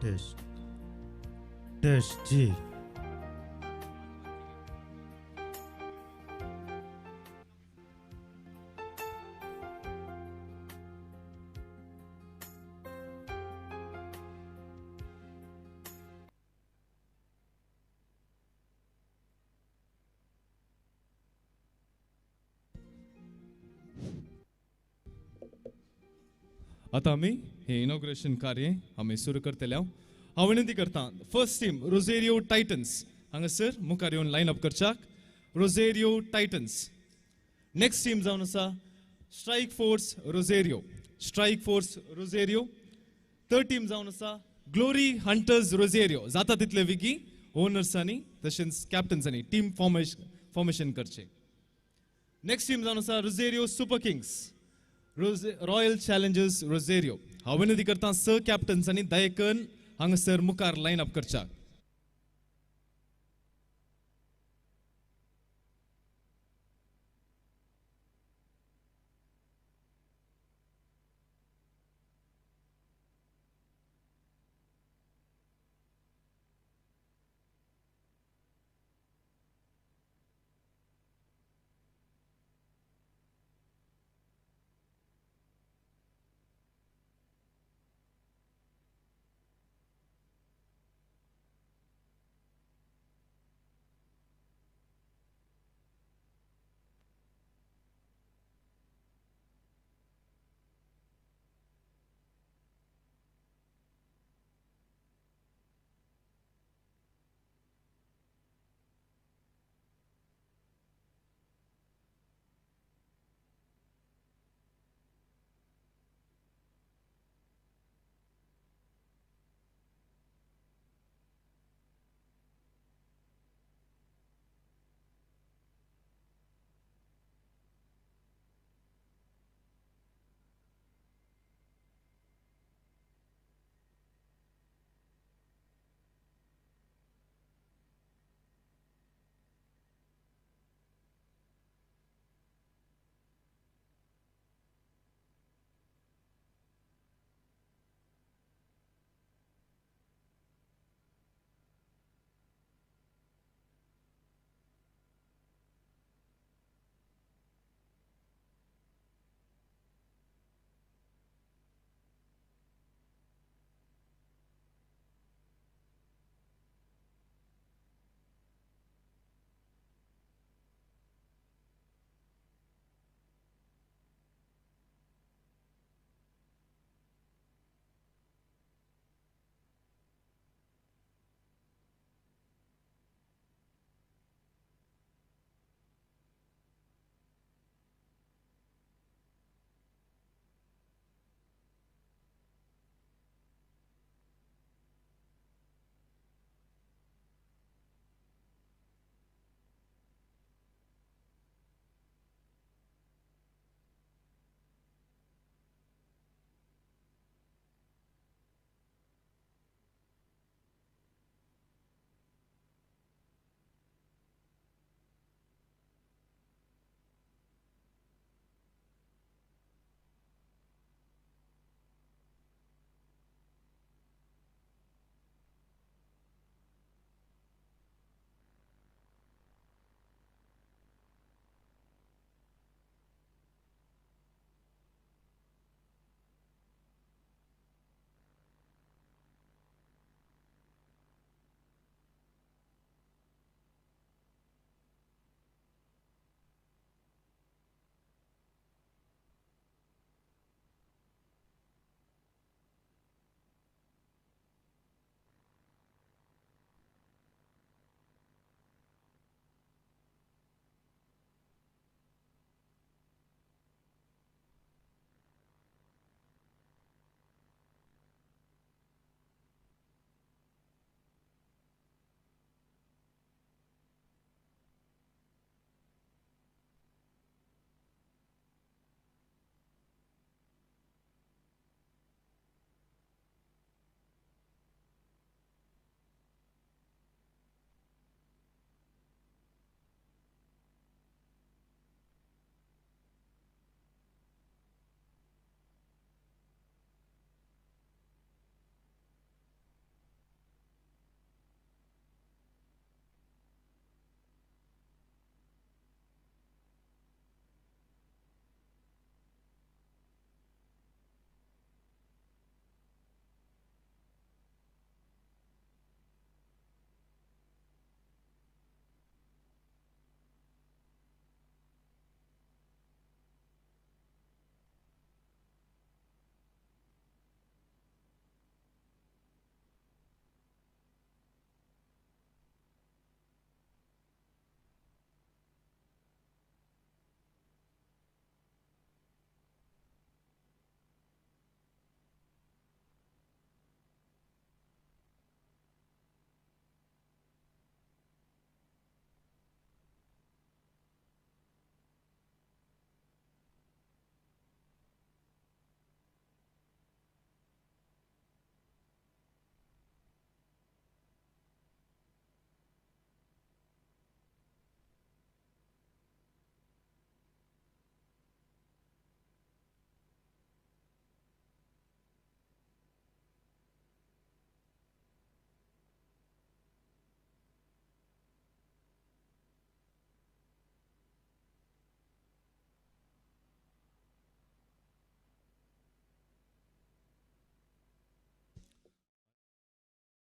Test test जी. आता आम्ही हे inauguration कार्य आम्ही सुरू करतले हांव विनंती करता फर्स्ट टीम रोझेरियो टायटन्स हांगासर मुखार येवन लायन अप करच्याक. रोझेरियो टायटन्स. नेक्स्ट टीम जावन आसा strike force Rosario. Strike force Rosario. Third team जावन आसा ग्लोरी हंटर्स रोझेरियो. जाता तितले विगी ओनर्सांनी तशेंच कॅप्टन्सांनी टीम फॉर्मेशन करचे. नेक्स्ट टीम जावन आसा Rosario super kings. Royal challengers Rosario. हांव विनंती करता स कॅप्टन्सांनी दयेकन हांगासर मुखार लायन अप करच्याक.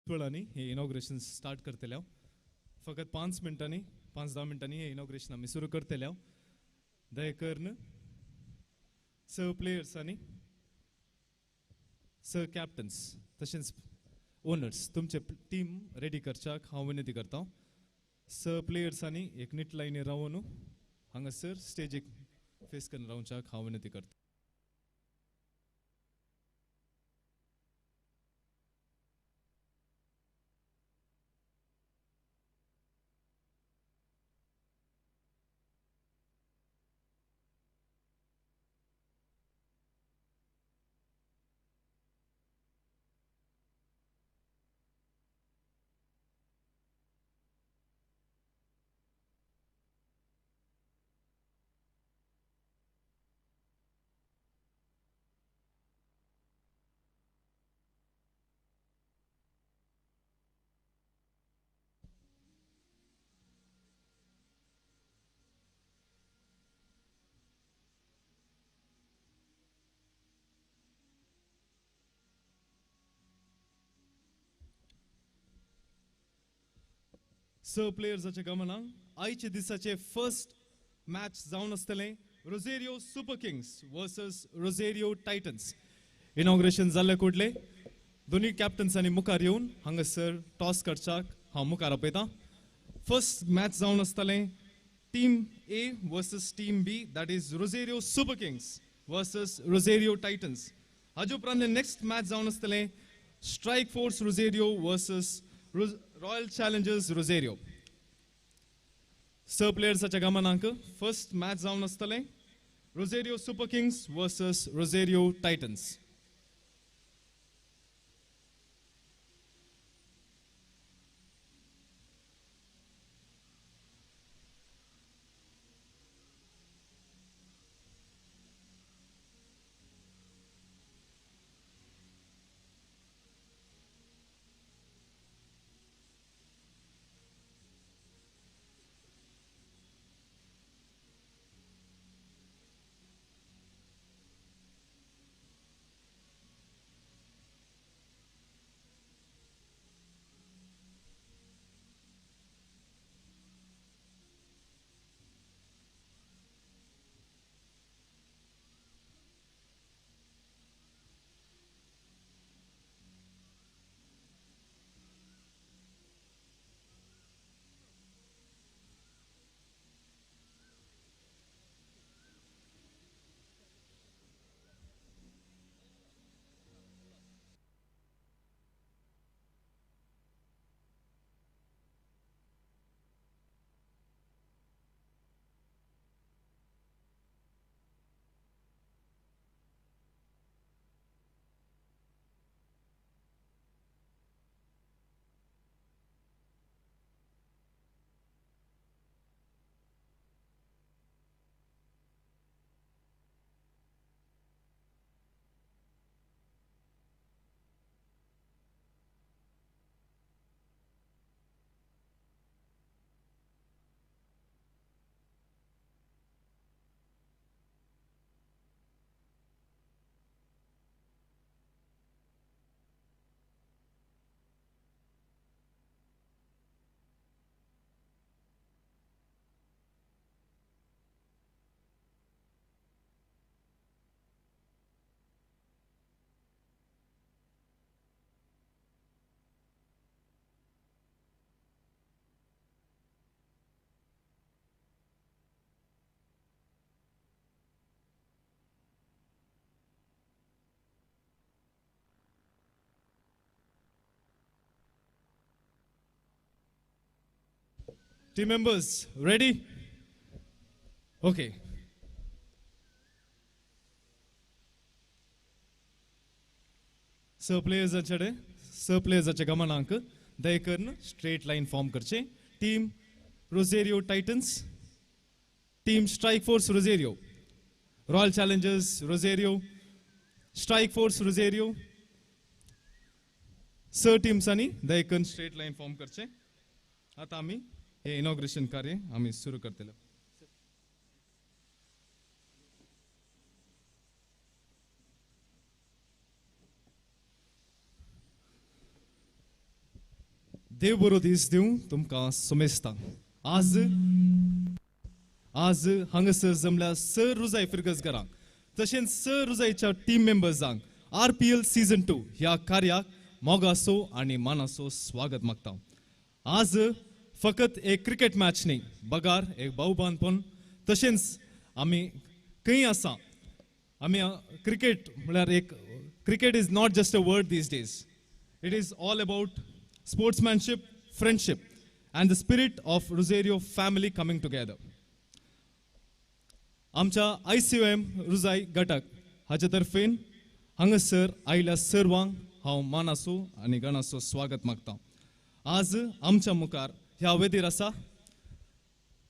वेळांनी हे इनॉग्रेशन स्टार्ट करतले फकत 5 मिनटांनी 5-10 मिनटांनी हे इनॉग्रेशन आम्ही सुरू करतले दयकरन स प्लेयर्सांनी स कॅप्टन्स तशेंच ओनर्स तुमचे टीम रेडी करच्याक हांव विनंती करता स प्लेयर्सांनी एक नीट लाईनी रावन हांगासर स्टेजीक फेस करून रावच्याक हांव विनंती करता स प्लेयर्साच्या गमनाक आयचे दिसाचे फर्स्ट मॅच जावन आसतले Rosario super kings versus Rosario Titans inauguration जाल्ले कुडले दोन्ही कॅप्टन्सांनी मुखार येवन हांगासर टॉस करच्याक हांव मुखार आपयतां फर्स्ट मॅच जावन आसतले team A versus team B that is Rosario super kings versus Rosario Titans हाजे उपरांत नेक्स्ट मॅच जावन आसतले strike force Rosario versus royal challengers Rosario स प्लेयर्साच्या गमनांक फर्स्ट मॅच जावन आसतले Rosario super kings versus Rosario Titans Team members, ready? Okay. प्लेयर्साचे गमनांक दयकरन स्ट्रेट लाइन फॉर्म करचे team Rosario Titans team strike force Rosario royal challengers Rosario strike force Rosario स टीम्सांनी दयकरन स्ट्रेट लाइन फॉर्म करचे आता आम्ही हे इनॉग्रेशन कार्य आम्ही सुरू करतले देव बरो दीस दिवं तुमकां सुमेस्तां. आज हांगासर जमल्या सर रुजाय फिरगजगरांक तशेंच सर रुजायच्या टीम मेंबर्सांक RPL सीझन 2 ह्या कार्याक मोगासो आनी मानासो स्वागत मागता. आज फकत एक क्रिकेट मॅच न्ही, बगार एक भाऊबांदपण तशेंच आमी खंय आसा आमी क्रिकेट म्हळ्यार एक cricket is not just a word these days. It is all about sportsmanship, friendship and the spirit of Rosario family coming together. आमच्या ICOM रुजाय गटाक हाच्या तर्फेन हांगासर आयल्या सर्वांक हांव मानासो आनी गणासो स्वागत मागता. आज आमच्या मुखार ह्या वेदीर आसा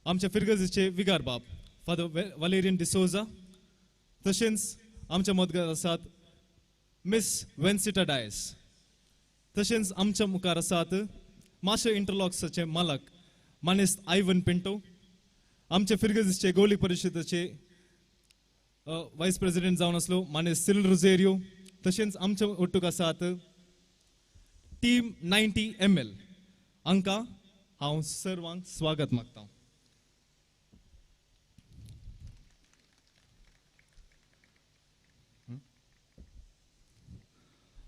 आमच्या फिरगजेचे विगार बाब फादर वलेरियन डिसोजा. तशेंच आमच्या मदगार आसात मिस वेन्सिटा डायस. तशेंच आमच्या मुखार आसात माशा इंटरलॉक्साचे मालक मानेस्त आयवन पिंटो. आमचे फिरगजीचे गोली परिशदेचे वायस प्रेसिडेंट जावन आसलो मानेस्त सिरिल रोझेरियो. तशेंच आमच्या ओट्टूक आसात टीम 90 ML हांकां हांव सर्वांक स्वागत मागता.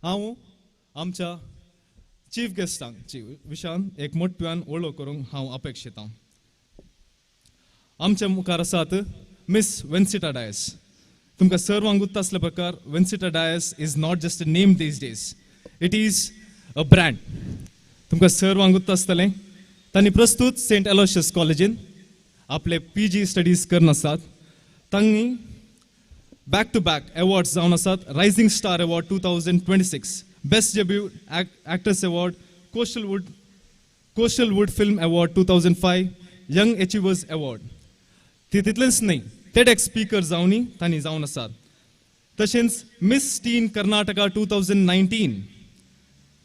हांव आमच्या चीफ गेस्टांक विशयान एक मोठ्यान वळख करूंक हांव अपेक्षितां. आमच्या मुखार आसात मिस वेन्सिटा डायस. तुमकां सर्वांक उरता असल्या प्रकार Vensita Dias is not just a name these days, it is a brand. तुमकां सर्वांक उरता आसतलें तांणी प्रस्तूत सेंट एलोशियस कॉलेजीन आपले PG स्टडीज करन आसात. तांणी बॅक टू बॅक अवॉर्ड्स जावन आसात. Rising star award 2026, Best Debut Actress Award, Coastal Wood Film Award 2005, Young Achievers Award. तितलेंच न्ही, TEDx स्पीकर जावनी तांणी जावन आसात. तशेंच मिस टीन कर्नाटका 2019,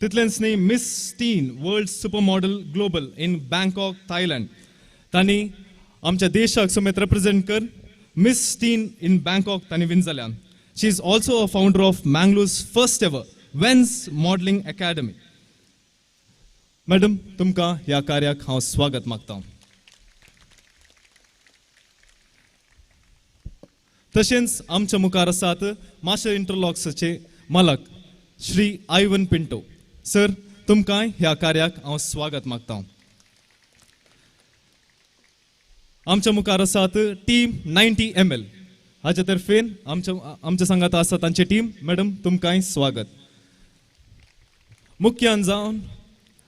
तितलेंच न्ही Miss Teen World super model global in Bangkok Thailand तांणी आमच्या देशाक समेत रिप्रेझेंट कर मिस टीन इन बँकॉक तांणी विन जाल्यान. She is also a founder of Mangalore's first ever Vens modelling academy. Madam तुमकां ह्या कार्याक हांव स्वागत मागता. तशेंच आमच्या मुखार आसात माशा इंटरलॉक्साचे मालक श्री आयवन पिंटो. सर तुमकांय ह्या कार्याक हांव स्वागत मागता. आमच्या मुखार आसात टीम 90 ML हाच्या तर्फेन आमच्या सांगात आसा तांची टीम. मॅडम तुमकांय स्वागत. मुख्यान जावन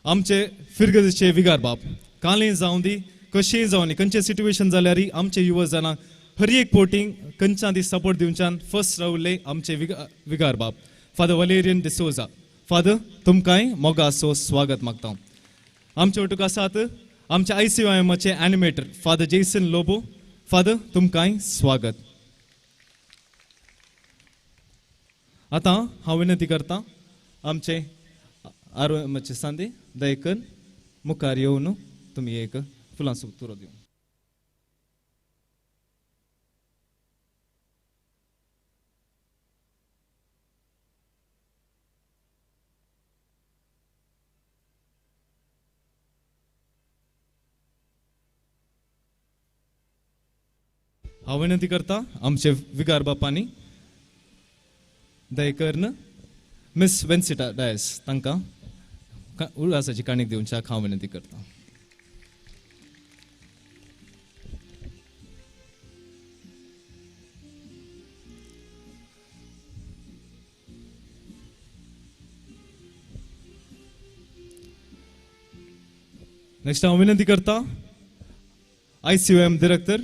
आमचे फिरगजेचे विगार बाब कालें जावं दी कशेंय जावं दी खंयचें सिट्युएशन जाल्यार आमचे युवा जनांक हर एक पोटींग खंयच्यान दी सपोर्ट दिवच्यान फर्स्ट रावले आमचे विगार बाब फादर वलेरियन डिसोजा. फादर तुमकांय मोगासो स्वागत मागता. आमचे वटूक आसात आमचे ICOMचे animator father Jason Lobo. Father तुमकांय स्वागत. आतां हांव विनंती करता आमचे ROMचे सांदे दयेकन मुखार येवन तुमी एक फुलांचो तुरो दिवं. हांव विनंती करता आमचे विगार बापांनी दयेकन मिस वेन्सिटा डायस तांकां उल्हासाची काणीक दिवच्याक हांव विनंती करता. नेक्स्ट हांव विनंती करता ICOM डिरेक्टर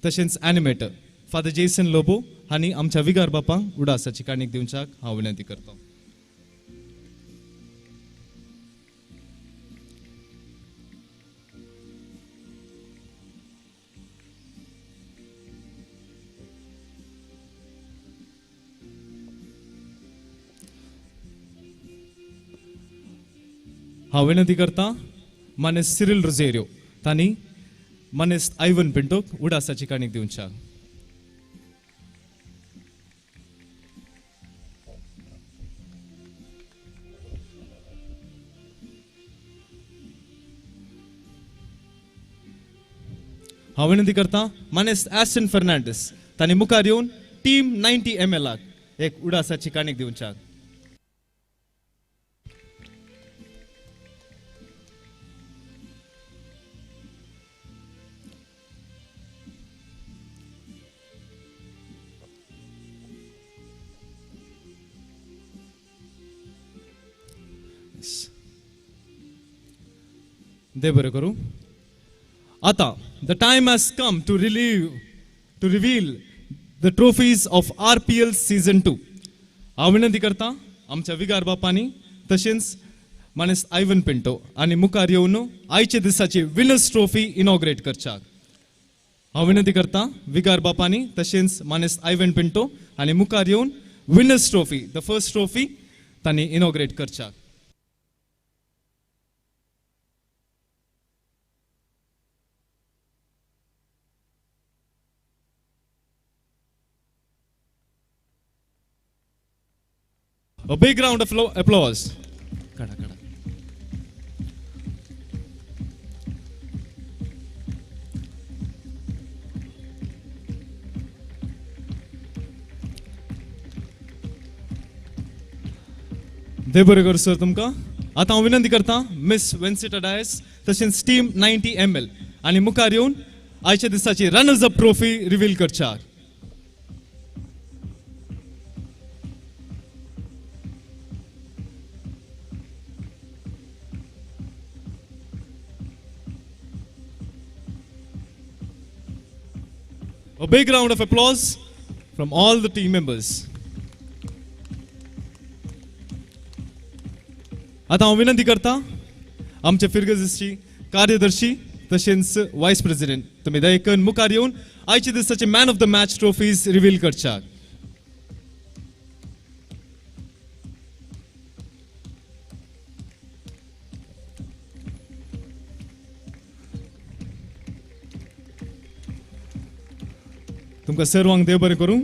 तशेंच एनिमेटर फादर जेसन लोबो हांणी आमच्या विगार बापांक उडासाची काणीक दिवच्याक हांव विनंती करता. हांव विनंती करता मानेस्त सिरिल रोझेरियो तांणी मानेस्त आयवन पिंटोक उडासाची काणीक दिवच्याक. हांव विनंती करता मानेस्त ॲस्टन फर्नांडीस तांणी मुखार येवन टीम 90 mlक एक उडासाची काणीक दिवच्याक. देव बरें करूं. आता the time has come to reveal the trophies of RPL season 2. हांव विनंती करता आमच्या विगार बापांनी तशेंच मानेस्त आयवन पिंटो आनी मुखार येवन आयचे दिसाची विनर्स ट्रॉफी इनॉग्रेट करच्याक. हांव विनंती करता विगार बापांनी तशेंच मानेस्त आयवन पिंटो आनी मुखार येवन winners trophy the first trophy तांणी इनॉग्रेट करच्याक. A big round of applause. Kada, kada. देव बरें करूं सर तुमकां. आतां हांव विनंती करता मिस वेन्सिटा डायस तशेंच टीम 90 ml आनी मुखार येवन आयच्या दिसाची रनर्स अप ट्रॉफी रिवील करच्याक. A big round of applause from all the team members. आता हांव विनंती करता आमचे फिरगजीची कार्यदर्शी तशेंच वायस प्रेसिडेंट तुमी दयेकन मुखार येवन आयचे दिसाचे man of the match trophies reveal करच्याक. तुमकां सर्वांक देव बरें करूं.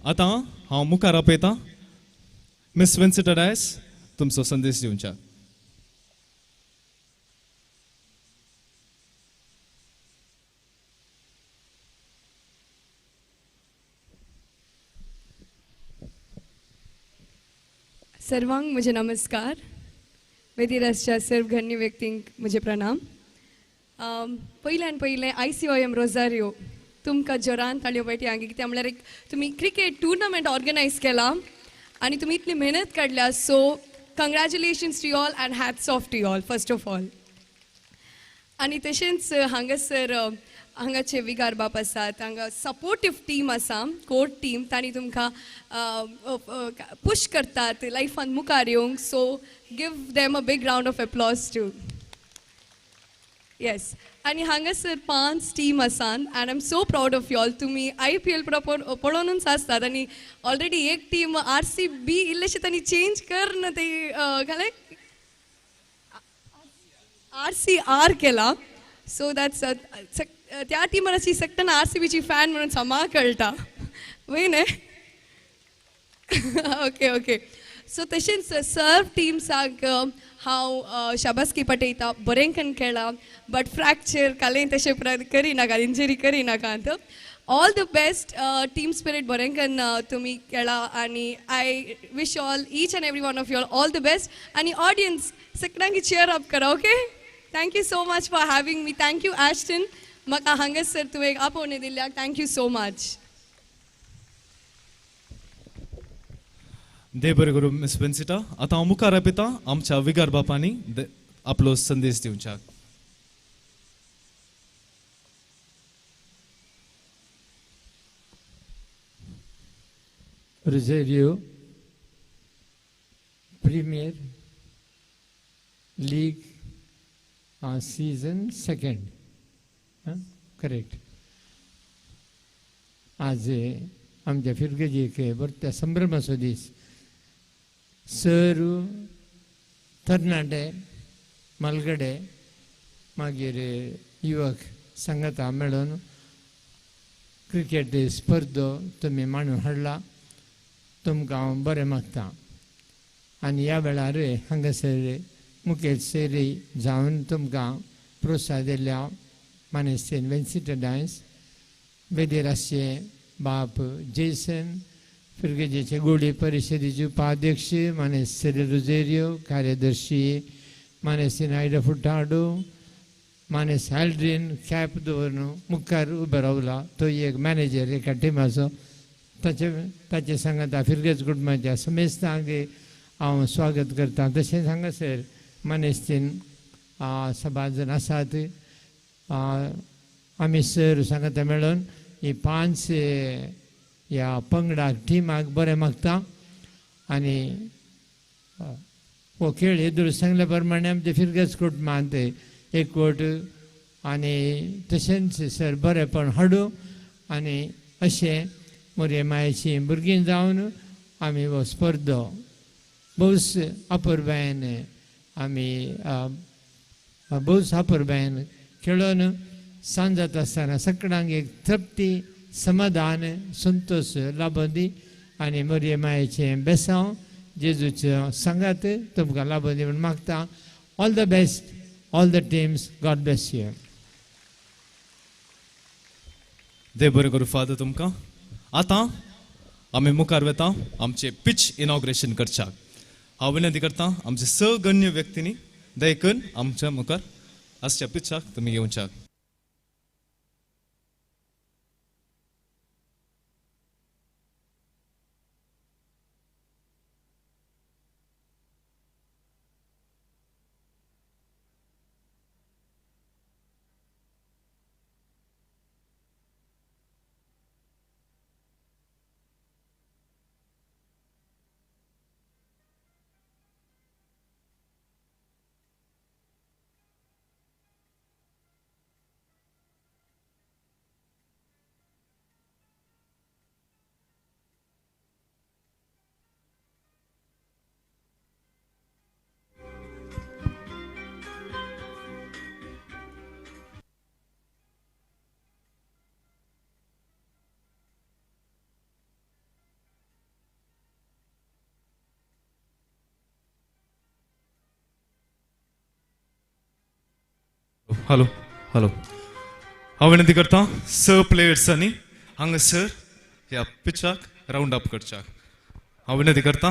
आतां हांव मुखार आपयतां मिस वेन्सिटा डायस तुमचो संदेश दिवच्याक. सर्वांक मुझे नमस्कार. वेदिरासच्या सर्व गण्य व्यक्तींक मुझे प्रणाम. पयलें ICYM रोजारियो तुमकां जोरान ताळयो पायटी हांगा कित्याक म्हळ्यार एक तुमी क्रिकेट टुर्नामेंट ऑर्गनायज केला आनी तुमी इतली मेहनत काडल्या so congratulations to all and hats off to all first of all. आनी तशेंच हांगासर हांगाचे विगार बाप आसात हांगा सपोर्टीव टीम आसा कोर्ट टीम तांणी तुमकां पुश करतात लायफान मुखार येवंक so give them a big round of applause too. Yes आनी हांगासर 5 टीम आसात and I am so proud of you all. तुमी IPL पळोवनूच आसतात आनी ऑलरेडी एक टीम RCB इल्लेशें तांणी चेंज करन ते घाले RCR केला सो दॅट्स त्या टीमार अशी सक्तना RCBची फॅन म्हणून समा कळटा वय न्ही. ओके सो तशेंच सर्व टीम्साक हांव शाबासकी पटयता बरेंकन खेळ्ळा बट फ्रॅक्चर कालें तशें करिनाका इंजरी करिनाकात. All the best team spirit बरेंकन तुमी खेळा आनी I wish all each and every one of you all the best आनी ऑडियन्स सगळ्यांक चेअर अप करा. Okay thank you so much for having me. Thank you Aston म्हाका हांगासर तुवें आपोवणें दिल्ल्याक थँक्यू सो मच. देव बरें करूं मिस वेन्सिटा. आतां हांव मुखार आपयता आमच्या विगार बापांनी आपलो संदेश दिवच्याक. Rosario Premier League season 2. Correct. आज आमच्या फिरगेजीक बरो संभ्रमाचो दीस. सर तरणाटे मलगडे मागीर युवक संगता मेळून क्रिकेट स्पर्धो तुमी मांडून हाडला तुमकां हांव बरें मागतां. आनी ह्या वेळार हांगासर मुखेल सेरी जावन तुमकां प्रोत्साहन दिल्या मानेस्तेन वेंसिटा डायस बेदेराचे बाप जेसन फिरगेजेचे गोडे परिषदेचे उपाध्यक्ष मानेस्तेन रोजेरियो कार्यदर्शी मानेस्तेन आयडा फुटाडो मानेस हॅल्ड्रीन कॅप दवरून मुखार उबो रावला तो एक मॅनेजर एका टिमाचो ताचे सांगात फिरगेज कुटुंबाच्या समेस्तांक हांव स्वागत करता. तशेंच हांगासर मानेस्तेन सभा जण आसात. आमी सर सांगता मेळून ही 5 ह्या पंगडाक टिमाक बरें मागता आनी हो खेळ येदूर सांगल्या प्रमाणे आमच्या फिरगेज कुटुंबांत एकवट आनी तशेंच सर बरेंपण हाडूं आनी अशें मोरये मायेचीं भुरगीं जावन आमी हो स्पर्धो भोवस अपुरबायेन आमी भोवस अपुरबायेन खेळून सांजत आसतना सगळ्यांक एक तृप्ती समाधान संतोश लाबूं दी आनी मोरये मायेचें बेसांव जेजूचो सांगात तुमकां लाबूं दी म्हूण मागता. All the best all the teams. God bless you. देव बरें करूं फादर तुमकां. आतां आमी मुखार वेता आमचे पिच इनॉग्रेशन करच्याक. हांव विनंती करता आमचे सगण्य व्यक्तींनी दय करून आमच्या मुखार आसच्या पिचाक तुमी येवच्याक. हॅलो हॅलो हांव विनंती करता प्लेयर्सांनी हांगासर ह्या पिचाक रावंड अप करच्याक. हांव विनंती करता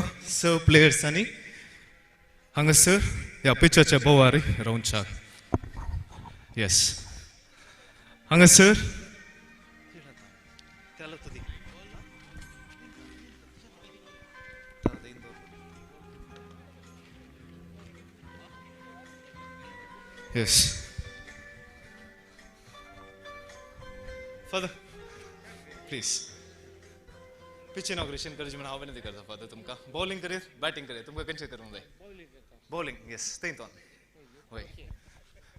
प्लेयर्सांनी हांगासर ह्या पिचाच्या बोवार रावच्याक. येस हांगासर yes father please pitch inauguration करचे म्हणून हांव विनंती करता फादर तुमकां. बॉलिंग करीत बॅटिंग करीत तुमकां खंयचें करूंक जाय? बॉलिंग येस तेंत ऑन वय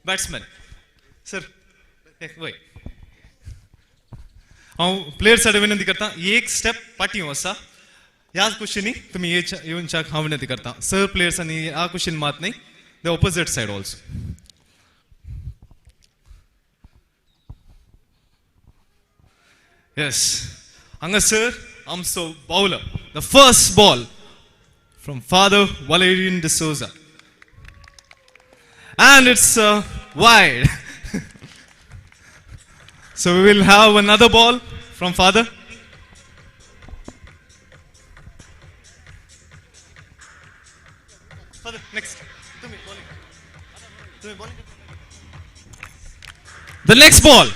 बॅट्समॅन सर वय. हांव प्लेयर्स साठी विनंती करता एक स्टेप पाटी वचा ह्या कुशीनी तुमी येवच्याक हांव विनंती करता. सर प्लेयर्सांनी ह्या कुशीन मात न्ही the opposite side also. Yes, Angasir, Amso bowler. The first ball from Father Valerian de Souza. And it's wide. So we will have another ball from Father. Father, next. The next ball.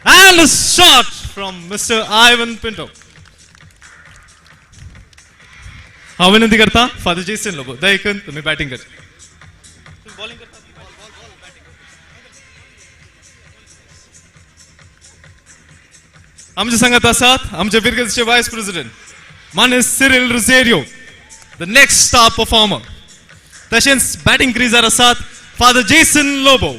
And a shot from Mr. Ivan Pinto. हांव विनंती करता father Jason Lobo दयकन तुम्ही batting कर. Bowling करता आमच्या संघात आसात आमचे फिरगेजचे वायस प्रेसिडेंट माने Cyril Rosario the next star performer. तशेंच बॅटिंग क्रीजार आसात father Jason Lobo.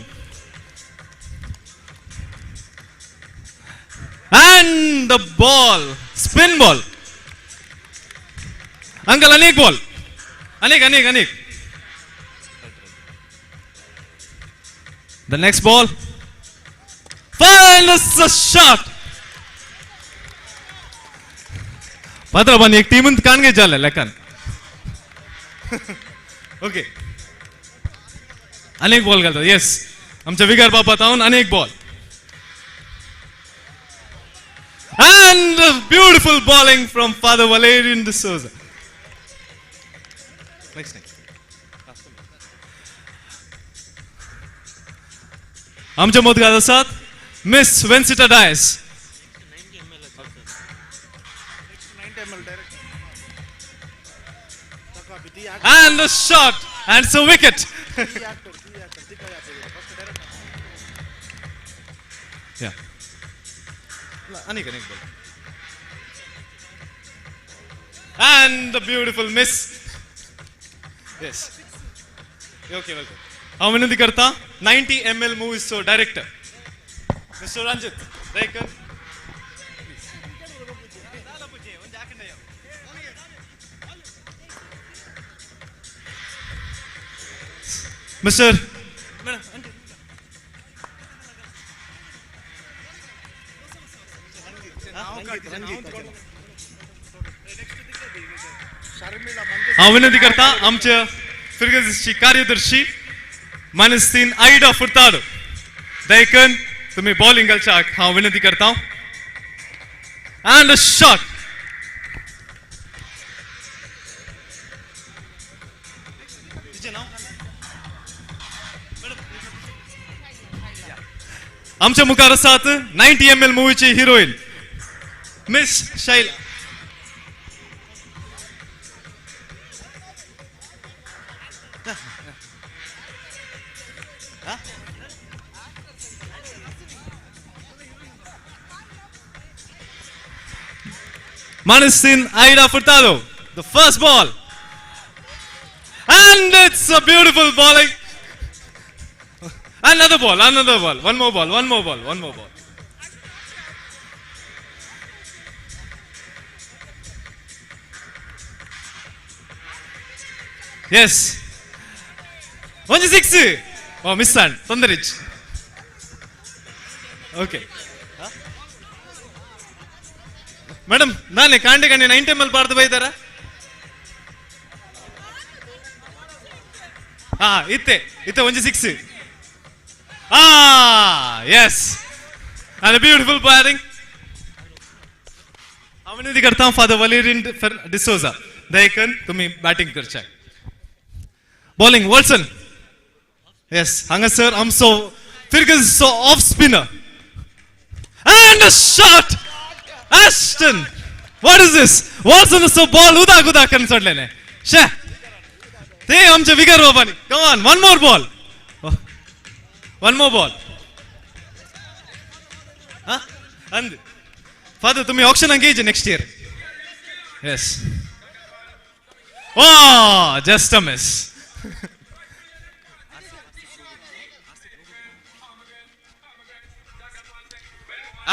And the ball, spin ball. Uncle, anek ball. Anek. The next ball. Finds a shot. Patrabani ek team kan ge jale lekan. Okay. Anek ball galta. Yes. आमचे vigour बाबा तावन अनेक ball and a beautiful bowling from Father Valerian D'Souza. Next. आमच्या मोदगात आसात Miss Vensita Dias and a shot and it's a wicket. Yeah. And the beautiful miss. Yes. Okay, welcome. How many करता 90 ml movies so director Mr. Ranjit director Mr. हांव विनंती करता आमच्या फिरगेजची कार्यदर्शी मानस्तीन Ida Furtado दयकन तुम्ही bowling घालच्याक हांव विनंती करता and a shot आमच्या मुखार आसात 90 ml मुवीची heroine Miss Shaila Manistin Aida Furtado, the first ball. And it's a beautiful bowling. Another ball. One more ball. Yes. 1-6. Oh, miss and Thandarich. Okay. Madam ನಾನೇ ಕಾಂಡೆ 90 ml ಬಾರ್ದು ಬೈದಾರ ಇತ್ತೆ 1-6 yes and a beautiful batting अविनती करता हूं father Valerian D'Souza दयकन तुम्ही batting करचा bowling Walson yes हांगा सर आमचो फिरगस so off spinner and a shot Ashton, what is this? What's on the ball? Uda kan sodlene. She. Te amche vigar babani. Come on, one more ball. Huh? And Father, tumi auction engage next year. Yes. Oh, just a miss.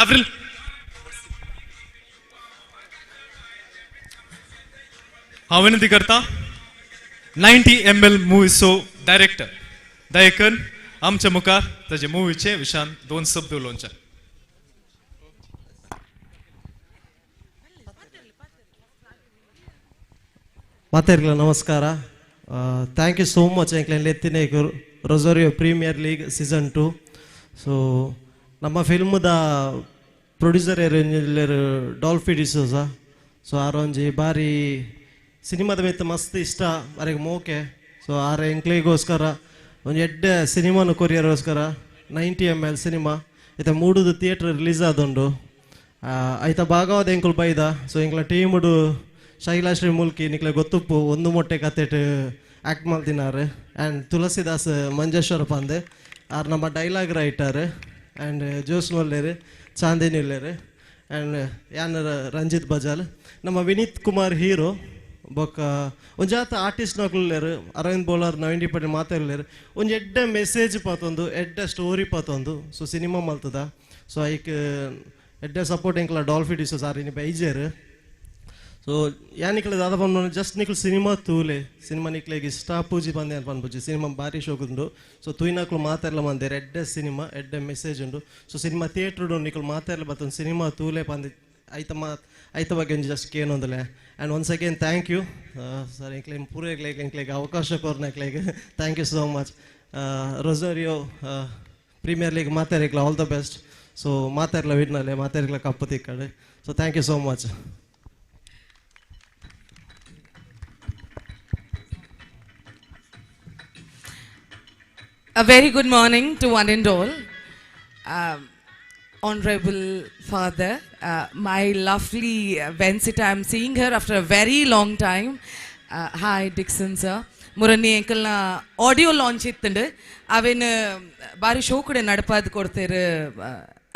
Avril. हांव विनंती करता 90 ml movie so director दयकन आमच्या मुखार ताचे मुवीचे विशयान 2 शब्द उलोवचे ಮಾತೆರ್ಗಳ ನಮಸ್ಕಾರ ಥ್ಯಾಂಕ್ ಯು ಸೋ ಮಚ್ ಎಂಕ್ಲೆನ್ ಲೆತ್ತಿನ Rosario premier league season 2 so ನಮ್ಮ ಫಿಲ್ಮ್ದ ಪ್ರೊಡ್ಯೂಸರ್ ಏರು ಡಾಲ್ಫಿ ಡಿಸೋಜಾ ಸೊ ಆರೊಂಜಿ ಬಾರಿ ಸಿನಿಮಾದ ಮಿತ್ತ ಮಸ್ತ್ ಇಷ್ಟ ಅವರಿಗೆ ಮೋಕೆ ಸೊ ಆರ ಎಂಕ್ಲಿಗೋಸ್ಕರ ಒಂದು ಎಡ್ಡೆ ಸಿನಿಮಾನು ಕೊರಿಯರ್ಗೋಸ್ಕರ 90 ml ಸಿನಿಮಾ ಐತ ಮೂಡುದು ಥಿಯೇಟರ್ ರಿಲೀಸ್ ಆದುಂಡು ಐತ ಭಾಗವಾದ ಎಂಕುಲು ಬೈದ ಸೊ ಎಂಕ್ಲ ಟೀಮುಡು ಶೈಲಾಶ್ರೀ ಮುಲ್ಕಿ ನಿಕ್ಲೆ ಗೊತ್ತುಪ್ಪು ಒಂದು ಮೊಟ್ಟೆ ಕತೆಟ್ ಆ್ಯಕ್ಟ್ ಮಾಡ್ತಿನಾರು ಆ್ಯಂಡ್ ತುಳಸಿದಾಸ್ ಮಂಜೇಶ್ವರ ಪಂದೆ ಆರು ನಮ್ಮ ಡೈಲಾಗ್ ರೈಟರ್ ಆ್ಯಂಡ್ ಜೋಸ್ನೊಲ್ಲೇರು ಚಾಂದಿನಿಲ್ಲೇರು ಆ್ಯಂಡ್ ಯಾನರ ರಂಜಿತ್ ಬಜಾಲ್ ನಮ್ಮ ವಿನೀತ್ ಕುಮಾರ್ ಹೀರೋ ಬೊಕ್ಕ ಒಂಜಾತ ಆರ್ಟಿಸ್ಟ್ ನಕ್ಲೇರು ಅರವಿಂದ್ ಬೋಲಾರ್ ನವೀನ್ ಪಟೇಲ್ ಮಾತಾಡಲೇರು ಒಂದು ಎಡ್ಡೆ ಮೆಸೇಜ್ ಪಾತೊಂದು ಎಡ್ಡೆ ಸ್ಟೋರಿ ಪಾತೊಂದು ಸೊ ಸಿನಿಮಾ ಮಲ್ತದ ಸೊ ಐಕ್ ಎಡ್ಡೆ ಸಪೋರ್ಟ್ ಎಂಕ್ಲ ಡಾಲ್ಫಿ ಡಿಸೋಸ್ ಆರ್ ಇನಿ ಬೈಜೇರು ಸೊ ಯಾನಿಕ್ಲೆ ದಾದ ಪಂಡು ಜಸ್ಟ್ ನಿಕ್ಲು ಸಿನಿಮಾ ತೂಲೆ ಸಿನಿಮಾ ನಿಕ್ಲೆಗೆ ಇಷ್ಟ ಪೂಜಿ ಬಂದೆ ಅಂತ ಪನ್ಪುಜಿ ಸಿನಿಮಾ ಭಾರಿ ಶೋಕುಂಡು ಸೊ ತುಯ್ನಕ್ಲು ಮಾತಾಡ್ಲ ಮಂದೇರು ಎಡ್ಡೆ ಸಿನಿಮಾ ಎಡ್ಡೆ ಮೆಸೇಜ್ ಉಂಡು ಸೊ ಸಿನಿಮಾ ಥಿಯೇಟ್ರ್ ನಿಕ್ಲು ಮಾತಾಡ್ಲ ಬತ್ತೊಂದು ಸಿನಿಮಾ ತೂಲೆ ಪಂದೆ ಐತ ಬಗ್ಗೆ ಜಸ್ಟ್ ಕೇನೊಂದಲೆ and once again thank you sir ಎಂಕ್ಲೇಮ್ ಪೂರ ಎಂಕ್ಲೆಗೆ ಅವಕಾಶ ಕೊರ್ನ ಎಂಕ್ಲೆಗೆ thank you so much Rosario premier league ಮಾತಾರಿಕ್ಲ ಆಲ್ ದ ಬೆಸ್ಟ್. ಸೊ ಮಾತಾರ್ಲ ವಿನ್ನಲ್ಲೇ ಮಾತಾರಿಕ್ಲ ಕಪ್ಪು ತಿಕ್ಕಡೆ. So thank you so much. A very good morning to one and all. Honorable Father, my lovely Vencita, I'm seeing her after a very long time. Hi Dixon sir. Murani uncle na audio launch ittund. Avenu bari show kude nadapad kortere.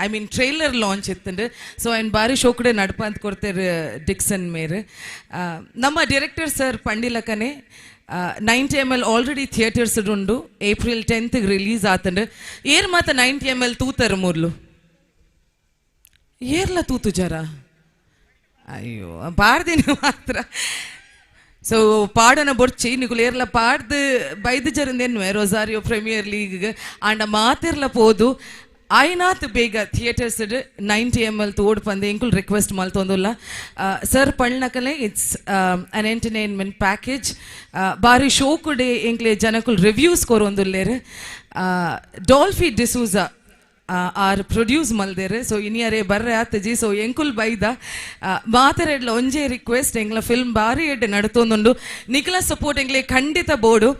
I mean trailer launch ittund. So and bari show kude nadapad kortere Dixon mere. Namma director sir pandilakane 90 ml already theaters undu. April 10th release ಆತಂಡು. ಏರ್ ಮಾತ 90 ml ತೂತರ ಮೂರ್ಲು ಏರ್ಲ ತೂತು ಜರ ಅಯ್ಯೋ ಪಾಡ್ದಿನ ಮಾತ್ರ. So ಪಾಡನ ಬೊರ್ಚಿ ನಿಕುಲು ಏರ್ಲ ಪಾಡ್ದು ಬೈದು ಜರಂದೇನು ರೊಸಾರಿಯೋ ಪ್ರೀಮಿಯರ್ ಲೀಗ್ ಆಂಡ ಮಾತಿರ್ಲ ಪೋದು ಆಯ್ನಾತ್ ಬೇಗ ಥಿಯೇಟರ್ಸ್ 90 ml ತೋಡ್ ಪಂದೆ ಇಂಕುಲ್ ರಿಕ್ವೆಸ್ಟ್ ಮಲ್ತೊಂದುಲ್ಲ ಸರ್ ಪಳ್ನಕಲೆ ಇಟ್ಸ್ ಅನ್ ಎಂಟರ್ಟೈನ್ಮೆಂಟ್ ಪ್ಯಾಕೇಜ್ ಬಾರಿ ಶೋ ಕುಡೆ ಎಂಕ್ಲೆ ಜನಕುಲ್ ರಿವ್ಯೂಸ್ ಕೊರೊಂದುಲ್ಲೇರು ಡಾಲ್ಫಿ ಡಿಸೂಜಾ ಆರ್ ಪ್ರೊಡ್ಯೂಸ್ ಮಲ್ದೇರು. ಸೊ ಇನಿಯರೇ ಬರ್ರೆ ಆತಜಿ. ಸೊ ಎಂಕುಲ್ ಬೈದ ಮಾತಾರೆಡ್ಲ ಒಂಜೇ ರಿಕ್ವೆಸ್ಟ್ ಎಂಗ್ಲ ಫಿಲ್ಮ್ ಬಾರಿ ಎಡ್ಡೆ ನಡ್ತೊಂದುಂಡು ನಿಖಲ ಸಪೋರ್ಟ್ ಎಂಗ್ಲೆ ಖಂಡಿತ ಬೋಡು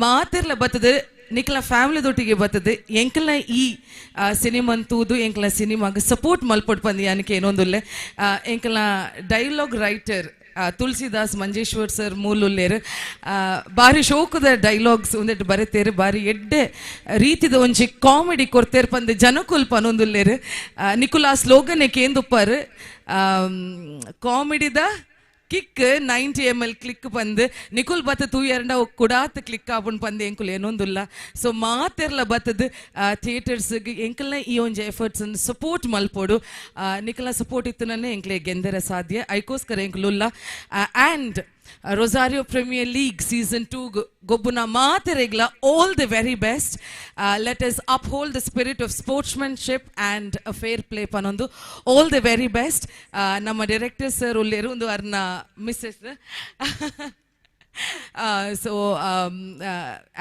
ಮಾತಿರ್ಲ ಬತ್ತದ ನಿಖಲ ಫ್ಯಾಮಿಲಿದೊಟ್ಟಿಗೆ ಬರ್ತದೆ ಎಂಕಲ್ನ ಈ ಸಿನಿಮಾ ತೂದು ಎಂಕಲ ಸಿನಿಮಾಗೆ ಸಪೋರ್ಟ್ ಮಲ್ಪಟ್ಟು ಬಂದು ಯಾನಕ್ಕೆ ಏನೊಂದುಲ್ಲೆ ಎಂಕಲ್ನ dialogue writer Tulsidas Manjeshwar sir ಮೂಲುಲ್ಲೇರು ಬಾರಿ ಶೋಕದ ಡೈಲಾಗ್ಸ್ ಒಂದೆಟ್ಟು ಬರೀತೇರು ಬಾರಿ ಎಡ್ಡೆ ರೀತಿದ ಒಂಜಿ ಕಾಮಿಡಿ ಕೊಡ್ತೇರು ಪಂದೆ ಜನಕುಲ್ ಪನೊಂದುಲ್ಲೇರು ನಿಕುಲ್ ಆ ಸ್ಲೋಗನ್ ಕೇಂದುಪ್ಪಾರು ಕಾಮಿಡಿದ ಕಿಕ್ 90 ml ಕ್ಲಿಕ್ ಬಂದು ನಿಕುಲ್ ಬತ್ತ ತೂ ಎರಡ ಕುಡಾತ್ ಕ್ಲಿಕ್ ಆಪುಂಡು ಪಂದೆ ಎಂಕುಲ್ ಏನೊಂದುಲ್ಲ. ಸೊ ಮಾತೆರ್ಲ ಬತ್ತದ ಥಿಯೇಟರ್ಸ್ಗೆ ಎಂಕಲ್ನ ಈ ಒಂಜಿ ಎಫರ್ಟ್ಸ್ ಸಪೋರ್ಟ್ ಮಲ್ಪೋಡು ನಿಕಲ್ನ ಸಪೋರ್ಟ್ ಇತ್ತನೇ ಎಂಕ್ಲೆ ಗೆಂದರ ಸಾಧ್ಯ ಐಕೋಸ್ಕರ ಎಂಕುಲುಲ್ಲ. And Rosario Premier League Season 2 Gobuna Materegla, all the very best. Let us uphold the spirit of sportsmanship and a fair play panondu. All the very best. Namma director sir ulleru undu arna misses.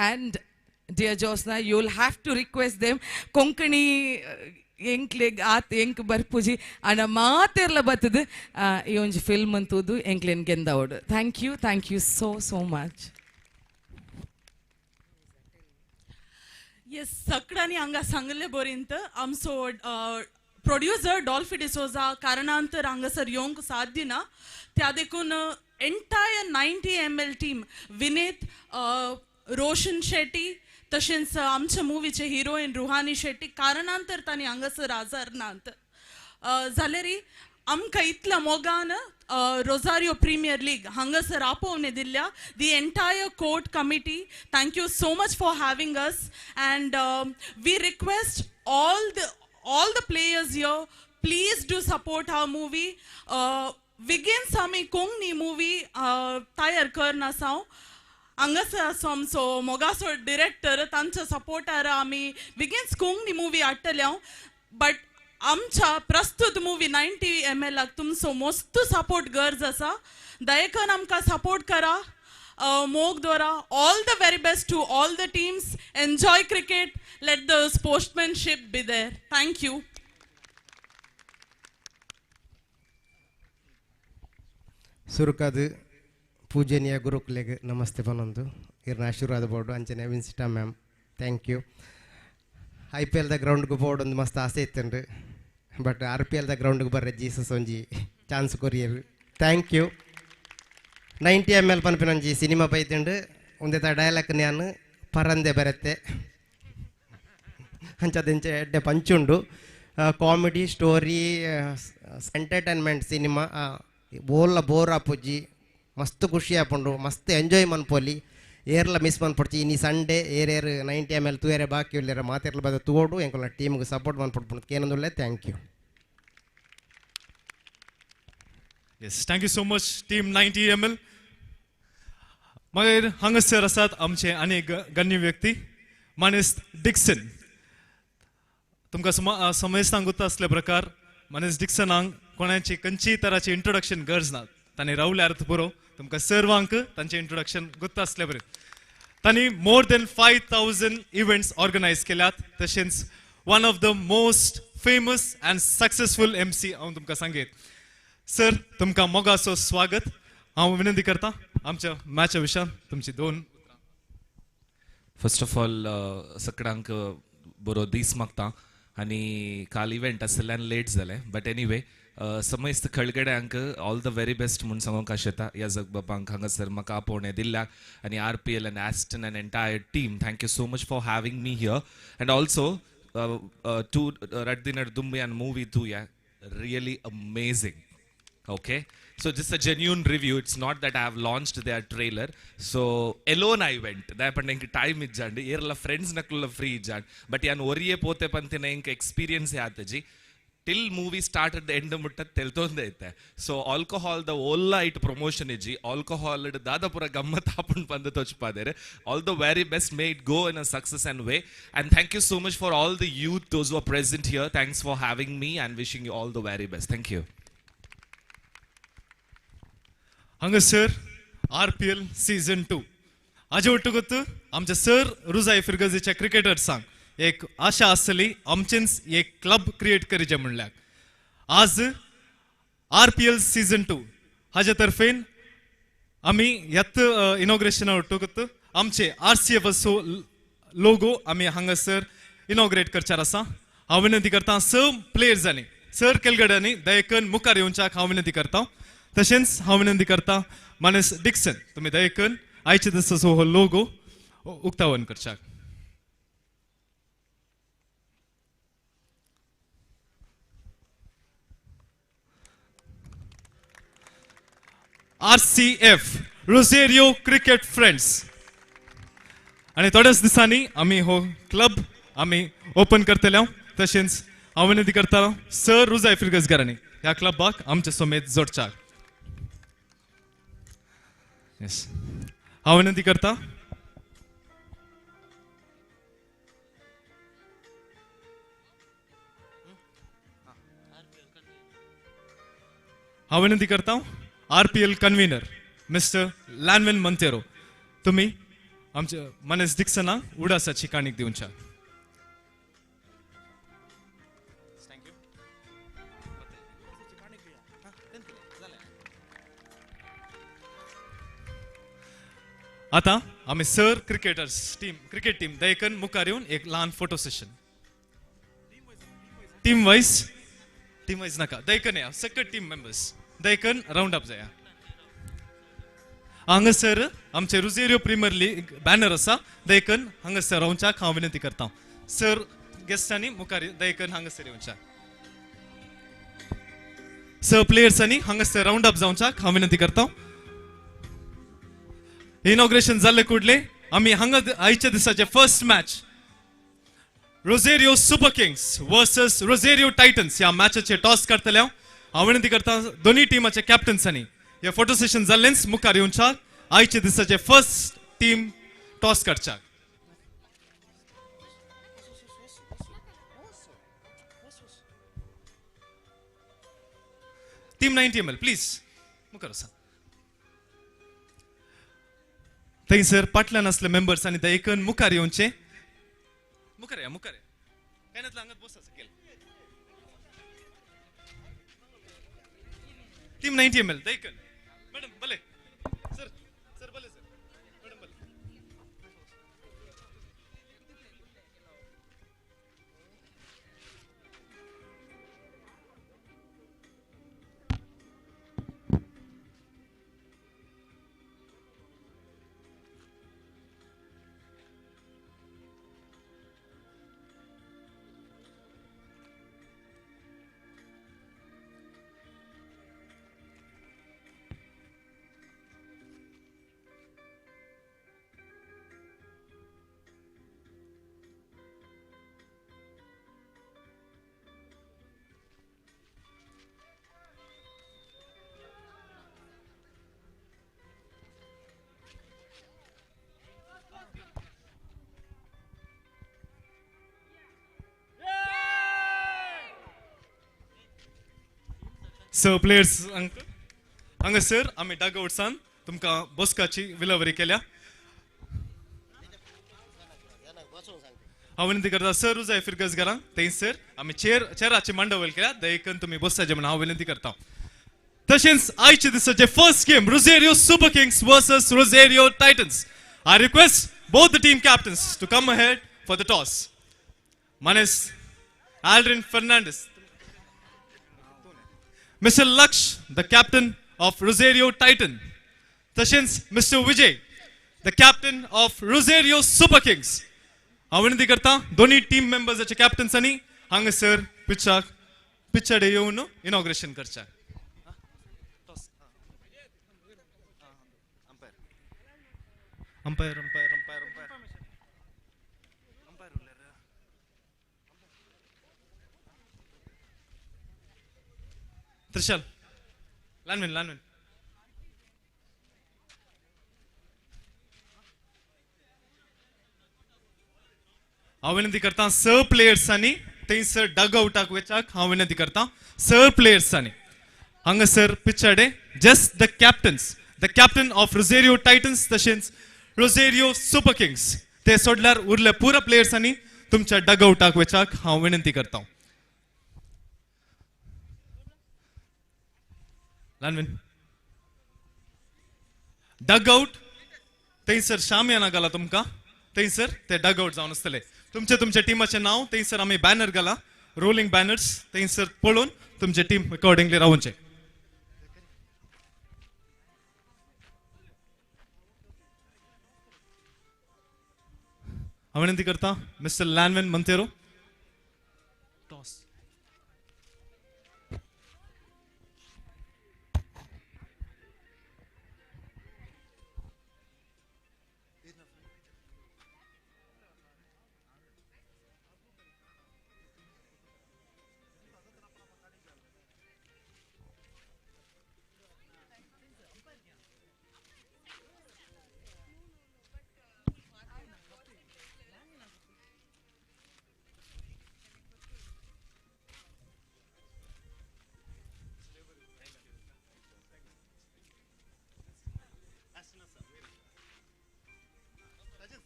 And dear Josna, you'll have to request them Konkani ಎಂಕ್ಲೆಗ್ ಆತ ಎಂಕ್ ಬರ್ಪುಜಿ ಅಣ್ಣ ಮಾತೆರ್ಲ ಬತ್ತದು ಈ ಒಂಜಿ film ಅಂತೂದು ಎಂಕ್ಲೆನ್ ಗೆಂದವಡು. Thank you so much. Yes ಸಕ್ಡಾನಿ ಹಂಗ ಸಂಗಲೆ ಬೋರಿಂತ ಆಮ್ಸೋ ಪ್ರೊಡ್ಯೂಸರ್ ಡಾಲ್ಫಿ ಡಿಸೋಜಾ ಕಾರಣಾಂತರ ಹಂಗ ಸರ್ ಯೋಂಕ್ ಸಾಧ್ಯನ ತ್ಯಾದೆಕೂನ್ entire 90 ml team Vineeth Roshan Shetty तशेंच आमच्या मुवीचे हिरोईन रुहानी शेट्टी कारणांतर तांणी हांगासर आजार नात जाल्यारी आमकां इतल्या मोगान रोजारियो प्रीमियर लीग हांगासर आपोवणे दिल्ल्या the entire court committee. Thank you so much for having us and we request all the players here, please do support our movie. विगेन सामी कोंगनी मूवी तयार करना साव हांगासर सोमसो मोगासो डिरेक्टर तांच्या सपोर्टार आमी बिगिन्स कोंगनी मूवी हाडटल्या बट आमच्या प्रस्तुत मूवी 90 ml तुमचो मस्त सपोर्ट गरज आसा. दयेकन आमकां सपोर्ट करा, मोग दवरा. All the very best to all the teams. Enjoy cricket. Let the sportsmanship be there. Thank you. ಸುರುಕದು ಪೂಜನೀಯ ಗುರುಕುಲೆಗೆ ನಮಸ್ತೆ ಪನೊಂದು ಇರ್ನ ಆಶೀರ್ವಾದ ಬೋರ್ಡು ಅಂಚನೆ Vensita ma'am thank you. IPL ಗ್ರೌಂಡ್ಗೆ ಬೋರ್ಡೊಂದು ಮಸ್ತ್ ಆಸೆ ಇತ್ತಂಡು ಬಟ್ RPL ಗ್ರೌಂಡ್ಗೆ ಬರ್ರೆ ಜೀಸಸ್ ಒಂಜಿ ಚಾನ್ಸ್ ಕೊರಿಯರು. Thank you. 90 ml ಪನ್ಪಿನೊಂಜಿ ಸಿನಿಮಾ ಬೈತಂಡು ಒಂದೇ ಡೈಲಾಗ್ ನಾನು ಪರಂದೆ ಬರುತ್ತೆ ಅಂಚದೆಂಚೆ ಎಡ್ಡೆ ಪಂಚುಂಡು ಕಾಮಿಡಿ ಸ್ಟೋರಿ ಎಂಟರ್ಟೈನ್ಮೆಂಟ್ ಸಿನಿಮಾ ಬೋಲ್ಲ ಬೋರ್ ಆಪುಜ್ಜಿ ಮಸ್ತ್ ಖುಷಿ ಆಪುಂಡು ಮಸ್ತ್ ಎಂಜಾಯ್ ಮನ್ಪೊಲಿ ಏರ್ಲ ಮಿಸ್ ಮನ್ಪಡ್ಚಿ ಇನಿ ಸಂಡೇ ಏರೇರು 90 ml ತೂಯರೆ ಬಾಕಿ ಉಳ್ಳೇರ ಮಾತೆರ್ಲ ಬದ ತೋಡು ಎಂಕೊಲ್ಲ ಟೀಮ್ಗೆ ಸಪೋರ್ಟ್ ಮನ್ಪಡ್ಪುಂಡು ಏನಂದುಲ್ಲೆ. Thank you. Yes, thank you so much team 90 ml. मागीर हांगासर आसात आमचे आनी गण्य व्यक्ती मनीस डिक्सन. तुमकां समजतांक गुर्त असल्या प्रकार मनीस डिक्सनाक कोणाची खंयची तराची इंट्रोडक्शन गरज ना. ताणें रावल्यार पुरो तुमकां सर्वांक तांचें इंट्रोडक्शन गुर्त असले बरें. त्यांनी मोर देन 5000 इव्हेंट्स ऑर्गनायज केल्यात. तशेंच one of the most famous and successful MC हांव तुमकां सांगेत. सर तुमकां मोगाचो स्वागत. हांव विनंती करता आमच्या मॅचा विशयान तुमची दोन. फर्स्ट ऑफ ऑल सगळ्यांक बरो दीस मागता आनी काल इव्हेंट आसल्यान लेट जालें बट एनीवे समस्त खळगड्यांक ऑल द व्हेरी बेस्ट म्हणून सांगूंक आशेता ह्या जगबाबांक हांगासर म्हाका आपोवणें दिल्ल्याक आनी RPL आनी Aston and entire team thank you so much for having me here and also to रड्डीनड दुंबी अँड मूवी टू या really amazing. Okay, so just a genuine review. It's not that I have launched their trailer. So alone I went. That but inki time ijjandi. Yerla friends nakulla free ijjandi. But yan oriye pote pantina inka experience yaataji. Till movie start at the end mutta teltonde itte. So alcohol the all it promotion iji. Alcohol dada pura gammat apun pande tochpadere. All the very best. May it go in a success and way. And thank you so much for all the youth those who are present here. Thanks for having me and wishing you all the very best. Thank you. हांगासर RPL season 2 हाजे ಒಟ್ಟುಗೊತ್ತು आमचे sir रुजाई फिरगजीच्या क्रिकेटर्सांक एक आशा आसली आमचेच एक club create करीचे म्हणल्याक. आज RPL season 2 हाजे तर्फेन आमी ह्यात इनॉग्रेशना ಒಟ್ಟುಗೊತ್ತು आमचे RCF लोगो आमी हांगासर इनॉग्रेट करचार आसा. हांव विनंती करता प्लेयर्सांनी सर केलगड्यांनी दयेकन मुखार येवच्याक हांव विनंती करता. तशेंच हांव विनंती करता मानस डिक्सन तुमी दयेकन आयचे दिसाचो हो लोगो उक्तावण करच्याक. RCF रोझेरियो क्रिकेट फ्रेंड्स आणि थोड्याच दिसांनी आमी हो क्लब आमी ओपन करतले. तशेंच हांव विनंती करता सर रुजाई फिरगजकारांनी ह्या क्लबाक आमचे समेत जोडच्याक. Yes. हांव विनंती करता RPL कन्व्हिनर मिस्टर लॅनविन मंतेरो तुम्ही आमच्या मनस डिक्सना उडासाची काणीक दिवच्या. आता आम्ही सर क्रिकेट टीम दयेकन मुखार येऊन एक लहान फोटो सेशन टीम वाईज नका दयेकन या सगळे टीम मेंबर्स दयेकन राउंड अप जाया. हांगासर आमचे रुझेरियो प्रीमियर लीग बॅनर असा दयेकन हांगासर रावच्याक हांव विनंती करता. सर गेस्टांनी मुखार दयेकन हांगासर येवच्याक. सर प्लेयर्सांनी हांगासर राउंड अप जावच्याक हांव विनंती करता. इनॉग्रेशन जाल्ले कुडले आम्ही हांगा आयच्या दिसाचे first match Rosario super kings versus Rosario Titans ह्या मॅचाचे टॉस करतले. हांव विनंती करता दोन्ही टीमाच्या कॅप्टन्सांनी हे फोटो सेशन जाल्लेच मुखार येवच्याक आयच्या दिसाचे फर्स्ट टीम टॉस करच्याक. टीम 90ml प्लीज मुखार आसा. थंयसर पाटल्यान असले मेंबर्स आणि दयेकन मुखार येवचे. मुखार या काय नातला हांगात बसा सकेल. टीम 90ml दयेकन मॅडम भले सर भले सर मॅडम भले. सो प्लेयर्स हांगासर आमी डगआउट्सान तुमकां बसकाची विलवरी केल्या. हांव विनंती करता सर जाय फिरकस घरां थंयसर आमी चेराची मांडवल केल्या दयेकन तुमी बससाचे म्हणून हांव विनंती करता तशेंच आयचे दिसाचे first game Rosario super kings versus Rosario Titans I request both the team captains to come ahead for the toss. Manes Aldrin Fernandez, Mr. Laksh, the captain of Rosario Titan. Tashins, Mr. Vijay, the captain of Rosario Super Kings. हांव विनंती करता दोन्ही team मेंबर्साचे कॅप्टन्सांनी हांगासर पिचाडे येवन inauguration करचें. Umpire. Trishal. Lanwin. हांव विनंती करता स प्लेयर्सांनी थंयसर डग आउटाक वचपाक हांव विनंती करता स प्लेयर्सांनी हांगासर पिचाडे just the captain of Rosario Titans तशेंच रोझेरियो सुपर किंग्स ते सोडल्यार उरले पुरा प्लेयर्सांनी तुमच्या डग आउटाक वचपाक हांव विनंती करता. लानविन डग आउट थंयसर शामियाना घाला तुमकां थंयसर ते डग आउट जावन आसतले तुमचे टिमाचें नांव थंयसर आमी बॅनर घाला रोलिंग बॅनर्स थंयसर पळोवन तुमचे टीम अकॉर्डिंगली रावचे. हांव विनंती करता mister Lanvin Monteiro toss.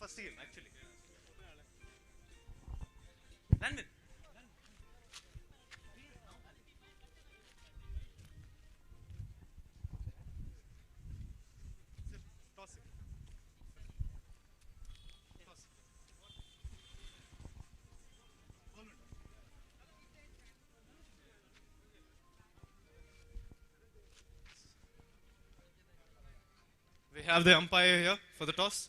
First game, actually. Landon. Toss it. We have the umpire here for the toss.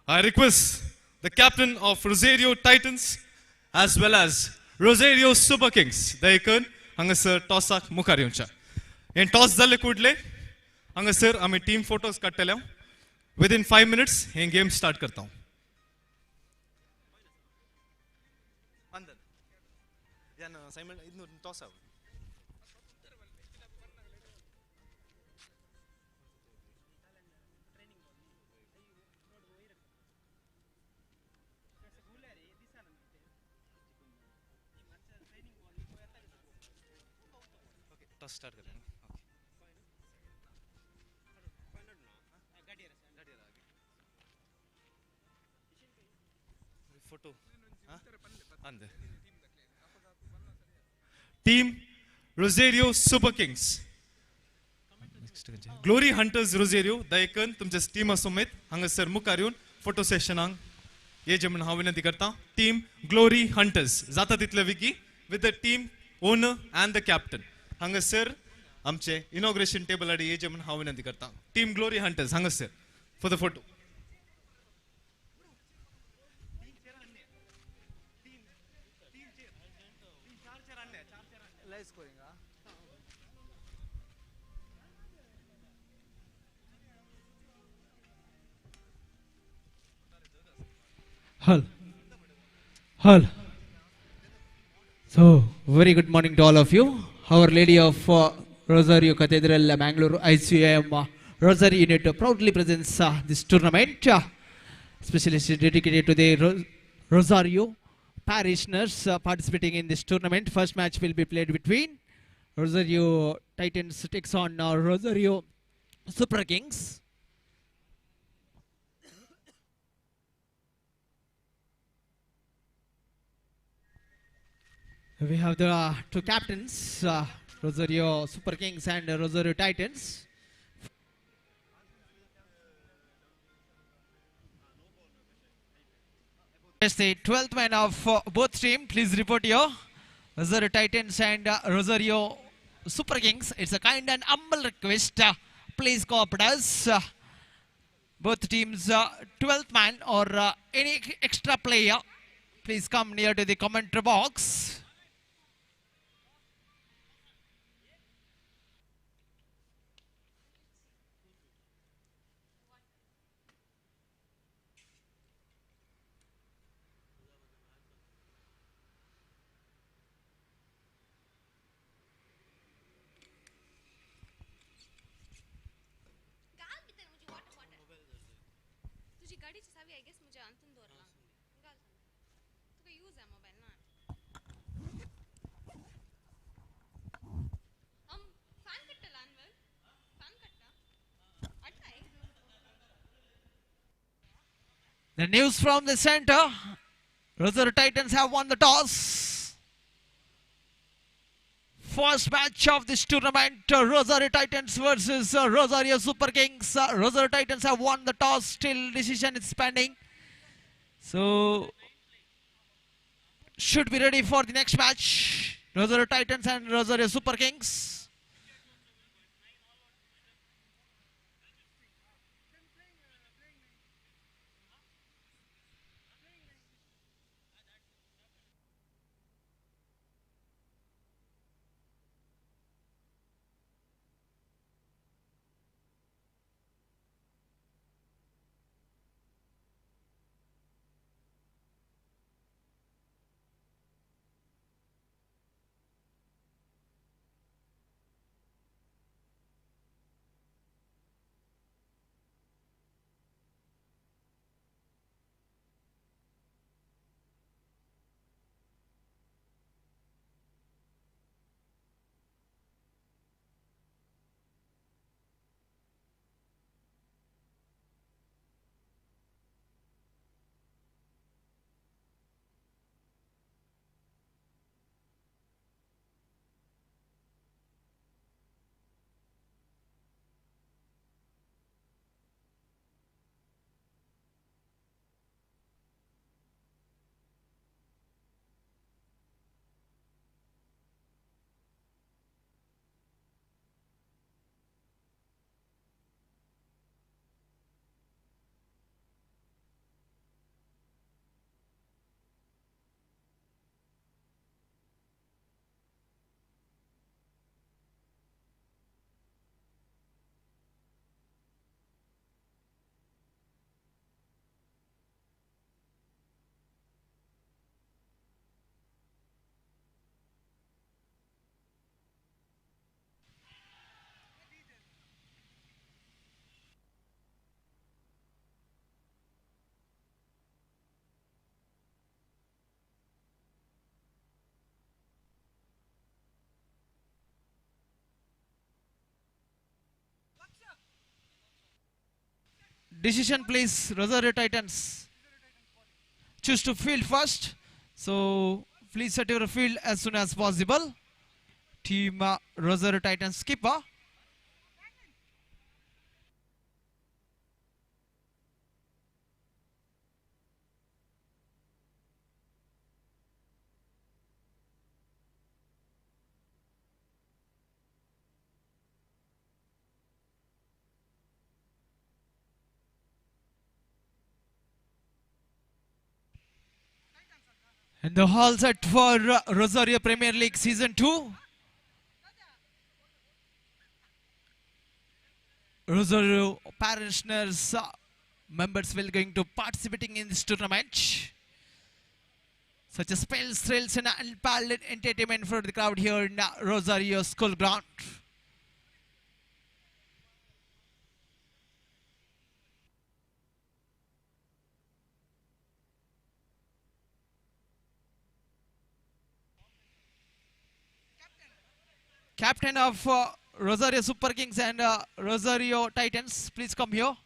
I request the captain of Rosario Titans as well as Rosario Super Kings दयेकन हांगासर टॉसाक मुखार येवचे. हे toss जाले कुडले हांगासर आमी टीम फोटोज काडटले. विदिन 5 minutes हे गेम स्टार्ट करता. टॉस स्टार्ट करें. Photo team रोझेरियो super kings glory hunters Rosario दयेकन तुमच्या टीमा समेत हांगासर मुखार येवन फोटो सेशनाक येजे म्हणून हांव विनंती करता. टीम ग्लोरी हंटर्स जाता तितले Vicky with the team owner and the captain हांगासर आमचे इनॉग्रेशन टेबल आडी येजे म्हणून हांव विनंती करता. टीम ग्लोरी हंटर्स हांगासर for the photo. Hall. So, very good morning to all of you. Our Lady of Rosario Cathedral, Bangalore, Icym Rosario unit proudly presents this tournament, especially dedicated to the Rosario parishioners participating in this tournament. First match will be played between Rosario Titans takes on Rosario Super Kings. We have the two captains, Rosario Super Kings and Rosario Titans. Yes, the 12th man of both teams. Please report here. Rosario Titans and Rosario Super Kings. It's a kind and humble request. Please cooperate us. Both teams, 12th man or any extra player, please come near to the commentary box. The news from the center. Rosario Titans have won the toss. First match of this tournament, Rosario Titans versus Rosario Super Kings. Rosario Titans have won the toss. Still decision is pending. So, should be ready for the next match. Rosario Titans and Rosario Super Kings. Decision please, Rosario Titans. Choose to field first. So please set your field as soon as possible. Team Rosario Titans skipper. And the hall set for Rosario Premier League Season 2. Rosario parishioners members will going to participating in this tournament. Such a spells, thrills and unparalleled entertainment for the crowd here in Rosario School Ground. Captain of Rosario Super Kings and Rosario Titans, please come here.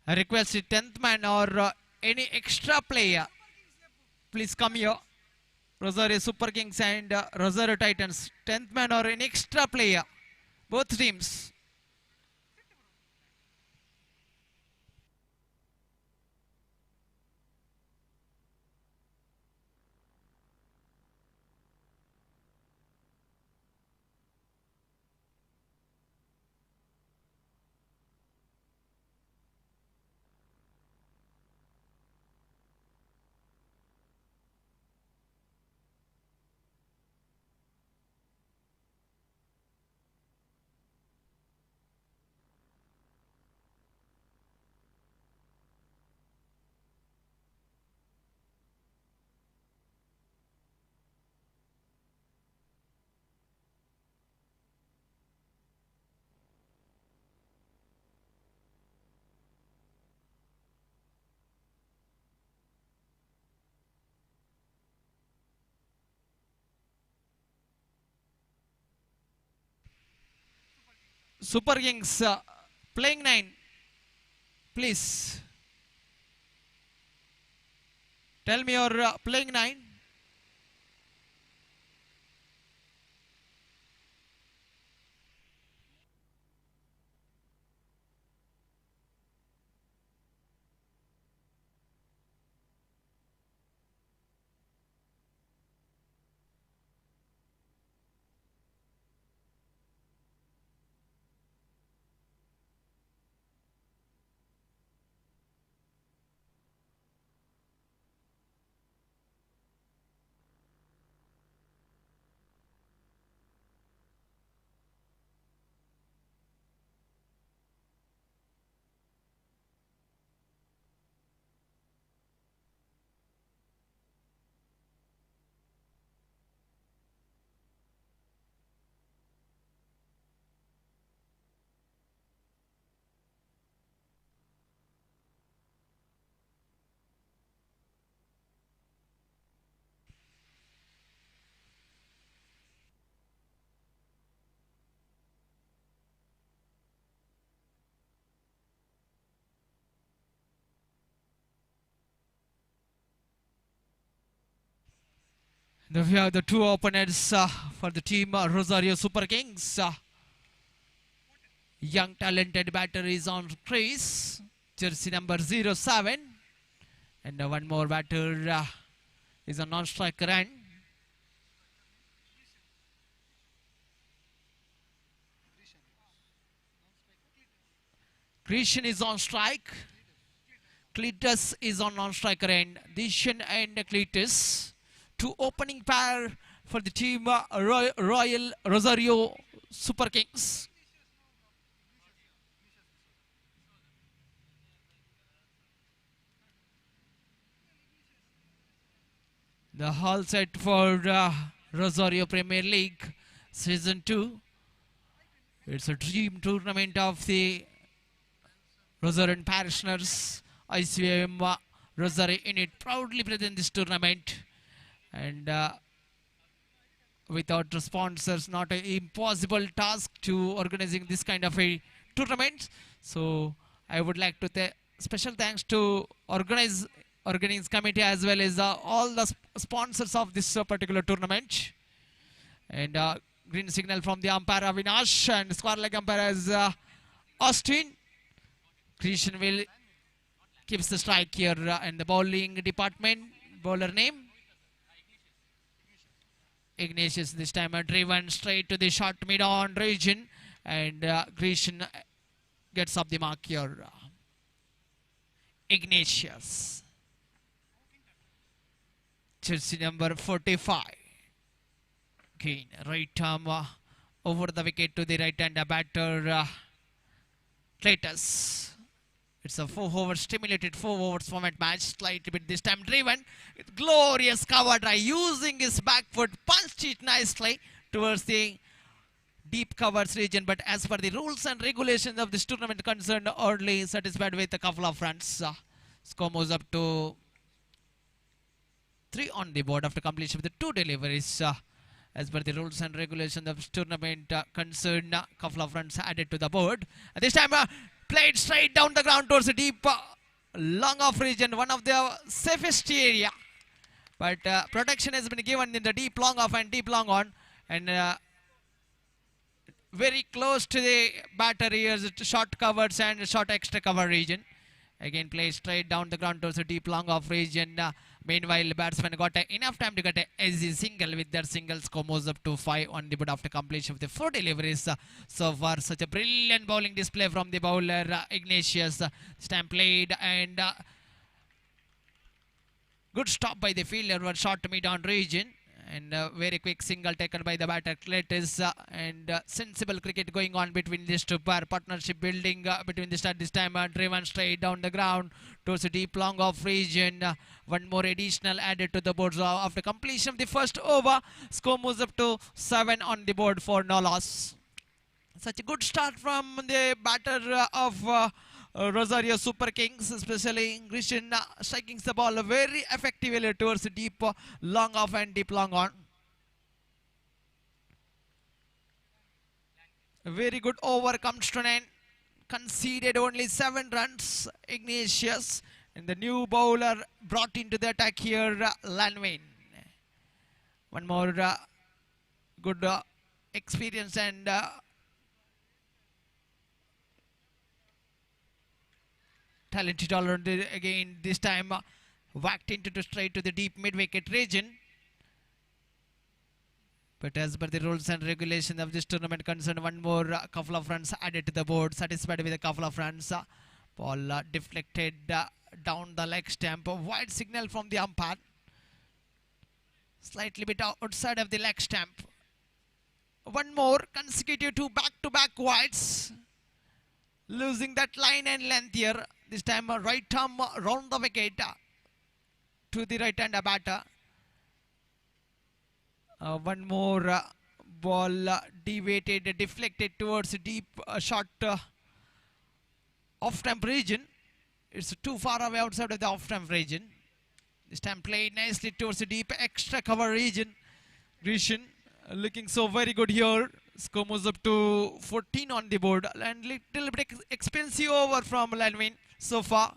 I request the 10th man or any extra player, please come here. Rosario Super Kings and Rosario Titans, 10th man or an extra player, both teams. Super Kings playing 9, please. Tell me your playing 9. Now we have the two opponents for the team Rosario Super Kings. Young talented batter is on crease, jersey number 07. And one more batter is a non-striker end. Christian is on strike. Cletus is on non-striker end. Dishan and Cletus. Two opening pair for the team Royal Rosario Super Kings. The hall set for Rosario Premier League Season 2. It's a dream tournament of the Rosarian parishioners. ICM Rosario unit proudly present this tournament. And without the sponsors, not an impossible task to organizing this kind of a tournament. So I would like to special thanks to organizing committee as well as all the sponsors of this particular tournament. And green signal from the umpire Avinash and square leg umpire is Austin. Christian will keeps the strike here in the bowling department. Bowler name Ignatius, this time driven straight to the short mid-on region, and Grecian gets up the mark here. Ignatius. jersey number 45. Again, right arm over the wicket to the right hand batter Cletus. It's a 4 overs stimulated 4 overs format match, slightly bit this time driven with glorious cover drive, using his back foot, punched it nicely towards the deep covers region. But as per the rules and regulations of this tournament concerned, only satisfied with a couple of runs. Score moves up to 3 on the board after completion of the 2 deliveries. As per the rules and regulations of this tournament concerned, a couple of runs added to the board. And this time played straight down the ground towards the deep long off region, one of the safest area. But protection has been given in the deep long off and deep long on. And very close to the batter here, short covers and short extra cover region. Again played straight down the ground towards the deep long off region. Meanwhile, batsman got enough time to get a easy single. With their single, score moves up to 5 on the board after completion of the 4 deliveries. So far, such a brilliant bowling display from the bowler Ignatius. This time played and good stop by the fielder, one shot to mid-on region. And very quick single taken by the batter Cletus, and sensible cricket going on between these two pair. Partnership building between this time driven straight down the ground towards the deep long off region. One more additional added to the board. So after completion of the first over, score moves up to 7 on the board for no loss. Such a good start from the batter of Rosario Super Kings, especially Christian striking the ball very effectively towards the deep long off and deep long on. A very good over comes to an end. Conceded only 7 runs, Ignatius. And the new bowler brought into the attack here, Lanwin. One more good experience and talented all-rounder again. This time whacked into straight to the deep mid-wicket region. But as per the rules and regulations of this tournament concerned, one more couple of runs added to the board. Satisfied with a couple of runs. Ball deflected down the leg stump. Wide signal from the umpire. Slightly bit outside of the leg stump. One more consecutive 2 back-to-back wides. Losing that line and length here. This time right arm round the wicket to the right hand batter. One more ball deviated, deflected towards deep short off-stump region. It's too far away outside of the off-stump region. This time played nicely towards the deep extra cover region. Grisham looking so very good here. Score moves up to 14 on the board, and little bit expensive over from Lanwin so far.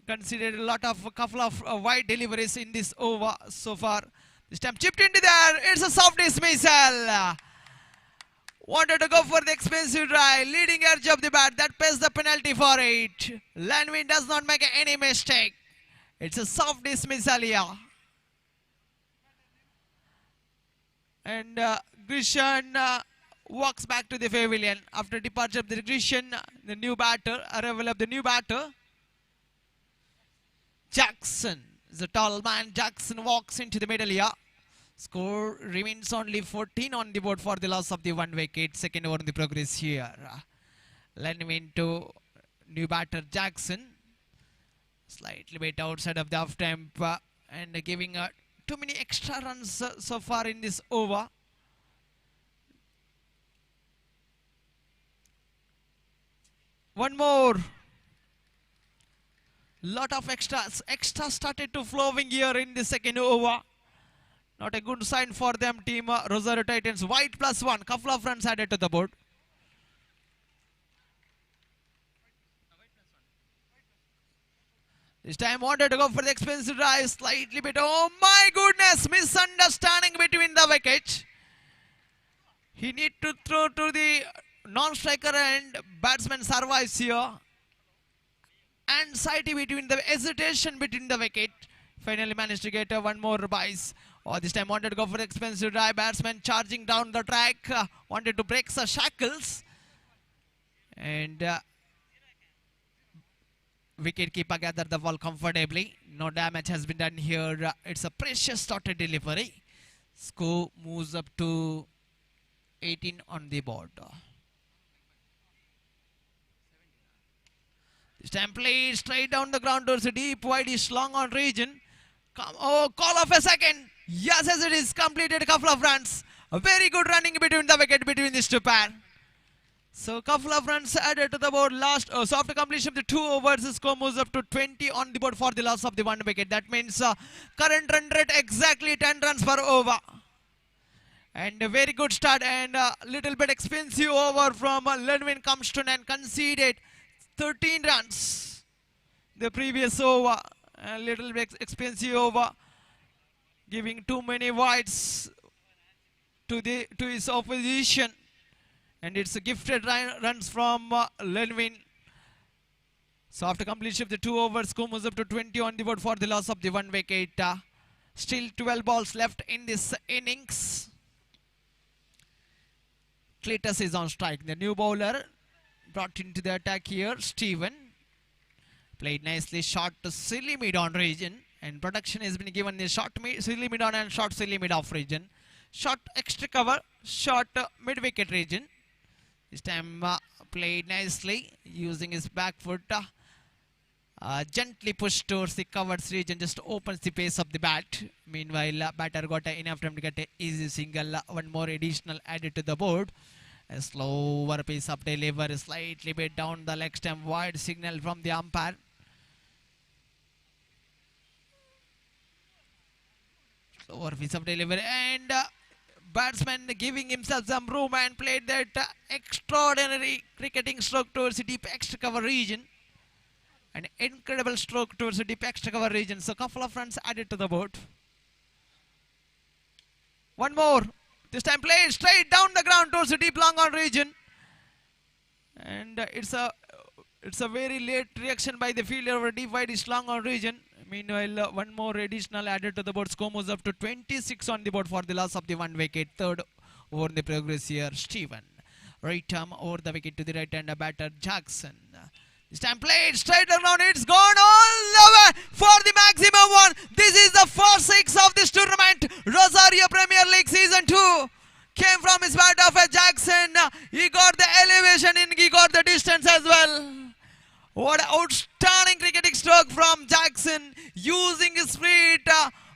Considered a couple of wide deliveries in this over so far. This time chipped into there. It's a soft dismissal. Wanted to go for the expensive drive. Leading edge of the bat. That pays the penalty for it. Lanwin does not make any mistake. It's a soft dismissal here. And Grisham walks back to the pavilion after departure of the Grisham, the new batter, arrival of the new batter. Jackson is a tall man. Jackson walks into the middle here. Score remains only 14 on the board for the loss of the 1 wicket. Second over in the progress here. Lanwin to new batter Jackson. Slightly bit outside of the off temp and giving too many extra runs so far in this over. One more. Lot of extras. Extras started to flowing here in the second over. Not a good sign for them, team Rosario Titans. White +1. Couple of runs added to the board. This time wanted to go for the expensive drive. Slightly bit. Oh my goodness. Misunderstanding between the wicket. He need to throw to the non-striker and batsman survives here. Anxiety between the hesitation between the wicket. Finally managed to get one more base. Oh, this time wanted to go for the expensive drive. Batsman charging down the track. Wanted to break the shackles. And wicketkeeper gathered the ball comfortably. No damage has been done here. It's a precious started delivery. Score moves up to 18 on the board. This time played straight down the ground towards a deep, wide-ish, long on region. Oh, call off a second. Yes, as it is completed a couple of runs. A very good running between the wicket between these two pair. So a couple of runs added to the board last. So after completion of the 2 overs, the score moves up to 20 on the board for the loss of the 1 wicket. That means current run rate exactly 10 runs per over. And a very good start and a little bit expensive over from Lenwin comes to and conceded 13 runs. The previous over, a little bit expensive over, giving too many wides to his opposition. And it's a gifted runs from Lenwin. So after completion of the 2 overs, score moves up to 20 on the board for the loss of the 1 wicket. Still 12 balls left in this innings. Cletus is on strike. The new bowler brought into the attack here, Stephen. Played nicely, short to silly mid on region. And production has been given the short silly mid on and short silly mid off region. Short extra cover, short mid wicket region. This time played nicely using his back foot. Gently pushed towards the covered region, just opens the pace of the bat. Meanwhile, batter got enough time to get an easy single. One more additional added to the board. A slower pace of delivery, slightly bit down the leg stump, wide signal from the umpire. Slower piece of delivery and batsman giving himself some room and played that extraordinary cricketing stroke towards the deep extra cover region. An incredible stroke towards the deep extra cover region. So a couple of runs added to the board. One more. This time played straight down the ground towards the deep long on region. And it's a very late reaction by the fielder over deep wide is long on region. Meanwhile, one more additional added to the board. Score moves up to 26 on the board for the loss of the 1 wicket. Third over the progress here, Stephen. Right arm over the wicket to the right hand, batter Jackson. This time played straight around. It's gone all the way for the maximum one. This is the first 6 of this tournament. Rosario Premier League Season 2. Came from his bat of a Jackson. He got the elevation in. He got the distance as well. What an outstanding cricketing stroke from Jackson. Using his feet.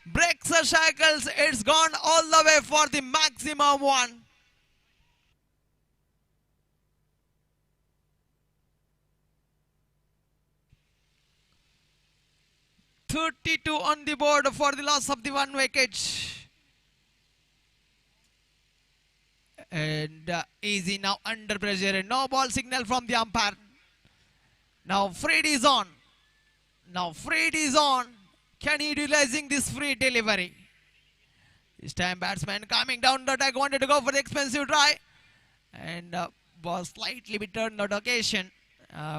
Breaks the shackles. It's gone all the way for the maximum one. .32 on the board for the loss of the 1 wicket. And easy now under pressure. And no ball signal from the umpire. Now Fred is on. Can he utilizing this free delivery? This time batsman coming down the attack. Wanted to go for the expensive try. And was slightly bit turned out occasion.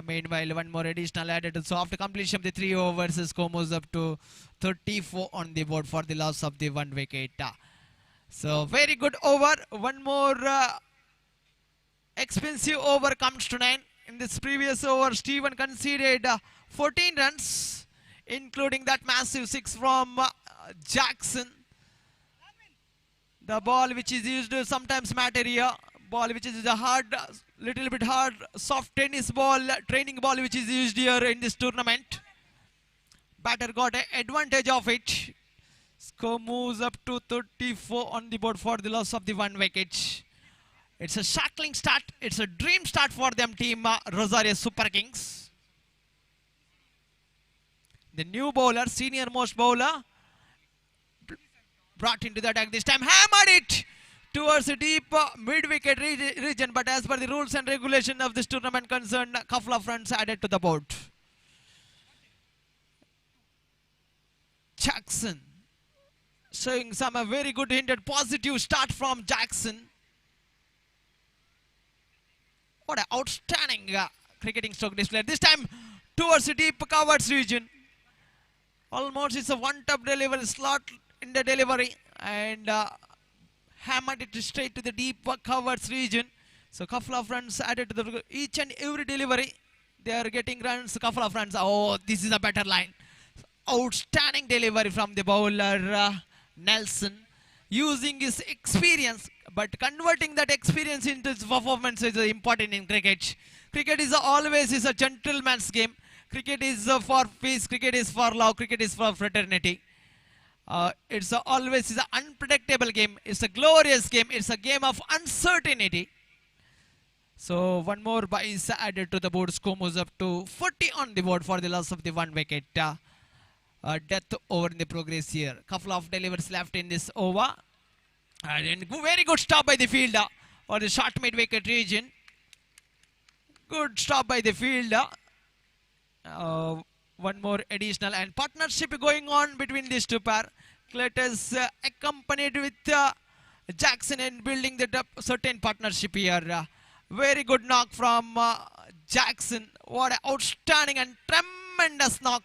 Meanwhile, one more additional added. So after completion of the 3 overs, the score moves up to 34 on the board for the loss of the 1 wicket. So very good over. One more expensive over comes to 9. In this previous over, Stephen conceded 14 runs, including that massive 6 from Jackson. The ball which is used sometimes matter here. Ball which is a hard, little bit hard, soft tennis ball, training ball which is used here in this tournament. Batter got an advantage of it. Score moves up to 34 on the board for the loss of the 1 wicket. It's a shackling start. It's a dream start for them team Rosario Super Kings. The new bowler, senior most bowler, brought into the attack. This time hammered it towards the deep mid-wicket region, but as per the rules and regulation of this tournament concerned, a couple of runs added to the board. Jackson showing some very good hinted positive start from Jackson. What an outstanding cricketing stroke display. This time towards the deep covered region. Almost it's a one-top delivery, slot in the delivery, and hammered it straight to the deep covered region. So a couple of runs added to each and every delivery. They are getting runs, couple of runs. Oh, this is a better line. Outstanding delivery from the bowler Nelson, using his experience, but converting that experience into his performance is important in cricket. Cricket is always a gentleman's game. Cricket is for peace. Cricket is for love. Cricket is for fraternity. It's always an unpredictable game. It's a glorious game. It's a game of uncertainty. So one more bye is added to the board. Score moves up to 40 on the board for the loss of the 1 wicket. Death over in the progress here. Couple of deliveries left in this over. And very good stop by the fielder for the short mid-wicket region. Good stop by the fielder. One more additional and partnership going on between these two pair. Cletus accompanied with Jackson in building the certain partnership here. Very good knock from Jackson. What an outstanding and tremendous knock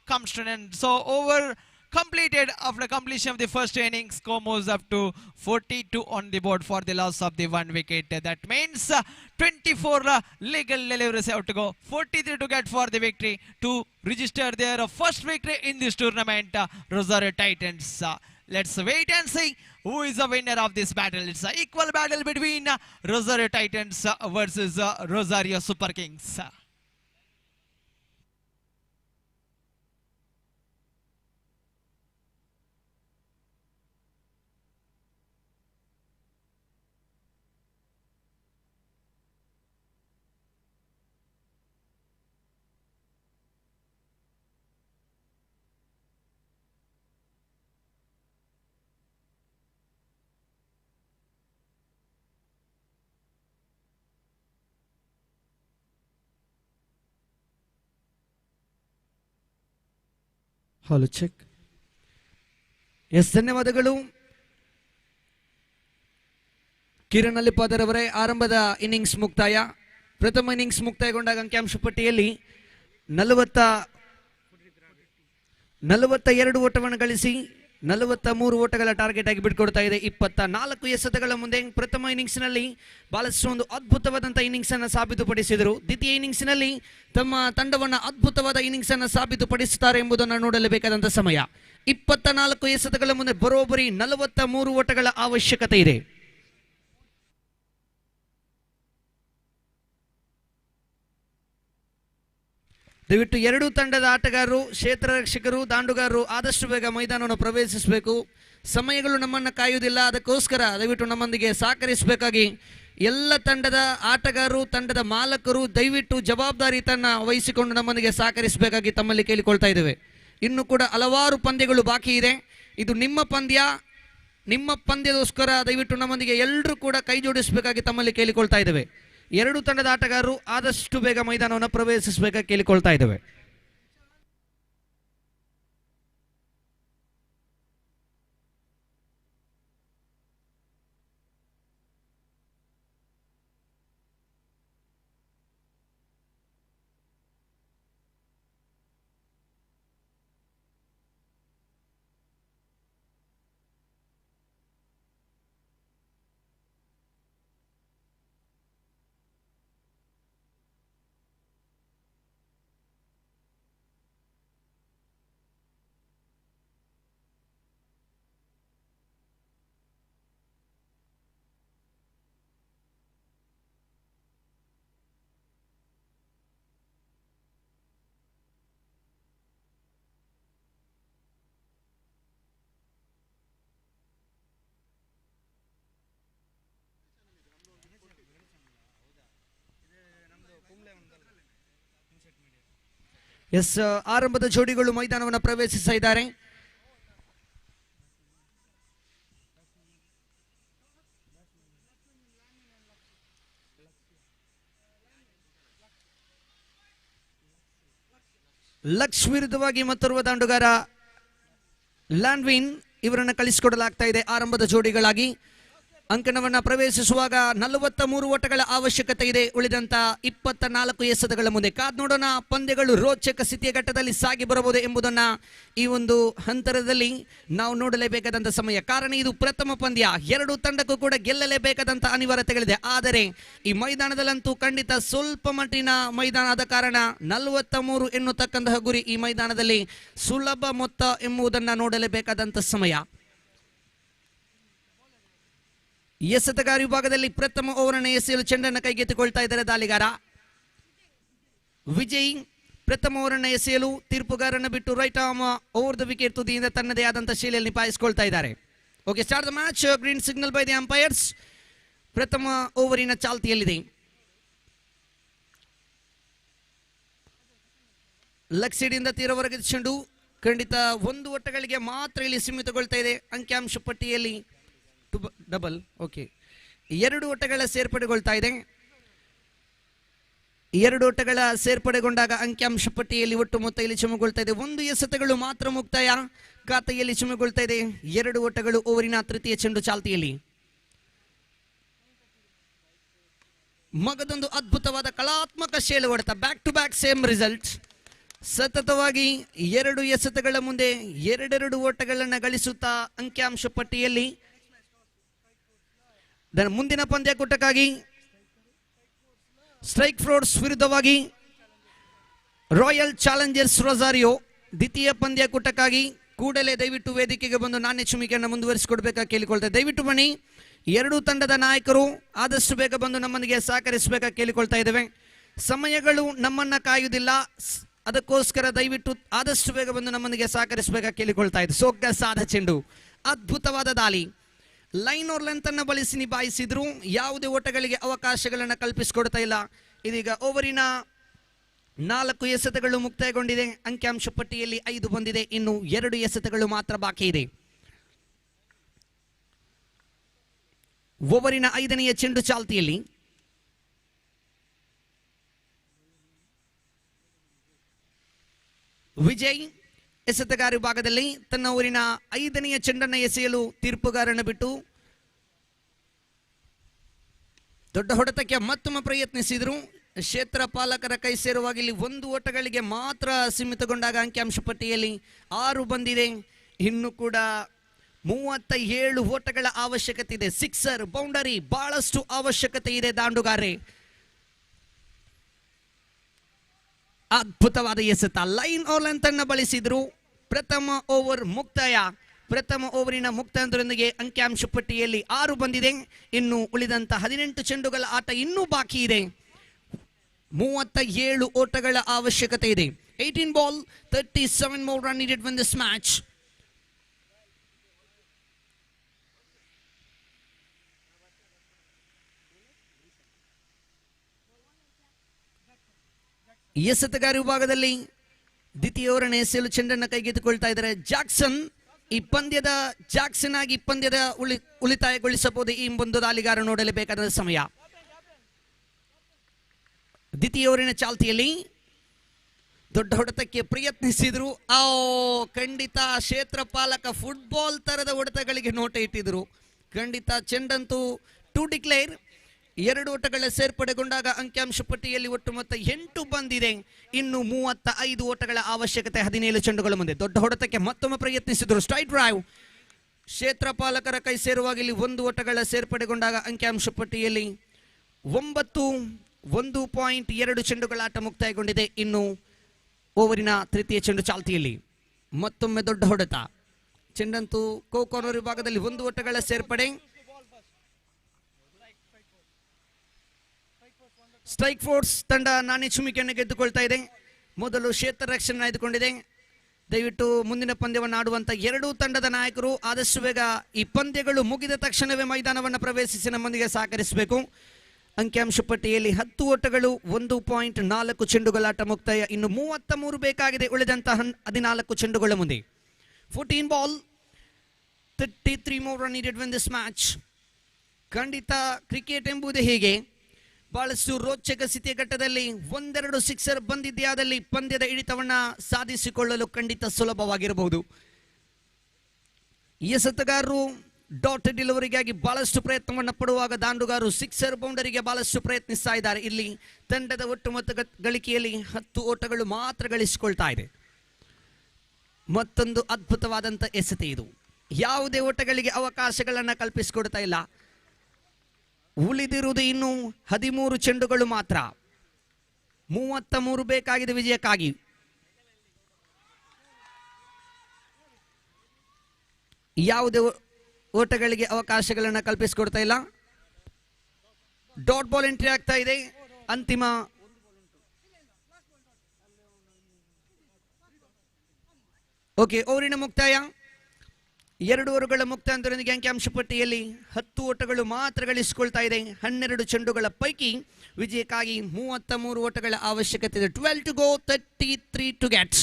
comes to an end. So over completed after completion of the first innings. Score moves up to 42 on the board for the loss of the 1 wicket. That means 24 legal deliveries have to go. 43 to get for the victory to register their first victory in this tournament. Rosario Titans. Let's wait and see who is the winner of this battle. It's an equal battle between Rosario Titans versus Rosario Super Kings. Hello check. Yes, ಧನ್ಯವಾದಗಳು ಕಿರಣ್ ಅಲಿಪಾದರವರೇ. ಆರಂಭದ innings ಮುಕ್ತಾಯ. ಪ್ರಥಮ innings ಮುಕ್ತಾಯಗೊಂಡಾಗ ಅಂಕಿಅಂಶ ಪಟ್ಟಿಯಲ್ಲಿ 42 ಓಟವನ್ನು ಗಳಿಸಿ 43 ಓಟಗಳ target ಆಗಿ ಬಿಟ್ಕೊಡ್ತಾ ಇದೆ. 24 ಎಸೆತಗಳ ಮುಂದೆ ಪ್ರಥಮ ಇನ್ನಿಂಗ್ಸ್ನಲ್ಲಿ ಬಹಳಷ್ಟು ಒಂದು ಅದ್ಭುತವಾದಂಥ ಇನ್ನಿಂಗ್ಸ್ ಅನ್ನು ಸಾಬೀತುಪಡಿಸಿದರು. ದ್ವಿತೀಯ ಇನ್ನಿಂಗ್ಸ್ನಲ್ಲಿ ತಮ್ಮ ತಂಡವನ್ನು ಅದ್ಭುತವಾದ ಇನ್ನಿಂಗ್ಸ್ ಅನ್ನು ಸಾಬೀತುಪಡಿಸುತ್ತಾರೆ ಎಂಬುದನ್ನು ನೋಡಲೇಬೇಕಾದಂಥ ಸಮಯ. 24 ಎಸೆತಗಳ ಮುಂದೆ ಬರೋಬ್ಬರಿ 43 ಓಟಗಳ ಅವಶ್ಯಕತೆ ಇದೆ. ದಯವಿಟ್ಟು ಎರಡೂ ತಂಡದ ಆಟಗಾರರು, ಕ್ಷೇತ್ರ ರಕ್ಷಕರು, ದಾಂಡುಗಾರರು ಆದಷ್ಟು ಬೇಗ ಮೈದಾನವನ್ನು ಪ್ರವೇಶಿಸಬೇಕು. ಸಮಯಗಳು ನಮ್ಮನ್ನು ಕಾಯುವುದಿಲ್ಲ. ಅದಕ್ಕೋಸ್ಕರ ದಯವಿಟ್ಟು ನಮ್ಮೊಂದಿಗೆ ಸಹಕರಿಸಬೇಕಾಗಿ ಎಲ್ಲ ತಂಡದ ಆಟಗಾರರು, ತಂಡದ ಮಾಲಕರು ದಯವಿಟ್ಟು ಜವಾಬ್ದಾರಿತನ ವಹಿಸಿಕೊಂಡು ನಮ್ಮೊಂದಿಗೆ ಸಹಕರಿಸಬೇಕಾಗಿ ತಮ್ಮಲ್ಲಿ ಕೇಳಿಕೊಳ್ತಾ ಇದ್ದೇವೆ. ಇನ್ನು ಕೂಡ ಹಲವಾರು ಪಂದ್ಯಗಳು ಬಾಕಿ ಇದೆ. ಇದು ನಿಮ್ಮ ಪಂದ್ಯ. ನಿಮ್ಮ ಪಂದ್ಯದೋಸ್ಕರ ದಯವಿಟ್ಟು ನಮ್ಮೊಂದಿಗೆ ಎಲ್ಲರೂ ಕೂಡ ಕೈ ಜೋಡಿಸಬೇಕಾಗಿ ತಮ್ಮಲ್ಲಿ ಕೇಳಿಕೊಳ್ತಾ ಇದ್ದೇವೆ. ಎರಡು ತಂಡದ ಆಟಗಾರರು ಆದಷ್ಟು ಬೇಗ ಮೈದಾನವನ್ನು ಪ್ರವೇಶಿಸಬೇಕಾಗಿ ಕೇಳಿಕೊಳ್ತಾ ಇದ್ದೇವೆ. ಎಸ್, ಆರಂಭದ ಜೋಡಿಗಳು ಮೈದಾನವನ್ನು ಪ್ರವೇಶಿಸ್ತಾ ಇದ್ದಾರೆ. ಲಕ್ಸ್ ವಿರುದ್ಧವಾಗಿ ಮತ್ತೋರ್ವ ದಾಂಡುಗಾರ ಲ್ಯಾಂಡ್ವಿನ್ ಇವರನ್ನು ಕಳಿಸಿಕೊಡಲಾಗ್ತಾ ಇದೆ ಆರಂಭದ ಜೋಡಿಗಳಾಗಿ. ಅಂಕಣವನ್ನ ಪ್ರವೇಶಿಸುವಾಗ 43 ಓಟಗಳ ಅವಶ್ಯಕತೆ ಇದೆ. ಉಳಿದಂತ 24 ಎಸೆತಗಳ ಮುಂದೆ ಕಾದ್ ನೋಡೋಣ. ಪಂದ್ಯಗಳು ರೋಚಕ ಸ್ಥಿತಿಯ ಘಟ್ಟದಲ್ಲಿ ಸಾಗಿ ಬರಬಹುದು ಎಂಬುದನ್ನ ಈ ಒಂದು ಹಂತದಲ್ಲಿ ನಾವು ನೋಡಲೇಬೇಕಾದಂತ ಸಮಯ. ಕಾರಣ ಇದು ಪ್ರಥಮ ಪಂದ್ಯ, ಎರಡು ತಂಡಕ್ಕೂ ಕೂಡ ಗೆಲ್ಲಲೇಬೇಕಾದಂತ ಅನಿವಾರ್ಯತೆಗಳಿದೆ. ಆದರೆ ಈ ಮೈದಾನದಲ್ಲಂತೂ ಖಂಡಿತ ಸ್ವಲ್ಪ ಮಟ್ಟಿನ ಮೈದಾನ ಆದ ಕಾರಣ 43 ಎನ್ನುತ್ತಕ್ಕಂತಹ ಗುರಿ ಈ ಮೈದಾನದಲ್ಲಿ ಸುಲಭ ಮೊತ್ತ ಎಂಬುದನ್ನ ನೋಡಲೇಬೇಕಾದಂತ ಸಮಯ. ಎಸೆತಗಾರ ವಿಭಾಗದಲ್ಲಿ ಪ್ರಥಮ ಓವರನ್ನು ಎಸೆಯಲು ಚೆಂಡನ್ನು ಕೈಗೆತ್ತಿಕೊಳ್ತಾ ಇದ್ದಾರೆ ದಾಳಿಗಾರ ವಿಜಯ್. ಪ್ರಥಮ ಓವರನ್ನು ಎಸೆಯಲು ತೀರ್ಪುಗಾರನ್ನು ಬಿಟ್ಟು right arm over the wicket ತುದಿಯಿಂದ ತನ್ನದೇ ಆದಂತಹ ಶೈಲಿಯಲ್ಲಿ ನಿಭಾಯಿಸಿಕೊಳ್ತಾ ಇದ್ದಾರೆ. Okay, start the match. Green signal by the umpires. ಪ್ರಥಮ ಓವರಿನ ಚಾಲ್ತಿಯಲ್ಲಿದೆ. ಲೆಗ್ ಸೈಡ್ ಇಂದ ತೀರವರೆಗೆ ಚೆಂಡು ಖಂಡಿತ 1 ಓಟಗಳಿಗೆ ಮಾತ್ರ ಇಲ್ಲಿ ಸೀಮಿತಗೊಳ್ತಾ ಇದೆ ಅಂಕಿಅಂಶ ಪಟ್ಟಿಯಲ್ಲಿ. ಡಬಲ್. ಓಕೆ, 2 ಓಟಗಳ ಸೇರ್ಪಡೆಗೊಳ್ತಾ ಇದೆ. 2 ಓಟಗಳ ಸೇರ್ಪಡೆಗೊಂಡಾಗ ಅಂಕಿಅಂಶ ಪಟ್ಟಿಯಲ್ಲಿ ಒಟ್ಟು ಮೊತ್ತ ಇಲ್ಲಿ ಚಿಮ್ಮಗೊಳ್ತಾ ಇದೆ. 1 ಎಸೆತಗಳು ಮಾತ್ರ ಮುಕ್ತಾಯ ಖಾತೆಯಲ್ಲಿ ಚಿಮ್ಮಗೊಳ್ತಾ ಇದೆ. 2 ಓಟಗಳು ಓವರಿನ ತೃತೀಯ ಚೆಂಡು ಚಾಲ್ತಿಯಲ್ಲಿ. ಮಗದೊಂದು ಅದ್ಭುತವಾದ ಕಲಾತ್ಮಕ ಶೈಲಿ ಹೊಡೆತ. Back to back same result. ಸತತವಾಗಿ 2 ಎಸೆತಗಳ ಮುಂದೆ 2 ಓಟಗಳನ್ನು ಗಳಿಸುತ್ತಾ ಅಂಕಿಅಂಶ ಪಟ್ಟಿಯಲ್ಲಿ ಮುಂದಿನ ಪಂದ್ಯಕೂಟಕ್ಕಾಗಿ ಸ್ಟ್ರೈಕ್ ಫೋರ್ಸ್ ವಿರುದ್ಧವಾಗಿ ರಾಯಲ್ ಚಾಲೆಂಜರ್ಸ್ ರೊಸಾರಿಯೋ ದ್ವಿತೀಯ ಪಂದ್ಯಕೂಟಕ್ಕಾಗಿ ಕೂಡಲೇ ದಯವಿಟ್ಟು ವೇದಿಕೆಗೆ ಬಂದು ನಾಣ್ಯ ಚುಮಿಕೆಯನ್ನು ಮುಂದುವರಿಸಿಕೊಡ್ಬೇಕಾಗಿ ಕೇಳಿಕೊಳ್ತಾರೆ. ದಯವಿಟ್ಟು ಬನ್ನಿ. 2 ತಂಡದ ನಾಯಕರು ಆದಷ್ಟು ಬೇಗ ಬಂದು ನಮ್ಮೊಂದಿಗೆ ಸಹಕರಿಸಬೇಕಾಗಿ ಕೇಳಿಕೊಳ್ತಾ ಇದ್ದೇವೆ. ಸಮಯಗಳು ನಮ್ಮನ್ನ ಕಾಯುವುದಿಲ್ಲ, ಅದಕ್ಕೋಸ್ಕರ ದಯವಿಟ್ಟು ಆದಷ್ಟು ಬೇಗ ಬಂದು ನಮ್ಮೊಂದಿಗೆ ಸಹಕರಿಸಬೇಕಾಗಿ ಕೇಳಿಕೊಳ್ತಾ ಇದೆ. ಸೊಗಸಾದ ಚೆಂಡು, ಅದ್ಭುತವಾದ ದಾಳಿ. ಲೈನ್ ಓರ್ ಲೆಂತ್ ಅನ್ನು ಬಳಸಿ ನಿಭಾಯಿಸಿದ್ರು, ಯಾವುದೇ ಓಟಗಳಿಗೆ ಅವಕಾಶಗಳನ್ನು ಕಲ್ಪಿಸಿಕೊಡ್ತಾ ಇಲ್ಲ. ಇದೀಗ ಓವರಿನ 4 ಎಸೆತಗಳು ಮುಕ್ತಾಯಗೊಂಡಿದೆ. ಅಂಕಿಅಂಶ ಪಟ್ಟಿಯಲ್ಲಿ 5 ಬಂದಿದೆ. ಇನ್ನು 2 ಎಸೆತಗಳು ಮಾತ್ರ ಬಾಕಿ ಇದೆ. ಓವರಿನ 5ನೆಯ ಚೆಂಡು ಚಾಲ್ತಿಯಲ್ಲಿ. ವಿಜಯ್ ಎಸೆತಗಾರ ವಿಭಾಗದಲ್ಲಿ ತನ್ನ ಊರಿನ 5ನೆಯ ಚೆಂಡನ್ನು ಎಸೆಯಲು ತೀರ್ಪುಗಾರನ ಬಿಟ್ಟು ದೊಡ್ಡ ಹೊಡೆತಕ್ಕೆ ಮತ್ತೊಮ್ಮೆ ಪ್ರಯತ್ನಿಸಿದ್ರು. ಕ್ಷೇತ್ರ ಪಾಲಕರ ಕೈ ಸೇರುವಾಗ ಇಲ್ಲಿ 1 ಓಟಗಳಿಗೆ ಮಾತ್ರ ಸೀಮಿತಗೊಂಡಾಗ ಅಂಕಿಅಂಶ ಪಟ್ಟಿಯಲ್ಲಿ 6 ಬಂದಿದೆ. ಇನ್ನು ಕೂಡ 37 ಓಟಗಳ ಅವಶ್ಯಕತೆ ಇದೆ. ಸಿಕ್ಸರ್, ಬೌಂಡರಿ ಬಹಳಷ್ಟು ಅವಶ್ಯಕತೆ ಇದೆ ದಾಂಡುಗಾರೆ. ಅದ್ಭುತವಾದ ಎಸೆತ. ಲೈನ್ ಓವರ್ ಲೆಂತ್ ಅನ್ನು ಬಳಸಿದ್ರು. ಪ್ರಥಮ ಓವರ್ ಮುಕ್ತಾಯ. ಪ್ರಥಮ ಓವರಿನ ಮುಕ್ತಾಯದೊಂದಿಗೆ ಅಂಕಿಅಂಶ ಪಟ್ಟಿಯಲ್ಲಿ 6 ಬಂದಿದೆ. ಇನ್ನು ಉಳಿದಂತ 18 ಚೆಂಡುಗಳ ಆಟ ಇನ್ನೂ ಬಾಕಿ ಇದೆ. 37 ಓಟಗಳ ಅವಶ್ಯಕತೆ ಇದೆ. 18 ball 37 more run needed win this match. ಎಸೆತಗಾರ ವಿಭಾಗದಲ್ಲಿ ದ್ವಿತೀಯ ಓವರನ್ನು ಎಸೆಯಲು ಚೆಂಡನ್ನು ಕೈಗೆತ್ತಿಕೊಳ್ತಾ ಇದ್ದಾರೆ ಜಾಕ್ಸನ್. ಈ ಪಂದ್ಯದ ಜಾಕ್ಸನ್ ಆಗಿ ಪಂದ್ಯದ ಉಳಿತಾಯಗೊಳಿಸಬಹುದು ಈ ಒಂದು ದಾಳಿಗಾರ ನೋಡಲೇಬೇಕಾದ ಸಮಯ. ದ್ವಿತೀಯ ಓವರಿನ ಚಾಲ್ತಿಯಲ್ಲಿ ದೊಡ್ಡ ಹೊಡೆತಕ್ಕೆ ಪ್ರಯತ್ನಿಸಿದ್ರು. ಖಂಡಿತ ಕ್ಷೇತ್ರ ಪಾಲಕ ಫುಟ್ಬಾಲ್ ತರದ ಹೊಡೆತಗಳಿಗೆ ನೋಟ ಇಟ್ಟಿದ್ರು. ಖಂಡಿತ ಚೆಂಡಂತೂ ಟು ಡಿಕ್ಲೇರ್. 2 ಓಟಗಳ ಸೇರ್ಪಡೆಗೊಂಡಾಗ ಅಂಕಿಅಂಶ ಪಟ್ಟಿಯಲ್ಲಿ ಒಟ್ಟು ಮೊತ್ತ 8 ಬಂದಿದೆ. ಇನ್ನು 35 ಓಟಗಳ ಅವಶ್ಯಕತೆ 17 ಚೆಂಡುಗಳ ಮುಂದೆ. ದೊಡ್ಡ ಹೊಡೆತಕ್ಕೆ ಮತ್ತೊಮ್ಮೆ ಪ್ರಯತ್ನಿಸಿದ್ರು. Straight drive. ಕ್ಷೇತ್ರ ಪಾಲಕರ ಕೈ ಸೇರುವಾಗ ಇಲ್ಲಿ 1 ಓಟಗಳ ಸೇರ್ಪಡೆಗೊಂಡಾಗ ಅಂಕಿಅಂಶ ಪಟ್ಟಿಯಲ್ಲಿ 1.2 ಚೆಂಡುಗಳ ಆಟ ಮುಕ್ತಾಯಗೊಂಡಿದೆ. ಇನ್ನು ಓವರಿನ ತೃತೀಯ ಚೆಂಡು ಚಾಲ್ತಿಯಲ್ಲಿ ಮತ್ತೊಮ್ಮೆ ದೊಡ್ಡ ಹೊಡೆತ. ಚೆಂಡಂತೂ ಕಾರ್ನರ್ ವಿಭಾಗದಲ್ಲಿ 1 ಓಟಗಳ ಸೇರ್ಪಡೆ. ಸ್ಟ್ರೈಕ್ ಫೋರ್ಸ್ ತಂಡ ನಾಣ್ಯ ಚುಮಿಕೆಯನ್ನು ಗೆದ್ದುಕೊಳ್ತಾ ಇದೆ. ಮೊದಲು ಕ್ಷೇತ್ರ ರಕ್ಷಣೆ ಆಯ್ದುಕೊಂಡಿದೆ. ದಯವಿಟ್ಟು ಮುಂದಿನ ಪಂದ್ಯವನ್ನು ಆಡುವಂತ 2 ತಂಡದ ನಾಯಕರು ಆದಷ್ಟು ಬೇಗ ಈ ಪಂದ್ಯಗಳು ಮುಗಿದ ತಕ್ಷಣವೇ ಮೈದಾನವನ್ನು ಪ್ರವೇಶಿಸಿ ನಮ್ಮೊಂದಿಗೆ ಸಹಕರಿಸಬೇಕು. ಅಂಕಿಅಂಶ ಪಟ್ಟಿಯಲ್ಲಿ 10 ಓಟಗಳು 1.4 ಚೆಂಡುಗಳಾಟ ಮುಕ್ತಾಯ. ಇನ್ನು 33 ಬೇಕಾಗಿದೆ ಉಳಿದಂತಹ 14 ಚೆಂಡುಗಳ ಮುಂದೆ. 14 ball 33 more run needed win this match. ಖಂಡಿತ ಕ್ರಿಕೆಟ್ ಎಂಬುದೇ ಹೀಗೆ. ಬಹಳಷ್ಟು ರೋಚಕ ಸ್ಥಿತಿಯ ಘಟ್ಟದಲ್ಲಿ 1-2 ಸಿಕ್ಸರ್ ಬಂದಿದೆಯಾದಲ್ಲಿ ಪಂದ್ಯದ ಹಿಡಿತವನ್ನ ಸಾಧಿಸಿಕೊಳ್ಳಲು ಖಂಡಿತ ಸುಲಭವಾಗಿರಬಹುದು. ಎಸೆತಗಾರರು ಡಾಟ್ ಡೆಲಿವರಿಗಾಗಿ ಬಹಳಷ್ಟು ಪ್ರಯತ್ನವನ್ನು ಪಡುವಾಗ ದಾಂಡುಗಾರು ಸಿಕ್ಸರ್ ಬೌಂಡರಿಗೆ ಬಹಳಷ್ಟು ಪ್ರಯತ್ನಿಸ್ತಾ ಇದ್ದಾರೆ. ಇಲ್ಲಿ ತಂಡದ ಒಟ್ಟು ಮೊತ್ತ ಗಳಿಕೆಯಲ್ಲಿ 10 ಓಟಗಳು ಮಾತ್ರ ಗಳಿಸಿಕೊಳ್ತಾ ಇದೆ. ಮತ್ತೊಂದು ಅದ್ಭುತವಾದಂಥ ಎಸೆತ ಇದು. ಯಾವುದೇ ಓಟಗಳಿಗೆ ಅವಕಾಶಗಳನ್ನು ಕಲ್ಪಿಸಿಕೊಡ್ತಾ ಇಲ್ಲ. ಉಳಿದಿರುವುದು ಇನ್ನು 13 ಚೆಂಡುಗಳು ಮಾತ್ರ. 33 ಬೇಕಾಗಿದೆ ವಿಜಯಕ್ಕಾಗಿ. ಯಾವುದೇ ಓಟಗಳಿಗೆ ಅವಕಾಶಗಳನ್ನು ಕಲ್ಪಿಸಿಕೊಡ್ತಾ ಇಲ್ಲ. ಡಾಟ್ ಬಾಲ್ ಎಂಟ್ರಿ ಆಗ್ತಾ ಇದೆ. ಅಂತಿಮ ಓಕೆ, ಓವರಿನ ಮುಕ್ತಾಯ. 2 ಓವರುಗಳ ಮುಕ್ತಾಯದೊಂದಿಗೆ ಅಂಕಿಅಂಶ ಪಟ್ಟಿಯಲ್ಲಿ 10 ಓಟಗಳು ಮಾತ್ರ ಗಳಿಸಿಕೊಳ್ತಾ ಇದೆ. 12 ಚೆಂಡುಗಳ ಪೈಕಿ ವಿಜಯಕ್ಕಾಗಿ 33 ಓಟಗಳ ಅವಶ್ಯಕತೆ ಇದೆ. 12 ಟು ಗೋ, 33 ಟು ಗೆಟ್.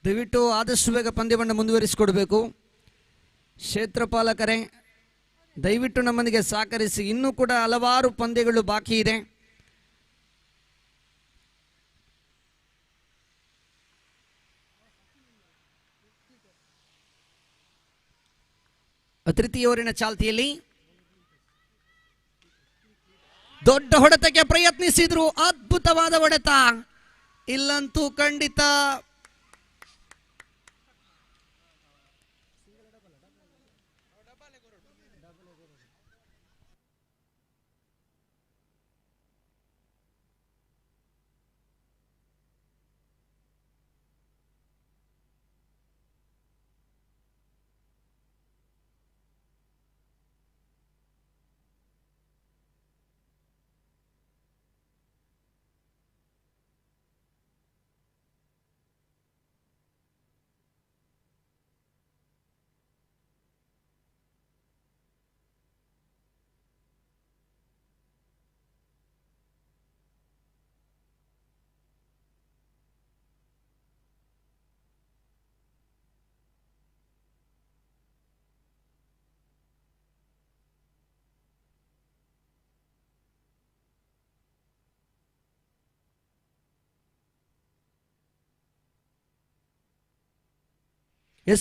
ದಯವಿಟ್ಟು ಆದಷ್ಟು ಬೇಗ ಪಂದ್ಯವನ್ನು ಮುಂದುವರಿಸಿಕೊಡಬೇಕು. ಕ್ಷೇತ್ರಪಾಲಕರೇ ದಯವಿಟ್ಟು ನಮ್ಮೊಂದಿಗೆ ಸಹಕರಿಸಿ. ಇನ್ನೂ ಕೂಡ ಹಲವಾರು ಪಂದ್ಯಗಳು ಬಾಕಿ ಇದೆ. ತೃತೀಯ ಓವರಿನ ಚಾಲ್ತಿಯಲ್ಲಿ ದೊಡ್ಡ ಹೊಡೆತಕ್ಕೆ ಪ್ರಯತ್ನಿಸಿದ್ರು. ಅದ್ಭುತವಾದ ಹೊಡೆತ. ಇಲ್ಲಂತೂ ಖಂಡಿತ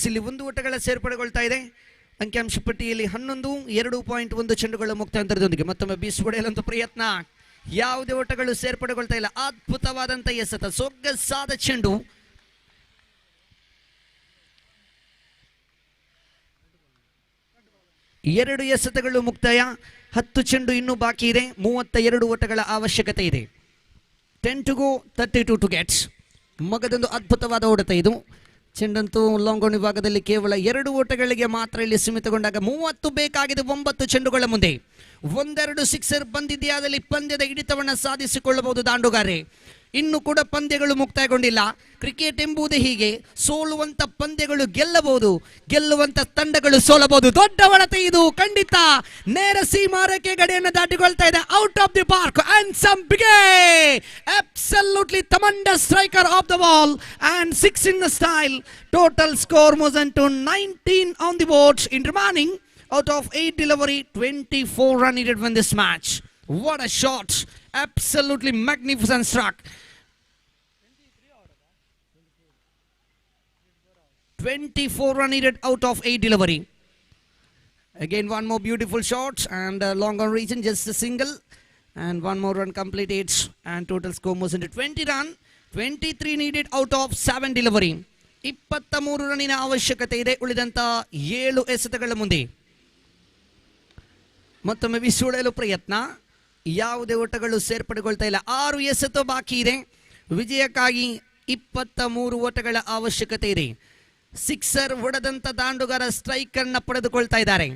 ಇಲ್ಲಿ 1 ಓಟಗಳ ಸೇರ್ಪಡೆಗೊಳ್ತಾ ಇದೆ. ಅಂಕಿಅಂಶ ಪಟ್ಟಿಯಲ್ಲಿ 11, 2.1 ಚೆಂಡುಗಳ ಮುಕ್ತಾಯದೊಂದಿಗೆ ಮತ್ತೊಮ್ಮೆ ಬೀಸುಗೊಡೆಯಲಂತ ಪ್ರಯತ್ನ. ಯಾವುದೇ ಓಟಗಳು ಸೇರ್ಪಡೆಗೊಳ್ತಾ ಇಲ್ಲ. ಅದ್ಭುತವಾದಂಥ ಎಸೆತ, ಸೊಗಸಾದ ಚೆಂಡು. ಎರಡು ಎಸೆತಗಳು ಮುಕ್ತಾಯ. 10 ಚೆಂಡು ಇನ್ನೂ ಬಾಕಿ ಇದೆ. 32 ಓಟಗಳ ಅವಶ್ಯಕತೆ ಇದೆ. 10 ಟು ಗೋ, 32 ಟು ಗೆಟ್. ಮಗದೊಂದು ಅದ್ಭುತವಾದ ಹೊಡೆತ ಇದು. ಚೆಂಡಂತೂ ಲಾಂಗ್ ಆನ್ ವಿಭಾಗದಲ್ಲಿ ಕೇವಲ 2 ಓಟಗಳಿಗೆ ಮಾತ್ರ ಇಲ್ಲಿ ಸೀಮಿತಗೊಂಡಾಗ 30 ಬೇಕಾಗಿದೆ 9 ಚೆಂಡುಗಳ ಮುಂದೆ. 1-2 ಸಿಕ್ಸರ್ ಬಂದಿದೆಯಾದಲ್ಲಿ ಪಂದ್ಯದ ಹಿಡಿತವನ್ನು ಸಾಧಿಸಿಕೊಳ್ಳಬಹುದು ದಾಂಡುಗಾರೆ. ಇನ್ನು ಕೂಡ ಪಂದ್ಯಗಳು ಮುಕ್ತಾಯಗೊಂಡಿಲ್ಲ. ಕ್ರಿಕೆಟ್ ಎಂಬುದೇ ಹೀಗೆ, ಸೋಲುವಂತ ಪಂದ್ಯಗಳು ಗೆಲ್ಲಬಹುದು, ಗೆಲ್ಲುವಂತ ತಂಡಗಳು ಸೋಲಬಹುದು. ದೊಡ್ಡ ಹೊಡೆತ ಇದು, ಖಂಡಿತ ನೇರ ಸೀಮಾರೇಖೆ ಗಡಿಯನ್ನು ದಾಟಿಕೊಳ್ತಾ ಇದೆ. Out of the park and some big absolutely tremendous striker of the ball and 6 in the style. Total score moves into 19 on the board in remaining out of 8 delivery. 24 run needed win this match. What a shot, absolutely magnificent struck. 24 run needed out of 8 delivery. Again one more beautiful shot and long on region, just a single, and one more run completed and total score moves into 20 run. 23 needed out of 7 delivery. 23 ರನ್ನಿನ ಅವಶ್ಯಕತೆ ಇದೆ ಉಳಿದಂತ 7 ಎಸೆತಗಳ ಮುಂದೆ. ಮತ್ತೊಮ್ಮೆ ಬಿಸುಡೆಯಲು ಪ್ರಯತ್ನ. ಯಾವುದೇ ಓಟಗಳು ಸೇರ್ಪಡೆಗೊಳ್ತಾ ಇಲ್ಲ. 6 ಎಸೆತ ಬಾಕಿ ಇದೆ. ವಿಜಯಕ್ಕಾಗಿ 23 ಓಟಗಳ ಅವಶ್ಯಕತೆ ಇದೆ. ಸಿಕ್ಸರ್ ಹೊಡೆದಂತ ದಾಂಡುಗಾರ ಸ್ಟ್ರೈಕ್ ಅನ್ನು ಪಡೆದುಕೊಳ್ತಾ ಇದ್ದಾರೆ.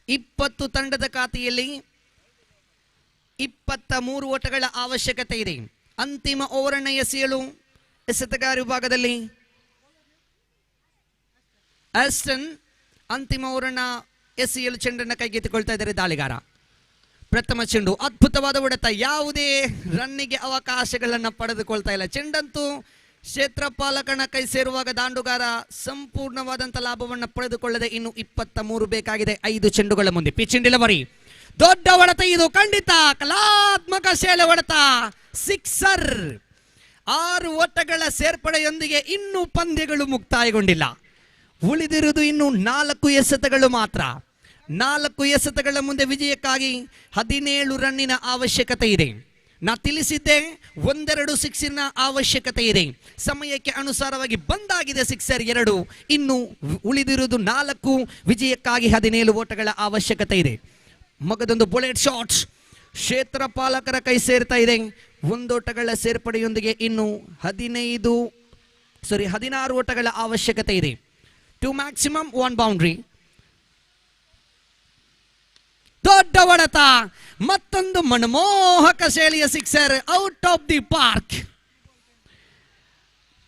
ಇಪ್ಪತ್ತು ತಂಡದ ಖಾತೆಯಲ್ಲಿ 23 ಓಟಗಳ ಅವಶ್ಯಕತೆ ಇದೆ. ಅಂತಿಮ ಓವರನ್ನ ಎಸೆಯಲು ಎಸೆತಗಾರ ವಿಭಾಗದಲ್ಲಿ ಆಸ್ಟನ್ ಅಂತಿಮ ಓವರನ್ನ ಎಸೆಯಲು ಚೆಂಡನ್ನು ಕೈಗೆತ್ತಿಕೊಳ್ತಾ ಇದ್ದಾರೆ ದಾಳಿಗಾರ. ಪ್ರಥಮ ಚೆಂಡು, ಅದ್ಭುತವಾದ ಹೊಡೆತ, ಯಾವುದೇ ರನ್ನಿಗೆ ಅವಕಾಶಗಳನ್ನು ಪಡೆದುಕೊಳ್ತಾ ಇಲ್ಲ. ಚೆಂಡಂತೂ ಕ್ಷೇತ್ರಪಾಲಕನ ಕೈ ಸೇರುವಾಗ ದಾಂಡುಗಾರ ಸಂಪೂರ್ಣವಾದಂಥ ಲಾಭವನ್ನು ಪಡೆದುಕೊಳ್ಳದೆ ಇನ್ನು 23 ಬೇಕಾಗಿದೆ 5 ಚೆಂಡುಗಳ ಮುಂದೆ. ಪಿಚ್ ಡೆಲಿವರಿ, ದೊಡ್ಡ ಹೊಡೆತ, ಇದು ಖಂಡಿತ ಕಲಾತ್ಮಕ ಶೈಲಿ ಹೊಡೆತ, ಸಿಕ್ಸರ್. 6 ಓಟಗಳ ಸೇರ್ಪಡೆಯೊಂದಿಗೆ ಇನ್ನೂ ಪಂದ್ಯಗಳು ಮುಕ್ತಾಯಗೊಂಡಿಲ್ಲ. ಉಳಿದಿರುವುದು ಇನ್ನು 4 ಎಸೆತಗಳು ಮಾತ್ರ. 4 ಎಸೆತಗಳ ಮುಂದೆ ವಿಜಯಕ್ಕಾಗಿ 17 ರನ್ನಿನ ಅವಶ್ಯಕತೆ ಇದೆ. ನಾ ತಿಳಿಸಿದ್ದೆ 1-2 ಸಿಕ್ಸಿನ ಅವಶ್ಯಕತೆ ಇದೆ. ಸಮಯಕ್ಕೆ ಅನುಸಾರವಾಗಿ ಬಂದಾಗಿದೆ ಸಿಕ್ಸರ್ 2. ಇನ್ನು ಉಳಿದಿರುವುದು 4. ವಿಜಯಕ್ಕಾಗಿ 17 ಓಟಗಳ ಅವಶ್ಯಕತೆ ಇದೆ. ಮಗದೊಂದು ಬುಲೆಟ್ ಶಾಟ್ ಕ್ಷೇತ್ರಪಾಲಕರ ಕೈ ಸೇರ್ತಾ ಇದೆ. 1 ಓಟಗಳ ಸೇರ್ಪಡೆಯೊಂದಿಗೆ ಇನ್ನು 16 ಓಟಗಳ ಅವಶ್ಯಕತೆ ಇದೆ. 2 ಮ್ಯಾಕ್ಸಿಮಮ್ 1 ಬೌಂಡ್ರಿ. ದೊಡ್ಡ ಹೊಡೆತ, ಮತ್ತೊಂದು ಮನಮೋಹಕ ಶೈಲಿಯ sixer, out of the park.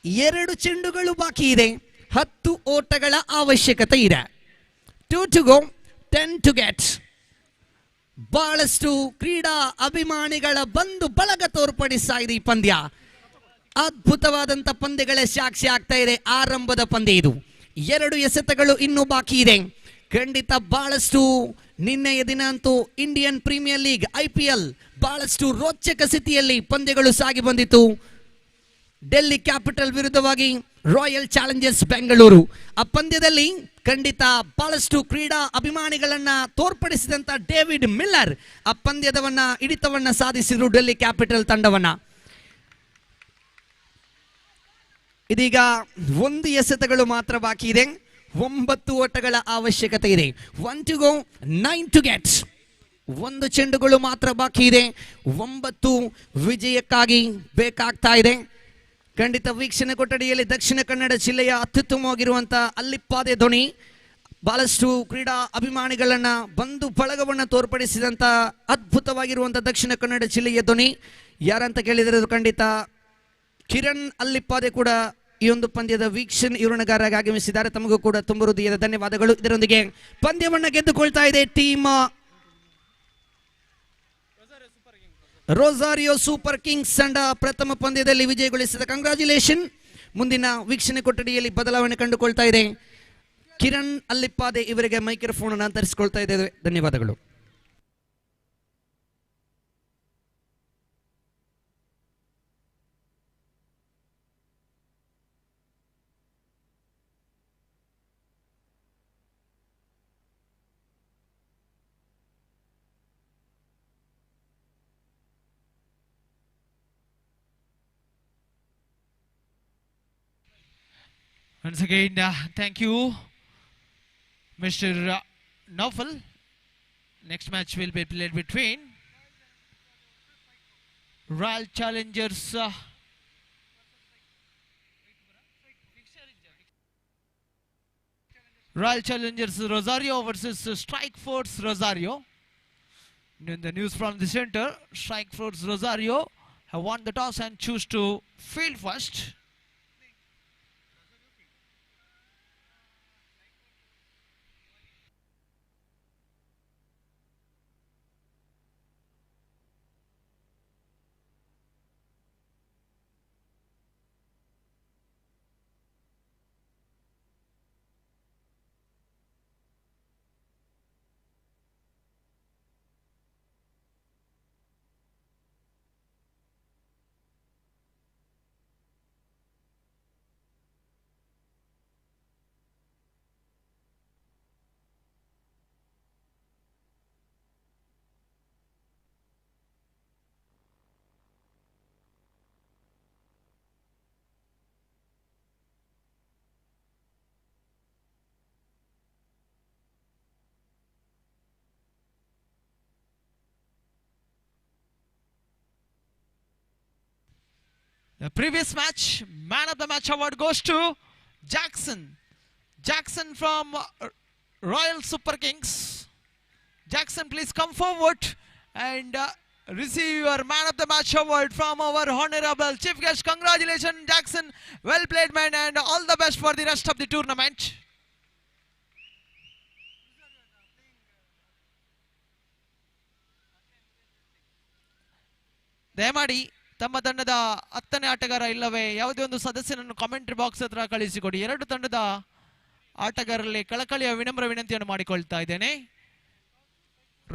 2 ಚೆಂಡುಗಳು ಬಾಕಿ ಇದೆ. 10 ಓಟಗಳ ಅವಶ್ಯಕತೆ ಇದೆ. 2 to go, 10 to get. ಬಹಳಷ್ಟು ಕ್ರೀಡಾ ಅಭಿಮಾನಿಗಳ ಬಂದು ಬಳಗ ತೋರ್ಪಡಿಸ್ತಾ ಇದೆ ಈ ಪಂದ್ಯ. ಅದ್ಭುತವಾದಂಥ ಪಂದ್ಯಗಳೇ ಸಾಕ್ಷಿ ಆಗ್ತಾ ಇದೆ. ಆರಂಭದ ಪಂದ್ಯ ಇದು. 2 ಎಸೆತಗಳು ಇನ್ನೂ ಬಾಕಿ ಇದೆ. ಖಂಡಿತ ಬಹಳಷ್ಟು ನಿನ್ನೆಯ ದಿನ ಅಂತೂ ಇಂಡಿಯನ್ ಪ್ರೀಮಿಯರ್ ಲೀಗ್ IPL ಬಹಳಷ್ಟು ರೋಚಕ ಸ್ಥಿತಿಯಲ್ಲಿ ಪಂದ್ಯಗಳು ಸಾಗಿ ಬಂದಿತ್ತು. ಡೆಲ್ಲಿ ಕ್ಯಾಪಿಟಲ್ ವಿರುದ್ಧವಾಗಿ ರಾಯಲ್ ಚಾಲೆಂಜರ್ಸ್ ಬೆಂಗಳೂರು, ಆ ಪಂದ್ಯದಲ್ಲಿ ಖಂಡಿತ ಬಹಳಷ್ಟು ಕ್ರೀಡಾ ಅಭಿಮಾನಿಗಳನ್ನ ತೋರ್ಪಡಿಸಿದಂತ ಡೇವಿಡ್ ಮಿಲ್ಲರ್ ಆ ಪಂದ್ಯದವನ್ನ ಹಿಡಿತವನ್ನ ಸಾಧಿಸಿದ್ರು ಡೆಲ್ಲಿ ಕ್ಯಾಪಿಟಲ್ ತಂಡವನ್ನ. ಇದೀಗ 1 ಎಸೆತಗಳು ಮಾತ್ರ ಬಾಕಿ ಇದೆ. 9 ಓಟಗಳ ಅವಶ್ಯಕತೆ ಇದೆ. 1 to go, 9 to get. 1 ಚೆಂಡುಗಳು ಮಾತ್ರ ಬಾಕಿ ಇದೆ. 9 ವಿಜಯಕ್ಕಾಗಿ ಬೇಕಾಗ್ತಾ ಇದೆ. ಖಂಡಿತ ವೀಕ್ಷಣೆ ಕೊಠಡಿಯಲ್ಲಿ ದಕ್ಷಿಣ ಕನ್ನಡ ಜಿಲ್ಲೆಯ ಅತ್ಯುತ್ತಮವಾಗಿರುವಂಥ ಅಲ್ಲಿಪ್ಪಾದೆ ಧ್ವನಿ, ಬಹಳಷ್ಟು ಕ್ರೀಡಾ ಅಭಿಮಾನಿಗಳನ್ನ ಬಂದು ಬಳಗವನ್ನು ತೋರ್ಪಡಿಸಿದಂಥ ಅದ್ಭುತವಾಗಿರುವಂಥ ದಕ್ಷಿಣ ಕನ್ನಡ ಜಿಲ್ಲೆಯ ಧ್ವನಿ ಯಾರಂತ ಕೇಳಿದರೆ ಅದು ಖಂಡಿತ ಕಿರಣ್ ಅಲ್ಲಿಪ್ಪಾದೆ ಕೂಡ ಈ ಒಂದು ಪಂದ್ಯದ ವೀಕ್ಷಣೆ ವಿವರಣೆಗಾರರಾಗಿ ಆಗಮಿಸಿದ್ದಾರೆ. ತಮಗೂ ಕೂಡ ತುಂಬ ಹೃದಯದ ಧನ್ಯವಾದಗಳು. ಇದರೊಂದಿಗೆ ಪಂದ್ಯವನ್ನು ಗೆದ್ದುಕೊಳ್ತಾ ಇದೆ ಟೀಮ್ ರೋಸಾರಿಯೋ ಸೂಪರ್ ಕಿಂಗ್ಸ್ ತಂಡ. ಪ್ರಥಮ ಪಂದ್ಯದಲ್ಲಿ ವಿಜಯಗೊಳಿಸಿದ ಕಂಗ್ರಾಚುಲೇಷನ್. ಮುಂದಿನ ವೀಕ್ಷಣೆ ಕೊಠಡಿಯಲ್ಲಿ ಬದಲಾವಣೆ ಕಂಡುಕೊಳ್ತಾ ಇದೆ. ಕಿರಣ್ ಅಲ್ಲಿಪ್ಪಾದೆ ಇವರಿಗೆ ಮೈಕ್ರೋಫೋನ್ ಅನ್ನು ಅಂತರಿಸಿಕೊಳ್ತಾ ಇದ್ದೇವೆ. ಧನ್ಯವಾದಗಳು. Once again, thank you, Mr. Naufal. Next match will be played between Royal Challengers Rosario versus Strike Force Rosario. In the news from the center, Strike Force Rosario have won the toss and choose to field first. The previous match, man of the match award goes to Jackson. Jackson from Royal Super Kings. Jackson, please come forward and receive your man of the match award from our honorable chief guest. Congratulations, Jackson. Well played, man, and all the best for the rest of the tournament. ದಯಮಾಡಿ ತಮ್ಮ ತಂಡದ 10ನೇ ಆಟಗಾರ ಇಲ್ಲವೇ ಯಾವುದೇ ಒಂದು ಸದಸ್ಯನನ್ನು commentary box ಹತ್ರ ಕಳಿಸಿಕೊಡಿ. ಎರಡು ತಂಡದ ಆಟಗಾರರಲ್ಲಿ ಕಳಕಳಿಯ ವಿನಮ್ರ ವಿನಂತಿಯನ್ನು ಮಾಡಿಕೊಳ್ತಾ ಇದ್ದೇನೆ.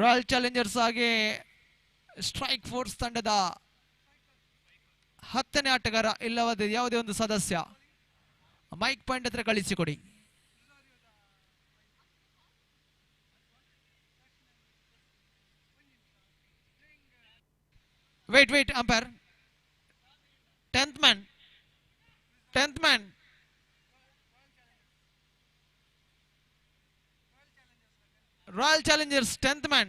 ರಾಯಲ್ ಚಾಲೆಂಜರ್ಸ್ ಹಾಗೆ ಸ್ಟ್ರೈಕ್ ಫೋರ್ಸ್ ತಂಡದ 10ನೇ ಆಟಗಾರ ಇಲ್ಲವಾದ ಯಾವುದೇ ಒಂದು ಸದಸ್ಯ ಮೈಕ್ ಪಾಯಿಂಟ್ ಹತ್ರ ಕಳಿಸಿಕೊಡಿ. Wait umpire. 10th man. Royal Challengers 10th man.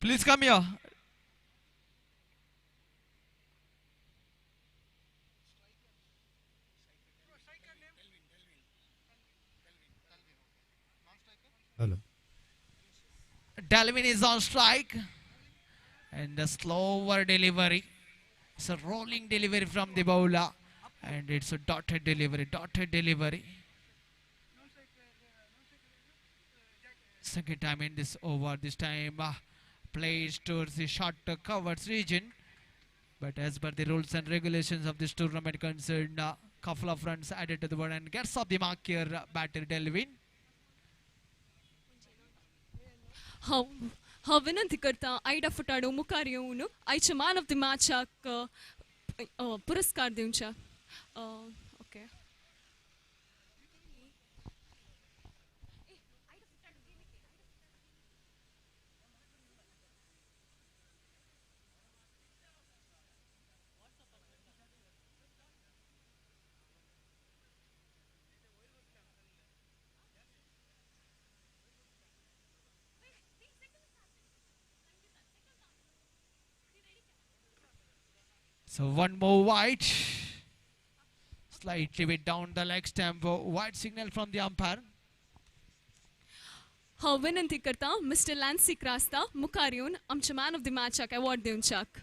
Please come here. Hello. Dalvin is on strike. And the slower delivery. It's a rolling delivery from the bowler. And it's a dotted delivery. Second time in this over. This time plays towards the short covered region. But as per the rules and regulations of this tournament concerned, couple of runs added to the board and gets off the mark here, batter Dalvin. हांव विनंती करता Ida फुटाडो मुखार येवन आयच्या man of the मॅचाक पुरस्कार दिवच्या. Okay. So one more wide. Slightly bit down the leg stump. Wide signal from the umpire. हांव विनंती करता मिस्टर लॅन्सी क्रास्ता मुखार येवन आमच्या मॅन ऑफ द मॅचाक अवॉर्ड दिवच्याक.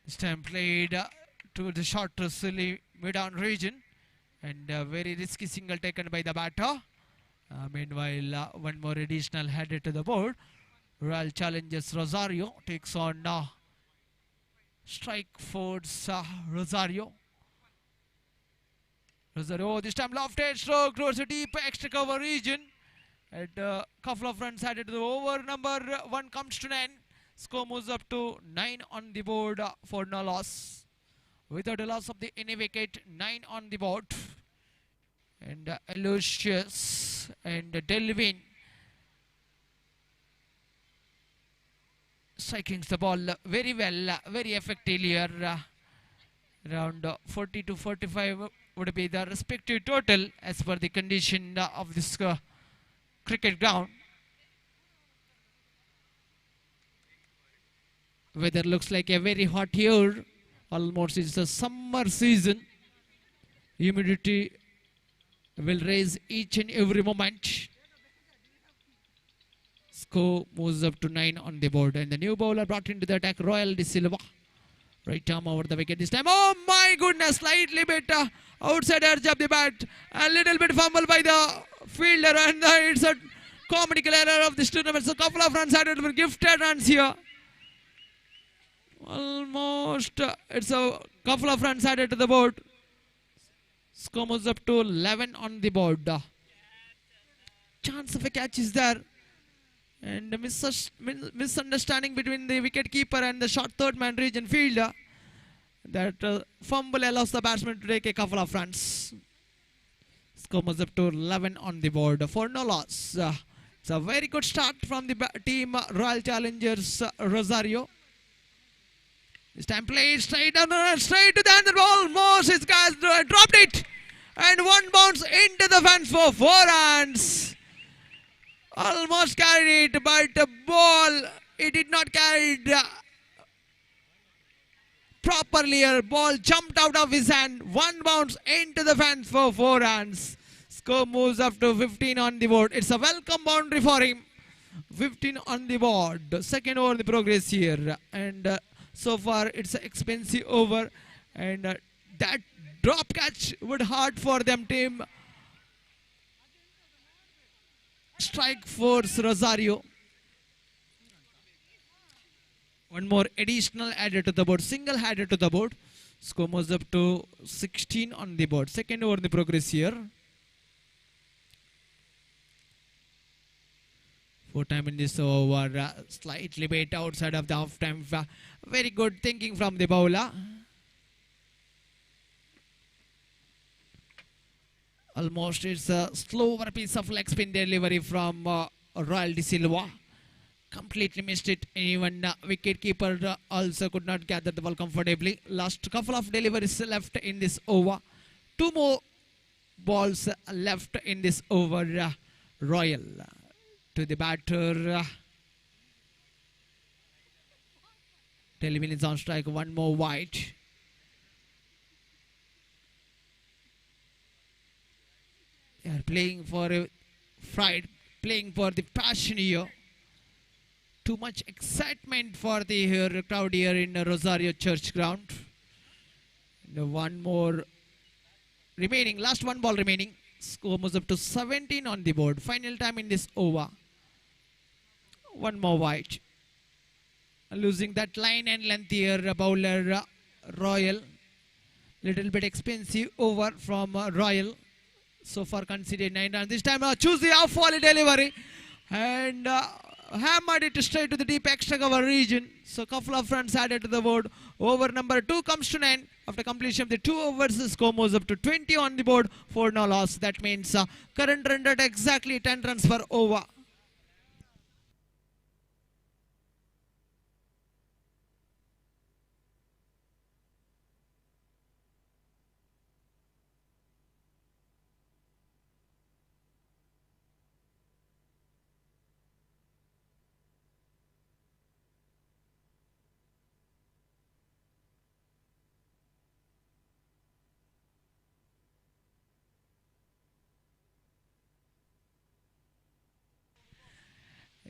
This time played to the short silly mid-on region, and very risky single taken by the batter. Meanwhile, one more additional headed to the board. Royal Challengers Rosario takes on strike force Rosario. This time lofted stroke towards the deep extra cover region, and a couple of runs added to the over. Number 1 comes to 9. Score moves up to 9 on the board for no loss. Without a loss of the any wicket, 9 on the board. And Aloysius and Delvin striking the ball very well, very effectively here. Around 40 to 45 would be the respective total as per the condition of this cricket ground. Weather looks like a very hot year. Almost it's a summer season. Humidity will raise each and every moment. Score moves up to 9 on the board. And the new bowler brought into the attack, Royal De Silva. Right arm over the wicket this time. Oh my goodness, slightly bit outside edge of the bat. A little bit fumble by the fielder. And it's a comical error of this tournament. So a couple of runs added were gifted runs here. Almost it's a couple of runs added to the board. Score moves up to 11 on the board. Chance of a catch is there, and misunderstanding between the wicket keeper and the short third man region fielder. That fumble allows the batsman to take a couple of runs. Score moves up to 11 on the board for no loss. It's a very good start from the team Royal Challengers Rosario. This time played straight down, straight to the end of the ball. Moses guys dropped it, and one bounce into the fence for 4 runs. Almost carried it, but the ball He did not carry it properly. Here, ball jumped out of his hand. One bounce into the fence for 4 runs. Score moves up to 15 on the board. It's a welcome boundary for him. 15 on the board. Second over the progress here. And so far it's an expensive over. And that drop catch would hard for them team. Strike force Rosario. One more additional added to the board. Single added to the board. Score moves up to 16 on the board. Second over the progress here. 4 time in this over. Slightly bait outside of the half time. Very good thinking from the bowler. Almost it's a slower piece of leg spin delivery from Royal De Silva. Completely missed it. Even wicket keeper also could not gather the ball comfortably. Last couple of deliveries left in this over. 2 more balls left in this over. Royal to the batter. Delvin is on strike. 1 more wide. They are playing for a pride, playing for the passion here. Too much excitement for the crowd here in Rosario Church ground. And 1 more remaining, last 1 ball remaining. Score moves up to 17 on the board. Final time in this over. 1 more wide. Losing that line and length here, bowler Royal. Little bit expensive over from Royal. So far conceded 9 runs. This time choose the off volley delivery and hammered it straight to the deep extra cover region. So couple of runs added to the board. Over number 2 comes to 9 after completion of the 2 overs. The score moves up to 20 on the board. 4 no loss. That means current run rate exactly 10 runs per over.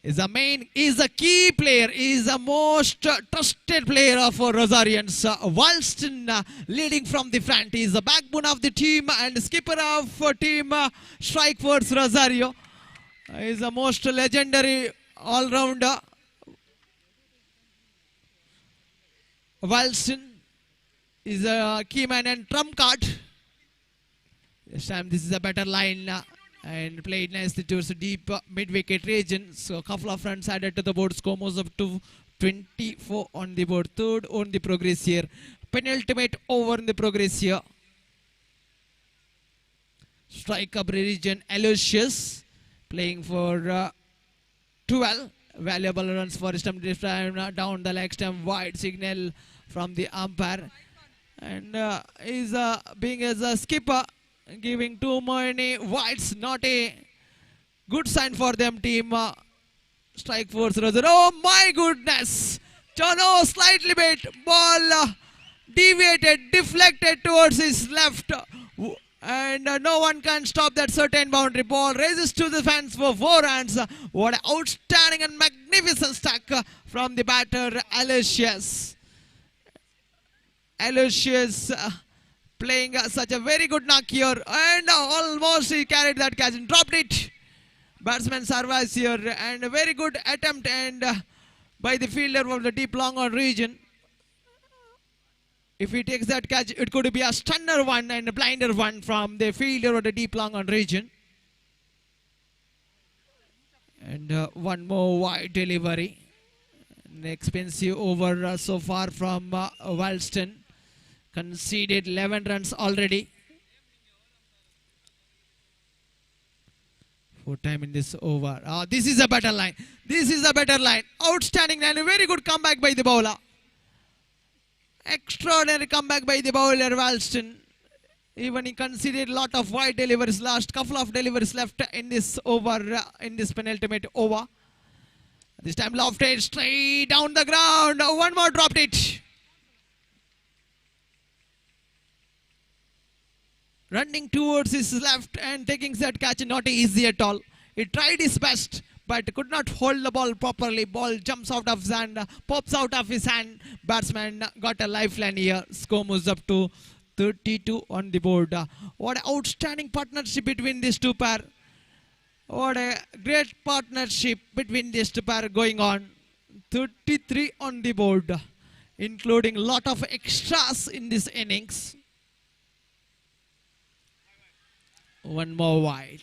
Is a key player, is the most trusted player of Rosarians. Walston leading from the front. He is the backbone of the team and skipper of team Strike Force Rosario. He is the most legendary all-rounder. Walston is a key man and trump card. This time this is a better line. And played nicely towards the deep mid-wicket region. So a couple of runs added to the board. Score moves up to 24 on the board. 3rd on the progress here. Penultimate over in the progress here. Strike up region. Aloysius playing for 12. Valuable runs for stump this time. Down the leg stump. Wide signal from the umpire. And is being as a skipper. Giving too many wides, not a good sign for them team. Strike force Rosario. Oh my goodness! Chono slightly bit. Ball deviated, deflected towards his left. And no one can stop that certain boundary. Ball raises to the fence for 4 runs. What an outstanding and magnificent stack from the batter Aloysius. Aloysius playing such a very good knock here, and almost he carried that catch and dropped it. Batsman survives here, and a very good attempt and by the fielder from the deep long on region. If he takes that catch, it could be a stunner one and a blinder one from the fielder of the deep long on region. And 1 more wide delivery. An expensive over so far from Walston. Conceded 11 runs already. 4 time in this over. This is a better line. This is a better line. Outstanding and a very good comeback by the bowler. Extraordinary comeback by the bowler Walston. Even he conceded a lot of wide deliveries. Last couple of deliveries left in this over, in this penultimate over. This time lofted straight down the ground. One more dropped it. Running towards his left and taking that catch not easy at all. He tried his best but could not hold the ball properly. Ball jumps out of his hand, pops out of his hand. Batsman got a lifeline here. Score moves up to 32 on the board. What an outstanding partnership between these two pair. What a great partnership between these two pair going on. 33 on the board, including lot of extras in this innings. One more wide.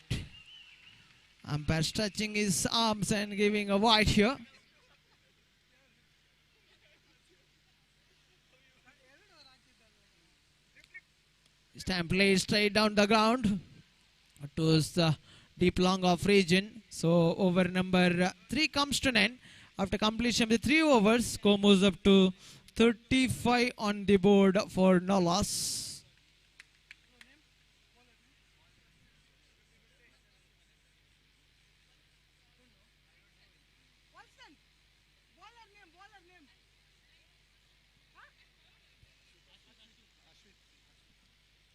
Umpire stretching his arms and giving a wide here. This time played straight down the ground towards the deep long off region. So over number 3 comes to an end. After completion of the 3 overs, score moves up to 35 on the board for no loss.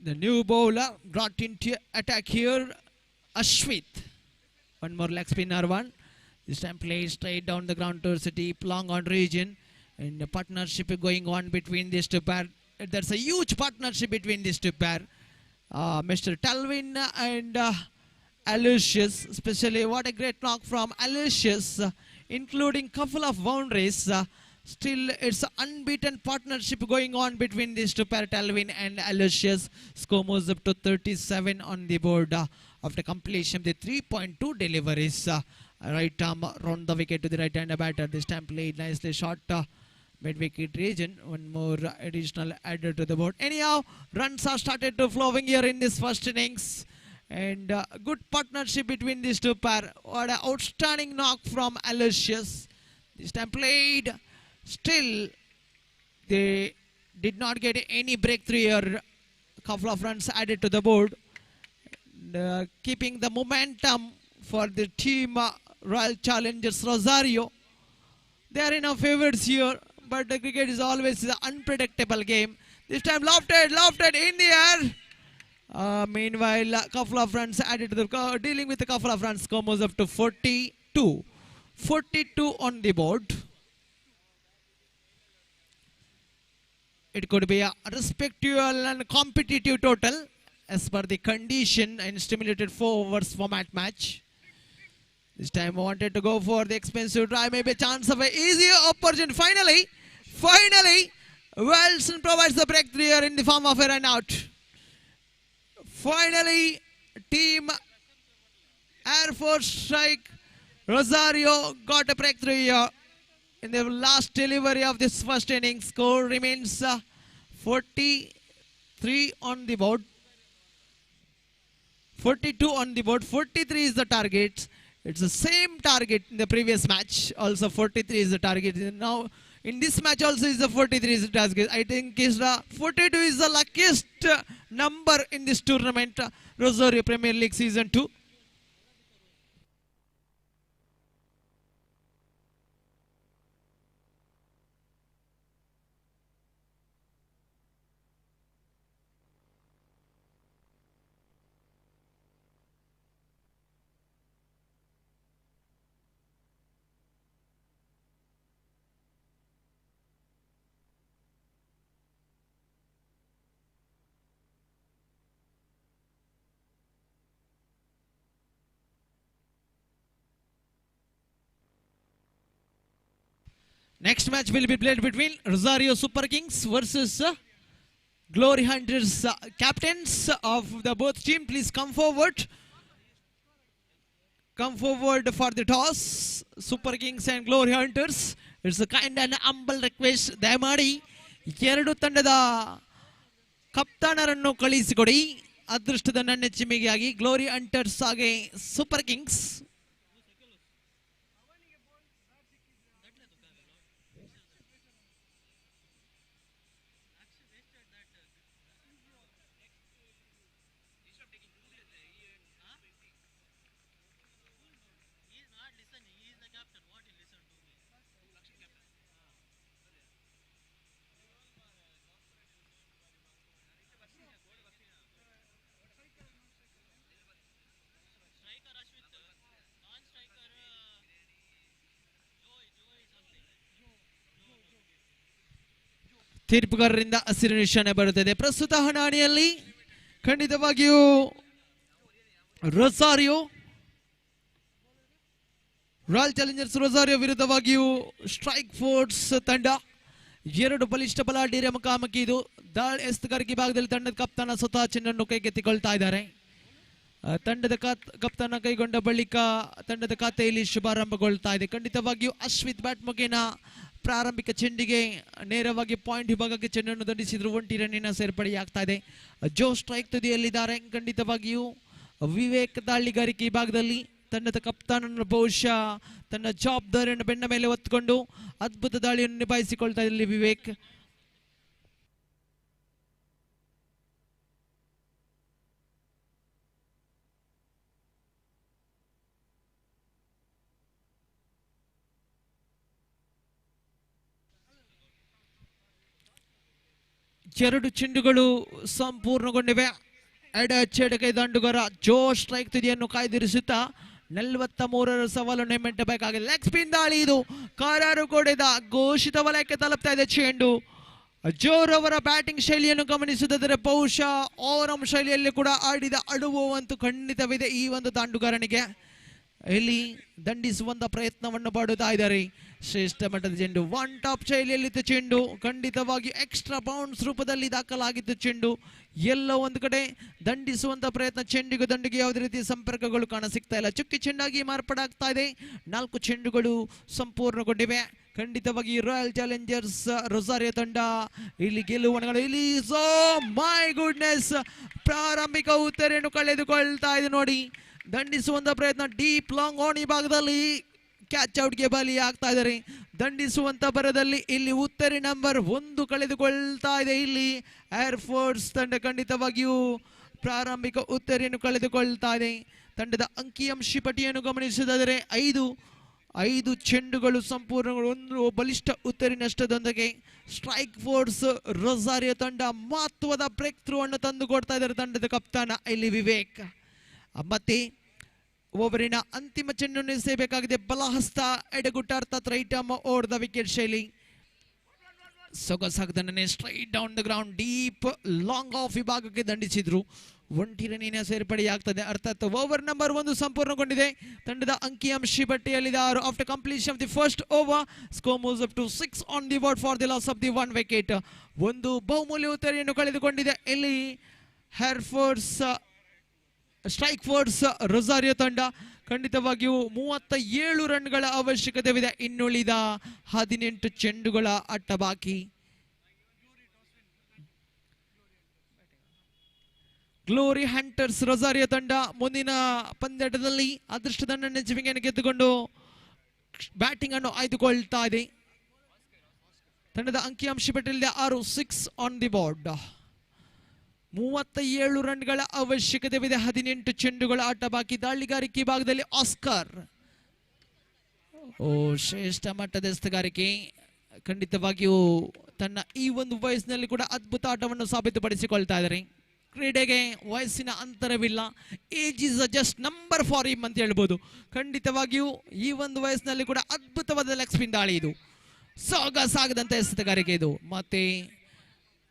The new bowler brought into attack here, Ashwit. One more leg spinner one. This time played straight down the ground towards the deep long on region. And the partnership going on between these two pair. There's a huge partnership between these two pair. Mr. Talwin and Aloysius. Especially what a great knock from Aloysius. Including couple of boundaries. Still, it's an unbeaten partnership going on between these two pair, Talwin and Aloysius. Score moves up to 37 on the board after completion of the 3.2 deliveries. Right arm round the wicket to the right hand batter. This time played nicely short mid-wicket region. One more additional added to the board. Anyhow, runs are started to flowing here in this first innings. And good partnership between these two pair. What an outstanding knock from Aloysius. This time played. Still, they did not get any breakthrough here. A couple of runs added to the board. And, keeping the momentum for the team Royal Challengers Rosario. They are in our favorites here, but the cricket is always an unpredictable game. This time lofted in the air. Meanwhile, a couple of runs added to the dealing with a couple of runs. Score moves up to 42. 42 on the board. It could be a respectable and competitive total as per the condition and stimulated 4 overs format match. This time wanted to go for the expensive try, maybe a chance of an easy opportunity. Finally, Wilson provides the breakthrough here in the form of a run out. Finally, team Air Force Strike Rosario got a breakthrough here. In the last delivery of this first inning, score remains 43 on the board. 42 on the board. 43 is the target. It's the same target in the previous match. Also 43 is the target. Now in this match also is the 43 is the target. I think is the 42 is the luckiest number in this tournament. Rosario Premier League Season 2. Next match will be played between Rosario Super Kings versus Glory Hunters. Captains of the both team, please come forward. Come forward for the toss. Super Kings and Glory Hunters. It's a kind and humble request. ದಯಮಾಡಿ ಎರಡು ತಂಡದ ಕಪ್ತಾನರನ್ನು ಕಳಿಸಿಕೊಡಿ. ಅದೃಷ್ಟದ ನನ್ನ ಚಿಮ್ಮಿಗೆಯಾಗಿ glory hunters ಹಾಗೆ super kings. ತೀರ್ಪುಗಾರರಿಂದ ಹಸಿರು ನಿಶಾನೆ ಬರುತ್ತದೆ. ಪ್ರಸ್ತುತ ಹಣಾಣಿಯಲ್ಲಿ ಖಂಡಿತವಾಗಿಯೂ ರೊಸಾರಿಯೋ ರಾಯಲ್ ಚಾಲೆಂಜರ್ಸ್ ರೊಸಾರಿಯೋ ವಿರುದ್ಧವಾಗಿಯೂ ಸ್ಟ್ರೈಕ್ ಫೋರ್ಸ್ ತಂಡ ಎರಡು ಬಲಿಷ್ಠ ಬಲಾಢ್ಯರ ಮುಖಾಮುಖಿ. ಇದು ದಾಳಿ ಎಸ್ತುಗಾರಿಕೆ ಭಾಗದಲ್ಲಿ ತಂಡದ ಕಪ್ತಾನ ಸ್ವತಃ ಚೆಂಡನ್ನು ಕೈಗೆತ್ತಿಕೊಳ್ತಾ ಇದ್ದಾರೆ. ತಂಡದ ಕಪ್ತಾನ ಕೈಗೊಂಡ ಬಳಿಕ ತಂಡದ ಖಾತೆಯಲ್ಲಿ ಶುಭಾರಂಭಗೊಳ್ತಾ ಇದೆ. ಖಂಡಿತವಾಗಿಯೂ ಅಶ್ವಿತ್ ಬ್ಯಾಟ್ ಮುಖೇನ ಪ್ರಾರಂಭಿಕ ಚೆಂಡಿಗೆ ನೇರವಾಗಿ ಪಾಯಿಂಟ್ ವಿಭಾಗಕ್ಕೆ ಚೆಂಡನ್ನು ದಂಡಿಸಿದ್ರು. 1 ರನ್ನಿನ ಸೇರ್ಪಡೆಯಾಗ್ತಾ ಇದೆ. ಜೋ ಸ್ಟ್ರೈಕ್ ತುದಿಯಲ್ಲಿದ್ದಾರೆ. ಖಂಡಿತವಾಗಿಯೂ ವಿವೇಕ್ ದಾಳಿಗಾರಿಕೆ ಭಾಗದಲ್ಲಿ ತಂಡದ ಕಪ್ತಾನನ್ನು ಬಹುಶಃ ತನ್ನ ಜವಾಬ್ದಾರಿಯನ್ನು ಬೆನ್ನ ಮೇಲೆ ಹೊತ್ತುಕೊಂಡು ಅದ್ಭುತ ದಾಳಿಯನ್ನು ನಿಭಾಯಿಸಿಕೊಳ್ತಾ ಇರಲಿ ವಿವೇಕ್. ಎರಡು ಚೆಂಡುಗಳು ಸಂಪೂರ್ಣಗೊಂಡಿವೆ. ಎಡಚೆಡಗೈ ದಂಡುಗಾರ ಜೋ ಸ್ಟ್ರೈಕ್ ತುದಿಯನ್ನು ಕಾಯ್ದಿರಿಸುತ್ತಾ 43ರ ಸವಾಲನ್ನು ಮೆಟ್ಟಬೇಕಾಗಿದೆ. ಲೆಗ್ ಸ್ಪಿನ್ ದಾಳಿ ಇದು ಕಾರಾರು ಕೊಡೆದ ಘೋಷಿತ ವಲಯಕ್ಕೆ ತಲುಪ್ತಾ ಇದೆ ಚೆಂಡು. ಜೋರವರ ಬ್ಯಾಟಿಂಗ್ ಶೈಲಿಯನ್ನು ಗಮನಿಸುತ್ತಿದ್ದರೆ ಬಹುಶಃ ಓವರಂ ಶೈಲಿಯಲ್ಲಿ ಕೂಡ ಆಡಿದ ಅನುಭವಂತೂ ಖಂಡಿತವಿದೆ ಈ ಒಂದು ದಾಂಡುಗಾರನಿಗೆ. ಇಲ್ಲಿ ದಂಡಿಸುವಂತ ಪ್ರಯತ್ನವನ್ನು ಮಾಡುತ್ತಾ ಇದ್ದಾರೆ. ಶ್ರೇಷ್ಠ ಮಟ್ಟದ ಚೆಂಡು, ಒನ್ ಟಾಪ್ ಶೈಲಿಯಲ್ಲಿದ್ದ ಚೆಂಡು, ಖಂಡಿತವಾಗಿ ಎಕ್ಸ್ಟ್ರಾ ಬೌನ್ಸ್ ರೂಪದಲ್ಲಿ ದಾಖಲಾಗಿದ್ದ ಚೆಂಡು. ಎಲ್ಲೋ ಒಂದು ಕಡೆ ದಂಡಿಸುವಂತ ಪ್ರಯತ್ನ, ಚೆಂಡಿಗೂ ದಂಡಿಗೆ ಯಾವುದೇ ರೀತಿಯ ಸಂಪರ್ಕಗಳು ಕಾಣ ಸಿಗ್ತಾ ಇಲ್ಲ. ಚುಕ್ಕಿ ಚೆಂಡಾಗಿ ಮಾರ್ಪಾಡಾಗ್ತಾ ಇದೆ. 4 ಚೆಂಡುಗಳು ಸಂಪೂರ್ಣಗೊಂಡಿವೆ. ಖಂಡಿತವಾಗಿ ರಾಯಲ್ ಚಾಲೆಂಜರ್ಸ್ ರೊಸಾರಿಯೋ ತಂಡ ಇಲ್ಲಿ ಗೆಲುವನ್ನು ಇಲ್ಲಿ ಸೋ ಮೈ ಗುಡ್ನೆಸ್ ಪ್ರಾರಂಭಿಕ ಉತ್ತರೆಯನ್ನು ಕಳೆದುಕೊಳ್ತಾ ಇದೆ. ನೋಡಿ, ದಂಡಿಸುವಂತ ಪ್ರಯತ್ನ ಡೀಪ್ ಲಾಂಗ್ ಆನ್ ಈ ಭಾಗದಲ್ಲಿ ಕ್ಯಾಚ್ ಔಟ್ಗೆ ಬಲಿ ಆಗ್ತಾ ಇದ್ದಾರೆ. ದಂಡಿಸುವಂತ ಬರದಲ್ಲಿ ಇಲ್ಲಿ ಉತ್ತರಿ ನಂಬರ್ 1 ಕಳೆದುಕೊಳ್ತಾ ಇದೆ. ಇಲ್ಲಿ ಏರ್ ಫೋರ್ಸ್ ತಂಡ ಖಂಡಿತವಾಗಿಯೂ ಪ್ರಾರಂಭಿಕ ಉತ್ತರಿಯನ್ನು ಕಳೆದುಕೊಳ್ತಾ ಇದೆ. ತಂಡದ ಅಂಕಿಅಂಶಿ ಪಟ್ಟಿಯನ್ನು ಗಮನಿಸಿದರೆ 5 ಚೆಂಡುಗಳು ಸಂಪೂರ್ಣಗಳು, 1 ಬಲಿಷ್ಠ ಉತ್ತರಿ ನಷ್ಟದೊಂದಿಗೆ ಸ್ಟ್ರೈಕ್ ಫೋರ್ಸ್ ರೊಸಾರಿಯೋ ತಂಡ ಮಹತ್ವದ ಬ್ರೇಕ್ ಥ್ರೂ ಅನ್ನು ತಂದು ಕೊಡ್ತಾ ಇದ್ದಾರೆ ತಂಡದ ಕಪ್ತಾನ ಇಲ್ಲಿ ವಿವೇಕ್. ಮತ್ತೆ ಓವರಿನ ಅಂತಿಮ ಚೆಂಡನ್ನು ಎಸೆಯಬೇಕಾಗಿದೆ. ಬಲಹಸ್ತ ಎಡಗುಟ್ಟ ಅರ್ಥಾತ್ right arm over the wicket ಶೈಲಿ. ಸೊಗಸಾಗದನ್ನೇ straight down the ground deep long off ವಿಭಾಗಕ್ಕೆ ದಂಡಿಸಿದ್ರು. 1 ರನ್ನಿನ ಸೇರ್ಪಡೆಯಾಗ್ತದೆ. ಅರ್ಥಾತ್ ಓವರ್ ನಂಬರ್ 1 ಸಂಪೂರ್ಣಗೊಂಡಿದೆ. ತಂಡದ ಅಂಕಿಅಂಶಿ ಪಟ್ಟಿಯಲ್ಲಿ after completion of the first over score moves up to 6 on the board for the loss of the 1 wicket. ಒಂದು ಬಹುಮೂಲ್ಯ ಉತ್ತರಿಯನ್ನು ಕಳೆದುಕೊಂಡಿದೆ ಇಲ್ಲಿ air force strike force Rosario ತಂಡ. ಖಂಡಿತವಾಗಿಯೂ 37 ರನ್ಗಳ ಅವಶ್ಯಕತೆವಿದೆ. ಇನ್ನುಳಿದ 18 ಚೆಂಡುಗಳ ಆಟ ಬಾಕಿ. ಗ್ಲೋರಿ ಹಂಟರ್ಸ್ ರೊಸಾರಿಯೋ ತಂಡ ಮುಂದಿನ ಪಂದ್ಯಾಟದಲ್ಲಿ ಅದೃಷ್ಟದ ನೆಚ್ಚಿಗೆಯನ್ನು ಗೆದ್ದುಕೊಂಡು ಬ್ಯಾಟಿಂಗ್ ಅನ್ನು ಆಯ್ದುಕೊಳ್ತಾ ಇದೆ. ತಂಡದ ಅಂಕಿಅಂಶ ಪಟ್ಟಿಯಲ್ಲಿ 6 ಆನ್ ದಿ ಬೋರ್ಡ್. 37 ರನ್ಗಳ ಅವಶ್ಯಕತೆವಿದೆ. 18 ಚೆಂಡುಗಳ ಆಟ ಬಾಕಿ. ದಾಳಿಗಾರಿಕೆ ಭಾಗದಲ್ಲಿ ಆಸ್ಕರ್ ಶ್ರೇಷ್ಠ ಮಟ್ಟದ ಎಸ್ತುಗಾರಿಕೆ. ಖಂಡಿತವಾಗಿಯೂ ತನ್ನ ಈ ಒಂದು ವಯಸ್ಸಿನಲ್ಲಿ ಕೂಡ ಅದ್ಭುತ ಆಟವನ್ನು ಸಾಬೀತುಪಡಿಸಿಕೊಳ್ತಾ ಇದ್ದಾರೆ. ಕ್ರೀಡೆಗೆ ವಯಸ್ಸಿನ ಅಂತರವಿಲ್ಲ. Age is just number for him ಅಂತ ಹೇಳ್ಬೋದು. ಖಂಡಿತವಾಗಿಯೂ ಈ ಒಂದು ವಯಸ್ಸಿನಲ್ಲಿ ಕೂಡ ಅದ್ಭುತವಾದ ಲೆಗ್ ಸ್ಪಿನ್ ದಾಳಿ ಇದು. ಸಾಗದಂತ ಎಸೆತಗಾರಿಕೆ ಇದು. ಮತ್ತೆ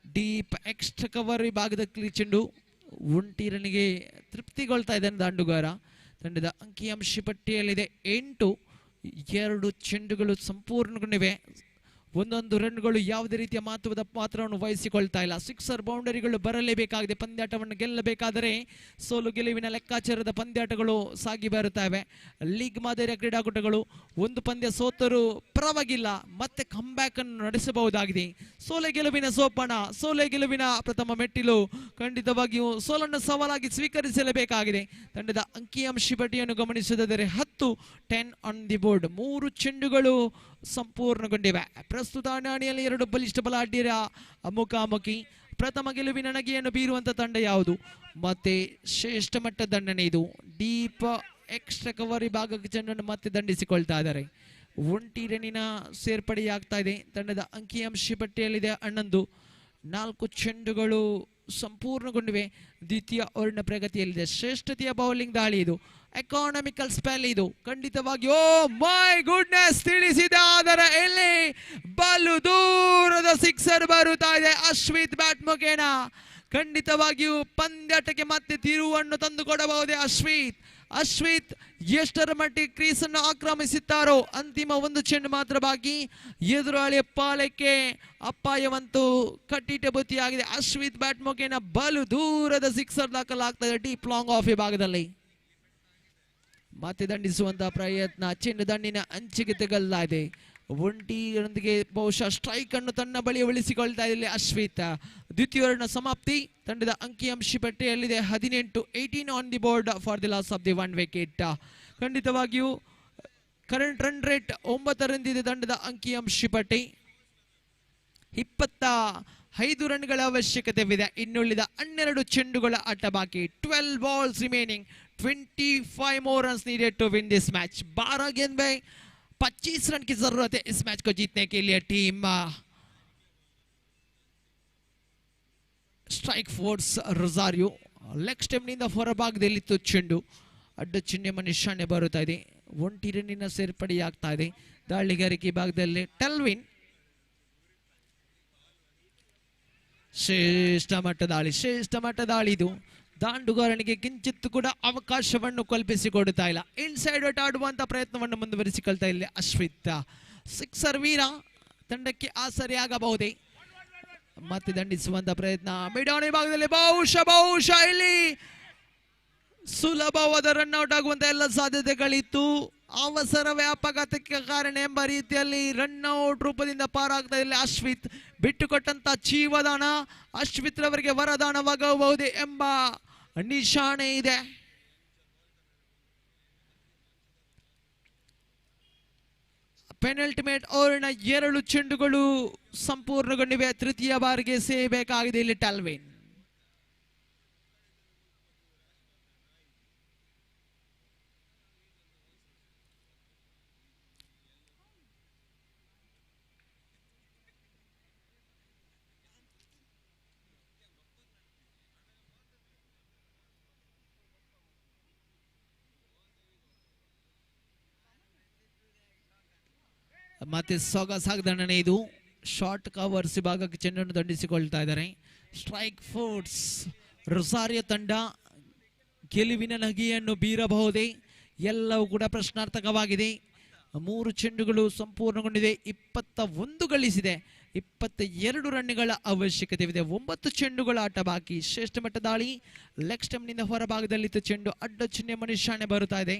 ಡೀಪ್ ಎಕ್ಸ್ಟ್ರಾ ಕವರ್ ವಿಭಾಗದ ಚೆಂಡು 1 ರನ್ನಿಗೆ ತೃಪ್ತಿಗೊಳ್ತಾ ಇದ್ದಾನೆ ದಾಂಡುಗಾರ. ತಂಡದ ಅಂಕಿಅಂಶ ಪಟ್ಟಿಯಲ್ಲಿದೆ 8. 2 ಚೆಂಡುಗಳು ಸಂಪೂರ್ಣಗೊಂಡಿವೆ. 1 ರನ್ಗಳು ಯಾವುದೇ ರೀತಿಯ ಮಹತ್ವದ ಪಾತ್ರವನ್ನು ವಹಿಸಿಕೊಳ್ತಾ ಇಲ್ಲ. 6 ಬೌಂಡರಿಗಳು ಬರಲೇಬೇಕಾಗಿದೆ. ಪಂದ್ಯಾಟವನ್ನು ಗೆಲ್ಲಬೇಕಾದರೆ ಸೋಲು ಗೆಲುವಿನ ಲೆಕ್ಕಾಚಾರದ ಪಂದ್ಯಾಟಗಳು ಸಾಗಿ ಬರುತ್ತವೆ. ಲೀಗ್ ಮಾದರಿಯ ಕ್ರೀಡಾಕೂಟಗಳು 1 ಪಂದ್ಯ ಸೋತರೂ ಪರವಾಗಿಲ್ಲ, ಮತ್ತೆ ಕಂಬ್ಯಾಕ್ ಅನ್ನು ನಡೆಸಬಹುದಾಗಿದೆ. ಸೋಲೆ ಗೆಲುವಿನ ಸೋಪಾನ, ಸೋಲೆ ಗೆಲುವಿನ ಪ್ರಥಮ ಮೆಟ್ಟಿಲು. ಖಂಡಿತವಾಗಿಯೂ ಸೋಲನ್ನು ಸವಾಲಾಗಿ ಸ್ವೀಕರಿಸಲೇಬೇಕಾಗಿದೆ. ತಂಡದ ಅಂಕಿಅಂಶ ಪಟ್ಟಿಯನ್ನು ಗಮನಿಸಿದರೆ 10 ಆನ್ ದಿ ಬೋರ್ಡ್. 3 ಚೆಂಡುಗಳು ಸಂಪೂರ್ಣಗೊಂಡಿವೆ. ಪ್ರಸ್ತುತ ಹಣಾಣಿಯಲ್ಲಿ 2 ಬಲಿಷ್ಠ ಬಲಾಢ್ಯರ ಮುಖಾಮುಖಿ. ಪ್ರಥಮ ಗೆಲುವಿನ ನಗೆಯನ್ನು ಬೀರುವಂತ ತಂಡ ಯಾವುದು? ಮತ್ತೆ ಶ್ರೇಷ್ಠ ಮಟ್ಟದ ದಂಡನೆ ಇದು. ಡೀಪ್ ಎಕ್ಸ್ಟ್ರಾ ಕವರ್ ವಿಭಾಗಕ್ಕೆ ಚೆಂಡನ್ನು ಮತ್ತೆ ದಂಡಿಸಿಕೊಳ್ತಾ ಇದ್ದಾರೆ. 1 ರನ್ನಿನ ಸೇರ್ಪಡೆಯಾಗ್ತಾ ಇದೆ. ತಂಡದ ಅಂಕಿಅಂಶ ಪಟ್ಟಿಯಲ್ಲಿದೆ 11. 4 ಚೆಂಡುಗಳು ಸಂಪೂರ್ಣಗೊಂಡಿವೆ. ದ್ವಿತೀಯ ಓವರಿನ ಪ್ರಗತಿಯಲ್ಲಿದೆ. ಶ್ರೇಷ್ಠತೆಯ ಬೌಲಿಂಗ್ ದಾಳಿ ಇದು. ಎಕಾನಮಿಕಲ್ ಸ್ಪೆಲ್ ಇದು ಖಂಡಿತವಾಗಿ. ಓ ಮೈ ಗುಡ್ನೆಸ್, ತಿಳಿಸಿದ ಆದರೆ ಇಲ್ಲಿ ಬಲು ದೂರದ ಸಿಕ್ಸರ್ ಬರುತ್ತಾ ಇದೆ ಅಶ್ವಿತ್ ಬ್ಯಾಟ್ ಮುಖೇನ. ಖಂಡಿತವಾಗಿಯೂ ಪಂದ್ಯಾಟಕ್ಕೆ ಮತ್ತೆ ತಿರುವನ್ನು ತಂದು ಕೊಡಬಹುದೇ ಅಶ್ವಿತ್ ಎಷ್ಟರ ಮಟ್ಟಿಗೆ ಕ್ರೀಸ್ ಅನ್ನು ಆಕ್ರಮಿಸುತ್ತಾರೋ. ಅಂತಿಮ ಒಂದು ಚೆಂಡು ಮಾತ್ರ ಬಾಕಿ. ಎದುರಾಳಿಯ ಪಾಲಕ್ಕೆ ಅಪಾಯವಂತೂ ಕಟ್ಟಿಟ ಬುತ್ತಿಯಾಗಿದೆ. ಅಶ್ವಿತ್ ಬ್ಯಾಟ್ ಮುಖೇನ ಬಲು ದೂರದ ಸಿಕ್ಸರ್ ದಾಖಲಾಗ್ತದೆ ಡೀಪ್ ಲಾಂಗ್ ಆಫ್ ವಿಭಾಗದಲ್ಲಿ. ಮತ್ತೆ ದಂಡಿಸುವಂತಹ ಪ್ರಯತ್ನ, ಚೆಂಡು ದಂಡಿನ ಅಂಚಿಗೆ ತೆಗಲಾಗಿದೆ. ಒಂಟಿಯೊಂದಿಗೆ ಬಹುಶಃ ಸ್ಟ್ರೈಕ್ ಅನ್ನು ತನ್ನ ಬಳಿ ಉಳಿಸಿಕೊಳ್ತಾ ಇದೆ ಅಶ್ವಿತ್. ದ್ವಿತೀಯ ಓವರ್ನ ಸಮಾಪ್ತಿ. ತಂಡದ ಅಂಕಿಅಂಶ ಪಟ್ಟಿಯಲ್ಲಿದೆ 18 on the board for the loss of the 1 wicket. ಖಂಡಿತವಾಗಿಯೂ ಕರೆಂಟ್ ರನ್ ರೇಟ್ 9 ರನ್ನಿದೆ ತಂಡದ ಅಂಕಿಅಂಶ ಪಟ್ಟಿ. 25 ರನ್ಗಳ ಅವಶ್ಯಕತೆವಿದೆ. ಇನ್ನುಳಿದ 12 ಚೆಂಡುಗಳ ಆಟ ಬಾಕಿ. 12 balls remaining, 25 more runs needed to win this match. 12 गेंद में 25 रन की जरूरत है इस मैच को जीतने के लिए. Team strike force Rosario leg ಸ್ಟೆಮ್ನಿಂದ ಹೊರಭಾಗದಲ್ಲಿತ್ತು ಚೆಂಡು. ಅಡ್ಡ ಚಿಹ್ನೆ ನಿಶಾನೆ ಬರುತ್ತಾ ಇದೆ. 1 ರನ್ನಿನ ಸೇರ್ಪಡೆಯಾಗ್ತಾ ಇದೆ ದಾಳಿಗಾರಿಕೆ ಭಾಗದಲ್ಲಿ. ಟೆಲ್ವಿನ್ ಶ್ರೇಷ್ಠ ಮಟ್ಟ ದಾಳಿ ಇದು. ದಾಂಡುಗಾರನಿಗೆ ಕಿಂಚಿತ್ತು ಕೂಡ ಅವಕಾಶವನ್ನು ಕಲ್ಪಿಸಿಕೊಡುತ್ತಾ ಇಲ್ಲ. ಇನ್ಸೈಡ್ ಔಟ್ ಆಡುವಂತ ಪ್ರಯತ್ನವನ್ನು ಮುಂದುವರಿಸಿಕೊಳ್ತಾ ಇಲ್ಲ ಅಶ್ವಿತ್. ಸಿಕ್ಸರ್ ವೀರ ತಂಡಕ್ಕೆ ಆಸರೆಯಾಗಬಹುದೇ. ಮತ್ತೆ ದಂಡಿಸುವಂತ ಪ್ರಯತ್ನ ಮಿಡಾಣಿ ಭಾಗದಲ್ಲಿ ಬಹುಶಃ ಇಲ್ಲಿ ಸುಲಭವಾದ ರನ್ ಔಟ್ ಆಗುವಂತ ಎಲ್ಲ ಸಾಧ್ಯತೆಗಳಿತ್ತು. ಅವಸರ ವ್ಯಾಪಕತೆಗೆ ಕಾರಣ ಎಂಬ ರೀತಿಯಲ್ಲಿ ರನ್ ಔಟ್ ರೂಪದಿಂದ ಪಾರಾಗ್ತಾ ಇಲ್ಲ ಅಶ್ವಿತ್. ಬಿಟ್ಟುಕೊಟ್ಟಂತ ಜೀವದಾನ ಅಶ್ವಿತ್ ರವರಿಗೆ ವರದಾನವಾಗಬಹುದೇ ಎಂಬ ನಿಶಾನೆ ಇದೆ. ಪೆನಲ್ಟಿಮೇಟ್ ಓವರ್ನ 2 ಚೆಂಡುಗಳು ಸಂಪೂರ್ಣಗೊಂಡಿವೆ. ತೃತೀಯ ಬಾರಿಗೆ ಸೇಬೇಕಾಗಿದೆ ಇಲ್ಲಿ ಟೆಲ್ವಿನ್. ಮತ್ತೆ ಸೊಗಸಾಗದಣ್ಣನೆ ಇದು. ಶಾರ್ಟ್ ಕವರ್ಸ್ ವಿಭಾಗಕ್ಕೆ ಚೆಂಡನ್ನು ದಂಡಿಸಿಕೊಳ್ತಾ ಇದ್ದಾರೆ ಸ್ಟ್ರೈಕ್ ಫೋರ್ಸ್ ರೊಸಾರಿಯೋ ತಂಡ. ಗೆಲುವಿನ ನಗೆಯನ್ನು ಬೀರಬಹುದೇ? ಎಲ್ಲವೂ ಕೂಡ ಪ್ರಶ್ನಾರ್ಥಕವಾಗಿದೆ. 3 ಚೆಂಡುಗಳು ಸಂಪೂರ್ಣಗೊಂಡಿದೆ. 21 ಗಳಿಸಿದೆ. 22 ರನ್ಗಳ ಅವಶ್ಯಕತೆವಿದೆ. 9 ಚೆಂಡುಗಳ ಆಟ ಬಾಕಿ. ಶ್ರೇಷ್ಠ ಮಟ್ಟ ದಾಳಿ. ಲೆಗ್ ಸ್ಟೆಮ್ನಿಂದ ಹೊರಭಾಗದಲ್ಲಿತ್ತು ಚೆಂಡು. ಅಡ್ಡ ಚಿಹ್ನೆ ನಿಶಾನೆ ಬರುತ್ತಾ ಇದೆ.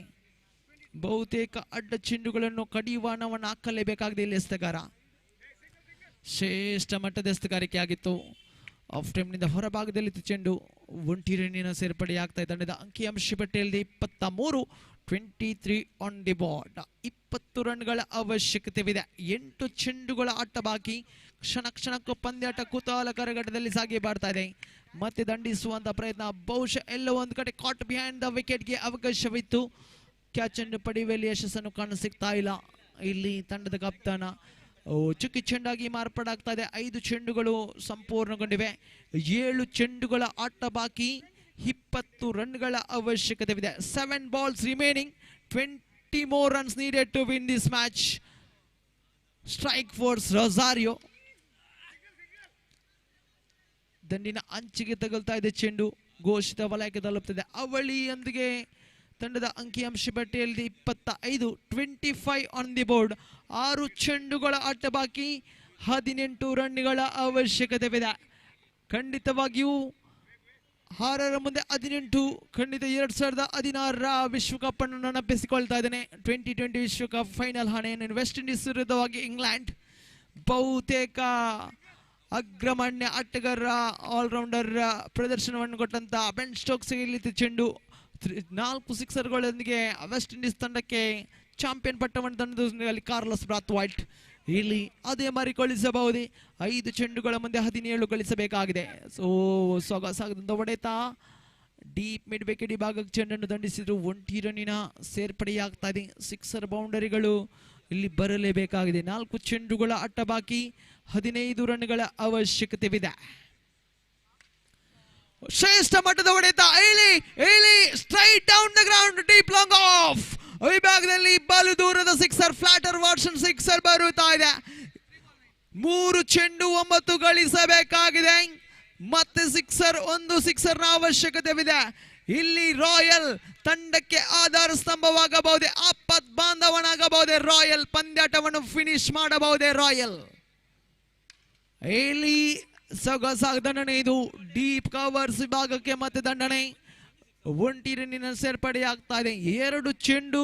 ಬಹುತೇಕ ಅಡ್ಡ ಚೆಂಡುಗಳನ್ನು ಕಡಿವಾಣವನ್ನು ಹಾಕಲೇಬೇಕಾಗಿದೆ ಇಲ್ಲಿ ಎಸ್ತಗಾರ. ಶ್ರೇಷ್ಠ ಮಟ್ಟದ ಎಸ್ತಗಾರಿಕೆ ಆಗಿತ್ತು. ಆಫ್ ಟೈಮ್ನಿಂದ ಹೊರಭಾಗದಲ್ಲಿತ್ತು ಚೆಂಡು. 1 ರನ್ನಿನ ಸೇರ್ಪಡೆಯಾಗ್ತಾ ಇದೆ ತಂಡದ ಅಂಕಿಅಂಶ ಪಟ್ಟಿಯಲ್ಲಿ 23, 23 ಆನ್ ದಿ ಬೋರ್ಡ್. 20 ರನ್ಗಳ ಅವಶ್ಯಕತೆವಿದೆ. 8 ಚೆಂಡುಗಳ ಆಟ ಬಾಕಿ. ಕ್ಷಣಕ್ಕೂ ಪಂದ್ಯಾಟ ಕುತೂಹಲಕರ ಸಾಗಿ ಬರ್ತಾ ಇದೆ. ಮತ್ತೆ ದಂಡಿಸುವಂತ ಪ್ರಯತ್ನ ಬಹುಶಃ ಎಲ್ಲೋ ಒಂದು ಕಡೆ ಕಾಟ್ ಬಿಹೈಂಡ್ ದ ವಿಕೆಟ್ಗೆ ಅವಕಾಶವಿತ್ತು. ಕ್ಯಾಚ್ ಅನ್ನು ಪಡೆಯುವಲ್ಲಿ ಯಶಸ್ಸನ್ನು ಕಾಣಸಿಗ್ತಾ ಇಲ್ಲ ಇಲ್ಲಿ ತಂಡದ ಕಪ್ತಾನ. ಚುಕ್ಕಿ ಚೆಂಡಾಗಿ ಮಾರ್ಪಾಡಾಗ್ತಾ ಇದೆ. 5 ಚೆಂಡುಗಳು ಸಂಪೂರ್ಣಗೊಂಡಿವೆ. 7 ಚೆಂಡುಗಳ ಆಟ ಬಾಕಿ. 20 ರನ್ಗಳ ಅವಶ್ಯಕತೆವಿದೆ. 7 balls remaining, 20 more runs needed to win this match. Strike force Rosario. ದಂಡಿನ ಅಂಚಿಗೆ ತಗಲ್ತಾ ಇದೆ ಚೆಂಡು. ಘೋಷಿತ ವಲಯಕ್ಕೆ ತಲುಪ್ತಿದೆ. ಅವಳಿಯೊಂದಿಗೆ ತಂಡದ ಅಂಕಿಅಂಶ ಪಟ್ಟಿಯಲ್ಲಿ 25, 25 ಆನ್ ದಿ ಬೋರ್ಡ್. 6 ಚೆಂಡುಗಳ ಆಟ ಬಾಕಿ. 18 ರನ್ಗಳ ಅವಶ್ಯಕತೆವಿದೆ. ಖಂಡಿತವಾಗಿಯೂ 6ರ ಮುಂದೆ 18. ಖಂಡಿತ 2016ರ ವಿಶ್ವಕಪ್ ಅನ್ನು ನೆನಪಿಸಿಕೊಳ್ತಾ ಇದ್ದೇನೆ. 2020 ವಿಶ್ವಕಪ್ ಫೈನಲ್ ಹಣೆಯನ್ನು ವೆಸ್ಟ್ ಇಂಡೀಸ್ ವಿರುದ್ಧವಾಗಿ ಇಂಗ್ಲೆಂಡ್. ಬಹುತೇಕ ಅಗ್ರಮಾನ್ಯ ಆಟಗಾರ ಆಲ್ರೌಂಡರ್ ಪ್ರದರ್ಶನವನ್ನು ಕೊಟ್ಟಂತ ಬೆನ್ ಸ್ಟೋಕ್ಸ್ ಇಲ್ಲಿತ್ತು ಚೆಂಡು. 4 ಸಿಕ್ಸರ್ಗಳೊಂದಿಗೆ ವೆಸ್ಟ್ ಇಂಡೀಸ್ ತಂಡಕ್ಕೆ ಚಾಂಪಿಯನ್ ಪಟ್ಟವನ್ನು ತಂದು ಕಾರ್ಲಸ್ ಬ್ರಾಥ್ವೈಟ್. ಇಲ್ಲಿ ಅದೇ ಮರಿಗೊಳಿಸಬಹುದೇ? 5 ಚೆಂಡುಗಳ ಮುಂದೆ 17 ಗಳಿಸಬೇಕಾಗಿದೆ. ಸೊಗಸಾಗದಂತ ಹೊಡೆತ ಡೀಪ್ ಮಿಡ್ ವಿಕೆಟ್ ಭಾಗಕ್ಕೆ ಚೆಂಡನ್ನು ದಂಡಿಸಿದ್ರು. 1 ರನ್ನಿನ ಸೇರ್ಪಡೆಯಾಗ್ತಾ ಇದೆ. ಸಿಕ್ಸರ್ ಬೌಂಡರಿಗಳು ಇಲ್ಲಿ ಬರಲೇಬೇಕಾಗಿದೆ. 4 ಚೆಂಡುಗಳ ಆಟ ಬಾಕಿ. 15 ರನ್ಗಳ ಅವಶ್ಯಕತೆವಿದೆ. ಶ್ರೇಷ್ಠ ಮಟ್ಟದ ಹೊಡೆತ, ಇಲ್ಲಿ straight down the ground, deep long of. ಈ ಭಾಗದಲ್ಲಿ ಬಲು ದೂರದ ಸಿಕ್ಸರ್, ಫ್ಲಾಟರ್ ವರ್ಷನ್ ಸಿಕ್ಸರ್ ಬರುತ್ತಾ ಇದೆ. 3 ಚೆಂಡು 9 ಗಳಿಸಬೇಕಾಗಿದೆ. ಮತ್ತೆ ಒಂದು ಸಿಕ್ಸರ್ನ ಅವಶ್ಯಕತೆವಿದೆ. ಇಲ್ಲಿ ರಾಯಲ್ ತಂಡಕ್ಕೆ ಆಧಾರ ಸ್ತಂಭವಾಗಬಹುದೇ, ಆಪತ್ ಬಾಂಧವನಾಗಬಹುದೇ ರಾಯಲ್, ಪಂದ್ಯಾಟವನ್ನು ಫಿನಿಶ್ ಮಾಡಬಹುದೇ ರಾಯಲ್. ಇಲ್ಲಿ ಸೊಗಸಾದ ದಂಡನೆ, ಇದು ಡೀಪ್ ಕವರ್ಸ್ ವಿಭಾಗಕ್ಕೆ ಮತ್ತೆ ದಂಡನೆ. 1 ರನ್ನಿನ ಸೇರ್ಪಡೆಯಾಗ್ತಾ ಇದೆ. 2 ಚೆಂಡು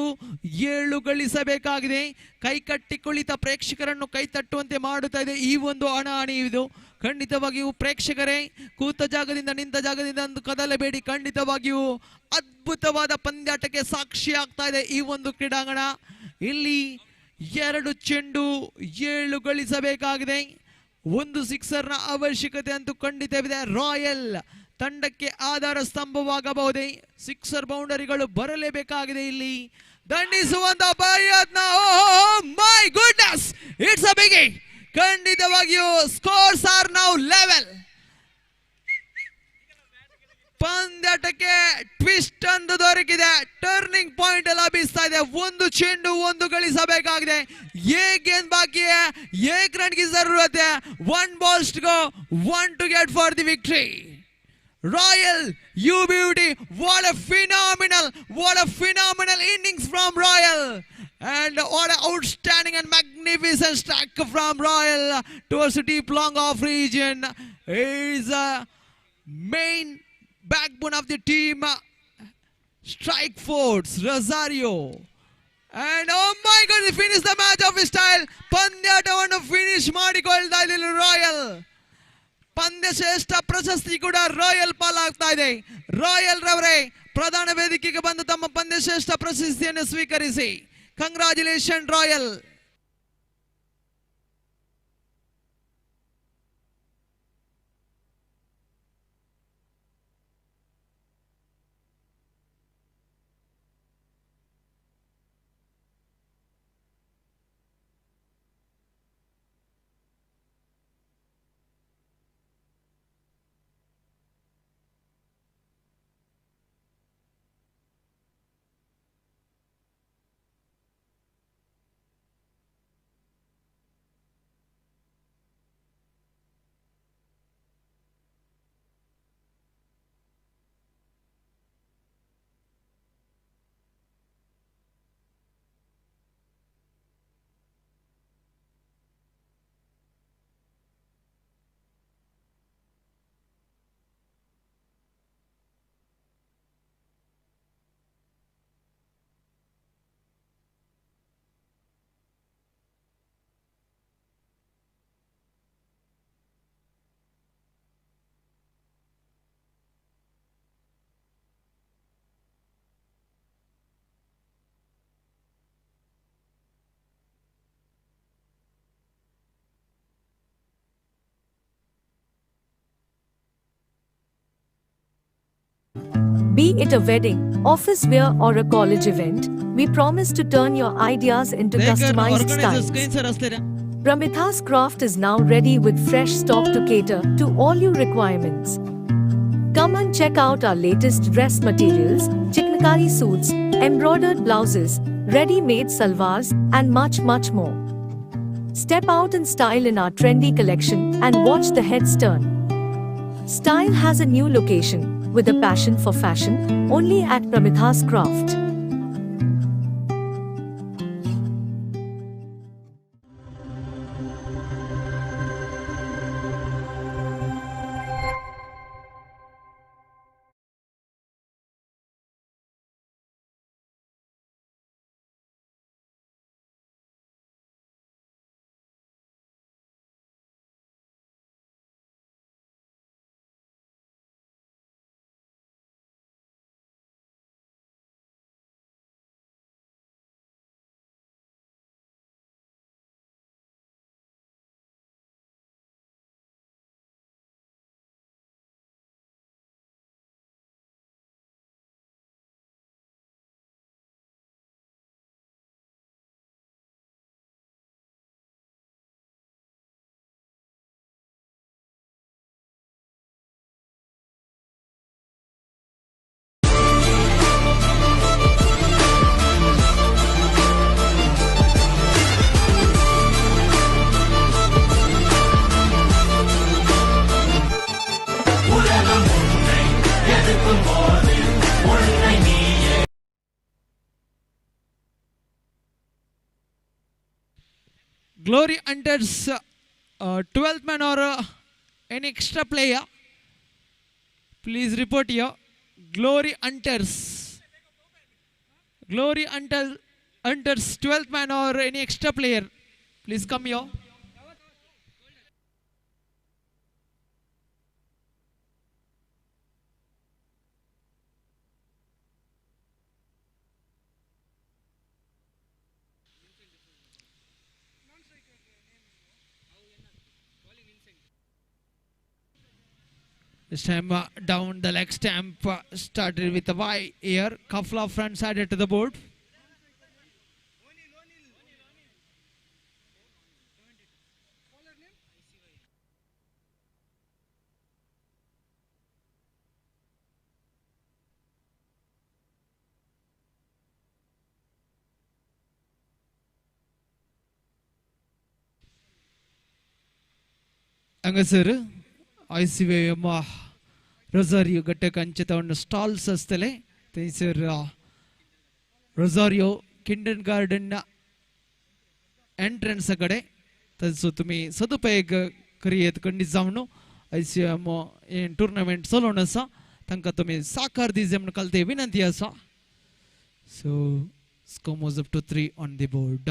7 ಗಳಿಸಬೇಕಾಗಿದೆ. ಕೈ ಕಟ್ಟಿ ಕುಳಿತ ಪ್ರೇಕ್ಷಕರನ್ನು ಕೈ ತಟ್ಟುವಂತೆ ಮಾಡುತ್ತಾ ಇದೆ ಈ ಒಂದು ಹಣಾಹಣಿ. ಇದು ಖಂಡಿತವಾಗಿಯೂ ಪ್ರೇಕ್ಷಕರೇ, ಕೂತ ಜಾಗದಿಂದ ನಿಂತ ಜಾಗದಿಂದ ಒಂದು ಕದಲಬೇಡಿ. ಖಂಡಿತವಾಗಿಯೂ ಅದ್ಭುತವಾದ ಪಂದ್ಯಾಟಕ್ಕೆ ಸಾಕ್ಷಿ ಆಗ್ತಾ ಇದೆ ಈ ಒಂದು ಕ್ರೀಡಾಂಗಣ. ಇಲ್ಲಿ 2 ಚೆಂಡು 7 ಗಳಿಸಬೇಕಾಗಿದೆ. 1 ಸಿಕ್ಸರ್ನ ಅವಶ್ಯಕತೆ ಅಂತೂ ಖಂಡಿತವಿದೆ. ರಾಯಲ್ ತಂಡಕ್ಕೆ ಆಧಾರ ಸ್ತಂಭವಾಗಬಹುದೇ, ಸಿಕ್ಸರ್ ಬೌಂಡರಿಗಳು ಬರಲೇಬೇಕಾಗಿದೆ. ಇಲ್ಲಿ ದಂಡಿಸುವಂತ ಪ್ರಯತ್ನ. ಮೈ ಗುಡ್ನೆಸ್, ಇಟ್ಸ್ ಅ ಬಿಗಿ. ಖಂಡಿತವಾಗಿಯೂ ಸ್ಕೋರ್ಸ್ ಆರ್ ನೌ ಲೆವೆಲ್. ಪಂದ್ಯಾಟಕ್ಕೆ ಟ್ವಿಸ್ಟ್ ಒಂದು ದೊರಕಿದೆ. ಟರ್ನಿಂಗ್ ಪಾಯಿಂಟ್ ಲಭಿಸ್ತಾ ಇದೆ. 1 ಚೆಂಡು 1 ಗಳಿಸಬೇಕಾಗಿದೆ. ಗೇಂದ್ ಬಾಕಿ है, 1 रन की जरूरत है. 1 balls to go, 1 to get for the victory. Royal, you beauty, what a phenomenal innings from Royal, and what an outstanding and magnificent strike from Royal towards the deep long off region. Is a main backbone of the team, strike force Rosario, and oh my god, they finish the match of his style. ಪಂದ್ಯಾಟವನ್ನು finish ಮಾಡಿಕೊಳ್ತಾ ಇದೆ royal. ಪಂದ್ಯ ಶ್ರೇಷ್ಠ ಪ್ರಶಸ್ತಿ ಕೂಡ royal ಪಾಲಾಗ್ತಾ ಇದೆ. Royal ರವರೇ, ಪ್ರಧಾನ ವೇದಿಕೆಗೆ ಬಂದು ತಮ್ಮ ಪಂದ್ಯ ಶ್ರೇಷ್ಠ ಪ್ರಶಸ್ತಿಯನ್ನು ಸ್ವೀಕರಿಸಿ. Congratulation royal. Be it a wedding, office wear or a college event, we promise to turn your ideas into customized styles. Pramitha's Craft is now ready with fresh stock to cater to all your requirements. Come and check out our latest dress materials, chikmakari suits, embroidered blouses, ready-made salwars and much more. Step out in style in our trendy collection and watch the heads turn. Style has a new location with a passion for fashion, only at Pramitha's Craft. Glory Hunters 12th man or any extra player. Please report here. Glory Hunters. Glory Hunters 12th man or any extra player. Please come here. This time down the leg stamp started with a Y here. Couple of runs added to the board. Angasuru. ICYM Rosario ಗಟ್ಟೆ ಕಂಚಿತವನ್ನು stalls ಅಷ್ಟೇ sir Rosario kindergarten entrance ಕಡೆ तसो तुम्ही सदुपयोग करियेत कंडित जावनो ICYM इन tournament चलोवन आसा तांकां तुम्ही साकार दिजे म्हणून कळते विनंती आसा. So score moves up to 3 on the board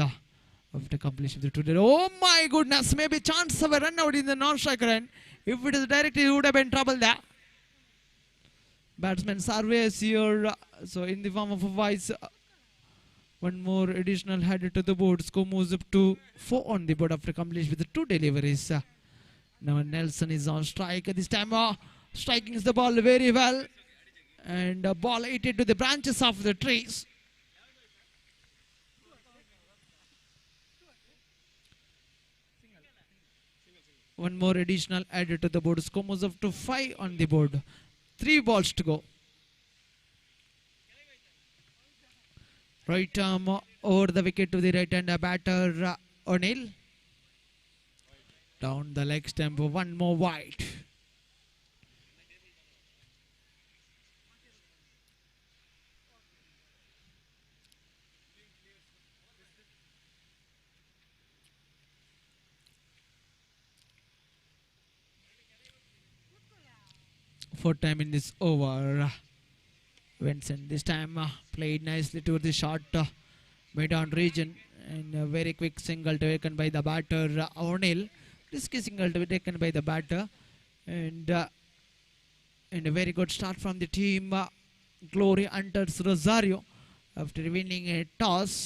after completion of the today. Oh my goodness, maybe chance of a run out in the non-striker end. If it is directly, he would have been trouble there. Batsman surveys here, so in the form of a vice, one more additional header to the board. Score moves up to 4 on the board after completion with the 2 deliveries. Now Nelson is on strike. This time striking the ball very well, and ball hit to the branches of the trees. One more additional added to the board. Score moves up to 5 on the board. 3 balls to go. Right arm over the wicket to the right hand batter O'Neill. Down the leg stump. One more wide. Fourth time in this over. Vincent this time played nicely to the short mid-on region, and a very quick single taken by the batter O'Neill. Risky single taken by the batter, and a very good start from the team Glory Hunters Rosario after winning a toss,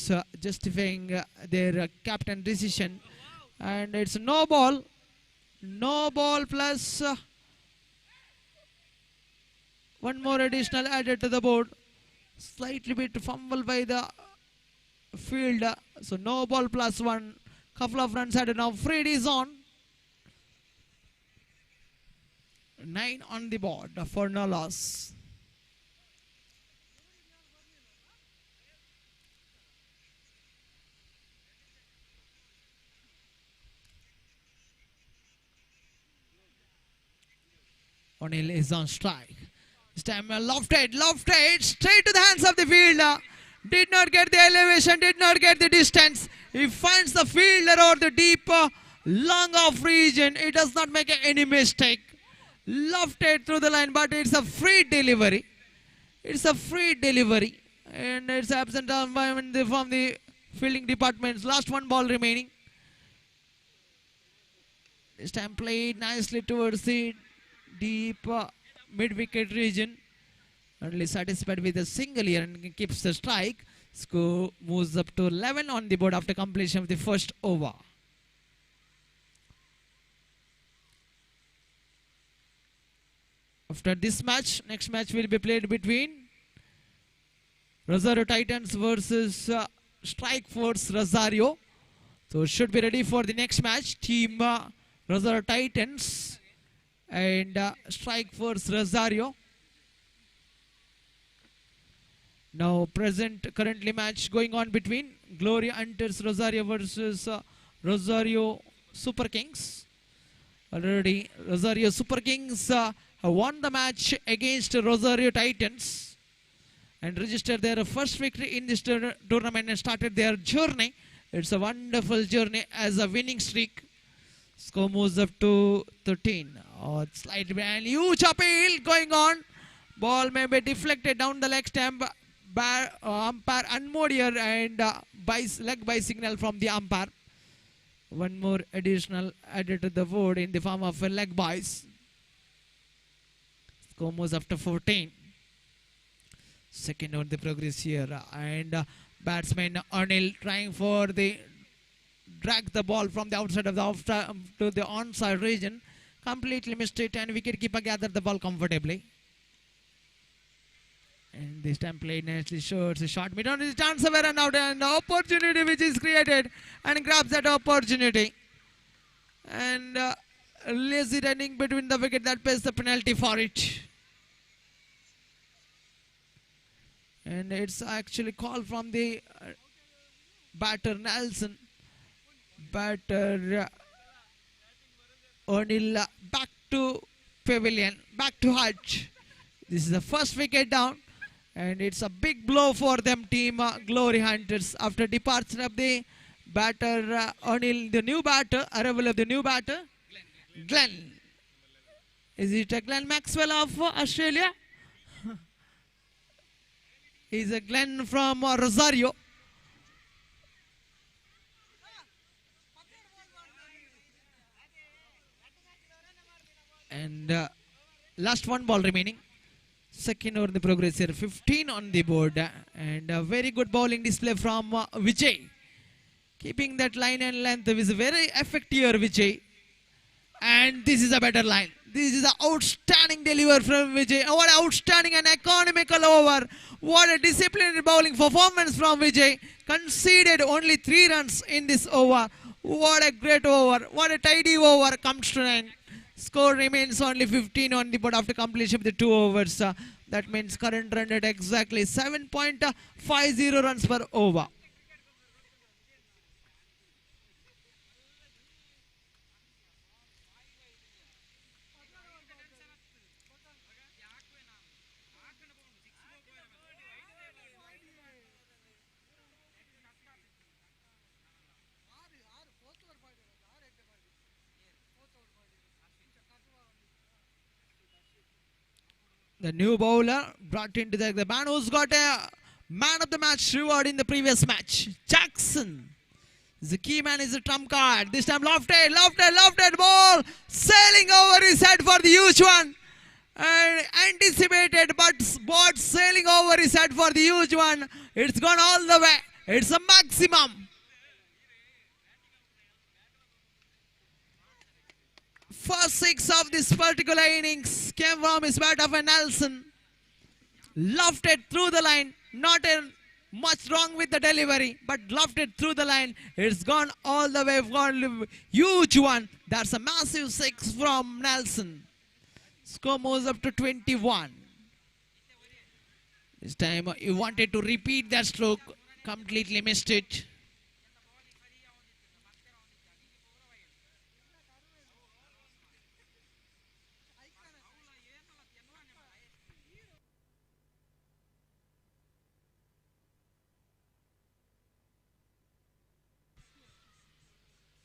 justifying their captain decision, and it's no ball plus one more additional added to the board. Slightly bit fumble by the field. So no ball plus 1. Couple of runs added. Now Fred is on. 9 on the board for no loss. O'Neill is on strike. This time lofted straight to the hands of the fielder. Did not get the elevation, did not get the distance. He finds the fielder or the deep long off region. It does not make any mistake. Lofted through the line, but it's a free delivery. It's a free delivery, and it's absent from the fielding departments. Last 1 ball remaining. This time played nicely towards the deep mid-wicket region. Only satisfied with a single here and keeps the strike. Score moves up to 11 on the board after completion of the first over. After this match, next match will be played between Rosario Titans versus Strike Force Rosario. So should be ready for the next match. Team Rosario Titans and Strike Force Rosario. Now currently match going on between Glory Hunters Rosario versus Rosario Super Kings. Already Rosario Super Kings have won the match against Rosario Titans and registered their first victory in this tournament and started their journey It's a wonderful journey as a winning streak. Score moves up to 13. Oh, slight and huge appeal going on. Ball may be deflected down the leg stump. Umpire unmoored here and leg by signal from the umpire. One more additional added to the board in the form of a leg buys. Score moves up to 14. Second on the progress here, and batsman Anil trying for the drag the ball from the outside of the to the onside region. Completely missed it, and wicketkeeper gathered the ball comfortably. And this time played nicely, short, a shot mid on his chance of a run out, and the opportunity which is created, and grabs that opportunity. And lazy running between the wicket, that pays the penalty for it. And it's actually called from the batter Nelson. Batter O'Neill back to pavilion, back to Hutch. This is the first wicket down, and it's a big blow for them, team Glory Hunters, after departure of the batter O'Neill, the new batter, arrival of the new batter, Glenn. Is it a Glenn Maxwell of Australia? He's a Glenn from Rosario. And last one ball remaining. Second over the progress here, 15 on the board. And a very good bowling display from Vijay. Keeping that line and length is very effective here, Vijay. And this is a better line. This is an outstanding delivery from Vijay. What an outstanding and economical over. What a disciplined bowling performance from Vijay. Conceded only 3 runs in this over. What a great over. What a tidy over comes to end. Score remains only 15 on the board after completion of the 2 overs. That means current run at exactly 7.50 runs per over. The new bowler brought into the man who's got a man of the match reward in the previous match. Jackson. The key man is a trump card. This time lofted ball. Sailing over his head for the huge one. And anticipated, but ball sailing over his head for the huge one. It's gone all the way. It's a maximum. First 6 of this particular innings came from his bat of a Nelson. Lofted through the line. Not much wrong with the delivery, but lofted through the line. It's gone all the way. Gone huge one. That's a massive 6 from Nelson. Score moves up to 21. This time he wanted to repeat that stroke. Completely missed it.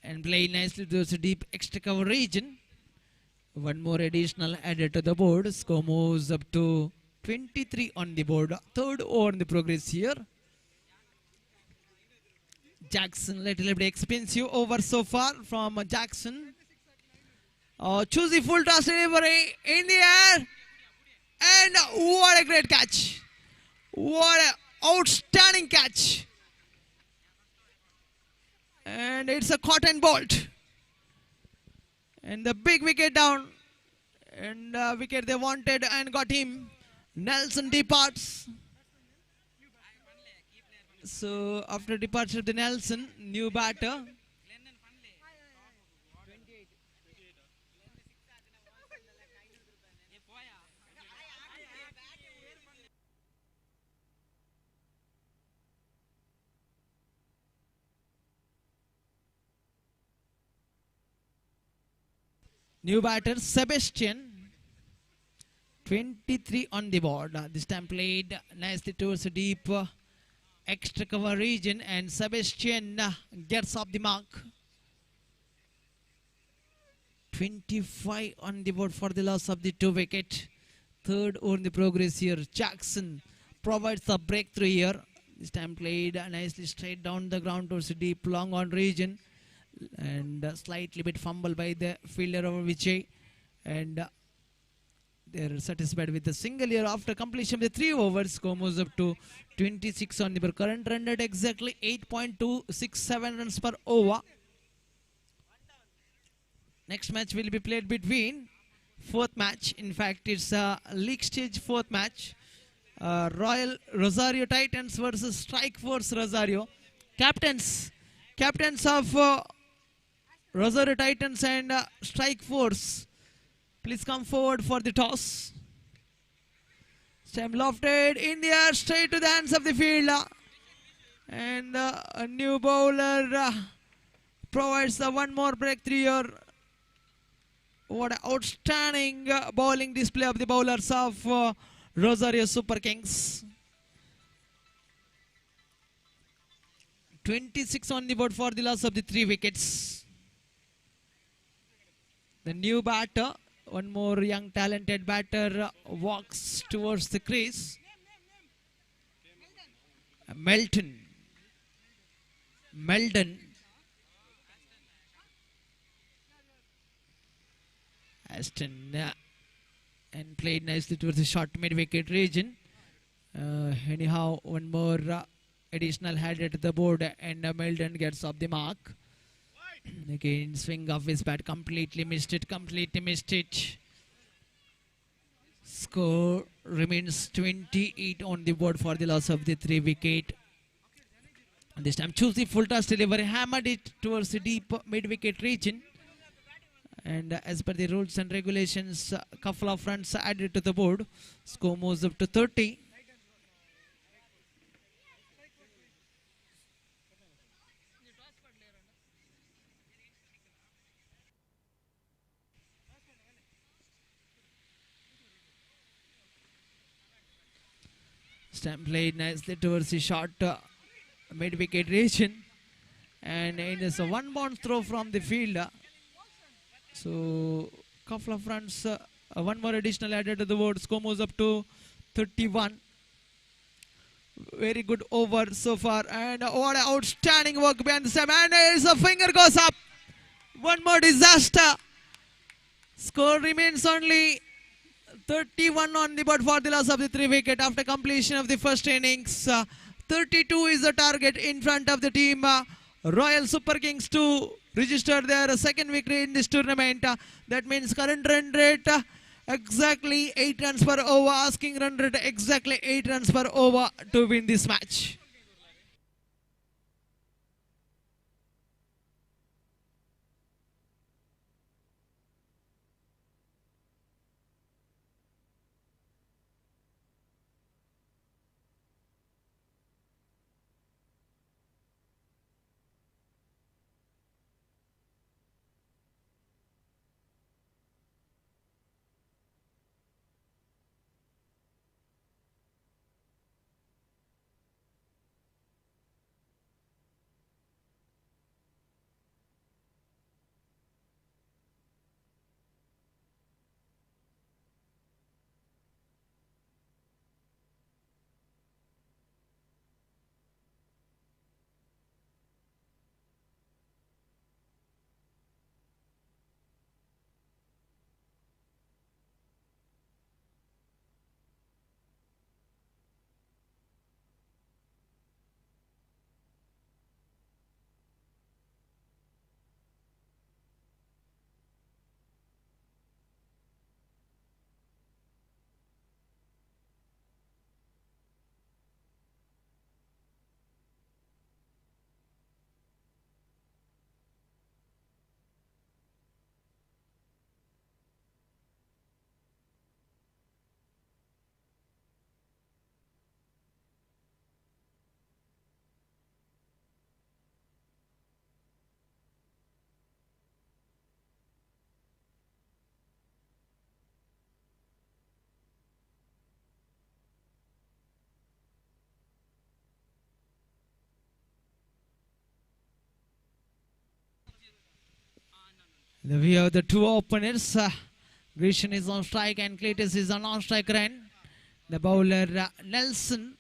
And playing nicely towards the deep extra cover region. One more additional added to the board. Score moves up to 23 on the board. Third over in the progress here. Jackson, little bit expensive over so far from Jackson. Choose the full toss delivery in the air. And what a great catch. What an outstanding catch. And it's a cotton bolt. And the big wicket down. And wicket they wanted and got him. Nelson departs. So after departure of the Nelson, new batter. New batter Sebastian. 23 on the board. This time played nicely towards the deep extra cover region, and Sebastian gets off the mark. 25 on the board for the loss of the 2 wicket. Third on the progress here. Jackson provides the breakthrough here. This time played nicely straight down the ground towards the deep long on region, and slightly bit fumble by the fielder over Vijay, and they're satisfied with the single here after completion of the 3 overs. Score moves up to 26 on the board. Current run rate exactly 8.267 runs per over. Next match will be played between fourth match. In fact, it's a league stage fourth match. Royal Rosario Titans versus Strike Force Rosario. Captains of Rosario Titans and Strike Force, please come forward for the toss. Stem lofted in the air, straight to the hands of the fielder, and a new bowler provides one more breakthrough here. What an outstanding bowling display of the bowlers of Rosario Super Kings. 26 on the board for the loss of the 3 wickets. The new batter, one more young talented batter, walks towards the crease. Meldon. Aston and played nicely towards the short mid-wicket region. Anyhow, one more additional header to the board, and Meldon gets off the mark. Again, swing of his bat, completely missed it. Score remains 28 on the board for the loss of the 3 wicket. This time, choose the full toss delivery, hammered it towards the deep mid-wicket region. And as per the rules and regulations, a couple of runs added to the board. Score moves up to 30. Stamp played nicely towards the short mid-wicket region, and it is a 1 bounce throw from the fielder. So, couple of runs, one more additional added to the board. Score moves up to 31. Very good over so far, and what an outstanding work behind the stem, and a finger goes up. One more disaster. Score remains only 31 on the board for the loss of the 3 wicket after completion of the first innings. 32 is the target in front of the team Royal Super Kings to register their second victory in this tournament. That means current run rate exactly 8 runs per over, asking run rate exactly 8 runs per over to win this match. We have the two openers. Grisham is on strike and Cletus is on non-strike run. The bowler Nelson.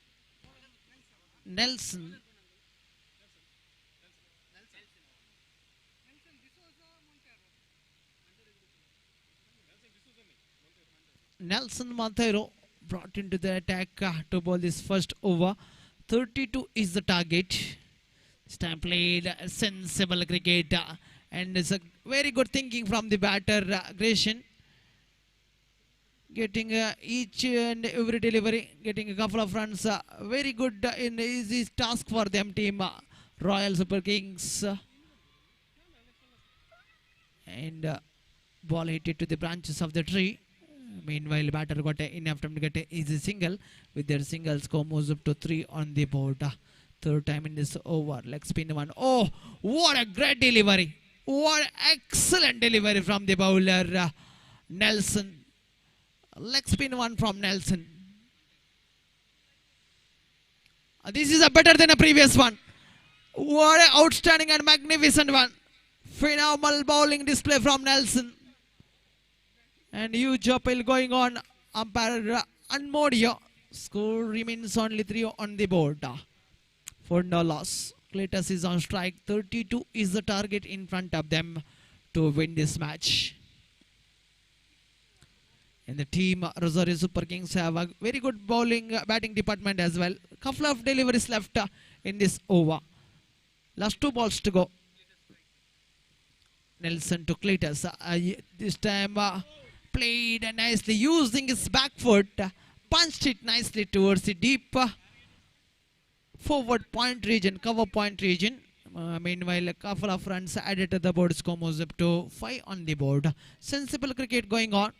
Nelson Montero brought into the attack to bowl this first over. 32 is the target. This time played sensible cricket and it's a very good thinking from the batter Grisham. Getting each and every delivery, getting a couple of runs. Very good in easy task for them team Royal Super Kings. And ball hit it to the branches of the tree. Meanwhile, batter got enough time to get an easy single. With their single, score moves up to 3 on the board. Third time in this over. Leg spin one. Oh, what a great delivery. What excellent delivery from the bowler Nelson. Leg spin one from Nelson. This is a better than a previous one. What an outstanding and magnificent one. Phenomenal bowling display from Nelson. And huge appeal going on. Umpire Anmodio. Score remains only 3 on the board. For no loss. Cletus is on strike. 32 is the target in front of them to win this match. And the team Rosario Super Kings have a very good batting department as well. Couple of deliveries left in this over. Last 2 balls to go. Nelson to Cletus. This time played nicely using his back foot. Punched it nicely towards the deep forward point region, cover point region. Meanwhile, a couple of runs added to the board. Score moves up to 5 on the board. Sensible cricket going on.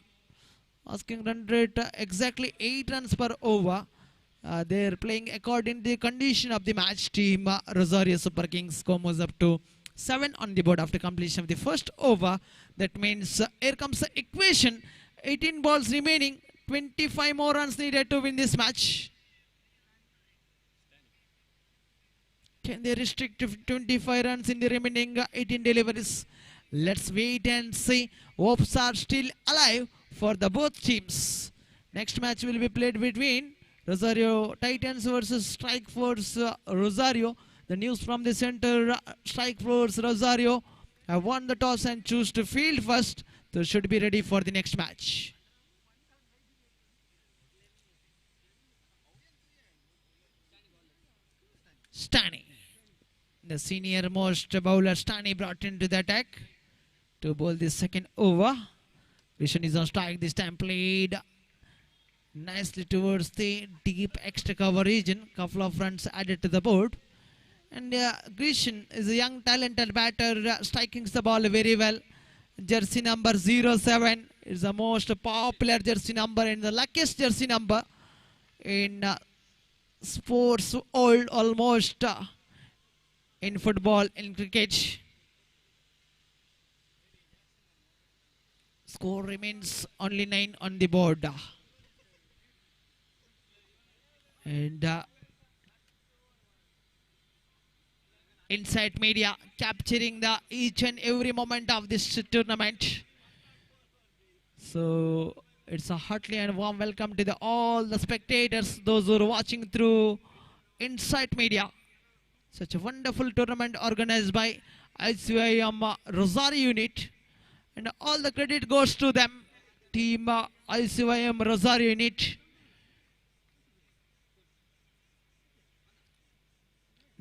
Asking run rate exactly 8 runs per over. They are playing according to the condition of the match. Team Rosario Super Kings score moves up to 7 on the board after completion of the first over. That means here comes the equation. 18 balls remaining. 25 more runs needed to win this match. Can they restrict to 25 runs in the remaining 18 deliveries? Let's wait and see. Hopes are still alive for the both teams. Next match will be played between Rosario Titans versus Strike Force Rosario. The news from the center, Strike Force Rosario have won the toss and choose to field first. They should be ready for the next match. Stani, the senior most bowler Stani brought into the attack to bowl the second over. Vision is on strike, this time played nicely towards the deep extra cover region. Couple of runs added to the board. And Grisham is a young talented batter, striking the ball very well. Jersey number 07 is the most popular jersey number and the luckiest jersey number in sports world almost in football, in cricket. Score remains only 9 on the board. And Insight Media capturing the each and every moment of this tournament. So it's a heartily and warm welcome to all the spectators, those who are watching through Insight Media. Such a wonderful tournament organized by Icym Rosario unit. And all the credit goes to them, team Icym Rosario unit.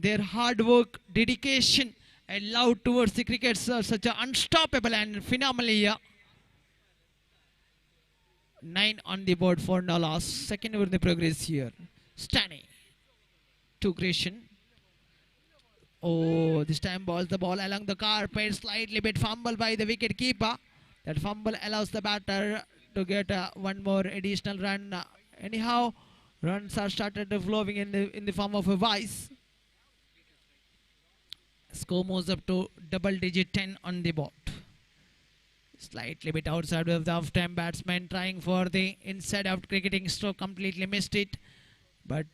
Their hard work, dedication and love towards the cricket are such an unstoppable and phenomenal. 9 on the board for no loss. Second over the progress here. Stani to Grisham. Oh, this time balls the ball along the carpet, slightly bit fumble by the wicket keeper. That fumble allows the batter to get one more additional run. Anyhow, runs are started flowing in the form of a vice. Score moves up to double digit 10 on the board. Slightly bit outside of the off-time batsman trying for the inside-out cricketing stroke, completely missed it. But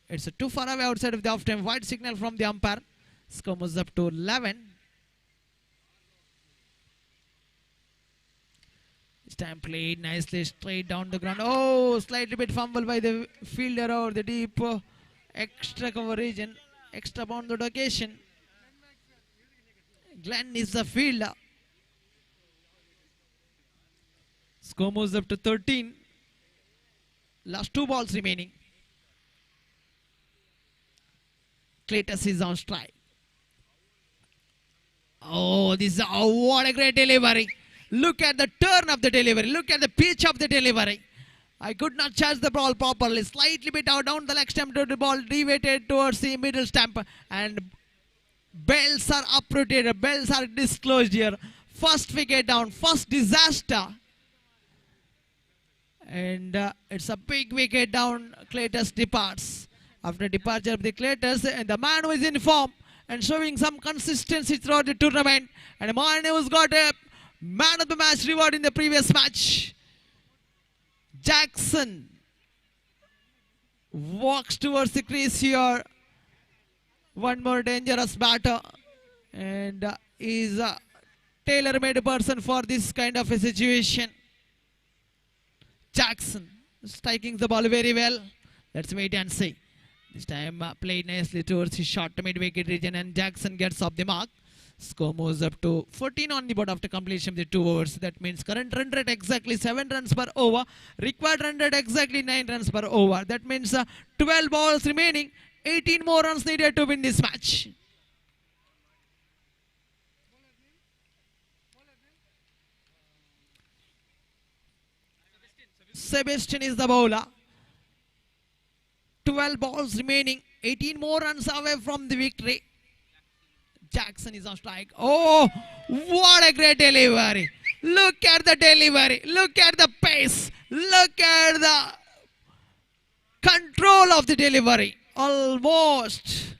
it's too far away outside of the off-time. Wide signal from the umpire. Score moves up to 11. This time played nicely straight down the ground. Oh, slightly bit fumble by the fielder over the deep extra coverage and extra bound the occasion. Glenn is the fielder. Score moves up to 13. Last 2 balls remaining. Cletus is on strike. Oh, this is what a great delivery. Look at the turn of the delivery. Look at the pitch of the delivery. I could not charge the ball properly. Slightly bit out down the leg stump to the ball. Deviated towards the middle stump. And bells are uprooted. Bells are disclosed here. First wicket down. First disaster. And it's a big wicket down. Cletus departs. After departure of the Cletus, and the man who is in form and showing some consistency throughout the tournament, and a man who's got a man of the match reward in the previous match. Jackson walks towards the crease here. One more dangerous batter, and is a tailor-made person for this kind of a situation. Jackson striking the ball very well. Let's wait and see. This time played nicely towards his short to mid-wicket region, and Jackson gets off the mark. Score moves up to 14 on the board after completion of the 2 overs. That means current run rate exactly 7 runs per over. Required run rate exactly 9 runs per over. That means 12 balls remaining. 18 more runs needed to win this match. Sebastian is the bowler. 12 balls remaining. 18 more runs away from the victory. Jackson is on strike. Oh, what a great delivery. Look at the delivery. Look at the pace. Look at the control of the delivery. Almost.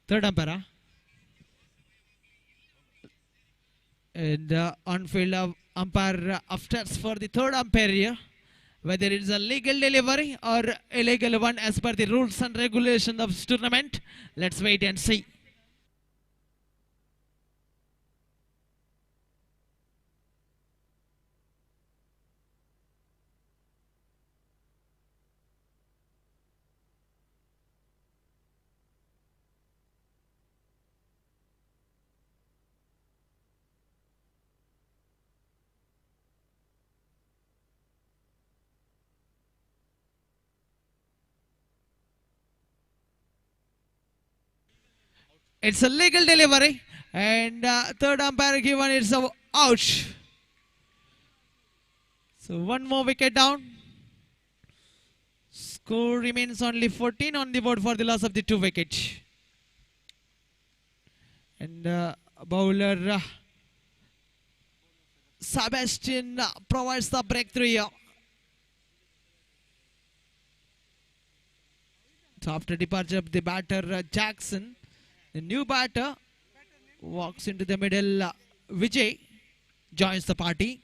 Third umpire. And on-field umpire umpires for the third umpire here. Whether it is a legal delivery or illegal one as per the rules and regulations of this tournament. Let's wait and see. It's a legal delivery, and third umpire given it's a out. So one more wicket down. Score remains only 14 on the board for the loss of the 2 wickets. And bowler Sebastian provides the breakthrough here. So after departure of the batter Jackson, the new batter walks into the middle. Vijay joins the party.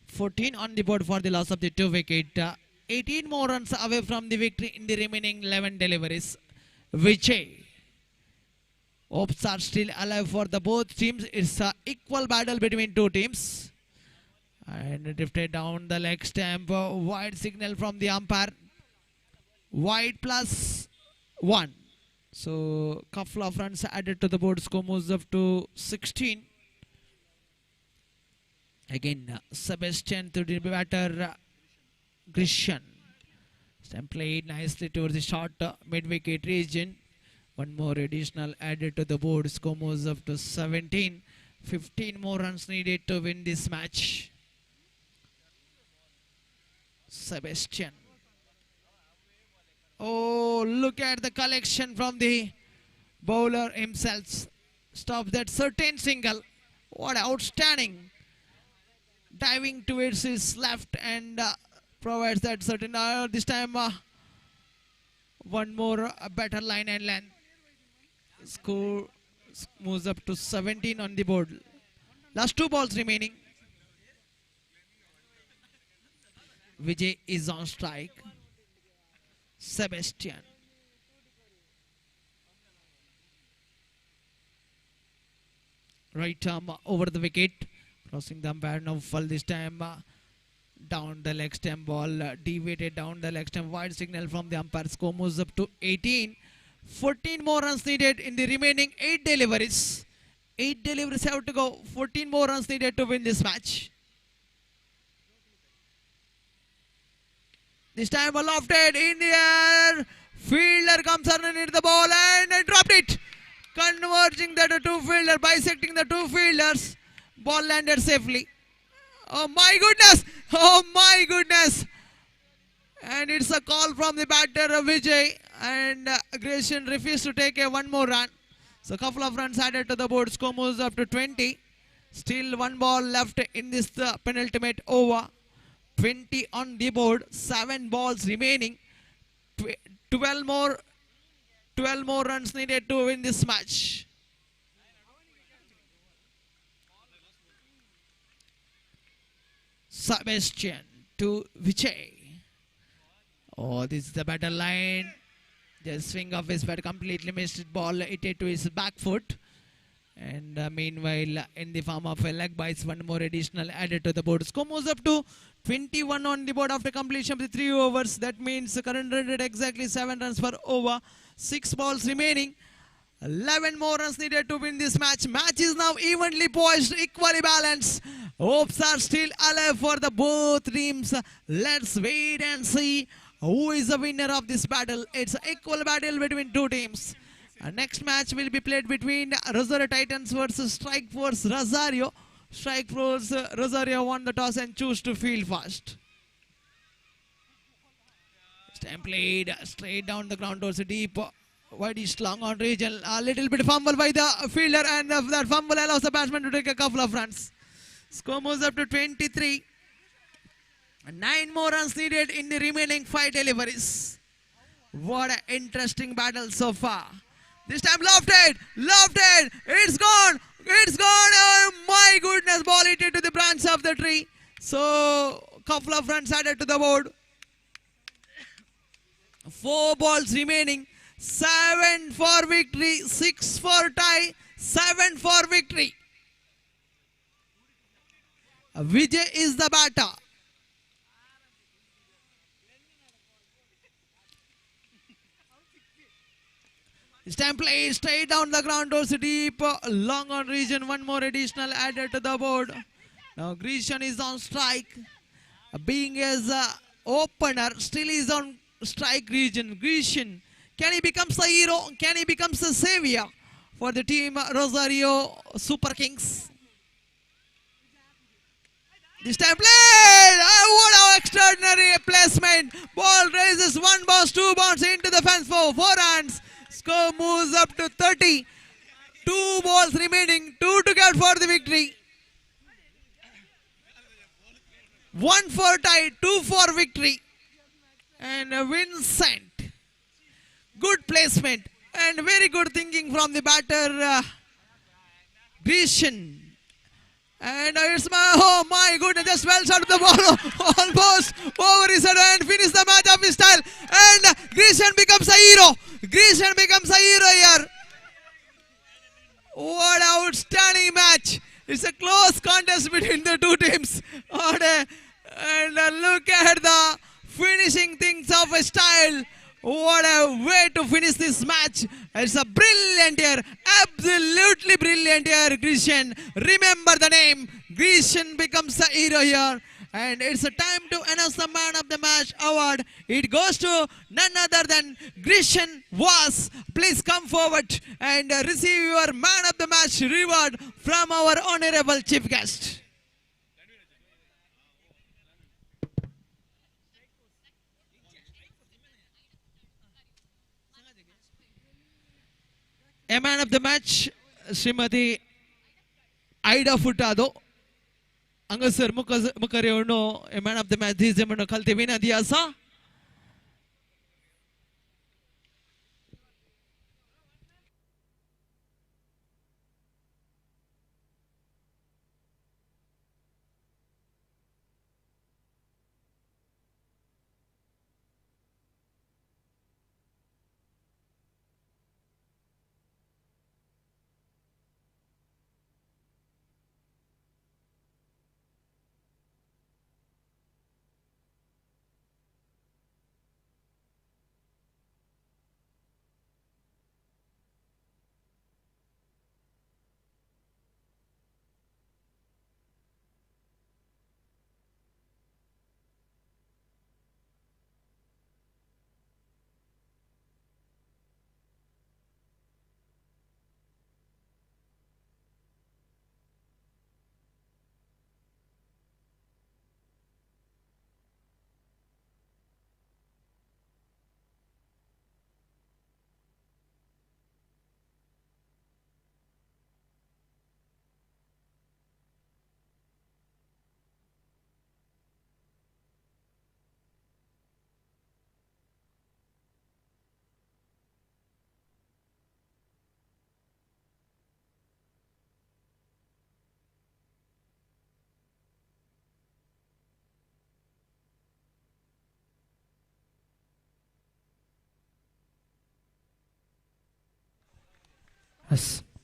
14 on the board for the loss of the 2 wicket. 18 more runs away from the victory in the remaining 11 deliveries. Vijay. Hopes are still alive for the both teams. It's an equal battle between 2 teams. And drifted down the leg stump. Wide signal from the umpire. Wide +1. So couple of runs added to the board. Score moves up to 16. Again, Sebastian to the batter, Grishan. Stamp played nicely towards the short mid-wicket region. One more additional added to the board. Score moves up to 17. 15 more runs needed to win this match. Sebastian. Oh, look at the collection from the bowler himself. Stops that certain single. What outstanding. Diving towards his left and provides that certain. This time, one more better line and length. Score moves up to 17 on the board. Last 2 balls remaining. Vijay is on strike. Sebastian. Right arm over the wicket. Crossing the umpire now full this time. Down the leg stump ball. Deviated down the leg stump. Wide signal from the umpire. Score moves up to 18. 14 more runs needed in the remaining 8 deliveries. 8 deliveries have to go. 14 more runs needed to win this match. This time a lofted in the air. Fielder comes underneath the ball and dropped it. Converging the 2 fielder, bisecting the 2 fielders. Ball landed safely. Oh my goodness! Oh my goodness! And it's a call from the batter Vijay, and Grayson refused to take a 1 more run. So a couple of runs added to the board. Score moves up to 20. Still 1 ball left in this penultimate over. 20 on the board. 7 balls remaining. 12 more runs needed to win this match. Sebastian to Vijay. Oh, this is the better line. The swing of his bat completely missed it. Ball hit it to his back foot. And meanwhile, in the form of a leg bites, 1 more additional added to the board. Score moves up to 21 on the board after completion of the 3 overs. That means the current run rate exactly 7 runs per over. 6 balls remaining. 11 more runs needed to win this match. Match is now evenly poised, equally balanced. Hopes are still alive for the both teams. Let's wait and see who is the winner of this battle. It's an equal battle between 2 teams. Next match will be played between Rosario Titans versus Strike Force Rosario. Strike Force Rosario won the toss and chose to field first. Stamp played straight down the ground towards a deep wide long on region. A little bit fumble by the fielder, and that fumble allows the batsman to take a couple of runs. Score moves up to 23. 9 more runs needed in the remaining 5 deliveries. What an interesting battle so far. This time lofted, it's gone, oh my goodness, ball hit into the branch of the tree. So, couple of runs added to the board. 4 balls remaining, 7 for victory, 6 for tie, 7 for victory. Vijay is the batter. Stamp played straight down the ground towards deep, long on region. 1 more additional added to the board. Now Grishan is on strike. Being as a opener, still is on strike region. Grishan, can he become a hero? Can he become a savior for the team Rosario Super Kings? This time played! What an extraordinary placement! Ball raises 1 bounce, 2 bounce into the fence for 4 runs. Score moves up to 30. 2 balls remaining, 2 to get for the victory. 1 for tie, 2 for victory. And Vincent. Good placement and very good thinking from the batter Grecian. And it's oh my goodness, just well shot of the ball, almost over his head and finish the match of his style. And Grecian becomes a hero. Grecian becomes a hero here. What an outstanding match. It's a close contest between the two teams. And look at the finishing things of a style. What a way to finish this match. It's a brilliant year. Absolutely brilliant year, Grecian. Remember the name. Grecian becomes a hero here. And it's a time to announce the Man of the Match award. It goes to none other than Grecian Was. Please come forward and receive your Man of the Match reward from our honorable chief guest. A man of the match, Srimati Ida Futado. Angasar Mukaryono, a man of the match, this is Kaltivina Diasa.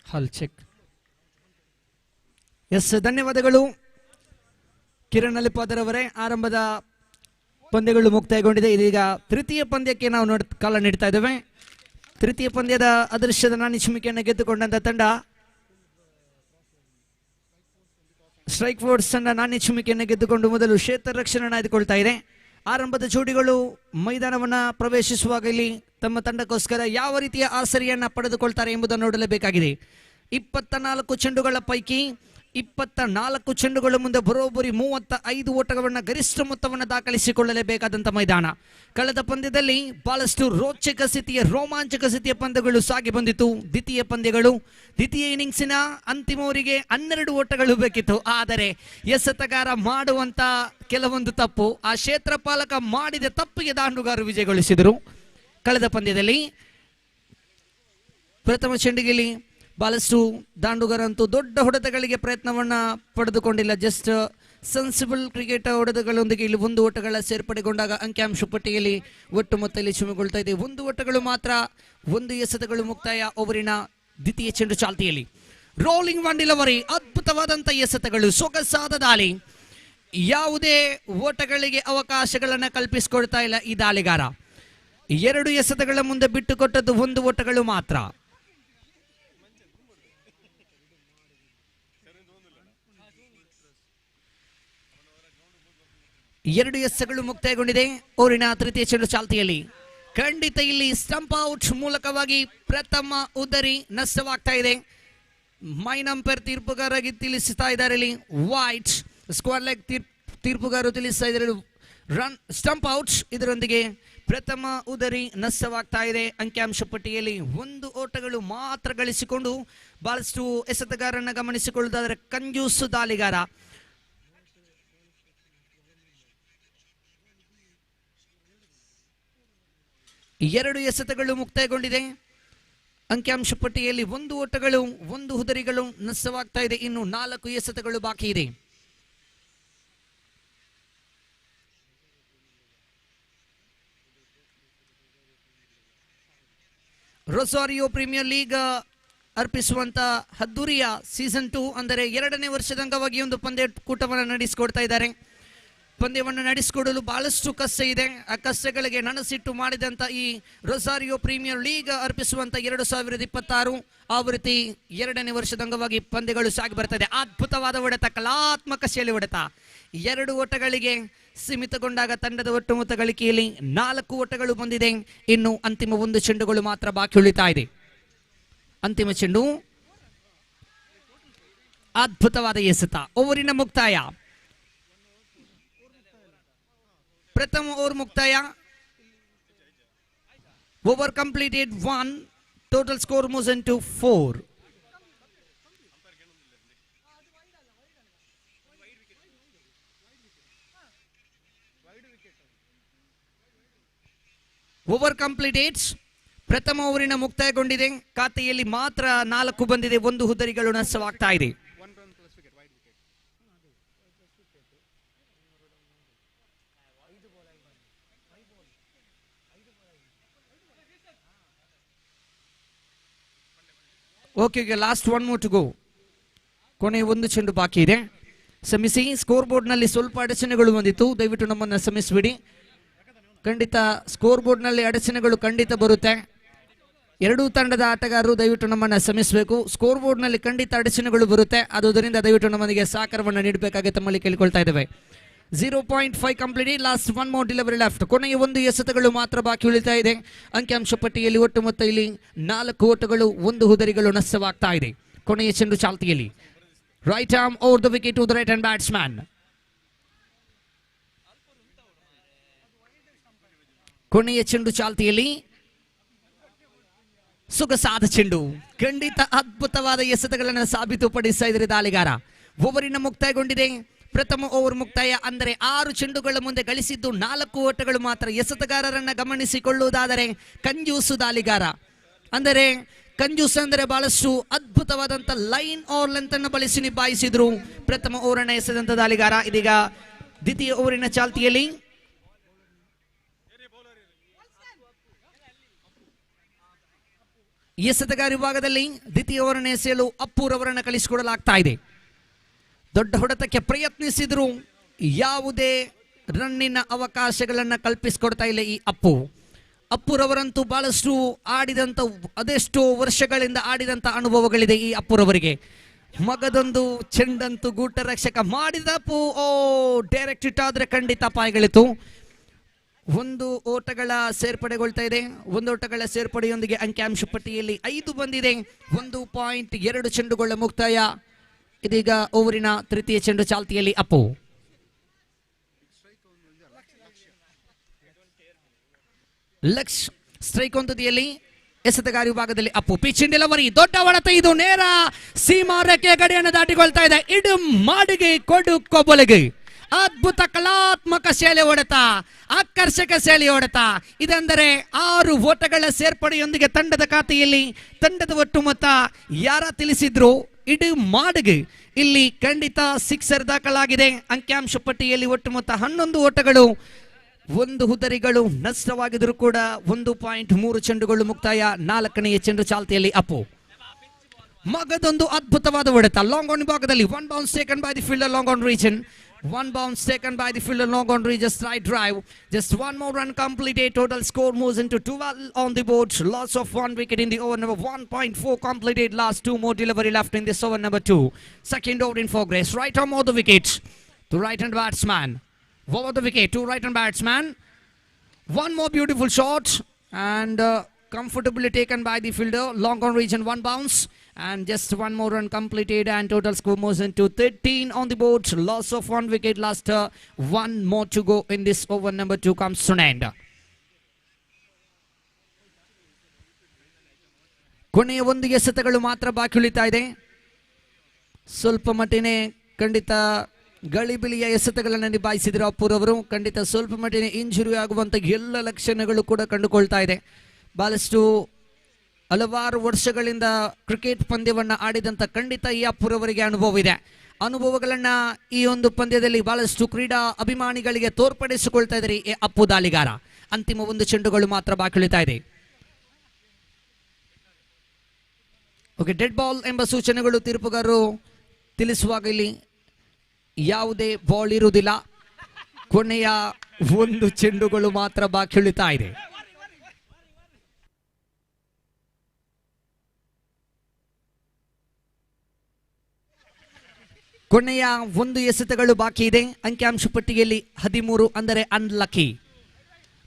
Hall check. Yes, ಧನ್ಯವಾದಗಳು ಕಿರಣ್ ಅಲಿಪಾದರವರೇ. ಆರಂಭದ ಪಂದ್ಯಗಳು ಮುಕ್ತಾಯಗೊಂಡಿದೆ. ಇದೀಗ ತೃತೀಯ ಪಂದ್ಯಕ್ಕೆ ನಾವು ಕಾಲ ನೀಡ್ತಾ ಇದ್ದೇವೆ. ತೃತೀಯ ಪಂದ್ಯದ ಅದೃಶ್ಯದ ನಾಣಿ ಚಿಮ್ಮಿಕೆಯನ್ನು ಗೆದ್ದುಕೊಂಡಂತ ತಂಡ ಸ್ಟ್ರೈಕ್ ಫೋರ್ಸ್ ತಂಡ ನಾಣ್ಯ ಚಿಮ್ಮಿಕೆಯನ್ನು ಗೆದ್ದುಕೊಂಡು ಮೊದಲು ಕ್ಷೇತ್ರ ರಕ್ಷಣೆ ಆಯ್ದುಕೊಳ್ತಾ ಇದೆ. ಆರಂಭದ ಜೋಡಿಗಳು ಮೈದಾನವನ್ನು ಪ್ರವೇಶಿಸುವಾಗ ಇಲ್ಲಿ ತಮ್ಮ ತಂಡಕ್ಕೋಸ್ಕರ ಯಾವ ರೀತಿಯ ಆಸರೆಯನ್ನು ಪಡೆದುಕೊಳ್ತಾರೆ ಎಂಬುದನ್ನು ನೋಡಲೇಬೇಕಾಗಿದೆ. 24 ಚೆಂಡುಗಳ ಪೈಕಿ 24 ಚೆಂಡುಗಳು ಮುಂದೆ ಬರೋಬ್ಬರಿ 35 ಓಟಗಳನ್ನು ಗರಿಷ್ಠ ಮೊತ್ತವನ್ನು ದಾಖಲಿಸಿಕೊಳ್ಳಲೇಬೇಕಾದಂಥ ಮೈದಾನ. ಕಳೆದ ಪಂದ್ಯದಲ್ಲಿ ಬಹಳಷ್ಟು ರೋಚಕ ಸ್ಥಿತಿಯ ರೋಮಾಂಚಕ ಸ್ಥಿತಿಯ ಪಂದ್ಯಗಳು ಸಾಗಿ ಬಂದಿತ್ತು. ದ್ವಿತೀಯ ಇನ್ನಿಂಗ್ಸಿನ ಅಂತಿಮವರಿಗೆ 12 ಓಟಗಳು ಬೇಕಿತ್ತು. ಆದರೆ ಎಸೆತಗಾರ ಮಾಡುವಂತ ಕೆಲವೊಂದು ತಪ್ಪು, ಆ ಕ್ಷೇತ್ರ ಪಾಲಕ ಮಾಡಿದ ತಪ್ಪಿಗೆ ದಾಂಡುಗಾರರು ವಿಜಯಗೊಳಿಸಿದರು. ಕಳೆದ ಪಂದ್ಯದಲ್ಲಿ ಪ್ರಥಮ ಚೆಂಡಿಗೆಯಲ್ಲಿ ಬಹಳಷ್ಟು ದಾಂಡುಗಾರಂತೂ ದೊಡ್ಡ ಹೊಡೆತಗಳಿಗೆ ಪ್ರಯತ್ನವನ್ನು ಪಡೆದುಕೊಂಡಿಲ್ಲ. ಜಸ್ಟ್ ಸೆನ್ಸಿಬಲ್ ಕ್ರಿಕೆಟ್ ಹೊಡೆತಗಳೊಂದಿಗೆ ಇಲ್ಲಿ 1 ಓಟಗಳ ಸೇರ್ಪಡೆಗೊಂಡಾಗ ಅಂಕಿಅಂಶ ಪಟ್ಟಿಯಲ್ಲಿ ಒಟ್ಟು ಮೊತ್ತ ಇಲ್ಲಿ ಚಿಮ್ಮಿಗೊಳ್ತಾ ಇದೆ. 1 ಓಟಗಳು ಮಾತ್ರ, 1 ಎಸೆತಗಳು ಮುಕ್ತಾಯ ಓವರಿನ ದ್ವಿತೀಯ ಚೆಂಡು ಚಾಲ್ತಿಯಲ್ಲಿ. ರೋಲಿಂಗ್ ಒನ್ ಡೆಲಿವರಿ, ಅದ್ಭುತವಾದಂಥ ಎಸೆತಗಳು, ಸೊಗಸಾದ ದಾಳಿ, ಯಾವುದೇ ಓಟಗಳಿಗೆ ಅವಕಾಶಗಳನ್ನು ಕಲ್ಪಿಸಿಕೊಡ್ತಾ ಇಲ್ಲ ಈ ದಾಳಿಗಾರ. 2 ಎಸೆತಗಳ ಮುಂದೆ ಬಿಟ್ಟುಕೊಟ್ಟದ್ದು 1 ಓಟಗಳು ಮಾತ್ರ. ಎರಡು ಎಸೆತಗಳು ಮುಕ್ತಾಯಗೊಂಡಿದೆ ಓವರಿನ ತೃತೀಯ ಚೆಂಡು ಚಾಲ್ತಿಯಲ್ಲಿ. ಖಂಡಿತ ಇಲ್ಲಿ ಸ್ಟಂಪ್ ಔಟ್ ಮೂಲಕವಾಗಿ ಪ್ರಥಮ ಉದ್ದರಿ ನಷ್ಟವಾಗ್ತಾ ಇದೆ. ಮೈನ್ ಅಂಪೈರ್ ತೀರ್ಪುಗಾರರಾಗಿ ತಿಳಿಸ್ತಾ ಇದ್ದಾರೆ ಇಲ್ಲಿ ವೈಟ್. ಸ್ಕ್ವೇರ್ ಲೆಗ್ ತೀರ್ಪುಗಾರರು ತಿಳಿಸ್ತಾ ಇದ್ದಾರೆ ರನ್ ಸ್ಟಂಪ್ ಔಟ್ಸ್. ಇದರೊಂದಿಗೆ ಪ್ರಥಮ ಉದರಿ ನಷ್ಟವಾಗ್ತಾ ಇದೆ. ಅಂಕಿಅಂಶ ಪಟ್ಟಿಯಲ್ಲಿ 1 ಓಟಗಳು ಮಾತ್ರ ಗಳಿಸಿಕೊಂಡು ಬಹಳಷ್ಟು ಎಸೆತಗಾರರನ್ನ ಗಮನಿಸಿಕೊಳ್ಳುವುದಾದರೆ ಕಂಜೂಸ್ ದಾಳಿಗಾರ. ಎರಡು ಎಸೆತಗಳು ಮುಕ್ತಾಯಗೊಂಡಿದೆ. ಅಂಕಿಅಂಶ ಪಟ್ಟಿಯಲ್ಲಿ 1 ಓಟಗಳು 1 ಉದರಿಗಳು ನಷ್ಟವಾಗ್ತಾ ಇದೆ. ಇನ್ನು 4 ಎಸೆತಗಳು ಬಾಕಿ ಇದೆ. ರೊಸಾರಿಯೋ ಪ್ರೀಮಿಯರ್ ಲೀಗ್ ಅರ್ಪಿಸುವಂತ ಅದ್ದೂರಿಯ ಸೀಸನ್ 2 ಅಂದರೆ 2ನೇ ವರ್ಷದ ಅಂಗವಾಗಿ ಒಂದು ಪಂದ್ಯಕೂಟವನ್ನು ನಡೆಸಿಕೊಡ್ತಾ ಇದ್ದಾರೆ. ಪಂದ್ಯವನ್ನು ನಡೆಸಿಕೊಡಲು ಬಹಳಷ್ಟು ಕಷ್ಟ ಇದೆ. ಆ ಕಷ್ಟಗಳಿಗೆ ನನಸಿಟ್ಟು ಮಾಡಿದಂಥ ಈ ರೊಸಾರಿಯೋ ಪ್ರೀಮಿಯರ್ ಲೀಗ್ ಅರ್ಪಿಸುವಂತ 2026 ಆವೃತ್ತಿ 2ನೇ ವರ್ಷದ ಅಂಗವಾಗಿ ಪಂದ್ಯಗಳು ಸಾಗಿ ಬರ್ತಾ ಇದೆ. ಅದ್ಭುತವಾದ ಹೊಡೆತ, ಕಲಾತ್ಮಕ ಶೈಲಿ ಹೊಡೆತ. 2 ಓಟಗಳಿಗೆ ಸೀಮಿತಗೊಂಡಾಗ ತಂಡದ ಒಟ್ಟು ಮೊತ್ತ ಗಳಿಕೆಯಲ್ಲಿ 4 ಓಟಗಳು ಬಂದಿದೆ. ಇನ್ನು ಅಂತಿಮ 1 ಚೆಂಡುಗಳು ಮಾತ್ರ ಬಾಕಿ ಉಳಿತಾ ಇದೆ. ಅಂತಿಮ ಚೆಂಡು, ಅದ್ಭುತವಾದ ಎಸೆತ. ಓವರಿನ ಮುಕ್ತಾಯ. ಪ್ರಥಮ ಓವರ್ ಮುಕ್ತಾಯ. Over completed 1. Total score moves into 4. Over completed. ಪ್ರಥಮ ಓವರಿನ ಮುಕ್ತಾಯಗೊಂಡಿದೆ. ಖಾತೆಯಲ್ಲಿ ಮಾತ್ರ 4 ಬಂದಿದೆ. 1 ಉದರಿಗಳು ನಷ್ಟವಾಗ್ತಾ ಇದೆ. Okay, last 1 more to go. ಕೊನೆ 1 ಚೆಂಡು ಬಾಕಿ ಇದೆ. ಶ್ರಮಿಸಿ. ಸ್ಕೋರ್ ಬೋರ್ಡ್ನಲ್ಲಿ ಸ್ವಲ್ಪ ಅಡಚಣೆಗಳು ಬಂದಿತ್ತು, ದಯವಿಟ್ಟು ನಮ್ಮನ್ನು ಶ್ರಮಿಸಬೇಡಿ. ಖಂಡಿತ ಸ್ಕೋರ್ ಬೋರ್ಡ್ನಲ್ಲಿ ಅಡಚಣೆಗಳು ಖಂಡಿತ ಬರುತ್ತೆ. ಎರಡೂ ತಂಡದ ಆಟಗಾರರು ದಯವಿಟ್ಟು ನಮ್ಮನ್ನು ಶ್ರಮಿಸಬೇಕು. ಸ್ಕೋರ್ ಬೋರ್ಡ್ನಲ್ಲಿ ಖಂಡಿತ ಅಡಚಣೆಗಳು ಬರುತ್ತೆ, ಆದುದರಿಂದ ದಯವಿಟ್ಟು ನಮ್ಮನಿಗೆ ಸಹಕಾರವನ್ನು ನೀಡಬೇಕಾಗಿ ತಮ್ಮಲ್ಲಿ ಕೇಳಿಕೊಳ್ತಾ ಇದ್ದೇವೆ. 0.5 complete. Last 1 more delivery left. ಕೊನೆಯ 1 ಎಸೆತಗಳು ಮಾತ್ರ ಬಾಕಿ ಉಳಿತಾ ಇದೆ. ಅಂಕಿಅಂಶ ಪಟ್ಟಿಯಲ್ಲಿ ಒಟ್ಟು ಮೊತ್ತ ಇಲ್ಲಿ 4 ಓಟಗಳು 1 ಉದರಿಗಳು ನಷ್ಟವಾಗ್ತಾ ಇದೆ. ಕೊನೆಯ ಚೆಂಡು ಚಾಲ್ತಿಯಲ್ಲಿ. Right arm over the wicket to the right hand batsman. ಕೊನೆಯ ಚೆಂಡು ಚಾಲ್ತಿಯಲ್ಲಿ. ಸೊಗಸಾದ ಚೆಂಡು. ಖಂಡಿತ ಅದ್ಭುತವಾದ ಎಸೆತಗಳನ್ನು ಸಾಬೀತುಪಡಿಸ್ತಾ ಇದ್ದಾರೆ ದಾಳಿಗಾರ. ಓವರಿನ ಮುಕ್ತಾಯಗೊಂಡಿದೆ. ಪ್ರಥಮ ಓವರ್ ಮುಕ್ತಾಯ ಅಂದರೆ 6 ಚೆಂಡುಗಳ ಮುಂದೆ ಗಳಿಸಿದ್ದು 4 ಓಟಗಳು ಮಾತ್ರ. ಎಸೆತಗಾರರನ್ನ ಗಮನಿಸಿಕೊಳ್ಳುವುದಾದರೆ ಕಂಜೂಸು ದಾಳಿಗಾರ. ಅಂದರೆ ಕಂಜೂಸ್ ಅಂದರೆ ಬಹಳಷ್ಟು ಅದ್ಭುತವಾದಂಥ ಲೈನ್ ಆರ್ ಲೆಂತ್ ಅನ್ನು ಬಳಸಿ ನಿಭಾಯಿಸಿದ್ರು ಪ್ರಥಮ ಓವರನ್ನು ಎಸೆದಂತ ದಾಳಿಗಾರ. ಇದೀಗ ದ್ವಿತೀಯ ಓವರಿನ ಚಾಲ್ತಿಯಲ್ಲಿ. ಎಸೆತಗಾರ ವಿಭಾಗದಲ್ಲಿ ದ್ವಿತೀಯ ಓವರನ್ನು ಎಸೆಯಲು ಅಪ್ಪುರವರನ್ನು ಕಳಿಸಿಕೊಡಲಾಗ್ತಾ ಇದೆ. ದೊಡ್ಡ ಹೊಡೆತಕ್ಕೆ ಪ್ರಯತ್ನಿಸಿದ್ರು, ಯಾವುದೇ ರನ್ನಿನ ಅವಕಾಶಗಳನ್ನು ಕಲ್ಪಿಸಿಕೊಡ್ತಾ ಇಲ್ಲ ಈ ಅಪ್ಪುರವರಂತೂ ಬಹಳಷ್ಟು ಆಡಿದಂಥ, ಅದೆಷ್ಟೋ ವರ್ಷಗಳಿಂದ ಆಡಿದಂಥ ಅನುಭವಗಳಿದೆ ಈ ಅಪ್ಪುರವರಿಗೆ. ಮಗದೊಂದು ಚೆಂಡಂತೂ ಗೂಟ ರಕ್ಷಕ ಮಾಡಿದ ಅಪ್ಪು. ಡೈರೆಕ್ಟ್ ಇಟ್ ಆದರೆ ಖಂಡಿತ ಅಪಾಯಗಳಿತ್ತು. 1 ಓಟಗಳ ಸೇರ್ಪಡೆಗೊಳ್ತಾ ಇದೆ. 1 ಓಟಗಳ ಸೇರ್ಪಡೆಯೊಂದಿಗೆ ಅಂಕಿಅಂಶ ಪಟ್ಟಿಯಲ್ಲಿ 5 ಬಂದಿದೆ. 1.2 ಚೆಂಡುಗಳ ಮುಕ್ತಾಯ. ಇದೀಗ ಓವರಿನ ತೃತೀಯ ಚೆಂಡು ಚಾಲ್ತಿಯಲ್ಲಿ ಅಪ್ಪು. ಲಕ್ಷ್ ಸ್ಟ್ರೈಕ್ ಹೊಂದಿದೆಯಲ್ಲಿ ಎಸೆತಗಾರ ವಿಭಾಗದಲ್ಲಿ ಅಪ್ಪು. ಪಿಚ್ ಡೆಲಿವರಿ, ದೊಡ್ಡ ಹೊಡೆತ. ಇದು ನೇರ ಸೀಮಾ ರೇಖೆಯ ಗಡಿಯನ್ನು ದಾಟಿಕೊಳ್ತಾ ಇದೆ. ಇಡು ಮಾಡಿಗೆ ಕೊಡು ಕೊಬ್ಬಲಿಗೆ. ಅದ್ಭುತ ಕಲಾತ್ಮಕ ಶೈಲಿ ಹೊಡೆತ, ಆಕರ್ಷಕ ಶೈಲಿ ಹೊಡೆತ. ಇದೆಂದರೆ 6 ಓಟಗಳ ಸೇರ್ಪಡೆಯೊಂದಿಗೆ ತಂಡದ ಖಾತೆಯಲ್ಲಿ ತಂಡದ ಒಟ್ಟು ಮೊತ್ತ ಯಾರ ತಿಳಿಸಿದ್ರು ಇಡು ಮಾಡಿಗೆ. ಇಲ್ಲಿ ಖಂಡಿತ 6 ದಾಖಲಾಗಿದೆ. ಅಂಕಿಅಂಶ ಪಟ್ಟಿಯಲ್ಲಿ ಒಟ್ಟು ಮೊತ್ತ 11 ಓಟಗಳು 1 ಉದರಿಗಳು ನಷ್ಟವಾಗಿದ್ರು ಕೂಡ 1.3 ಚೆಂಡುಗಳು ಮುಕ್ತಾಯ. 4ನೇ ಚೆಂಡು ಚಾಲ್ತಿಯಲ್ಲಿ ಅಪ್ಪು. ಮಗದೊಂದು ಅದ್ಭುತವಾದ ಹೊಡೆತ ಲಾಂಗ್ ಆನ್ ವಿಭಾಗದಲ್ಲಿ. 1 bounce taken by the fielder long on region. 1 bounce taken by the fielder long on region. Straight drive. Just 1 more run completed. Total score moves into 12 on the board. Loss of 1 wicket in the over number 1.4 completed. Last 2 more delivery left in this over number 2. Second over in progress. Right arm over the wicket to right hand batsman. Over the wicket to right hand batsman. 1 more beautiful shot and comfortably taken by the fielder. Long on region, 1 bounce. And just one more run completed and total score moves into 13 on the board. Loss of 1 wicket. Last one more to go in this over. Number 2 comes to an end. ಕೊನೆಯ ಒಂದು ಎಸೆತಗಳು ಮಾತ್ರ ಬಾಕಿ ಉಳಿತಾ ಇದೆ. ಸ್ವಲ್ಪ ಮಟ್ಟಿನ ಖಂಡಿತ ಗಳಿಬಿಲಿಯ ಎಸೆತಗಳನ್ನು ನಿಭಾಯಿಸಿದ್ರು ಅಪ್ಪುರ್ ಅವರು. ಖಂಡಿತ ಸ್ವಲ್ಪ ಮಟ್ಟಿನ ಇಂಜುರಿ ಆಗುವಂಥ ಎಲ್ಲ ಲಕ್ಷಣಗಳು ಕೂಡ ಕಂಡುಕೊಳ್ತಾ ಇದೆ. ಬಹಳಷ್ಟು ಹಲವಾರು ವರ್ಷಗಳಿಂದ ಕ್ರಿಕೆಟ್ ಪಂದ್ಯವನ್ನು ಆಡಿದಂಥ ಖಂಡಿತ ಈ ಅಪ್ಪುರ್ ಅವರಿಗೆ ಅನುಭವ ಇದೆ. ಅನುಭವಗಳನ್ನು ಈ ಒಂದು ಪಂದ್ಯದಲ್ಲಿ ಬಹಳಷ್ಟು ಕ್ರೀಡಾ ಅಭಿಮಾನಿಗಳಿಗೆ ತೋರ್ಪಡಿಸಿಕೊಳ್ತಾ ಇದ್ದಾರೆ ಈ ಅಪ್ಪು ದಾಳಿಗಾರ. ಅಂತಿಮ ಒಂದು ಚೆಂಡುಗಳು ಮಾತ್ರ ಬಾಕಿ ಉಳಿತಾ ಇದೆ. ಓಕೆ, ಡೆಡ್ ಬಾಲ್ ಎಂಬ ಸೂಚನೆಗಳು ತೀರ್ಪುಗಾರರು ತಿಳಿಸುವಾಗ ಇಲ್ಲಿ ಯಾವುದೇ ಬಾಲ್ ಇರುವುದಿಲ್ಲ. ಕೊನೆಯ ಒಂದು ಚೆಂಡುಗಳು ಮಾತ್ರ ಬಾಕಿ ಉಳಿತಾ ಇದೆ. ಕೊನೆಯ ಒಂದು ಎಸೆತಗಳು ಬಾಕಿ ಇದೆ. ಅಂಕಿಅಂಶ ಪಟ್ಟಿಯಲ್ಲಿ 13 ಅಂದರೆ ಅನ್ಲಕ್ಕಿ.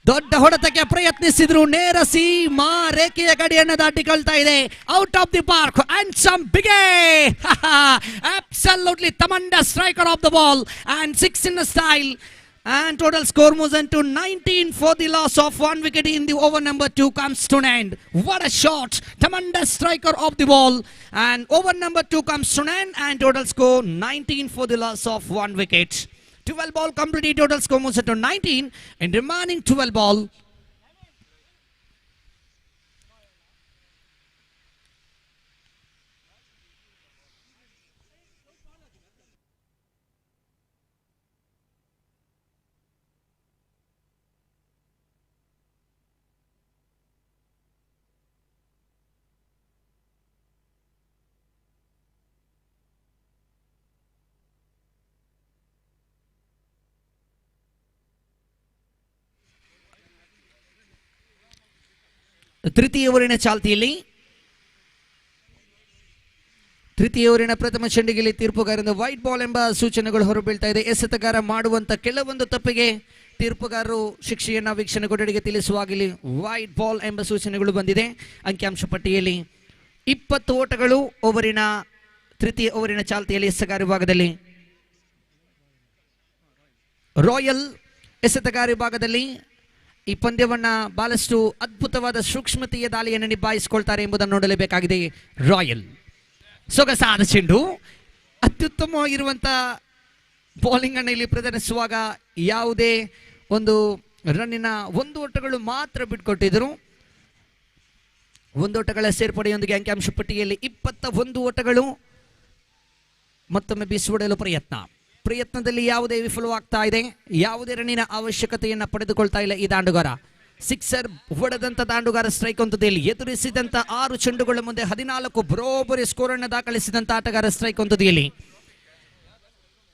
ದೊಡ್ಡ ಹೊಡೆತಕ್ಕೆ ಪ್ರಯತ್ನಿಸಿದ್ರು, ನೇರ ಸೀಮಾ ರೇಖೆಯ ಗಡಿಯನ್ನು ದಾಟಿಕೊಳ್ತಾ ಇದೆ. Out of the park and some big absolutely tremendous striker of the ball and 6 in the style. And total score moves into 19 for the loss of 1 wicket in the over. Number 2 comes to an end. What a shot! Tremendous striker of the ball. And over number 2 comes to an end. And total score 19 for the loss of 1 wicket. 12 ball completed. Total score moves into 19. And remaining 12 ball. ತೃತೀಯ ಓವರಿನ ಚಾಲ್ತಿಯಲ್ಲಿ ತೃತೀಯ ಓವರಿನ ಪ್ರಥಮ ಚೆಂಡಿಗೆಯಲ್ಲಿ ತೀರ್ಪುಗಾರರಿಂದ white ball ಎಂಬ ಸೂಚನೆಗಳು ಹೊರಬೀಳ್ತಾ ಇದೆ. ಎಸೆತಗಾರ ಮಾಡುವಂಥ ಕೆಲವೊಂದು ತಪ್ಪಿಗೆ ತೀರ್ಪುಗಾರರು ಶಿಕ್ಷೆಯನ್ನು ವೀಕ್ಷಣೆ ಕೊಠಡಿಗೆ ತಿಳಿಸುವಾಗಲಿ ವೈಟ್ ಬಾಲ್ ಎಂಬ ಸೂಚನೆಗಳು ಬಂದಿದೆ. ಅಂಕಿಅಂಶ ಪಟ್ಟಿಯಲ್ಲಿ 20 ಓಟಗಳು ಓವರಿನ ತೃತೀಯ ಓವರಿನ ಚಾಲ್ತಿಯಲ್ಲಿ ಎಸೆತಗಾರ ವಿಭಾಗದಲ್ಲಿ. ರಾಯಲ್ ಎಸೆತಗಾರ ವಿಭಾಗದಲ್ಲಿ ಈ ಪಂದ್ಯವನ್ನು ಬಹಳಷ್ಟು ಅದ್ಭುತವಾದ ಸೂಕ್ಷ್ಮತೆಯ ದಾಳಿಯನ್ನು ನಿಭಾಯಿಸಿಕೊಳ್ತಾರೆ ಎಂಬುದನ್ನು ನೋಡಲೇಬೇಕಾಗಿದೆ. ರಾಯಲ್ ಸೊಗಸಾದ ಚೆಂಡು, ಅತ್ಯುತ್ತಮವಾಗಿರುವಂಥ ಬೌಲಿಂಗ್ ಅನ್ನು ಇಲ್ಲಿ ಪ್ರದರ್ಶಿಸುವಾಗ ಯಾವುದೇ ಒಂದು ರನ್ನಿನ 1 ಓಟಗಳು ಮಾತ್ರ ಬಿಟ್ಕೊಟ್ಟಿದ್ರು. 1 ಓಟಗಳ ಸೇರ್ಪಡೆಯೊಂದಿಗೆ ಅಂಕಿಅಂಶ ಪಟ್ಟಿಯಲ್ಲಿ 21 ಓಟಗಳು. ಮತ್ತೊಮ್ಮೆ ಬೀಸುವಡಲು ಪ್ರಯತ್ನದಲ್ಲಿ ಯಾವುದೇ ವಿಫಲವಾಗ್ತಾ ಇದೆ. ಯಾವುದೇ ರನ್ನಿನ ಅವಶ್ಯಕತೆಯನ್ನು ಪಡೆದುಕೊಳ್ತಾ ಇಲ್ಲ ಈ ದಾಂಡುಗಾರ. ಸಿಕ್ಸರ್ ಹೊಡೆದಂತ ದಾಂಡುಗಾರ ಸ್ಟ್ರೈಕ್ ಹೊಂದದಲ್ಲಿ ಎದುರಿಸಿದಂತ 6 ಚೆಂಡುಗಳ ಮುಂದೆ 14 ಬರೋಬ್ಬರಿ ಸ್ಕೋರ್ ಅನ್ನು ದಾಖಲಿಸಿದಂತ ಆಟಗಾರ ಸ್ಟ್ರೈಕ್ ಹೊಂದದಲ್ಲಿ.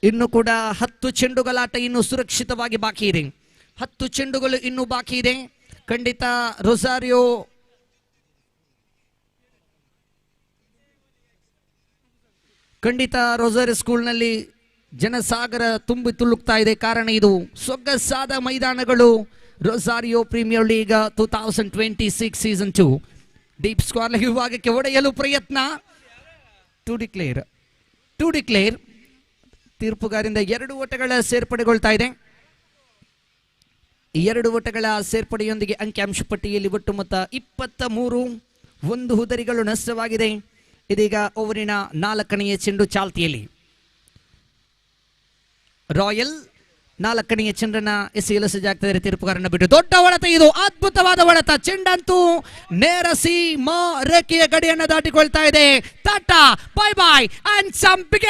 ಇನ್ನು ಕೂಡ 10 ಚೆಂಡುಗಳ ಆಟ ಇನ್ನು ಸುರಕ್ಷಿತವಾಗಿ ಬಾಕಿ ಇದೆ. 10 ಚೆಂಡುಗಳು ಇನ್ನೂ ಬಾಕಿ ಇದೆ. ಖಂಡಿತ ರೊಸಾರಿಯೋ ಸ್ಕೂಲ್ನಲ್ಲಿ ಜನಸಾಗರ ತುಂಬಿ ತುಳುಕ್ತಾ ಇದೆ. ಕಾರಣ ಇದು ಸೊಗಸಾದ ಮೈದಾನಗಳು. Rosario premier league 2026 season 2 deep square ವಿಭಾಗಕ್ಕೆ ಹೊಡೆಯಲು ಪ್ರಯತ್ನ. ಟು ಡಿಕ್ಲೇರ್ ತೀರ್ಪುಗಾರಿಂದ 2 ಓಟಗಳ ಸೇರ್ಪಡೆಗೊಳ್ತಾ ಇದೆ. 2 ಓಟಗಳ ಸೇರ್ಪಡೆಯೊಂದಿಗೆ ಅಂಕಿಅಂಶ ಪಟ್ಟಿಯಲ್ಲಿ ಒಟ್ಟು ಮೊತ್ತ 23. 1 ಹುದರಿಗಳು ನಷ್ಟವಾಗಿದೆ. ಇದೀಗ ಓವರಿನ 4ನೆಯ ಚೆಂಡು ಚಾಲ್ತಿಯಲ್ಲಿ. ರಾಯಲ್ 4ನೆಯ ಚೆಂಡನ್ನ ಎಸೆಯಲು ಸಜ್ಜಾಗ್ತಿದ್ದಾರೆ. ತೀರ್ಪುಗಾರನ ಬಿಟ್ಟು ದೊಡ್ಡ ಹೊಡೆತ, ಇದು ಅದ್ಭುತವಾದ ಹೊಡೆತ. ಚೆಂಡಂತೂ ನೇರ ಸೀಮಾ ರೇಖೆಯ ಗಡಿಯನ್ನು ದಾಟಿಕೊಳ್ತಾ ಇದೆ. Tata bye bye and some big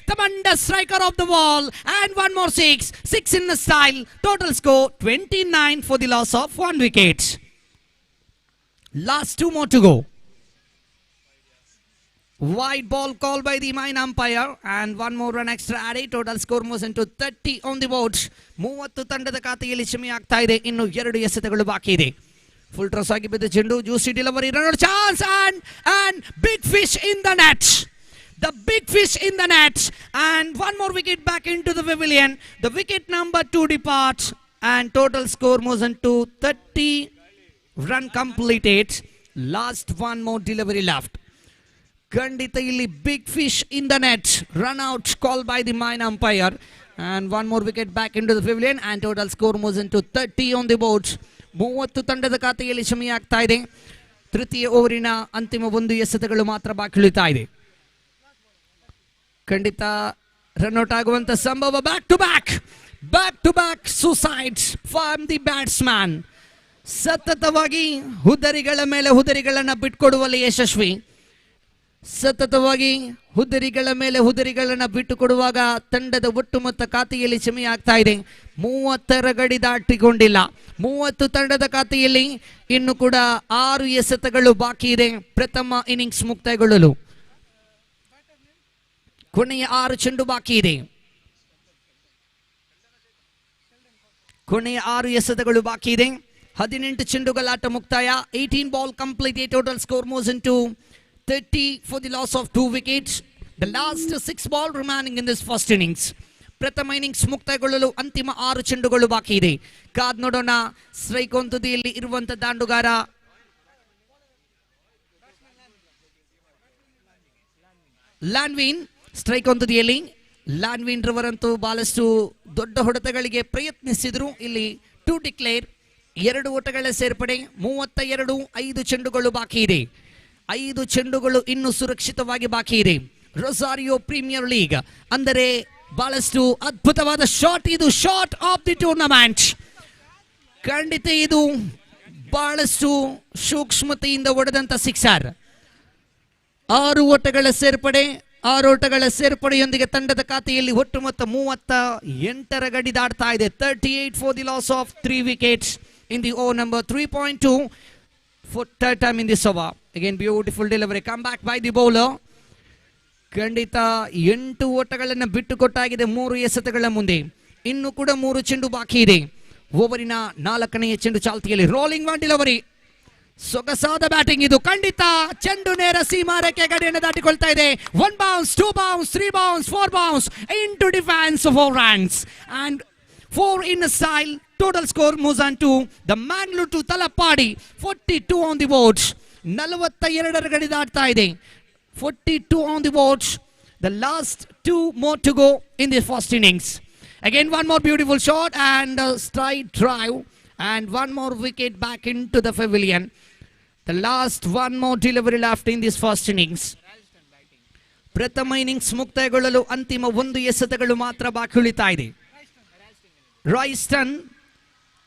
tremendous striker of the ball and one more 6 in the style. Total score 29 for the loss of 1 wicket. Last 2 more to go. Wide ball called by the main umpire and 1 more run extra added. Total score moves into 30 on the board. 30 ತಂಡದ ಖಾತೆಯಲ್ಲಿ ಚಿಮ್ಮಿ ಆಗ್ತಾ ಇದೆ. ಇನ್ನು 2 ಎಸೆತಗಳು ಬಾಕಿ ಇದೆ. Full ಟ್ರಾಸ್ ಆಗಿ ಬಿದ್ದ ಚೆಂಡು, juicy delivery, run chance and big fish in the net. The big fish in the net and 1 more wicket back into the pavilion. The wicket number 2 departs and total score moves into 30 run completed. Last one more delivery left. ಖಂಡಿತ ಇಲ್ಲಿ big fish in the net. Run out called by the mine umpire. And one more wicket back into the pavilion and total score moves into 30 on the board. 30 ತಂಡದ ಖಾತೆಯಲ್ಲಿ ಶಮಿಯಾಗ್ತಾ ಇದೆ. ತೃತೀಯ ಓವರಿನ ಅಂತಿಮ 1 ಎಸೆತಗಳು ಮಾತ್ರ ಬಾಕಿ ಉಳಿತಾ ಇದೆ. ಖಂಡಿತ ರನ್ಔಟ್ ಆಗುವಂತ ಸಂಭವ. Back to back suicides from the batsman. ಸತತವಾಗಿ ಹುದ್ದರಿಗಳ ಮೇಲೆ ಹುದ್ದರಿಗಳನ್ನು ಬಿಟ್ಟುಕೊಡುವಲ್ಲಿ ಯಶಸ್ವಿ. ಸತತವಾಗಿ ಹುದ್ದರಿಗಳ ಮೇಲೆ ಹುದ್ದರಿಗಳನ್ನು ಬಿಟ್ಟುಕೊಡುವಾಗ ತಂಡದ ಒಟ್ಟು ಮೊತ್ತ ಖಾತೆಯಲ್ಲಿ ಶಮಿಯಾಗ್ತಾ ಇದೆ. 30 ಗಡಿ ದಾಟಿಕೊಂಡಿಲ್ಲ. 30 ತಂಡದ ಖಾತೆಯಲ್ಲಿ ಇನ್ನು ಕೂಡ 6 ಎಸೆತಗಳು ಬಾಕಿ ಇದೆ ಪ್ರಥಮ ಇನ್ನಿಂಗ್ಸ್ ಮುಕ್ತಾಯಗೊಳ್ಳಲು. ಕೊನೆಯ 6 ಚೆಂಡು ಬಾಕಿ ಇದೆ. ಕೊನೆಯ 6 ಎಸೆತಗಳು ಬಾಕಿ ಇದೆ. 18 ಚೆಂಡುಗಳಾಟ ಮುಕ್ತಾಯ. 18 ball complete. Total score moves into 30 for the loss of 2 wickets. The last 6 ball remaining in this first innings. ಪ್ರಥಮ ಇನ್ನಿಂಗ್ಸ್ ಮುಕ್ತಾಯಗೊಳ್ಳಲು ಅಂತಿಮ 6 ಚೆಂಡುಗಳು ಬಾಕಿ ಇದೆ. ಕಾದ್ ನೋಡೋಣ. ಸ್ಟ್ರೈಕ್ ಆನ್ ತುದಿಯಲ್ಲಿ ಇರುವಂತ ದಾಂಡುಗಾರ ಲ್ಯಾನ್ವಿನ್. ಸ್ಟ್ರೈಕ್ ಆನ್ ತುದಿಯಲ್ಲಿ ಲ್ಯಾನ್ವಿನ್ ರವರಂತೂ ಬಹಳಷ್ಟು ದೊಡ್ಡ ಹೊಡೆತಗಳಿಗೆ ಪ್ರಯತ್ನಿಸಿದ್ರು. ಇಲ್ಲಿ ಟು ಡಿಕ್ಲೇರ್. 2 ಓಟಗಳ ಸೇರ್ಪಡೆ. 32. 5 ಚೆಂಡುಗಳು ಬಾಕಿ ಇದೆ. 5 ಚೆಂಡುಗಳು ಇನ್ನು ಸುರಕ್ಷಿತವಾಗಿ ಬಾಕಿ ಇದೆ. ರೊಸಾರಿಯೋ ಪ್ರೀಮಿಯರ್ ಲೀಗ್ ಅಂದರೆ ಬಹಳಷ್ಟು ಅದ್ಭುತವಾದ ಶಾಟ್. ಇದು ಶಾಟ್ ಆಫ್ ದಿ ಟೂರ್ನಮೆಂಟ್. ಖಂಡಿತ ಇದು ಬಹಳಷ್ಟು ಸೂಕ್ಷ್ಮತೆಯಿಂದ ಹೊಡೆದಂತ ಸಿಕ್ಸರ್. 6 ಓಟಗಳ ಸೇರ್ಪಡೆ. 6 ಓಟಗಳ ಸೇರ್ಪಡೆಯೊಂದಿಗೆ ತಂಡದ ಖಾತೆಯಲ್ಲಿ ಒಟ್ಟು ಮೊತ್ತ 38 ಗಡಿ ದಾಟ್ತಾ ಇದೆ. 38 for the loss of 3 wickets in the over number 3.2 for third time in this over. Again beautiful delivery. Come back by the bowler. ಖಂಡಿತ 8 ಓಟಗಳನ್ನು ಬಿಟ್ಟುಕೊಟ್ಟಾಗಿದೆ 3 ಎಸೆತಗಳ ಮುಂದೆ. ಇನ್ನು ಕೂಡ 3 ಚೆಂಡು ಬಾಕಿ ಇದೆ. ಓವರಿನ 4ನೇ ಚೆಂಡು ಚಾಲ್ತಿಯಲ್ಲಿ. Rolling one delivery. ಸೊಗಸಾದ ಬ್ಯಾಟಿಂಗ್ ಇದು. ಖಂಡಿತ ಚೆಂಡು ನೇರ ಸೀಮಾರೇಖೆ ಗಡಿಯನ್ನು ದಾಟಿಕೊಳ್ತಾ ಇದೆ. 1 bounce, 2 bounce, 3 bounce, 4 bounce into defense of 4 runs and 4 in style. Total score moves on to the Mangalore to Talapadi. 42 on the board. 42 ಗಡಿ ದಾಟ್ತಾ ಇದೆ. 42 on the board. The last 2 more to go in the first innings. Again one more beautiful shot and a straight drive and one more wicket back into the pavilion. The last one more delivery left in this first innings. ಪ್ರಥಮ innings ಮುಕ್ತಾಯಗೊಳ್ಳಲು ಅಂತಿಮ 1 ಎಸೆತಗಳು ಮಾತ್ರ ಬಾಕಿ ಉಳಿತಾ ಇದೆ. Royston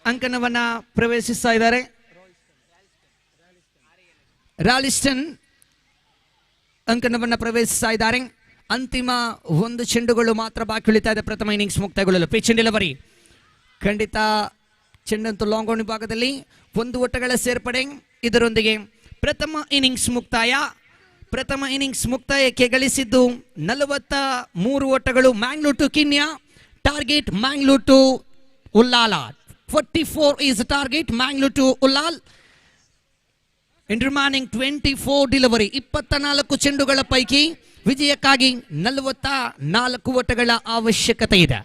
ಅಂಕಣವನ್ನ ಪ್ರವೇಶಿಸ್ತಾ ಇದ್ದಾರೆ. ರಾಲಿಸ್ಟನ್ ಅಂಕಣವನ್ನ ಪ್ರವೇಶಿಸ್ತಾ ಇದ್ದಾರೆ. ಅಂತಿಮ 1 ಚೆಂಡುಗಳು ಮಾತ್ರ ಬಾಕಿ ಉಳಿತಾ ಇದೆ ಪ್ರಥಮ ಇನ್ನಿಂಗ್ಸ್ ಮುಕ್ತಾಯಗೊಳ್ಳಲು. Pitch delivery. ಖಂಡಿತ ಚೆಂಡಂತೂ ಲಾಂಗ್ ಆನ್ ವಿಭಾಗದಲ್ಲಿ 1 ಓಟಗಳ ಸೇರ್ಪಡೆ. ಇದರೊಂದಿಗೆ ಪ್ರಥಮ ಇನ್ನಿಂಗ್ಸ್ ಮುಕ್ತಾಯ. ಪ್ರಥಮ ಇನ್ನಿಂಗ್ಸ್ ಮುಕ್ತಾಯಕ್ಕೆ ಗಳಿಸಿದ್ದು 43 ಓಟಗಳು. Mangalore to Kinya. Target Mangalore to Ullal. 44 is the target. Mangalore to Ullal. In remaining 24 delivery. 24 ಚೆಂಡುಗಳ ಪೈಕಿ ವಿಜಯಕ್ಕಾಗಿ 44 ಓಟಗಳ ಅವಶ್ಯಕತೆ ಇದೆ.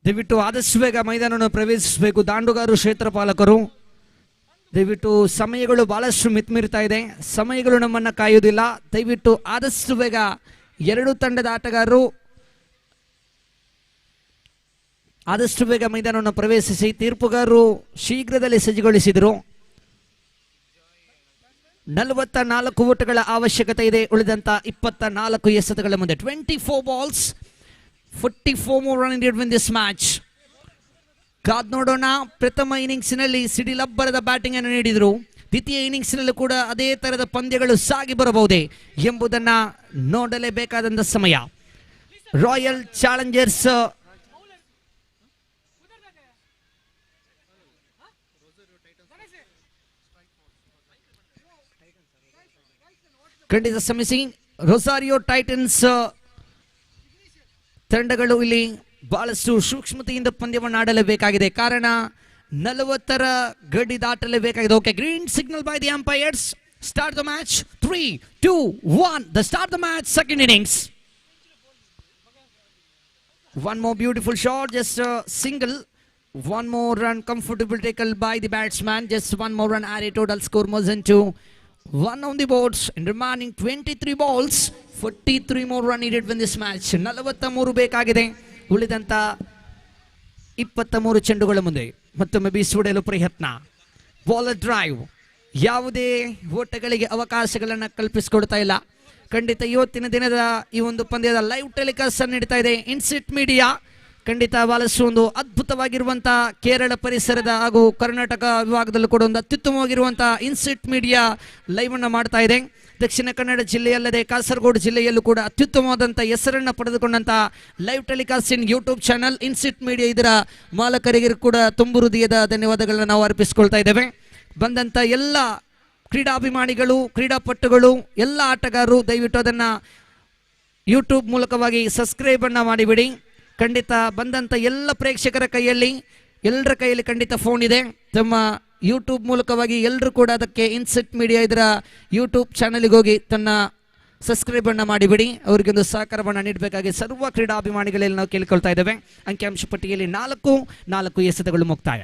ದಯವಿಟ್ಟು ಆದಷ್ಟು ಬೇಗ ಮೈದಾನವನ್ನು ಪ್ರವೇಶಿಸಬೇಕು ದಾಂಡುಗಾರು ಕ್ಷೇತ್ರ ಪಾಲಕರು. ದಯವಿಟ್ಟು ಸಮಯಗಳು ಬಹಳಷ್ಟು ಮಿತಿಮೀರ್ತಾ ಇದೆ. ಸಮಯಗಳು ನಮ್ಮನ್ನು ಕಾಯುವುದಿಲ್ಲ. ದಯವಿಟ್ಟು ಆದಷ್ಟು ಬೇಗ 2 ತಂಡದ ಆಟಗಾರರು ಆದಷ್ಟು ಬೇಗ ಮೈದಾನವನ್ನು ಪ್ರವೇಶಿಸಿ. ತೀರ್ಪುಗಾರರು ಶೀಘ್ರದಲ್ಲಿ ಸಜ್ಜುಗೊಳಿಸಿದರು. 44 ಓಟಗಳ ಅವಶ್ಯಕತೆ ಇದೆ ಉಳಿದಂತ 24 ಎಸೆತಗಳ ಮುಂದೆ. 24 balls, 44 more run needed in this match. ಕಾದ್ ನೋಡೋಣ. ಪ್ರಥಮ ಇನ್ನಿಂಗ್ಸ್ನಲ್ಲಿ ಸಿಡಿಲಬ್ಬರದ ಬ್ಯಾಟಿಂಗ್ ಅನ್ನು ನೀಡಿದರು. ದ್ವಿತೀಯ ಇನ್ನಿಂಗ್ಸ್ನಲ್ಲೂ ಕೂಡ ಅದೇ ತರದ ಪಂದ್ಯಗಳು ಸಾಗಿ ಬರಬಹುದೇ ಎಂಬುದನ್ನ ನೋಡಲೇಬೇಕಾದಂತ ಸಮಯ. ರಾಯಲ್ ಚಾಲೆಂಜರ್ಸ್ ಖಂಡಿತ ಶ್ರಮಿಸಿ. ರೊಸಾರಿಯೋ ಟೈಟನ್ಸ್ ತಂಡಗಳು ಇಲ್ಲಿ ಬಹಳಷ್ಟು ಸೂಕ್ಷ್ಮತೆಯಿಂದ ಪಂದ್ಯವನ್ನು ಆಡಲೇಬೇಕಾಗಿದೆ. ಕಾರಣ 40ರ ಗಡಿ ದಾಟಲೇಬೇಕಾಗಿದೆ. Okay, green signal by the umpires. Start the match. 3, 2, 1. The start the match. Second innings. One more beautiful shot, just a single. One more run, comfortable tackle by the batsman. Just one more run added. Total score moves into 1 on the boards. In remaining 23 balls, 43 more run needed in this match. 43 ಬೇಕಾಗಿದೆ ಉಳಿದಂತ 23 ಚೆಂಡುಗಳ ಮುಂದೆ. ಮತ್ತೊಮ್ಮೆ ಬೀಸುವಡೆಯಲು ಪ್ರಯತ್ನ. Bowler drive. ಯಾವುದೇ ಓಟಗಳಿಗೆ ಅವಕಾಶಗಳನ್ನು ಕಲ್ಪಿಸಿಕೊಡ್ತಾ ಇಲ್ಲ. ಖಂಡಿತ ಇವತ್ತಿನ ದಿನದ ಈ ಒಂದು ಪಂದ್ಯದ ಲೈವ್ ಟೆಲಿಕಾಸ್ಟ್ ಅನ್ನು ನೀಡ್ತಾ ಇದೆ ಇನ್ಸಿಟ್ ಮೀಡಿಯಾ. ಖಂಡಿತ ಬಹಳಷ್ಟು ಒಂದು ಅದ್ಭುತವಾಗಿರುವಂತಹ ಕೇರಳ ಪರಿಸರದ ಹಾಗೂ ಕರ್ನಾಟಕ ವಿಭಾಗದಲ್ಲೂ ಕೂಡ ಒಂದು ಅತ್ಯುತ್ತಮವಾಗಿರುವಂತಹ ಇನ್ಸಿಟ್ ಮೀಡಿಯಾ ಲೈವ್ ಅನ್ನು ಮಾಡ್ತಾ ಇದೆ. ದಕ್ಷಿಣ ಕನ್ನಡ ಜಿಲ್ಲೆಯಲ್ಲದೆ ಕಾಸರಗೋಡು ಜಿಲ್ಲೆಯಲ್ಲೂ ಕೂಡ ಅತ್ಯುತ್ತಮವಾದಂಥ ಹೆಸರನ್ನು ಪಡೆದುಕೊಂಡಂಥ live telecast in YouTube channel Insight media. ಇದರ ಮಾಲಕರಿಗೆ ಕೂಡ ತುಂಬು ಹೃದಯದ ಧನ್ಯವಾದಗಳನ್ನು ನಾವು ಅರ್ಪಿಸಿಕೊಳ್ತಾ ಇದ್ದೇವೆ. ಬಂದಂಥ ಎಲ್ಲ ಕ್ರೀಡಾಭಿಮಾನಿಗಳು, ಕ್ರೀಡಾಪಟುಗಳು, ಎಲ್ಲ ಆಟಗಾರರು ದಯವಿಟ್ಟು ಅದನ್ನು ಯೂಟ್ಯೂಬ್ ಮೂಲಕವಾಗಿ ಸಬ್ಸ್ಕ್ರೈಬ್ ಅನ್ನು ಮಾಡಿಬಿಡಿ. ಖಂಡಿತ ಬಂದಂಥ ಎಲ್ಲ ಪ್ರೇಕ್ಷಕರ ಕೈಯಲ್ಲಿ, ಎಲ್ಲರ ಕೈಯಲ್ಲಿ ಖಂಡಿತ ಫೋನ್ ಇದೆ. ತಮ್ಮ ಯೂಟ್ಯೂಬ್ ಮೂಲಕವಾಗಿ ಎಲ್ಲರೂ ಕೂಡ ಅದಕ್ಕೆ ಇನ್ಸಿಟ್ ಮೀಡಿಯಾ ಇದರ ಯೂಟ್ಯೂಬ್ ಚಾನಲ್ಗೆ ಹೋಗಿ ತನ್ನ ಸಬ್ಸ್ಕ್ರೈಬ್ ಅನ್ನು ಮಾಡಿಬಿಡಿ. ಅವರಿಗೆ ಒಂದು ಸಹಕಾರವನ್ನು ನೀಡಬೇಕಾಗಿ ಸರ್ವ ಕ್ರೀಡಾಭಿಮಾನಿಗಳಲ್ಲಿ ನಾವು ಕೇಳಿಕೊಳ್ತಾ ಇದ್ದೇವೆ. ಅಂಕಿಅಂಶ ಪಟ್ಟಿಯಲ್ಲಿ 4 ಎಸೆತಗಳು ಮುಕ್ತಾಯ.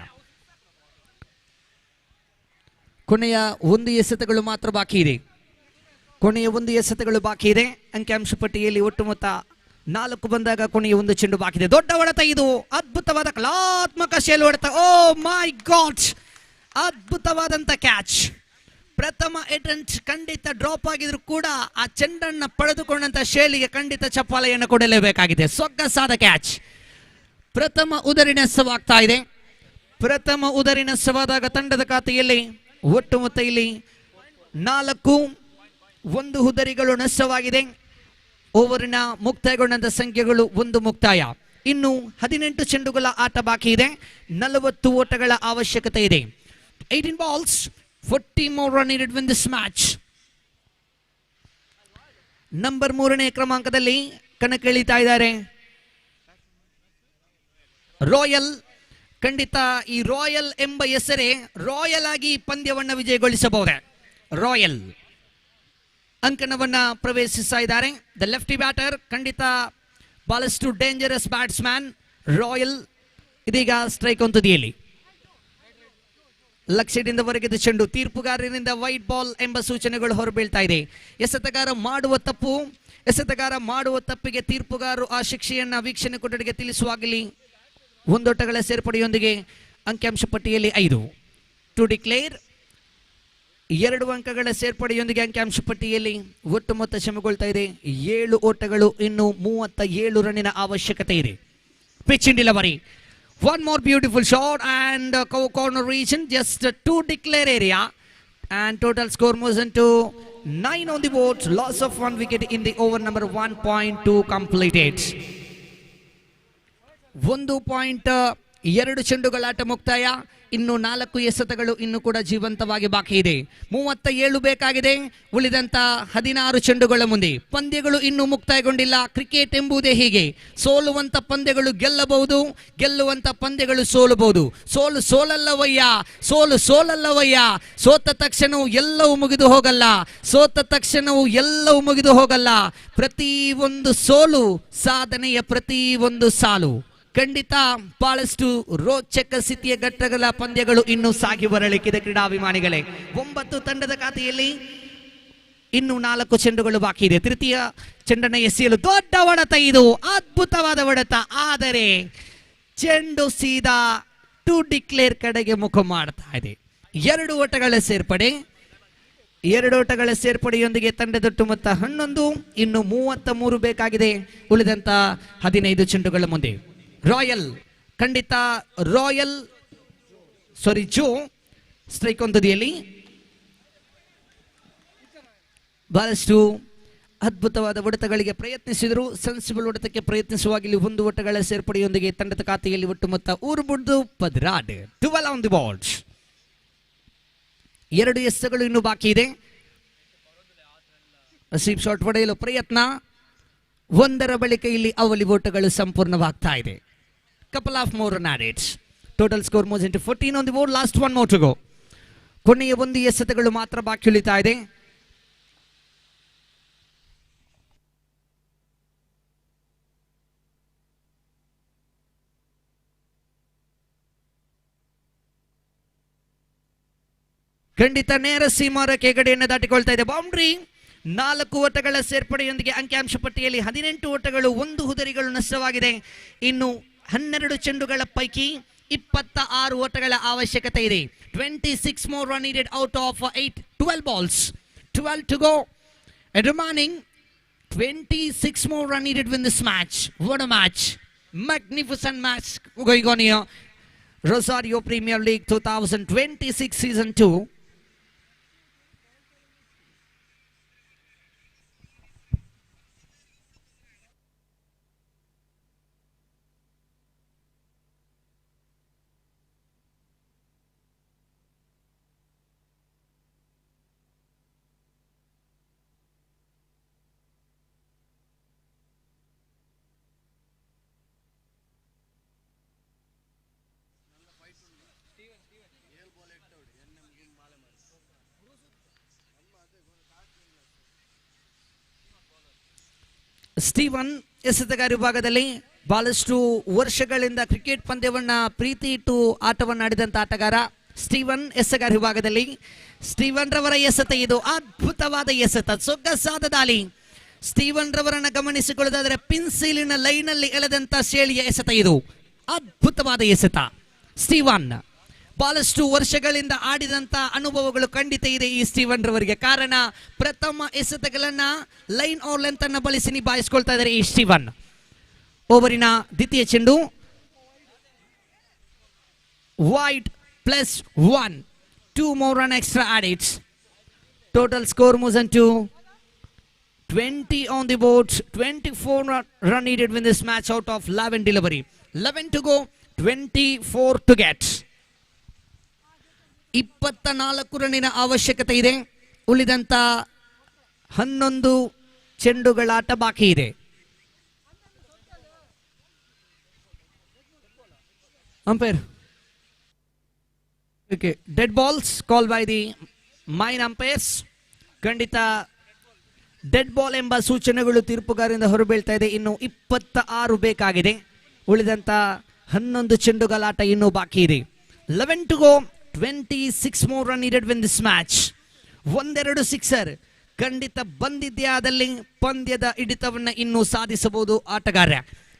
ಕೊನೆಯ 1 ಎಸೆತಗಳು ಮಾತ್ರ ಬಾಕಿ ಇದೆ. ಕೊನೆಯ 1 ಎಸೆತಗಳು ಬಾಕಿ ಇದೆ. ಅಂಕಿಅಂಶ ಪಟ್ಟಿಯಲ್ಲಿ ಒಟ್ಟು ಮೊತ್ತ 4 ಬಂದಾಗ ಕೊನೆಯ 1 ಚೆಂಡು ಬಾಕಿ ಇದೆ. ದೊಡ್ಡ ಹೊಡೆತ ಇದು. ಅದ್ಭುತವಾದ ಕಲಾತ್ಮಕ ಶೈಲಿ ಹೊಡೆತ. ಓ ಮೈ ಗಾಡ್, ಅದ್ಭುತವಾದಂಥ ಕ್ಯಾಚ್. ಪ್ರಥಮ ಅಟೆಂಪ್ಟ್ ಖಂಡಿತ ಡ್ರಾಪ್ ಆಗಿದ್ರು ಕೂಡ ಆ ಚೆಂಡನ್ನು ಪಡೆದುಕೊಂಡಂತ ಶೈಲಿಗೆ ಖಂಡಿತ ಚಪ್ಪಾಳೆಯನ್ನು ಕೊಡಲೇಬೇಕಾಗಿದೆ. ಸೊಗಸಾದ ಕ್ಯಾಚ್. ಪ್ರಥಮ ಉದರಿ ನಷ್ಟವಾಗ್ತಾ ಇದೆ. ಪ್ರಥಮ ಉದರಿ ನಷ್ಟವಾದಾಗ ತಂಡದ ಖಾತೆಯಲ್ಲಿ ಒಟ್ಟು ಮೊತ್ತ ಇಲ್ಲಿ 4 1 ಉದರಿಗಳು ನಷ್ಟವಾಗಿದೆ. ಓವರಿನ ಮುಕ್ತಾಯಗೊಂಡಂತ ಸಂಖ್ಯೆಗಳು 1 ಮುಕ್ತಾಯ. ಇನ್ನು 18 ಚೆಂಡುಗಳ ಆಟ ಬಾಕಿ ಇದೆ. 40 ಓಟಗಳ ಅವಶ್ಯಕತೆ ಇದೆ. 18 balls, 40 more run needed in this match. Number 3ನೇ ಕ್ರಮಾಂಕದಲ್ಲಿ ಕಣಕ್ಕಿಳಿತಾ ಇದ್ದಾರೆ ರಾಯಲ್. ಖಂಡಿತ ಈ ರಾಯಲ್ ಎಂಬ ಹೆಸರೇ ರಾಯಲ್ ಆಗಿ ಪಂದ್ಯವನ್ನು ವಿಜಯಗೊಳಿಸಬಹುದೇ. ರಾಯಲ್ ಅಂಕಣವನ್ನ ಪ್ರವೇಶಿಸ್ತಾ ಇದ್ದಾರೆ. ದ ಲೆಫ್ಟಿ ಬ್ಯಾಟರ್ ಖಂಡಿತ ಬಹಳಷ್ಟು ಡೇಂಜರಸ್ ಬ್ಯಾಟ್ಸ್ಮ್ಯಾನ್ ರಾಯಲ್. ಇದೀಗ ಸ್ಟ್ರೈಕ್ ಆನ್ ತುದಿಯಲ್ಲಿ. ಲಕ್ಷ್ಯದಿಂದ ಹೊರಗಿದ ಚೆಂಡು. ತೀರ್ಪುಗಾರರಿಂದ ವೈಟ್ ಬಾಲ್ ಎಂಬ ಸೂಚನೆಗಳು ಹೊರಬೀಳ್ತಾ ಇದೆ. ಎಸೆತಗಾರ ಮಾಡುವ ತಪ್ಪಿಗೆ ತೀರ್ಪುಗಾರರು ಆ ಶಿಕ್ಷೆಯನ್ನ ವೀಕ್ಷಣೆ ಕೊಠಡಿಗೆ ತಿಳಿಸುವಾಗಲಿ 1 ಓಟಗಳ ಸೇರ್ಪಡೆಯೊಂದಿಗೆ ಅಂಕಿಅಂಶ ಪಟ್ಟಿಯಲ್ಲಿ 5 ಟು ಡಿಕ್ಲೇರ್. 2 ಅಂಕಗಳ ಸೇರ್ಪಡೆಯೊಂದಿಗೆ ಅಂಕಿಅಂಶ ಪಟ್ಟಿಯಲ್ಲಿ ಒಟ್ಟು ಮೊತ್ತ ಶ್ರಮಗೊಳ್ತಾ ಇದೆ. 7 ಓಟಗಳು, ಇನ್ನು 37 ರನ್ನಿನ ಅವಶ್ಯಕತೆ ಇದೆ. Pitch in delivery. One more beautiful shot and corner region, just to declare area, and total score moves into 9 on the board. Loss of 1 wicket in the over number 1.2 completed. 1.2 ಚೆಂಡುಗಳ ಆಟ ಮುಕ್ತಾಯ. ಇನ್ನು 4 ಎಸೆತಗಳು ಇನ್ನು ಕೂಡ ಜೀವಂತವಾಗಿ ಬಾಕಿ ಇದೆ. 37 ಬೇಕಾಗಿದೆ ಉಳಿದಂತ 16 ಚೆಂಡುಗಳ ಮುಂದೆ. ಪಂದ್ಯಗಳು ಇನ್ನೂ ಮುಕ್ತಾಯಗೊಂಡಿಲ್ಲ. ಕ್ರಿಕೆಟ್ ಎಂಬುದೇ ಹೀಗೆ. ಸೋಲುವಂತ ಪಂದ್ಯಗಳು ಗೆಲ್ಲಬಹುದು, ಗೆಲ್ಲುವಂತ ಪಂದ್ಯಗಳು ಸೋಲಬಹುದು. ಸೋಲಲ್ಲವಯ್ಯ, ಸೋಲಲ್ಲವಯ್ಯ. ಸೋತ ತಕ್ಷಣವೂ ಎಲ್ಲವೂ ಮುಗಿದು ಹೋಗಲ್ಲ. ಪ್ರತಿ ಒಂದು ಸೋಲು ಸಾಧನೆಯ ಪ್ರತಿ ಒಂದು ಸಾಲು. ಖಂಡಿತ ಬಹಳಷ್ಟು ರೋಚಕ ಸ್ಥಿತಿಯ ಘಟ್ಟಗಳ ಪಂದ್ಯಗಳು ಇನ್ನೂ ಸಾಗಿ ಬರಲಿಕ್ಕಿದೆ ಕ್ರೀಡಾಭಿಮಾನಿಗಳೇ. 9 ತಂಡದ ಖಾತೆಯಲ್ಲಿ ಇನ್ನು 4 ಚೆಂಡುಗಳು ಬಾಕಿ ಇದೆ. ತೃತೀಯ ಚೆಂಡನ್ನು ಎಸೆಯಲು ದೊಡ್ಡ ಹೊಡೆತ. ಇದು ಅದ್ಭುತವಾದ ಹೊಡೆತ. ಆದರೆ ಚೆಂಡು ಸೀದಾ ಟು ಡಿಕ್ಲೇರ್ ಕಡೆಗೆ ಮುಖ ಮಾಡ್ತಾ ಇದೆ. 2 ಓಟಗಳ ಸೇರ್ಪಡೆ, 2 ಓಟಗಳ ಸೇರ್ಪಡೆಯೊಂದಿಗೆ ತಂಡದೊಟ್ಟು ಮೊತ್ತ 11, ಇನ್ನು 33 ಬೇಕಾಗಿದೆ ಉಳಿದಂತ 15 ಚೆಂಡುಗಳ ಮುಂದೆ. ಜೋ ಸ್ಟ್ರೈಕ್ ಒಂದು ತುದಿಯಲ್ಲಿ ಬಹಳಷ್ಟು ಅದ್ಭುತವಾದ ಹೊಡೆತಗಳಿಗೆ ಪ್ರಯತ್ನಿಸಿದರು. ಸೆನ್ಸಿಬಲ್ ಹೊಡೆತಕ್ಕೆ ಪ್ರಯತ್ನಿಸುವಾಗ ಇಲ್ಲಿ 1 ಓಟಗಳ ಸೇರ್ಪಡೆಯೊಂದಿಗೆ ತಂಡದ ಖಾತೆಯಲ್ಲಿ ಒಟ್ಟು ಮೊತ್ತ ಊರುಬುಡ್ದು 12 ಆನ್ ದಿ ಬಾಲ್ಸ್. 2 ಎಸೆತಗಳು ಇನ್ನೂ ಬಾಕಿ ಇದೆ. ಸ್ವೀಪ್ ಶಾಟ್ ಹೊಡೆಯಲು ಪ್ರಯತ್ನ, 1ರ ಬಳಿಕ ಇಲ್ಲಿ ಅವಲಿ ಓಟಗಳು ಸಂಪೂರ್ಣವಾಗ್ತಾ ಇದೆ. Couple of more run added. Total score moves into 14 on the board. Last 1 more to go. ಕೊನೆಯ 1 ಎಸೆತಗಳು ಮಾತ್ರ ಬಾಕಿ ಉಳಿತಾ ಇದೆ. ಖಂಡಿತ ನೇರ ಸೀಮಾರಕ್ಕೆ ಗಡಿಯನ್ನು ದಾಟಿಕೊಳ್ತಾ ಇದೆ. ಬೌಂಡ್ರಿ. 4 ಓಟಗಳ ಸೇರ್ಪಡೆಯೊಂದಿಗೆ ಅಂಕಿಅಂಶ ಪಟ್ಟಿಯಲ್ಲಿ 18 ಓಟಗಳು, 1 ಹುದರಿಗಳು ನಷ್ಟವಾಗಿದೆ. ಇನ್ನು 12 ಚೆಂಡುಗಳ ಪೈಕಿ 26 ಓಟಗಳ ಅವಶ್ಯಕತೆ ಇದೆ. 26 more run needed out of 12 balls. 12 to go. And remaining 26 more run needed win this match. What a match. Magnificent match going on here. Rosario Premier League 2026 Season 2. Steven ಎಸೆತಗಾರ ವಿಭಾಗದಲ್ಲಿ ಬಹಳಷ್ಟು ವರ್ಷಗಳಿಂದ ಕ್ರಿಕೆಟ್ ಪಂದ್ಯವನ್ನ ಪ್ರೀತಿ ಇಟ್ಟು ಆಟವನ್ನು ಆಡಿದಂತ ಆಟಗಾರ ಸ್ಟೀವನ್. ಎಸೆತಗಾರ ವಿಭಾಗದಲ್ಲಿ Steven ರವರ ಎಸೆತ ಇದು. ಅದ್ಭುತವಾದ ಎಸೆತ, ಸೊಗಸಾದ ದಾಳಿ. ಸ್ಟೀವನ್ ರವರನ್ನ ಗಮನಿಸಿಕೊಳ್ಳೋದಾದರೆ ಪಿನ್ಸೀಲಿನ ಲೈನ್ ಅಲ್ಲಿ ಎಳೆದಂತ ಶೈಲಿಯ ಎಸೆತ ಇದು. ಅದ್ಭುತವಾದ ಎಸೆತ ಸ್ಟೀವನ್. ಬಹಳಷ್ಟು ವರ್ಷಗಳಿಂದ ಆಡಿದಂತ ಅನುಭವಗಳು ಖಂಡಿತ ಇದೆ ಈ ಸ್ಟೀವನ್ ರವರಿಗೆ. ಕಾರಣ ಪ್ರಥಮ ಎಸೆತಗಳನ್ನ ಲೈನ್ ಆರ್ ಲೆಂತ್ ಅನ್ನ ಬಳಸಿ ನಿಭಾಯಿಸಿಕೊಳ್ತಾ ಇದ್ದಾರೆ ಈ ಸ್ಟೀವನ್. ಓವರಿನ ದ್ವಿತೀಯ ಚೆಂಡು wide +1. 2 more run extra added. Total score moves into 20 on the board. 24 run needed win this match out of 11 delivery. 11 to go, 24 to get. 24 ರನ್ನಿನ ಅವಶ್ಯಕತೆ ಇದೆ. ಉಳಿದಂತ 11 ಚೆಂಡುಗಳ ಆಟ ಬಾಕಿ ಇದೆ. Umpire okay, dead balls call by the main umpires. ಖಂಡಿತ dead ball ಎಂಬ ಸೂಚನೆಗಳು ತೀರ್ಪುಗಾರರಿಂದ ಹೊರಬೀಳ್ತಾ ಇದೆ. ಇನ್ನು 26 ಬೇಕಾಗಿದೆ. ಉಳಿದಂತ 11 ಚೆಂಡುಗಳ ಆಟ ಇನ್ನೂ ಬಾಕಿ ಇದೆ. 11 to go, 26 more run needed win this match. 1-2 sixer ಖಂಡಿತ ಬಂದಿದ್ಯಾದಲ್ಲಿ ಪಂದ್ಯದ ಹಿಡಿತವನ್ನ ಇನ್ನೂ ಸಾಧಿಸಬಹುದು ಆಟಗಾರ.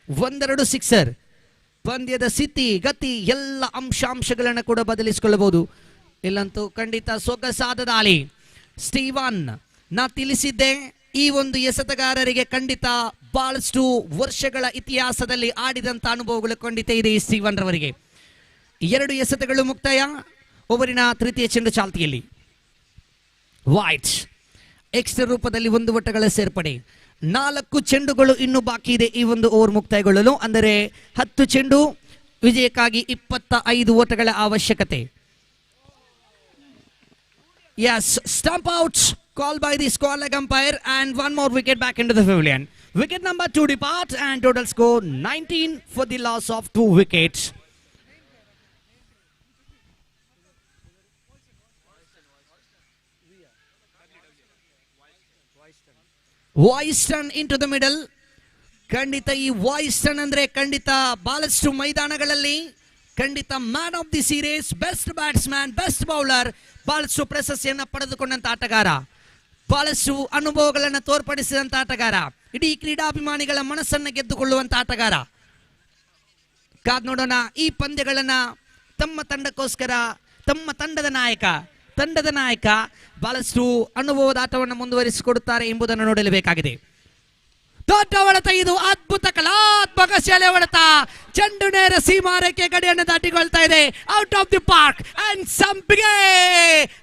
1-2 ಸಿಕ್ಸರ್ ಪಂದ್ಯದ ಸ್ಥಿತಿ ಗತಿ ಎಲ್ಲ ಅಂಶಾಂಶಗಳನ್ನು ಕೂಡ ಬದಲಿಸಿಕೊಳ್ಳಬಹುದು. ಇಲ್ಲಂತೂ ಖಂಡಿತ ಸೊಗಸಾದ ದಾಳಿ. ಸ್ಟೀವನ್ ನಾ ತಿಳಿಸಿದ್ದೆ, ಈ ಒಂದು ಎಸೆತಗಾರರಿಗೆ ಖಂಡಿತ ಬಹಳಷ್ಟು ವರ್ಷಗಳ ಇತಿಹಾಸದಲ್ಲಿ ಆಡಿದಂತ ಅನುಭವಗಳು ಖಂಡಿತ ಇದೆ ಈ ಸ್ಟೀವನ್ ರವರಿಗೆ. 2 ಎಸೆತಗಳು ಮುಕ್ತಾಯ. ಓವರಿನ ತೃತೀಯ ಚೆಂಡು ಚಾಲ್ತಿಯಲ್ಲಿ ವೈಟ್ ಎಕ್ಸ್ಟ್ರಾ ರೂಪದಲ್ಲಿ 1 ಓಟಗಳ ಸೇರ್ಪಡೆ. 4 ಚೆಂಡುಗಳು ಇನ್ನೂ ಬಾಕಿ ಇದೆ ಈ ಒಂದು ಓವರ್ ಮುಕ್ತಾಯಗೊಳ್ಳಲು. ಅಂದರೆ 10 ಚೆಂಡು ವಿಜಯಕ್ಕಾಗಿ 25 ಓಟಗಳ ಅವಶ್ಯಕತೆ. Yes, stump out call by the square leg umpire and 1 more wicket back into the pavilion. Wicket number 2 depart and total score 19 for the loss of 2 wickets. Voice turn into the middle. ಖಂಡಿತ ಈ voice turn ಅಂದ್ರೆ ಖಂಡಿತ ಬಹಳಷ್ಟು ಮೈದಾನಗಳಲ್ಲಿ ಖಂಡಿತ man of the series, best batsman, best bowler, ಬಹಳಷ್ಟು ಪ್ರಶಸ್ತಿಯನ್ನು ಪಡೆದುಕೊಂಡಂತ ಆಟಗಾರ, ಬಹಳಷ್ಟು ಅನುಭವಗಳನ್ನು ತೋರ್ಪಡಿಸಿದಂತ ಆಟಗಾರ, ಇಡೀ ಕ್ರೀಡಾಭಿಮಾನಿಗಳ ಮನಸ್ಸನ್ನು ಗೆದ್ದುಕೊಳ್ಳುವಂತ ಆಟಗಾರ. ಕಾದ್ ನೋಡೋಣ ಈ ಪಂದ್ಯಗಳನ್ನ ತಮ್ಮ ತಂಡಕ್ಕೋಸ್ಕರ ತಮ್ಮ ತಂಡದ ನಾಯಕ ಬಹಳಷ್ಟು ಅನುಭವದ ಆಟವನ್ನು ಮುಂದುವರಿಸಿಕೊಡುತ್ತಾರೆ ಎಂಬುದನ್ನು ನೋಡಲೇಬೇಕಾಗಿದೆ. ದೊಡ್ಡ ಹೊಡೆತ, ಇದು ಅದ್ಭುತ ಕಲಾತ್ಮಕ ಶಾಲೆ ಹೊಡೆತ. ಚೆಂಡು ನೇರ ಸೀಮಾರೇಖೆ ಗಡಿಯನ್ನು ದಾಟಿಕೊಳ್ತಾ ಇದೆ. Out of the park and ಸಂಪಿಗೆ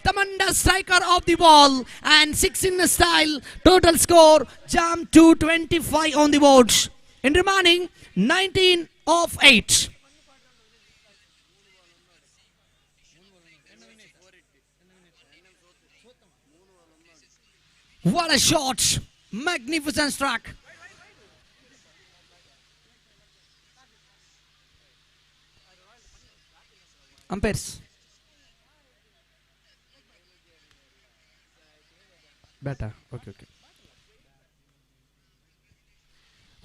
ತಮಂಡ striker of the ball and 6 in style. Total score jump to 25 on the boards in remaining 19 of 8. What a shot! Magnificent strike. Umpires. Better. Okay.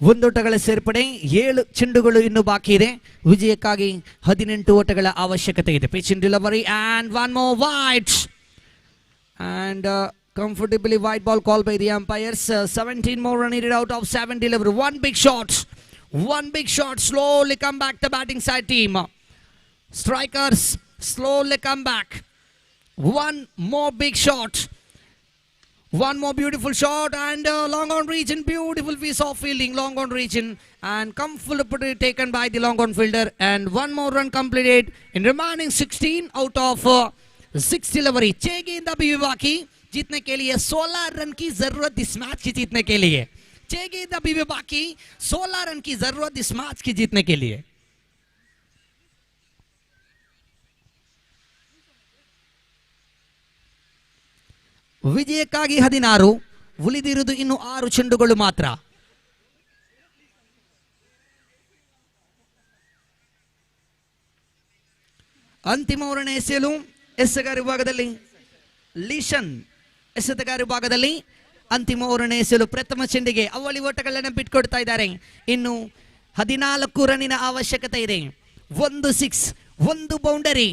ಒಂದೋಟಗಳ ಸೇರ್ಪಡೆ, 7 ಚೆಂಡುಗಳು ಇನ್ನು ಬಾಕಿ ಇದೆ. ವಿಜಯಕ್ಕಾಗಿ 18 ಓಟಗಳ ಅವಶ್ಯಕತೆ ಇದೆ. Pitch in delivery and one more wide. And comfortably wide ball called by the umpires. 17 more run needed out of 7 delivery. One big shot. Slowly come back the batting side team. Strikers slowly come back. One more big shot. One more beautiful shot and long on region. Beautiful piece of fielding. Long on region and comfortably taken by the long on fielder. And one more run completed in remaining 16 out of 6 delivery. छह गेंद अभी बाकी जीतने के लिए 16 run की जरूरत इस मैच की जीतने के लिए. 6 गेंद अभी बाकी 16 रन की जरूरत इस मैच की जीतने के लिए. ವಿಜಯಕ್ಕಾಗಿ 16, ಉಳಿದಿರುವುದು ಇನ್ನು 6 ಚೆಂಡುಗಳು ಮಾತ್ರ. ಅಂತಿಮ ಓವರ್ನ ಎಸೆಯಲು ಎಸೆಗಾರ ವಿಭಾಗದಲ್ಲಿ ಲೀಶನ್ ಎಸೆತಗಾರ ವಿಭಾಗದಲ್ಲಿ ಅಂತಿಮ ಓವರ್ನ ಎಸೆಯಲು ಪ್ರಥಮ ಚೆಂಡಿಗೆ ಅವಳಿ ಓಟಗಳನ್ನು ಬಿಟ್ಕೊಡ್ತಾ ಇದ್ದಾರೆ. ಇನ್ನು 14 ರನ್ನಿನ ಅವಶ್ಯಕತೆ ಇದೆ. 1 6, 1 ಬೌಂಡರಿ.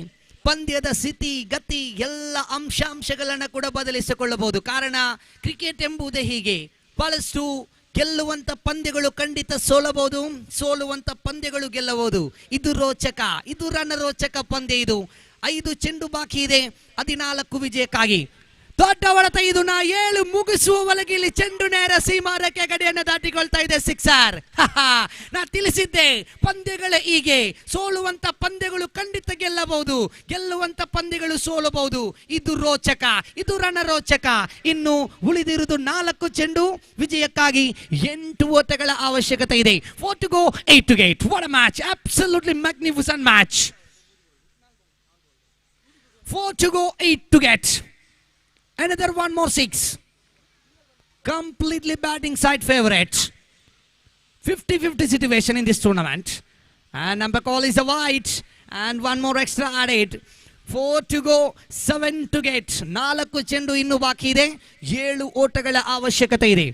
ಪಂದ್ಯದ ಸ್ಥಿತಿ ಗತಿ ಎಲ್ಲ ಅಂಶಾಂಶಗಳನ್ನು ಕೂಡ ಬದಲಿಸಿಕೊಳ್ಳಬಹುದು. ಕಾರಣ ಕ್ರಿಕೆಟ್ ಎಂಬುದೇ ಹೀಗೆ. ಬಹಳಷ್ಟು ಗೆಲ್ಲುವಂತ ಪಂದ್ಯಗಳು ಖಂಡಿತ ಸೋಲಬಹುದು, ಸೋಲುವಂತ ಪಂದ್ಯಗಳು ಗೆಲ್ಲಬಹುದು. ಇದು ರೋಚಕ, ಇದು ರಣರೋಚಕ ಪಂದ್ಯ. ಇದು 5 ಚೆಂಡು ಬಾಕಿ ಇದೆ 14 ವಿಜಯಕ್ಕಾಗಿ. ದೊಡ್ಡ ಹೊಡೆತ, ಇದು 7 ಮುಗಿಸುವ ಒಳಗೆ ಇಲ್ಲಿ ಚೆಂಡು ನೇರ ಸೀಮಾರೇಖೆ ಗಡಿಯನ್ನು ದಾಟಿಕೊಳ್ತಾ ಇದೆ. ಸಿಕ್ಸರ್. ನಾ ತಿಳಿಸಿದ್ದೆ ಪಂದ್ಯಗಳೇ ಹೀಗೆ. ಸೋಲುವಂತ ಪಂದ್ಯಗಳು ಖಂಡಿತ ಗೆಲ್ಲಬಹುದು, ಗೆಲ್ಲುವಂತ ಪಂದ್ಯಗಳು ಸೋಲಬಹುದು. ಇದು ರೋಚಕ, ಇದು ರಣರೋಚಕ. ಇನ್ನು ಉಳಿದಿರುವುದು 4 ಚೆಂಡು. ವಿಜಯಕ್ಕಾಗಿ 8 ಓಟಗಳ ಅವಶ್ಯಕತೆ ಇದೆ. 4 to go, 8 to get. What a match! Absolutely magnificent match. 4 to go, 8 to get. Another 1 more 6. Completely batting side favorite. 50-50 situation in this tournament. And number call is a wide. And 1 more extra added. 4 to go, 7 to get. 4 ಚೆಂಡು ಇನ್ನು ಬಾಕಿ ಇದೆ. 7 ಓಟಗಳ ಅವಶ್ಯಕತೆ ಇದೆ.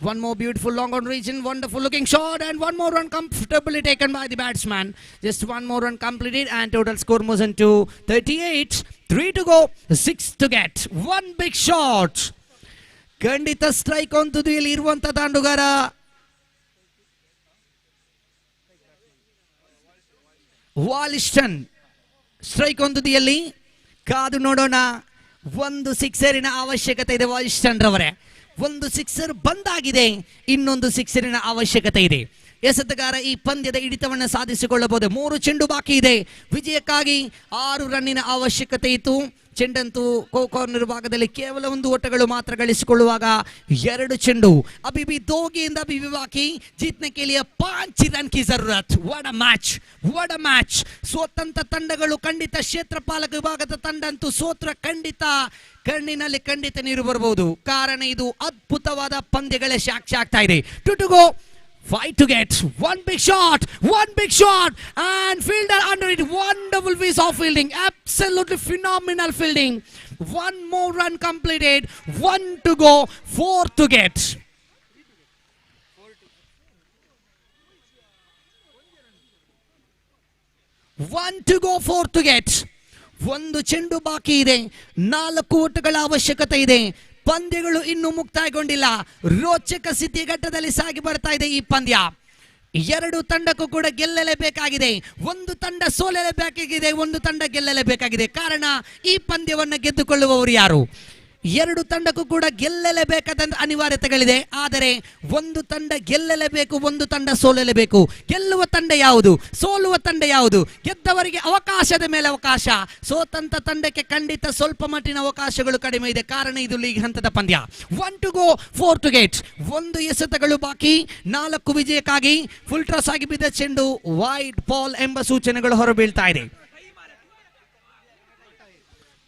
1 more beautiful long on region. Wonderful looking shot. And 1 more run comfortably taken by the batsman. Just 1 more run completed. And total score moves into 38. 3 to go, 6 to get. 1 big shot. ಖಂಡಿತ strike on ತುದಿಯಲ್ಲಿ ಇರುವಂತ ದಾಂಡುಗಾರ ವಾಲಿಸ್ಟನ್. Strike on ತುದಿಯಲ್ಲಿ ಕಾದು ನೋಡೋಣ. 1 ಸಿಕ್ಸರಿನ ಅವಶ್ಯಕತೆ ಇದೆ ವಾಲಿಸ್ಟನ್ ರವರೇ. 1 sixer ಬಂದಾಗಿದೆ, ಇನ್ನೊಂದು ಸಿಕ್ಸರಿನ ಅವಶ್ಯಕತೆ ಇದೆ. ಎಸೆತಗಾರ ಈ ಪಂದ್ಯದ ಹಿಡಿತವನ್ನು ಸಾಧಿಸಿಕೊಳ್ಳಬಹುದು. 3 ಚೆಂಡು ಬಾಕಿ ಇದೆ. ವಿಜಯಕ್ಕಾಗಿ 6 ರನ್ನಿನ ಅವಶ್ಯಕತೆ ಇತ್ತು. ಚೆಂಡಂತೂ ಕಾರ್ನರ್ ಭಾಗದಲ್ಲಿ ಕೇವಲ 1 ಓಟಗಳು ಮಾತ್ರ ಗಳಿಸಿಕೊಳ್ಳುವಾಗ 2 ಚೆಂಡು. अभी भी 2 गेंद अभी भी बाकी. जीतने के लिए 5 रन की जरूरत. What a match! What a match! ಸ್ವತಂತ್ರ ತಂಡಗಳು ಖಂಡಿತ, ಕ್ಷೇತ್ರಪಾಲಕ ವಿಭಾಗದ ತಂಡ ಅಂತೂ ಸೋತ್ರ ಖಂಡಿತ ಕಣ್ಣಿನಲ್ಲಿ ಖಂಡಿತ ನೀರು ಬರಬಹುದು. ಕಾರಣ ಇದು ಅದ್ಭುತವಾದ ಪಂದ್ಯಗಳೇ ಸಾಕ್ಷಿ ಆಗ್ತಾ ಇದೆ. 2 to go, 5 to get. 1 big shot, and fielder under it. Wonderful piece of fielding, absolutely phenomenal fielding. 1 more run completed. 1 to go, 4 to get. 1 to go, 4 to get. 1 ಚೆಂಡು ಬಾಕಿ ಇದೆ. 4 ಓಟಗಳ ಅವಶ್ಯಕತೆ ಇದೆ. ಪಂದ್ಯಗಳು ಇನ್ನೂ ಮುಕ್ತಾಯಗೊಂಡಿಲ್ಲ. ರೋಚಕ ಸ್ಥಿತಿಘಟ್ಟದಲ್ಲಿ ಸಾಗಿ ಬರ್ತಾ ಇದೆ ಈ ಪಂದ್ಯ. ಎರಡು ತಂಡಕ್ಕೂ ಕೂಡ ಗೆಲ್ಲಲೇಬೇಕಾಗಿದೆ. ಒಂದು ತಂಡ ಸೋಲಲೇಬೇಕಾಗಿದೆ, ಒಂದು ತಂಡ ಗೆಲ್ಲಲೇಬೇಕಾಗಿದೆ. ಕಾರಣ ಈ ಪಂದ್ಯವನ್ನು ಗೆದ್ದುಕೊಳ್ಳುವವರು ಯಾರು? ಎರಡು ತಂಡಕ್ಕೂ ಕೂಡ ಗೆಲ್ಲಲೇಬೇಕಾದ ಅನಿವಾರ್ಯತೆಗಳಿದೆ. ಆದರೆ ಒಂದು ತಂಡ ಗೆಲ್ಲಲೇಬೇಕು, ಒಂದು ತಂಡ ಸೋಲಲೇಬೇಕು. ಗೆಲ್ಲುವ ತಂಡ ಯಾವುದು, ಸೋಲುವ ತಂಡ ಯಾವುದು? ಗೆದ್ದವರಿಗೆ ಅವಕಾಶದ ಮೇಲೆ ಅವಕಾಶ, ಸೋತಂತ ತಂಡಕ್ಕೆ ಖಂಡಿತ ಸ್ವಲ್ಪ ಮಟ್ಟಿನ ಅವಕಾಶಗಳು ಕಡಿಮೆ ಇದೆ. ಕಾರಣ ಇದು ಲೀಗ್ ಹಂತದ ಪಂದ್ಯ. 1 to go 4 to get. ಒಂದು ಎಸೆತಗಳು ಬಾಕಿ, 4 ವಿಜಯಕ್ಕಾಗಿ. ಫುಲ್ ಟಾಸ್ ಆಗಿ ಬಿದ್ದ ಚೆಂಡು ವೈಡ್ ಬಾಲ್ ಎಂಬ ಸೂಚನೆಗಳು ಹೊರಬೀಳ್ತಾ ಇದೆ.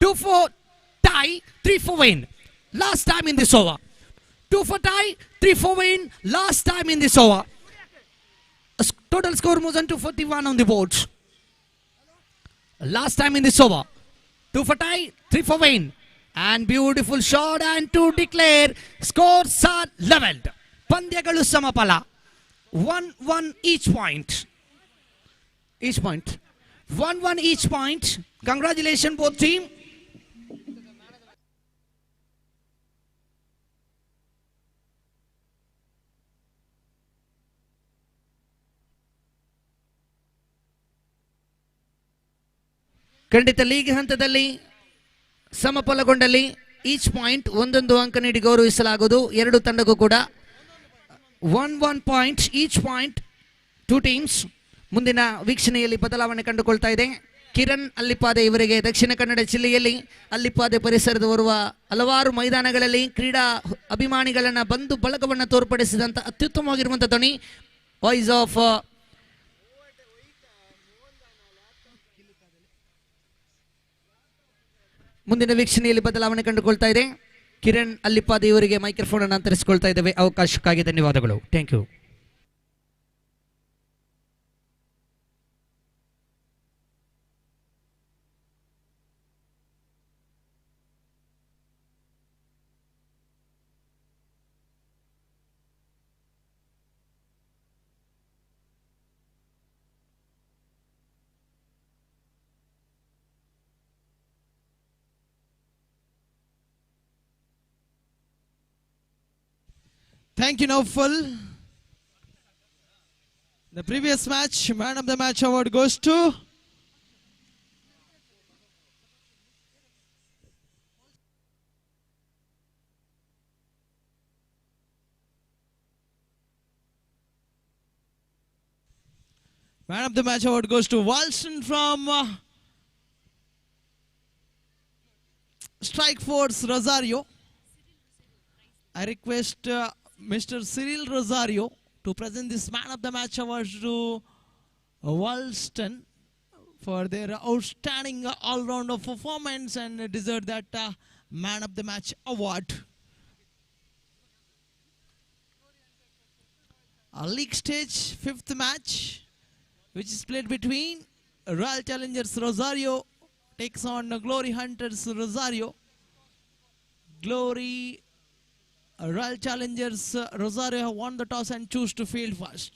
2-4 tie, 3-4 win. Last time in this over. 2-4 tie, 3-4 win. Last time in this over. Total score moves on to 41 on the board. Last time in this over. 2-4 tie, 3-4 win. And beautiful shot and to declare scores are leveled. Pandyagalu samapala. 1-1 each point. Each point. 1-1 each point. Congratulations both team. ಖಂಡಿತ league ಹಂತದಲ್ಲಿ ಸಮಫಲಗೊಂಡಲ್ಲಿ each point ಒಂದೊಂದು ಅಂಕ ನೀಡಿ ಗೌರವಿಸಲಾಗುವುದು. ಎರಡು ತಂಡಕ್ಕೂ ಕೂಡ 1-1 point each point, 2 teams. ಮುಂದಿನ ವೀಕ್ಷಣೆಯಲ್ಲಿ ಬದಲಾವಣೆ ಕಂಡುಕೊಳ್ತಾ ಇದೆ. ಕಿರಣ್ ಅಲ್ಲಿಪಾದೆ ಇವರಿಗೆ ದಕ್ಷಿಣ ಕನ್ನಡ ಜಿಲ್ಲೆಯಲ್ಲಿ ಅಲ್ಲಿಪಾದೆ ಪರಿಸರದ ಬರುವ ಹಲವಾರು ಮೈದಾನಗಳಲ್ಲಿ ಕ್ರೀಡಾ ಅಭಿಮಾನಿಗಳನ್ನ ಬಂದು ಬಳಗವನ್ನು ತೋರ್ಪಡಿಸಿದಂಥ ಅತ್ಯುತ್ತಮವಾಗಿರುವಂಥ ಧ್ವನಿ, ವಾಯ್ಸ್ ಆಫ್ ಮುಂದಿನ ವೀಕ್ಷಣೆಯಲ್ಲಿ ಬದಲಾವಣೆ ಕಂಡುಕೊಳ್ತಾ ಇದೆ. ಕಿರಣ್ ಅಲ್ಲಿಪಾದೆ ಇವರಿಗೆ ಮೈಕ್ರೋಫೋನ್ ಅನ್ನು ಅಂತರಿಸಿಕೊಳ್ತಾ ಇದ್ದೇವೆ. ಅವಕಾಶಕ್ಕಾಗಿ ಧನ್ಯವಾದಗಳು. Thank you. Thank you, Naufal. The previous match, man of the match award goes to man of the match award goes to Walston from Strike Force Rosario. I request Mr. Cyril Rosario to present this man of the match award to Walston for their outstanding all-round performance and deserve that man of the match award. A league stage 5th match, which is played between Royal Challengers Rosario takes on Glory Hunters Rosario. Glory Royal Challengers Rosario have won the toss and choose to field first.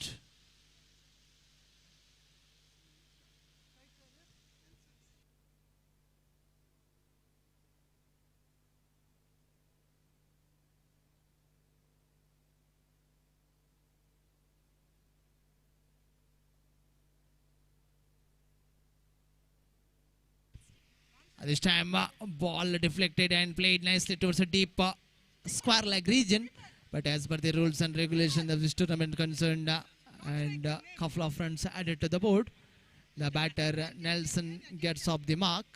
This time ball deflected and played nicely towards a deep square-like region, but as per the rules and regulations of this tournament concerned, and couple of runs added to the board, the batter Nelson gets off the mark.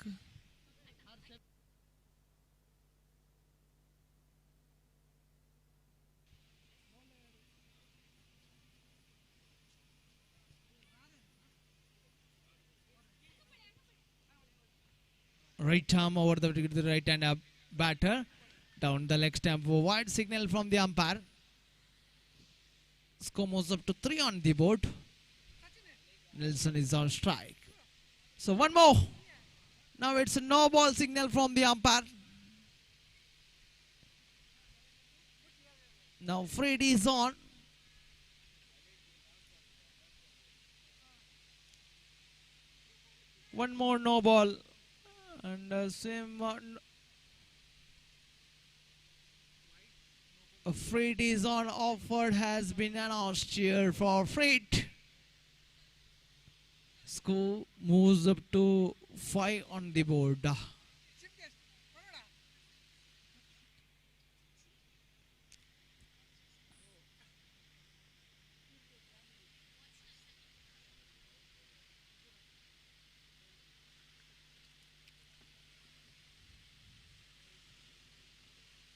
Right arm over the right hand batter. Down the leg stump, wide signal from the umpire. Score moves up to 3 on the board. Nelson is on strike. So one more. Now it's a no ball signal from the umpire. Now Freddy is on. One more no ball. And same one. A freight is on offer, has been announced here for freight. Score moves up to 5 on the board.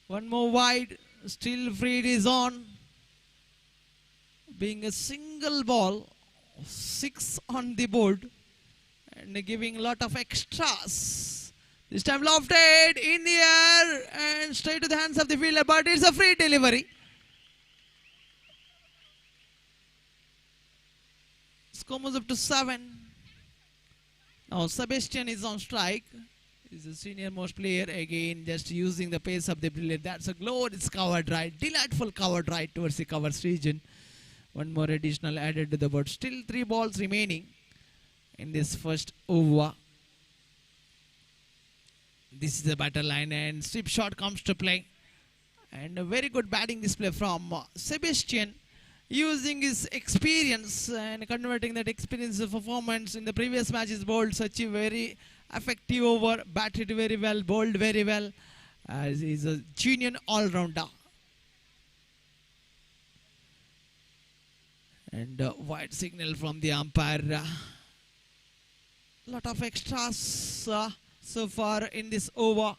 One more wide, still freight is on. Being a single ball, 6 on the board and giving a lot of extras. This time lofted in the air and straight to the hands of the fielder, but it's a free delivery. Score moves up to 7. Now Sebastian is on strike. He's the senior most player, again just using the pace of the brilliant. That's a glorious covered right, delightful covered right towards the covers region. One more additional added to the board. Still 3 balls remaining in this first over. This is the batter line and sweep shot comes to play. And a very good batting display from Sebastian, using his experience and converting that experience of performance in the previous matches. Bowled such a very effective over, batted very well, bowled very well, as he's a genuine all-rounder. And wide signal from the umpire. Lot of extras so far in this over.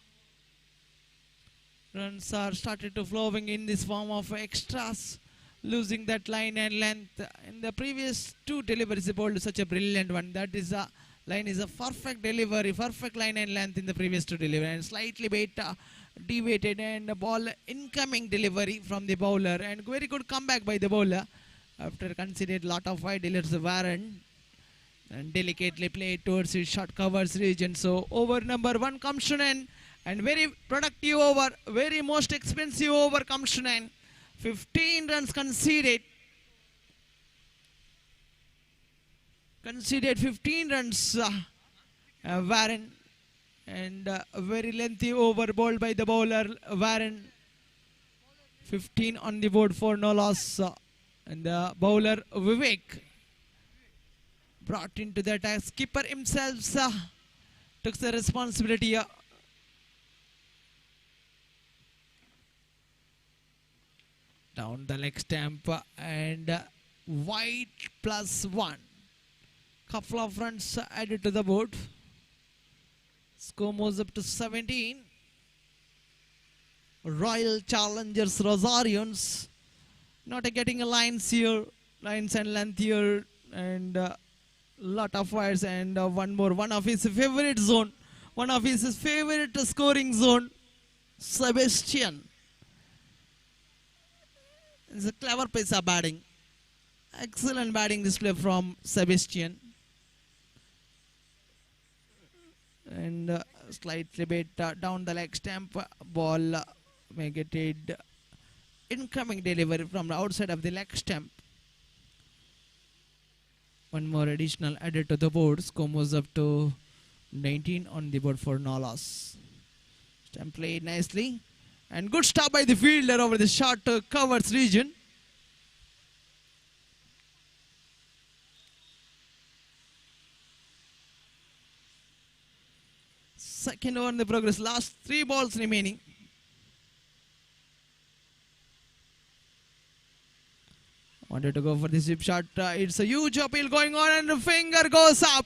Runs are started to flowing in this form of extras, losing that line and length. In the previous 2 deliveries, he bowled such a brilliant one. That is a line is a perfect delivery, perfect line and length in the previous 2 deliveries, and slightly deviated and a ball incoming delivery from the bowler, and very good comeback by the bowler after considered lot of wide deliveries. Warren and delicately played towards his short covers region. So over number 1 comes to an end, and very productive over, very most expensive over comes to an end. 15 runs conceded. Conceded 15 runs, Warren, and a very lengthy over bowled by the bowler, Warren. 15 on the board for no loss. And the bowler, Vivek, brought into the attack. Skipper himself took the responsibility. Down the leg stamp and wide +1. Couple of runs added to the board. Score moves up to 17. Royal Challengers Rosarians not getting a lines here, lines and length here, and lot of wires, and one more, one of his favorite zone, one of his favorite scoring zone, Sebastian. It's a clever piece of batting. Excellent batting display from Sebastian. And slightly bit down the leg stamp, ball negated. Incoming delivery from the outside of the leg stamp. One more additional added to the board. Score moves up to 19 on the board for no loss. Stamp played nicely. And good stop by the fielder over the short covers region. Second over in the progress. Last 3 balls remaining. Wanted to go for the sweep shot. It's a huge appeal going on, and the finger goes up.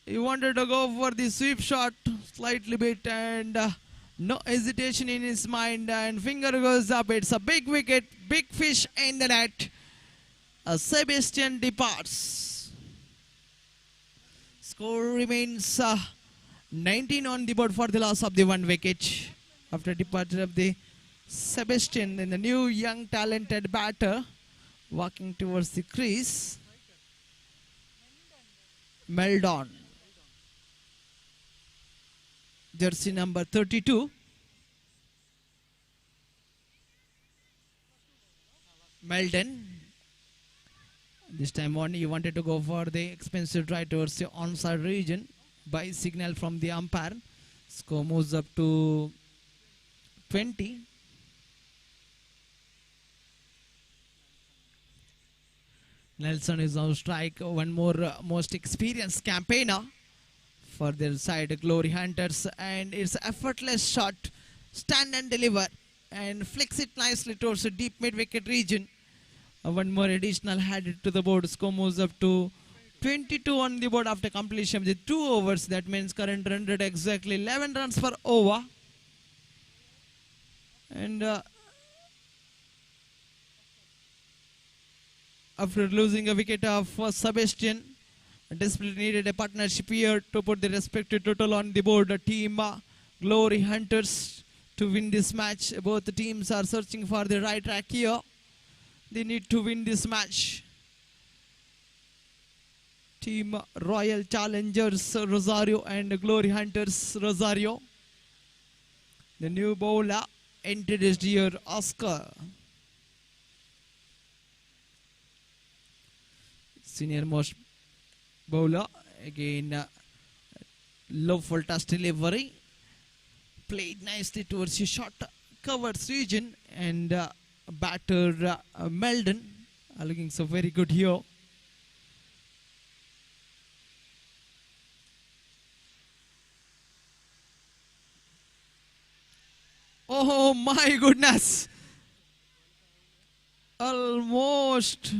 He wanted to go for the sweep shot slightly bit, and no hesitation in his mind, and finger goes up. It's a big wicket, big fish in the net. Sebastian departs. Score remains 19 on the board for the loss of the 1 wicket after departure of the Sebastian, and the new young talented batter walking towards the crease. Meldon, jersey number 32. Meldon. This time on, he wanted to go for the expensive try towards the onside region by signal from the umpire. Score moves up to 20. Nelson is on strike. One more most experienced campaigner for their side, Glory Hunters, and it's effortless shot, stand and deliver, and flicks it nicely towards the deep mid-wicket region. One more additional added to the board. Score moves up to 22 on the board after completion of the 2 overs. That means current run rate exactly 11 runs per over. And after losing a wicket of Sebastian, Discipline needed a partnership here to put the respective total on the board. Team Glory Hunters to win this match. Both the teams are searching for the right track here. They need to win this match. Team Royal Challengers Rosario and Glory Hunters Rosario. The new bowler introduced here, Oscar. Senior most bowler. Again, low full toss delivery. Played nicely towards the short covers region, and batter Meldon looking so very good here. Oh my goodness! Almost.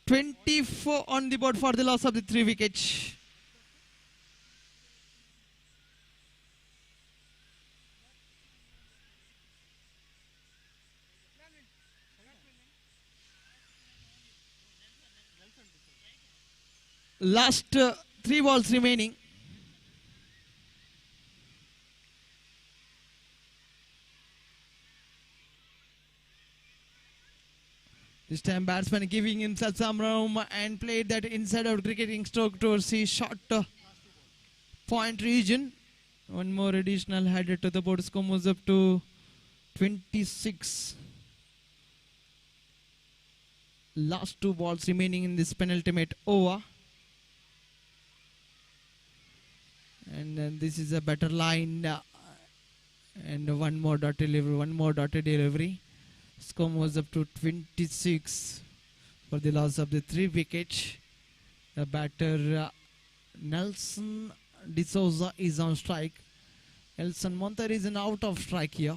.24 on the board for the loss of the 3 wickets. Last 3 balls remaining. This time batsman giving himself some room and played that inside out cricketing stroke towards the short point region. One more additional headed to the board. Score moves up to 26. Last 2 balls remaining in this penultimate over. And then this is a better line. And one more dotted delivery. Score was up to 26 for the loss of the 3 wickets. The batter Nelson D'Souza is on strike. Nelson Monter is an out of strike here.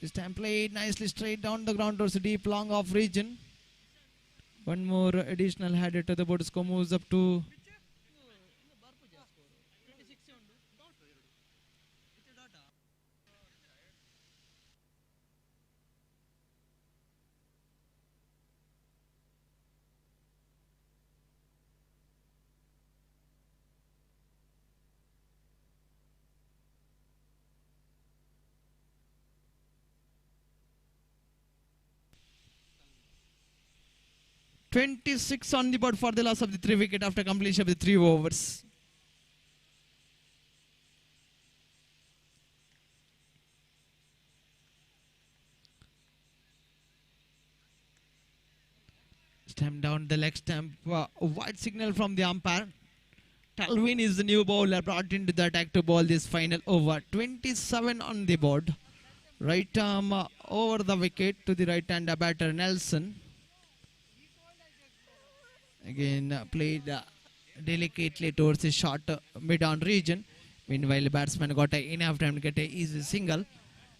This time played nicely straight down the ground towards the deep long off region. One more additional headed to the board. Score moves up to 26 on the board for the loss of the 3 wicket after completion of the 3 overs. Stamp down the leg stamp. A white signal from the umpire. Talwin is the new bowler brought into the attack to bowl this final over. 27 on the board. Right arm over the wicket to the right hand batter Nelson. Again played delicately towards the short mid-on region. Meanwhile, batsman got enough time to get an easy single.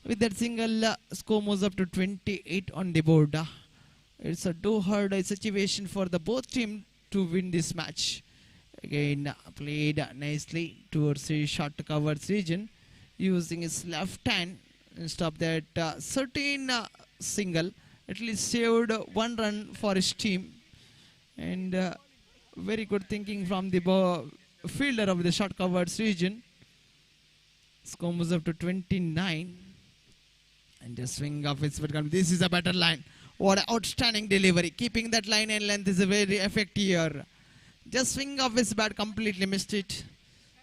With that single, score moves up to 28 on the board. It's a two-hard situation for the both teams to win this match. Again, played nicely towards the short covered region, using his left hand instead of that certain single. At least saved one run for his team. And very good thinking from the fielder of the short covered region. Score moves up to 29. And the swing of his foot. This is a better line. What an outstanding delivery. Keeping that line and length is a very effective here. Just swing of his bat, completely missed it.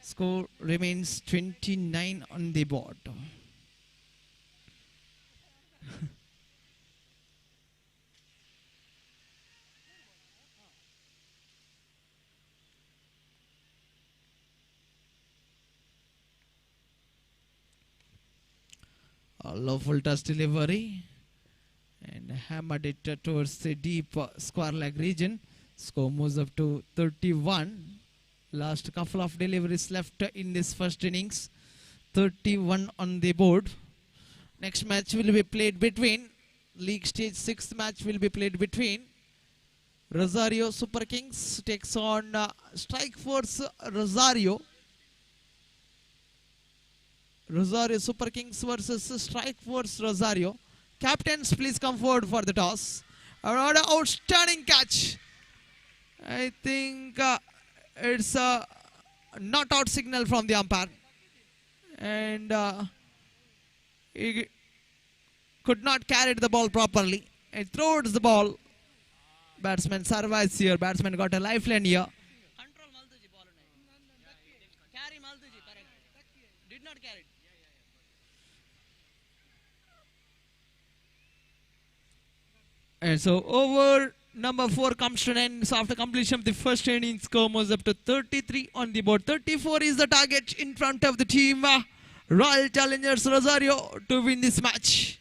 Score remains 29 on the board. A lawful touch delivery and hammered it towards the deep square leg region. Score moves up to 31. Last couple of deliveries left in this first innings. 31 on the board. Next match will be played between League Stage 6th match will be played between Rosario Super Kings takes on Strike Force Rosario. Rosario Super Kings versus Strike Force Rosario. Captains, please come forward for the toss. Another outstanding catch. I think it's a not out signal from the umpire. And he could not carry the ball properly. It throws the ball. Batsman survives here. Batsman got a lifeline here. Did not carry. And so over number 4 comes to an end. So after completion of the first innings, score moves up to 33 on the board. 34 is the target in front of the team Royal Challengers Rosario to win this match.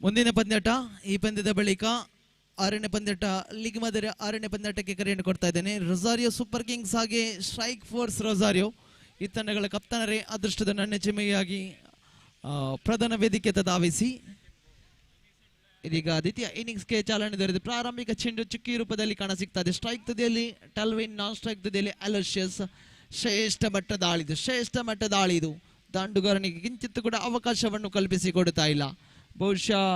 ಮುಂದಿನ ಪಂದ್ಯಾಟ ಈ ಪಂದ್ಯದ ಬಳಿಕ 6ನೇ ಪಂದ್ಯಾಟ league ಮಾದರಿ 6ನೇ ಪಂದ್ಯಾಟಕ್ಕೆ ಕರೆಯನ್ನು ಕೊಡ್ತಾ ಇದ್ದೇನೆ. Rosario Super Kings ಹಾಗೆ strike force Rosario ಈ ತಂಡಗಳ ಕಪ್ತಾನರೇ ಅದೃಷ್ಟದ ನನ್ನೆಚ್ಚುಮೆಯಾಗಿ ಪ್ರಧಾನ ವೇದಿಕೆ ಧಾವಿಸಿ ಇದೀಗ ದ್ವಿತೀಯ ಇನ್ನಿಂಗ್ಸ್ಗೆ ಚಾಲನೆ ದೊರೆದು ಪ್ರಾರಂಭಿಕ ಚೆಂಡು ಚುಕ್ಕಿ ರೂಪದಲ್ಲಿ ಕಾಣಸಿಗ್ತಾ ಇದೆ. ಸ್ಟ್ರೈಕ್ ತುದಿಯಲ್ಲಿ ಟಲ್ವಿನ್, ನಾನ್ ಸ್ಟ್ರೈಕ್ ತುದಿಯಲ್ಲಿ ಅಲೋಷಿಯಸ್. ಶ್ರೇಷ್ಠ ಮಟ್ಟ ದಾಳಿದು ದಾಂಡುಗಾರನಿಗೆ ಕಿಂಚಿತ್ತು ಕೂಡ ಅವಕಾಶವನ್ನು ಕಲ್ಪಿಸಿಕೊಡುತ್ತಾ ಇಲ್ಲ. ಬಹುಶಃ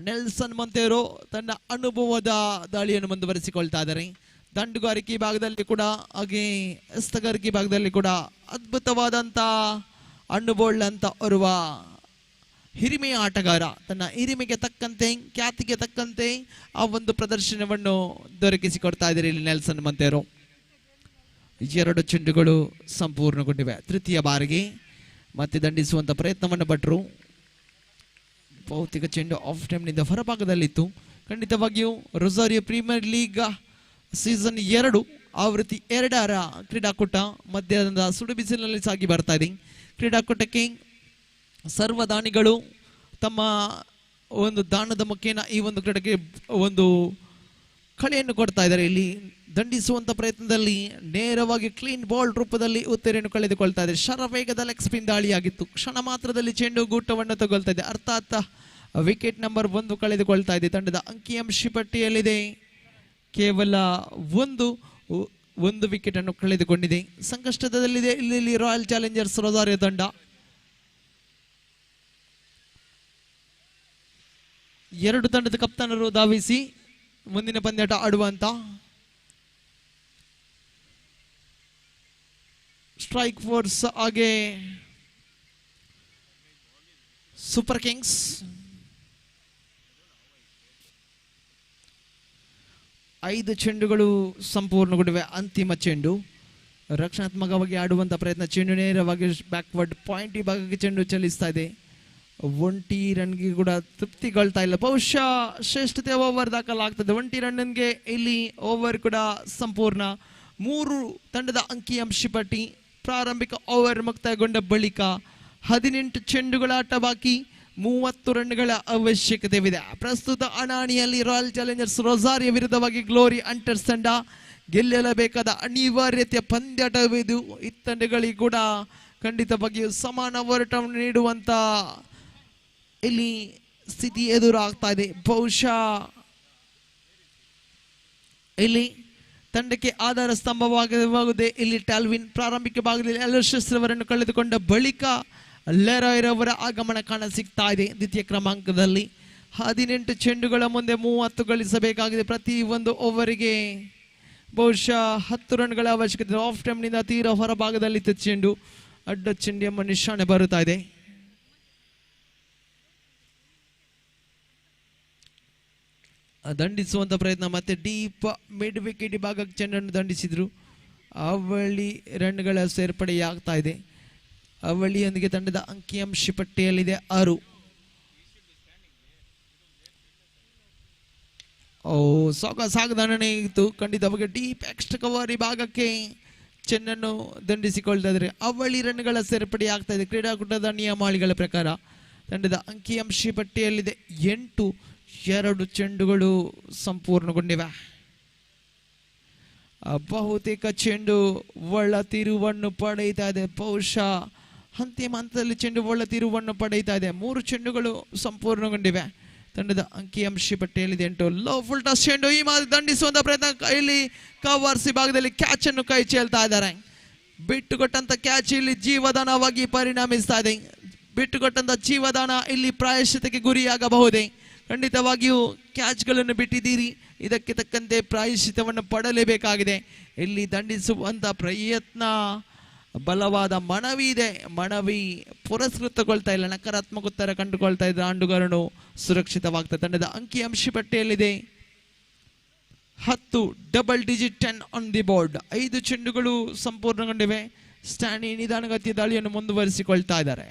ನೆಲ್ಸನ್ ಮೊಂತೆರೋ ತನ್ನ ಅನುಭವದ ದಾಳಿಯನ್ನು ಮುಂದುವರಿಸಿಕೊಳ್ತಾ ಇದ್ದಾರೆ. ದಂಡುಗಾರಿಕೆ ಭಾಗದಲ್ಲಿ ಕೂಡ ಹಾಗೆ ಎಸ್ತಗಾರಿಕೆ ಭಾಗದಲ್ಲಿ ಕೂಡ ಅದ್ಭುತವಾದಂಥ ಅಣ್ಣುಬೋಳ್ಳಂತ ಓರ್ವ ಹಿರಿಮೆಯ ಆಟಗಾರ ತನ್ನ ಹಿರಿಮೆಗೆ ತಕ್ಕಂತೆ ಖ್ಯಾತಿಗೆ ತಕ್ಕಂತೆ ಆ ಒಂದು ಪ್ರದರ್ಶನವನ್ನು ದೊರಕಿಸಿಕೊಡ್ತಾ ಇದ್ದಾರೆ ಇಲ್ಲಿ ನೆಲ್ಸನ್ ಮೊಂತೆರೋ. 2 ಚೆಂಡುಗಳು ಸಂಪೂರ್ಣಗೊಂಡಿವೆ. ತೃತೀಯ ಬಾರಿಗೆ ಮತ್ತೆ ದಂಡಿಸುವಂಥ ಪ್ರಯತ್ನವನ್ನು ಪಟ್ಟರು. ಭೌತಿಕ ಚೆಂಡು ಆಫ್ ಟೈಮ್ನಿಂದ ಹೊರಭಾಗದಲ್ಲಿತ್ತು. ಖಂಡಿತವಾಗಿಯೂ ರೊಸಾರಿಯೋ ಪ್ರೀಮಿಯರ್ ಲೀಗ್ ಸೀಸನ್ 2 ಆವೃತ್ತಿ 2ರ ಕ್ರೀಡಾಕೂಟ ಮಧ್ಯಾಹ್ನದ ಸುಡು ಬಿಸಿಲಿನಲ್ಲಿ ಸಾಗಿ ಬರ್ತಾ ಇದೆ. ಕ್ರೀಡಾಕೂಟಕ್ಕೆ ಸರ್ವದಾನಿಗಳು ತಮ್ಮ ಒಂದು ದಾನದ ಮುಖೇನ ಈ ಒಂದು ಕ್ರೀಡೆಗೆ ಒಂದು ಕಳೆಯನ್ನು ಕೊಡ್ತಾ ಇದ್ದಾರೆ. ಇಲ್ಲಿ ದಂಡಿಸುವಂಥ ಪ್ರಯತ್ನದಲ್ಲಿ ನೇರವಾಗಿ ಕ್ಲೀನ್ ಬಾಲ್ ರೂಪದಲ್ಲಿ ಉತ್ತೇರಿಯನ್ನು ಕಳೆದುಕೊಳ್ತಾ ಇದೆ. Sharavegada leg spin ದಾಳಿಯಾಗಿತ್ತು. ಕ್ಷಣ ಮಾತ್ರದಲ್ಲಿ ಚೆಂಡು ಗೂಟವನ್ನು ತಗೊಳ್ತಾ ಇದೆ. ಅರ್ಥಾತ್ ವಿಕೆಟ್ ನಂಬರ್ 1 ಕಳೆದುಕೊಳ್ತಾ ಇದೆ. ತಂಡದ ಅಂಕಿಅಂಶ ಪಟ್ಟಿಯಲ್ಲಿದೆ ಕೇವಲ ಒಂದು ವಿಕೆಟ್ ಅನ್ನು ಕಳೆದುಕೊಂಡಿದೆ. ಸಂಕಷ್ಟದಲ್ಲಿದೆ ಇಲ್ಲಿ ರಾಯಲ್ ಚಾಲೆಂಜರ್ಸ್ ರೊಸಾರಿಯೋ ತಂಡ. 2 ತಂಡದ ಕಪ್ತಾನರು ಧಾವಿಸಿ ಮುಂದಿನ ಪಂದ್ಯಾಟ ಆಡುವಂತ ಸ್ಟ್ರೈಕ್ ಫೋರ್ಸ್ ಹಾಗೆ ಸೂಪರ್ ಕಿಂಗ್ಸ್. 5 ಚೆಂಡುಗಳು ಸಂಪೂರ್ಣಗೊಂಡಿವೆ. ಅಂತಿಮ ಚೆಂಡು ರಕ್ಷಣಾತ್ಮಕವಾಗಿ ಆಡುವಂಥ ಪ್ರಯತ್ನ. ಚೆಂಡು ನೇರವಾಗಿ ಬ್ಯಾಕ್ವರ್ಡ್ ಪಾಯಿಂಟ್ ಈ ಭಾಗಕ್ಕೆ ಚೆಂಡು ಚಲಿಸ್ತಾ ಇದೆ. 1 ರನ್ಗೆ ಕೂಡ ತೃಪ್ತಿಗೊಳ್ತಾ ಇಲ್ಲ. ಬಹುಶಃ ಶ್ರೇಷ್ಠತೆ ಓವರ್ ದಾಖಲಾಗ್ತದೆ. 1 ರನ್ಗೆ ಇಲ್ಲಿ ಓವರ್ ಕೂಡ ಸಂಪೂರ್ಣ. 3 ತಂಡದ ಅಂಕಿಅಂಶ ಪಟ್ಟಿ. ಪ್ರಾರಂಭಿಕ ಓವರ್ ಮುಕ್ತಾಯಗೊಂಡ ಬಳಿಕ 18 ಚೆಂಡುಗಳ ಆಟ ಬಾಕಿ, 30 ರನ್ಗಳ ಅವಶ್ಯಕತೆವಿದೆ. ಪ್ರಸ್ತುತ ಅನಾಣಿಯಲ್ಲಿ ರಾಯಲ್ ಚಾಲೆಂಜರ್ಸ್ ರೊಸಾರಿಯೋ ವಿರುದ್ಧವಾಗಿ ಗ್ಲೋರಿ ಹಂಟರ್ಸ್ ತಂಡ ಗೆಲ್ಲಲೇಬೇಕಾದ ಅನಿವಾರ್ಯತೆಯ ಪಂದ್ಯಾಟವಿದು. ಈ ತಂಡಗಳಿಗೆ ಕೂಡ ಖಂಡಿತವಾಗಿಯೂ ಸಮಾನ ಹೋರಾಟವನ್ನು ನೀಡುವಂಥ ಇಲ್ಲಿ ಸ್ಥಿತಿ ಎದುರಾಗ್ತಾ ಇದೆ. ಬಹುಶಃ ಇಲ್ಲಿ ತಂಡಕ್ಕೆ ಆಧಾರ ಸ್ತಂಭವಾಗದೆ ಇಲ್ಲಿ ಟಾಲ್ವಿನ್ ಪ್ರಾರಂಭಿಕ ಭಾಗದಲ್ಲಿ ಅಲೋಷಿಯಸ್ ರವರನ್ನು ಕಳೆದುಕೊಂಡ ಬಳಿಕ ಲೆರಾಯ್ ರವರ ಆಗಮನ ಕಾಣಸಿಗ್ತಾ ಇದೆ. ದ್ವಿತೀಯ ಕ್ರಮಾಂಕದಲ್ಲಿ 18 ಚೆಂಡುಗಳ ಮುಂದೆ 30 ಗಳಿಸಬೇಕಾಗಿದೆ. ಪ್ರತಿ ಒಂದು ಓವರಿಗೆ ಬಹುಶಃ 10 ರನ್ಗಳ ಅವಶ್ಯಕತೆ. ಆಫ್ ಟೈಮ್ನಿಂದ ತೀರಾ ಹೊರಭಾಗದಲ್ಲಿ ಚೆಂಡು ಅಡ್ಡ ಚೆಂಡು ಎಂಬ ನಿಶಾನೆ ಬರುತ್ತಾ ಇದೆ. ದಂಡಿಸುವಂಥ ಪ್ರಯತ್ನ ಮತ್ತೆ ಡೀಪ್ ಮಿಡ್ ವಿಕೆಟ್ ಭಾಗಕ್ಕೆ ಚೆಂಡನ್ನು ದಂಡಿಸಿದ್ರು. ಅವಳಿ ರನ್ಗಳ ಸೇರ್ಪಡೆಯಾಗ್ತಾ ಇದೆ. ಅವಳಿಯೊಂದಿಗೆ ತಂಡದ ಅಂಕಿಅಂಶ ಪಟ್ಟಿಯಲ್ಲಿದೆ 6. ಸಾಗದಾಣನೆ ಇತ್ತು. ಖಂಡಿತವಾಗಿ ಡೀಪ್ ಎಕ್ಸ್ಟ್ರಾ ಕವರ್ ಈ ಭಾಗಕ್ಕೆ ಚೆಂಡನ್ನು ದಂಡಿಸಿಕೊಳ್ತಾ ಇದ್ದಾರೆ. ಅವಳಿ ರನ್ಗಳ ಸೇರ್ಪಡೆ ಆಗ್ತಾ ಇದೆ. ಕ್ರೀಡಾಕೂಟದ ನಿಯಮಾವಳಿಗಳ ಪ್ರಕಾರ ತಂಡದ ಅಂಕಿಅಂಶ ಪಟ್ಟಿಯಲ್ಲಿದೆ 8. 2 ಚೆಂಡುಗಳು ಸಂಪೂರ್ಣಗೊಂಡಿವೆ. ಬಹುತೇಕ ಚೆಂಡು ಒಳ ತಿರುವನ್ನು ಪಡೆಯುತ್ತಾ ಇದೆ. ಬಹುಶಃ ಅಂತಿಮ ಹಂತದಲ್ಲಿ ಚೆಂಡು ಒಳ ತಿರುವನ್ನು ಪಡೆಯುತ್ತಾ ಇದೆ. 3 ಚೆಂಡುಗಳು ಸಂಪೂರ್ಣಗೊಂಡಿವೆ. ತಂಡದ ಅಂಕಿಅಂಶ ಪಟ್ಟಿಯಲ್ಲಿದೆ 8. ಲೋ ಫುಲ್ ಟಾಸ್ ಚೆಂಡು ಈ ಮಾದರಿ ದಂಡಿಸುವಂಥ ಪ್ರಯತ್ನ. ಇಲ್ಲಿ ಕವರ್ಸ್ ಭಾಗದಲ್ಲಿ ಕ್ಯಾಚ್ ಅನ್ನು ಕೈ ಚೆಲ್ತಾ ಇದ್ದಾರೆ. ಬಿಟ್ಟುಕೊಟ್ಟಂತ ಕ್ಯಾಚ್ ಇಲ್ಲಿ ಜೀವದಾನವಾಗಿ ಪರಿಣಮಿಸ್ತಾ ಇದೆ. ಬಿಟ್ಟುಕೊಟ್ಟಂತ ಜೀವದಾನ ಇಲ್ಲಿ ಪ್ರಾಯಶ್ಚಿತಕ್ಕೆ ಗುರಿಯಾಗಬಹುದೇ. ಖಂಡಿತವಾಗಿಯೂ ಕ್ಯಾಚ್ಗಳನ್ನು ಬಿಟ್ಟಿದ್ದೀರಿ. ಇದಕ್ಕೆ ತಕ್ಕಂತೆ ಪ್ರಾಯಶ್ಚಿತವನ್ನು ಪಡಲೇಬೇಕಾಗಿದೆ. ಇಲ್ಲಿ ದಂಡಿಸುವಂಥ ಪ್ರಯತ್ನ ಬಲವಾದ ಮನವಿ ಇದೆ. ಮನವಿ ಪುರಸ್ಕೃತಗೊಳ್ತಾ ಇಲ್ಲ. ನಕಾರಾತ್ಮಕ ಉತ್ತರ ಕಂಡುಕೊಳ್ತಾ ಇದ್ದ ಆಂಡುಗಾರನು ಸುರಕ್ಷಿತವಾಗ್ತದೆ. ತಂಡದ ಅಂಕಿಅಂಶ ಪಟ್ಟಿಯಲ್ಲಿದೆ 10. Double digit 10 on the board. 5 ಚೆಂಡುಗಳು ಸಂಪೂರ್ಣಗೊಂಡಿವೆ. ಸ್ಟ್ಯಾನಿ ನಿಧಾನಗತಿಯ ದಾಳಿಯನ್ನು ಮುಂದುವರಿಸಿಕೊಳ್ತಾ ಇದ್ದಾರೆ.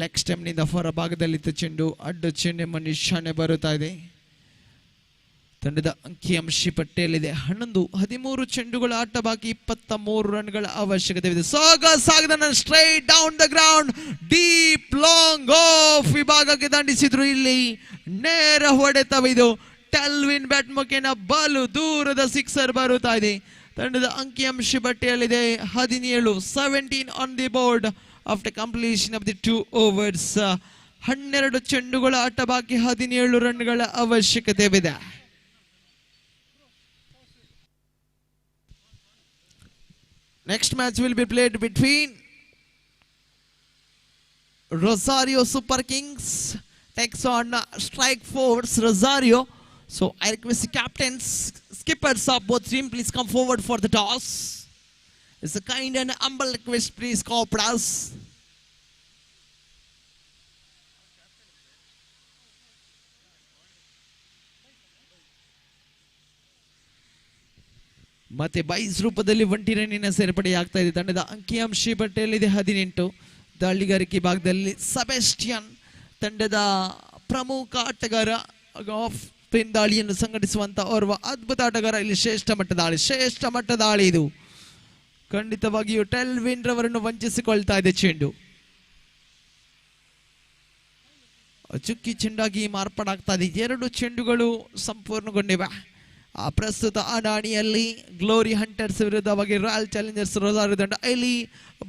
ಲೆಗ್ ಸ್ಟೆಮ್ನಿಂದ ಹೊರಭಾಗದಲ್ಲಿದ್ದ ಚೆಂಡು ಅಡ್ಡ ಚೆಂಡು ಎಂಬ ನಿಶಾನೆ ಬರುತ್ತಾ ಇದೆ. ತಂಡದ ಅಂಕಿಅಂಶ ಪಟ್ಟಿಯಲ್ಲಿದೆ 13 ಚೆಂಡುಗಳ ಆಟ ಬಾಕಿ, 23 ರನ್ಗಳ ಅವಶ್ಯಕತೆ ಇದೆ. ಸಾಗದ straight down the ground, deep long off ವಿಭಾಗಕ್ಕೆ ದಂಡಿಸಿದ್ರು. ಇಲ್ಲಿ ನೇರ ಹೊಡೆತವಿದು ಟೆಲ್ವಿನ್ ಬ್ಯಾಟ್ ಮುಖೇನ ಬಲು ದೂರದ ಸಿಕ್ಸರ್ ಬರುತ್ತಾ ಇದೆ. ತಂಡದ ಅಂಕಿಅಂಶ ಪಟ್ಟಿಯಲ್ಲಿದೆ 17 on the board after completion of the 2 overs. 12 ಚೆಂಡುಗಳ ಆಟ ಬಾಕಿ, 17 ರನ್ಗಳ ಅವಶ್ಯಕತೆ ಇದೆ. Next match will be played between Rosario Super Kings takes on Strike Force Rosario. So I request the captains, skippers of both teams, please come forward for the toss. It's a kind and humble request, please cooperate us. ಮತ್ತೆ byes ರೂಪದಲ್ಲಿ 1 ರನ್ನಿನ ಸೇರ್ಪಡೆಯಾಗ್ತಾ ಇದೆ. ತಂಡದ ಅಂಕಿಅಂಶ ಪಟ್ಟಿಯಲ್ಲಿದೆ 18. ದಾಳಿಗಾರಿಕೆ ಭಾಗದಲ್ಲಿ Sebastian ತಂಡದ ಪ್ರಮುಖ ಆಟಗಾರ, of spin ದಾಳಿಯನ್ನು ಸಂಘಟಿಸುವಂತ ಓರ್ವ ಅದ್ಭುತ ಆಟಗಾರ. ಇಲ್ಲಿ ಶ್ರೇಷ್ಠ ಮಟ್ಟ ದಾಳಿ ಇದು. ಖಂಡಿತವಾಗಿಯೂ ಟೆಲ್ವಿನ್ ರವರನ್ನು ವಂಚಿಸಿಕೊಳ್ತಾ ಇದೆ ಚೆಂಡು. ಚುಕ್ಕಿ ಚೆಂಡಾಗಿ ಮಾರ್ಪಾಡಾಗ್ತಾ ಇದೆ. 2 ಚೆಂಡುಗಳು ಸಂಪೂರ್ಣಗೊಂಡಿವೆ. ಪ್ರಸ್ತುತ ಅಡಾಣಿಯಲ್ಲಿ ಗ್ಲೋರಿ ಹಂಟರ್ಸ್ ವಿರುದ್ಧವಾಗಿ ರಾಯಲ್ ಚಾಲೆಂಜರ್ಸ್ ರೋಸಾರಿಯೋ ತಂಡ ಇಲ್ಲಿ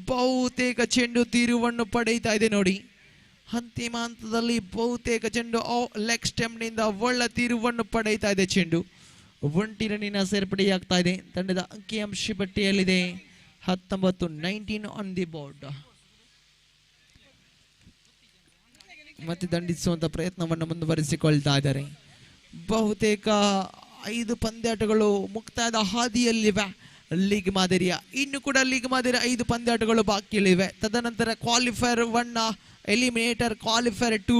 ಬಹುತೇಕ ಚೆಂಡು ತೀರುವನ್ನು ಪಡೆಯುತ್ತಾ ಇದೆ. ನೋಡಿ, ಅಂತಿಮ ಹಂತದಲ್ಲಿ ಬಹುತೇಕ ಚೆಂಡು ಲೆಗ್ ಸ್ಟೆಮ್ನಿಂದ ಒಳ್ಳೆ ತೀರುವನ್ನು ಪಡೆಯುತ್ತಾ ಇದೆ. ಚೆಂಡು 1 ರನ್ನಿನ ಸೇರ್ಪಡೆಯಾಗ್ತಾ ಇದೆ. ತಂಡದ ಅಂಕಿಅಂಶ ಪಟ್ಟಿಯಲ್ಲಿದೆ 19 ಆನ್ ದಿ ಬೋರ್ಡ್. ಮತ್ತೆ ದಂಡಿಸುವಂತ ಪ್ರಯತ್ನವನ್ನು ಮುಂದುವರಿಸಿಕೊಳ್ತಾ ಇದ್ದಾರೆ. ಬಹುತೇಕ 5 ಪಂದ್ಯಾಟಗಳು ಮುಕ್ತಾಯದ ಹಾದಿಯಲ್ಲಿವೆ ಲೀಗ್ ಮಾದರಿಯ. ಇನ್ನು ಕೂಡ ಲೀಗ್ ಮಾದರಿಯ 5 ಪಂದ್ಯಾಟಗಳು ಬಾಕಿಯಿವೆ. ತದನಂತರ ಕ್ವಾಲಿಫೈರ್ 1, ಎಲಿಮಿನೇಟರ್ ಕ್ವಾಲಿಫೈರ್ 2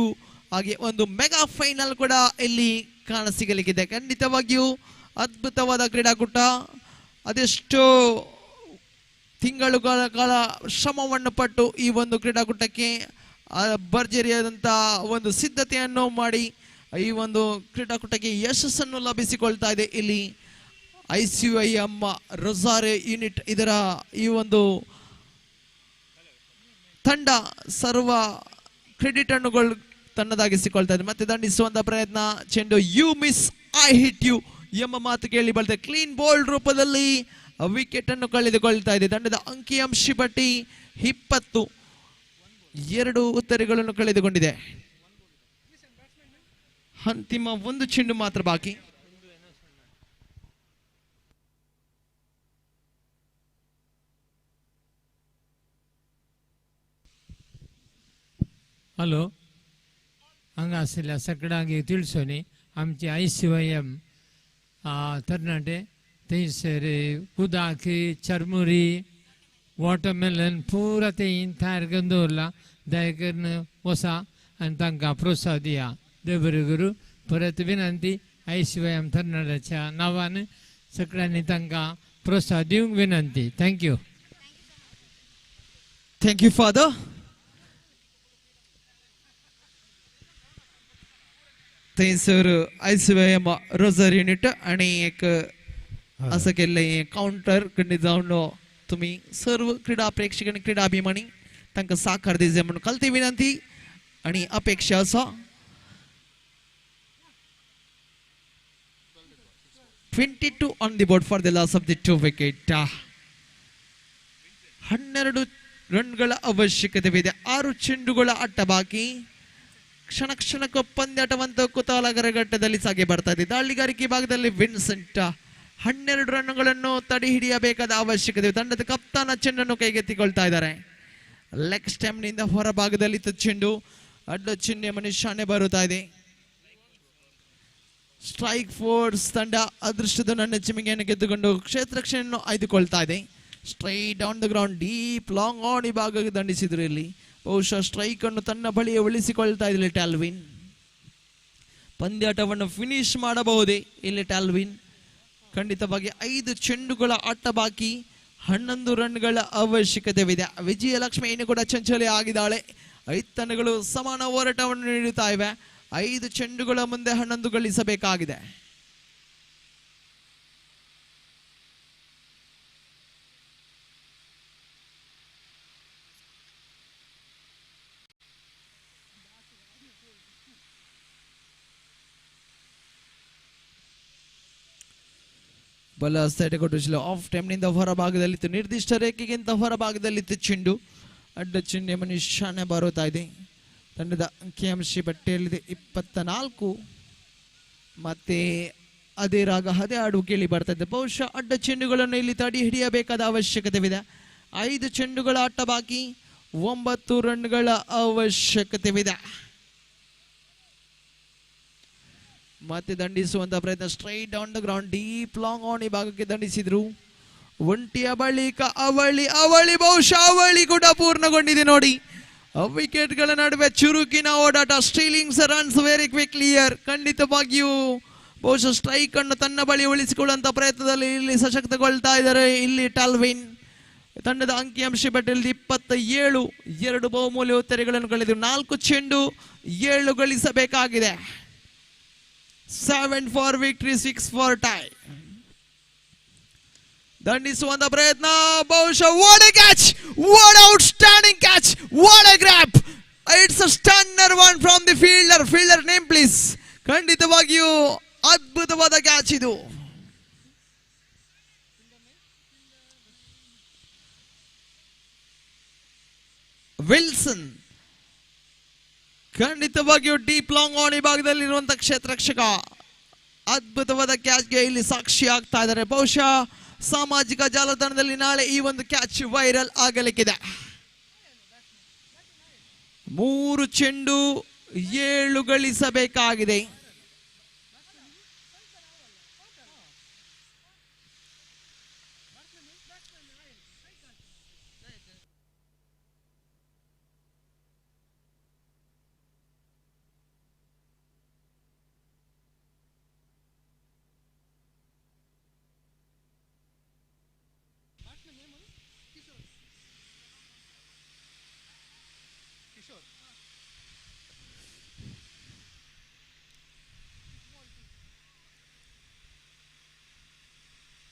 ಹಾಗೆ ಒಂದು ಮೆಗಾ ಫೈನಲ್ ಕೂಡ ಇಲ್ಲಿ ಕಾಣಸಿಗಲಿಕ್ಕಿದೆ. ಖಂಡಿತವಾಗಿಯೂ ಅದ್ಭುತವಾದ ಕ್ರೀಡಾಕೂಟ. ಅದೆಷ್ಟೋ ತಿಂಗಳುಗಳ ಕಾಲ ಶ್ರಮವನ್ನು ಪಟ್ಟು ಈ ಒಂದು ಕ್ರೀಡಾಕೂಟಕ್ಕೆ ಭರ್ಜರಿಯಾದಂಥ ಒಂದು ಸಿದ್ಧತೆಯನ್ನು ಮಾಡಿ ಈ ಒಂದು ಕ್ರೀಡಾಕೂಟಕ್ಕೆ ಯಶಸ್ಸನ್ನು ಲಭಿಸಿಕೊಳ್ತಾ ಇದೆ. ಇಲ್ಲಿ ICYM ರೊಸಾರಿಯೋ ಯೂನಿಟ್ ಇದರ ಈ ಒಂದು ತಂಡ ಸರ್ವ ಕ್ರೆಡಿಟ್ ಅನ್ನುಗಳು ತನ್ನದಾಗಿಸಿಕೊಳ್ತಾ ಇದೆ. ಮತ್ತೆ ದಂಡಿಸುವಂತ ಪ್ರಯತ್ನ, ಚೆಂಡು you miss I hit you ಎಂಬ ಮಾತು ಕೇಳಿ ಬರ್ತದೆ. ಕ್ಲೀನ್ ಬೋಲ್ಡ್ ರೂಪದಲ್ಲಿ ವಿಕೆಟ್ ಅನ್ನು ಕಳೆದುಕೊಳ್ತಾ ಇದೆ. ತಂಡದ ಅಂಕಿಅಂಶ ಪಟ್ಟಿ 20, 2 ಉತ್ತರಗಳನ್ನು ಕಳೆದುಕೊಂಡಿದೆ. ಅಂತಿಮ 1 ಚೆಂಡು ಮಾತ್ರ ಬಾಕಿ. हॅलो, हांगा आशिल्ल्या सगळ्यांक तिळसोनी आमची ICYM तरणाटे थंयसर उदक, चरमुरी, वॉटरमेलन पुरा ते तयार करून दवरला. दया करून वसा आनी तांकां प्रोत्साहन दिया. देव बरें करूं. परत विनंती ICYM तरणाट्याच्या नांवान सगळ्यांनी तांकां प्रोत्साहन दिवंक विनंती. थँक्यू. Thank you father. थंयसर ICYM रोसारियो युनिट आणि एक असं केलेलं काउंटर कडे जाऊन तुम्ही सर्व क्रीडा प्रेक्षक आणि क्रीडा अभिमानी तांकां साकार दिजे म्हणून कळती विनंती आणि अपेक्षा आसा. 22 on the board for the loss of the 2 wicket. 12 ರನ್ಗಳ ಅವಶ್ಯಕತೆ ಇದೆ. 6 ಚೆಂಡುಗಳ ಆಟ ಬಾಕಿ. ಕ್ಷಣಕ್ಕೂ ಪಂದ್ಯಾಟವಂತ ಕುತೂಹಲಕರ ಘಟ್ಟದಲ್ಲಿ ಸಾಗಿ ಬರ್ತಾ ಇದೆ. ದಾಳಿಗಾರಿಕೆ ಭಾಗದಲ್ಲಿ ವಿನ್ಸೆಂಟ್ 12 ರನ್ಗಳನ್ನು ತಡೆ ಹಿಡಿಯಬೇಕಾದ ಅವಶ್ಯಕತೆ. ತಂಡದ ಕಪ್ತಾನ ಚೆಂಡನ್ನು ಕೈಗೆತ್ತಿಕೊಳ್ತಾ ಇದ್ದಾರೆ. ಲೆಗ್ ಸ್ಟೆಮ್ನಿಂದ ಹೊರಭಾಗದಲ್ಲಿ ಚೆಂಡು ಅಡ್ಡ ಚಿಹ್ನೆ ಮನುಷ್ಯನೇ ಬರುತ್ತಾ ಇದೆ. ಸ್ಟ್ರೈಕ್ ಫೋರ್ಸ್ ತಂಡ ಅದೃಷ್ಟದ ನನ್ನ ಚಿಮಿಗೆಯನ್ನು ಗೆದ್ದುಕೊಂಡು ಕ್ಷೇತ್ರ ರಕ್ಷಣೆಯನ್ನು ಆಯ್ದುಕೊಳ್ತಾ ಇದೆ. Straight down the ground, deep long on ಈ ಭಾಗಕ್ಕೆ ದಂಡಿಸಿದ್ರು. ಇಲ್ಲಿ ಬಹುಶಃ ಸ್ಟ್ರೈಕ್ ಅನ್ನು ತನ್ನ ಬಳಿಯೇ ಉಳಿಸಿಕೊಳ್ತಾ ಇದ್ದಲ್ಲಿ ಟ್ಯಾಲ್ವಿನ್. ಪಂದ್ಯಾಟವನ್ನು ಫಿನಿಶ್ ಮಾಡಬಹುದೇ ಇಲ್ಲಿ ಟ್ಯಾಲ್ವಿನ್. ಖಂಡಿತವಾಗಿ 5 ಚೆಂಡುಗಳ ಆಟ ಬಾಕಿ, 11 ರನ್ಗಳ ಅವಶ್ಯಕತೆ ಇದೆ. ವಿಜಯಲಕ್ಷ್ಮಿ ಇನ್ನು ಕೂಡ ಚಂಚಲೆ ಆಗಿದ್ದಾಳೆ. 5 ತಂಡಗಳು ಸಮಾನ ಹೋರಾಟವನ್ನು ನೀಡುತ್ತಾ ಇವೆ. 5 ಚೆಂಡುಗಳ ಮುಂದೆ 11 ಗಳಿಸಬೇಕಾಗಿದೆ. ಬಲ ಸೈಡ್ ಕೊಟ್ಟು ಆಫ್ ಟೈಮ್ನಿಂದ ಹೊರಭಾಗದಲ್ಲಿತ್ತು, ನಿರ್ದಿಷ್ಟ ರೇಖೆಗಿಂತ ಹೊರಭಾಗದಲ್ಲಿತ್ತು ಚೆಂಡು. ಅಡ್ಡ ಚೆಂಡು ನಿಶಾನೆ ಬರುತ್ತಾ ಇದೆ. ತಂಡದ ಅಂಕಿಅಂಶ ಪಟ್ಟಿಯಲ್ಲಿದೆ 24. ಮತ್ತೆ ಅದೇ ರಾಗ ಅದೇ ಹಾಡು ಕೇಳಿ ಬರ್ತಾ ಇದೆ. ಬಹುಶಃ ಅಡ್ಡ ಚೆಂಡುಗಳನ್ನು ಇಲ್ಲಿ ತಡೆ ಹಿಡಿಯಬೇಕಾದ ಅವಶ್ಯಕತೆವಿದೆ. 5 ಚೆಂಡುಗಳ ಆಟ ಬಾಕಿ, 9 ರನ್ಗಳ ಅವಶ್ಯಕತೆವಿದೆ. ಮತ್ತೆ ದಂಡಿಸುವಂತಹ ಪ್ರಯತ್ನ, straight on the ground, deep long on ಈ ಭಾಗಕ್ಕೆ ದಂಡಿಸಿದ್ರು. ಒಂಟಿಯ ಬಳಿಕ ಅವಳಿ ಬಹುಶಃ ಅವಳಿ ಕೂಡ ಪೂರ್ಣಗೊಂಡಿದೆ ನೋಡಿ. ವಿಕೆಟ್ಗಳ ನಡುವೆ ಚುರುಕಿನ ಓಡಾಟ, ಸ್ಟೀಲಿಂಗ್ಸ್ ರನ್ಸ್ ವೆರಿ ಕ್ವಿಕ್ಲಿಯರ್. ಖಂಡಿತವಾಗಿಯೂ ಬಹುಶಃ ಸ್ಟ್ರೈಕ್ ಅನ್ನು ತನ್ನ ಬಳಿ ಉಳಿಸಿಕೊಳ್ಳುವಂತ ಪ್ರಯತ್ನದಲ್ಲಿ ಇಲ್ಲಿ ಸಶಕ್ತಗೊಳ್ತಾ ಇದ್ದಾರೆ ಇಲ್ಲಿ ಟಾಲ್ವಿನ್. ತಂಡದ ಅಂಕಿಅಂಶ ಪಟ್ಟಿಯಲ್ಲಿ 27, 2 ಬಹುಮೂಲ್ಯ ಉತ್ತರಗಳನ್ನು ಕಳೆದು 4 ಚೆಂಡು 7 ಗಳಿಸಬೇಕಾಗಿದೆ. 7 ಫಾರ್ ವಿಕ್ಟರಿ, 6 ಫಾರ್ ಟೈ. ದಂಡಿಸುವಂತ ಪ್ರಯತ್ನ, ಬಹುಶಃ what A catch, what outstanding catch, what A ಗ್ರ್ಯಾಪ್. It's a stunner one from the fielder name please. ಖಂಡಿತವಾಗಿಯೂ ಅದ್ಭುತವಾದ ಕ್ಯಾಚ್ ಇದು. ವಿಲ್ಸನ್ ಖಂಡಿತವಾಗಿಯೂ ಡೀಪ್ ಲಾಂಗ್ ಆನ್ ಈ ಭಾಗದಲ್ಲಿರುವಂತಹ ಕ್ಷೇತ್ರ ರಕ್ಷಕ ಅದ್ಭುತವಾದ ಕ್ಯಾಚ್ಗೆ ಇಲ್ಲಿ ಸಾಕ್ಷಿ ಆಗ್ತಾ ಇದ್ದಾರೆ. ಬಹುಶಃ ಸಾಮಾಜಿಕ ಜಾಲತಾಣದಲ್ಲಿ ನಾಳೆ ಈ ಒಂದು ಕ್ಯಾಚ್ ವೈರಲ್ ಆಗಲಿಕ್ಕಿದೆ. 3 ಚೆಂಡು 7 ಗಳಿಸಬೇಕಾಗಿದೆ.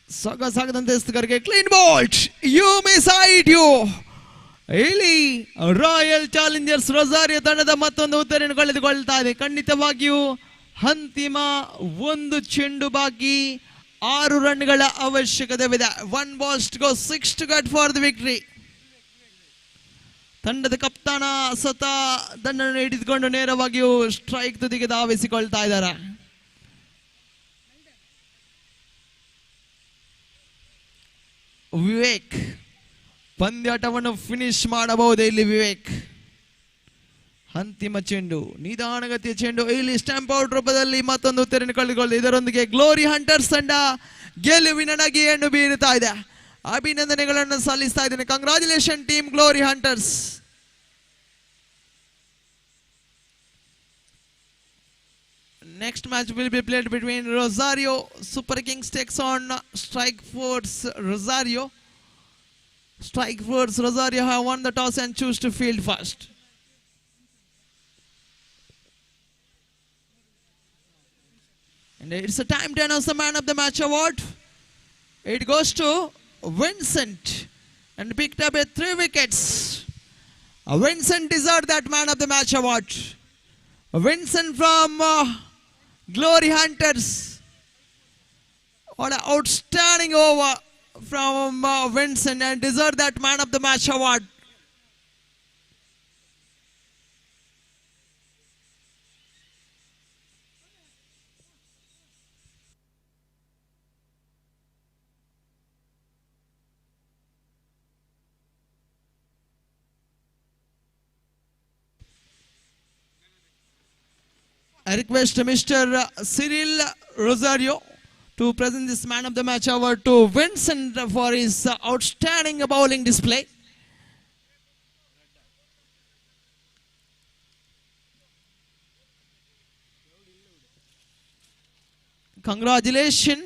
ಸೊಗಸಾಗದಂತೆ ಎಸ್ತುಗರಿಗೆ ಕ್ಲೀನ್ ಬಾಲ್ಟ್, ಯು ಮಿಸೈಡ್ ಯು. ಇಲ್ಲಿ ರಾಯಲ್ ಚಾಲೆಂಜರ್ಸ್ ರೊಜಾರಿಯೋ ತಂಡದ ಮತ್ತೊಂದು ಉತ್ತರವನ್ನು ಕಳೆದುಕೊಳ್ತಾ ಇದೆ. ಖಂಡಿತವಾಗಿಯೂ ಅಂತಿಮ 1 ಚೆಂಡು ಬಾಕಿ, 6 ರನ್ಗಳ ಅವಶ್ಯಕತೆವಿದೆ. 1 balls to go, 6 to get for the victory. ತಂಡದ ಕಪ್ತಾನ ಸತ ದಂಡನ್ನು ಹಿಡಿದುಕೊಂಡು ನೇರವಾಗಿಯೂ ಸ್ಟ್ರೈಕ್ ತುದಿಗೆ ಧಾವಿಸಿಕೊಳ್ತಾ ಇದ್ದಾರೆ. ವಿವೇಕ್ ಪಂದ್ಯಾಟವನ್ನು ಫಿನಿಶ್ ಮಾಡಬಹುದೇ ಇಲ್ಲಿ ವಿವೇಕ್. ಅಂತಿಮ ಚೆಂಡು, ನಿಧಾನಗತಿಯ ಚೆಂಡು, ಇಲ್ಲಿ ಸ್ಟ್ಯಾಂಪ್ ಔಟ್ ರೂಪದಲ್ಲಿ ಮತ್ತೊಂದು ಉತ್ತರವನ್ನು ಕಳೆದುಕೊಳ್ಳಿ. ಇದರೊಂದಿಗೆ ಗ್ಲೋರಿ ಹಂಟರ್ಸ್ ತಂಡ ಗೆಲುವಿನ ನಗೆಯನ್ನು ಬೀರುತ್ತಾ ಇದೆ. ಅಭಿನಂದನೆಗಳನ್ನು ಸಲ್ಲಿಸ್ತಾ ಇದ್ದೇನೆ. Congratulation team glory hunters. Next match will be played between Rosario Super Kings takes on Strike Force Rosario. Strike Force Rosario have won the toss and choose to field first. And it's a time to announce the man of the match award. It goes to Vincent and picked up 3 wickets. Vincent deserved that man of the match award. Vincent from Glory Hunters. What an outstanding over from Vincent and deserved that man of the match award. I request Mr. Cyril Rosario to present this man of the match award to Vincent for his outstanding bowling display. Congratulations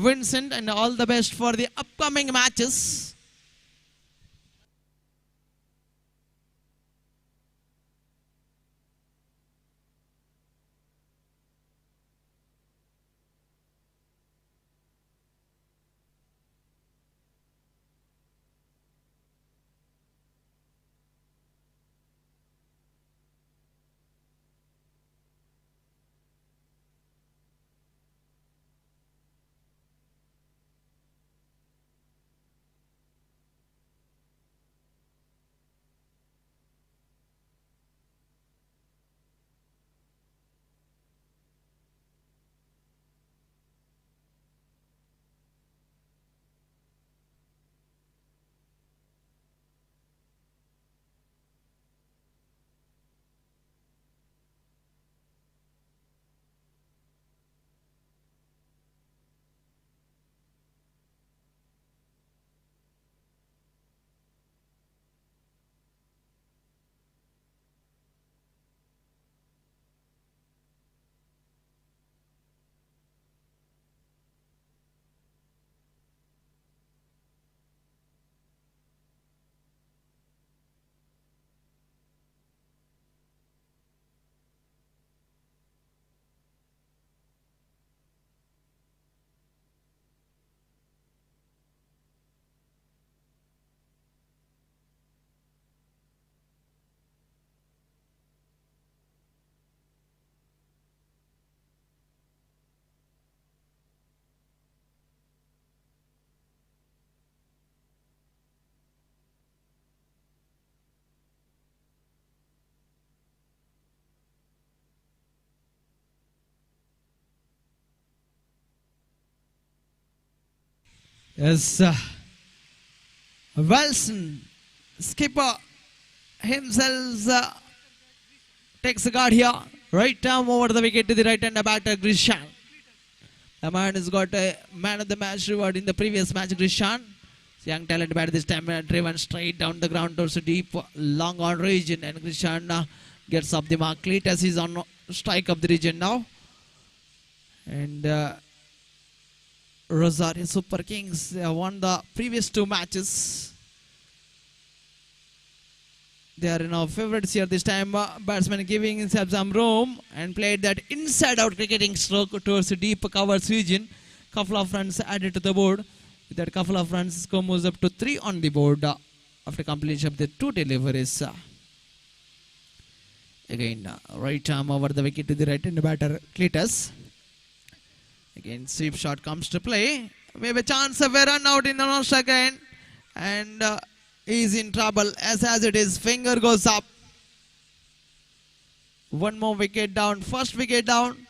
Vincent and all the best for the upcoming matches. Yes, Wilson, skipper himself takes a guard here. Right arm over the wicket to the right hand batter Grishan. The man has got a man of the match reward in the previous match, Grishan. Young talent batter this time driven straight down the ground towards a deep long on region, and Grishan gets up the mark. Cletus is on strike of the region now. And Rosario Super Kings won the previous two matches. They are now favorites here this time. Batsman giving himself some room and played that inside out cricketing stroke towards the deep covers region. Couple of runs added to the board. With that couple of runs, score moves up to 3 on the board after completion of the 2 deliveries. Again, right arm over the wicket to the right hand batter Cletus. Again, sweep shot comes to play. We have a chance of a run out in the nose again. And is in trouble as it is. Finger goes up. One more wicket down. First wicket down.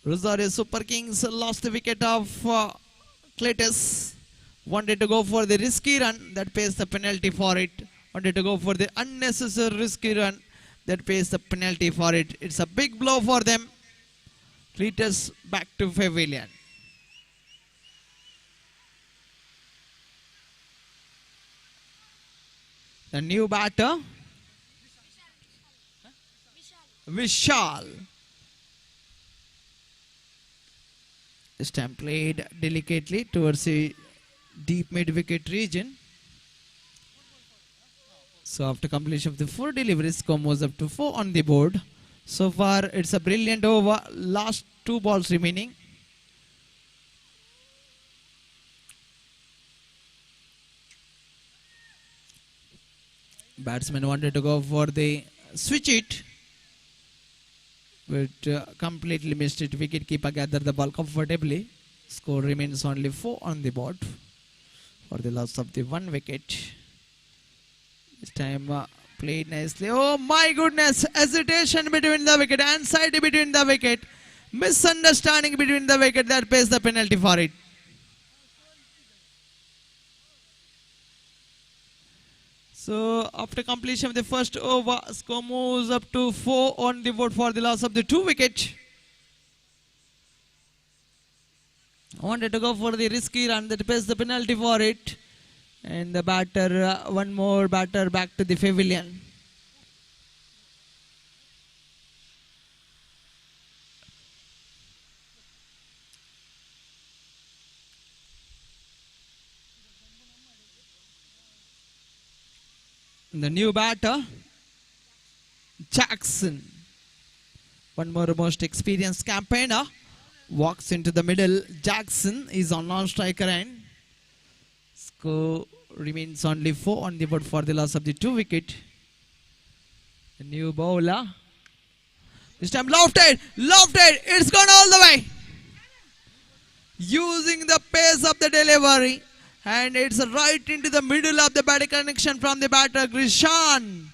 Rosario Super Kings lost the wicket of Cletus. Wanted to go for the risky run. That pays the penalty for it. Wanted to go for the unnecessary risky run. That pays the penalty for it. It's a big blow for them. Cletus back to pavilion. The new batter, Vishal. This time played delicately towards the deep mid-wicket region. So after completion of the 4 deliveries, score moves up to 4 on the board. So far, it's a brilliant over. Last 2 balls remaining. Batsman wanted to go for the switch it, but completely missed it. Wicket keeper gathered the ball comfortably. Score remains only 4 on the board for the loss of the 1 wicket. This time played nicely. Oh my goodness! Hesitation between the wicket, anxiety between the wicket, misunderstanding between the wicket. That pays the penalty for it. So after completion of the first over, score moves up to 4 on the board for the loss of the 2 wicket. Wanted to go for the risky run, that pays the penalty for it. And the batter, one more batter back to the pavilion. The new batter, Jackson. One more most experienced campaigner. Walks into the middle. Jackson is on non-striker end. Score remains only 4 on the board for the loss of the 2 wicket. The new bowler. This time lofted. It's gone all the way. Using the pace of the delivery. And it's right into the middle of the batting connection from the batter Grishan.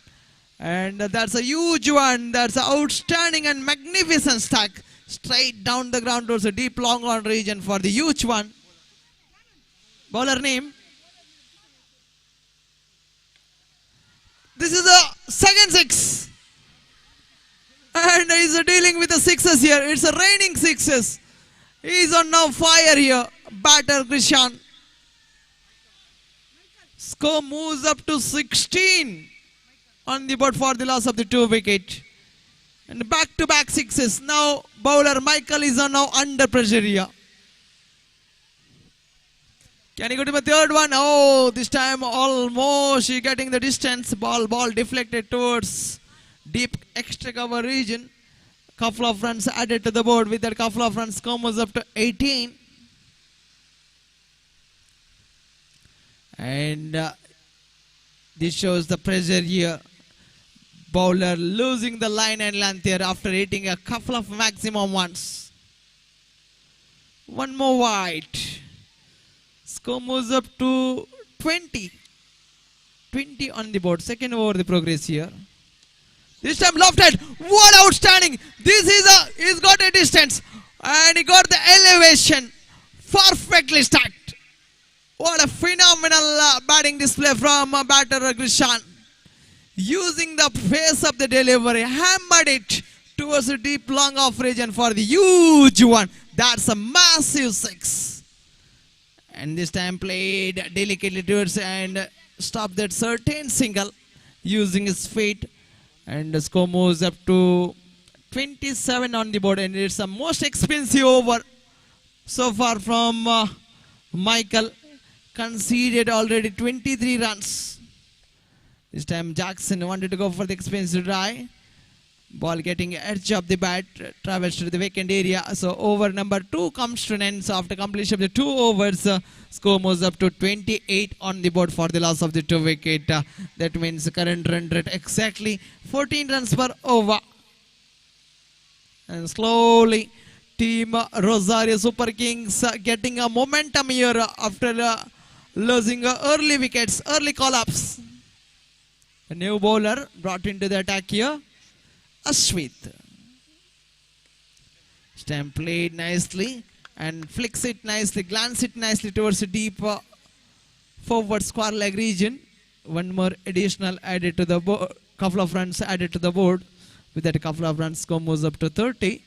And that's a huge one. That's an outstanding and magnificent stack. Straight down the ground towards a deep long on region for the huge one. Bowler name. This is a second 6. And he's dealing with the 6s here. It's a raining 6s. He's on now fire here. Batter Grishan. Score moves up to 16 on the board for the loss of the 2 wicket. And back-to-back 6s. Now bowler Michael is now under pressure here. Can he go to the 3rd one? Oh, this time almost he getting the distance. Ball deflected towards deep extra cover region. Couple of runs added to the board. With that couple of runs, score moves up to 18. And this shows the pressure here. Bowler losing the line and length here after hitting a couple of maximum ones. One more wide. Score moves up to 20. 20 on the board. Second over the progress here. This time lofted. What outstanding. He's got a distance. And he got the elevation. Perfectly stacked. What a phenomenal batting display from batter Krishan. Using the pace of the delivery, hammered it towards the deep long off region for the huge one. That's a massive six. And this time played delicately towards and stopped that certain single using his feet. And the score moves up to 27 on the board, and it's the most expensive over so far from Michael. Conceded already 23 runs. This time Jackson wanted to go for the expensive try. Ball getting edge of the bat, travels to the vacant area. So over number 2 comes to an end. So after completion of the 2 overs, score moves up to 28 on the board for the loss of the 2 wicket. That means the current run rate exactly 14 runs per over. And slowly team Rosario Super Kings getting a momentum here after losing early wickets, early call-ups. A new bowler brought into the attack here, Ashwith. Stamp played nicely and flicks it nicely, glance it nicely towards the deep forward square leg region. One more additional added to the board, couple of runs added to the board. With that, a couple of runs, score moves up to 30.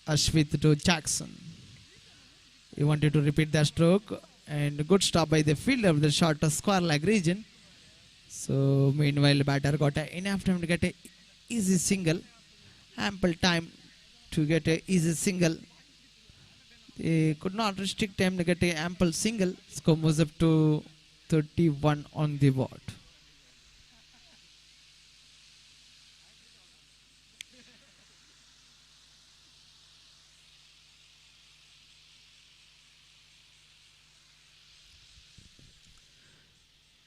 Ashwith to Jackson. He wanted to repeat that stroke, and good stop by the fielder of the short square leg region. So meanwhile, batter got enough time to get a easy single, ample time to get a easy single. They could not restrict time to get a ample single. Score moves up to 31 on the board.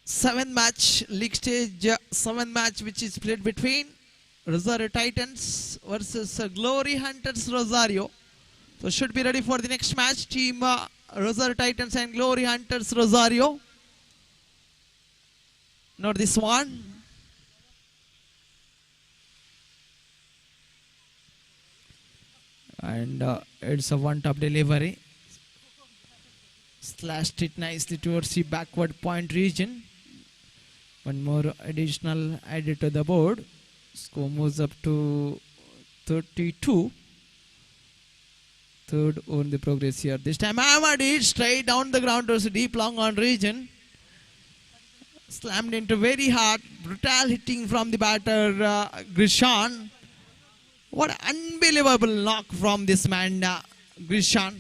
Seventh match, league stage, seventh match which is played between Rosario Titans versus Glory Hunters Rosario. So should be ready for the next match, team Rosario Titans and Glory Hunters Rosario. Not this one. And it's a one-top delivery. Slashed it nicely towards the backward point region. One more additional added to the board. Score moves up to 32. Third on the progress here. This time hammered it straight down the ground towards the deep long on region. Slammed into very hard. Brutal hitting from the batter Grishan. What an unbelievable knock from this man Grishan.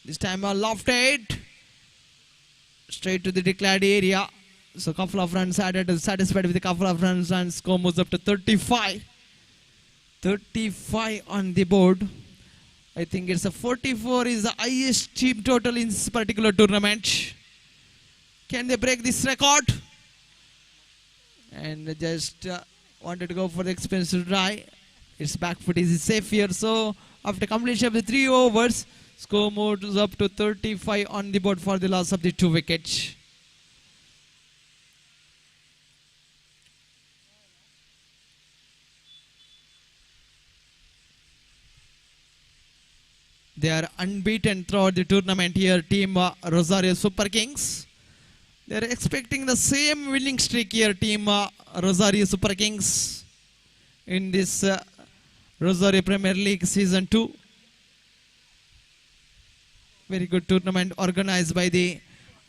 This time lofted straight to the declared area. So couple of runs added, satisfied with a couple of runs, and score moves up to 35. 35 on the board. I think it's a 44 is the highest team total in this particular tournament. Can they break this record? And just wanted to go for the expensive try. Its back foot is safe here. So after completion of the 3 overs, score moves up to 35 on the board for the loss of the 2 wickets. They are unbeaten throughout the tournament here, team Rosario Super Kings. They are expecting the same winning streak here, team Rosario Super Kings, in this Rosario Premier League Season 2. Very good tournament organized by the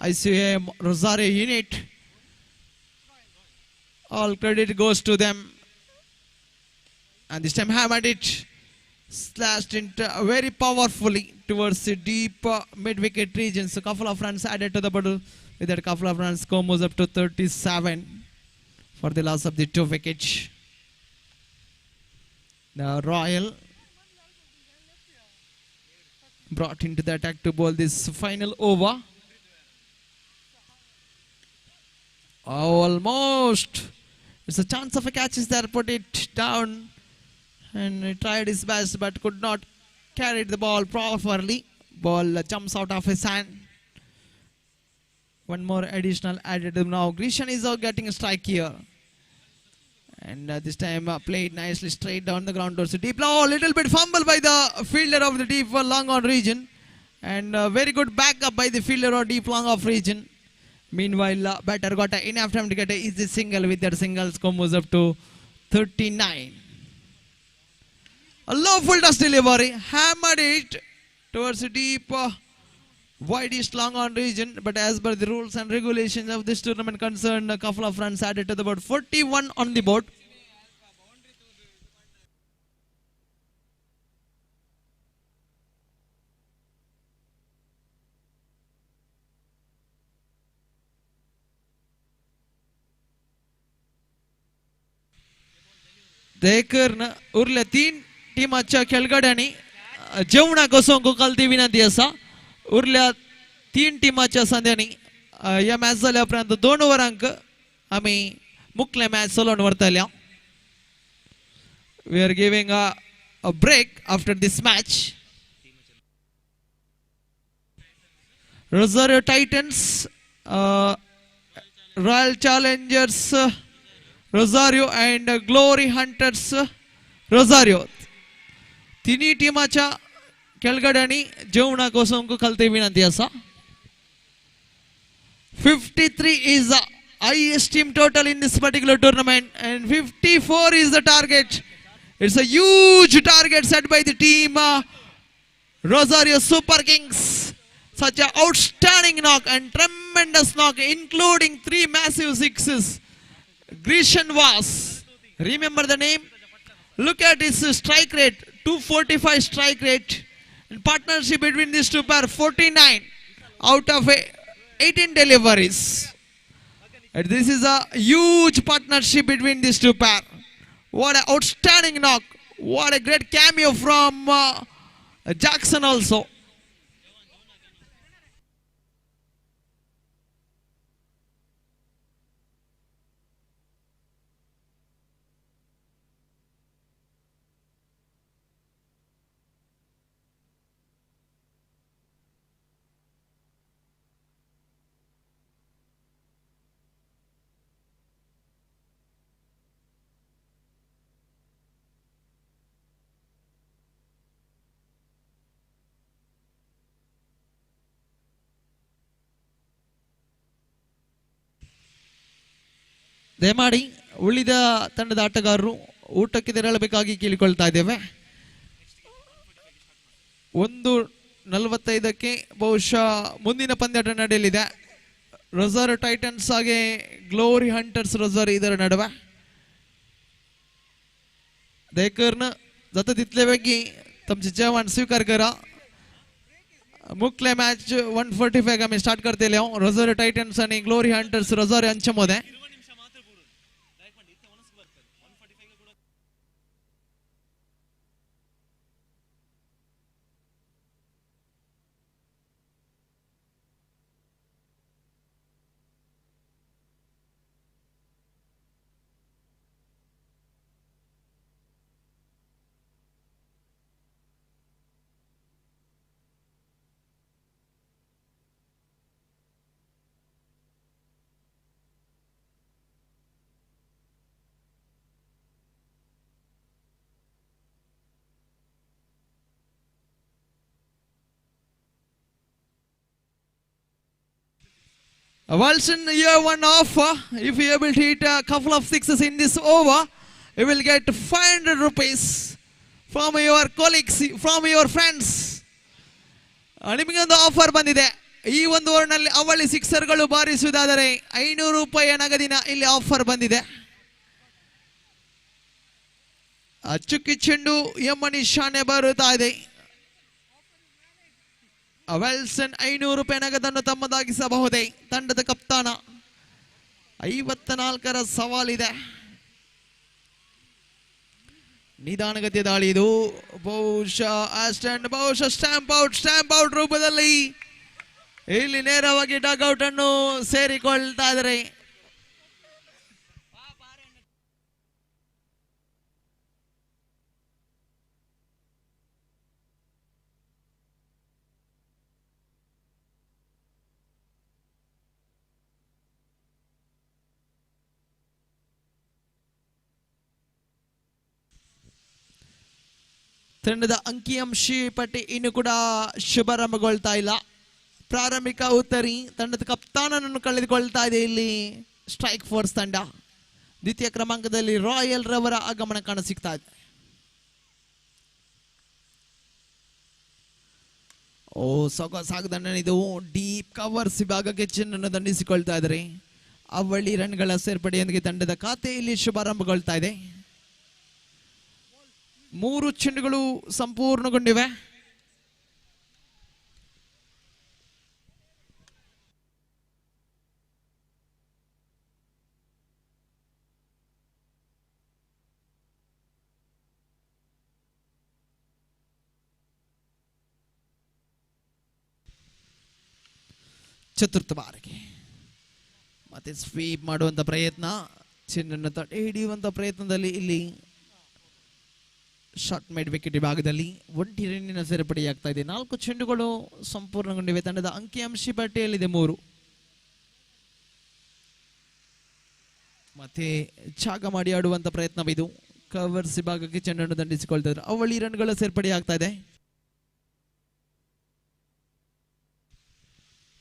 Icym Rosario unit. All credit goes to them. And this time hammered it. Slashed into very powerfully towards the deep mid-wicket region. So couple of runs added to the board. With that couple of runs, score moves up to 37 for the loss of the 2 wickets. The Royal brought into the attack to bowl this final over. Almost. It's a chance of a catch is there. Put it down. And he tried his best but could not carry the ball properly. Ball jumps out of his hand. One more additional added now. Grishan is getting a strike here. And this time played nicely straight down the ground towards the deep. Oh, a little bit fumble by the fielder of the deep long on region. And very good backup by the fielder of deep long off region. Meanwhile, batter got enough time to get an easy single. With that single, score moves up to 39. A low full toss delivery. Hammered it towards the deep widest long on region. But as per the rules and regulations of this tournament concerned, a couple of runs added to the board. 41 on the board. देकरन उरले 3 टीमाच्या खेळगड्यांनी जेवणाकोसोंक कलती विनंती असा उरल्या 3 टीमाच्या संध्यांनी या match झाल्या उपरांत 2 ओव्हरांक आम्ही मुख्य मॅच चलोवन व्हरतल्या we are giving a break after this match Rosario Titans Royal Challengers Rosario and Glory Hunters Rosario. तिन्ही टीमाच्या खेळगड्यांनी जेवणाकोसोंक कलते विनंती असा 53 is the highest team total in this particular tournament and 54 is the target. It's a huge target set by the team Rosario Super Kings. Such an outstanding knock and tremendous knock including 3 massive sixes. Grishan was, remember the name? Look at his strike rate, 245 strike rate. In partnership between these two pair, 49 out of 18 deliveries. And this is a huge partnership between these two pair. What an outstanding knock. What a great cameo from Jackson also. ದಯಮಾಡಿ ಉಳಿದ ತಂಡದ ಆಟಗಾರರು ಊಟಕ್ಕೆ ತೆರಳಬೇಕಾಗಿ ಕೇಳಿಕೊಳ್ತಾ ಇದ್ದೇವೆ 1:45ಕ್ಕೆ ಬಹುಶಃ ಮುಂದಿನ ಪಂದ್ಯಾಟ ನಡೆಯಲಿದೆ Rosario Titans ಹಾಗೆ ग्लोरी हंटर्स रोझारियो ಇದರ ನಡುವೆ देखरन जाता तितले बेगी तुमचे जेवण स्वीकार करा मुख्य मॅच 145 आम्ही स्टार्ट करतले रोझारियो टायटन्स आणि ग्लोरी हंटर्स रोझारियो यांच्यामध्ये Wilson, year 1 off. If you able to hit a couple of sixes in this over, you will get 500 rupees from your colleagues, from your friends. ನಿಮಗೊಂದು ಆಫರ್ ಬಂದಿದೆ ಈ ಒಂದು ಓವರ್ನಲ್ಲಿ ಅವಳಿ ಸಿಕ್ಸರ್ಗಳು ಬಾರಿಸುವುದಾದರೆ 500 ರೂಪಾಯಿ ನಗದಿನ ಇಲ್ಲಿ ಆಫರ್ ಬಂದಿದೆ ಅಚ್ಚುಕಿ ಚೆಂಡು ಯಮನಿ ಶಾನೆ ಬರುತ್ತಾ ಇದೆ ವಿಲ್ಸನ್ 500 ರೂಪಾಯಿ ನಗದನ್ನು ತಮ್ಮದಾಗಿಸಬಹುದೇ ತಂಡದ ಕಪ್ತಾನ 54ರ ಸವಾಲಿದೆ ನಿಧಾನಗತಿಯ ದಾಳಿ ಇದು ಬಹುಶಃ ಸ್ಟ್ಯಾಂಪ್ ಔಟ್ ರೂಪದಲ್ಲಿ ಇಲ್ಲಿ ನೇರವಾಗಿ ಡಗ್ಔಟ್ ಅನ್ನು ಸೇರಿಕೊಳ್ತಾ ಇದ್ದಾರೆ ತಂಡದ ಅಂಕಿಅಂಶಿ ಪಟ್ಟಿ ಇನ್ನು ಕೂಡ ಶುಭಾರಂಭಗೊಳ್ತಾ ಇಲ್ಲ. ಪ್ರಾರಂಭಿಕ ಉತ್ತರಿ ತಂಡದ ಕಪ್ತಾನನನ್ನು ಕಳೆದುಕೊಳ್ತಾ ಇದೆ ಇಲ್ಲಿ ಸ್ಟ್ರೈಕ್ ಫೋರ್ಸ್ ತಂಡ. ದ್ವಿತೀಯ ಕ್ರಮಾಂಕದಲ್ಲಿ ರಾಯಲ್ ರವರ ಆಗಮನ ಕಾಣಸಿಗ್ತಾ ಇದೆ. ಸಾಗದಂಡ ಇದು ಡೀಪ್ ಕವರ್ಸ್ ವಿಭಾಗಕ್ಕೆ ಚೆನ್ನನ್ನು ದಂಡಿಸಿಕೊಳ್ತಾ ಇದ್ದಾರೆ. ಅವಳಿ ರನ್ಗಳ ಸೇರ್ಪಡೆಯೊಂದಿಗೆ ತಂಡದ ಖಾತೆಯಲ್ಲಿ ಶುಭಾರಂಭಗೊಳ್ತಾ ಇದೆ. 3 ಚೆಂಡುಗಳು ಸಂಪೂರ್ಣಗೊಂಡಿವೆ. ಚತುರ್ಥ ಬಾರಿಗೆ ಮತ್ತೆ ಸ್ವೀಪ್ ಮಾಡುವಂತ ಪ್ರಯತ್ನ, ಚೆನ್ನನ್ನು ತಡೆ ಹಿಡಿಯುವಂತ ಪ್ರಯತ್ನದಲ್ಲಿ ಇಲ್ಲಿ ಶಾರ್ಟ್ ಮೈಡ್ ವಿಕೆಟ್ ವಿಭಾಗದಲ್ಲಿ 1 ರನ್ನಿನ ಸೇರ್ಪಡೆಯಾಗ್ತಾ ಇದೆ. 4 ಚೆಂಡುಗಳು ಸಂಪೂರ್ಣಗೊಂಡಿವೆ. ತಂಡದ ಅಂಕಿಅಂಶಿ ಪಟ್ಟಿಯಲ್ಲಿದೆ 3. ಮತ್ತೆ ಛಾಗ ಮಾಡಿ ಆಡುವಂತ ಪ್ರಯತ್ನವಿದು. ಕವರ್ಸ್ ವಿಭಾಗಕ್ಕೆ ಚೆಂಡನ್ನು ದಂಡಿಸಿಕೊಳ್ತಾ ಇದ್ದಾರೆ. ಅವಳಿ ರನ್ಗಳ ಸೇರ್ಪಡೆಯಾಗ್ತಾ ಇದೆ.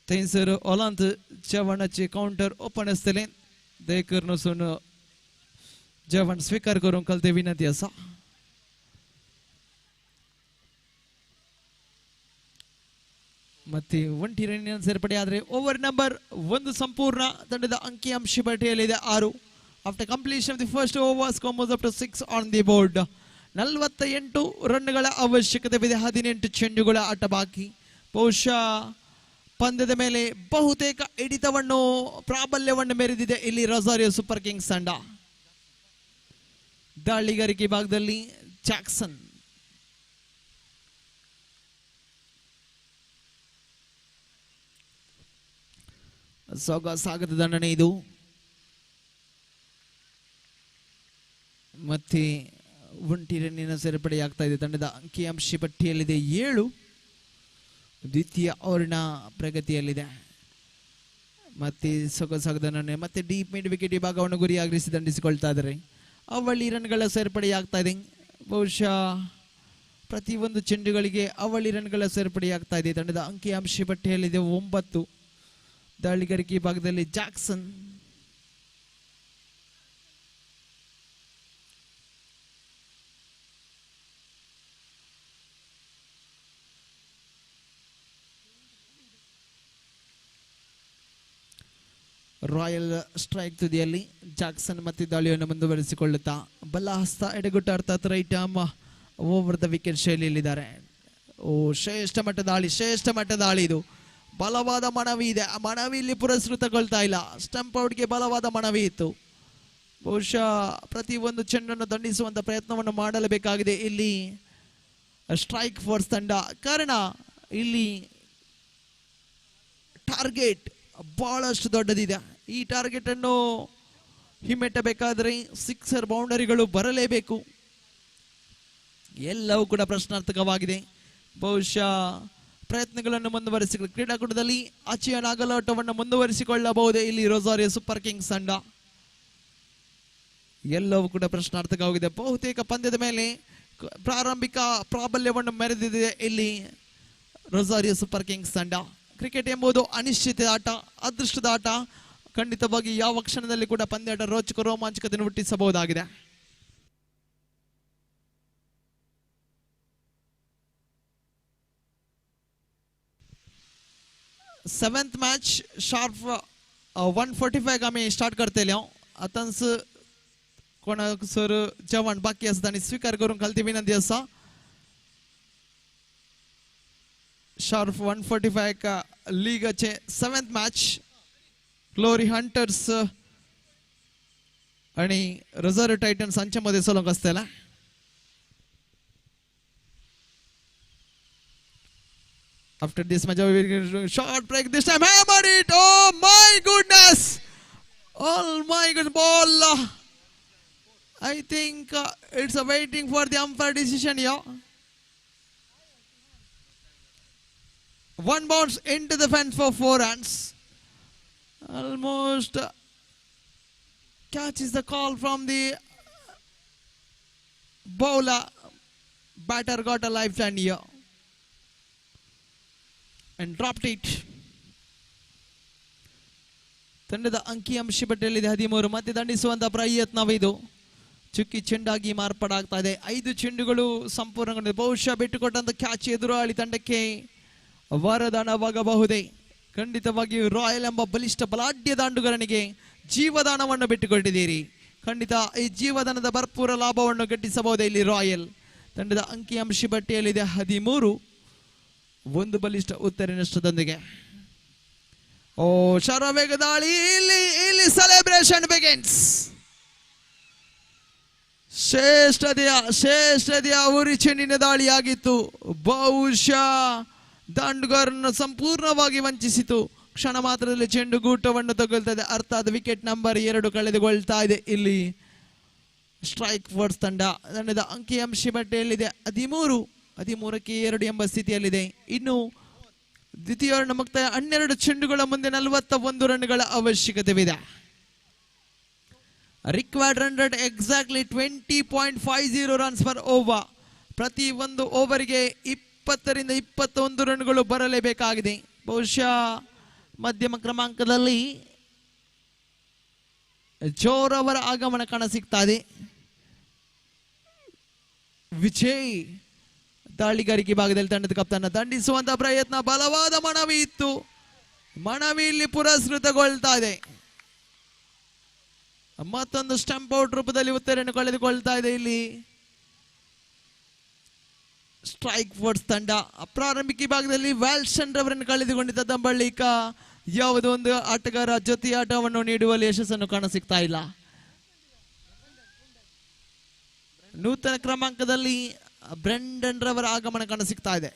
Tensor Olant Javanache counter open असतले देखकर नसून जवान स्वीकार करून कलते विनंती असा. ಮತ್ತೆ 1 ರನ್ನಿನ ಸೇರ್ಪಡೆ ಆದರೆ ಓವರ್ ನಂಬರ್ 1 ಸಂಪೂರ್ಣ. ತಂಡದ ಅಂಕಿಅಂಶ ಪಟ್ಟಿಯಲ್ಲಿದೆ 6. After completion of the first over score moves up to 6 on the board. 48 ರನ್ಗಳ ಅವಶ್ಯಕತೆವಿದೆ. 18 ಚೆಂಡುಗಳ ಆಟ ಬಾಕಿ. ಬಹುಶಃ ಪಂದ್ಯದ ಮೇಲೆ ಬಹುತೇಕ ಹಿಡಿತವನ್ನು ಪ್ರಾಬಲ್ಯವನ್ನು ಮೆರೆದಿದೆ ಇಲ್ಲಿ ರೊಸಾರಿಯೋ ಸೂಪರ್ ಕಿಂಗ್ಸ್ ತಂಡ. ದಾಳಿಗಾರಿಕೆ ಭಾಗದಲ್ಲಿ ಜಾಕ್ಸನ್ ಸಾಗದ ದಂಡನೆ ಇದು. ಮತ್ತೆ 1 ರನ್ನಿನ ಸೇರ್ಪಡೆಯಾಗ್ತಾ ಇದೆ. ತಂಡದ ಅಂಕಿಅಂಶ ಪಟ್ಟಿಯಲ್ಲಿದೆ 7. ದ್ವಿತೀಯ ಓವರ್ನ ಪ್ರಗತಿಯಲ್ಲಿದೆ. ಮತ್ತೆ ಸೊಗಸಾಗದನೇ ಮತ್ತೆ ಡೀಪ್ ಮಿಡ್ ವಿಕೆಟ್ ವಿಭಾಗವನ್ನು ಗುರಿಯಾಗಿರಿಸಿ ದಂಡಿಸಿಕೊಳ್ತಾ ಇದ್ದಾರೆ. ಅವಳಿ ರನ್ಗಳ ಸೇರ್ಪಡೆಯಾಗ್ತಾ ಇದೆ. ಬಹುಶಃ ಪ್ರತಿಯೊಂದು ಚೆಂಡುಗಳಿಗೆ ಅವಳಿ ರನ್ಗಳ ಸೇರ್ಪಡೆಯಾಗ್ತಾ ಇದೆ. ತಂಡದ ಅಂಕಿಅಂಶ ಪಟ್ಟಿಯಲ್ಲಿದೆ 9. ದಾಳಿಗಾರಿಕೆ ಭಾಗದಲ್ಲಿ ಜಾಕ್ಸನ್ ರಾಯಲ್ ಸ್ಟ್ರೈಕ್ ತುದಿಯಲ್ಲಿ ಜಾಕ್ಸನ್ ಮತ್ತೆ ದಾಳಿಯನ್ನು ಮುಂದುವರಿಸಿಕೊಳ್ಳುತ್ತಾ ಬಲ ಹಸ್ತ ಎಡಗುಟ್ಟ ಅರ್ಥಾತ್ right arm over the wicket ಶೈಲಿಯಲ್ಲಿದ್ದಾರೆ. ಶ್ರೇಷ್ಠ ಮಟ್ಟ ದಾಳಿ ಇದು. ಬಲವಾದ ಮನವಿ ಇದೆ. ಆ ಮನವಿಯಲ್ಲಿ ಪುರಸ್ಕೃತಗೊಳ್ತಾ ಇಲ್ಲ. ಸ್ಟಂಪ್ ಔಟ್ಗೆ ಬಲವಾದ ಮನವಿ ಇತ್ತು. ಬಹುಶಃ ಪ್ರತಿಯೊಂದು ಚೆಂಡನ್ನು ದಂಡಿಸುವಂತ ಪ್ರಯತ್ನವನ್ನು ಮಾಡಲೇಬೇಕಾಗಿದೆ ಇಲ್ಲಿ ಸ್ಟ್ರೈಕ್ ಫೋರ್ಸ್ ತಂಡ. ಕಾರಣ ಇಲ್ಲಿ ಟಾರ್ಗೆಟ್ ಬಹಳಷ್ಟು ದೊಡ್ಡದಿದೆ. ಈ ಟಾರ್ಗೆಟ್ ಅನ್ನು ಹಿಮ್ಮೆಟ್ಟಬೇಕಾದರೆ ಸಿಕ್ಸರ್ ಬೌಂಡರಿಗಳು ಬರಲೇಬೇಕು. ಎಲ್ಲವೂ ಕೂಡ ಪ್ರಶ್ನಾರ್ಥಕವಾಗಿದೆ. ಬಹುಶಃ ಪ್ರಯತ್ನಗಳನ್ನು ಮುಂದುವರಿಸಿ ಕ್ರೀಡಾಕೂಟದಲ್ಲಿ ಆಚೆಯ ನಾಗಲಾಟವನ್ನು ಮುಂದುವರಿಸಿಕೊಳ್ಳಬಹುದೇ ಇಲ್ಲಿ ರೊಸಾರಿಯೋ ಸೂಪರ್ ಕಿಂಗ್ಸ್ ತಂಡ. ಎಲ್ಲವೂ ಕೂಡ ಪ್ರಶ್ನಾರ್ಥಕವಾಗಿದೆ. ಬಹುತೇಕ ಪಂದ್ಯದ ಮೇಲೆ ಪ್ರಾರಂಭಿಕ ಪ್ರಾಬಲ್ಯವನ್ನು ಮೆರೆದಿದೆ ಇಲ್ಲಿ ರೊಸಾರಿಯೋ ಸೂಪರ್ ಕಿಂಗ್ಸ್ ತಂಡ. ಕ್ರಿಕೆಟ್ ಎಂಬುದು ಅನಿಶ್ಚಿತ ಆಟ, ಅದೃಷ್ಟದ ಆಟ. ಖಂಡಿತವಾಗಿ ಯಾವ ಕ್ಷಣದಲ್ಲಿ ಕೂಡ ಪಂದ್ಯಾಟ ರೋಚಕ ರೋಮಾಂಚಕತೆಯನ್ನು ಹುಟ್ಟಿಸಬಹುದಾಗಿದೆ. सेवेंथ मैच शार्प 1:45 आम्ही स्टार्ट करतले. आताच कोणाक सर जेवण बाकी आसा तांणी स्वीकार करून घालती विनंती आसा. शार्प 1:45 का लीगाचे 7th मैच ग्लोरी हंटर्स आणि रोझारियो टायटन्स हांच्या मध्ये चलूंक आसतले. After this match, we will short break. This time, hammered it! Oh my goodness! Oh my good ball! I think it's waiting for the umpire decision here. One bounce into the fence for 4 runs. Almost catches the call from the bowler, Batter got a lifeline here and dropped it. ತಂಡದ ಅಂಕಿಅಂಶ ಪಟ್ಟಿಯಲ್ಲಿದೆ 13. ಮತ್ತೆ ದಂಡಿಸುವಂತ ಪ್ರಯತ್ನವಿದು. ಚುಕ್ಕಿ ಚೆಂಡಾಗಿ ಮಾರ್ಪಾಡಾಗ್ತಾ ಇದೆ. 5 ಚೆಂಡುಗಳು ಸಂಪೂರ್ಣಗೊಂಡಿದೆ. ಬಹುಶಃ ಬಿಟ್ಟುಕೊಟ್ಟಂತ catch ಎದುರಾಳಿ ತಂಡಕ್ಕೆ ವರದಾನವಾಗಬಹುದೇ. ಖಂಡಿತವಾಗಿಯೂ royal ಎಂಬ ಬಲಿಷ್ಠ ಬಲಾಢ್ಯ ದಾಂಡುಗಾರನಿಗೆ ಜೀವದಾನವನ್ನು ಬಿಟ್ಟುಕೊಟ್ಟಿದ್ದೀರಿ. ಖಂಡಿತ ಈ ಜೀವದಾನದ ಭರ್ಪೂರ ಲಾಭವನ್ನು ಗಿಟ್ಟಿಸಬಹುದೇ ಇಲ್ಲಿ ರಾಯಲ್. ತಂಡದ ಅಂಕಿಅಂಶ ಪಟ್ಟಿಯಲ್ಲಿದೆ 13. 1 ಬಲಿಷ್ಠ ಉತ್ತರ ನಷ್ಟದೊಂದಿಗೆ. ಓ ಶರವೇಗ ದಾಳಿ. ಇಲ್ಲಿ ಸೆಲೆಬ್ರೇಷನ್ ಬಿಗಿನ್ಸ್. ಶ್ರೇಷ್ಠತೆಯ ಉರಿ ಚೆಂಡಿನ ದಾಳಿಯಾಗಿತ್ತು. ಬಹುಶಃ ದಾಂಡುಗಾರನ್ನು ಸಂಪೂರ್ಣವಾಗಿ ವಂಚಿಸಿತು. ಕ್ಷಣ ಮಾತ್ರದಲ್ಲಿ ಚೆಂಡು ಗೂಟವನ್ನು ತಗೊಳ್ತಾ ಇದೆ. ಅರ್ಥಾತ್ ವಿಕೆಟ್ ನಂಬರ್ 2 ಕಳೆದುಕೊಳ್ತಾ ಇದೆ ಇಲ್ಲಿ ಸ್ಟ್ರೈಕ್ ಫೋರ್ಸ್ ತಂಡದ ಅಂಕಿಅಂಶ ಪಟ್ಟಿಯಲ್ಲಿದೆ 13. 13ಕ್ಕೆ 2 ಎಂಬ ಸ್ಥಿತಿಯಲ್ಲಿದೆ. ಇನ್ನು ದ್ವಿತೀಯ ಮುಕ್ತಾಯ 12 ಚೆಂಡುಗಳ ಮುಂದೆ 41 ರನ್ಗಳ ಅವಶ್ಯಕತೆವಿದೆ. Required run rate exactly 20.50 runs per over. ಪ್ರತಿ ಒಂದು ಓವರ್ಗೆ 20 ರಿಂದ 21 ರನ್ಗಳು ಬರಲೇಬೇಕಾಗಿದೆ. ಬಹುಶಃ ಮಧ್ಯಮ ಕ್ರಮಾಂಕದಲ್ಲಿ ಜೋರವರ ಆಗಮನ ಕಾಣಸಿಗ್ತಾ ಇದೆ. ವಿಜಯ್ ದಾಳಿಗಾರಿಕೆ ಭಾಗದಲ್ಲಿ ತಂಡದ ಕಪ್ತಾನ ದಂಡಿಸುವಂತ ಪ್ರಯತ್ನ. ಬಲವಾದ ಮನವಿ ಇತ್ತು. ಮನವಿ ಇಲ್ಲಿ ಪುರಸ್ಕೃತಗೊಳ್ತಾ ಇದೆ. ಮತ್ತೊಂದು ಸ್ಟಂಪ್ ಔಟ್ ರೂಪದಲ್ಲಿ ಉತ್ತರವನ್ನು ಕಳೆದುಕೊಳ್ತಾ ಇದೆ ಇಲ್ಲಿ ಸ್ಟ್ರೈಕ್ ಫೋರ್ಸ್ ತಂಡ. ಪ್ರಾರಂಭಿಕ ಭಾಗದಲ್ಲಿ ವ್ಯಾಲ್ಸನ್ ರವರನ್ನು ಕಳೆದುಕೊಂಡಿದ್ದ ಬಳಿಕ ಯಾವುದೋ ಒಂದು ಆಟಗಾರ ಜೊತೆ ಆಟವನ್ನು ನೀಡುವಲ್ಲಿ ಯಶಸ್ಸನ್ನು ಕಾಣಸಿಗ್ತಾ ಇಲ್ಲ. ನೂತನ ಕ್ರಮಾಂಕದಲ್ಲಿ ಬ್ರೆಂಡನ್ ರವರ ಆಗಮನ ಕಾಣಸಿಗ್ತಾ ಇದೆ.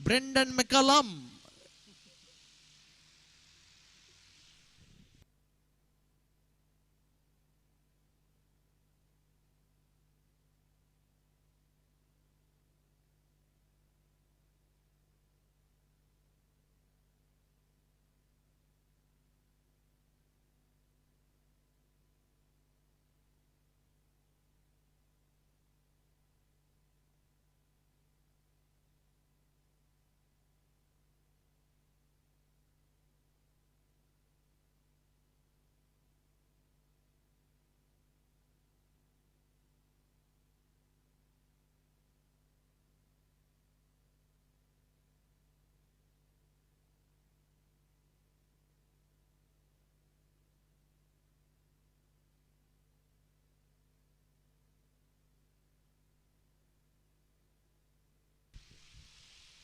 ಬ್ರೆಂಡನ್ ಮೆಕಲಮ್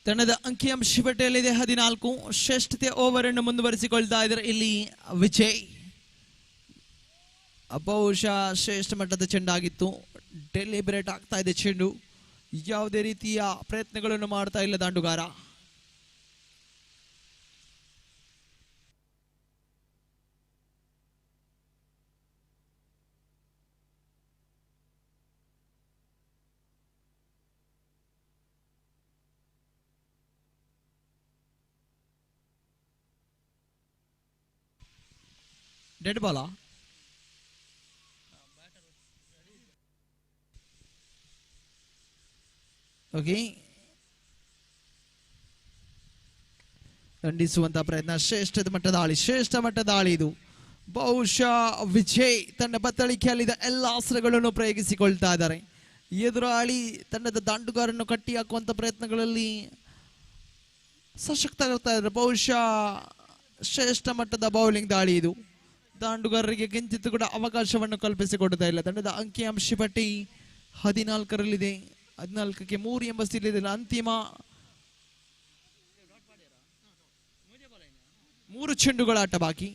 ತಂಡದ ಅಂಕಿಅಂಶ ಪಟ್ಟಿಯಲ್ಲಿದೆ 14. ಶ್ರೇಷ್ಠತೆ ಓವರ್ ಅನ್ನು ಮುಂದುವರಿಸಿಕೊಳ್ತಾ ಇದ್ದಾರೆ ಇಲ್ಲಿ ವಿಜಯ್. ಬಹುಶಃ ಶ್ರೇಷ್ಠ ಮಟ್ಟದ ಚೆಂಡಾಗಿತ್ತು. ಡೆಲಿಬ್ರೇಟ್ ಆಗ್ತಾ ಇದೆ ಚೆಂಡು. ಯಾವುದೇ ರೀತಿಯ ಪ್ರಯತ್ನಗಳನ್ನು ಮಾಡ್ತಾ ಇಲ್ಲ ದಾಂಡುಗಾರ. ಡೆಡ್ ಬಾಲಾ? ಓಕೆ, ದಂಡಿಸುವಂತಹ ಪ್ರಯತ್ನ. ಶ್ರೇಷ್ಠ ಮಟ್ಟದ ದಾಳಿ ಇದು. ಬಹುಶಃ ವಿಜಯ್ ತನ್ನ ಬತ್ತಳಿಕೆಯಲ್ಲಿದ್ದ ಎಲ್ಲ ಅಸ್ತ್ರಗಳನ್ನು ಪ್ರಯೋಗಿಸಿಕೊಳ್ತಾ ಇದ್ದಾರೆ. ಎದುರಾಳಿ ತಂಡದ ದಾಂಡುಗಾರನ್ನು ಕಟ್ಟಿ ಹಾಕುವಂತ ಪ್ರಯತ್ನಗಳಲ್ಲಿ ಸಶಕ್ತರಾಗ್ತಾ ಇದ್ದಾರೆ. ಬಹುಶಃ ಶ್ರೇಷ್ಠ ಮಟ್ಟದ ಬೌಲಿಂಗ್ ದಾಳಿ ಇದು. ದಾಂಡುಗಾರರಿಗೆ ಕಿಂಚಿತ್ ಕೂಡ ಅವಕಾಶವನ್ನು ಕಲ್ಪಿಸಿಕೊಡ್ತಾ ಇಲ್ಲ. ತಂಡದ ಅಂಕಿಅಂಶ ಪಟ್ಟಿ 14ರಲ್ಲಿದೆ. 14ಕ್ಕೆ 3 ಎಂಬ ಸ್ಥಿತಿಯಿದೆ. ಅಂತಿಮ 3 ಚೆಂಡುಗಳ ಆಟ ಬಾಕಿ.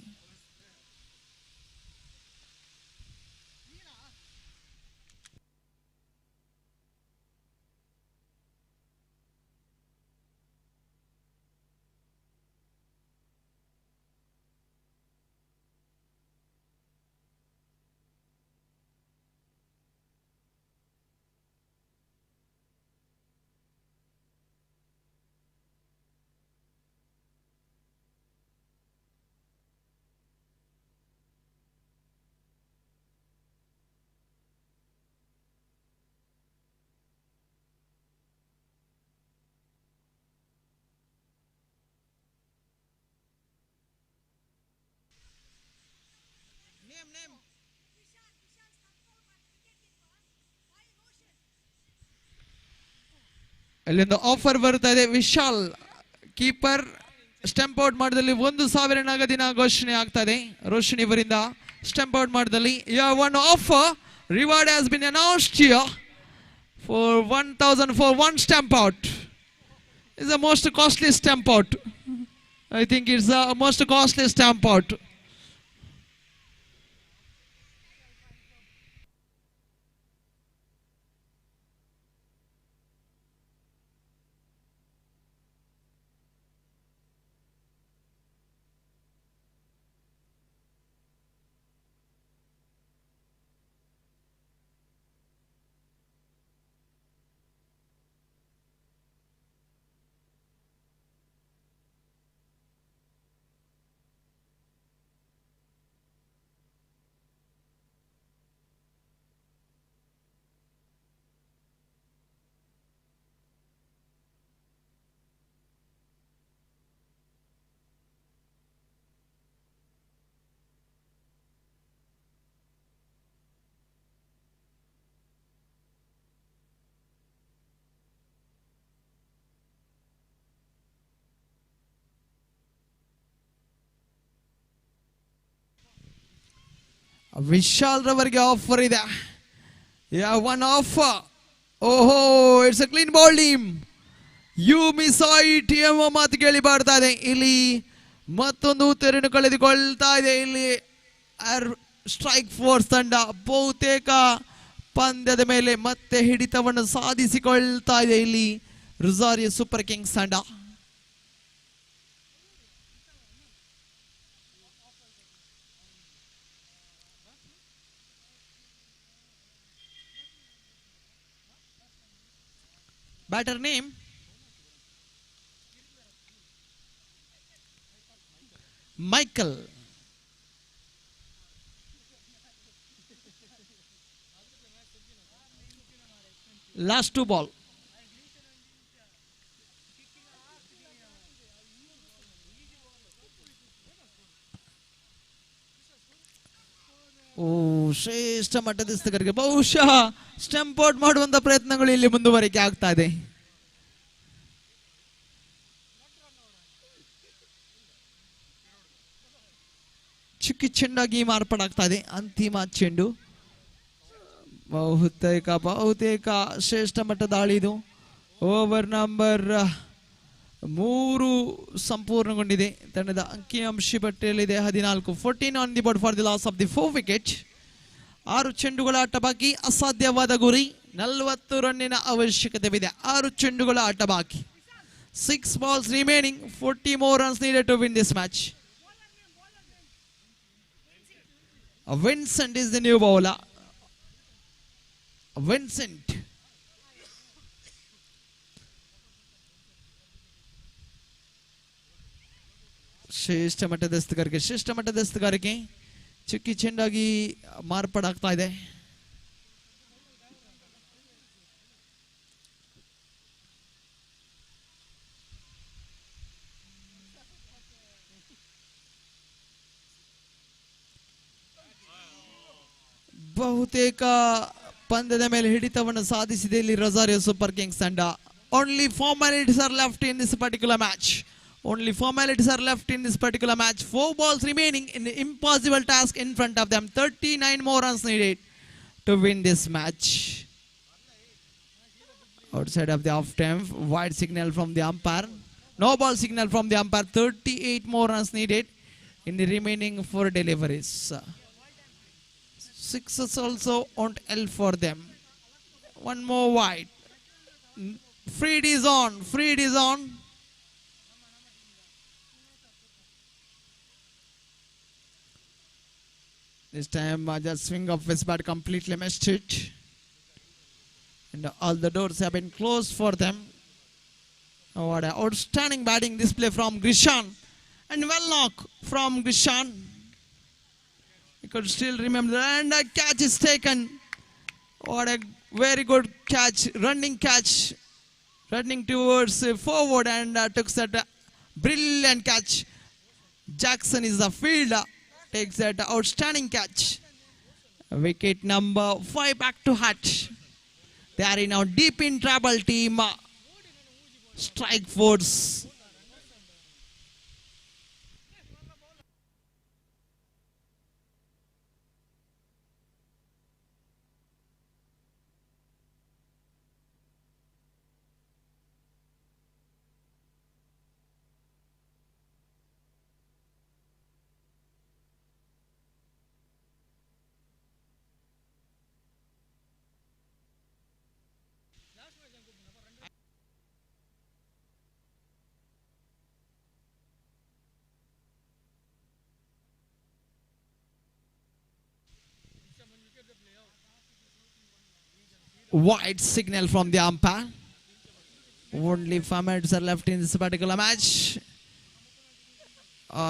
ಅಲ್ಲಿಂದ ಆಫರ್ ಬರ್ತಾ ಇದೆ. ವಿಶಾಲ್ ಕೀಪರ್ ಸ್ಟಂಪ್ ಔಟ್ ಮಾಡಿದಲ್ಲಿ 1,000 ನಗದಿನ ಘೋಷಣೆ ಆಗ್ತದೆ. ರೋಷಿನಿ ಅವರಿಂದ ಸ್ಟಂಪ್ ಔಟ್ ಮಾಡಿದಲ್ಲಿ one offer reward has been announced here for 1,000 for one stamp out. It's the most costly stamp out. I think it's the most costly stamp out. Vishal ರವರಿಗೆ offer ಇದೆ. One offer. ಓಹೋ, it's a clean bowling. You miss it ಎಂಬ ಮಾತು ಕೇಳಿ ಬರ್ತಾ ಇದೆ. ಇಲ್ಲಿ ಮತ್ತೊಂದು ತೆರನ್ನು ಕಳೆದುಕೊಳ್ತಾ ಇದೆ. ಇಲ್ಲಿ ಸ್ಟ್ರೈಕ್ ಫೋರ್ಸ್ ತಂಡ ಬಹುತೇಕ ಪಂದ್ಯದ ಮೇಲೆ ಮತ್ತೆ ಹಿಡಿತವನ್ನು ಸಾಧಿಸಿಕೊಳ್ತಾ ಇದೆ. ಇಲ್ಲಿ ರೊಜಾರಿಯೋ ಸೂಪರ್ ಕಿಂಗ್ಸ್ ತಂಡ. Batter name Michael. Last 2 ball. ಶ್ರೇಷ್ಠ ಮಟ್ಟದ ಸ್ಥಿತಿಗರಿಗೆ ಬಹುಶಃ ಸ್ಟಂಪ್ ಔಟ್ ಮಾಡುವಂತ ಪ್ರಯತ್ನಗಳು ಇಲ್ಲಿ ಮುಂದುವರಿಕೆ ಆಗ್ತಾ ಇದೆ. ಚುಕ್ಕಿ ಚೆಂಡಾಗಿ ಮಾರ್ಪಾಡಾಗ್ತಾ ಇದೆ. ಅಂತಿಮ ಚೆಂಡು ಬಹುತೇಕ ಶ್ರೇಷ್ಠ ಮಟ್ಟದ ದಾಳಿ ಇದು. ಓವರ್ ನಂಬರ್ 3 ಸಂಪೂರ್ಣಗೊಂಡಿದೆ. ತಂಡದ ಅಂಕಿಅಂಶ ಪಟ್ಟಿಯಲ್ಲಿದೆ 14. 14 on the board for the loss of the 4 wicket. 6 ಚೆಂಡುಗಳ ಆಟ ಬಾಕಿ. ಅಸಾಧ್ಯವಾದ ಗುರಿ. 40 ರನ್ನಿನ ಅವಶ್ಯಕತೆವಿದೆ. 6 ಚೆಂಡುಗಳ ಆಟ ಬಾಕಿ. 6 balls remaining. 40 more runs needed to win this match. Vincent is the new bowler. Vincent. ಶ್ರೇಷ್ಠ ಮಟ್ಟದ ದಸ್ತಗಾರಿಕೆ ಚುಕ್ಕಿ ಚೆಂಡಾಗಿ ಮಾರ್ಪಾಡಾಗ್ತಾ ಇದೆ. ಬಹುತೇಕ ಪಂದ್ಯದ ಮೇಲೆ ಹಿಡಿತವನ್ನು ಸಾಧಿಸಿದೆ ಇಲ್ಲಿ ರೊಜಾರಿಯೋ ಸೂಪರ್ ಕಿಂಗ್ಸ್ ತಂಡ. Only 4 minutes are left in this particular match. 4 balls remaining in the impossible task in front of them. 39 more runs needed to win this match. Outside of the off time, wide signal from the umpire. No ball signal from the umpire. 38 more runs needed in the remaining 4 deliveries. Sixes also won't help for them. One more wide. Freed is on. This time just swing of his bat completely missed it. And all the doors have been closed for them. Oh, what an outstanding batting display from Grishan. And well knock from Grishan. You could still remember. And a catch is taken. What a very good catch. Running catch. Running towards forward and took that brilliant catch. Jackson is the fielder. takes that outstanding catch. Wicket number 5 back to Hatch. They are now deep in trouble, team Strike Force. White signal from the umpire. Only 5 minutes are left in this particular match.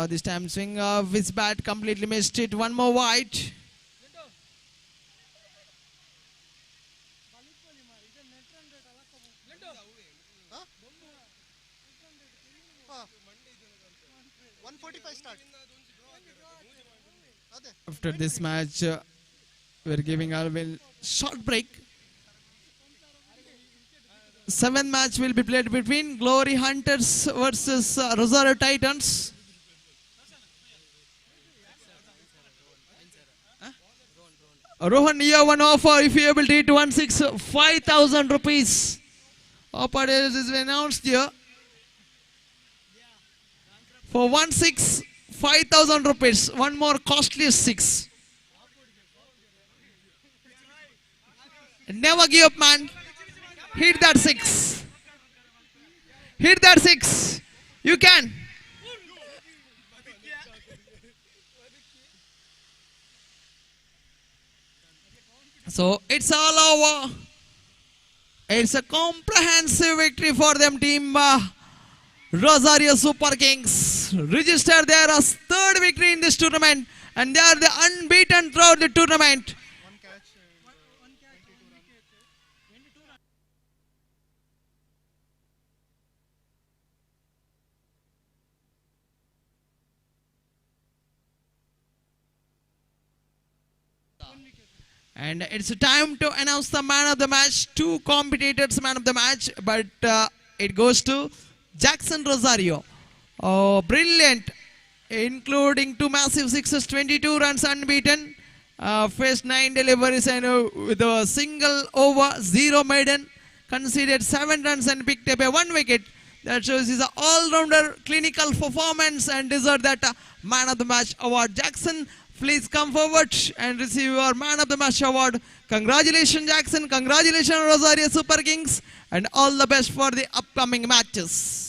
This time swing of his bat completely missed it. One more white. After this match, we're giving a short break. 7th match will be played between Glory Hunters versus Rosario Titans. Rohan, you have one offer if you are able to hit 1-6, 5,000 rupees. Offer is announced here. For 1-6, 5,000 rupees. One more costly 6. Never give up, man. Hit that 6. Hit that 6. You can. So it's all over. It's a comprehensive victory for them, team Rosario Super Kings. Registered there as 3rd victory in this tournament, and they are the unbeaten throughout the tournament. And it's time to announce the man of the match. 2 competitors man of the match, but it goes to Jackson Rosario. Oh, brilliant. Including 2 massive sixes, 22 runs unbeaten. Faced 9 deliveries and with a single over, 0 maiden. Conceded 7 runs and picked up a 1 wicket. That shows he's an all-rounder clinical performance and deserves that man of the match award. Jackson, please come forward and receive your Man of the Match award. Congratulations, Jackson. Congratulations, Rosario Super Kings. And all the best for the upcoming matches.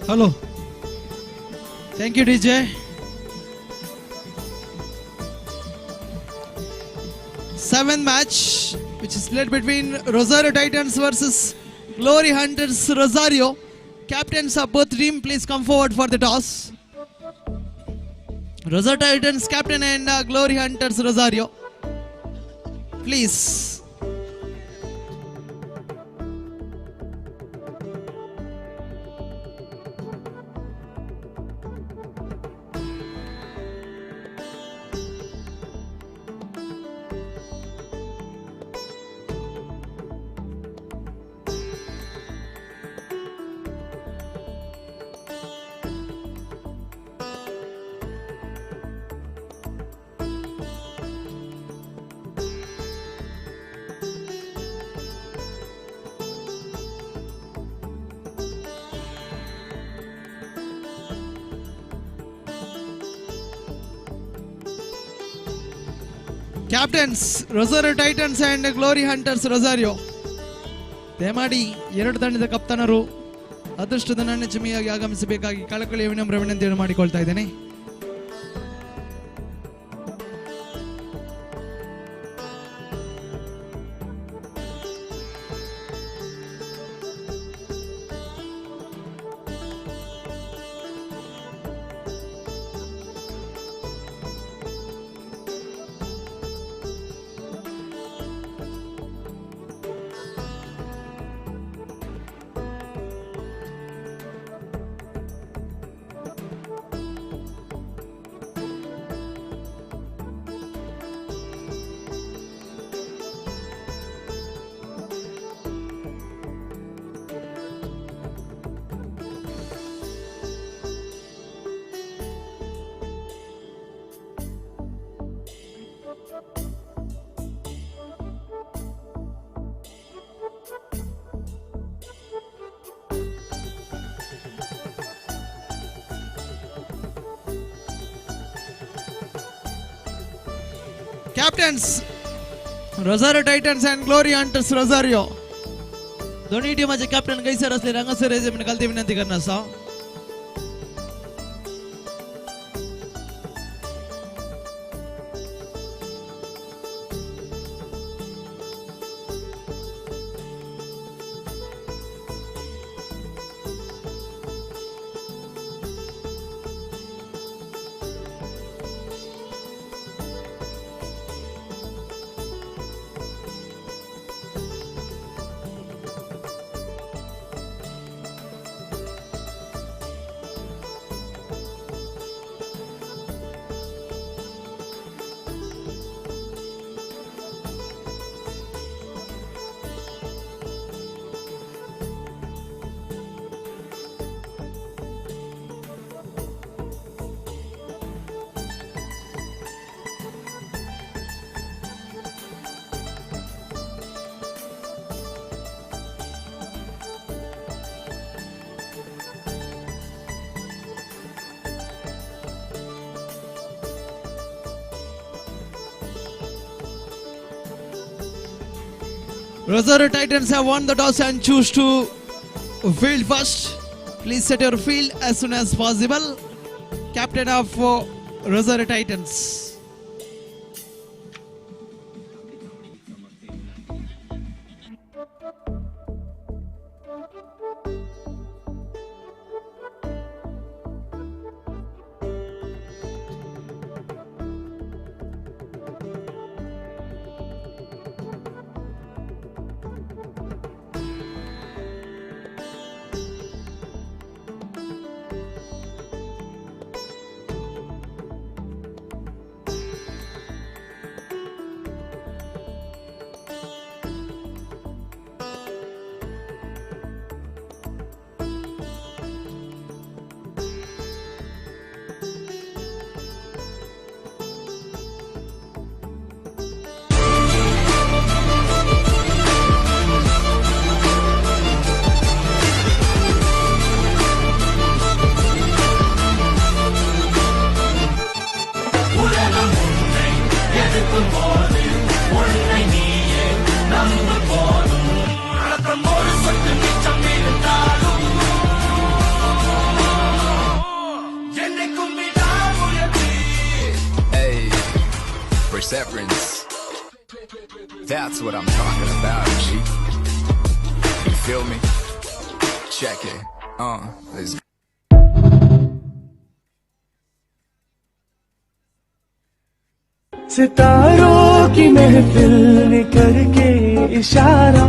Hello. Thank you, DJ. Seventh match, which is played between Rosario Titans versus Glory Hunters Rosario. Captains of both teams, please come forward for the toss. Rosario Titans captain and Glory Hunters Rosario. Please. Captains Rosario Titans and Glory Hunters Rosario. ದಯಮಾಡಿ ಎರಡು ತಂಡದ ಕಪ್ತಾನರು ಅದೃಷ್ಟದ ನನ್ನ ಚಿಮಿಯಾಗಿ ಆಗಮಿಸಬೇಕಾಗಿ ಕಳಕಳಿಯ ವಿನಮ್ರ ವಿನಂತಿಯನ್ನು ಮಾಡಿಕೊಳ್ತಾ ಇದ್ದೇನೆ. Captains, Rosario Titans and Glory Hunters Rosario. दोन्ही टीमाचे captain कैसर असले रंगसर रेजिमेंट खालती विनंती करणार आसा. Rosario Titans have won the toss and choose to field first. Please set your field as soon as possible. Captain of Rosario Titans. Perseverance. That's what I'm talking about, G. You feel me? Check it. Let's go. सितारों की महफिल ने करके इशारा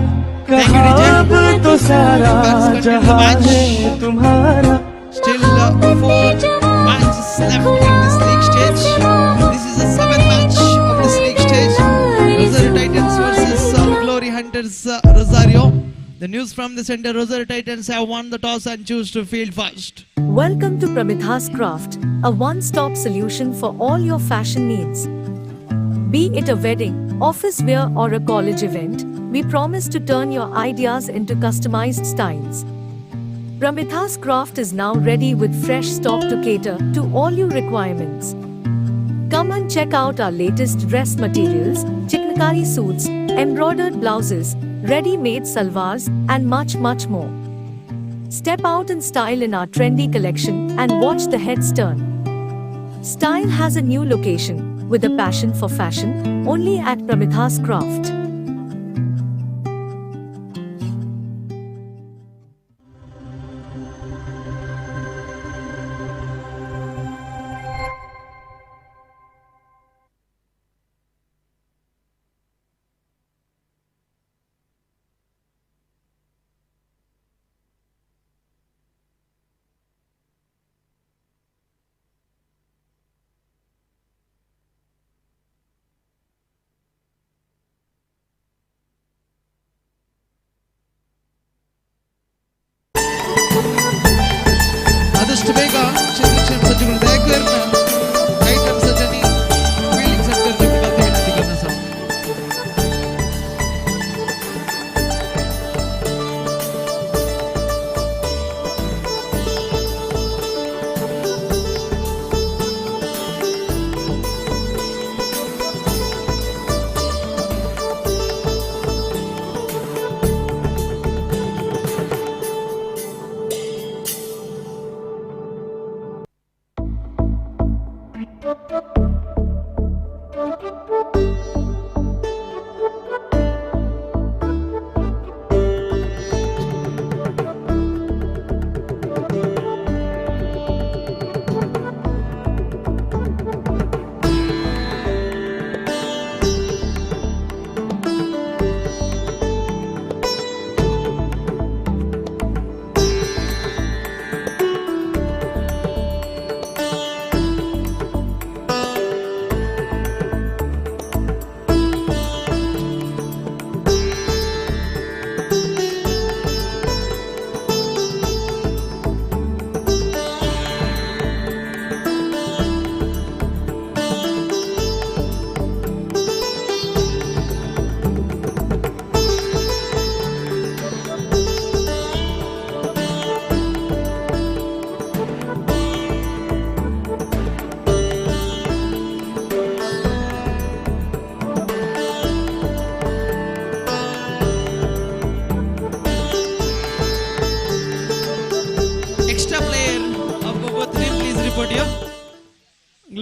कहा अब तो सारा जहां है तुम्हारा. Still 4 matches left in this league stage. This is the 7th match of this league stage. Rosario Titans versus Glory Hunters Rosario. The news from the center: Rosario Titans have won the toss and choose to field first. Welcome to Pramitha's Craft, a one-stop solution for all your fashion needs. Be it a wedding, office wear or a college event, we promise to turn your ideas into customized styles. Pramitha's Craft is now ready with fresh stock to cater to all your requirements. Come and check out our latest dress materials, chiknakari suits, embroidered blouses, ready-made salwars, and much more. Step out in style in our trendy collection and watch the heads turn. Style has a new location, with a passion for fashion, only at Pramitha's Craft.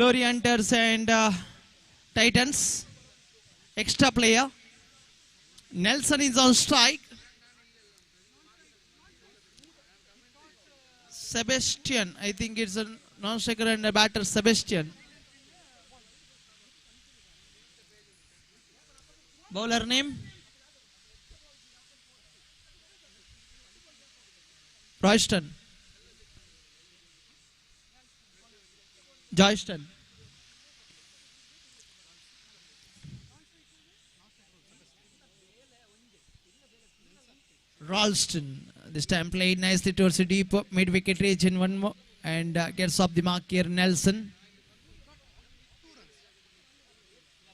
Glory Hunters and Titans. Extra player. Nelson is on strike. Sebastian, I think it's a non-striker and a batter, Sebastian. Bowler name? Royston. Joyston. Ralston. This time played nicely towards the deep mid-wicket region. One more and gets off the mark here. Nelson.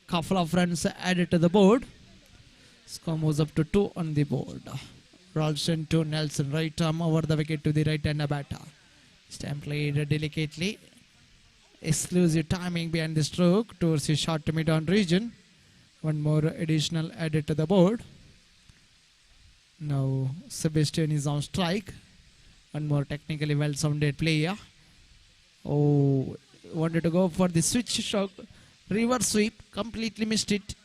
Couple of runs added to the board. Score moves up to 2 on the board. Ralston to Nelson. Right arm over the wicket to the right-hander batter. This time played delicately. Exclusive timing behind the stroke towards the short to mid-on region. One more additional added to the board. Now Sebastian is on strike. One more technically well-sounded player. Oh, wanted to go for the switch shot. Reverse sweep. Completely missed it.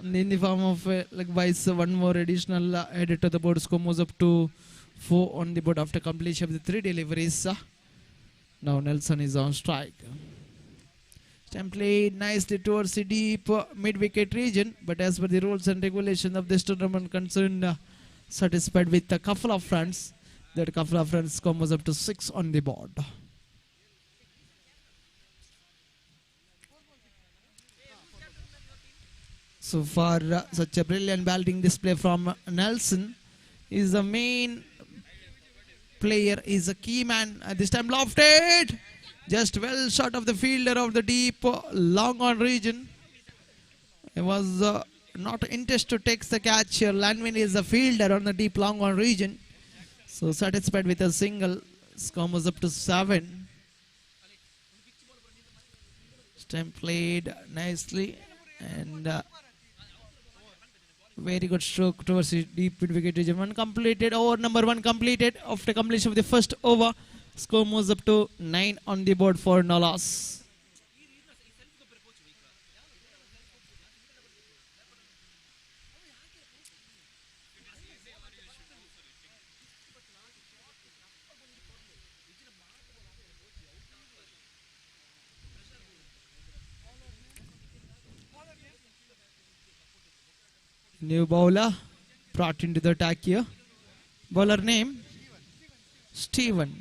In the form of likewise one more additional added to the board. Score moves up to 4 on the board after completion of the 3 deliveries. Now Nelson is on strike. Stamp played nicely towards the deep mid-wicket region, but as per the rules and regulations of this tournament concerned, satisfied with a couple of runs. That couple of runs comes up to 6 on the board. So far, such a brilliant batting display from Nelson. Is the main player, is a key man. This time lofted, just well short of the fielder of the deep long on region. It was not interested to take the catch. Lanvin is a fielder on the deep long on region. So satisfied with a single. Score was up to 7. Stamp played nicely and very good stroke towards the deep mid wicket region. One completed, over number 1 completed after completion of the first over. Score moves up to 9 on the board for no loss. New bowler brought into the attack here. Bowler name Steven.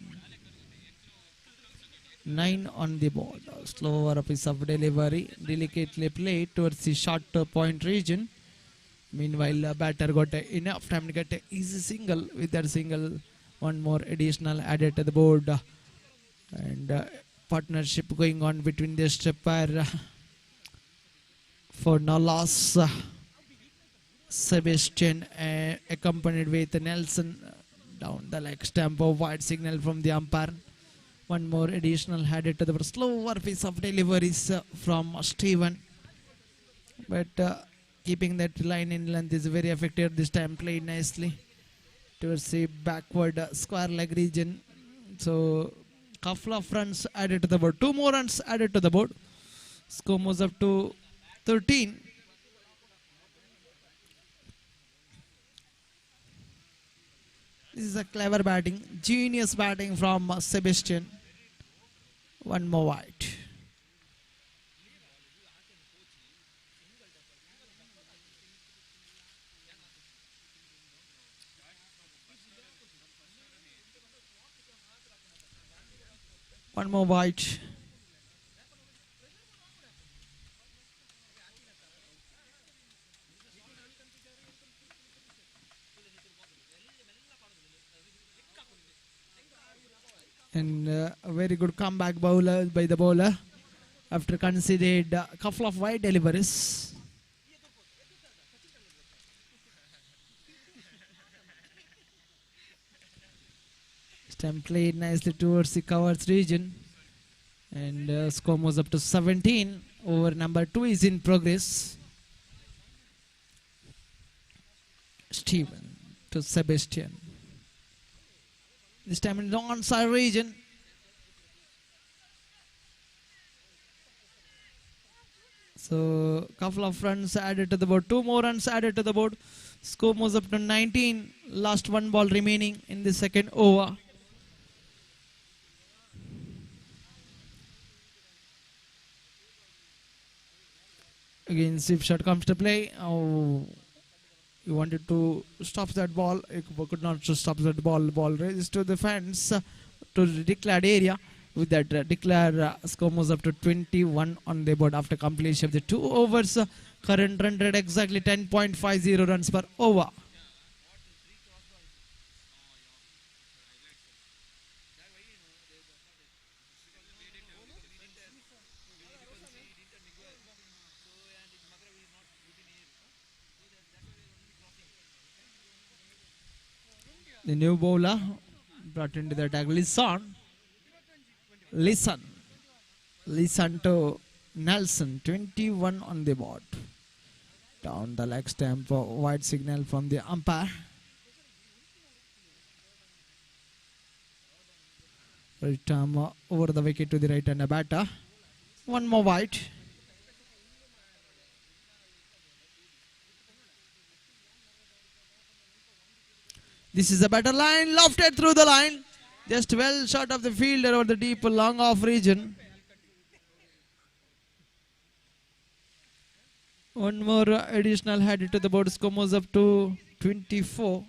9 on the board. Slower piece of delivery, delicately played towards the short point region. Meanwhile, batter got enough time to get an easy single. With that single, one more additional added to the board. And partnership going on between the pair for no loss. Sebastian accompanied with Nelson down the leg stump. Of wide signal from the umpire. One more additional added to the slower piece of deliveries from Steven. But keeping that line in length is very effective. This time played nicely towards the backward square leg region. So couple of runs added to the board. 2 more runs added to the board. Score moves up to 13. This is a clever batting, genius batting from Sebastian. One more wide. One more wide. And a very good comeback bowler by the bowler after conceded a couple of wide deliveries. Stamp played nicely towards the covers region and score was up to 17. Over number 2 is in progress. Steven to Sebastian. This time in the onside region. So couple of runs added to the board. 2 more runs added to the board. Score moves up to 19. Last 1 ball remaining in the second over. Again, sweep shot comes to play. Oh, you wanted to stop that ball. You could not stop that ball. Ball raised to the fence to the declared area. With that declared score moves up to 21 on the board after completion of the 2 overs. Current run rate exactly 10.50 runs per over. The new bowler brought into the attack, Listen to Nelson, 21 on the board. Down the leg stump, wide signal from the umpire. Return over the wicket to the right hand batter. One more wide. This is a better line, lofted through the line. Just well short of the fielder over the deep long off region. One more additional head to the board. Score moves up to 24.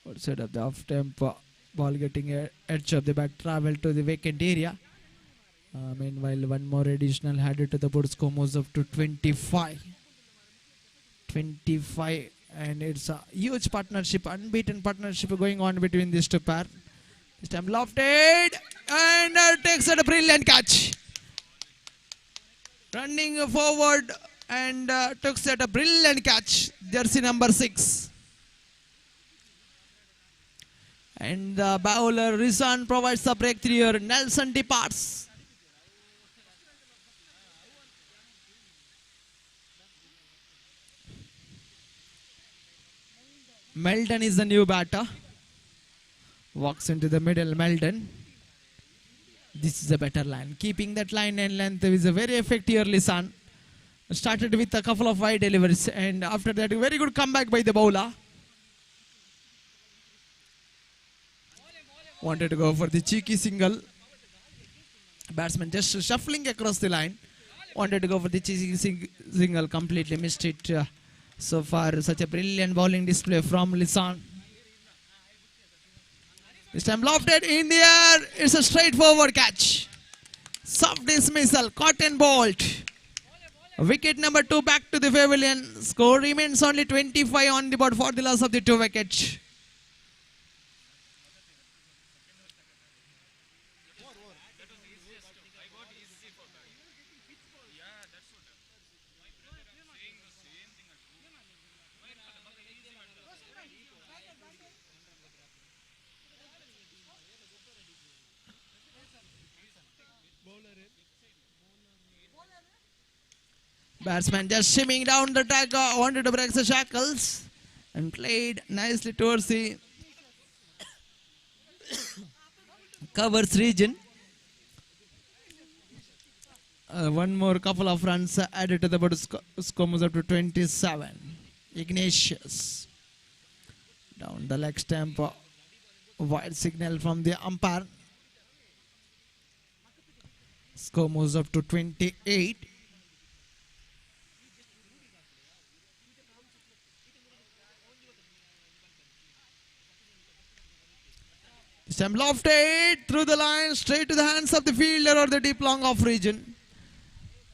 Outside of the off tempo, ball getting edge of the bat, travel to the vacant area. Meanwhile, one more additional head to the board. Score moves up to 25. 25. And it's a huge partnership, unbeaten partnership going on between these two pairs. This time lofted and takes a brilliant catch. Running forward and takes a brilliant catch. Jersey number 6. And the bowler Rizan provides the breakthrough here. Nelson departs. Meldon is the new batter. Walks into the middle, Meldon. This is a better line. Keeping that line and length is a very effective early sun. Started with a couple of wide deliveries and after that a very good comeback by the bowler. Wanted to go for the cheeky single. Batsman just shuffling across the line. Wanted to go for the cheeky single, completely missed it. So far, such a brilliant bowling display from Lisan. This time lofted in the air. It's a straightforward catch. Soft dismissal, caught and bowled. Wicket number 2 back to the pavilion. Score remains only 25 on the board for the loss of the 2 wickets. Batsman just shimming down the track, wanted to break the shackles and played nicely towards the covers region. One more couple of runs added to the board. Score moves up to 27. Ignatius down the leg stump, wide signal from the umpire. Score moves up to 28. This time lofted through the line, straight to the hands of the fielder or the deep long off region.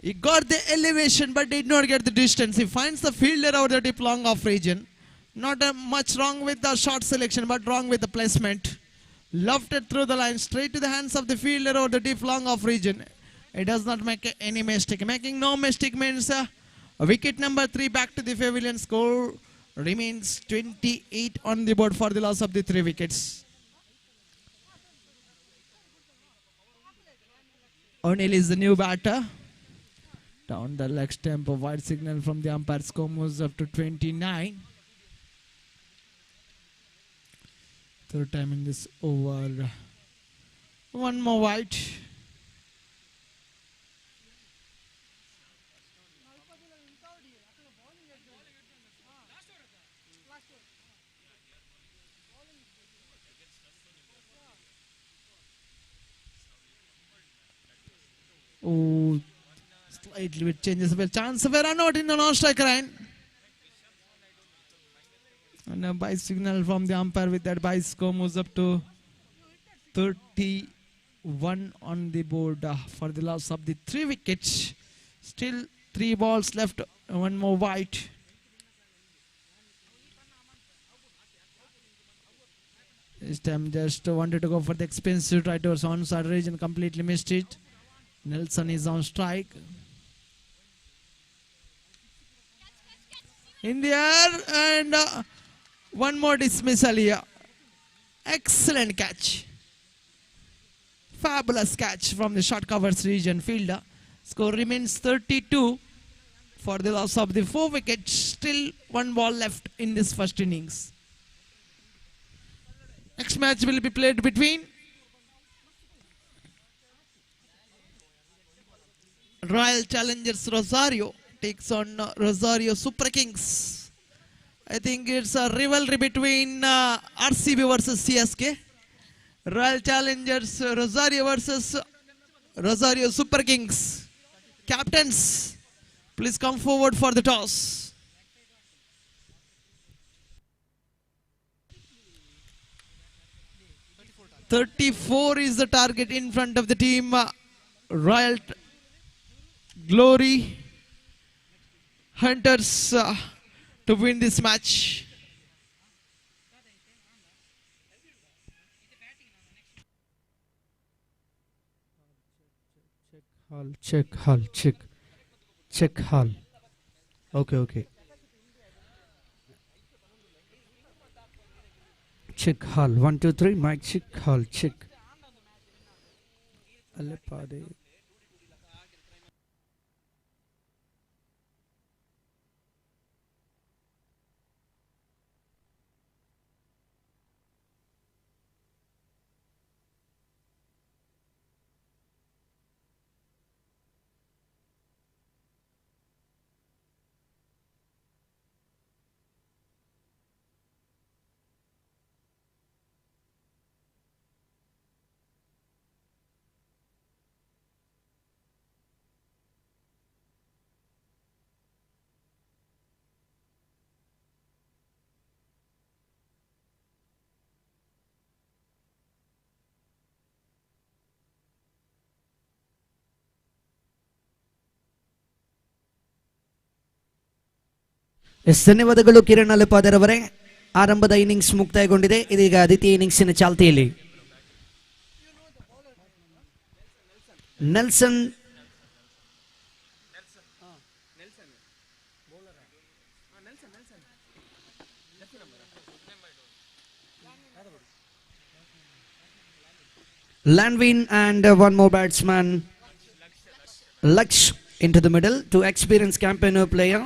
He got the elevation but did not get the distance. He finds the fielder over the deep long off region. Not much wrong with the shot selection but wrong with the placement. Lofted through the line, straight to the hands of the fielder over the deep long off region. It does not make any mistake. Making no mistake means wicket number 3 back to the pavilion. Score remains 28 on the board for the loss of the 3 wickets. O'Neill is the new batter. Down the leg stump, a wide signal from the umpire. Score moves up to 29. Third time in this over. One more wide. Oh, slightly bit changes the chance of a run out in the non-strike line. And a by signal from the umpire with that by score moves up to 31 on the board for the loss of the 3 wickets. Still 3 balls left, 1 more wide. This time just wanted to go for the expensive try towards onside region, completely missed it. Nelson is on strike. In the air and one more dismissal here. Excellent catch. Fabulous catch from the short covers region fielder. Score remains 32 for the loss of the 4 wickets. Still 1 ball left in this first innings. Next match will be played between Royal Challengers Rosario takes on Rosario Super Kings. I think it's a rivalry between RCB versus CSK. Royal Challengers Rosario versus Rosario Super Kings. Captains, please come forward for the toss. 34 is the target in front of the team. Royal Glory Hunters to win this match. Check hall. Okay. Check hall. 1, 2, 3. Mic check hall. Check. Alepade. ಧನ್ಯವಾದಗಳು ಕಿರಣ್ ಅಲೆಪಾದರವರೇ. ಆರಂಭದ innings ಮುಕ್ತಾಯಗೊಂಡಿದೆ. ಇದೀಗ ದ್ವಿತೀಯ ಇನ್ನಿಂಗ್ಸಿನ ಚಾಲ್ತಿಯಲ್ಲಿ Nelson Landwin and one more batsman Laksh into the middle, two experienced campaigner player.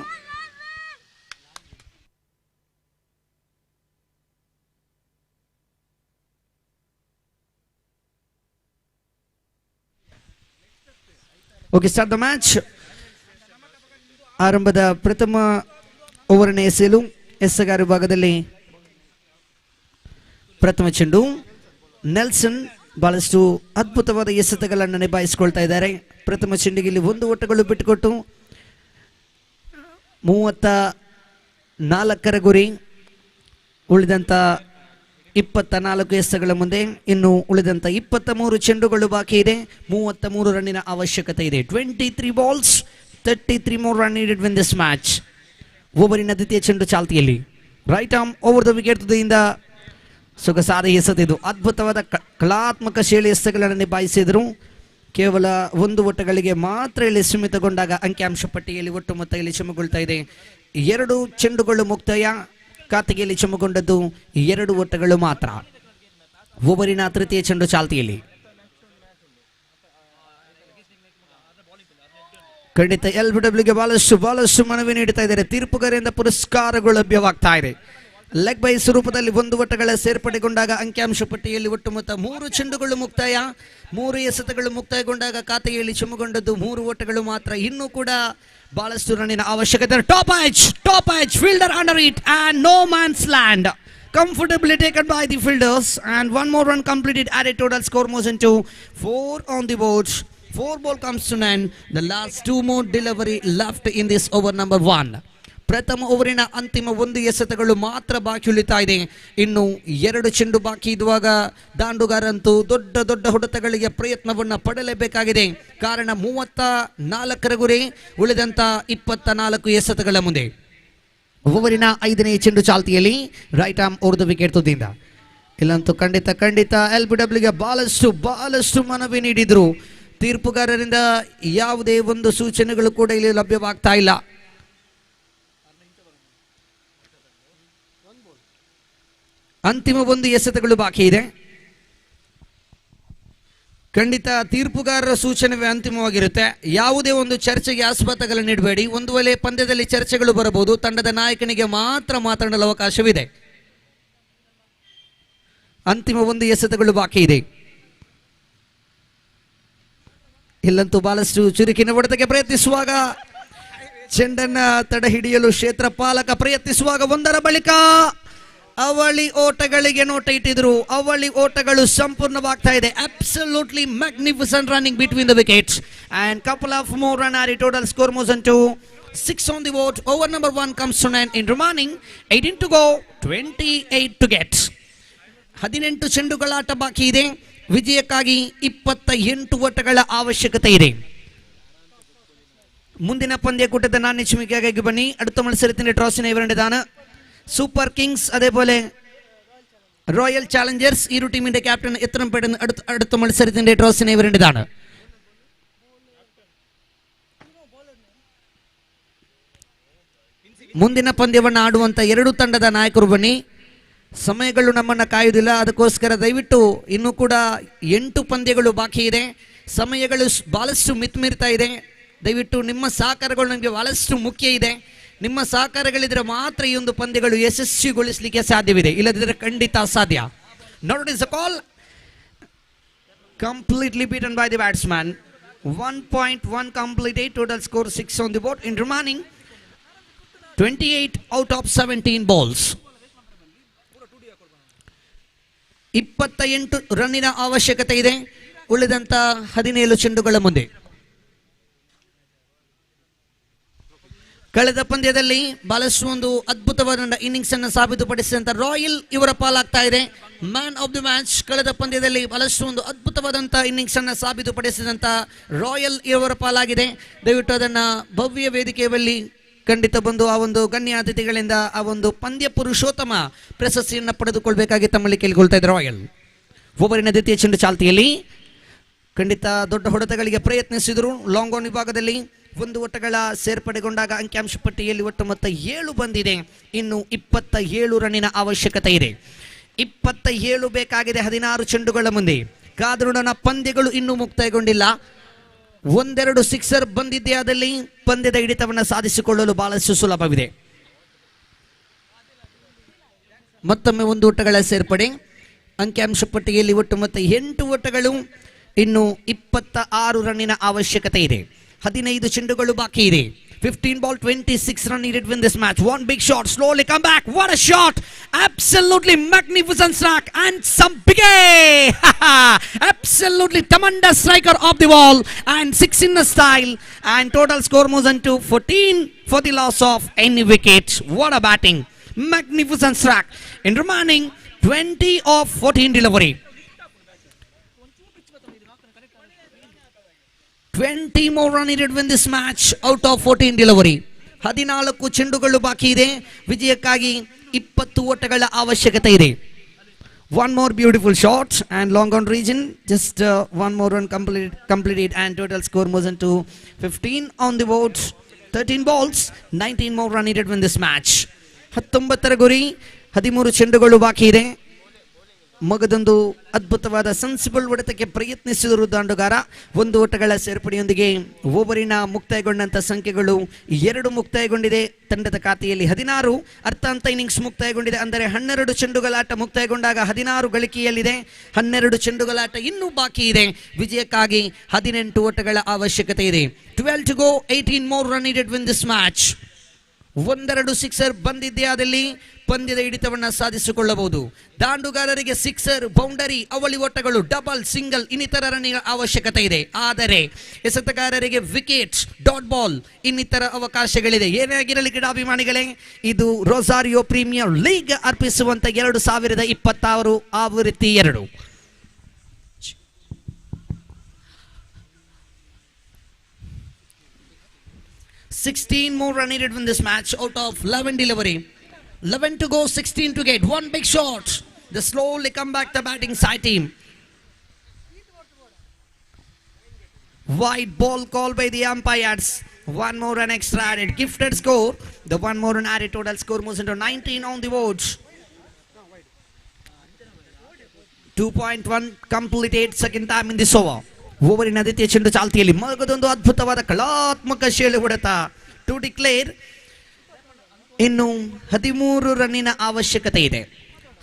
Okay, start the match. ಆರಂಭದ ಪ್ರಥಮ ಓವರ್ನ ಎಸೆಯಲು ಎಸೆಗಾರ ಭಾಗದಲ್ಲಿ ಪ್ರಥಮ ಚೆಂಡು. ನೆಲ್ಸನ್ ಬಹಳಷ್ಟು ಅದ್ಭುತವಾದ ಎಸೆತಗಳನ್ನು ನಿಭಾಯಿಸಿಕೊಳ್ತಾ ಇದ್ದಾರೆ. ಪ್ರಥಮ ಚೆಂಡಿಗೆ ಇಲ್ಲಿ 1 ಓಟಗಳು ಬಿಟ್ಟುಕೊಟ್ಟು 34ರ ಗುರಿ. ಉಳಿದಂತ 24 ಎಸೆಗಳ ಮುಂದೆ ಇನ್ನು ಉಳಿದಂತ 23 ಚೆಂಡುಗಳು ಬಾಕಿ ಇದೆ. 33 ರನ್ನಿನ ಅವಶ್ಯಕತೆ ಇದೆ. 23 balls, 33 more run needed win this match. ಓವರಿನ ದ್ವಿತೀಯ ಚೆಂಡು ಚಾಲ್ತಿಯಲ್ಲಿ right arm over the wicket ತುದಿಯಿಂದ ಸೊಗಸಾದ ಎಸೆದಿದ್ದು ಅದ್ಭುತವಾದ ಕಲಾತ್ಮಕ ಶೈಲಿ ಎಸೆಗಳನ್ನು ನಿಭಾಯಿಸಿದರು. ಕೇವಲ 1 ಓಟಗಳಿಗೆ ಮಾತ್ರ ಇಲ್ಲಿ ಸೀಮಿತಗೊಂಡಾಗ ಅಂಕಿಅಂಶ ಪಟ್ಟಿಯಲ್ಲಿ ಒಟ್ಟು ಮೊತ್ತ ಇಲ್ಲಿ ಚಮಗೊಳ್ತಾ ಇದೆ. 2 ಚೆಂಡುಗಳು ಮುಕ್ತಾಯ. ಖಾತೆಯಲ್ಲಿ ಚಮಗೊಂಡದ್ದು 2 ಓಟಗಳು ಮಾತ್ರ. ಓವರಿನ ತೃತೀಯ ಚೆಂಡು ಚಾಲ್ತಿಯಲ್ಲಿ ಖಂಡಿತ LBWಗೆ ಬಹಳಷ್ಟು ಮನವಿ ನೀಡುತ್ತಾ ಇದ್ದಾರೆ. ತೀರ್ಪುಗಾರರಿಂದ ಪುರಸ್ಕಾರಗಳು ಲಭ್ಯವಾಗ್ತಾ ಇದೆ. ಲೆಗ್ ಬೈ ರೂಪದಲ್ಲಿ 1 ಓಟಗಳ ಸೇರ್ಪಡೆಗೊಂಡಾಗ ಅಂಕಿಅಂಶ ಪಟ್ಟಿಯಲ್ಲಿ ಒಟ್ಟು ಮೊತ್ತ 3 ಚೆಂಡುಗಳು ಮುಕ್ತಾಯ. 3 ಎಸೆತಗಳು ಮುಕ್ತಾಯಗೊಂಡಾಗ ಖಾತೆಯಲ್ಲಿ ಚುಮ್ಮಗೊಂಡದ್ದು 3 ಓಟಗಳು ಮಾತ್ರ. ಇನ್ನೂ ಕೂಡ ಬಹಳಷ್ಟು ರನ್ನಿನ ಅವಶ್ಯಕತೆ. Top edge fielder under it and no man's land. Comfortably taken by the fielders and one more run completed at a total score moves into 4 on the board. 4 ball comes to 9. The last 2 more delivery left in this over number 1. ಪ್ರಥಮ ಓವರಿನ ಅಂತಿಮ 1 ಎಸೆತಗಳು ಮಾತ್ರ ಬಾಕಿ ಉಳಿತಾ ಇದೆ. ಇನ್ನು 2 ಚೆಂಡು ಬಾಕಿ ಇರುವಾಗ ದಾಂಡುಗಾರಂತೂ ದೊಡ್ಡ ಹೊಡೆತಗಳಿಗೆ ಪ್ರಯತ್ನವನ್ನು ಪಡಲೇಬೇಕಾಗಿದೆ. ಕಾರಣ 34 ಗುರಿ ಉಳಿದಂತ 24 ಎಸೆತಗಳ ಮುಂದೆ. ಓವರಿನ 5ನೇ ಚೆಂಡು ಚಾಲ್ತಿಯಲ್ಲಿ ರೈಟ್ ಆರ್ಮ್ ಓರ್ದು ವಿಕೆಟ್ ತುದಿಯಿಂದ. ಇಲ್ಲಂತೂ ಖಂಡಿತ LBWಗೆ ಬಹಳಷ್ಟು ಮನವಿ ನೀಡಿದ್ರು. ತೀರ್ಪುಗಾರರಿಂದ ಯಾವುದೇ ಒಂದು ಸೂಚನೆಗಳು ಕೂಡ ಇಲ್ಲಿ ಲಭ್ಯವಾಗ್ತಾ ಇಲ್ಲ. ಅಂತಿಮ 1 ಎಸೆತಗಳು ಬಾಕಿ ಇದೆ. ಖಂಡಿತ ತೀರ್ಪುಗಾರರ ಸೂಚನೆ ಅಂತಿಮವಾಗಿರುತ್ತೆ. ಯಾವುದೇ ಒಂದು ಚರ್ಚೆಗೆ ಆಸ್ಪದಗಳನ್ನು ನೀಡಬೇಡಿ. ಒಂದು ವೇಳೆ ಪಂದ್ಯದಲ್ಲಿ ಚರ್ಚೆಗಳು ಬರಬಹುದು, ತಂಡದ ನಾಯಕನಿಗೆ ಮಾತ್ರ ಮಾತನಾಡಲು ಅವಕಾಶವಿದೆ. ಅಂತಿಮ 1 ಎಸೆತಗಳು ಬಾಕಿ ಇದೆ. ಇಲ್ಲಂತೂ ಬಹಳಷ್ಟು ಚುರುಕಿನ ಹೊಡೆತಕ್ಕೆ ಪ್ರಯತ್ನಿಸುವಾಗ ಚೆಂಡನ್ನ ತಡೆ ಹಿಡಿಯಲು ಕ್ಷೇತ್ರ ಪಾಲಕ ಪ್ರಯತ್ನಿಸುವಾಗ ಒಂದರ ಬಳಿಕ ಅವಳಿ ಓಟಗಳಿಗೆ ನೋಟ ಇಟ್ಟಿದ್ರು. ಅವಳಿ ಓಟಗಳು ಸಂಪೂರ್ಣವಾಗ್ತಾ ಇದೆ. Absolutely magnificent running between the wickets and couple of more run our total score moves into 6 on the board. Over number 1 comes to 9 in remaining 18 to go, 28 to get. 18 ಚೆಂಡುಗಳಾಟ ಬಾಕಿ ಇದೆ. ವಿಜಯಕ್ಕಾಗಿ 28 ಓಟಗಳ ಅವಶ್ಯಕತೆ ಇದೆ. ಮುಂದಿನ ಪಂದ್ಯಕೂಟದ ನಾಣ್ಯಚಿಮಿಕೆಯಾಗಿ ಬನ್ನಿ. അടുത്ത മത്സരത്തിന്റെ ടോസിനെ ഇവരുടേതാണ്. സൂപ്പർ കിങ്സ് അതേപോലെ royal challengers ഈ ടീമിന്റെ ക്യാപ്റ്റൻ എത്രയും പെട്ടെന്ന് അടുത്ത മത്സരത്തിന്റെ ടോസിനെ ഇവരുടേതാണ്. ಮುಂದಿನ ಪಂದ್ಯವನ್ನು ಆಡುವಂತ 2 ತಂಡದ ನಾಯಕರು ಬನ್ನಿ. ಸಮಯಗಳು ನಮ್ಮನ್ನು ಕಾಯುವುದಿಲ್ಲ, ಅದಕ್ಕೋಸ್ಕರ ದಯವಿಟ್ಟು ಇನ್ನೂ ಕೂಡ 8 ಪಂದ್ಯಗಳು ಬಾಕಿ ಇದೆ. ಸಮಯಗಳು ಬಹಳಷ್ಟು ಮಿತಿಮೀರ್ತಾ ಇದೆ. ದಯವಿಟ್ಟು ನಿಮ್ಮ ಸಹಕಾರಗಳು ನಮಗೆ ಬಹಳಷ್ಟು ಮುಖ್ಯ ಇದೆ. ನಿಮ್ಮ ಸಹಕಾರಗಳಿದ್ರೆ ಮಾತ್ರ ಈ ಒಂದು ಪಂದ್ಯಗಳು ಯಶಸ್ವಿಗೊಳಿಸಲಿಕ್ಕೆ ಸಾಧ್ಯವಿದೆ, ಇಲ್ಲದಿದ್ದರೆ ಖಂಡಿತ ಅಸಾಧ್ಯ. Not is a call completely beaten by the batsman. 1.1 completed, total score 6 on the board. In remaining 28 out of 17 balls. 28 ರನ್ನಿನ ಅವಶ್ಯಕತೆ ಇದೆ ಉಳಿದಂತ 17 ಚೆಂಡುಗಳ ಮುಂದೆ. ಕಳೆದ ಪಂದ್ಯದಲ್ಲಿ ಬಹಳಷ್ಟು ಒಂದು ಅದ್ಭುತವಾದ ಇನ್ನಿಂಗ್ಸ್ ಅನ್ನು ಸಾಬೀತುಪಡಿಸಿದಂತ ರಾಯಲ್ ಇವರ ಪಾಲಾಗ್ತಾ ಇದೆ. ಮ್ಯಾನ್ ಆಫ್ ದಿ ಮ್ಯಾಚ್ ಕಳೆದ ಪಂದ್ಯದಲ್ಲಿ ಬಹಳಷ್ಟು ಒಂದು ಅದ್ಭುತವಾದಂಥ ಇನ್ನಿಂಗ್ಸ್ ಅನ್ನು ಸಾಬೀತುಪಡಿಸಿದಂತ ರಾಯಲ್ ಇವರ ಪಾಲಾಗಿದೆ. ದಯವಿಟ್ಟು ಅದನ್ನ ಭವ್ಯ ವೇದಿಕೆಯಲ್ಲಿ ಖಂಡಿತ ಬಂದು ಆ ಒಂದು ಗಣ್ಯ ಅತಿಥಿಗಳಿಂದ ಆ ಒಂದು ಪಂದ್ಯ ಪುರುಷೋತ್ತಮ ಪ್ರಶಸ್ತಿಯನ್ನು ಪಡೆದುಕೊಳ್ಬೇಕಾಗಿ ತಮ್ಮಲ್ಲಿ ಕೇಳಿಕೊಳ್ತಾ ಇದ್ದಾರೆ ರಾಯಲ್. ಓವರಿನ ದ್ವಿತೀಯ ಚೆಂಡು ಚಾಲ್ತಿಯಲ್ಲಿ ಖಂಡಿತ ದೊಡ್ಡ ಹೊಡೆತಗಳಿಗೆ ಪ್ರಯತ್ನಿಸಿದರು. ಲಾಂಗ್ ಆನ್ ವಿಭಾಗದಲ್ಲಿ 1 ಓಟಗಳ ಸೇರ್ಪಡೆಗೊಂಡಾಗ ಅಂಕಿಅಂಶ ಪಟ್ಟಿಯಲ್ಲಿ ಒಟ್ಟು ಮೊತ್ತ 7 ಬಂದಿದೆ. ಇನ್ನು 27 ರನ್ನಿನ ಅವಶ್ಯಕತೆ ಇದೆ. 27 ಬೇಕಾಗಿದೆ 16 ಚೆಂಡುಗಳ ಮುಂದೆ. ಕಾದ್ರುಡನ ಪಂದ್ಯಗಳು ಇನ್ನೂ ಮುಕ್ತಾಯಗೊಂಡಿಲ್ಲ. 1-2 ಸಿಕ್ಸರ್ ಬಂದಿದ್ದೇ ಆದಲ್ಲಿ ಪಂದ್ಯದ ಹಿಡಿತವನ್ನು ಸಾಧಿಸಿಕೊಳ್ಳಲು ಬಹಳಷ್ಟು ಸುಲಭವಿದೆ. ಮತ್ತೊಮ್ಮೆ 1 ಓಟಗಳ ಸೇರ್ಪಡೆ. ಅಂಕಿಅಂಶ ಪಟ್ಟಿಯಲ್ಲಿ ಒಟ್ಟು ಮೊತ್ತ 8 ಓಟಗಳು. ಇನ್ನು 26 ರನ್ನಿನ ಅವಶ್ಯಕತೆ ಇದೆ. 15 ಚೆಂಡುಗಳು ಬಾಕಿ ಇದೆ. 15 ball 26 run needed win this match. One big shot, slowly come back. What a shot! Absolutely magnificent strike and some big absolutely tremendous striker of the ball and 6 in the style and total score moves into 14 for the loss of any wicket. What a batting! Magnificent strike. In remaining 20 of 14 delivery. 20 more run needed win this match out of 14 delivery. 14 ಚೆಂಡುಗಳು ಬಾಕಿ ಇದೆ. ವಿಜಯಕ್ಕಾಗಿ 20 ಓಟಗಳ ಅವಶ್ಯಕತೆ ಇದೆ. One more beautiful shot and long on region. Just one more run completed and total score moves into 15 on the board. 13 balls, 19 more run needed win this match. 19 ಗುರಿ, 13 ಚೆಂಡುಗಳು ಬಾಕಿ ಇದೆ. ಮಗದೊಂದು ಅದ್ಭುತವಾದ sensible ಹೊಡೆತಕ್ಕೆ ಪ್ರಯತ್ನಿಸಿದರು ದಾಂಡುಗಾರ. 1 ಓಟಗಳ ಸೇರ್ಪಡೆಯೊಂದಿಗೆ ಓವರಿನ ಮುಕ್ತಾಯಗೊಂಡಂಥ ಸಂಖ್ಯೆಗಳು 2 ಮುಕ್ತಾಯಗೊಂಡಿದೆ. ತಂಡದ ಖಾತೆಯಲ್ಲಿ 16 ಅರ್ಥಾಂತ ಇನ್ನಿಂಗ್ಸ್ ಮುಕ್ತಾಯಗೊಂಡಿದೆ. ಅಂದರೆ 12 ಚೆಂಡುಗಳಾಟ ಮುಕ್ತಾಯಗೊಂಡಾಗ 16 ಗಳಿಕೆಯಲ್ಲಿದೆ. 12 ಚೆಂಡುಗಳಾಟ ಇನ್ನೂ ಬಾಕಿ ಇದೆ. ವಿಜಯಕ್ಕಾಗಿ 18 ಓಟಗಳ ಅವಶ್ಯಕತೆ ಇದೆ. 12 to go, 18 more run needed win this match. 1-2 sixer ಬಂದಿದ್ದೇ ಆದಲ್ಲಿ ಪಂದ್ಯದ ಹಿಡಿತವನ್ನು ಸಾಧಿಸಿಕೊಳ್ಳಬಹುದು. ದಾಂಡುಗಾರರಿಗೆ ಸಿಕ್ಸರ್, ಬೌಂಡರಿ, ಅವಳಿ ಓಟಗಳು, ಡಬಲ್, ಸಿಂಗಲ್ ಇನ್ನಿತರ ರನ್ನಿನ ಅವಶ್ಯಕತೆ ಇದೆ. ಆದರೆ ಎಸೆತಗಾರರಿಗೆ ವಿಕೆಟ್, ಡಾಟ್ ಬಾಲ್ ಇನ್ನಿತರ ಅವಕಾಶಗಳಿದೆ. ಏನೇ ಆಗಿರಲಿ ಕ್ರೀಡಾಭಿಮಾನಿಗಳೇ, ಇದು ರೊಸಾರಿಯೋ ಪ್ರೀಮಿಯರ್ ಲೀಗ್ ಅರ್ಪಿಸುವಂತ 2026 ಆವೃತ್ತಿ 2. $16 more run needed in this match out of 11 delivery. 11 to go, 16 to get. One big shot. They slowly come back the batting side team. Wide ball called by the umpires. 1 more run extra added. Gifted score. The 1 more run added total score moves into 19 on the boards. 2.1 completed second time in this over. ಓವರಿನ ದ್ವಿತೀಯ ಚೆಂಡು ಚಾಲ್ತಿಯಲ್ಲಿ ಮಗದೊಂದು ಅದ್ಭುತವಾದ ಕಲಾತ್ಮಕ ಶೈಲಿ ಹೊಡೆತ to declare. ಇನ್ನು 13 ರನ್ನಿನ ಅವಶ್ಯಕತೆ ಇದೆ.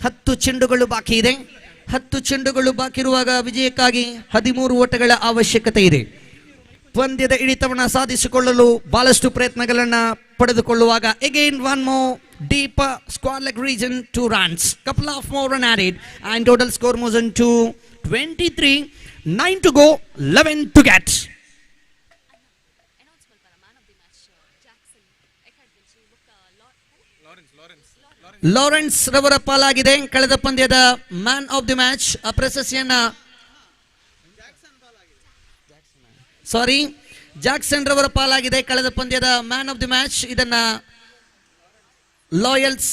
10 ಚೆಂಡುಗಳು ಬಾಕಿ ಇದೆ. 10 ಚೆಂಡುಗಳು ಬಾಕಿ ಇರುವಾಗ ವಿಜಯಕ್ಕಾಗಿ 13 ಓಟಗಳ ಅವಶ್ಯಕತೆ ಇದೆ. ಪಂದ್ಯದ ಹಿಡಿತವನ್ನು ಸಾಧಿಸಿಕೊಳ್ಳಲು ಬಹಳಷ್ಟು ಪ್ರಯತ್ನಗಳನ್ನು ಪಡೆದುಕೊಳ್ಳುವಾಗ again one more deep square leg region 2 runs, couple of more run added and total score moves into 23. 9 to go, 11 to get. Lawrence ರವರ ಪಾಲಾಗಿದೆ ಕಳೆದ ಪಂದ್ಯದ ಮ್ಯಾನ್ ಆಫ್ ದಿ ಮ್ಯಾಚ್. ಆ ಪ್ರಶಸ್ತಿಯನ್ನ ಜಾಕ್ಸನ್ ರವರ ಪಾಲಾಗಿದೆ ಕಳೆದ ಪಂದ್ಯದ ಮ್ಯಾನ್ ಆಫ್ ದಿ ಮ್ಯಾಚ್. ಇದನ್ನ ಲಾರೆನ್ಸ್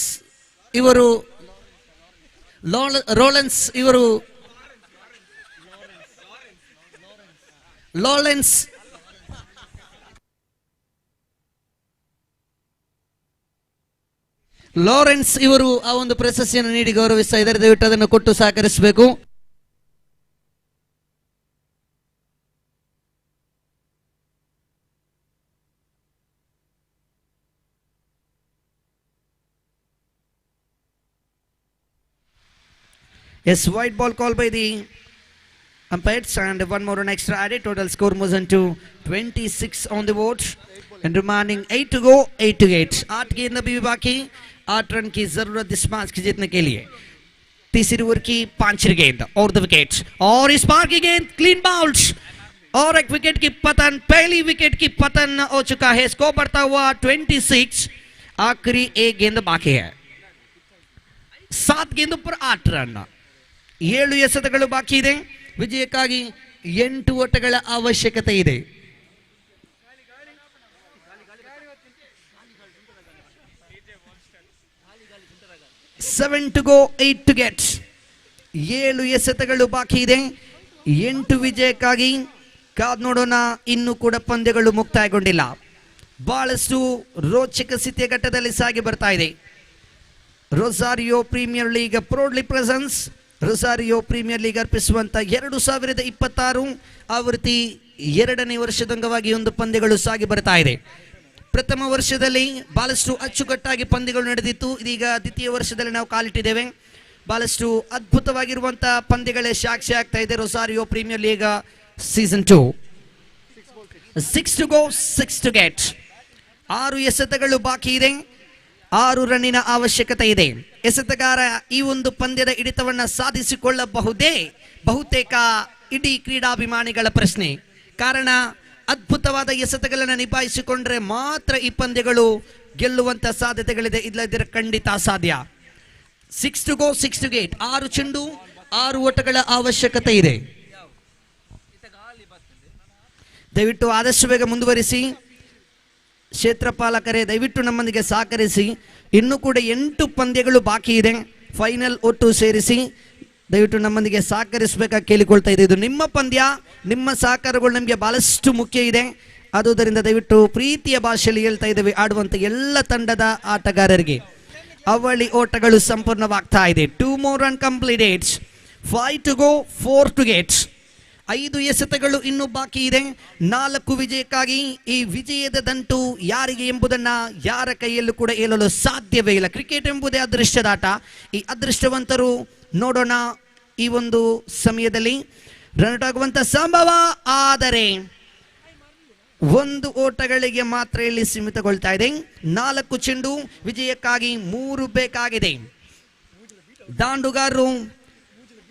ಇವರು ಆ ಒಂದು ಪ್ರಶಸ್ತಿಯನ್ನು ನೀಡಿ ಗೌರವಿಸ್ತಾ ಇದ್ದಾರೆ. ದಯವಿಟ್ಟು ಅದನ್ನು ಕೊಟ್ಟು ಸಹಕರಿಸಬೇಕು. Yes, white ball called by the umpires and 1 more run extra added. Total score moves into 26 on the board and remaining 8 to go, 8 to 8. 8 गेंद अभी बाकी. 8 रन की जरूरत इस मैच के जीतने के लिए. तीसरी ओवर की 5 गेंद और द विकेट और इस बार की गेंद क्लीन बाउंस और एक विकेट की पतन. पहली विकेट की पतन हो चुका है. स्कोर बढ़ता हुआ 26. आखिरी एक गेंद बाकी है. 7 गेंदों पर 8 रन. 7 ಎಸೆತಗಳು ಬಾಕಿ ಇದೆ. ವಿಜಯಕ್ಕಾಗಿ 8 ಓಟಗಳ ಅವಶ್ಯಕತೆ ಇದೆ. Seven to go, 8 to get. 7 ಎಸೆತಗಳು ಬಾಕಿ ಇದೆ. 8 ವಿಜಯಕ್ಕಾಗಿ ಕಾದ್ ನೋಡೋಣ. ಇನ್ನೂ ಕೂಡ ಪಂದ್ಯಗಳು ಮುಕ್ತಾಯಗೊಂಡಿಲ್ಲ. ಬಹಳಷ್ಟು ರೋಚಕ ಸ್ಥಿತಿಯ ಘಟ್ಟದಲ್ಲಿ ಸಾಗಿ ಬರ್ತಾ ಇದೆ. Rosario premier League proudly presents. Rosario premier League ಅರ್ಪಿಸುವಂತ 2026 ಆವೃತ್ತಿ 2ನೇ ವರ್ಷದ ಅಂಗವಾಗಿ ಒಂದು ಪಂದ್ಯಗಳು ಸಾಗಿ ಬರ್ತಾ ಇದೆ. ಪ್ರಥಮ ವರ್ಷದಲ್ಲಿ ಬಹಳಷ್ಟು ಅಚ್ಚುಕಟ್ಟಾಗಿ ಪಂದ್ಯಗಳು ನಡೆದಿತ್ತು. ಇದೀಗ ದ್ವಿತೀಯ ವರ್ಷದಲ್ಲಿ ನಾವು ಕಾಲಿಟ್ಟಿದ್ದೇವೆ. ಬಹಳಷ್ಟು ಅದ್ಭುತವಾಗಿರುವಂತಹ ಪಂದ್ಯಗಳೇ ಸಾಕ್ಷಿ ಆಗ್ತಾ ಇದೆ Rosario premier league season 2. 6 to go, 6 to get. 6 ಎಸೆತಗಳು ಬಾಕಿ ಇದೆ. 6 ರನ್ನಿನ ಅವಶ್ಯಕತೆ ಇದೆ. ಎಸೆತಗಾರ ಈ ಒಂದು ಪಂದ್ಯದ ಹಿಡಿತವನ್ನು ಸಾಧಿಸಿಕೊಳ್ಳಬಹುದೇ ಬಹುತೇಕ ಇಡೀ ಕ್ರೀಡಾಭಿಮಾನಿಗಳ ಪ್ರಶ್ನೆ. ಕಾರಣ ಅದ್ಭುತವಾದ ಎಸೆತಗಳನ್ನು ನಿಭಾಯಿಸಿಕೊಂಡ್ರೆ ಮಾತ್ರ ಈ ಪಂದ್ಯಗಳು ಗೆಲ್ಲುವಂತ ಸಾಧ್ಯತೆಗಳಿದೆ. ಇಲ್ಲದಿದ್ದರೆ ಖಂಡಿತ ಅಸಾಧ್ಯ. 6 to go, 6 to get. 6 ಚೆಂಡು 6 ಓಟಗಳ ಅವಶ್ಯಕತೆ ಇದೆ. ದಯವಿಟ್ಟು ಆದಷ್ಟು ಬೇಗ ಮುಂದುವರಿಸಿ. ಕ್ಷೇತ್ರಪಾಲಕರೇ ದಯವಿಟ್ಟು ನಮ್ಮೊಂದಿಗೆ ಸಹಕರಿಸಿ. ಇನ್ನೂ ಕೂಡ 8 ಪಂದ್ಯಗಳು ಬಾಕಿ ಇದೆ. ಫೈನಲ್ ಒಟ್ಟು ಸೇರಿಸಿ ದಯವಿಟ್ಟು ನಮ್ಮೊಂದಿಗೆ ಸಹಕರಿಸಬೇಕಾಗಿ ಕೇಳಿಕೊಳ್ತಾ ಇದೆ. ಇದು ನಿಮ್ಮ ಪಂದ್ಯ, ನಿಮ್ಮ ಸಹಕಾರಗಳು ನಮಗೆ ಬಹಳಷ್ಟು ಮುಖ್ಯ ಇದೆ. ಆದುದರಿಂದ ದಯವಿಟ್ಟು ಪ್ರೀತಿಯ ಭಾಷೆಯಲ್ಲಿ ಹೇಳ್ತಾ ಇದ್ದೇವೆ ಆಡುವಂಥ ಎಲ್ಲ ತಂಡದ ಆಟಗಾರರಿಗೆ ಅವಳಿ ಓಟಗಳು ಸಂಪೂರ್ಣವಾಗ್ತಾ ಇದೆ. 2 more run completed. 5 to go, 4 to get. 5 ಎಸೆತಗಳು ಇನ್ನೂ ಬಾಕಿ ಇದೆ. 4 ವಿಜಯಕ್ಕಾಗಿ ಈ ವಿಜಯದ ದಂಟು ಯಾರಿಗೆ ಎಂಬುದನ್ನು ಯಾರ ಕೈಯಲ್ಲೂ ಕೂಡ ಹೇಳಲು ಸಾಧ್ಯವೇ ಇಲ್ಲ. ಕ್ರಿಕೆಟ್ ಎಂಬುದೇ ಅದೃಷ್ಟದ ಆಟ. ಈ ಅದೃಷ್ಟವಂತರು ನೋಡೋಣ ಈ ಒಂದು ಸಮಯದಲ್ಲಿ ರನ್ ಔಟ್ ಆಗುವಂಥ ಸಂಭವ. ಆದರೆ 1 ಓಟಗಳಿಗೆ ಮಾತ್ರ ಇಲ್ಲಿ ಸೀಮಿತಗೊಳ್ತಾ ಇದೆ. 4 ಚೆಂಡು ವಿಜಯಕ್ಕಾಗಿ 3 ಬೇಕಾಗಿದೆ. ದಾಂಡುಗಾರರು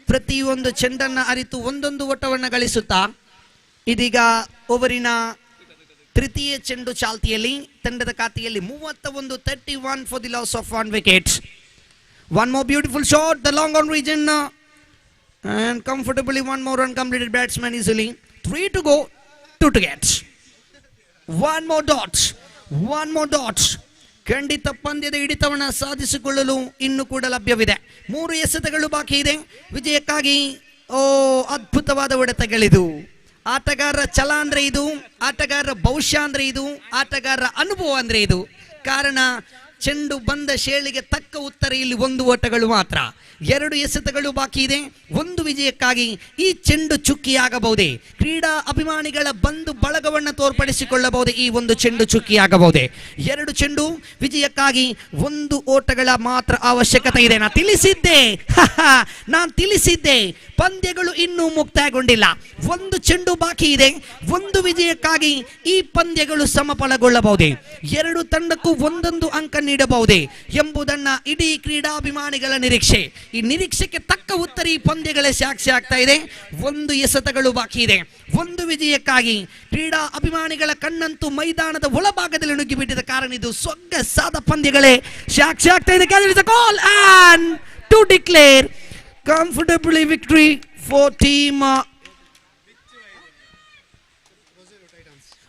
ಪ್ರತಿಯೊಂದು ಚೆಂಡನ್ನು ಅರಿತು ಒಂದೊಂದು ಓಟವನ್ನು ಗಳಿಸುತ್ತಾ ಇದೀಗ ಓವರಿನ ತೃತೀಯ ಚೆಂಡು ಚಾಲ್ತಿಯಲ್ಲಿ ತಂಡದ ಖಾತೆಯಲ್ಲಿ 31, 31 for the loss of 1 wicket. One more beautiful shot, the long on region and comfortably one more uncompleted batsman easily. 3 to go, 2 to get. One more dot. ಖಂಡಿತ ಪಂದ್ಯದ ಹಿಡಿತವನ್ನು ಸಾಧಿಸಿಕೊಳ್ಳಲು ಇನ್ನೂ ಕೂಡ ಲಭ್ಯವಿದೆ. 3 ಎಸೆತಗಳು ಬಾಕಿ ಇದೆ ವಿಜಯಕ್ಕಾಗಿ. ಅದ್ಭುತವಾದ ಹೊಡೆತಗಳಿದು. ಆಟಗಾರರ ಛಲ ಅಂದ್ರೆ ಇದು, ಆಟಗಾರರ ಭವಿಷ್ಯ ಅಂದ್ರೆ ಇದು, ಆಟಗಾರರ ಅನುಭವ ಅಂದ್ರೆ ಇದು. ಕಾರಣ ಚೆಂಡು ಬಂದ ಶೈಲಿಗೆ ತಕ್ಕ ಉತ್ತರ ಇಲ್ಲಿ 1 ಓಟಗಳು ಮಾತ್ರ. 2 ಎಸೆತಗಳು ಬಾಕಿ ಇದೆ. 1 ವಿಜಯಕ್ಕಾಗಿ ಈ ಚೆಂಡು ಚುಕ್ಕಿಯಾಗಬಹುದೇ? ಕ್ರೀಡಾ ಅಭಿಮಾನಿಗಳ ಬಂದು ಬಳಗವನ್ನು ತೋರ್ಪಡಿಸಿಕೊಳ್ಳಬಹುದೇ? ಈ ಒಂದು ಚೆಂಡು ಚುಕ್ಕಿಯಾಗಬಹುದೇ? 2 ಚೆಂಡು ವಿಜಯಕ್ಕಾಗಿ 1 ಓಟಗಳ ಮಾತ್ರ ಅವಶ್ಯಕತೆ ಇದೆ. ನಾನು ತಿಳಿಸಿದ್ದೆ ಪಂದ್ಯಗಳು ಇನ್ನೂ ಮುಕ್ತಾಯಗೊಂಡಿಲ್ಲ. 1 ಚೆಂಡು ಬಾಕಿ ಇದೆ. 1 ವಿಜಯಕ್ಕಾಗಿ ಈ ಪಂದ್ಯಗಳು ಸಮಫಲಗೊಳ್ಳಬಹುದೇ? 2 ತಂಡಕ್ಕೂ 1 ಅಂಕ ನೀಡಬಹುದೇ ಎಂಬುದನ್ನ ಇಡೀ ಕ್ರೀಡಾಭಿಮಾನಿಗಳ ನಿರೀಕ್ಷೆ. ಈ ನಿರೀಕ್ಷೆಗೆ ತಕ್ಕ ಉತ್ತರ ಈ ಪಂದ್ಯಗಳೇ ಸಾಕ್ಷಿ ಆಗ್ತಾ ಇದೆ. 1 ಎಸೆತಗಳು ಬಾಕಿ ಇದೆ. 1 ವಿಜಯಕ್ಕಾಗಿ ಕ್ರೀಡಾ ಅಭಿಮಾನಿಗಳ ಕಣ್ಣಂತೂ ಮೈದಾನದ ಒಳಭಾಗದಲ್ಲಿ ನುಗ್ಗಿಬಿಟ್ಟಿದ ಕಾರಣ ಇದು ಸೊಗಸಾದ ಪಂದ್ಯಗಳೇ ಸಾಕ್ಷಿ ಆಗ್ತಾ ಇದೆ. Call and to declare comfortably victory for team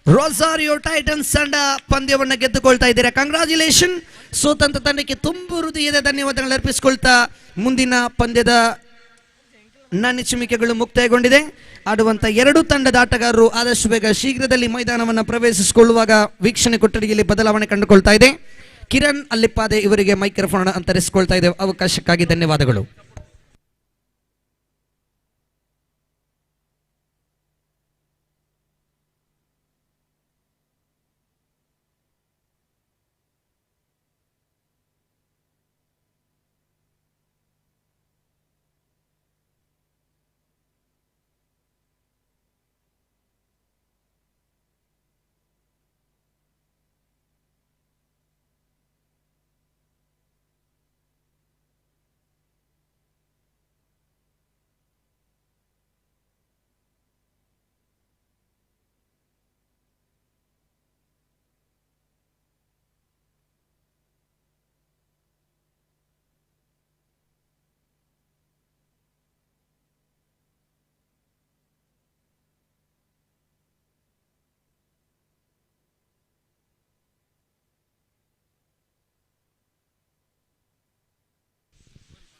Rosario titans ತಂಡ ಪಂದ್ಯವನ್ನು ಗೆದ್ದುಕೊಳ್ತಾ ಇದ್ದಾರೆ. ಕಂಗ್ರಾಚುಲೇಷನ್. ಸೋತಂತ ತಂಡಕ್ಕೆ ತುಂಬು ಹೃದಯದ ಧನ್ಯವಾದಗಳು ಅರ್ಪಿಸಿಕೊಳ್ತಾ ಮುಂದಿನ ಪಂದ್ಯದ ನನಿಚುಮಿಕೆಗಳು ಮುಕ್ತಾಯಗೊಂಡಿದೆ. ಆಡುವಂಥ 2 ತಂಡದ ಆಟಗಾರರು ಆದಷ್ಟು ಬೇಗ ಶೀಘ್ರದಲ್ಲಿ ಮೈದಾನವನ್ನು ಪ್ರವೇಶಿಸಿಕೊಳ್ಳುವಾಗ ವೀಕ್ಷಣೆ ಕೊಠಡಿಯಲ್ಲಿ ಬದಲಾವಣೆ ಕಂಡುಕೊಳ್ತಾ ಇದೆ. ಕಿರಣ್ ಅಲ್ಲಿಪ್ಪಾದೆ ಇವರಿಗೆ ಮೈಕ್ರೋಫೋನ್ ಅಂತರಿಸಿಕೊಳ್ತಾ ಇದೆ. ಅವಕಾಶಕ್ಕಾಗಿ ಧನ್ಯವಾದಗಳು.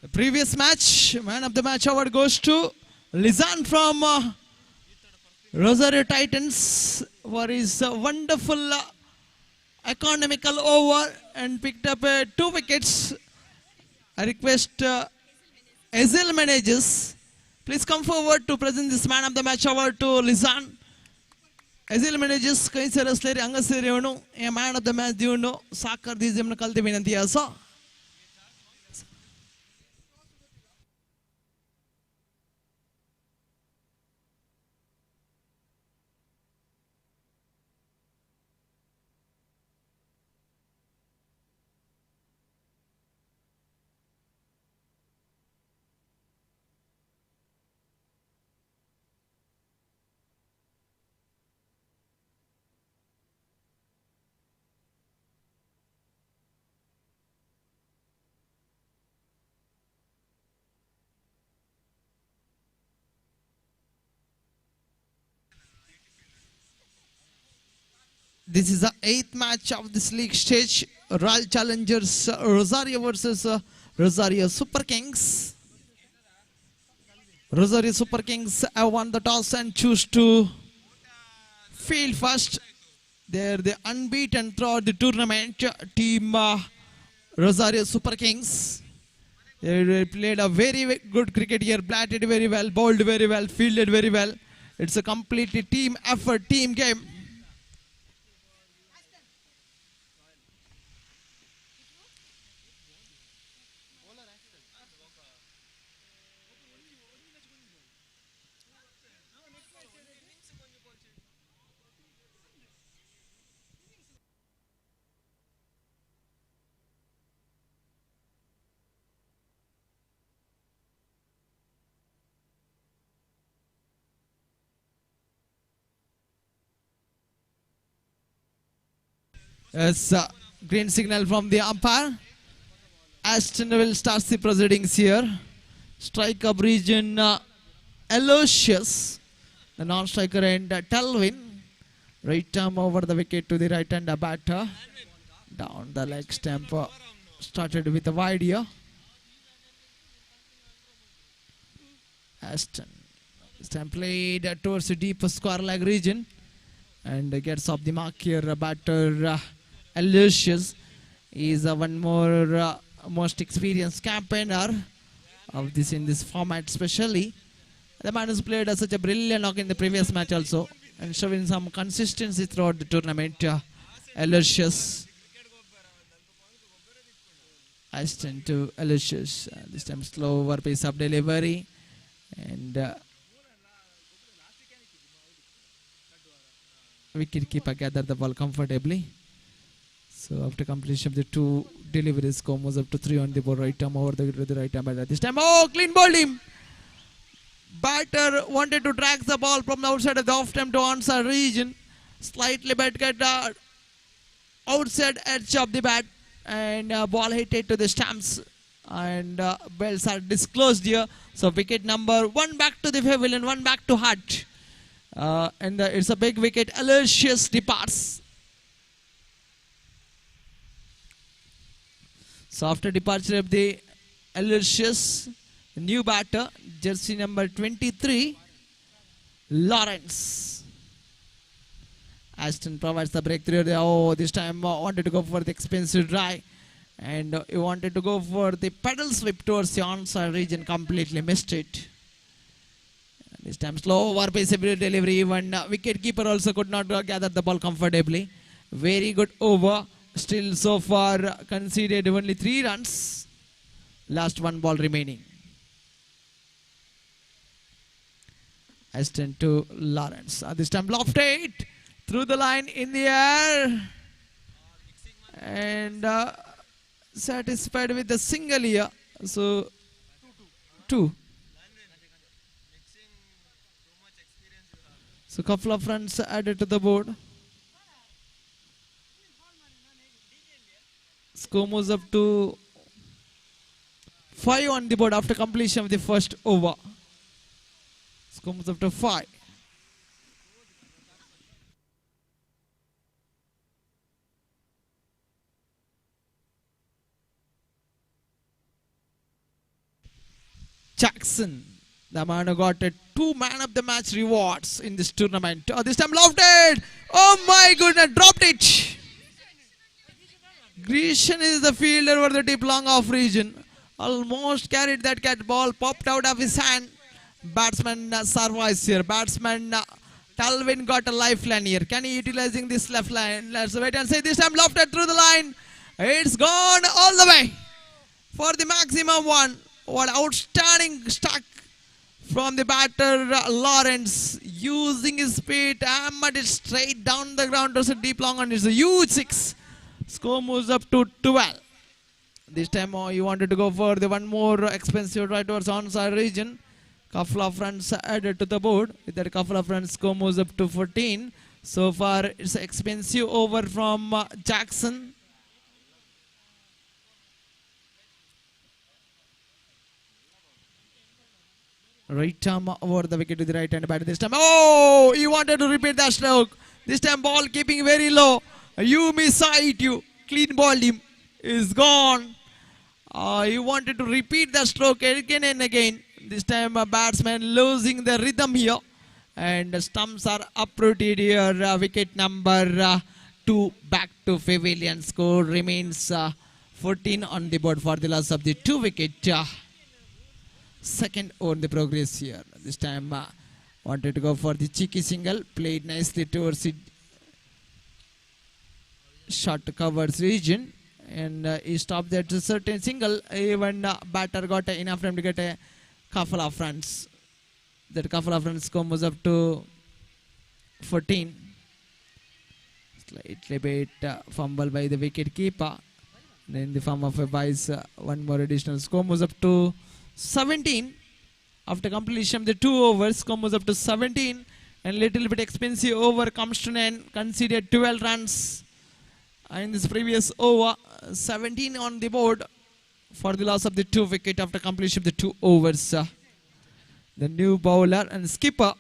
The previous match, man of the match award goes to Lizan from Rosario Titans for his wonderful economical over and picked up 2 wickets. I request Icym managers, please come forward to present this man of the match award to Lizan. Icym managers कई सारे असलेरे अंगसेरे होनो ये man of the match दियोनो साकर दीजिए हमने कल ते विनंती आसा. This is the 8th match of this league stage. Royal Challengers Rosario versus Rosario Super Kings. Rosario Super Kings have won the toss and choose to field first. They're the unbeaten throughout the tournament team Rosario Super Kings. They played a very good cricket here, batted very well, bowled very well, fielded very well. It's a completely team effort, team game. Yes, green signal from the umpire. Ashton will start the proceedings here. Strike up region Aloysius, the non-striker, and Telvin. Right arm over the wicket to the right hand batter. Down the leg stump. Started with a wide here. Ashton. Stamp played towards the deep square leg region. And gets off the mark here. Batter Aloysius is one more most experienced campaigner of this in this format, especially. The man has played such a brilliant knock in the previous match also and showing some consistency throughout the tournament. Aloysius. Ashton to Aloysius. This time slower pace of delivery. And wicket keeper gathered the ball comfortably. So after completion of the two deliveries, score moves up to 3 on the board. Right arm over the right arm batter. This time, clean bowled him. Batter wanted to drag the ball from the outside of the off stump to onside region. Slightly bat get outside edge of the bat, and ball hit it to the stumps, and bells are disclosed here. So wicket number 1 back to the pavilion, 1 back to Hut. And it's a big wicket. Aloysius departs. So after departure of the Aloysius, the new batter, jersey number 23, Lawrence. Ashton provides the breakthrough. Oh, this time wanted to go for the expensive try, and he wanted to go for the pedal sweep towards the onside region. Completely missed it. This time slow over pace delivery. Even wicket keeper also could not gather the ball comfortably. Very good over. Still so far conceded only 3 runs. Last 1 ball remaining. Ashton to Lawrence. This time lofted through the line in the air. And satisfied with the single here. So 2. So couple of runs added to the board. Score moves up to 5 on the board after completion of the first over. Score moves up to 5. Jackson, the man who got 2 man of the match rewards in this tournament. This time lofted. Oh my goodness, dropped it. Grecian is the fielder over the deep long off region. Almost carried that cat ball, popped out of his hand. Batsman survives here. Batsman Talvin got a lifeline here. Can he utilizing this left line? Let's wait and see. This time lofted through the line. It's gone all the way for the maximum 1. What outstanding stuck from the batter Lawrence, using his speed, hammered it straight down the ground to a deep long, and it's a huge 6. Score moves up to 12. This time you wanted to go for the one more expensive try towards onside region. Couple of runs added to the board. With that couple of runs, score moves up to 14. So far it's an expensive over from Jackson. Right arm over the wicket to the right hand batter this time. Oh, he wanted to repeat that stroke. This time ball keeping very low. You miss it, you clean balled him. Is gone. He wanted to repeat the stroke again and again. This time a batsman losing the rhythm here. And stumps are uprooted here. Wicket number 2 back to pavilion. Score remains 14 on the board for the loss of the 2 wicket. Second on the progress here. This time wanted to go for the cheeky single. Played nicely towards the short covers region. And he stopped that certain single. Even batter got enough time to get a couple of runs. That couple of runs comes up to 14. Slightly bit fumble by the wicket keeper. Then the form of a vice, one more additional score moves up to 17. After completion of the 2 overs, score moves up to 17. And little bit expensive over comes to an end. Conceded 12 runs in this previous over. 17 on the board for the loss of the 2 wicket after completion of the 2 overs. The new bowler and skipper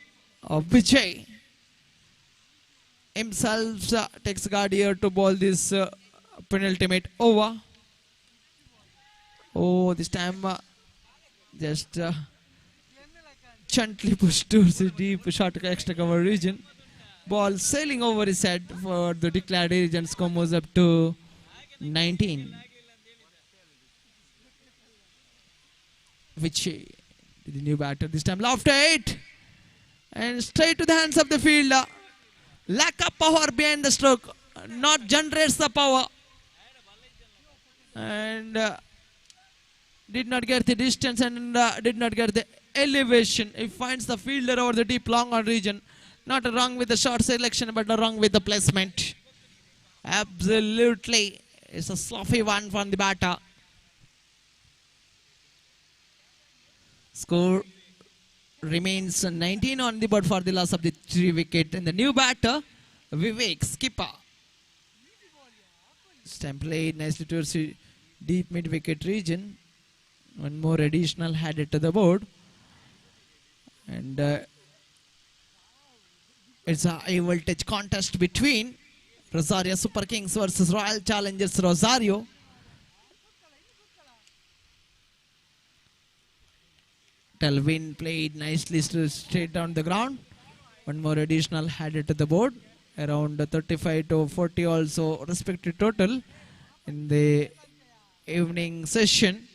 of Vijay himself takes guard here to bowl this penultimate over. Oh, this time just gently pushed towards the deep short extra cover region. Ball sailing over his head for the declared region. Score moves up to 19. Vijay, the new batter, this time lofted it and straight to the hands of the fielder. Lack of power behind the stroke, not generates the power, and did not get the distance and did not get the elevation. He finds the fielder over the deep long on region. Not wrong with the short selection, but wrong with the placement. Absolutely, it's a sloppy one from the batter. Score remains 19 on the board for the loss of the 3 wicket. And the new batter, Vivek, skipper. Stamp played nicely towards the deep mid wicket region. One more additional added to the board. And it's a high voltage contest between Rosario Super Kings versus Royal Challengers Rosario. Telvin played nicely straight down the ground. One more additional added to the board. Around 35 to 40 also respective total in the evening session.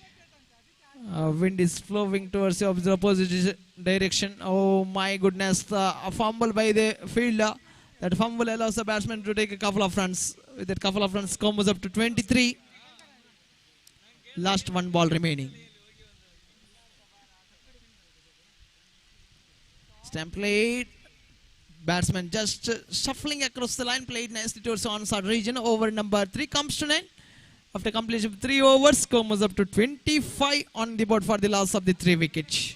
Wind is flowing towards the opposite direction. Oh my goodness, a fumble by the fielder. That fumble allows the batsman to take a couple of runs. With that couple of runs, score moves up to 23. Last 1 ball remaining. Stamp played. Batsman just shuffling across the line, played nicely towards the onside region. Over number 3 comes to 9. After completion of 3 overs, score moves up to 25 on the board for the loss of the 3 wickets.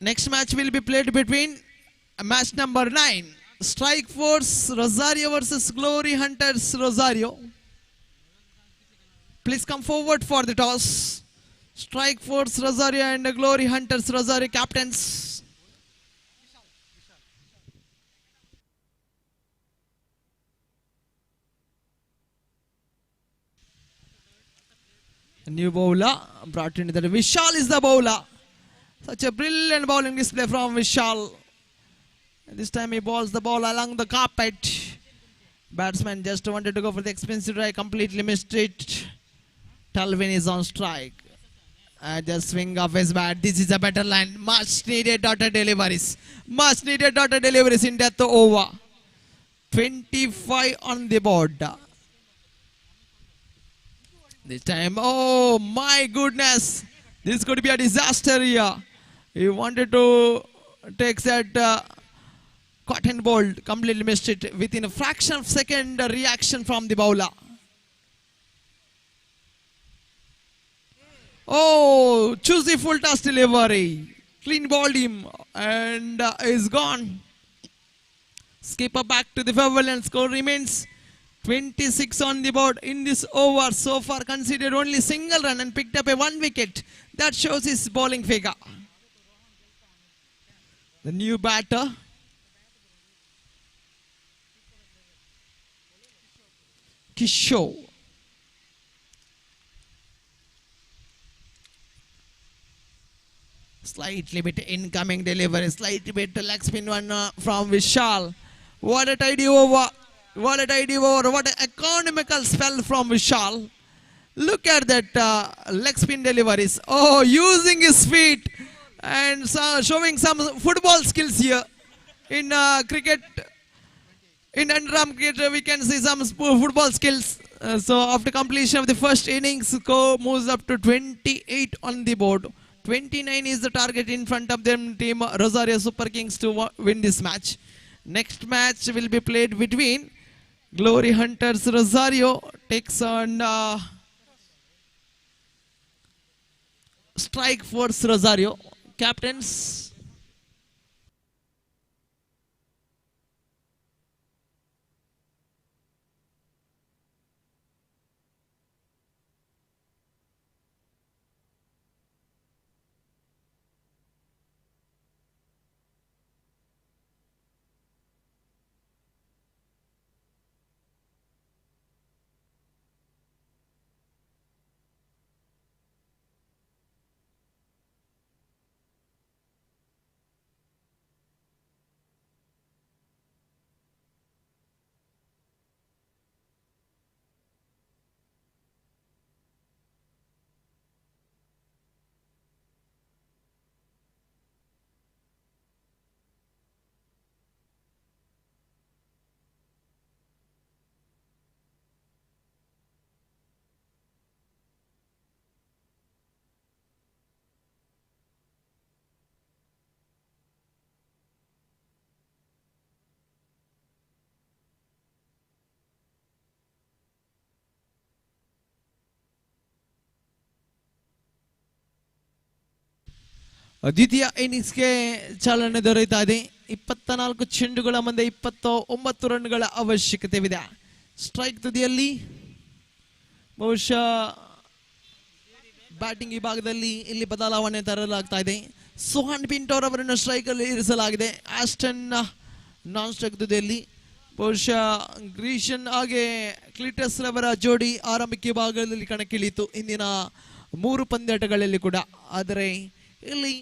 Next match will be played between match number 9. Strike Force Rosario versus Glory Hunters Rosario. Please come forward for the toss. Strike Force Rosario and Glory Hunters Rosario captains. A new bowler brought into the Vishal is the bowler. Such a brilliant bowling display from Vishal. This time he bowls the ball along the carpet. Batsman just wanted to go for the expensive try, completely missed it. Talvin is on strike. Just swing of his bat. This is a better line. Much needed daughter deliveries. Much needed daughter deliveries in death over. 25 on the board. This time, oh my goodness. This could be a disaster here. He wanted to take that cotton ball, completely missed it. Within a fraction of a second, reaction from the bowler. Oh, choosy full toss delivery. Clean balled him and is gone. Skipper back to the pavilion. Score remains 26 on the board in this over. So far conceded only single run and picked up a 1 wicket. That shows his bowling figure. The new batter. Kishore. Slightly bit incoming delivery, slightly bit leg spin one from Vishal. What a tidy over. What a tidy over. What an economical spell from Vishal. Look at that leg spin deliveries. Oh, using his feet and showing some football skills here. In cricket, in underarm cricket, we can see some football skills. So after completion of the first innings, score moves up to 28 on the board. 29 is the target in front of them, team Rosario Super Kings, to win this match. Next match will be played between Glory Hunters Rosario takes on Strike Force Rosario. Captains. ದ್ವಿತೀಯ ಇನ್ನಿಂಗ್ಸ್ಗೆ ಚಾಲನೆ ದೊರೆಯುತ್ತಾ ಇದೆ. 24 ಚೆಂಡುಗಳ ಮುಂದೆ 29 ರನ್ಗಳ ಅವಶ್ಯಕತೆವಿದೆ. Strike ತುದಿಯಲ್ಲಿ ಬಹುಶಃ batting ವಿಭಾಗದಲ್ಲಿ ಇಲ್ಲಿ ಬದಲಾವಣೆ ತರಲಾಗ್ತಾ ಇದೆ. ಸೋಹನ್ ಪಿಂಟೋರ್ ಅವರನ್ನು ಸ್ಟ್ರೈಕ್ ಅಲ್ಲಿ ಇರಿಸಲಾಗಿದೆ. ಆಸ್ಟನ್ ನಾನ್ ಸ್ಟ್ರೈಕ್ ತುದಿಯಲ್ಲಿ ಬಹುಶಃ ಗ್ರೀಶನ್ ಹಾಗೆ ಕ್ಲಿಟಸ್ ರವರ ಜೋಡಿ ಆರಂಭಿಕ ವಿಭಾಗದಲ್ಲಿ ಕಣಕ್ಕಿಳಿಯಿತು ಇಂದಿನ 3 ಪಂದ್ಯಾಟಗಳಲ್ಲಿ ಕೂಡ. ಆದರೆ ಇಲ್ಲಿ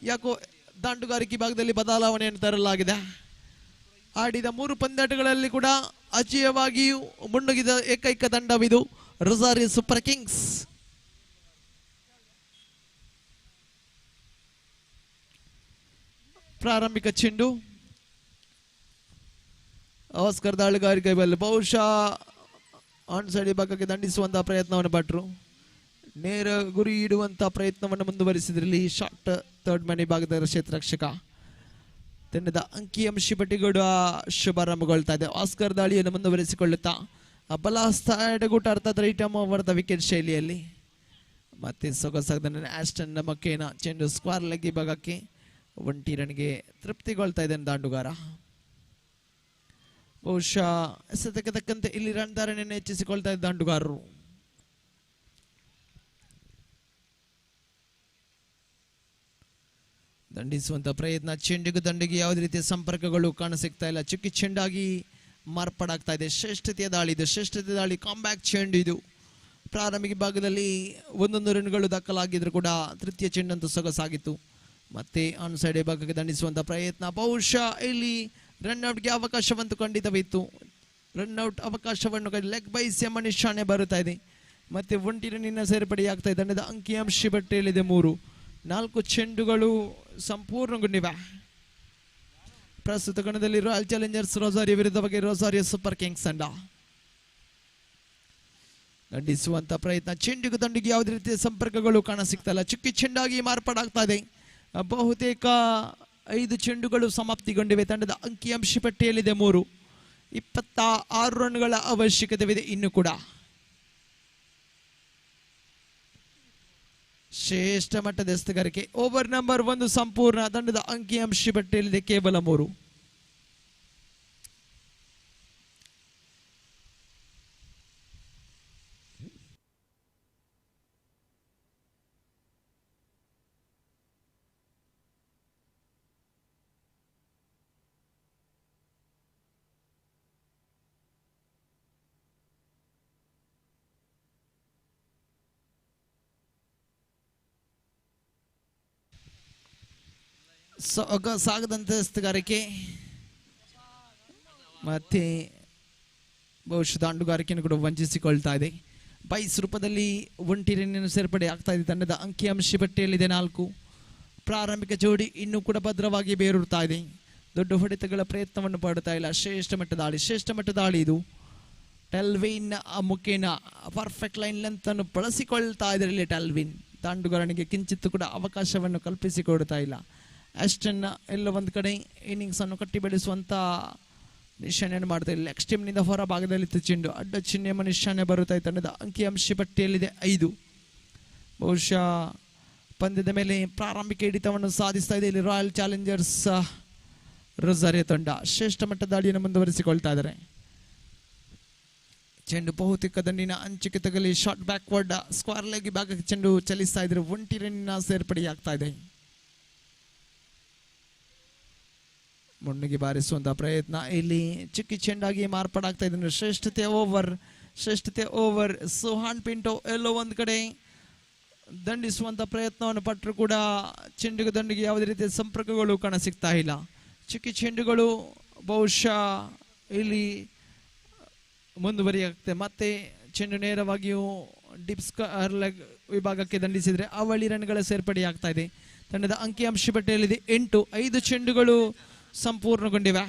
ಯಾಕೋ ದಾಂಡುಗಾರಿಕೆ ಭಾಗದಲ್ಲಿ ಬದಲಾವಣೆಯನ್ನು ತರಲಾಗಿದೆ. ಆಡಿದ 3 ಪಂದ್ಯಾಟಗಳಲ್ಲಿ ಕೂಡ ಅಜೇಯವಾಗಿಯೂ ಮುನ್ನುಗ್ಗಿದ ಏಕೈಕ ತಂಡವಿದು ರೊಸಾರಿಯೋ ಸೂಪರ್ ಕಿಂಗ್ಸ್. ಪ್ರಾರಂಭಿಕ ಚೆಂಡು ಆಸ್ಕರ್ ದಾಳಿಗಾರಿಕೆ ಬಲ್ಲ ಬಹುಶಃ ಆನ್ ಸೈಡ್ ಭಾಗಕ್ಕೆ ದಂಡಿಸುವಂತಹ ಪ್ರಯತ್ನವನ್ನು ಪಟ್ಟರು. ನೇರ ಗುರಿ ಇಡುವಂತಹ ಪ್ರಯತ್ನವನ್ನು ಮುಂದುವರಿಸಿದ್ರಲ್ಲಿ ಶಾರ್ಟ್ ಥರ್ಡ್ ಮನಿ ಭಾಗದ ಕ್ಷೇತ್ರರಕ್ಷಕ ತಂಡದ ಅಂಕಿಅಂಶಿ ಪಟ್ಟಿಗೂಡ ಶುಭಾರಂಭಗೊಳ್ತಾ ಇದೆ. ಆಸ್ಕರ್ ದಾಳಿಯನ್ನು ಮುಂದುವರಿಸಿಕೊಳ್ಳುತ್ತಾ ಬಲಹಸ್ತ ಎಡಗೂಟ ಅರ್ಥಾತ್ ರೈಟ್ ಆರ್ಮ್ ಓವರ್ ವಿಕೆಟ್ ಶೈಲಿಯಲ್ಲಿ ಮತ್ತೆ ಸೊಗಸಾದ ಆಸ್ಟನ್ ಮಕ್ಕೇನ ಚೆಂಡು ಸ್ಕ್ವಾರ್ ಲೆಗ್ ಭಾಗಕ್ಕೆ 1 ರನ್ಗೆ ತೃಪ್ತಿಗೊಳ್ತಾ ಇದ್ದಾನೆ ದಾಂಡುಗಾರ. ಬಹುಶಃ ಎಸೆತಕ್ಕೆ ತಕ್ಕಂತೆ ಇಲ್ಲಿ ರನ್ ಧಾರಣೆಯನ್ನು ಹೆಚ್ಚಿಸಿಕೊಳ್ತಾ ಇದ್ದ ದಾಂಡುಗಾರರು. ದಂಡಿಸುವಂತ ಪ್ರಯತ್ನ, ಚೆಂಡಿಗೂ ದಂಡಿಗೆ ಯಾವುದೇ ರೀತಿಯ ಸಂಪರ್ಕಗಳು ಕಾಣಸಿಗ್ತಾ ಇಲ್ಲ. ಚುಕ್ಕಿ ಚೆಂಡಾಗಿ ಮಾರ್ಪಾಡಾಗ್ತಾ ಇದೆ. ಶ್ರೇಷ್ಠತೆಯ ದಾಳಿ ಇದು, ಶ್ರೇಷ್ಠತೆಯ ದಾಳಿ, ಕಾಂಬ್ಯಾಕ್ ಚೆಂಡು ಇದು. ಪ್ರಾರಂಭಿಕ ಭಾಗದಲ್ಲಿ 1 ರನ್ಗಳು ದಾಖಲಾಗಿದ್ರು ಕೂಡ ತೃತೀಯ ಚೆಂಡಂತೂ ಸೊಗಸಾಗಿತ್ತು. ಮತ್ತೆ ಆನ್ ಸೈಡ್ ಭಾಗಕ್ಕೆ ದಂಡಿಸುವಂತ ಪ್ರಯತ್ನ, ಬಹುಶಃ ಇಲ್ಲಿ ರನ್ಔಟ್ಗೆ ಅವಕಾಶವಂತೂ ಖಂಡಿತವಿತ್ತು. ರನ್ಔಟ್ ಅವಕಾಶವನ್ನು ಲೆಗ್ ಬೈಸ್ ಎಂಬ ನಿಶಾನೆ ಬರುತ್ತಾ ಇದೆ. ಮತ್ತೆ 1 ರನ್ನಿನ ಸೇರ್ಪಡೆಯಾಗ್ತಾ ಇದೆ. ತಂಡದ ಅಂಕಿಅಂಶ ಪಟ್ಟಿಯಲ್ಲಿದೆ 3. 4 ಚೆಂಡುಗಳು ಸಂಪೂರ್ಣಗೊಂಡಿವೆ. ಪ್ರಸ್ತುತ ಕಣದಲ್ಲಿ ರಾಯಲ್ ಚಾಲೆಂಜರ್ಸ್ ರೊಸಾರಿಯೋ ವಿರುದ್ಧವಾಗಿ ರೊಸಾರಿಯೋ ಸೂಪರ್ ಕಿಂಗ್ಸ್ ತಂಡ ದಂಡಿಸುವಂತ ಪ್ರಯತ್ನ, ಚೆಂಡಿಗೂ ದಂಡಿಗೆ ಯಾವುದೇ ರೀತಿಯ ಸಂಪರ್ಕಗಳು ಕಾಣಸಿಗ್ತಾ ಇಲ್ಲ. ಚುಕ್ಕಿ ಚೆಂಡಾಗಿ ಮಾರ್ಪಾಡಾಗ್ತಾ ಇದೆ. ಬಹುತೇಕ 5 ಚೆಂಡುಗಳು ಸಮಾಪ್ತಿಗೊಂಡಿವೆ. ತಂಡದ ಅಂಕಿಅಂಶ ಪಟ್ಟಿಯಲ್ಲಿದೆ 3. 26 ರನ್ಗಳ ಅವಶ್ಯಕತೆವಿದೆ ಇನ್ನು ಕೂಡ. ಶ್ರೇಷ್ಠ ಮಟ್ಟದ ಎಸ್ತಗಾರಿಕೆ. ಓವರ್ ನಂಬರ್ 1 ಸಂಪೂರ್ಣ. ತಂಡದ ಅಂಕಿಅಂಶ ಪಟ್ಟಿಯಲ್ಲಿದೆ ಕೇವಲ 3. ಸಾಗದಂತ ಎಸ್ತುಗಾರಿಕೆ ಮತ್ತೆ ಬಹುಶಃ ದಾಂಡುಗಾರಿಕೆಯನ್ನು ಕೂಡ ವಂಚಿಸಿಕೊಳ್ತಾ ಇದೆ. ಬೈಸ್ ರೂಪದಲ್ಲಿ ಒಂಟಿ ರನ್ನಿನ ಸೇರ್ಪಡೆ ಆಗ್ತಾ ಇದೆ. ತಂಡದ ಅಂಕಿಅಂಶ ಪಟ್ಟಿಯಲ್ಲಿದೆ 4. ಪ್ರಾರಂಭಿಕ ಜೋಡಿ ಇನ್ನೂ ಕೂಡ ಭದ್ರವಾಗಿ ಬೇರೂರ್ತಾ ಇದೆ. ದೊಡ್ಡ ಹೊಡೆತಗಳ ಪ್ರಯತ್ನವನ್ನು ಪಡುತ್ತಾ ಇಲ್ಲ. ಶ್ರೇಷ್ಠ ಮಟ್ಟ ದಾಳಿ ಇದು. ಟೆಲ್ವಿನ್ ಮುಖೇನ ಪರ್ಫೆಕ್ಟ್ ಲೈನ್ ಲೆಂತ್ ಅನ್ನು ಬಳಸಿಕೊಳ್ತಾ ಇದ್ದಾರೆ ಇಲ್ಲಿ ಟೆಲ್ವಿನ್. ದಾಂಡುಗಾರನಿಗೆ ಕಿಂಚಿತ್ತು ಕೂಡ ಅವಕಾಶವನ್ನು ಕಲ್ಪಿಸಿಕೊಡ್ತಾ ಇಲ್ಲ. ಅಷ್ಟನ್ನ ಎಲ್ಲ ಒಂದು ಕಡೆ ಇನ್ನಿಂಗ್ಸ್ ಅನ್ನು ಕಟ್ಟಿ ಬೆಳೆಸುವಂತ ನಿಶಾನೆಯನ್ನು ಮಾಡ್ತಾ ಇಲ್ಲ. ಲೆಗ್ ಸ್ಟಿಮ್ನಿಂದ ಹೊರ ಭಾಗದಲ್ಲಿ ಚೆಂಡು ಅಡ್ಡ ಚಿಹ್ನೆಯ ನಿಶಾನೆ ಬರುತ್ತಾ ಇದೆ. ತಂಡದ ಅಂಕಿಅಂಶ ಪಟ್ಟಿಯಲ್ಲಿದೆ 5. ಬಹುಶಃ ಪಂದ್ಯದ ಮೇಲೆ ಪ್ರಾರಂಭಿಕ ಹಿಡಿತವನ್ನು ಸಾಧಿಸ್ತಾ ಇದೆ ಇಲ್ಲಿ ರಾಯಲ್ ಚಾಲೆಂಜರ್ಸ್ ರೊಜಾರಿಯೋ ತಂಡ. ಶ್ರೇಷ್ಠ ಮಟ್ಟದ ದಾಳಿಯನ್ನು ಮುಂದುವರಿಸಿಕೊಳ್ತಾ ಇದ್ದಾರೆ. ಚೆಂಡು ಬಹುತೇಕ ದಂಡಿನ ಅಂಚಿಕೆ ತಗಲಿ ಶಾರ್ಟ್ ಬ್ಯಾಕ್ವರ್ಡ್ ಸ್ಕ್ವೇರ್ ಲೆಗ್ ಭಾಗಕ್ಕೆ ಚೆಂಡು ಚಲಿಸ್ತಾ ಇದ್ರೆ ಒಂಟಿ ರನ್ನಿನ ಸೇರ್ಪಡೆಯಾಗ್ತಾ ಇದೆ. ಮುನ್ನುಗೆ ಬಾರಿಸುವಂತಹ ಪ್ರಯತ್ನ ಇಲ್ಲಿ ಚಿಕ್ಕಿ ಚೆಂಡಾಗಿ ಮಾರ್ಪಾಡಾಗ್ತಾ ಇದೆ. ಶ್ರೇಷ್ಠತೆ ಓವರ್ ಸುಹಾನ್ ಪಿಂಟೋ ಎಲ್ಲೋ ಒಂದು ಕಡೆ ದಂಡಿಸುವಂತ ಪ್ರಯತ್ನವನ್ನು ಪಟ್ಟರು ಕೂಡ ದಂಡಿಗೆ ಯಾವುದೇ ರೀತಿಯ ಸಂಪರ್ಕಗಳು ಕಾಣಸಿಗ್ತಾ ಇಲ್ಲ. ಚಿಕ್ಕಿ ಚೆಂಡುಗಳು ಬಹುಶಃ ಇಲ್ಲಿ ಮುಂದುವರಿಯಾಗ್ತದೆ. ಮತ್ತೆ ಚೆಂಡು ನೇರವಾಗಿಯೂ ಡಿಪ್ ಸ್ಕ್ವೇರ್ ಲೆಗ್ ವಿಭಾಗಕ್ಕೆ ದಂಡಿಸಿದ್ರೆ ಅವಳಿ ರನ್ಗಳ ಸೇರ್ಪಡೆಯಾಗ್ತಾ ಇದೆ. ತಂಡದ ಅಂಕಿಅಂಶ ಪಟ್ಟಿಯಲ್ಲಿದೆ 8. 5 ಚೆಂಡುಗಳು ಸಂಪೂರ್ಣಗೊಂಡಿವೆ.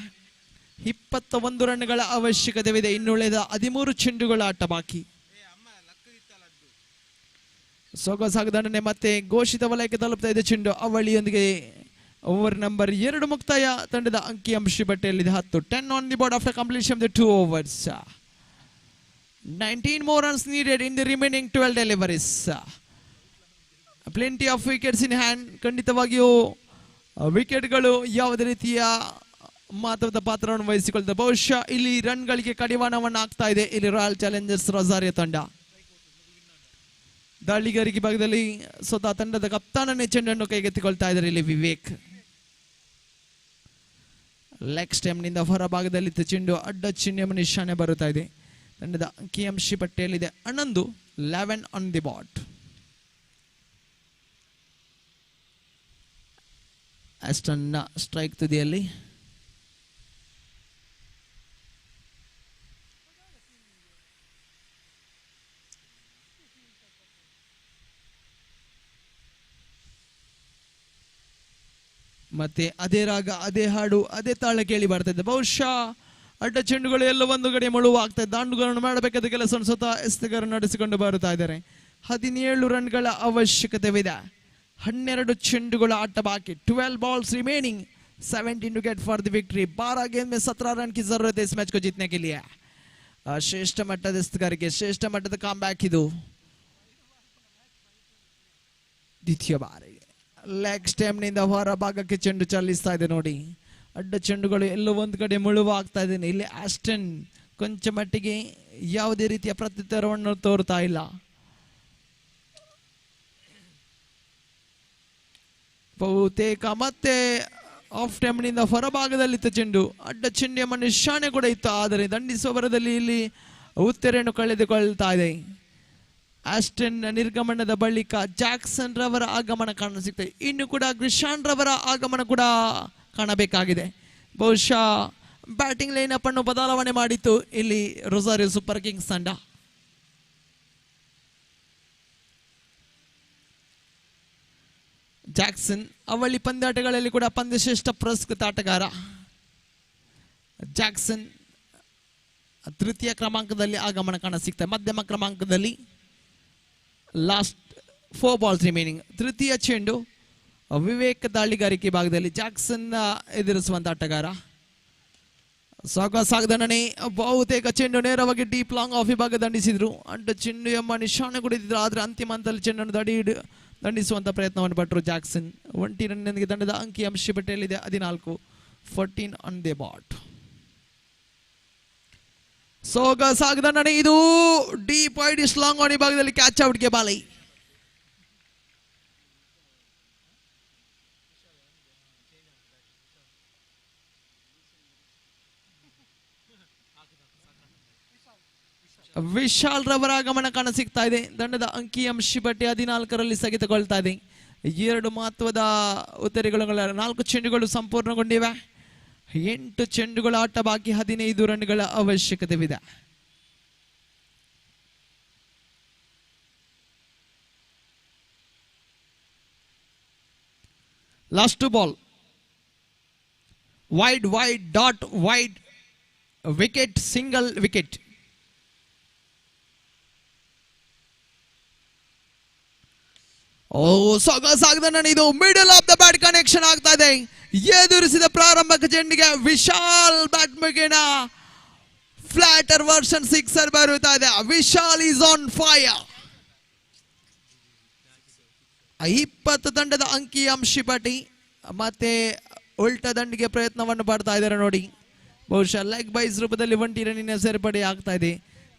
21 ರನ್ಗಳ ಅವಶ್ಯಕತೆವಿದೆ. ಇನ್ನುಳಿದ 13 ಚೆಂಡುಗಳ ಆಟ ಬಾಕಿ. ಸೊಗಸಾಗದಂಡನೆ ಮತ್ತೆ ಘೋಷಿತ ವಲಯಕ್ಕೆ ತಲುಪ್ತಾ ಇದೆ ಚೆಂಡು. ಅವಳಿಯೊಂದಿಗೆ ಓವರ್ ನಂಬರ್ 2 ಮುಕ್ತಾಯ. ತಂಡದ ಅಂಕಿಅಂಶ ಪಟ್ಟಿಯಲ್ಲಿದೆ 10. 10 on the board after completion of the 2 overs. 19 more runs needed in the remaining 12 deliveries. Plenty of wickets in hand. ಖಂಡಿತವಾಗಿಯೂ ವಿಕೆಟ್ಗಳು ಯಾವುದೇ ರೀತಿಯ ಮಹತ್ವದ ಪಾತ್ರವನ್ನು ವಹಿಸಿಕೊಳ್ತದೆ. ಬಹುಶಃ ಇಲ್ಲಿ ರನ್ಗಳಿಗೆ ಕಡಿವಾಣವನ್ನು ಆಗ್ತಾ ಇದೆ ಇಲ್ಲಿ ರಾಯಲ್ ಚಾಲೆಂಜರ್ಸ್ ರೊಜಾರಿಯೋ ತಂಡ. ದಾಳಿಗಾರಿಕೆ ಭಾಗದಲ್ಲಿ ಸ್ವತಃ ತಂಡದ ಕಪ್ತಾನನೇ ಚೆಂಡನ್ನು ಕೈಗೆತ್ತಿಕೊಳ್ತಾ ಇದ್ದಾರೆ ಇಲ್ಲಿ ವಿವೇಕ್. ಲೆಗ್ ಸ್ಟೆಮ್ನಿಂದ ಹೊರ ಭಾಗದಲ್ಲಿ ಚೆಂಡು ಅಡ್ಡ ಚಿಹ್ನೆಯ ನಿಶಾನೆ ಬರುತ್ತಾ ಇದೆ. ತಂಡದ ಅಂಕಿಅಂಶ ಪಟ್ಟಿಯಲ್ಲಿದೆ 11. 11 on the board. ಅಷ್ಟನ್ನ ಸ್ಟ್ರೈಕ್ ತುದಿಯಲ್ಲಿ ಮತ್ತೆ ಅದೇ ರಾಗ, ಅದೇ ಹಾಡು, ಅದೇ ತಾಳ ಕೇಳಿ ಬರ್ತಾ ಇದೆ. ಬಹುಶಃ ಅಡ್ಡ ಚೆಂಡುಗಳು ಎಲ್ಲ ಒಂದು ಕಡೆ ಮುಳುವಾಗ್ತಾ ಇದೆ. ದಾಂಡುಗಳನ್ನು ಮಾಡಬೇಕಾದ ಕೆಲಸವನ್ನು ಸ್ವತಃ ಎಸ್ತಗಾರರು ನಡೆಸಿಕೊಂಡು ಬರುತ್ತಾ ಇದ್ದಾರೆ. 17 ರನ್ಗಳ ಅವಶ್ಯಕತೆವಿದೆ. 12 ಚೆಂಡುಗಳ ಆಟ ಬಾಕಿ. 12 balls remaining. 17 to get for the victory. 12 गेंद में 17 रन की जरूरत है इस मैच को जीतने के लिए. ಶ್ರೇಷ್ಠ ಮಟ್ಟದ ಎಸ್ತಗಾರಿಕೆ, ಶ್ರೇಷ್ಠ ಮಟ್ಟದ ಕಾಮ್ಬ್ಯಾಕ್ ಇದು. ದ್ವಿತೀಯ ಬಾರಿ ಲೆಗ್ ಸ್ಟೆಮ್ನಿಂದ ಹೊರ ಭಾಗಕ್ಕೆ ಚೆಂಡು ಚಲಿಸ್ತಾ ಇದೆ ನೋಡಿ. ಅಡ್ಡ ಚೆಂಡುಗಳು ಎಲ್ಲೋ ಒಂದು ಕಡೆ ಮುಳುವಾಗ್ತಾ ಇದ್ದೇನೆ. ಇಲ್ಲಿ ಆಸ್ಟನ್ ಕೊಂಚ ಮಟ್ಟಿಗೆ ಯಾವುದೇ ರೀತಿಯ ಪ್ರತ್ಯುತ್ತರವನ್ನು ತೋರ್ತಾ ಇಲ್ಲ. ಬಹುತೇಕ ಮತ್ತೆ ಆಫ್ ಟೈಮ್ನಿಂದ ಹೊರಭಾಗದಲ್ಲಿದ್ದ ಚೆಂಡು ಅಡ್ಡ ಚೆಂಡಿಯ ನಿಶಾನೆ ಕೂಡ ಇತ್ತು. ಆದರೆ ದಂಡಿಸುವ ಬರದಲ್ಲಿ ಇಲ್ಲಿ ಉತ್ತರೆಯನ್ನು ಕಳೆದುಕೊಳ್ತಾ ಇದೆ. ಆಸ್ಟನ್ ನಿರ್ಗಮನದ ಬಳಿಕ ಜಾಕ್ಸನ್ ರವರ ಆಗಮನ ಕಾಣಸಿಗ್ತದೆ. ಇನ್ನು ಕೂಡ ಗ್ರಿಶಾನ್ ರವರ ಆಗಮನ ಕೂಡ ಕಾಣಬೇಕಾಗಿದೆ. ಬಹುಶಃ ಬ್ಯಾಟಿಂಗ್ ಲೈನಪ್ ಅನ್ನು ಬದಲಾವಣೆ ಮಾಡಿತ್ತು ಇಲ್ಲಿ ರೊಜಾರಿಯೋ ಸೂಪರ್ ಕಿಂಗ್ಸ್ ತಂಡ. ಜಾಕ್ಸನ್ ಅವಳಿ ಪಂದ್ಯಾಟಗಳಲ್ಲಿ ಕೂಡ ಪಂದ್ಯಶ್ರೇಷ್ಠ ಪುರಸ್ಕೃತ ಆಟಗಾರ. ಜಾಕ್ಸನ್ ತೃತೀಯ ಕ್ರಮಾಂಕದಲ್ಲಿ ಆಗಮನ ಕಾಣಸಿಗ್ತದೆ. ಮಧ್ಯಮ ಕ್ರಮಾಂಕದಲ್ಲಿ ಲಾಸ್ಟ್ 4 balls ರಿಮೈನಿಂಗ್. ತೃತೀಯ ಚೆಂಡು ವಿವೇಕ್ ದಾಳಿಗಾರಿಕೆ ಭಾಗದಲ್ಲಿ ಜಾಕ್ಸನ್ ಎದುರಿಸುವಂತ ಆಟಗಾರ. ಸಾಗದಣ್ಣನೆ ಬಹುತೇಕ ಚೆಂಡು ನೇರವಾಗಿ ಡೀಪ್ ಲಾಂಗ್ ಆಫ್ ವಿಭಾಗ ದಂಡಿಸಿದ್ರು. ಅಡ್ಡ ಚೆಂಡು ಎಂಬ ನಿಶಾನೆ ಕುಡಿದಿದ್ರು. ಆದರೆ ಅಂತಿಮ ಹಂತದಲ್ಲಿ ಚೆಂಡನ್ನು ದಂಡಿಸುವಂತ ಪ್ರಯತ್ನವನ್ನು ಪಟ್ಟರು ಜಾಕ್ಸನ್. 1 ರನ್ನೊಂದಿಗೆ ತಂಡದ ಅಂಕಿಅಂಶ ಪಟ್ಟಿಯಲ್ಲಿದೆ 14. 14 on the board. ಸಾಗದಣ್ಣನೆ ಇದು ಡೀಪ್ ವೈಡ್ ಲಾಂಗ್ ಆನ್ ವಿಭಾಗದಲ್ಲಿ ಕ್ಯಾಚ್ ಔಟ್ಗೆ ಬಾಲೈ. ವಿಶಾಲ್ ರವರ ಆಗಮನ ಕಾಣಸಿಗ್ತಾ ಇದೆ. ತಂಡದ ಅಂಕಿಅಂಶ ಪಟ್ಟಿ 14ರಲ್ಲಿ ಸ್ಥಗಿತಗೊಳ್ತಾ ಇದೆ. 2 ಮಹತ್ವದ ಉತ್ತರಗಳು 4 ಚೆಂಡುಗಳು ಸಂಪೂರ್ಣಗೊಂಡಿವೆ. 8 ಚೆಂಡುಗಳ ಆಟ ಬಾಕಿ, 15 ರನ್ಗಳ ಅವಶ್ಯಕತೆವಿದೆ. Last 2 ball. Wide, dot, wide, wicket, single wicket. ಸಾಗದ ಇದು middle of the bat connection ಆಗ್ತಾ ಇದೆ. ಎದುರಿಸಿದ ಪ್ರಾರಂಭಕ ಚೆಂಡಿಗೆ Vishal bat ಮುಗಿನ flatter version sixer ಬರುತ್ತಾ ಇದೆ. Vishal is on fire. 20 ತಂಡದ ಅಂಕಿ ಪಟ್ಟಿ ಮತ್ತೆ ಉಲ್ಟಾ ದಂಡಿಗೆ ಪ್ರಯತ್ನವನ್ನು ಪಡ್ತಾ ಇದ್ದಾರೆ ನೋಡಿ. ಬಹುಶಃ ಲೆಗ್ ಬೈಸ್ ರೂಪದಲ್ಲಿ 1 ರನ್ನಿನ ಸೇರ್ಪಡೆ ಆಗ್ತಾ ಇದೆ.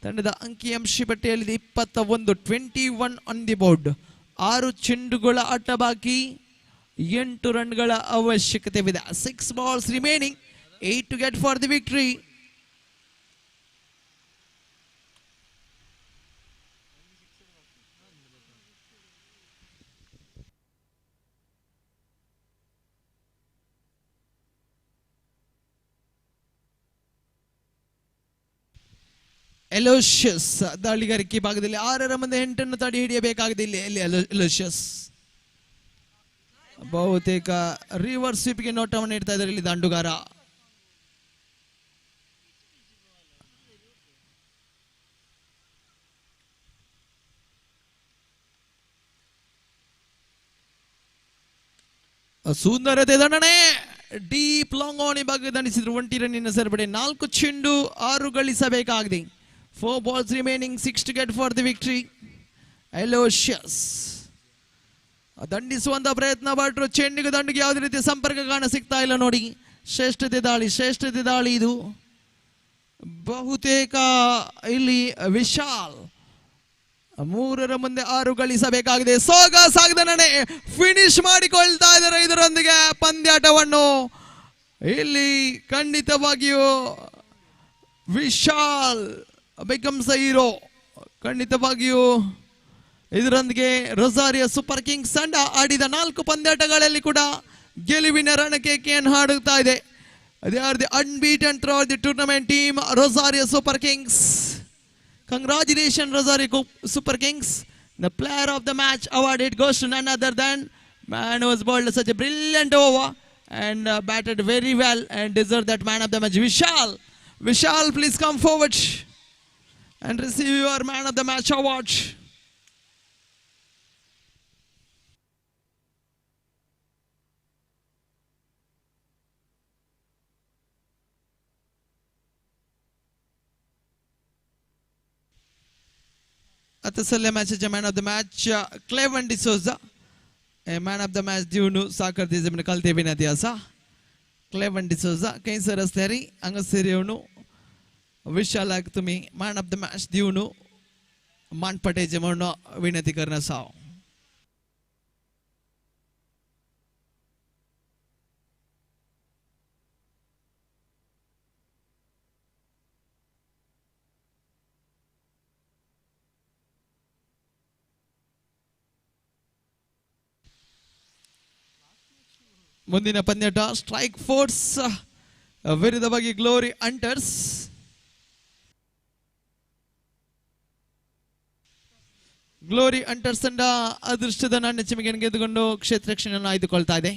ತಂಡದ ಅಂಕಿ ಪಟ್ಟಿಯಲ್ಲಿ 21, 21 ಆನ್ ದಿ ಬೋರ್ಡ್. 6 ಚೆಂಡುಗಳ ಆಟ ಬಾಕಿ, 8 ರನ್ಗಳ ಅವಶ್ಯಕತೆವಿದೆ. 6 balls remaining, 8 to get for the victory. Aloysius ದಾಳಿಗಾರಿಕೆ ಭಾಗದಲ್ಲಿ 6ರ ಮುಂದೆ 8 ತಡೆ ಹಿಡಿಯಬೇಕಾಗಿದೆ. ಇಲ್ಲಿ ಎಲೋಷಿಯಸ್ ಬಹುತೇಕ ರಿವರ್ಸ್ ಸ್ವೀಪ್ಗೆ ನೋಟವನ್ನು ನೀಡ್ತಾ ಇದ್ದಾರೆ ಇಲ್ಲಿ ದಾಂಡುಗಾರ. ಸುಂದರತೆ ದಂಡನೆ, ಡೀಪ್ ಲಾಂಗ್ ಆನ್ ಈ ಭಾಗ ದಂಡಿಸಿದ್ರು. 1 ರನ್ನಿನ ಸೇರ್ಪಡೆ, 4 ಚೆಂಡು 6 ಗಳಿಸಬೇಕಾಗಿದೆ. 4 balls remaining, 6 to get for the victory. Aloysius ದಂಡಿಸುವಂತ ಪ್ರಯತ್ನ ಪಟ್ಟರು. ಚೆಂಡಿಗೆ ದಂಡಿಗೆ ಯಾವುದೇ ರೀತಿಯ ಸಂಪರ್ಕ ಕಾಣ ಸಿಗ್ತಾ ಇಲ್ಲ ನೋಡಿ. ಶ್ರೇಷ್ಠತೆ ದಾಳಿ ಇದು. ಬಹುತೇಕ ಇಲ್ಲಿ ವಿಶಾಲ್ 3ರ ಮುಂದೆ 6 ಗಳಿಸಬೇಕಾಗಿದೆ. ಸಾಗದನೆ ಫಿನಿಶ್ ಮಾಡಿಕೊಳ್ತಾ ಇದ್ದಾರೆ ಇದರೊಂದಿಗೆ ಪಂದ್ಯಾಟವನ್ನು. ಇಲ್ಲಿ ಖಂಡಿತವಾಗಿಯೂ ವಿಶಾಲ್ ಬಿಕಮ್ಸ್ ಅ ಹೀರೋ. ಖಂಡಿತವಾಗಿಯೂ ಇದರೊಂದಿಗೆ ರೊಸಾರಿಯೋ ಸೂಪರ್ ಕಿಂಗ್ಸ್ ತಂಡ ಆಡಿದ 4 ಪಂದ್ಯಾಟಗಳಲ್ಲಿ ಕೂಡ ಗೆಲುವಿನ ರಣಕೇಕೆಯನ್ನು ಹಾಡುತ್ತಾ ಇದೆ. They are the unbeaten throughout the tournament team, Rosario Super Kings. Congratulations, Rosario Super Kings. The player of the match award, it goes to none other than man who has bowled such a brilliant over and batted very well and deserved that man of the match. Vishal, please come forward and receive your man of the match award. At the Salya match, man of the match, Cleven D'Souza. A man of the match due to Sakar Dizim Kalte Vinadiasa. Cleven D'Souza, Kansar Asteri, Angasirionu, Vishalak to me, man of the match due to Man Pate Jamono Vinati Karnasao. ಮುಂದಿನ ಪಂದ್ಯಾಟ strike force ವಿರುದ್ಧವಾಗಿ glory hunters. Glory hunters ತಂಡ ಅದೃಷ್ಟದ ನಾಣ್ಯ ಚಿಮಿಗೆಯನ್ನು ಗೆದ್ದುಕೊಂಡು ಕ್ಷೇತ್ರ ರಕ್ಷಣೆಯನ್ನು ಆಯ್ದುಕೊಳ್ತಾ ಇದೆ.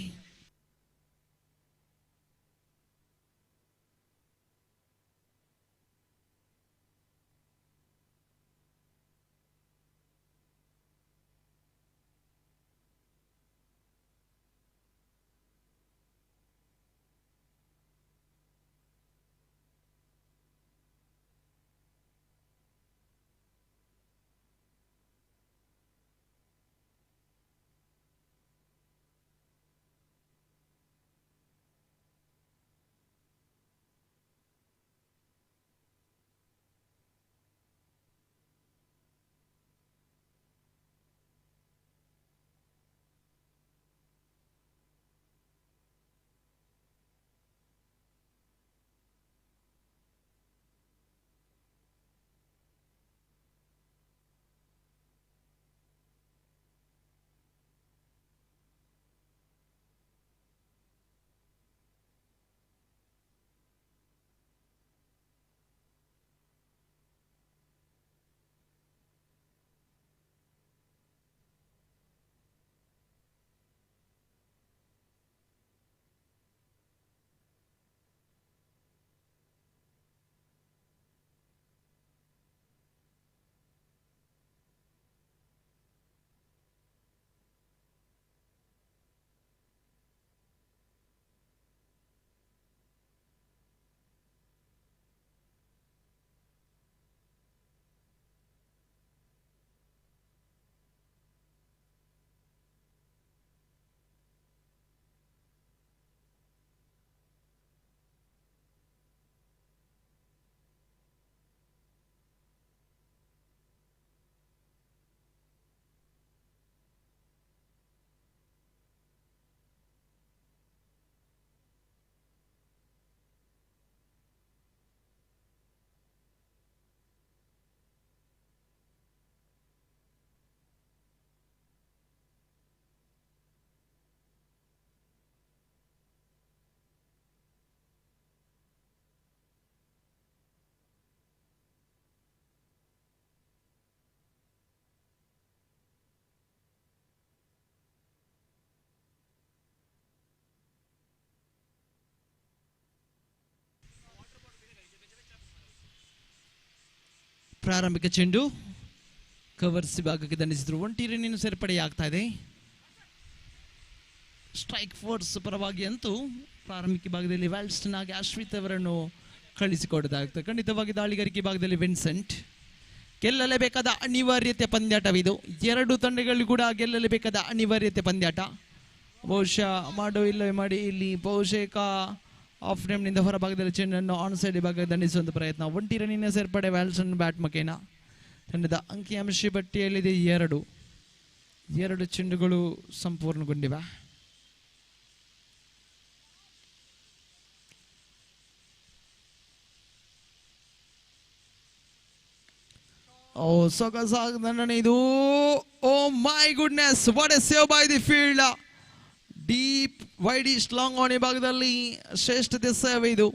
ಪ್ರಾರಂಭಿಕ ಚೆಂಡು ಕವರ್ಸ್ ವಿಭಾಗಕ್ಕೆ ದಂಡಿಸಿದ್ರು. 1 ರನ್ನಿನ ಸೇರ್ಪಡೆಯಾಗ್ತಾ ಇದೆ. ಸ್ಟ್ರೈಕ್ ಫೋರ್ಸ್ ಪರವಾಗಿ ಅಂತೂ ಪ್ರಾರಂಭಿಕ ಭಾಗದಲ್ಲಿ ವ್ಯಾಲ್ಸ್ಟನ್ ಆಗಿ ಅಶ್ವಿತ್ ಅವರನ್ನು ಕಳಿಸಿಕೊಡೋದಾಗ್ತದೆ. ಖಂಡಿತವಾಗಿ ದಾಳಿಗಾರಿಕೆ ಭಾಗದಲ್ಲಿ ವಿನ್ಸೆಂಟ್. ಗೆಲ್ಲಲೇಬೇಕಾದ ಅನಿವಾರ್ಯತೆ ಪಂದ್ಯಾಟವಿದು. ಎರಡು ತಂಡಗಳು ಕೂಡ ಗೆಲ್ಲಲೇಬೇಕಾದ ಅನಿವಾರ್ಯತೆ ಪಂದ್ಯಾಟ. ಬಹುಶಃ ಮಾಡೋ ಇಲ್ಲವೇ ಮಾಡಿ ಇಲ್ಲಿ ಬಹುಶೇಕ ಆಫ್ ನೇಮ್ನಿಂದ ಹೊರಭಾಗದಲ್ಲಿ ಚೆಂಡನ್ನು ಆನ್ ಸೈಡ್ ಭಾಗ ದಂಡಿಸುವಂಥ ಪ್ರಯತ್ನ. 1 ರನ್ನಿನ ಸೇರ್ಪಡೆ ವ್ಯಾಲ್ಸನ್ ಬ್ಯಾಟ್ ಮುಖೇನ. ತಂಡದ ಅಂಕಿಅಂಶ ಪಟ್ಟಿಯಲ್ಲಿದೆ 2 ಚೆಂಡುಗಳು ಸಂಪೂರ್ಣಗೊಂಡಿವೆ. ಸೊಗಸಾಗ ಇದು. Oh my goodness, what a save by the field. Deep widish long on ಈ ಭಾಗದಲ್ಲಿ ಶ್ರೇಷ್ಠತೆ ಸೇವ್ ಇದು.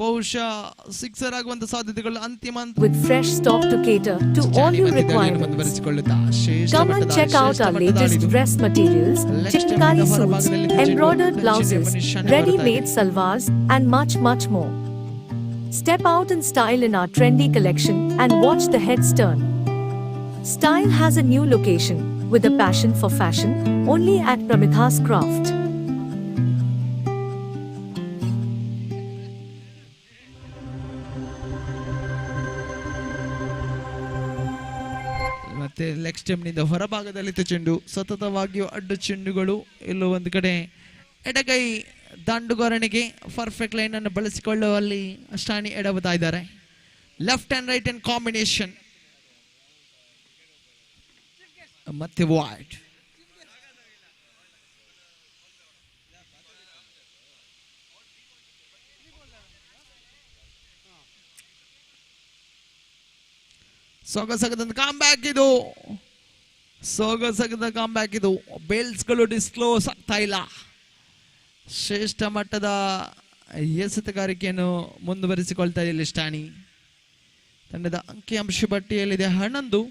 ಬಹುಶಃ ಸಿಕ್ಸರ್ ಆಗುವಂತ ಸಾಧ್ಯತೆಗಳು ಅಂತಿಮ. With fresh stock to cater to all your requirements. Come and check out our latest dress materials, chickadee suits, embroidered blouses, ready-made salwars and much more. Step out in style in our trendy collection and watch the heads turn. Style has a new location with a passion for fashion only at Pramithas Craft. ಮತ್ತೆ leg ಸ್ಟೆಮ್ನಿಂದ ಹೊರಭಾಗದಲ್ಲಿತ್ತು ಚೆಂಡು. ಸತತವಾಗಿಯೂ ಅಡ್ಡ ಚೆಂಡುಗಳು. ಎಲ್ಲೋ ಒಂದು ಕಡೆ ಎಡಗೈ ದಾಂಡುಗಾರನಿಗೆ perfect line ಅನ್ನು ಬಳಸಿಕೊಳ್ಳುವಲ್ಲಿ ಅಷ್ಟಾನಿ ಎಡವುತ್ತಾ ಇದ್ದಾರೆ. Left and write and combination. ಮತ್ತೆ ವೈಡ್. ಸೊಗಸಗದ ಕಾಮ್ಬ್ಯಾಕ್ ಇದು. ಸೊಗಸಗದ ಕಾಮ್ಬ್ಯಾಕ್ ಇದು. ಬೇಲ್ಸ್ಗಳು ಡಿಸ್ಕ್ಲೋಸ್ ಆಗ್ತಾ ಇಲ್ಲ. ಶ್ರೇಷ್ಠ ಮಟ್ಟದ ಎಸೆತಗಾರಿಕೆಯನ್ನು ಮುಂದುವರಿಸಿಕೊಳ್ತಾ ಇದೆ ಸ್ಟಾನಿ. ತಂಡದ ಅಂಕಿಅಂಶ ಪಟ್ಟಿಯಲ್ಲಿದೆ 11.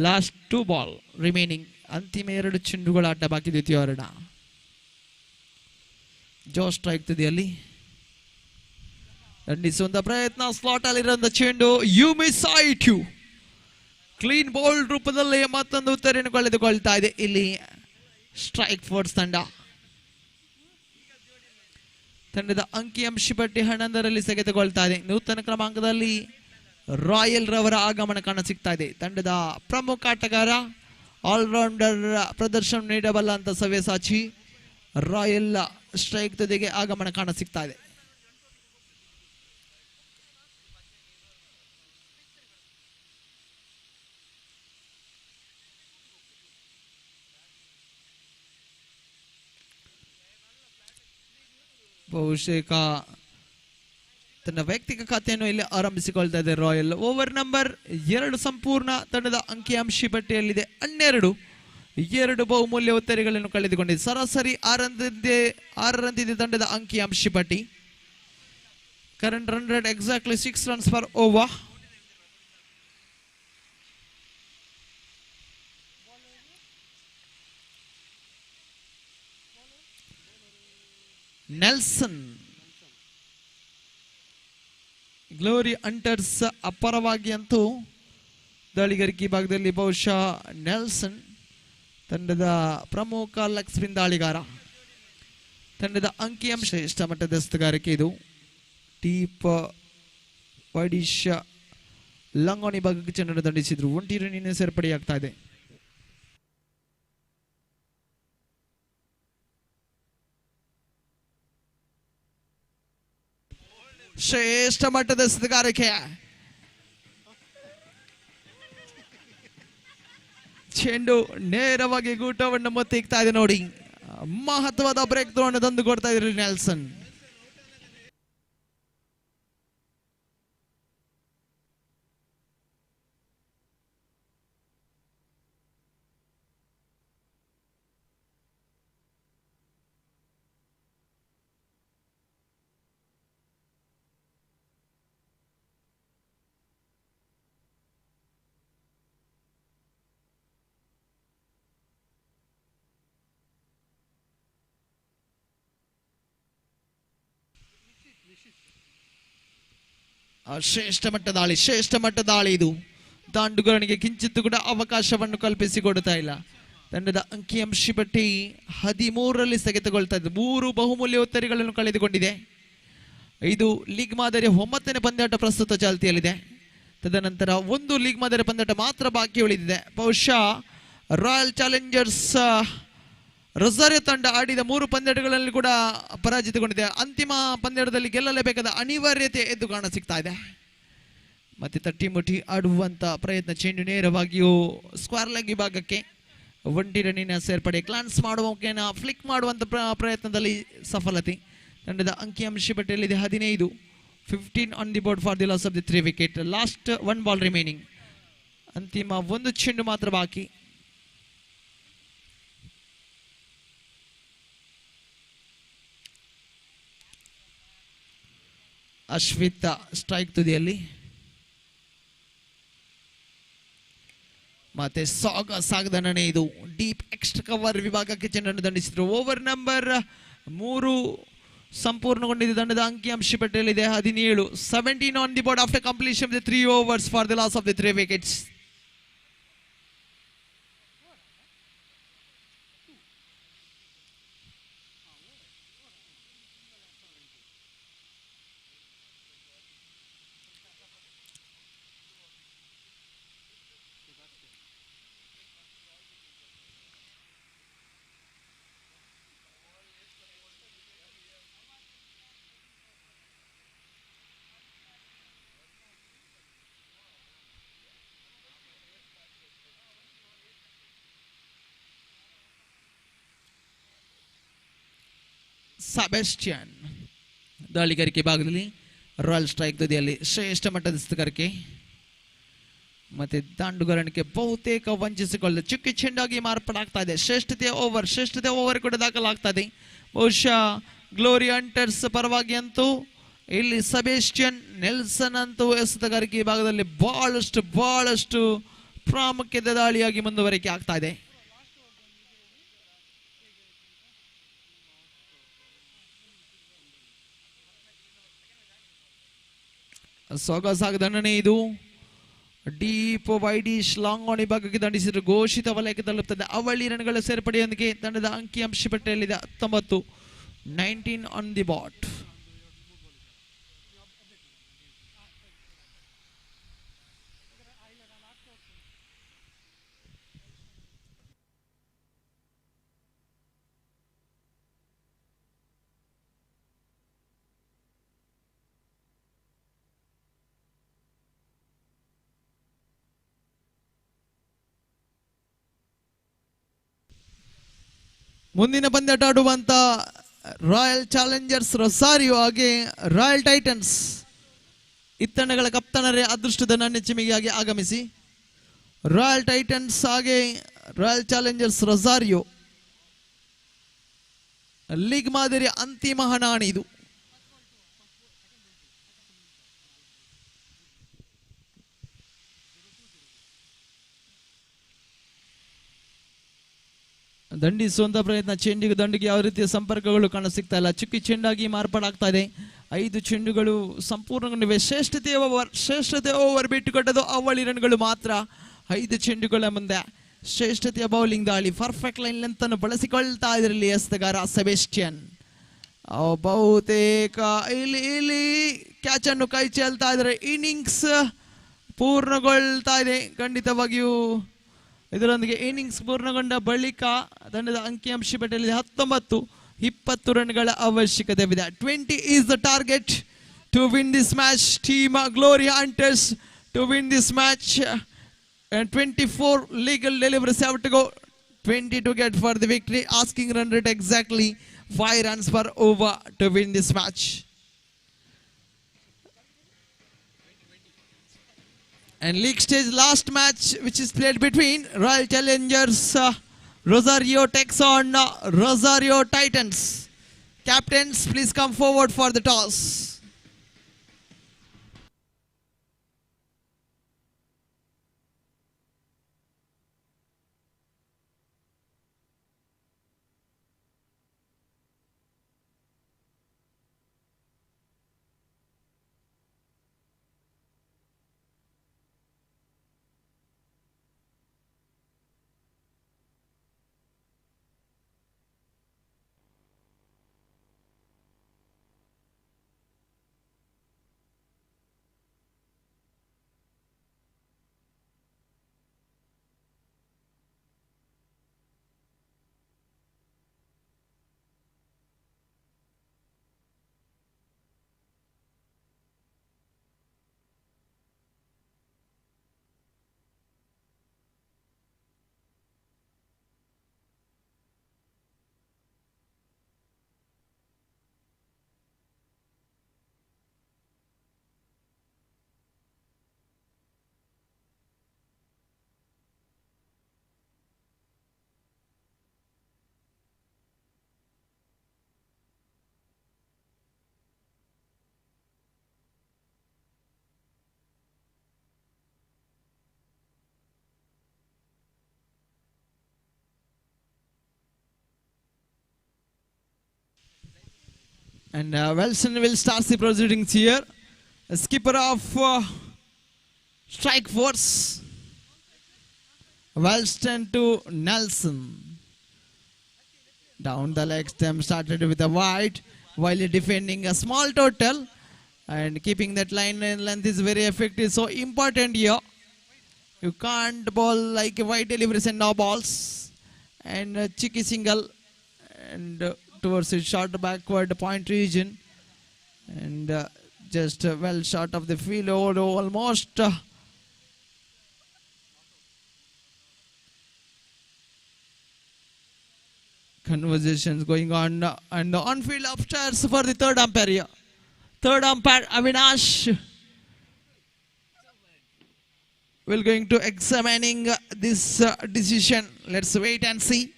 Last 2 ball remaining. ಅಂತಿಮ 2 ಚೆಂಡುಗಳ ಆಟ ಬಾಕಿ. ದ್ವಿತೀಯ ಹರಣ. ಜೋ ಸ್ಟ್ರೈಕ್ ತುದಿಯಲ್ಲಿ ದಂಡಿಸುವಂತ ಪ್ರಯತ್ನ. ಸ್ಲಾಟ್ ಅಲ್ಲಿರುವಂತ ಚೆಂಡು. You miss I hit you. Clean bowl ರೂಪದಲ್ಲಿ ಮತ್ತೊಂದು ಉತ್ತರವನ್ನು ಕಳೆದುಕೊಳ್ತಾ ಇದೆ ಇಲ್ಲಿ ಸ್ಟ್ರೈಕ್ ಫೋರ್ಸ್ ತಂಡ. ತಂಡದ ಅಂಕಿಅಂಶ ಪಟ್ಟಿ 11ರಲ್ಲಿ ಸೆಗೆದುಕೊಳ್ತಾ ಇದೆ. ನೂತನ ಕ್ರಮಾಂಕದಲ್ಲಿ ರಾಯಲ್ ರವರ ಆಗಮನ ಕಾಣ ಸಿಗ್ತಾ ಇದೆ. ತಂಡದ ಪ್ರಮುಖ ಆಟಗಾರ, ಆಲ್ರೌಂಡರ್ ಪ್ರದರ್ಶನ ನೀಡಬಲ್ಲ ಅಂತ ಸವ್ಯಸಾಚಿ ರಾಯಲ್ ಸ್ಟ್ರೈಕ್ ತುದಿಗೆ ಆಗಮನ ಕಾಣ ಸಿಗ್ತಾ ಇದೆ. ಬಹುಶೇಕ ತನ್ನ ವೈಯಕ್ತಿಕ ಖಾತೆಯನ್ನು ಇಲ್ಲಿ ಆರಂಭಿಸಿಕೊಳ್ತಾ ಇದೆ ರಾಯಲ್. ಓವರ್ ನಂಬರ್ 2 ಸಂಪೂರ್ಣ. ತಂಡದ ಅಂಕಿಅಂಶ ಪಟ್ಟಿಯಲ್ಲಿದೆ 12. 2 ಬಹುಮೂಲ್ಯ ಉತ್ತರಗಳನ್ನು ಕಳೆದುಕೊಂಡಿದೆ. ಸರಾಸರಿ 6 ರಂತಿದೆ ತಂಡದ ಅಂಕಿಅಂಶ ಪಟ್ಟಿ. Current run rate exactly 6 runs per over. Nelson Glory Hunters ಅಪರವಾಗಿ ಅಂತೂ ದಾಳಿಗಾರಿಕೆ ಭಾಗದಲ್ಲಿ ಬಹುಶಃ ನೆಲ್ಸನ್ ತಂಡದ ಪ್ರಮುಖ ಲೆಗ್ ಸ್ಪಿನ್ ದಾಳಿಗಾರ. ತಂಡದ ಅಂಕಿಅಂಶ ಶ್ರೇಷ್ಠ ಮಟ್ಟದ ಎಸೆತಗಾರಿಕೆ ಇದು. ಡೀಪ್ ವೈಡಿಶ್ ಲಂಗೋನಿ ಭಾಗಕ್ಕೆ ಚೆಂಡನ್ನು ದಂಡಿಸಿದ್ರು. 1 ರನ್ನಿನ ಸೇರ್ಪಡೆಯಾಗ್ತಾ ಇದೆ. ಶ್ರೇಷ್ಠ ಮಟ್ಟದ ಎಸೆತಗಾರಿಕೆ. ಚೆಂಡು ನೇರವಾಗಿ ಗೂಟವನ್ನು ಮುತ್ತಿಕ್ತಾ ಇದೆ ನೋಡಿ. ಮಹತ್ವದ ಬ್ರೇಕ್ ಥ್ರೋ ಅನ್ನು ತಂದು ಕೊಡ್ತಾ ಇದ್ರು ನೆಲ್ಸನ್. ಶ್ರೇಷ್ಠ ಮಟ್ಟ ದಾಳಿ ಇದು. ದಾಂಡುಗಾರನಿಗೆ ಕಿಂಚಿತ್ತು ಕೂಡ ಅವಕಾಶವನ್ನು ಕಲ್ಪಿಸಿಕೊಡ್ತಾ ಇಲ್ಲ. ತಂಡದ ಅಂಕಿಅಂಶ ಪಟ್ಟಿ 13ರಲ್ಲಿ ಸ್ಥಗಿತಗೊಳ್ತಾ ಇದೆ. 3 ಬಹುಮೂಲ್ಯ ಉತ್ತರಿಗಳನ್ನು ಕಳೆದುಕೊಂಡಿದೆ. ಇದು ಲೀಗ್ ಮಾದರಿಯ 9ನೇ ಪಂದ್ಯಾಟ ಪ್ರಸ್ತುತ ಚಾಲ್ತಿಯಲ್ಲಿದೆ. ತದನಂತರ 1 ಲೀಗ್ ಮಾದರಿಯ ಪಂದ್ಯಾಟ ಮಾತ್ರ ಬಾಕಿ ಉಳಿದಿದೆ. ಬಹುಶಃ ರಾಯಲ್ ಚಾಲೆಂಜರ್ಸ್ ರೊಸಾರಿಯೋ ತಂಡ ಆಡಿದ 3 ಪಂದ್ಯಾಟಗಳಲ್ಲಿ ಕೂಡ ಪರಾಜಿತಗೊಂಡಿದೆ. ಅಂತಿಮ ಪಂದ್ಯಾಟದಲ್ಲಿ ಗೆಲ್ಲಲೇಬೇಕಾದ ಅನಿವಾರ್ಯತೆ ಎದ್ದು ಕಾಣ ಸಿಗ್ತಾ ಇದೆ. ಮತ್ತೆ ತಟ್ಟಿ ಮುಟ್ಟಿ ಆಡುವಂತ ಪ್ರಯತ್ನ, ಚೆಂಡು ನೇರವಾಗಿಯೂ ಸ್ಕ್ವೇರ್ ಲೆಗ್ ವಿಭಾಗಕ್ಕೆ, ಒಂಟಿ ರನ್ನಿನ ಸೇರ್ಪಡೆ, ಕ್ಲಾನ್ಸ್ ಮಾಡುವ ಮುಖೇನ ಫ್ಲಿಕ್ ಮಾಡುವಂತ ಪ್ರಯತ್ನದಲ್ಲಿ ಸಫಲತೆ. ತಂಡದ ಅಂಕಿಅಂಶ ಪಟ್ಟಿಯಲ್ಲಿದೆ 15, 15 on the board for the loss of the 3 wicket. Last 1 ball remaining. ಅಂತಿಮ 1 ಚೆಂಡು ಮಾತ್ರ ಬಾಕಿ. ಅಶ್ವಿತ್ ಸ್ಟ್ರೈಕ್ ತುದಿಯಲ್ಲಿ. ಮತ್ತೆ ಸಾಗದನೇ ಇದು ಡೀಪ್ ಎಕ್ಸ್ಟ್ರಾ ಕವರ್ ವಿಭಾಗಕ್ಕೆ ಚೆಂಡನ್ನು ದಂಡಿಸಿದ್ರು. ಓವರ್ ನಂಬರ್ 3 ಸಂಪೂರ್ಣಗೊಂಡಿದೆ. ತಂಡದ ಅಂಕಿಅಂಶ ಪಟ್ಟಿಯಲ್ಲಿದೆ 17, 17 on the board after completion of the 3 overs for the loss of the 3 wickets. Sebastian ದಾಳಿಗಾರಿಕೆ ಭಾಗದಲ್ಲಿ ರಾಯಲ್ ಸ್ಟ್ರೈಕ್ ತುದಿಯಲ್ಲಿ ಶ್ರೇಷ್ಠ ಮಟ್ಟದ ಸ್ಥಿತಿಗಾರಿಕೆ. ಮತ್ತೆ ದಾಂಡುಗಾರನಿಗೆ ಬಹುತೇಕ ವಂಚಿಸಿಕೊಳ್ಳಲು ಚುಕ್ಕಿ ಚೆಂಡಾಗಿ ಮಾರ್ಪಾಡಾಗ್ತಾ ಇದೆ. ಶ್ರೇಷ್ಠತೆಯ ಓವರ್ ಕೂಡ ದಾಖಲಾಗ್ತಾ ಇದೆ. ಬಹುಶಃ ಗ್ಲೋರಿ ಹಂಟರ್ಸ್ ಪರವಾಗಿ ಅಂತೂ ಇಲ್ಲಿ ಸೆಬಾಸ್ಟಿಯನ್ ನೆಲ್ಸನ್ ಅಂತೂ ಎಸೆತಗಾರಿಕೆ ಭಾಗದಲ್ಲಿ ಬಹಳಷ್ಟು ಪ್ರಾಮುಖ್ಯತೆ ದಾಳಿಯಾಗಿ ಮುಂದುವರಿಕೆ ಆಗ್ತಾ ಇದೆ. ಸೊಗಸಾಗದನೇ ಇದು ಡೀಪ್ ವೈಡಿಶ್ ಲಾಂಗ್ ಆನ್ ವಿಭಾಗಕ್ಕೆ ದಂಡಿಸಿದ್ರು. ಘೋಷಿತ ವಲಯಕ್ಕೆ ತಲುಪುತ್ತದೆ. ಅವಳಿ ರನ್ಗಳ ಸೇರ್ಪಡೆಯೊಂದಿಗೆ ತಂಡದ ಅಂಕಿಅಂಶ ಪಟ್ಟಿಯಲ್ಲಿದೆ 19, 19 ಆನ್ ದಿ ಬಾಟ್. ಮುಂದಿನ ಪಂದ್ಯಾಟ ಆಡುವಂತ ರಾಯಲ್ ಚಾಲೆಂಜರ್ಸ್ ರೊಸಾರಿಯೋ ಹಾಗೆ ರಾಯಲ್ ಟೈಟನ್ಸ್ ಇತ್ತಂಡಗಳ ಕಪ್ತಾನರೇ ಅದೃಷ್ಟದ ನನ್ನೆಚ್ಚುಮೆಗಾಗಿ ಆಗಮಿಸಿ. ರಾಯಲ್ ಟೈಟನ್ಸ್ ಹಾಗೆ ರಾಯಲ್ ಚಾಲೆಂಜರ್ಸ್ ರೊಸಾರಿಯೋ ಲೀಗ್ ಮಾದರಿಯ ಅಂತಿಮ ಹಣಾಣಿ ಇದು. ದಂಡಿಸುವಂತ ಪ್ರಯತ್ನ, ಚೆಂಡಿಗೆ ದಂಡಿಗೆ ಯಾವ ರೀತಿಯ ಸಂಪರ್ಕಗಳು ಕಾಣಸಿಗ್ತಾ ಇಲ್ಲ. ಚುಕ್ಕಿ ಚೆಂಡಾಗಿ ಮಾರ್ಪಾಡಾಗ್ತಾ ಇದೆ. 5 ಚೆಂಡುಗಳು ಸಂಪೂರ್ಣಗೊಂಡಿವೆ. ಶ್ರೇಷ್ಠತೆ ಓವರ್ ಬಿಟ್ಟುಕೊಟ್ಟದು ಅವಳಿ ರನ್ಗಳು ಮಾತ್ರ. 5 ಚೆಂಡುಗಳ ಮುಂದೆ ಶ್ರೇಷ್ಠತೆಯ ಬೌಲಿಂಗ್ ದಾಳಿ, ಪರ್ಫೆಕ್ಟ್ ಲೈನ್ ಲೆಂತ್ ಅನ್ನು ಬಳಸಿಕೊಳ್ತಾ ಇದರಲ್ಲಿ ಎಸೆತಗಾರ ಸೆಬಾಸ್ಟಿಯನ್. ಬಹುತೇಕ ಇಲ್ಲಿ ಕ್ಯಾಚ್ ಅನ್ನು ಕೈ ಚೆಲ್ತಾ ಇದ್ದಾರೆ. ಇನ್ನಿಂಗ್ಸ್ ಪೂರ್ಣಗೊಳ್ತಾ ಇದೆ. ಖಂಡಿತವಾಗಿಯೂ ಇದರೊಂದಿಗೆ ಇನ್ನಿಂಗ್ಸ್ ಪೂರ್ಣಗೊಂಡ ಬಳಿಕ ತಂಡದ ಅಂಕಿಅಂಶ ಪಟ್ಟಿಯಲ್ಲಿ 19, 20 ರನ್ಗಳ ಅವಶ್ಯಕತೆವಿದೆ. 20 is the target to win this match. Team Glory Hunters to win this match. And 24 legal deliveries have to go. 20 to get for the victory. Asking run rate exactly 5 runs per over to win this match. And league stage last match, which is played between Royal Challengers Rosario takes on Rosario Titans. Captains, please come forward for the toss. And Wilson will start the proceedings here. Skipper of strike force. Wilson to Nelson. Down the leg stem started with a wide while defending a small total. And keeping that line and length is very effective. So important here. You can't bowl like a wide delivery and no balls. And a cheeky single. And towards a short backward point region. And just well short of the field over almost. Conversations going on. And the on-field upstairs for the third umpire here. Third umpire Avinash will going to examining this decision. Let's wait and see.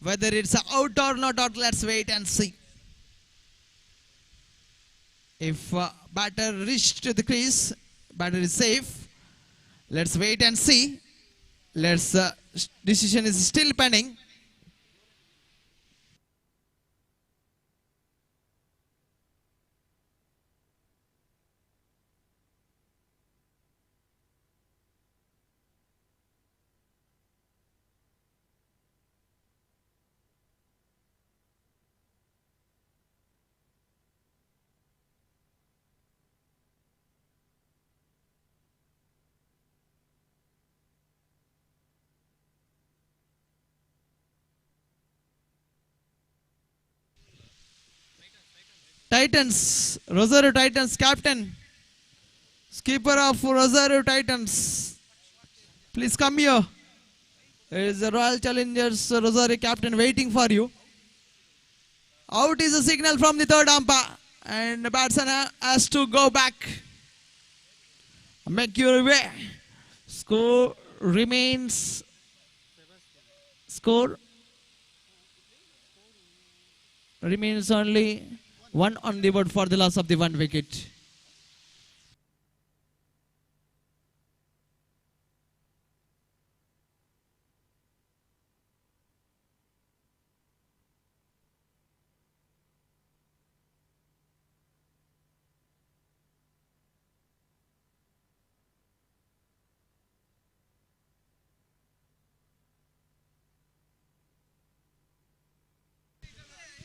Whether it's out or not out, let's wait and see. If batter reached the crease, batter is safe. Let's wait and see. Let's decision is still pending. Titans, Rosario Titans captain, skipper of Rosario Titans, please come here. There is a Royal Challengers Rosario captain waiting for you. Out is a signal from the third umpire and the batsman has to go back. Make your way. Score remains only one on the board for the loss of the 1 wicket.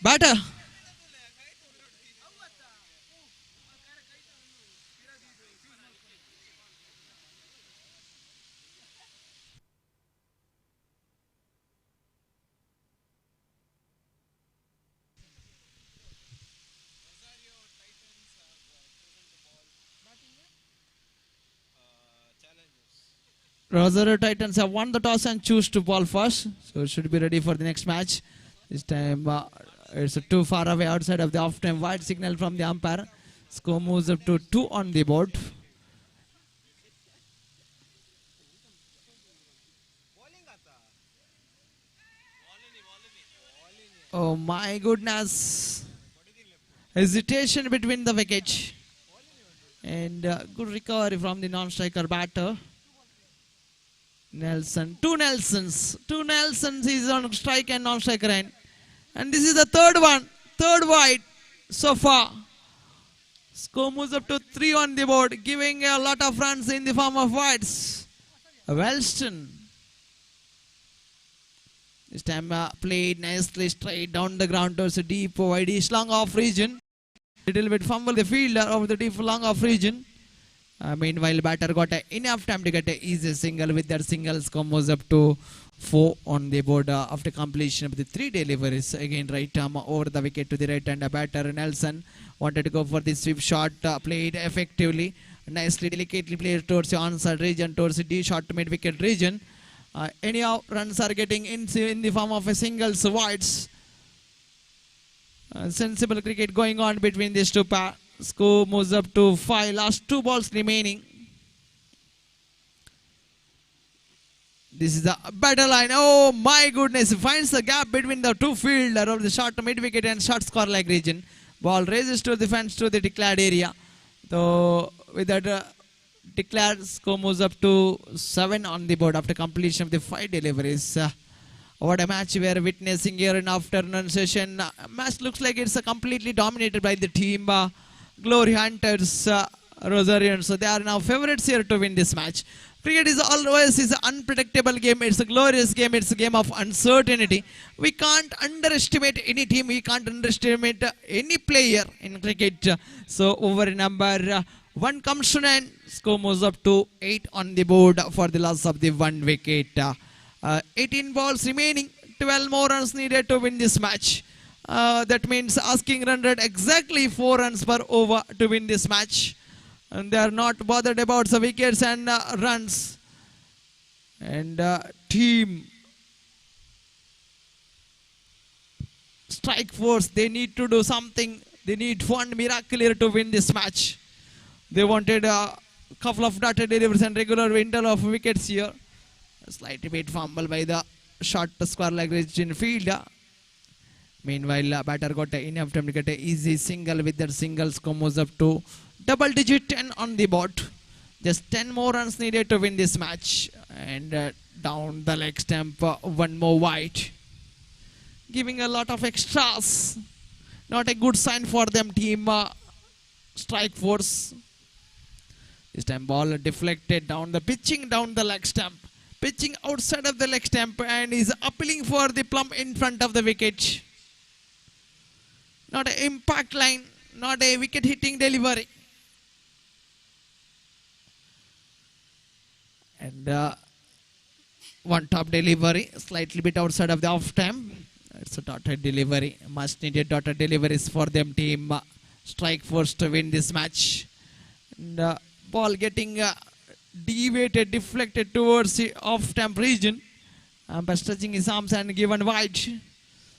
Batter. Rosario Titans have won the toss and choose to ball first, so should be ready for the next match. This time it's too far away outside of the off-time wide signal from the umpire. Score moves up to 2 on the board. Oh my goodness. Hesitation between the wicket. And good recovery from the non-striker batter. Nelson, two Nelsons is on strike and non-striker end. And this is the third wide so far. Score moves up to 3 on the board, giving a lot of runs in the form of wides. Wellston. This time played nicely straight down the ground towards a deep wide long off region. Little bit fumble the fielder over the deep long off region. Meanwhile, batter got enough time to get an easy single. With that single, score moves up to 4 on the board after completion of the 3 deliveries. Again, right arm over the wicket to the right hand. Batter Nelson wanted to go for the sweep shot, played effectively. Nicely, delicately played towards the onside region, towards the D shot to mid wicket region. Anyhow, runs are getting in the form of a singles wides. Sensible cricket going on between these two pairs. Score moves up to 5. Last 2 balls remaining. This is the better line. Oh my goodness. Finds the gap between the two fielder of the short to mid wicket and short score leg region. Ball raises to the fence to the declared area. So with that declared score moves up to 7 on the board after completion of the 5 deliveries. What a match we are witnessing here in afternoon session. Match looks like it's completely dominated by the team Glory Hunters Rosarians. So they are now favorites here to win this match. Cricket is always an unpredictable game. It's a glorious game. It's a game of uncertainty. We can't underestimate any team. We can't underestimate any player in cricket. So over number 1 comes to 9. Score moves up to 8 on the board for the loss of the 1 wicket. 18 balls remaining. 12 more runs needed to win this match. That means asking run rate exactly 4 runs per over to win this match. And they are not bothered about the wickets and runs. And team strike force, they need to do something. They need one miracle here to win this match. They wanted a couple of dotted deliveries and regular interval of wickets here. A slight bit fumble by the short square leg reach in field. Meanwhile, batter got enough time to get an easy single. With that single, score moves up to double digit 10 on the board. Just 10 more runs needed to win this match. And down the leg stump, one more wide. Giving a lot of extras. Not a good sign for them, team strike force. This time ball deflected down the pitching down the leg stump. Pitching outside of the leg stump and is appealing for the plumb in front of the wicket. Not an impact line, not a wicket hitting delivery. And one top delivery, slightly bit outside of the off time. It's a dotted delivery, much needed dotted deliveries for them team. Strike force to win this match. And ball getting deviated, deflected towards the off stump region. By stretching his arms and given wide.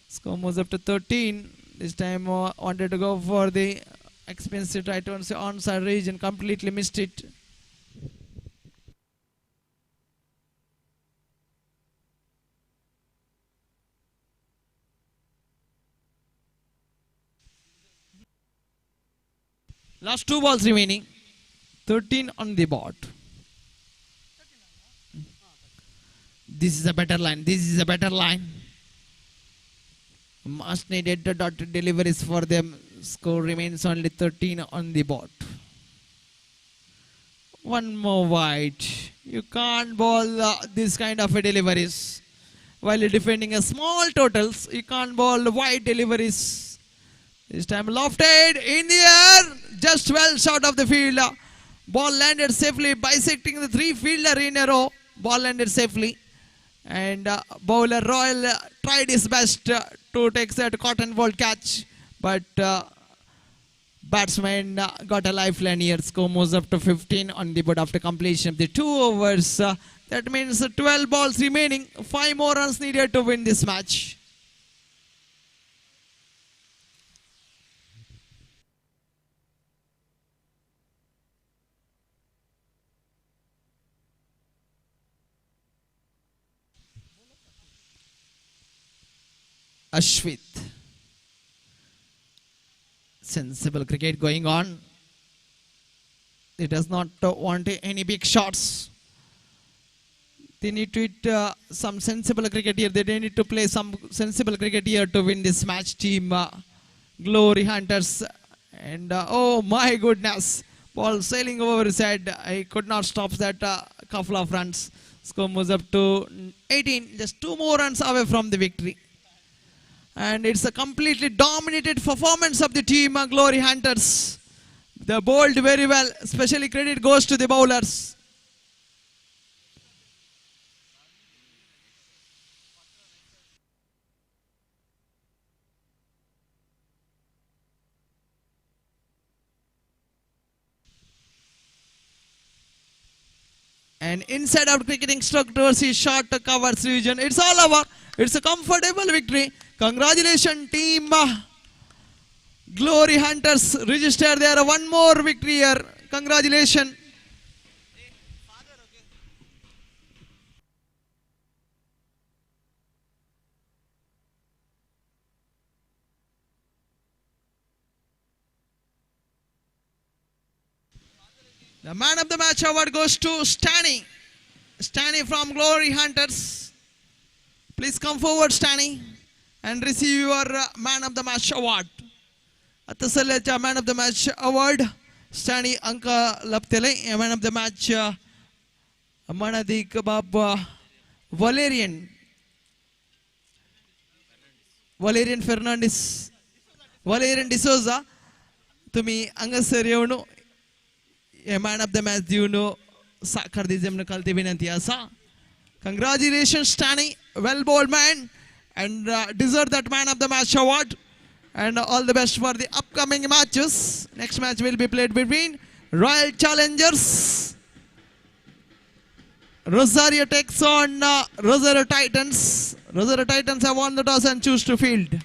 Score moves up to 13. This time wanted to go for the expensive try towards the onside region, completely missed it. Last 2 balls remaining. 13 on the board. This is a better line. This is a better line. Much needed dotted deliveries for them. Score remains only 13 on the board. One more wide. You can't bowl this kind of deliveries. While defending a small totals, you can't bowl wide deliveries. This time lofted in the air. Just well short of the field. Ball landed safely, bisecting the 3 fielder in a row. Ball landed safely. And bowler Royal tried his best to take that cotton ball catch. But batsman got a lifeline here. Score moves up to 15 on the board after completion of the 2 overs. That means 12 balls remaining. 5 more runs needed to win this match. Ashwit. Sensible cricket going on. He does not want any big shots. They need to hit some sensible cricket here. They need to play some sensible cricket here to win this match, team Glory Hunters. And oh my goodness, ball sailing over his head. I could not stop that couple of runs. Score moves up to 18. Just 2 more runs away from the victory. And it's a completely dominated performance of the team Glory Hunters. They bowled very well. Especially credit goes to the bowlers. And inside out cricketing struck towards his short covers region. It's all over. It's a comfortable victory. Congratulations, team Glory Hunters. Register there 1 more victory here. Congratulations. The man of the match award goes to Stanny. Stanny from Glory Hunters. Please come forward, Stanny, and receive your man of the match award. आता सल्ल्याच्या man of the match award Stanny अंका लपतेले man of the match मनादी kebab Valerian Fernandez Valerian D'Souza तुम्ही अंगसर येऊन man of the match देऊन साखर दिजेमन कळते विनंती असा. Congratulations Stanny, well bowled man, and deserve that man of the match award, and all the best for the upcoming matches. Next match will be played between Royal Challengers Rosario takes on Rosario Titans. Rosario Titans have won the toss and choose to field.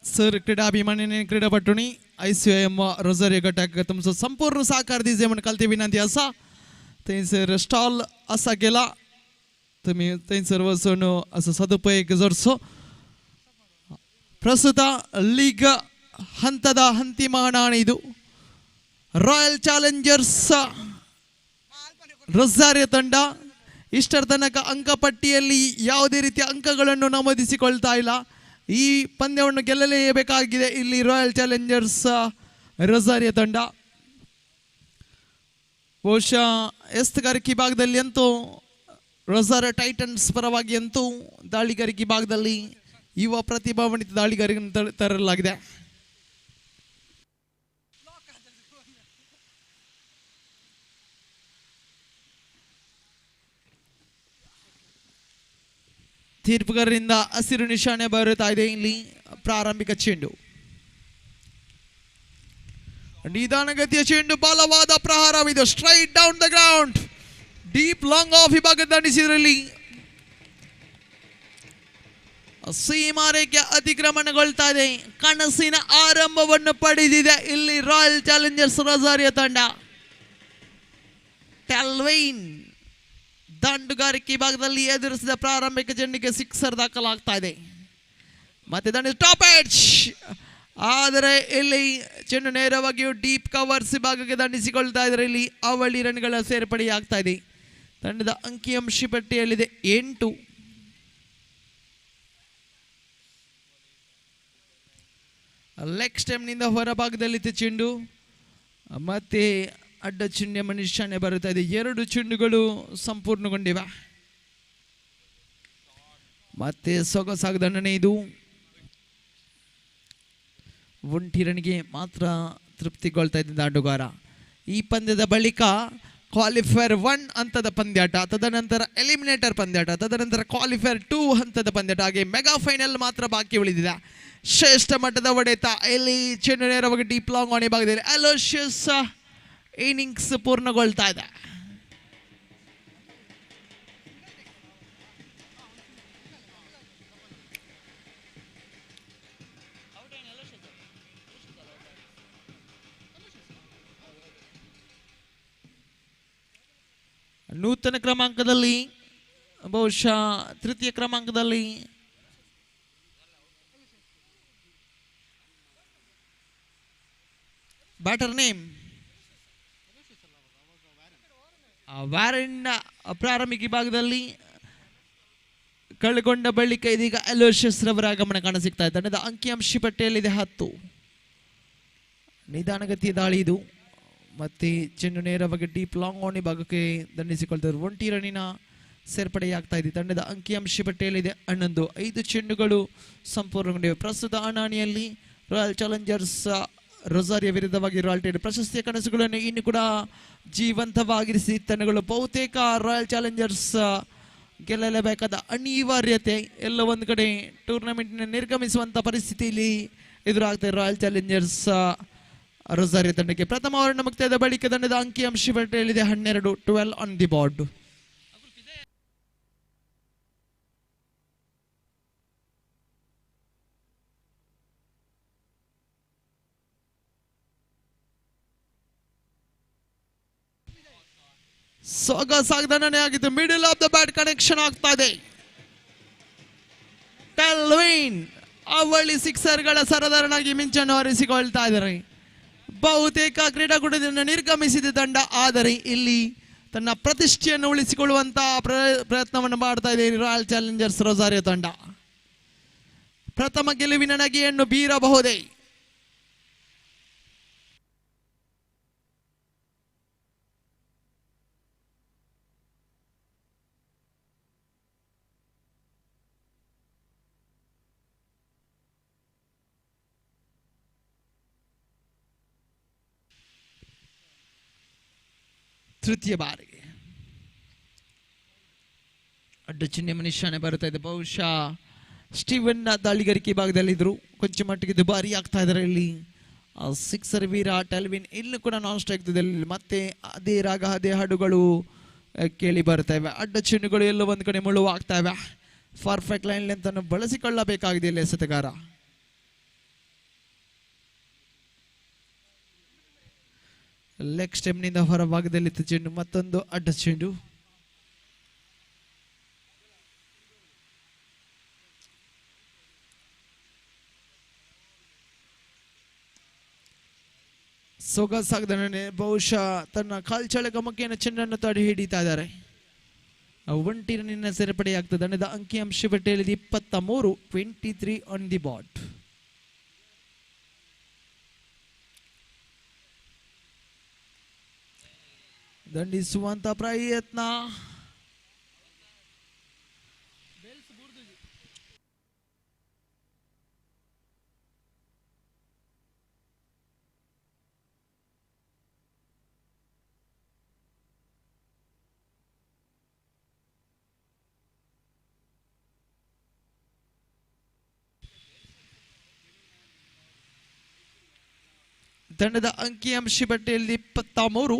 Sir क्रीडाभिमानी क्रीडापटूंनी ICYM Rosario गटाक तुमचं संपूर्ण सहकार दिजे म्हणून कालती विनंती असा थंयसर stall असा गेला तुम्ही थंयसर वचून असं सदुपयोग जरसो ಪ್ರಸ್ತುತ ಲೀಗ್ ಹಂತದ ಅಂತಿಮ ಹಣಾಣ ಇದು ರಾಯಲ್ ಚಾಲೆಂಜರ್ಸ್ ರೊಜಾರಿಯೋ ತಂಡ ಇಷ್ಟರ ತನಕ ಅಂಕಪಟ್ಟಿಯಲ್ಲಿ ಯಾವುದೇ ರೀತಿಯ ಅಂಕಗಳನ್ನು ನಮೂದಿಸಿಕೊಳ್ತಾ ಇಲ್ಲ. ಈ ಪಂದ್ಯವನ್ನು ಗೆಲ್ಲಲೇಬೇಕಾಗಿದೆ ಇಲ್ಲಿ ರಾಯಲ್ ಚಾಲೆಂಜರ್ಸ್ ರೊಜಾರಿಯೋ ತಂಡ. ಬಹುಶಃ ಎಸ್ತುಗಾರಿಕೆ ಭಾಗದಲ್ಲಿ ಅಂತೂ ರೊಜಾರಿಯೋ ಟೈಟನ್ಸ್ ಪರವಾಗಿ ಅಂತೂ ದಾಳಿಗಾರಿಕೆ ಭಾಗದಲ್ಲಿ ಯುವ ಪ್ರತಿಭಾನ್ವಿತ ದಾಳಿಗಾರರನ್ನು ತರಲಾಗಿದೆ. ತೀರ್ಪುಗಾರರಿಂದ ಹಸಿರು ನಿಶಾನೆ ಬರುತ್ತಾ ಇದೆ. ಇಲ್ಲಿ ಪ್ರಾರಂಭಿಕ ಚೆಂಡು ನಿಧಾನಗತಿಯ ಚೆಂಡು ಬಲವಾದ ಪ್ರಹಾರವಿದು straight down the ground deep long off ವಿಭಾಗ ದಂಡಿಸಿದ್ರಲ್ಲಿ ಸೀಮಾರೇಖೆ ಅತಿಕ್ರಮಣಗೊಳ್ತಾ ಇದೆ. ಕನಸಿನ ಆರಂಭವನ್ನು ಪಡೆದಿದೆ ಇಲ್ಲಿ ರಾಯಲ್ ಚಾಲೆಂಜರ್ಸ್ ರೊಜಾರಿಯೋ ತಂಡ. ಟೆಲ್ವೈನ್ ದಂಡುಗಾರಿಕೆ ಭಾಗದಲ್ಲಿ ಎದುರಿಸಿದ ಪ್ರಾರಂಭಿಕ ಚೆಂಡಿಗೆ ಸಿಕ್ಸರ್ ದಾಖಲಾಗ್ತಾ ಇದೆ. ಮತ್ತೆ ದಂಡ ಟಾಪ್ ಎಡ್ಜ್ ಆದರೆ ಇಲ್ಲಿ ಚೆಂಡು ನೇರವಾಗಿಯೂ ಡೀಪ್ ಕವರ್ಸ್ ಭಾಗಕ್ಕೆ ದಂಡಿಸಿಕೊಳ್ತಾ ಇದ್ದಾರೆ. ಇಲ್ಲಿ ಅವಳಿ ರನ್ಗಳ ಸೇರ್ಪಡೆಯಾಗ್ತಾ ಇದೆ. ತಂಡದ ಅಂಕಿಅಂಶ ಪಟ್ಟಿಯಲ್ಲಿದೆ 8. ಲೆಗ್ ಸ್ಟೆಮ್ನಿಂದ ಹೊರಭಾಗದಲ್ಲಿದ್ದ ಚೆಂಡು ಮತ್ತೆ ಅಡ್ಡ ಚೆಂಡಿನ ನಿಶಾನೆ ಬರುತ್ತಾ ಇದೆ. 2 ಚೆಂಡುಗಳು ಸಂಪೂರ್ಣಗೊಂಡಿವೆ. ಮತ್ತೆ ಸೊಗಸಾದ ದಂಡನೆ ಇದು. ಒಂಟಿ ರನ್ಗೆ ಮಾತ್ರ ತೃಪ್ತಿಗೊಳ್ತಾ ಇದ್ದ ಆಟಗಾರ. ಈ ಪಂದ್ಯದ ಬಳಿಕ ಕ್ವಾಲಿಫೈರ್ 1 ಹಂತದ ಪಂದ್ಯಾಟ, ತದನಂತರ ಎಲಿಮಿನೇಟರ್ ಪಂದ್ಯಾಟ, ತದನಂತರ ಕ್ವಾಲಿಫೈರ್ 2 ಹಂತದ ಪಂದ್ಯಾಟ, ಹಾಗೆ ಮೆಗಾ ಫೈನಲ್ ಮಾತ್ರ ಬಾಕಿ ಉಳಿದಿದೆ. ಶ್ರೇಷ್ಠ ಮಟ್ಟದ ಹೊಡೆತ ಇಲ್ಲಿ ಚೆಂಡು ನೇರವಾಗಿ ಡೀಪ್ ಲಾಂಗ್ ಆಣಿ ಭಾಗದಲ್ಲಿ ಅಲೋಷಿಯಸ್ ಇನ್ನಿಂಗ್ಸ್ ಪೂರ್ಣಗೊಳ್ತಾ ಇದೆ. ನೂತನ ಕ್ರಮಾಂಕದಲ್ಲಿ ಬಹುಶಃ ತೃತೀಯ ಕ್ರಮಾಂಕದಲ್ಲಿ ಬ್ಯಾಟರ್ ನೇಮ್ ವ್ಯಾರನ್ ಪ್ರಾರಂಭಿಕ ಭಾಗದಲ್ಲಿ ಕಳೆಗೊಂಡ ಬಳಿಕ ಇದೀಗ ಅಲೋಷಿಯಸ್ ರವರ ಆಗಮನ ಕಾಣಸಿಗ್ತಾ ಇದೆ. ತಂಡದ ಅಂಕಿಅಂಶ ಪಟ್ಟಿಯಲ್ಲಿದೆ 10. ನಿಧಾನಗತಿಯ ದಾಳಿ ಇದು. ಮತ್ತೆ ಚೆಂಡು ನೇರವಾಗಿ ಡೀಪ್ ಲಾಂಗ್ ಆನ್ ಭಾಗಕ್ಕೆ ದಂಡಿಸಿಕೊಳ್ತಾರೆ. 1 ರನ್ನಿನ ಸೇರ್ಪಡೆಯಾಗ್ತಾ ಇದೆ. ತಂಡದ ಅಂಕಿಅಂಶ ಪಟ್ಟಿಯಲ್ಲಿದೆ 11. 5 ಚೆಂಡುಗಳು ಸಂಪೂರ್ಣಗೊಂಡಿವೆ. ಪ್ರಸ್ತುತ ಹಣಾಣಿಯಲ್ಲಿ ರಾಯಲ್ ಚಾಲೆಂಜರ್ಸ್ ರೊಜಾರಿಯೋ ವಿರುದ್ಧವಾಗಿ ರಾಯಲ್ ಟೈಟನ್ ಪ್ರಶಸ್ತಿಯ ಕನಸುಗಳನ್ನು ಇನ್ನು ಕೂಡ ಜೀವಂತವಾಗಿರಿಸಿ ತಂಡಗಳು ಬಹುತೇಕ ರಾಯಲ್ ಚಾಲೆಂಜರ್ಸ್ ಗೆಲ್ಲಲೇಬೇಕಾದ ಅನಿವಾರ್ಯತೆ ಎಲ್ಲ ಒಂದು ಕಡೆ ಟೂರ್ನಮೆಂಟ್ನ ನಿರ್ಗಮಿಸುವಂಥ ಪರಿಸ್ಥಿತಿಯಲ್ಲಿ ಎದುರಾಗ್ತಾರೆ ರಾಯಲ್ ಚಾಲೆಂಜರ್ಸ್ ರೊಜಾರಿಯೋ ತಂಡಕ್ಕೆ. ಪ್ರಥಮ ಓವರ್ನ ಮುಕ್ತಾಯದ ಬಳಿಕ ತಂಡದ ಅಂಕಿಅಂಶ ಪಟ್ಟಿಯಲ್ಲಿದೆ 12. 12 ಆನ್ ದಿ ಬೋರ್ಡ್. ಸೊಗಸಾಗದನೇ ಆಗಿದ್ದು middle of the bat connection ಆಗ್ತಾ ಇದೆ. ಟೆಲ್ವೈನ್ ಅವಳಿ ಸಿಕ್ಸರ್ಗಳ ಸರದಾರನಾಗಿ ಮಿಂಚನ್ನು ಹಾರಿಸಿಕೊಳ್ತಾ ಇದ್ದಾರೆ. ಬಹುತೇಕ ಕ್ರೀಡಾಕೂಟದಿಂದ ನಿರ್ಗಮಿಸಿದ ತಂಡ, ಆದರೆ ಇಲ್ಲಿ ತನ್ನ ಪ್ರತಿಷ್ಠೆಯನ್ನು ಉಳಿಸಿಕೊಳ್ಳುವಂತಹ ಪ್ರಯತ್ನವನ್ನು ಮಾಡ್ತಾ ಇದೆ ರಾಯಲ್ ಚಾಲೆಂಜರ್ಸ್ ರೊಜಾರಿಯೋ ತಂಡ. ಪ್ರಥಮ ಗೆಲುವಿನ ನಗೆಯನ್ನು ಬೀರಬಹುದೇ? ತೃತೀಯ ಬಾರಿಗೆ ಅಡ್ಡ ಚಿಹ್ನೆ ನಿಶಾನೆ ಬರುತ್ತಾ ಇದೆ. ಬಹುಶಃ ಸ್ಟೀವನ್ ದಾಳಿಗಾರಿಕೆ ಭಾಗದಲ್ಲಿದ್ದರು, ಕೊಂಚ ಮಟ್ಟಿಗೆ ದುಬಾರಿ ಆಗ್ತಾ ಇದ್ದಾರೆ ಇಲ್ಲಿ. ಸಿಕ್ಸರ್ ವೀರ ಟೆಲ್ವಿನ್ ಇಲ್ಲೂ ಕೂಡ ನಾನ್ ಸ್ಟ್ರೈಕ್ ಮತ್ತೆ ಅದೇ ರಾಗ ಅದೇ ಹಾಡುಗಳು ಕೇಳಿ ಬರ್ತವೆ. ಅಡ್ಡ ಚಿಹ್ನೆಗಳು ಎಲ್ಲೋ ಒಂದು ಕಡೆ ಮುಳುವಾಗ್ತವೆ. ಪರ್ಫೆಕ್ಟ್ ಲೈನ್ ಲೆಂತ್ ಅನ್ನು ಬಳಸಿಕೊಳ್ಳಬೇಕಾಗಿದೆ ಇಲ್ಲಿ ಎಸೆತಗಾರ. ಲೆಗ್ ಸ್ಟೆಮ್ನಿಂದ ಹೊರಭಾಗದಲ್ಲಿ ಚೆಂಡು, ಮತ್ತೊಂದು ಅಡ್ಡ ಚೆಂಡು. ಸೊಗಸಾಗದನೆ ಬಹುಶಃ ತನ್ನ ಕಾಲ್ಚಳ ಗಮಕೆಯನ್ನು ಚೆಂಡನ್ನು ತಡೆ ಹಿಡಿತಾ ಇದ್ದಾರೆ. ಒಂಟಿ ರನ್ನಿನ ಸೇರ್ಪಡೆಯಾಗ್ತದೆ. ತಂಡದ ಅಂಕಿಅಂಶ ಪಟ್ಟಿಯಲ್ಲಿ 23, 23 ಆನ್ ದಿ ಬಾಟ್. ದಂಡಿಸುವಂತ ಪ್ರಯತ್ನ. ತಂಡದ ಅಂಕಿಅಂಶ ಪಟ್ಟಿಯಲ್ಲಿ 23.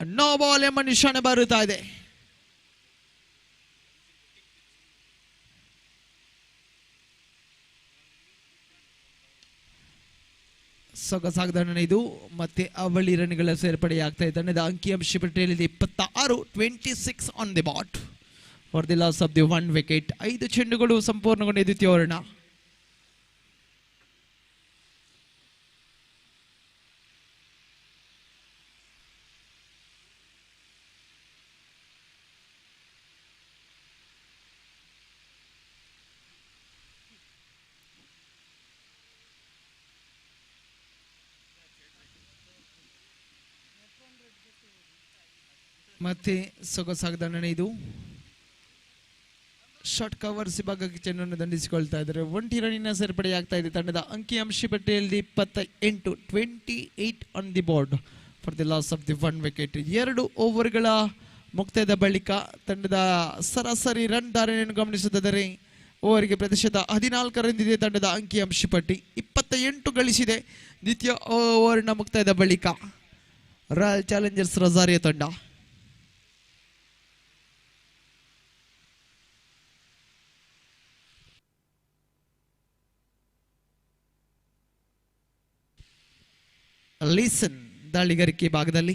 ನೋ ಬಾಲ್ ಎಂಬ ನಿಶಾನೆ ಬರುತ್ತಾ ಇದೆ. ಸೊಗಸಾಗದ ಇದು ಮತ್ತೆ ಅವಳಿ ರನ್ಗಳ ಸೇರ್ಪಡೆಯಾಗ್ತಾ ಇದೆ. ತಂಡದ ಅಂಕಿಅಂಶ ಪಟ್ಟಿಯಲ್ಲಿ 26, 26 on the board for the loss of the 1 wicket. 5 ಚೆಂಡುಗಳು ಸಂಪೂರ್ಣಗೊಂಡ ದ್ವಿತೀಯ ಓವರ್ನ. ಮತ್ತೆ ಸೊಗಸಾಗದ ಇದು ಶಾರ್ಟ್ ಕವರ್ಸ್ ವಿಭಾಗಕ್ಕೆ ಚೆಂಡನ್ನು ದಂಡಿಸಿಕೊಳ್ತಾ ಇದ್ದಾರೆ. ಒಂಟಿ ರನ್ನಿನ ಸೇರ್ಪಡೆಯಾಗ್ತಾ ಇದೆ. ತಂಡದ ಅಂಕಿಅಂಶ ಪಟ್ಟಿಯಲ್ಲಿ 28, 28 on the board for the loss of the 1 wicket. 2 ಓವರ್ಗಳ ಮುಕ್ತಾಯದ ಬಳಿಕ ತಂಡದ ಸರಾಸರಿ ರನ್ ಧಾರಣೆಯನ್ನು ಗಮನಿಸುತ್ತಿದ್ದರೆ ಓವರ್ಗೆ ಪ್ರತಿಶತ 14 ರನ್ನಿದೆ. ತಂಡದ ಅಂಕಿಅಂಶ ಪಟ್ಟಿ 28 ಗಳಿಸಿದೆ ದ್ವಿತೀಯ ಓವರ್ನ ಮುಕ್ತಾಯದ ಬಳಿಕ ರಾಯಲ್ ಚಾಲೆಂಜರ್ಸ್ ರೊಜಾರಿಯೋ ತಂಡ. ಲೀಸನ್ ದಾಳಿಗಾರಿಕೆ ಭಾಗದಲ್ಲಿ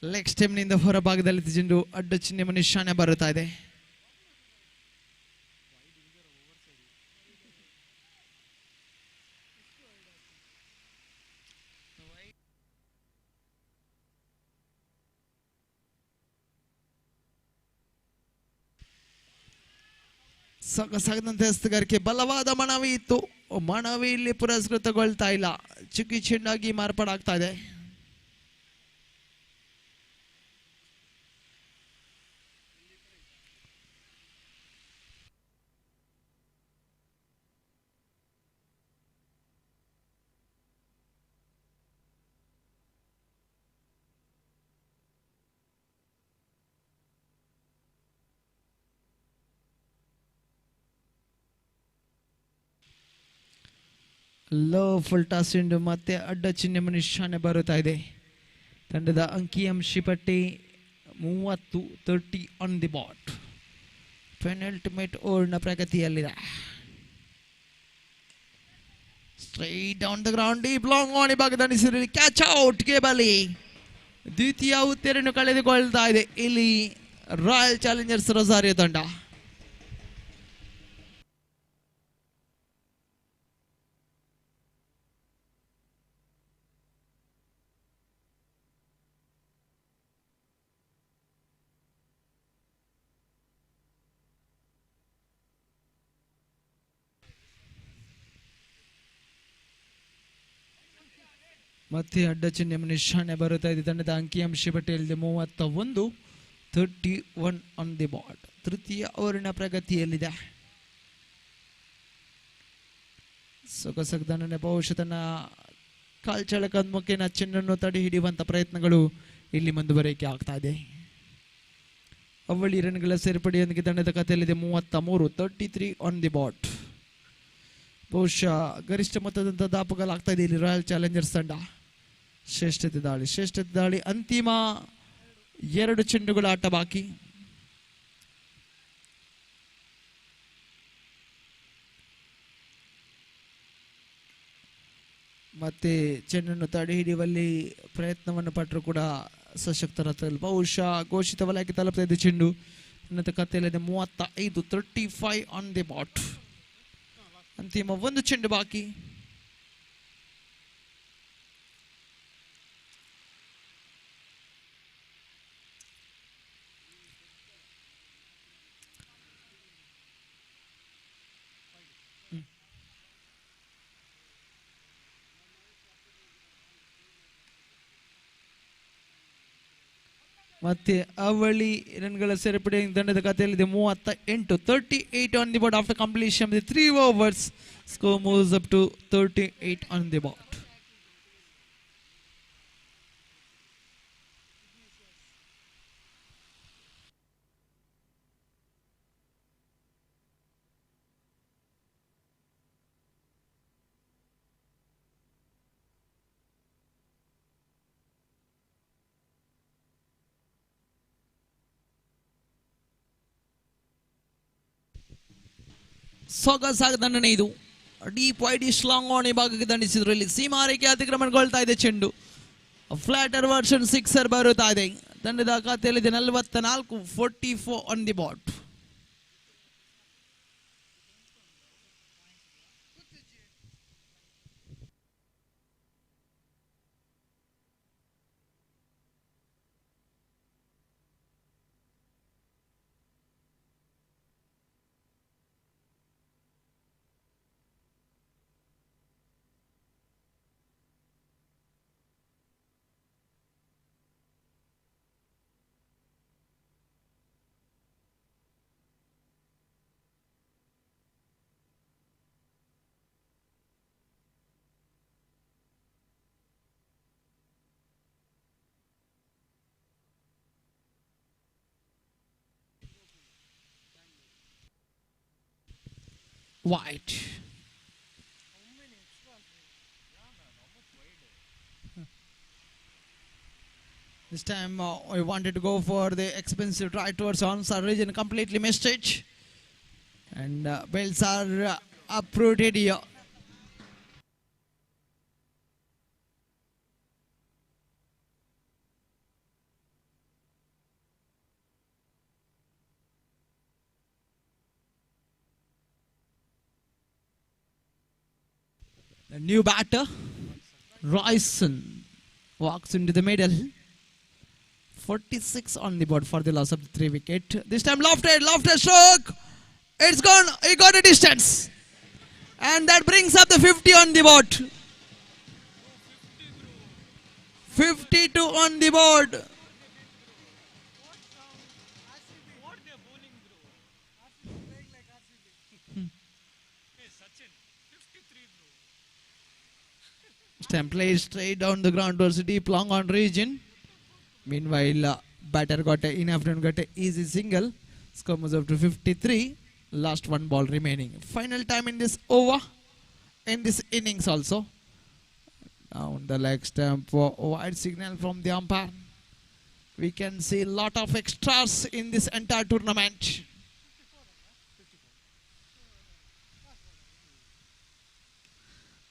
ಲೆಗ್ ಸ್ಟೆಮ್ನಿಂದ ಹೊರ ಭಾಗದಲ್ಲಿ ಚೆಂಡು ಅಡ್ಡ ಚಿಹ್ನೆ ನಿಶಾನೆ ಬರುತ್ತಾ ಇದೆ. ಸೊಗಸಾಗದಂತೆ ಹಸ್ತಗಾರಿಕೆ. ಬಲವಾದ ಮನವಿ ಇತ್ತು, ಮನವಿ ಇಲ್ಲಿ ಪುರಸ್ಕೃತಗೊಳ್ತಾ ಇಲ್ಲ. ಚುಕ್ಕಿ ಚೆಂಡಾಗಿ ಮಾರ್ಪಾಡಾಗ್ತಾ ಇದೆ. ಲೋ ಫುಲ್ ಟಾಸ್ ಚೆಂಡು ಮತ್ತೆ ಅಡ್ಡ ಚಿಹ್ನೆ ನಿಶಾನೆ ಬರುತ್ತಾ ಇದೆ. ತಂಡದ ಅಂಕಿಅಂಶ ಪಟ್ಟಿ 30, 30 ಆನ್ ದಿ ಬಾಟ್. ಪೆನಲ್ಟಿಮೇಟ್ ಓವರ್ನ ಪ್ರಗತಿಯಲ್ಲಿದೆ. Straight down the ground, deep long on ಭಾಗದ ಕ್ಯಾಚ್ ಔಟ್ ಗೆ ಬಲಿ. ದ್ವಿತೀಯ ಉತ್ತೇರನ್ನು ಕಳೆದುಕೊಳ್ತಾ ಇದೆ ಇಲ್ಲಿ ರಾಯಲ್ ಚಾಲೆಂಜರ್ಸ್ ರೊಜಾರಿಯೋ ತಂಡ. ಮತ್ತೆ ಅಡ್ಡ ಚಿಹ್ನೆ ನಿಶಾನೆ ಬರುತ್ತಾ ಇದೆ. ತಂಡದ ಅಂಕಿಅಂಶ ಪಟ್ಟಿಯಲ್ಲಿ 31, 31 ಆನ್ ದಿ ಬಾಟ್. ತೃತೀಯ ಓವರಿನ ಪ್ರಗತಿಯಲ್ಲಿದೆ. ಸೊಗಸಗದನೆ ಬಹುಶಃ ತನ್ನ ಕಾಲ್ಚಳಕದ ಮುಖೇನ ಚೆಂಡನ್ನು ತಡೆ ಹಿಡಿಯುವಂತ ಪ್ರಯತ್ನಗಳು ಇಲ್ಲಿ ಮುಂದುವರಿಕೆ ಆಗ್ತಾ ಇದೆ. ಅವಳಿ ರನ್ಗಳ ಸೇರ್ಪಡೆಯೊಂದಿಗೆ ತಂಡದ ಖಾತೆಯಲ್ಲಿದೆ 33, 33 ಆನ್ ದಿ ಬಾಟ್. ಬಹುಶಃ ಗರಿಷ್ಠ ಮೊತ್ತದಂತ ದಾಪುಗಳಾಗ್ತಾ ಇದೆ ಇಲ್ಲಿ ರಾಯಲ್ ಚಾಲೆಂಜರ್ಸ್ ತಂಡ. ಶ್ರೇಷ್ಠತೆ ದಾಳಿ ಅಂತಿಮ 2 ಚೆಂಡುಗಳ ಆಟ ಬಾಕಿ. ಮತ್ತೆ ಚೆಂಡನ್ನು ತಡೆ ಹಿಡಿಯುವಲ್ಲಿ ಪ್ರಯತ್ನವನ್ನು ಪಟ್ಟರು ಕೂಡ ಸಶಕ್ತರ ಬಹುಶಃ ಘೋಷಿತ ವಲಯಕ್ಕೆ ತಲುಪ್ತಾ ಇದೆ ಚೆಂಡು. ಉನ್ನತ ಕಥೆಯಲ್ಲಿದೆ 35, 35 ಆನ್ ದಿ ಬಾಟ್. ಅಂತಿಮ ಒಂದು ಚೆಂಡು ಬಾಕಿ. ಮತ್ತೆ ಅವಳಿ ರನ್ಗಳ ಸೆರೆಪಡೆ ತಂಡದ ಖಾತೆಯಲ್ಲಿದೆ 38, 38 on the board after completion of the 3 overs. Score moves up to 38 on the board. ಸೊಗಸಾದ ದಂಡನೆ ಇದು. ಡೀಪ್ ವೈಡ್ ಲಾಂಗ್ ಆನ್ ಈ ಭಾಗಕ್ಕೆ ದಂಡಿಸಿದ್ರು. ಇಲ್ಲಿ ಸೀಮಾರೇಖೆ ಅತಿಕ್ರಮಣಗೊಳ್ತಾ ಇದೆ ಚೆಂಡು. ಫ್ಲಾಟರ್ ವರ್ಷನ್ ಸಿಕ್ಸರ್ ಬರುತ್ತಾ ಇದೆ. ತಂಡದ ಖಾತೆಯಲ್ಲಿದೆ 44, 44 on the board. White. This time I wanted to go for the expensive try towards onside region, completely missed it. And belts are uprooted here. The new batter, Icym, walks into the middle. 46 on the board for the loss of the 3 wicket. This time lofted stroke. It's gone. He got a distance. And that brings up the 50 on the board. 52 on the board. Stamp plays straight down the ground towards the deep long on region. Meanwhile, batter got an easy single. Score moves up to 53. Last one ball remaining. Final time in this over, in this innings also. Down the leg stump, wide signal from the umpire. We can see a lot of extras in this entire tournament.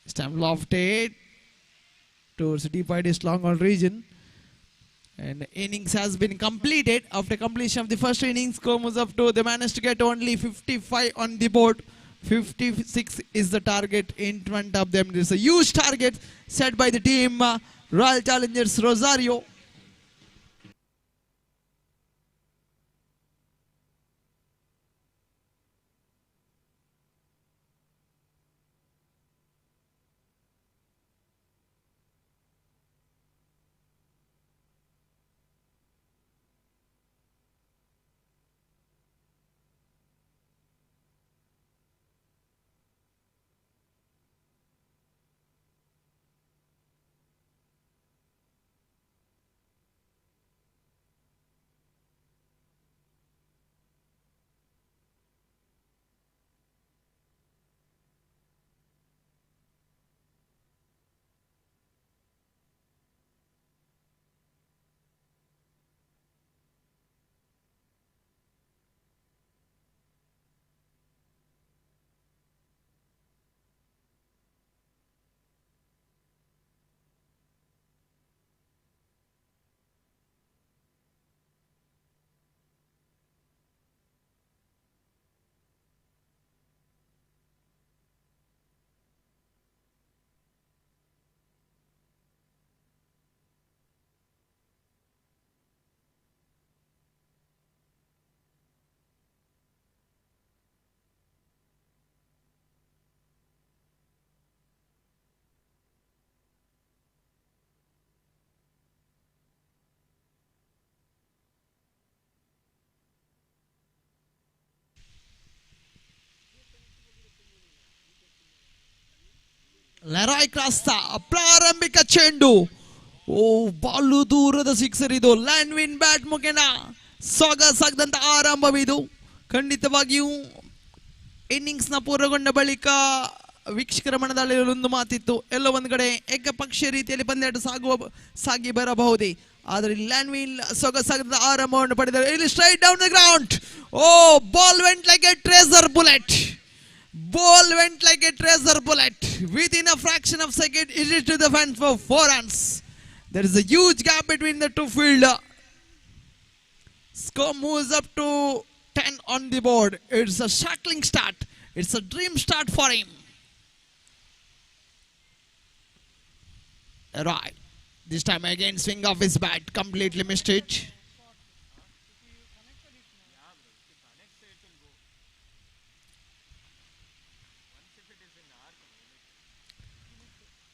Stamp lofted towards deep wide long on region. And innings has been completed. After completion of the first innings, score moves up to, they managed to get only 55 on the board. 56 is the target in front of them. There's a huge target set by the team Royal Challengers Rosario. Leroy Crasta ಪ್ರಾರಂಭಿಕ ಚೆಂಡು. ಓ ಬಾಲು ದೂರದ sixer ಇದು. ಲ್ಯಾಂಡ್ವಿನ್ bat ಮುಖೇನ ಸೊಗಸಾಗದಂತ ಆರಂಭವಿದು. ಖಂಡಿತವಾಗಿಯೂ ಇನ್ನಿಂಗ್ಸ್ನ ಪೂರ್ಣಗೊಂಡ ಬಳಿಕ ವೀಕ್ಷಕರ ಮನದಲ್ಲಿ ಒಂದು ಮಾತಿತ್ತು, ಎಲ್ಲೋ ಒಂದು ಕಡೆ ಏಕಪಕ್ಷೀಯ ರೀತಿಯಲ್ಲಿ ಪಂದ್ಯಾಟ ಸಾಗಿ ಬರಬಹುದೇ, ಆದರೆ ಲ್ಯಾಂಡ್ವಿನ್ ಸೊಗಸಾಗದ ಆರಂಭವನ್ನು ಪಡೆದರು. ಇಲ್ಲಿ straight down the ground. Oh ball went like a tracer bullet. Ball went like a treasure bullet. Within a fraction of a second, it is to the fence for 4 runs. There is a huge gap between the two fielder. Score moves up to 10 on the board. It's a shackling start. It's a dream start for him. Right. This time again, swing off his bat. Completely missed it.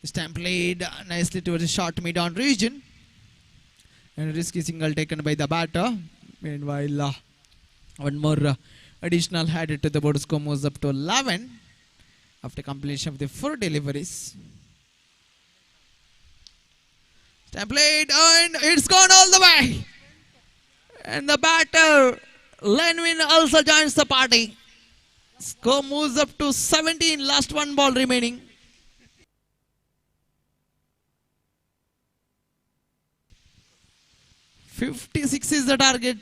This time played nicely towards the short mid-on region. And a risky single taken by the batter. Meanwhile, one more additional headed to the board. Score moves up to 11 after completion of the 4 deliveries. This time played and it's gone all the way. And the batter, Lenwin, also joins the party. Score moves up to 17. Last 1 ball remaining. 56 is the target.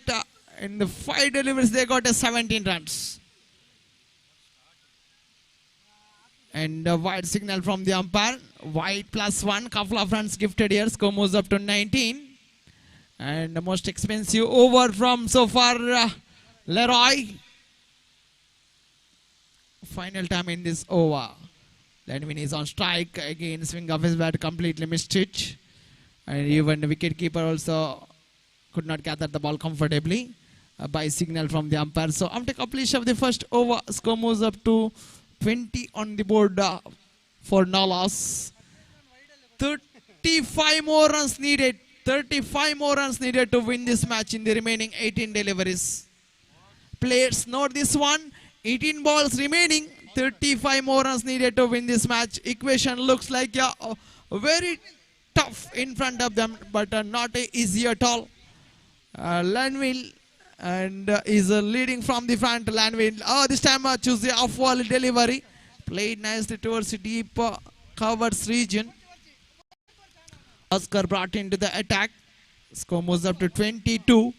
In the 5 deliveries, they got a 17 runs. And a wide signal from the umpire. Wide +1. Couple of runs gifted here. Score moves up to 19. And the most expensive over from so far, Leroy. Final time in this over. Lenwin is on strike. Again, swing of his bat, completely missed it. And even the wicket keeper also could not gather the ball comfortably by signal from the umpire. So after completion of the first over, score moves up to 20 on the board for no loss. 35 more runs needed. 35 more runs needed to win this match in the remaining 18 deliveries. Players note this one. 18 balls remaining. 35 more runs needed to win this match. Equation looks like very tough in front of them, but not easy at all. Lanville and is leading from the front. Lanville, this time choose the off-wall delivery. Played nicely towards the deep covers region. Oscar brought into the attack. Score moves up to 22.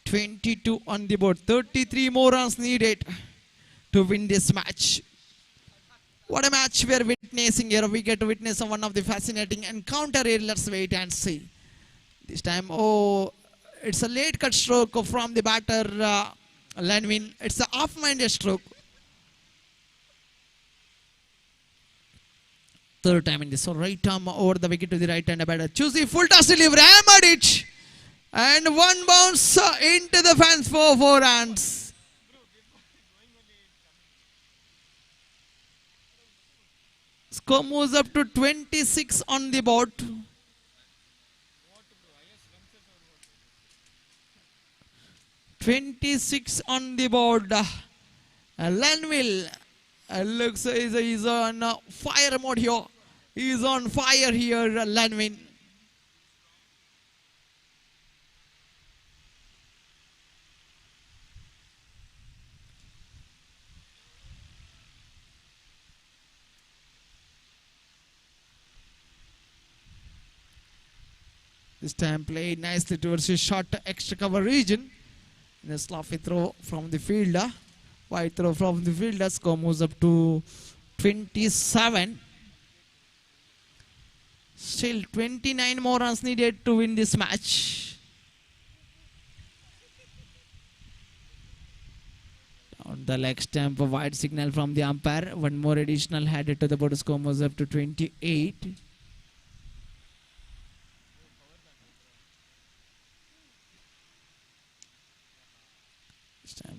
22 on the board. 33 more runs needed to win this match. What a match we are witnessing here. We get to witness one of the fascinating encounter here. Let's wait and see. This time, it's a late cut stroke from the batter, Lanvin. It's a off-minded stroke. Third time in this. So right arm over the wicket to the right hand. Batter choose the full toss delivery. Hammered it. And one bounce into the fence for 4 runs. Score moves up to 26 on the board. 26 on the board. Lanville looks he's on fire mode here. He's on fire here, Lanville. This time played nicely towards his short extra cover region. And a sloppy throw from the fielder. Wide throw from the fielder. Score moves up to 27. Still 29 more runs needed to win this match. On the leg stump, a wide signal from the umpire. One more additional headed to the board. Score moves up to 28.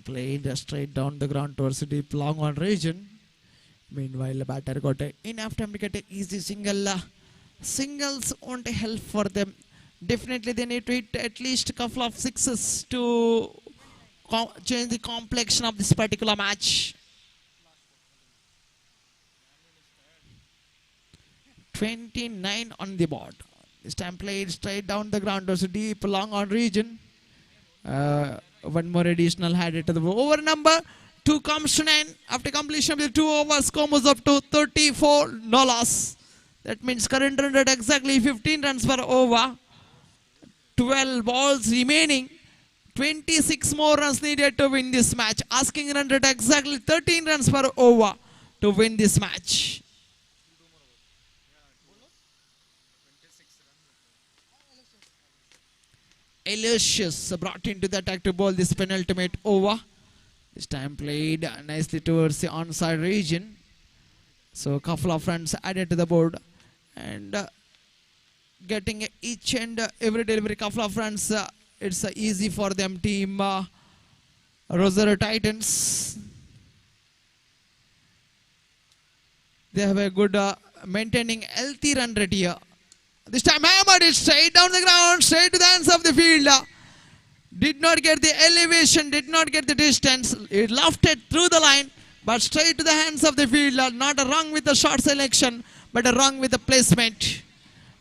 Played straight down the ground towards the deep long on region. Meanwhile, the batter got enough time to get an easy single. Singles won't help for them. Definitely they need to hit at least a couple of sixes to change the complexion of this particular match. 29 on the board. This time played straight down the ground, also deep, long on region. One more additional headed to the over number 2 comes to 9. After completion of the 2 overs, score moves up to 34, no loss. That means current run rate exactly 15 runs per over. 12 balls remaining. 26 more runs needed to win this match. Asking run rate exactly 13 runs per over to win this match. Aloysius brought into the attack to bowl this penultimate over. This time played nicely towards the onside region. So a couple of runs added to the board. And getting each and every delivery couple of runs, it's easy for them team Rosario Titans. They have a good maintaining healthy run rate here. This time hammered it straight down the ground, straight to the ends of the field. Did not get the elevation, did not get the distance. It lofted through the line, but straight to the hands of the fielder. Not a wrong with the shot selection, but a wrong with the placement.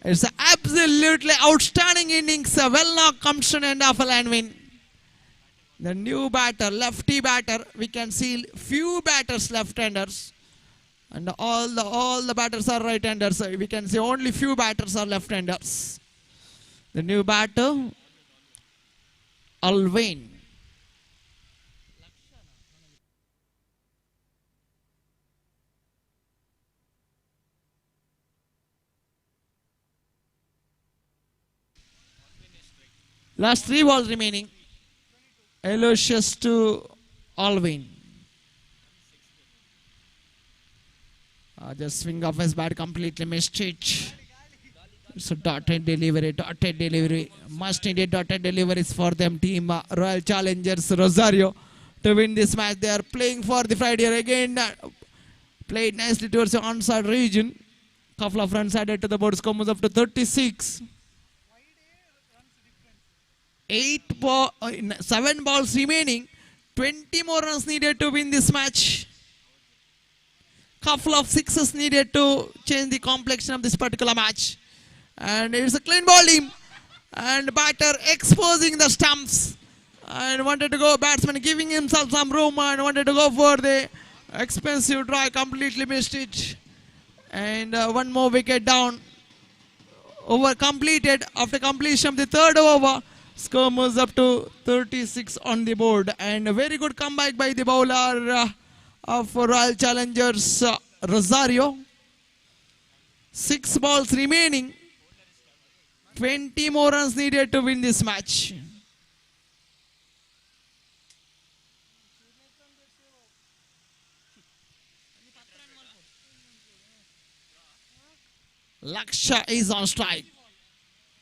It's an absolutely outstanding innings. A well-knocked comes to an end of a line win. The new batter, lefty batter, we can see few batters left-handers. And all the batters are right-handers. We can see only few batters are left-handers. The new batter, Alvain. Last 3 balls remaining. Aloysius to Alvain. Just swing off his bat, completely missed it. It's a dotted delivery. Must needed dotted deliveries for them team Royal Challengers Rosario to win this match. They are playing for the Friday again. Played nicely towards the onside region. Couple of runs added to the board. Score moves up to 36. 7 balls remaining. 20 more runs needed to win this match. Couple of sixes needed to change the complexion of this particular match. And it's a clean ball team. And batter exposing the stumps. And wanted to go, batsman giving himself some room and wanted to go for the expensive try. Completely missed it. And one more wicket down. Over completed. After completion of the 3rd over, score moves up to 36 on the board. And a very good comeback by the bowler of Royal Challengers Rosario. 6 balls remaining. 20 more runs needed to win this match. Laksha is on strike.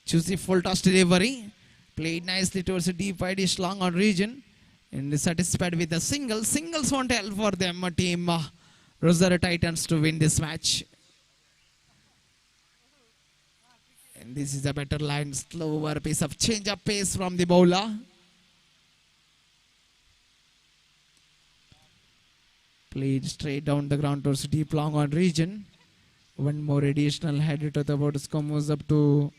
Choosing full toss delivery. Played nicely towards a deep wide-ish long on region. And satisfied with the single. Singles won't help for them, team Rosario Titans to win this match. And this is a better line, slower piece of change of pace from the bowler. Played straight down the ground towards deep long on region. One more additional headed to the board. Score moves up to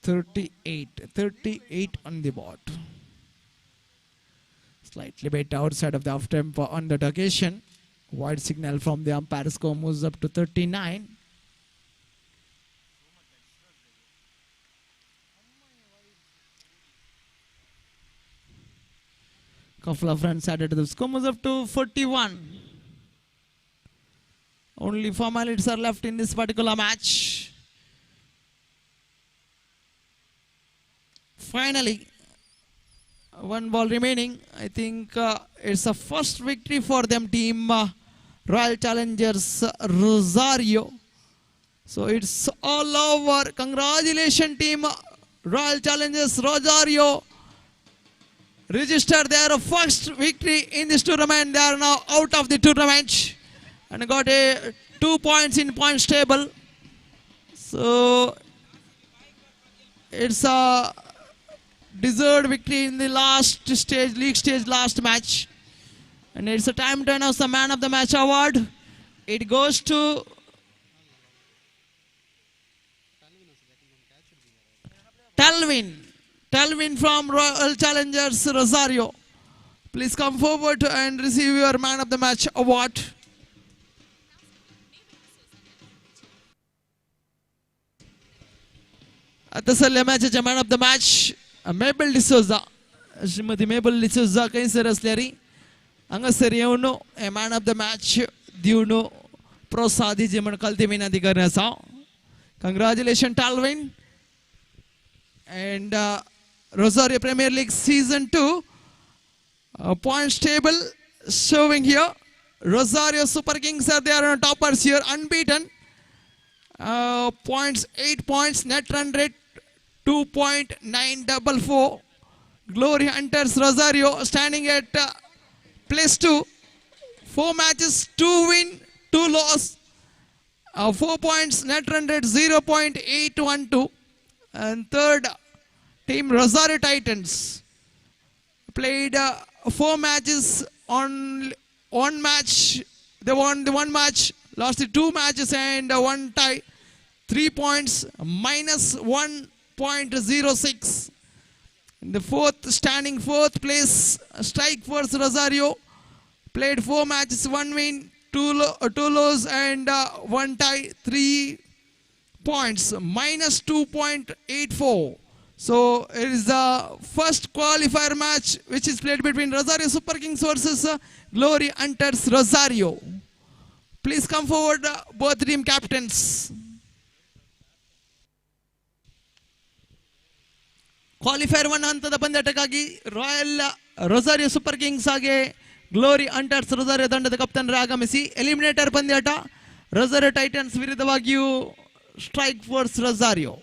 38. 38 on the board. Slightly bit outside of the off tempo on that occasion. Wide signal from the umpire. Score moves up to 39. Couple of runs added to the score moves up to 41. Only 4 minutes are left in this particular match. Finally, 1 ball remaining. I think it's a first victory for them team Royal Challengers Rosario. So it's all over. Congratulations team Royal Challengers Rosario. Registered their first victory in this tournament. They are now out of the tournament and got 2 points in points table. So it's a deserved victory in the last stage, league stage, last match. And it's a time to announce the man of the match award. It goes to Talvin from Royal Challengers Rosario. Please come forward and receive your Man of the Match award. आता सल्ल्या मॅचच्या man of the match मेबल D'Souza Shrimati मेबल D'Souza कैसर असल्यारी हांगासर येवन हे man of the match दिवन प्रोत्साही जे म्हण कलते विनंती करणे आसा. कंग्रॅच्युलेशन टाल्विन and Rosario Premier League Season 2 points table showing here. Rosario Super Kings are there on toppers here, unbeaten. Points 8 points, net run rate 2.944. Glory Hunters Rosario standing at place 2. 4 matches, 2 win, 2 loss. 4 points, net run rate 0.812. And third team Rosario Titans played 4 matches. On one match they won the 1 match, lost the 2 matches and 1 tie. 3 points, minus 1.06. The standing fourth place Strike Force Rosario played 4 matches, 1 win, 2 losses and 1 tie. 3 points, minus 2.84. So it is the first qualifier match which is played between Rosario Super Kings versus Glory Hunters Rosario. Please come forward, both team captains. Qualifier 1 ಹಂತದ ಪಂದ್ಯಾಟಕ್ಕಾಗಿ Royal Rosario Super Kings ಹಾಗೆ Glory Hunters Rosario ತಂಡದ ಕಪ್ತಾನರು ಆಗಮಿಸಿ eliminator ಪಂದ್ಯಾಟ Rosario Titans ವಿರುದ್ಧವಾಗಿಯೂ strike force Rosario.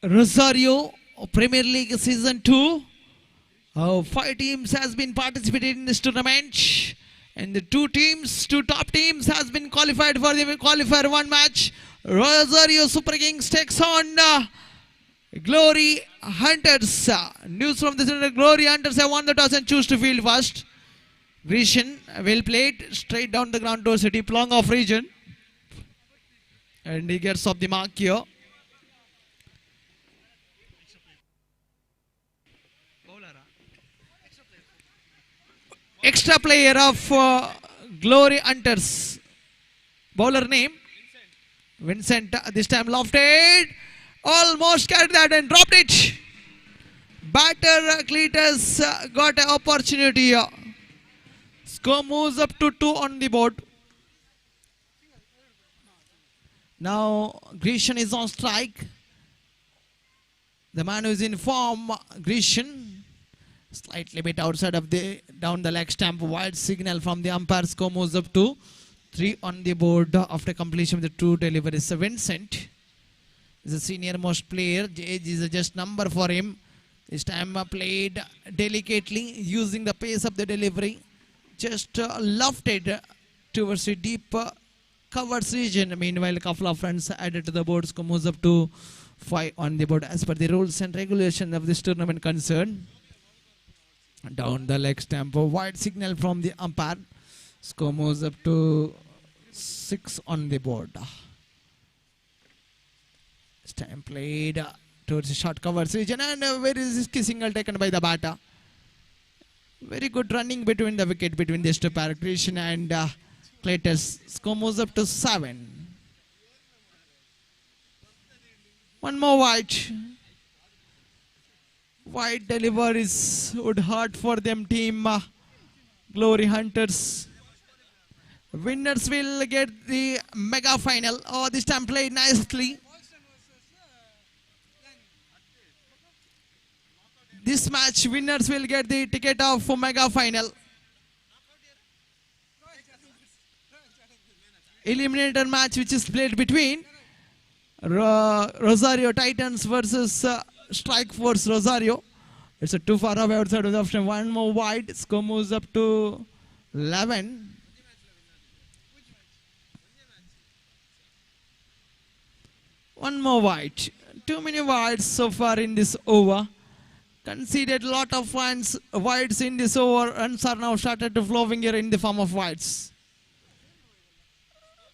Rosario Premier League Season 2. 5 teams has been participated in this tournament. And the two top teams has been qualified for the qualifier 1 match. Rosario Super Kings takes on Glory Hunters. News from the center, Glory Hunters have won the toss and choose to field first. Grecian, well played, straight down the ground towards a deep long off region. And he gets off the mark here. Extra player of Glory Hunters. Bowler name Vincent. This time lofted. Almost carried that and dropped it. Batter Cletus got an opportunity here. Score moves up to 2 on the board. Now Grecian is on strike. The man who is in form, Grecian. Slightly bit outside of the down the leg stump. Wide signal from the umpire. Score moves up to 3 on the board after completion of the 2 deliveries. So Vincent is the senior most player. Age is just number for him. This time played delicately using the pace of the delivery. Just lofted towards the deep covers region. Meanwhile, a couple of runs added to the board. Score moves up to 5 on the board as per the rules and regulations of this tournament concerned. Down the leg stump, a wide signal from the umpire. Score moves up to 6 on the board. This time played towards the short cover region and a very risky single taken by the batter. Very good running between the wicket between these two pairs, Grecian and Cletus. Score moves up to 7. One more wide. Wide deliveries would hurt for them team Glory Hunters. Winners will get the mega final. Oh, this time played nicely. This match winners will get the ticket of mega final. Eliminator match which is played between Rosario Titans versus Strike Force Rosario. It's a too far away outside of the option. One more wide. Score moves up to 11. One more wide. Too many wides so far in this over. Conceded a lot of wides in this over. Runs are now started to flowing here in the form of wides.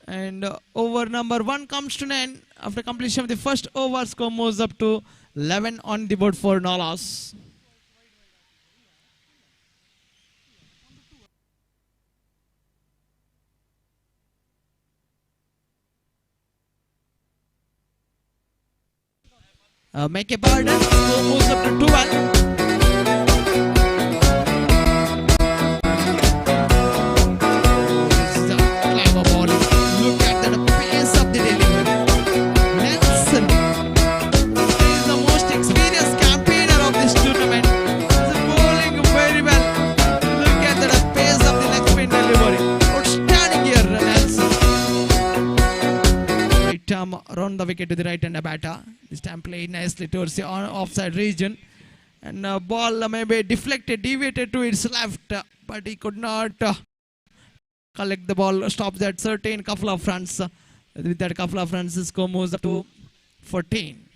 And over number 1 comes to 9. After completion of the first over, score moves up to 11 on the board for no loss. Make a pardon, score moves up to 12. Look at the pace of the delivery. Nelson is the most experienced campaigner of this tournament. He's bowling very well. Look at the pace of the leg spin delivery. Outstanding here, Nelson. Right arm around the wicket to the right hand batter. This time played nicely towards the offside region. And ball maybe deflected, deviated to its left. But he could not collect the ball, stop that certain couple of runs. With that couple of runs, the score moves up to 14.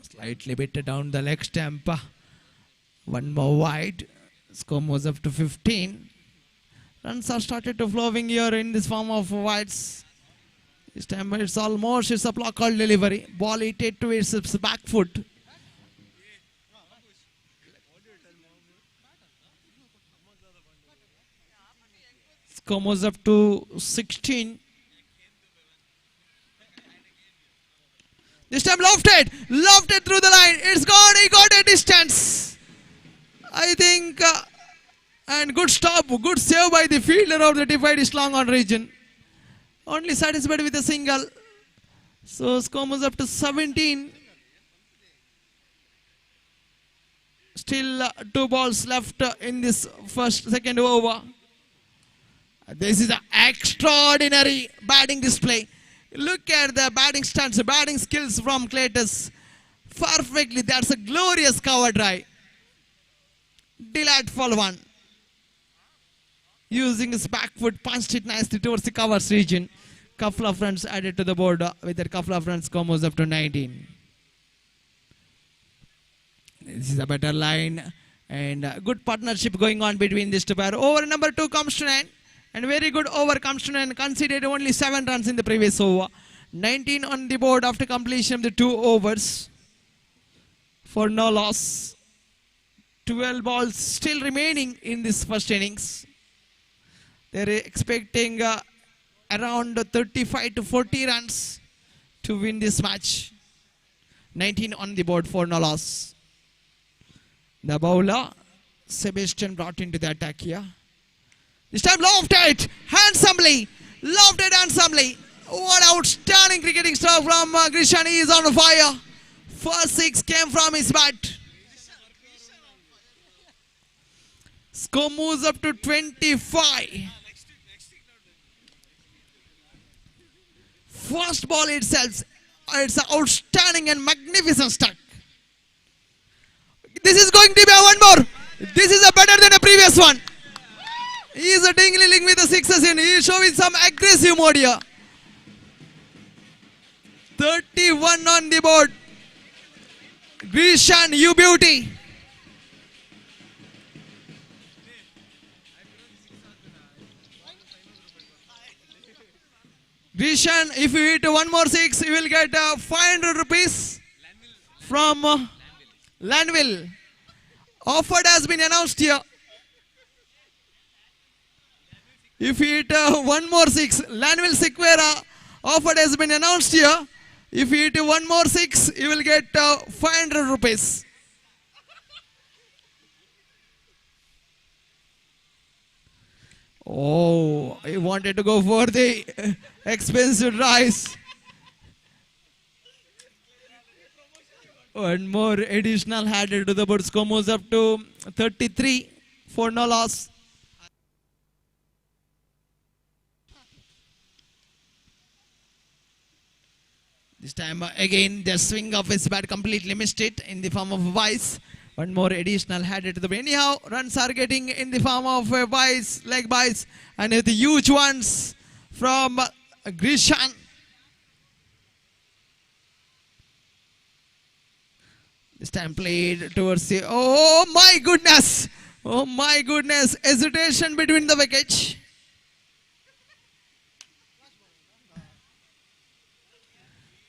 Slightly bit down the leg stump. One more wide. Score moves up to 15. Runs are started to flowing here in this form of wides. This time it's a block call delivery. Ball hit to its back foot. Score moves up to 16. This time lofted through the line. It's gone. He got a distance. I think, and good stop, good save by the fielder of the divide is long on region. Only satisfied with a single. So score moves up to 17. Still 2 balls left in this second over. This is an extraordinary batting display. Look at the batting stance, the batting skills from Cletus. Perfectly, that's a glorious cover drive. Delightful one. Using his back foot, punched it nicely towards the covers region. Couple of runs added to the board. With that couple of runs, score moves up to 19. This is a better line. And good partnership going on between these two pairs. Over number 2 comes to 9. And very good over comes to 9. Conceded only 7 runs in the previous over. 19 on the board after completion of the 2 overs. For no loss. 12 balls still remaining in this first innings. They're expecting around 35 to 40 runs to win this match. 19 on the board for no loss. The bowler, Sebastian, brought into the attack here. This time lofted handsomely. Lofted handsomely. What outstanding cricketing stuff from Grishan. He is on fire. First 6 came from his bat. Score moves up to 25. First ball itself, it's an outstanding and magnificent stuck. This is going to be a one more. This is a better than the previous one. He is a dingling with the sixes in. He is showing some aggressive mode here. 31 on the board. Grishan, you beauty. Grishan, if you hit one more 6, you will get 500 rupees from Lanville. Offer has been announced here. If you hit one more 6, Lanville Sequera offer has been announced here. If you hit one more 6, you will get 500 rupees. Oh, I wanted to go for the expensive rice. One more additional added to the board. Score moves up to 33 for no loss. This time again the swing of his bat completely missed it in the form of a vice. One more additional added to the board. Anyhow, runs are getting in the form of a vice, leg vice, and the huge ones from Grishan. This time played towards the, oh my goodness, hesitation between the wickets.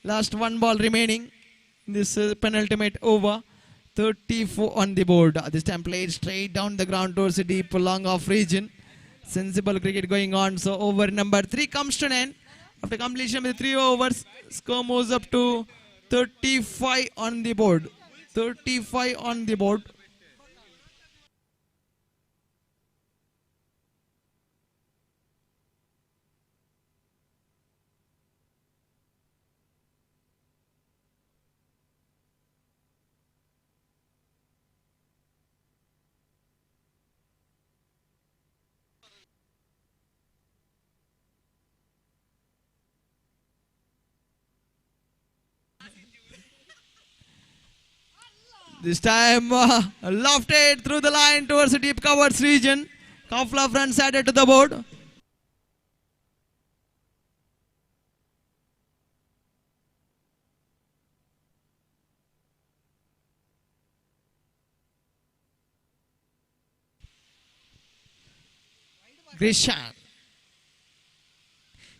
Last one ball remaining in this penultimate over. 34 on the board. This time played straight down the ground towards the deep long off region. Sensible cricket going on. So over number 3 comes to an end. After completion of the 3 overs, score moves up to 35 on the board. 35 on the board. This time lofted through the line towards the deep covers region. Couple of runs added to the board. Grishan.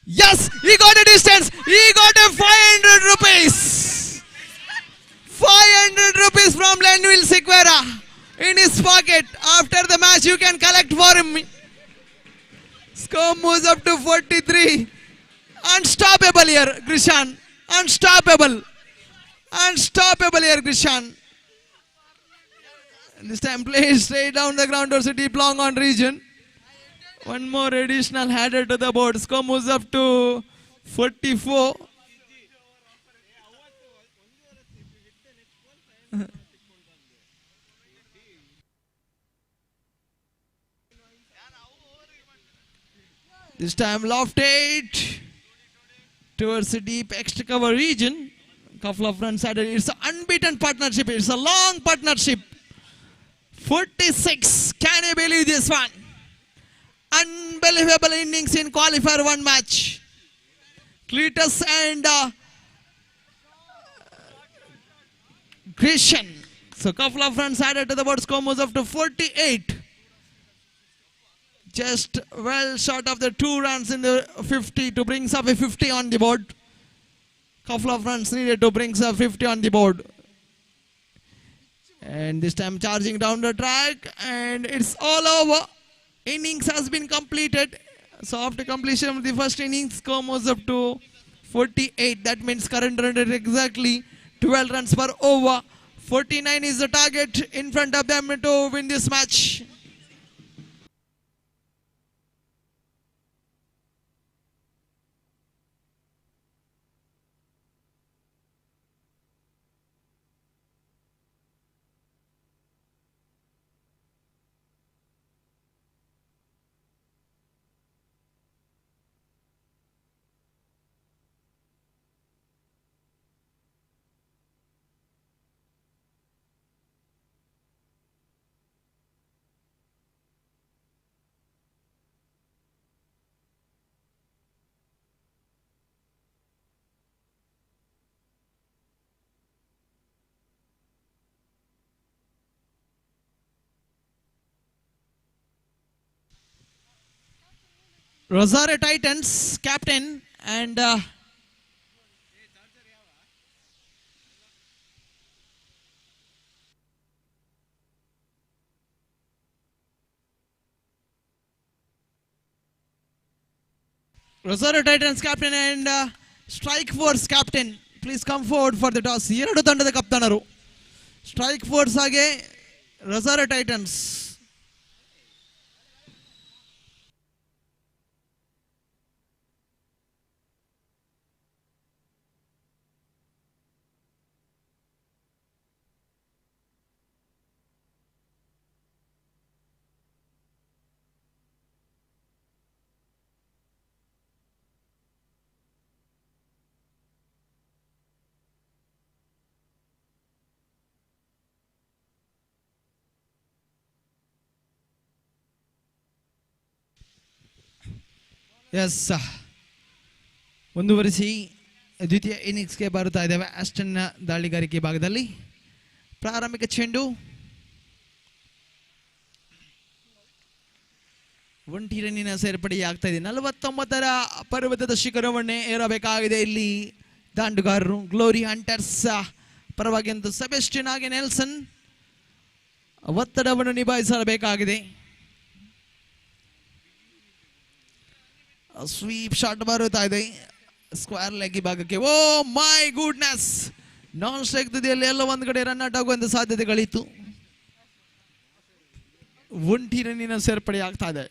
Yes, he got a distance. He got a 500 rupees. 500 rupees from Lanville Sequera in his pocket. After the match, you can collect for him. Score moves up to 43. Unstoppable here, Grishan. Unstoppable. Unstoppable here, Grishan. This time played straight down the ground towards a deep long on region. One more additional header to the board. Score moves up to 44. This time lofted towards the deep extra cover region. Couple of runs added. It's an unbeaten partnership. It's a long partnership. 46. Can you believe this one? Unbelievable innings in qualifier 1 match. Cletus and Christian. So couple of runs added to the board. Score moves up to 48. Just well short of the 2 runs in the 50 to bring up a 50 on the board. Couple of runs needed to bring up 50 on the board. And this time charging down the track, and it's all over. Innings has been completed. So after completion of the first innings, score moves up to 48. That means current run rate exactly 12 runs per over. 49 is the target in front of them to win this match. Rosario Titans captain and Rosario Titans captain and Strike Force captain, please come forward for the toss. ಎರಡು ತಂಡದ ಕಪ್ತಾನರು strike force ಹಾಗೆ Rosario Titans. S ಮುಂದುವರಿಸಿ ದ್ವಿತೀಯ ಇನ್ನಿಂಗ್ಸ್ಗೆ ಬರುತ್ತಾ ಇದ್ದೇವೆ. ಆಸ್ಟನ್ನ ದಾಳಿಗಾರಿಕೆ ಭಾಗದಲ್ಲಿ ಪ್ರಾರಂಭಿಕ ಚೆಂಡು ಒಂಟಿ ರನ್ನಿನ ಸೇರ್ಪಡೆಯಾಗ್ತಾ ಇದೆ. 49ರ ಪರ್ವತದ ಶಿಖರವನ್ನೇ ಏರಬೇಕಾಗಿದೆ ಇಲ್ಲಿ ದಾಂಡುಗಾರರು. ಗ್ಲೋರಿ ಹಂಟರ್ಸ್ ಪರವಾಗಿ ಒಂದು ಸೆಬೆಸ್ಟಿಯನ್ ಹಾಗೆ ನೆಲ್ಸನ್ ಒತ್ತಡವನ್ನು ನಿಭಾಯಿಸಬೇಕಾಗಿದೆ. ಸ್ವೀಪ್ ಶಾಟ್ ಬರುತ್ತಾ ಇದೆ ಸ್ಕ್ವೇರ್ ಲೆಗ್ ಭಾಗಕ್ಕೆ. ಓ ಮೈ ಗುಡ್ನೆಸ್, ನಾನ್ ಸ್ಟ್ರೈಕ್ ತುದಿಯಲ್ಲಿ ಎಲ್ಲ ಒಂದು ಕಡೆ ರನ್ ಔಟ್ ಆಗುವಂತ ಸಾಧ್ಯತೆಗಳಿತ್ತು. ಒಂಟಿ ರನ್ನಿನ ಸೇರ್ಪಡೆ ಆಗ್ತಾ ಇದೆ.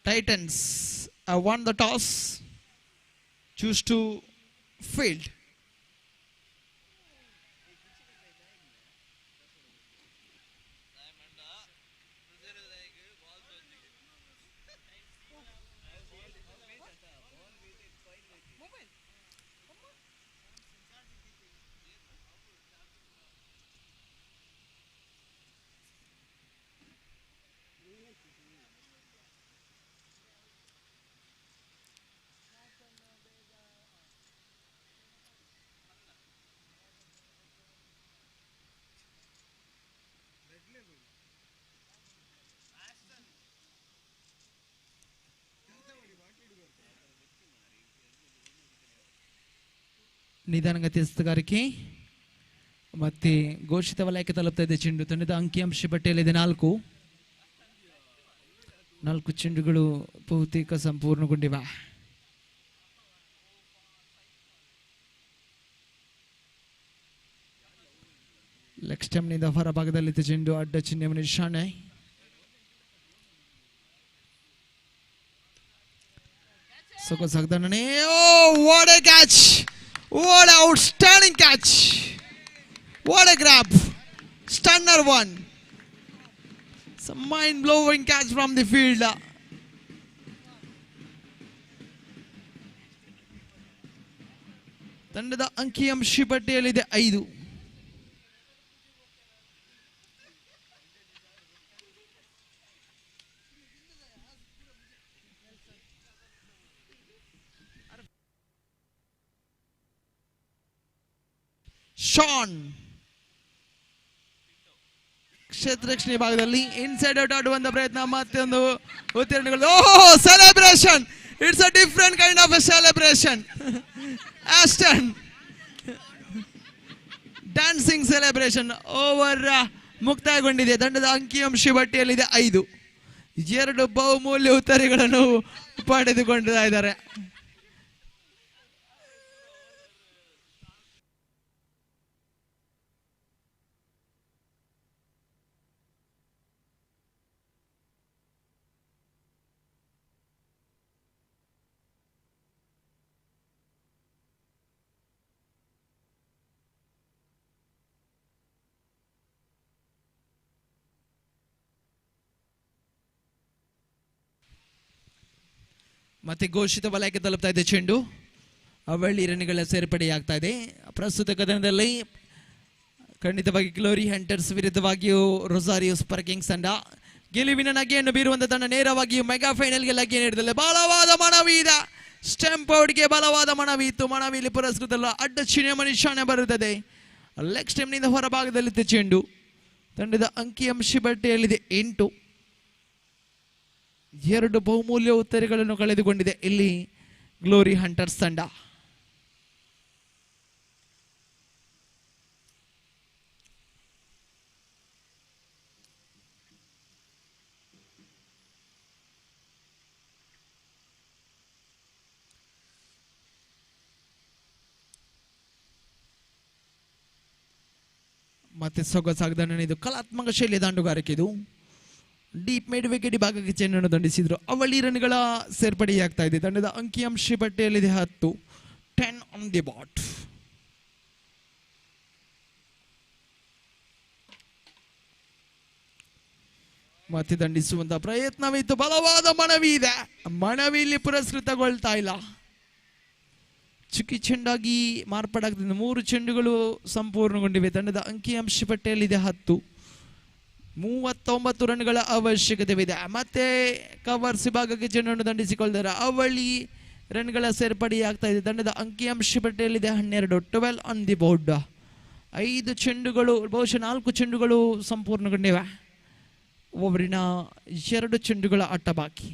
Titans have won the toss, choose to field. ನಿಧಾನಗತಿಯ ಸ್ತಗಾರಿಕೆ ಮತ್ತೆ ಘೋಷಿತ ವಲಯಕ್ಕೆ ತಲುಪ್ತಾ ಇದೆ ಚೆಂಡು. ತಂಡದ ಅಂಕಿಅಂಶ ಪಟ್ಟಿಯಲ್ಲಿದೆ 4. 4 ಚೆಂಡುಗಳು ಬಹುತೇಕ ಸಂಪೂರ್ಣಗೊಂಡಿವೆ. ಲೆಗ್ ಸ್ಟಂಪ್ನಿಂದ ಹೊರಭಾಗದಲ್ಲಿದ್ದ ಚೆಂಡು ಅಡ್ಡ ಚಿಹ್ನೆ ನಿಶಾನೆ. ಸೊಗಸಾಗ್ದಾನೆ. Oh, what a catch! What an outstanding catch! What a grab! Stunner one. Some mind-blowing catch from the field. ತಂಡದ ಅಂಕಿಅಂಶ ಪಟ್ಟಿಯಲ್ಲಿದೆ 5. ಶಾನ್ ಕ್ಷೇತ್ರ ರಕ್ಷಣೆ ಭಾಗದಲ್ಲಿ ಇನ್ಸೈಡ್ ಔಟ್ ಆಡುವಂತ ಪ್ರಯತ್ನ, ಮತ್ತೊಂದು ಉತ್ತೀರ್ಣಗಳು. Oh, celebration! It's a different kind of a celebration. Aston dancing celebration. Over ಮುಕ್ತಾಯಗೊಂಡಿದೆ. ತಂಡದ ಅಂಕಿಅಂಶ ಪಟ್ಟಿಯಲ್ಲಿದೆ 5. 2 ಬಹುಮೂಲ್ಯ ಉತ್ತರಿಗಳನ್ನು ಪಡೆದುಕೊಂಡಿದ್ದಾರೆ ಇದ್ದಾರೆ. ಮತ್ತೆ ಘೋಷಿತ ವಲಯಕ್ಕೆ ತಲುಪ್ತಾ ಇದೆ ಚೆಂಡು. ಅವಳಿ ರನ್ಗಳ ಸೇರ್ಪಡೆಯಾಗ್ತಾ ಇದೆ. ಪ್ರಸ್ತುತ ಕದನದಲ್ಲಿ ಖಂಡಿತವಾಗಿ ಗ್ಲೋರಿ ಹಂಟರ್ಸ್ ವಿರುದ್ಧವಾಗಿಯೂ ರೊಸಾರಿಯೋ ಸೂಪರ್ ಕಿಂಗ್ಸ್ ತಂಡ ಗೆಲುವಿನ ನಗೆಯನ್ನು ಬೀರುವಂತ ತಂಡ ನೇರವಾಗಿಯೂ ಮೆಗಾ ಫೈನಲ್ಗೆ ಲಗ್ಗೆ ನೀಡಿದಲ್ಲಿ ಬಲವಾದ ಮನವಿ ಇದೆ. ಸ್ಟಂಪ್ ಔಟ್ಗೆ ಬಲವಾದ ಮನವಿ ಇತ್ತು. ಮನವಿಯಲ್ಲಿ ಪುರಸ್ಕೃತ ಅಡ್ಡ ಚಿಹ್ನೆ ನಿಶಾನೆ ಬರುತ್ತದೆ. ಲೆಗ್ ಸ್ಟಂಪ್ನಿಂದ ಹೊರಭಾಗದಲ್ಲಿದ್ದ ಚೆಂಡು. ತಂಡದ ಅಂಕಿಅಂಶ ಪಟ್ಟಿಯಲ್ಲಿದೆ 8. 2 ಬಹುಮೂಲ್ಯ ಉತ್ತರಿಗಳನ್ನು ಕಳೆದುಕೊಂಡಿದೆ ಇಲ್ಲಿ ಗ್ಲೋರಿ ಹಂಟರ್ಸ್ ತಂಡ. ಮತ್ತೆ ಸೊಗಸಾಗದ ಇದು ಕಲಾತ್ಮಕ ಶೈಲಿಯ ದಾಂಡುಗಾರಿಕೆ. ಇದು ಡೀಪ್ ಮಿಡ್ ವಿಕೆಟ್ ಭಾಗಕ್ಕೆ ಚೆಂಡನ್ನು ದಂಡಿಸಿದ್ರು. ಅವಳಿ ರನ್ಗಳ ಸೇರ್ಪಡೆಯಾಗ್ತಾ ಇದೆ. ತಂಡದ ಅಂಕಿಅಂಶ ಪಟ್ಟಿಯಲ್ಲಿದೆ 10. 10 ಆನ್ ದಿ ಬಾಟ್. ಮತ್ತೆ ದಂಡಿಸುವಂತ ಪ್ರಯತ್ನವಿತ್ತು. ಬಲವಾದ ಮನವಿ ಇದೆ. ಮನವಿಯಲ್ಲಿ ಪುರಸ್ಕೃತಗೊಳ್ತಾ ಇಲ್ಲ. ಚುಕ್ಕಿ ಚೆಂಡಾಗಿ ಮಾರ್ಪಾಡಾಗ್ತದೆ. 3 ಚೆಂಡುಗಳು ಸಂಪೂರ್ಣಗೊಂಡಿವೆ. ತಂಡದ ಅಂಕಿಅಂಶ ಪಟ್ಟಿಯಲ್ಲಿದೆ 10. 39 ರನ್ಗಳ ಅವಶ್ಯಕತೆವಿದೆ. ಮತ್ತೆ ಕವರ್ಸ್ ವಿಭಾಗಕ್ಕೆ ಚೆಂಡನ್ನು ದಂಡಿಸಿಕೊಳ್ತಾರೆ. ಅವಳಿ ರನ್ಗಳ ಸೇರ್ಪಡೆಯಾಗ್ತಾ ಇದೆ. ತಂಡದ ಅಂಕಿಅಂಶ ಪಟ್ಟಿಯಲ್ಲಿದೆ 12. 12 ಆನ್ ದಿ ಬೋರ್ಡ್. 5 ಚೆಂಡುಗಳು, ಬಹುಶಃ 4 ಚೆಂಡುಗಳು ಸಂಪೂರ್ಣಗೊಂಡಿವೆ. ಒಬ್ಬರಿನ 2 ಚೆಂಡುಗಳ ಆಟ ಬಾಕಿ.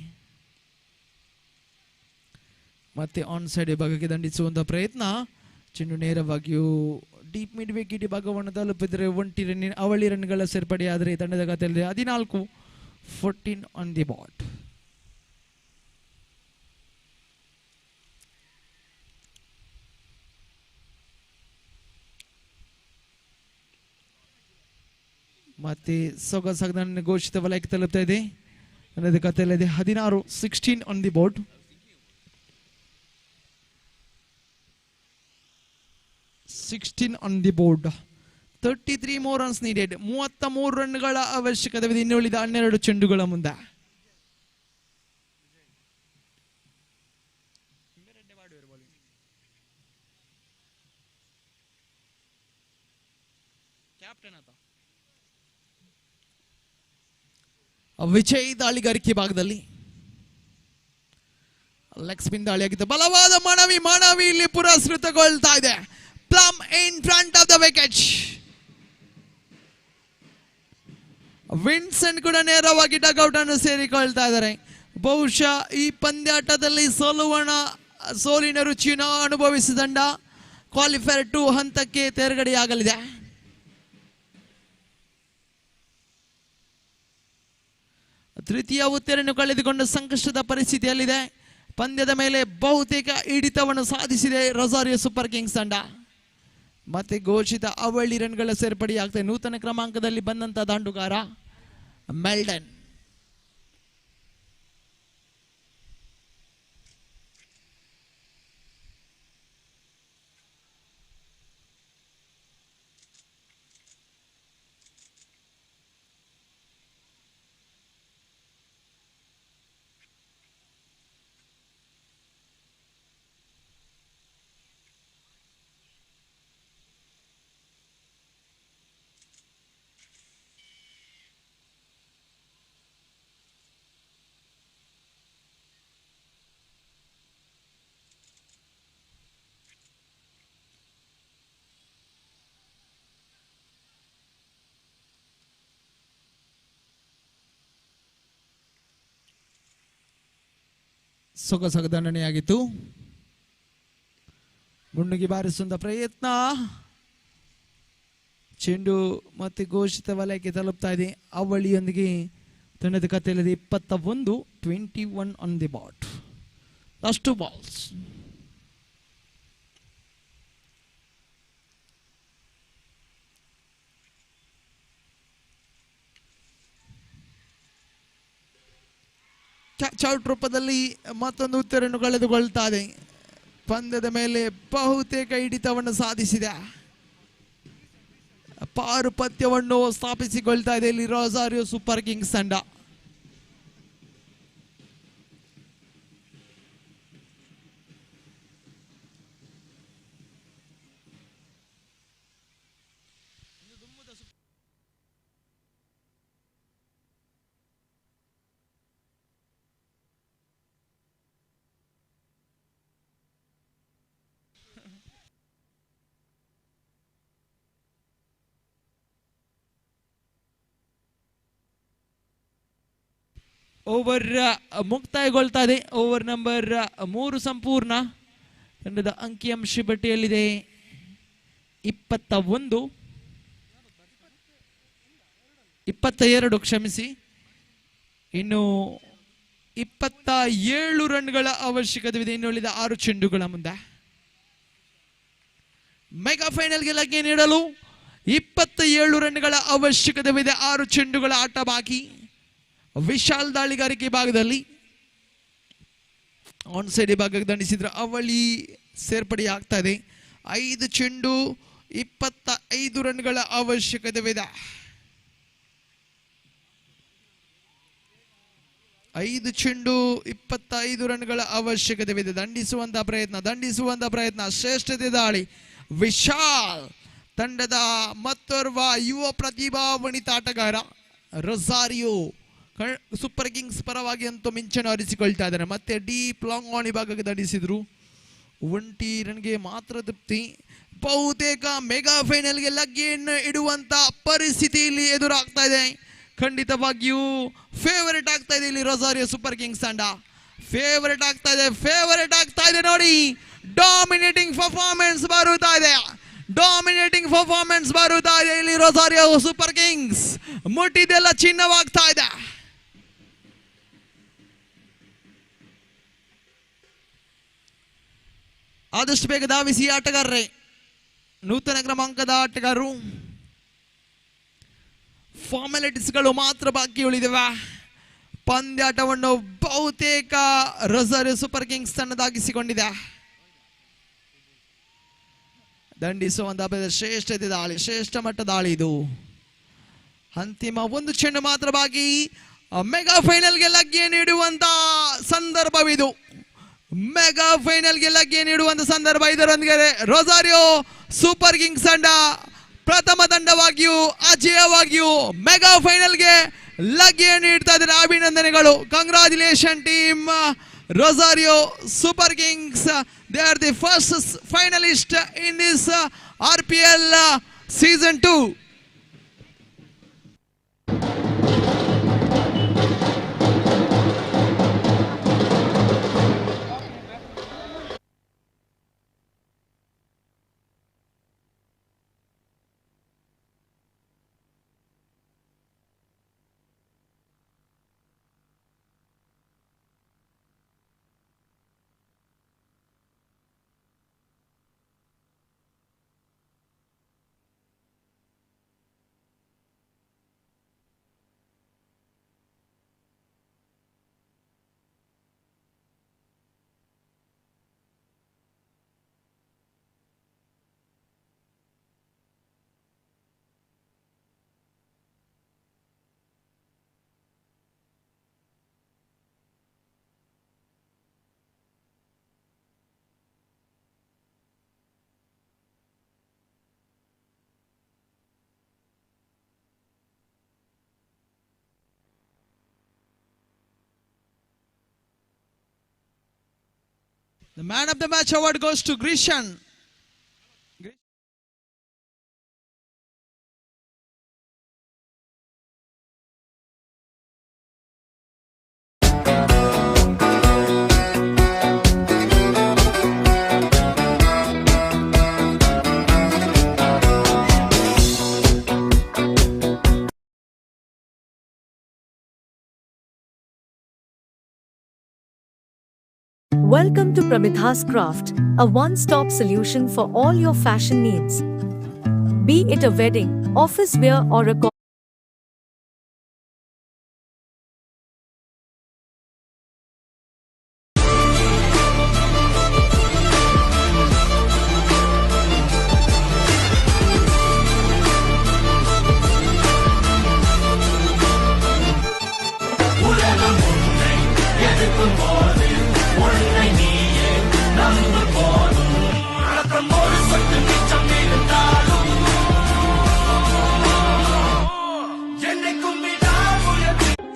ಮತ್ತೆ ಆನ್ ಸೈಡ್ ವಿಭಾಗಕ್ಕೆ ದಂಡಿಸುವಂಥ ಪ್ರಯತ್ನ. ಚೆಂಡು ನೇರವಾಗಿಯೂ ಡೀಪ್ ಮಿಡ್ ವಿಕೆಟ್ ಭಾಗವನ್ನು ತಲುಪಿದರೆ 1 ರನ್ನಿನ ಅವಳಿ ರನ್ಗಳ ಸೇರ್ಪಡೆಯಾದರೆ ತಂಡದ ಖಾತೆಯಲ್ಲಿ 14. 14 ಆನ್ ದಿ ಬಾಟ್. ಮತ್ತೆ ಸೊಗಸಾಗ ಘೋಷಿತ ವಲಯಕ್ಕೆ ತಲುಪ್ತಾ ಇದೆ. ತಂಡದ ಖಾತೆಯಲ್ಲಿ 16. 16 on the board. 16 on the board. 33 more runs needed. 33 ರನ್ಗಳ ಅವಶ್ಯಕತೆವಿದೆ ಇನ್ನುಳಿದ 12 ಚೆಂಡುಗಳ ಮುಂದೆ. ವಿಜಯ್ ದಾಳಿಗಾರಿಕೆ ಭಾಗದಲ್ಲಿ ಲೆಗ್ ಸ್ಪಿನ್ ದಾಳಿಯಾಗಿತ್ತು. ಬಲವಾದ ಮನವಿ ಇಲ್ಲಿ ಪುರಸ್ಕೃತಗೊಳ್ತಾ ಇದೆ. Plum in front of the wicket. Vincent ಕೂಡ ನೇರವಾಗಿ ಡಗ್ಔಟ್ ಅನ್ನು ಸೇರಿಕೊಳ್ತಾ ಇದ್ದಾರೆ. ಬಹುಶಃ ಈ ಪಂದ್ಯಾಟದಲ್ಲಿ ಸೋಲಿನ ರುಚಿಯನ್ನು ಅನುಭವಿಸಿದ ತಂಡ ಕ್ವಾಲಿಫೈರ್ 2 ಹಂತಕ್ಕೆ ತೇರ್ಗಡೆಯಾಗಲಿದೆ. ತೃತೀಯ ಉತ್ತರನ್ನು ಕಳೆದುಕೊಂಡು ಸಂಕಷ್ಟದ ಪರಿಸ್ಥಿತಿಯಲ್ಲಿದೆ. ಪಂದ್ಯದ ಮೇಲೆ ಬಹುತೇಕ ಹಿಡಿತವನ್ನು ಸಾಧಿಸಿದೆ ರೊಸಾರಿಯೋ ಸೂಪರ್ ಕಿಂಗ್ಸ್ ತಂಡ. ಮತ್ತೆ ಘೋಷಿತ ಅವಳಿ ರನ್ಗಳ ಸೇರ್ಪಡೆಯಾಗ್ತದೆ. ನೂತನ ಕ್ರಮಾಂಕದಲ್ಲಿ ಬಂದಂತ ದಾಂಡುಗಾರ ಮೆಲ್ಡನ್. ಸೊಗಸಾದ ದಂಡನೆಯಾಗಿತ್ತು. ಗುಂಡಿಗೆ ಬಾರಿಸುವಂತ ಪ್ರಯತ್ನ. ಚೆಂಡು ಮತ್ತೆ ಘೋಷಿತ ವಲಯಕ್ಕೆ ತಲುಪ್ತಾ ಇದೆ. ಅವಳಿಯೊಂದಿಗೆ ತಂಡದ ಕಥೆಯಲ್ಲಿ 21 on the board. Last 2 balls. Catch out ರೂಪದಲ್ಲಿ ಮತ್ತೊಂದು ಉತ್ತರವನ್ನು ಕಳೆದುಕೊಳ್ತಾ ಇದೆ. ಪಂದ್ಯದ ಮೇಲೆ ಬಹುತೇಕ ಹಿಡಿತವನ್ನು ಸಾಧಿಸಿದೆ. ಪಾರುಪತ್ಯವನ್ನು ಸ್ಥಾಪಿಸಿಕೊಳ್ತಾ ಇದೆ ಇಲ್ಲಿ ರೊಸಾರಿಯೋ ಸೂಪರ್ ಕಿಂಗ್ಸ್ ತಂಡ. ಓವರ್ ಮುಕ್ತಾಯಗೊಳ್ತಾ ಇದೆ. ಓವರ್ ನಂಬರ್ 3 ಸಂಪೂರ್ಣ. ತಂಡದ ಅಂಕಿಅಂಶ ಪಟ್ಟಿಯಲ್ಲಿದೆ 22 ಕ್ಷಮಿಸಿ. ಇನ್ನು 27 ರನ್ಗಳ ಅವಶ್ಯಕತೆ ಇನ್ನು ಉಳಿದ 6 ಚೆಂಡುಗಳ ಮುಂದೆ. ಮೆಗಾ ಫೈನಲ್ಗೆ ಲಗ್ಗೆ ನೀಡಲು 27 ರನ್ಗಳ ಅವಶ್ಯಕತೆ ಇದೆ. 6 ಚೆಂಡುಗಳ ಆಟ ಬಾಕಿ. ವಿಶಾಲ್ ದಾಳಿಗಾರಿಕೆ ಭಾಗದಲ್ಲಿ ಆನ್ ಸೈಡ್ ಭಾಗಕ್ಕೆ ದಂಡಿಸಿದ್ರೆ ಅವಳಿ ಸೇರ್ಪಡೆ ಆಗ್ತಾ ಇದೆ. 5 ಚೆಂಡು 25 ರನ್ಗಳ ಅವಶ್ಯಕತೆ ಇದೆ. 5 ಚೆಂಡು 25 ರನ್ಗಳ ಅವಶ್ಯಕತೆ ಇದೆ. ದಂಡಿಸುವಂತ ಪ್ರಯತ್ನ ಶ್ರೇಷ್ಠತೆ ದಾಳಿ. ವಿಶಾಲ್ ತಂಡದ ಮತ್ತೋರ್ವ ಯುವ ಪ್ರತಿಭಾನ್ವಿತ ಆಟಗಾರ ರೊಸಾರಿಯೋ ಸೂಪರ್ ಕಿಂಗ್ಸ್ ಪರವಾಗಿ ಅಂತೂ ಮಿಂಚನ್ನು ಹರಿಸಿಕೊಳ್ತಾ ಇದ್ದಾರೆ. ಮತ್ತೆ ಡೀಪ್ ಲಾಂಗ್ ಆನ್ ಭಾಗಕ್ಕೆ ದಂಡಿಸಿದ್ರು. 20 ರನ್ಗೆ ಮಾತ್ರ ತೃಪ್ತಿ. ಬಹುತೇಕ ಮೆಗಾ ಫೈನಲ್ಗೆ ಲಗ್ಗೆಯನ್ನು ಇಡುವಂತ ಪರಿಸ್ಥಿತಿ ಇಲ್ಲಿ ಎದುರಾಗ್ತಾ ಇದೆ. ಖಂಡಿತವಾಗಿಯೂ ಫೇವರೇಟ್ ಆಗ್ತಾ ಇದೆ ಇಲ್ಲಿ ರೊಸಾರಿಯೋ ಸೂಪರ್ ಕಿಂಗ್ಸ್ ತಂಡ. ಫೇವರೇಟ್ ಆಗ್ತಾ ಇದೆ ನೋಡಿ. ಡಾಮಿನೇಟಿಂಗ್ ಪರ್ಫಾರ್ಮೆನ್ಸ್ ಬರುತ್ತಾ ಇದೆ ಇಲ್ಲಿ ರೊಸಾರಿಯೋ ಸೂಪರ್ ಕಿಂಗ್ಸ್. ಮುಟ್ಟಿದೆಲ್ಲ ಚಿನ್ನವಾಗ್ತಾ ಇದೆ. ಆದಷ್ಟು ಬೇಗ ಧಾವಿಸಿ ಆಟಗಾರರೇ. ನೂತನ ಕ್ರಮಾಂಕದ ಆಟಗಾರರು. ಫಾರ್ಮಾಲಿಟೀಸ್ಗಳು ಮಾತ್ರ ಬಾಕಿ ಉಳಿದಿವೆ. ಪಂದ್ಯಾಟವನ್ನು ಬಹುತೇಕ ರೊಸಾರಿಯೋ ಸೂಪರ್ ಕಿಂಗ್ಸ್ ತನ್ನದಾಗಿಸಿಕೊಂಡಿದೆ. ದಂಡಿಸುವಂತ ಶ್ರೇಷ್ಠತೆ ದಾಳಿ, ಶ್ರೇಷ್ಠ ಮಟ್ಟ ದಾಳಿ ಇದು. ಅಂತಿಮ 1 ಚೆಂಡು ಮಾತ್ರ ಬಾಕಿ. ಮೆಗಾ ಫೈನಲ್ಗೆ ಲಗ್ಗೆ ನೀಡುವಂತ ಸಂದರ್ಭವಿದು. ಇದರೊಂದಿಗೆ ರೊಸಾರಿಯೋ ಸೂಪರ್ ಕಿಂಗ್ಸ್ ತಂಡ ಪ್ರಥಮ ತಂಡವಾಗಿಯೂ ಅಜೇಯವಾಗಿಯೂ ಮೆಗಾ ಫೈನಲ್ಗೆ ಲಗ್ಗೆ ನೀಡ್ತಾ ಇದ್ದಾರೆ. ಅಭಿನಂದನೆಗಳು. Congratulation team Rosario Super Kings. They are the first finalist in this RPL Season 2. The man of the match award goes to Grishan. Welcome to Pramitha's Craft, a one-stop solution for all your fashion needs. Be it a wedding, office wear or a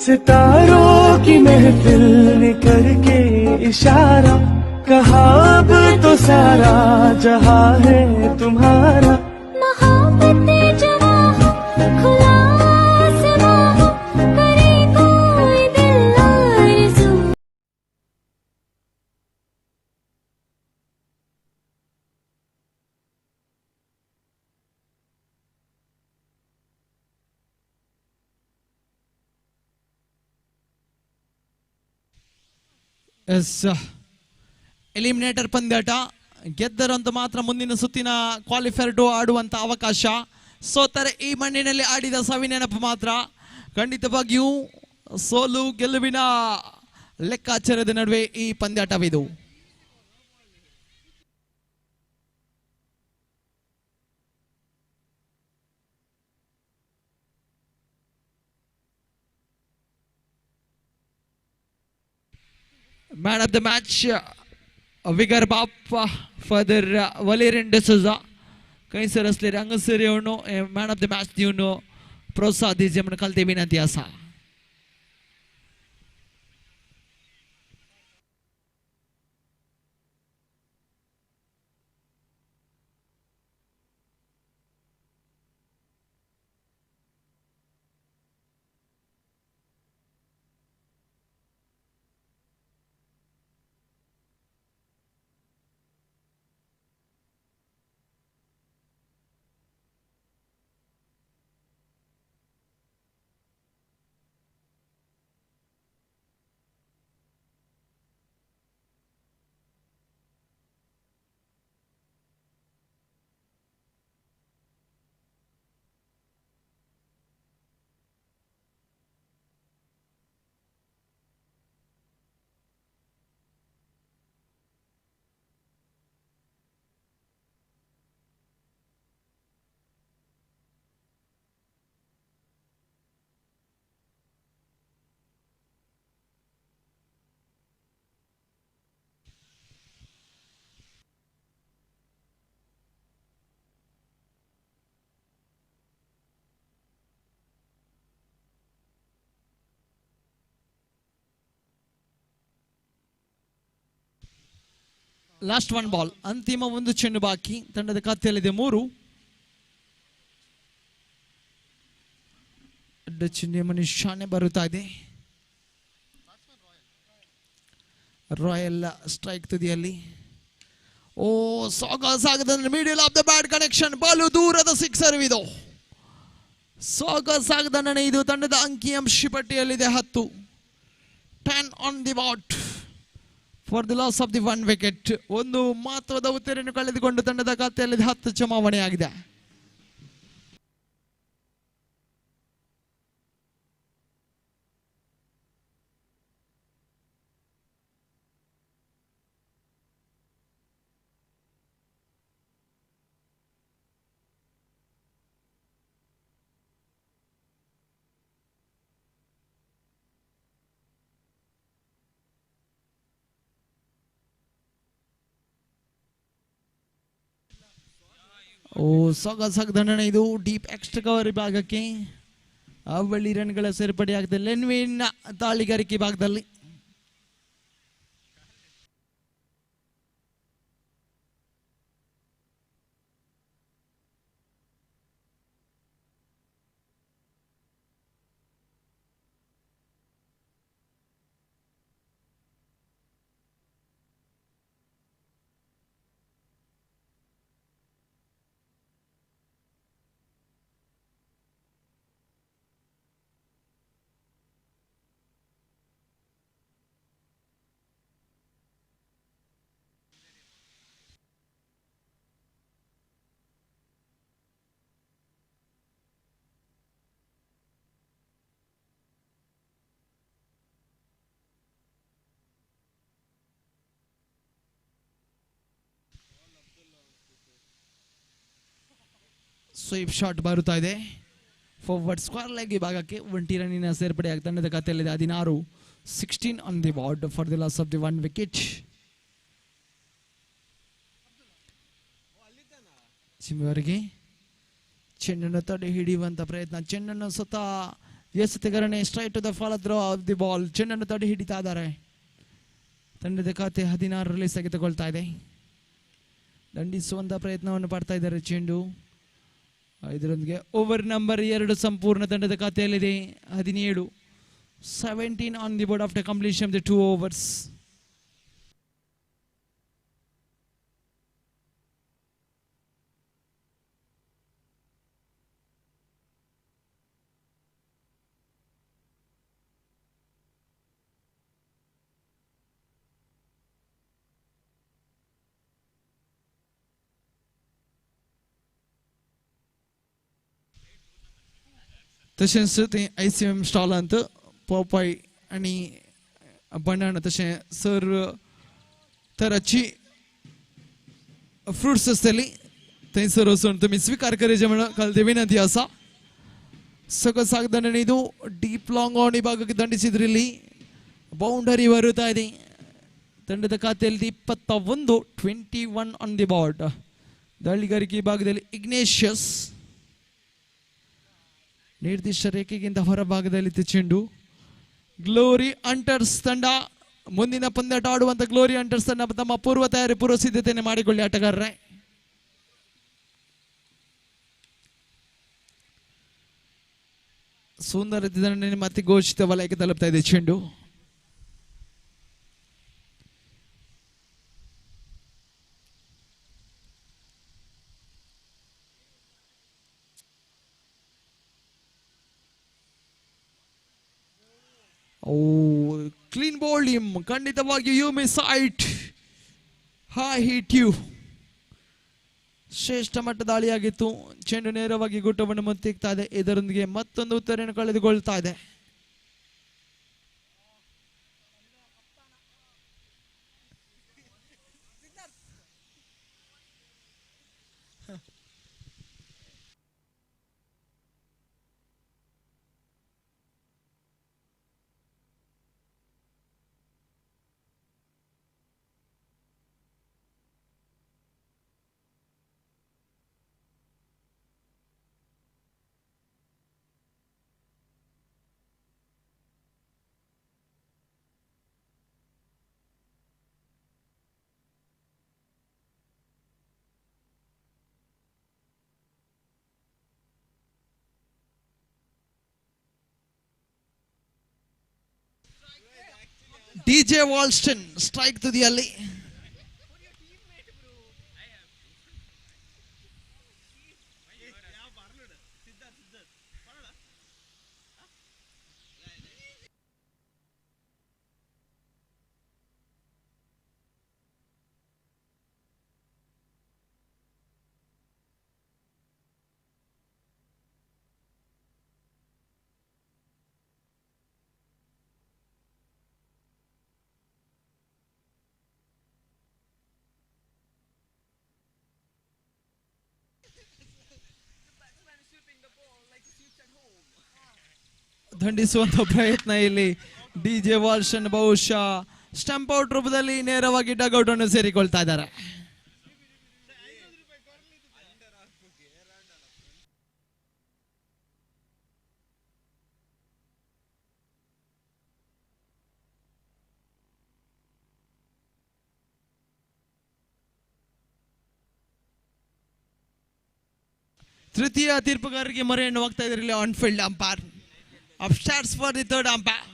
सितारों की महफिल ने करके इशारा कहा अब तो सारा जहां है तुम्हारा मोहब्बतें जवां हो खुला आसमां हो करे कोई दिल आरज़ू ಎಲಿಮಿನೇಟರ್ ಪಂದ್ಯಾಟ ಗೆದ್ದರಂತ ಮಾತ್ರ ಮುಂದಿನ ಸುತ್ತಿನ ಕ್ವಾಲಿಫೈರ್ ಟು ಆಡುವಂತ ಅವಕಾಶ. ಸೋತರೆ ಈ ಮಣ್ಣಿನಲ್ಲಿ ಆಡಿದ ಸವಿನೆನಪು ಮಾತ್ರ. ಖಂಡಿತವಾಗಿಯೂ ಸೋಲು ಗೆಲುವಿನ ಲೆಕ್ಕಾಚಾರದ ನಡುವೆ ಈ ಪಂದ್ಯಾಟವಿದು. Man of the match, Vigar Bappa, Father Valerian de Souza. कई सर असले रंग से रेवनो man of the match दिवनो प्रोत्साह दीजिए मन कल देवी न दिया सा. ಲಾಸ್ಟ್ ಒನ್ ಬಾಲ್, ಅಂತಿಮ ಒಂದು ಚೆಂಡು ಬಾಕಿ. ತಂಡದ ಖಾತೆಯಲ್ಲಿದೆ 3. ಅಡ್ಡ ಚಿಹ್ನೆಯ ನಿಶಾನೆ ಬರುತ್ತಾ ಇದೆ. ರಾಯಲ್ ಸ್ಟ್ರೈಕ್ ತುದಿಯಲ್ಲಿ. ಓ ಸಾಗದ middle of the bat connection, ball ದೂರದ ಸಿಕ್ಸರ್ ಇದು. ಸಾಗದ ಇದು ತಂಡದ ಅಂಕಿಅಂಶ ಪಟ್ಟಿಯಲ್ಲಿದೆ 10. 10 on the board for the loss of the 1 wicket. ಒಂದು ಮಹತ್ವದ ಉತ್ತರವನ್ನು ಕಳೆದುಕೊಂಡು ತಂಡದ ಖಾತೆಯಲ್ಲಿ 10 ಜಮಾವಣೆಯಾಗಿದೆ. ಓ ಸಾಗದಂಡನ ಇದು ಡೀಪ್ ಎಕ್ಸ್ಟ್ರಾ ಕವರ್ ಭಾಗಕ್ಕೆ ಅವಳಿ ರನ್ಗಳ ಸೇರ್ಪಡೆಯಾಗಿದೆ ಲೆನ್ವಿನ್ ತಾಳಿಗಾರಿಕೆ ಭಾಗದಲ್ಲಿ. ಸ್ವೀಪ್ ಶಾಟ್ ಬರುತ್ತಾ ಇದೆ. ಫಾರ್ವರ್ಡ್ ಸ್ಕ್ವೇರ್ ಲೆಗ್ ವಿಭಾಗಕ್ಕೆ 1 ರನ್ನಿನ ಸೇರ್ಪಡೆ ತಂಡದ ಖಾತೆಯಲ್ಲಿದೆ. 16 16 on the board for the loss of the 1 wicket. ಚಿಮ್ಮವರಿಗೆ ಚೆಂಡನ್ನು ತಡೆ ಹಿಡಿಯುವಂತ ಪ್ರಯತ್ನ. ಚೆಂಡನ್ನು ಸ್ವತಃ ಎಸೆತಗಾರನೇ straight to the follow through of the ball. ಚೆಂಡನ್ನು ತಡೆ ಹಿಡಿತಾ ಇದ್ದಾರೆ. ತಂಡದ ಖಾತೆ 16 ಸ್ಥಗಿತಗೊಳ್ತಾ ಇದೆ. ದಂಡಿಸುವಂತ ಪ್ರಯತ್ನವನ್ನು ಪಡ್ತಾ ಇದ್ದಾರೆ ಚೆಂಡು. ಇದರೊಂದಿಗೆ ಓವರ್ ನಂಬರ್ 2 ಸಂಪೂರ್ಣ ತಂಡದ ಖಾತೆಯಲ್ಲಿದೆ. 17 17 on the board after completion of the 2 overs. तशेंच ते ICM स्टॉलांत पोपाय आणि बनाना तशें सर तराची फ्रुट्स आसतली थंयसर वचून तुमी स्वीकार करचें म्हणून काल विनंती आसा. सकल सागदंडनी ಇದು ಡೀಪ್ ಲಾಂಗ್ ಆನ್ ವಿಭಾಗಕ್ಕೆ ದಂಡಿಸಿದ್ರಲ್ಲಿ ಬೌಂಡರಿ ಬರುತ್ತಾ ಇದೆ. ತಂಡದ ಖಾತೆಯಲ್ಲಿ 21 21 ಆನ್ ದಿ ಬಾರ್ಡ್. ದಾಳಿಗಾರಿಕೆ ವಿಭಾಗದಲ್ಲಿ ಇಗ್ನೇಷಿಯಸ್ ನಿರ್ದಿಷ್ಟ ರೇಖೆಗಿಂತ ಹೊರಭಾಗದಲ್ಲಿತ್ತು ಚೆಂಡು. ಗ್ಲೋರಿ ಹಂಟರ್ಸ್ ತಂಡ ಮುಂದಿನ ಪಂದ್ಯಾಟ ಆಡುವಂತ ಗ್ಲೋರಿ ಹಂಟರ್ಸ್ ತಂಡ ತಮ್ಮ ಪೂರ್ವ ತಯಾರಿ ಪೂರ್ವ ಸಿದ್ಧತೆಯನ್ನು ಮಾಡಿಕೊಳ್ಳಿ ಆಟಗಾರರೇ. ಸುಂದರ ದಂಡನೆ ಮತ್ತೆ ಘೋಷಿತ ವಲಯಕ್ಕೆ ತಲುಪ್ತಾ ಇದೆ ಚೆಂಡು. Clean bowl him. ಖಂಡಿತವಾಗಿ you miss it. I hit you. ಶ್ರೇಷ್ಠ ಮಟ್ಟ ದಾಳಿಯಾಗಿತ್ತು. ಚೆಂಡು ನೇರವಾಗಿ ಗುಟ್ಟವನ್ನು ಮುತ್ತಿಕ್ತಾ ಇದೆ. ಇದರೊಂದಿಗೆ ಮತ್ತೊಂದು ಉತ್ತರವನ್ನು ಕಳೆದುಕೊಳ್ತಾ ಇದೆ. DJ Walston strike to the alley. ದಂಡಿಸುವಂತ ಪ್ರಯತ್ನ ಇಲ್ಲಿ DJ ವಾಲ್ಶನ್ ಬಹುಶಃ ಸ್ಟಂಪ್ ಔಟ್ ರೂಪದಲ್ಲಿ ನೇರವಾಗಿ ಡಗ್ಔಟ್ ಅನ್ನು ಸೇರಿಕೊಳ್ತಾ ಇದ್ದಾರೆ. ತೃತೀಯ ತೀರ್ಪುಗಾರರಿಗೆ ಮೊರೆಯನ್ನು ಹೋಗ್ತಾ ಇದ್ದಾರೆ ಇಲ್ಲಿ on field umpire. Upstarts for the third umpire.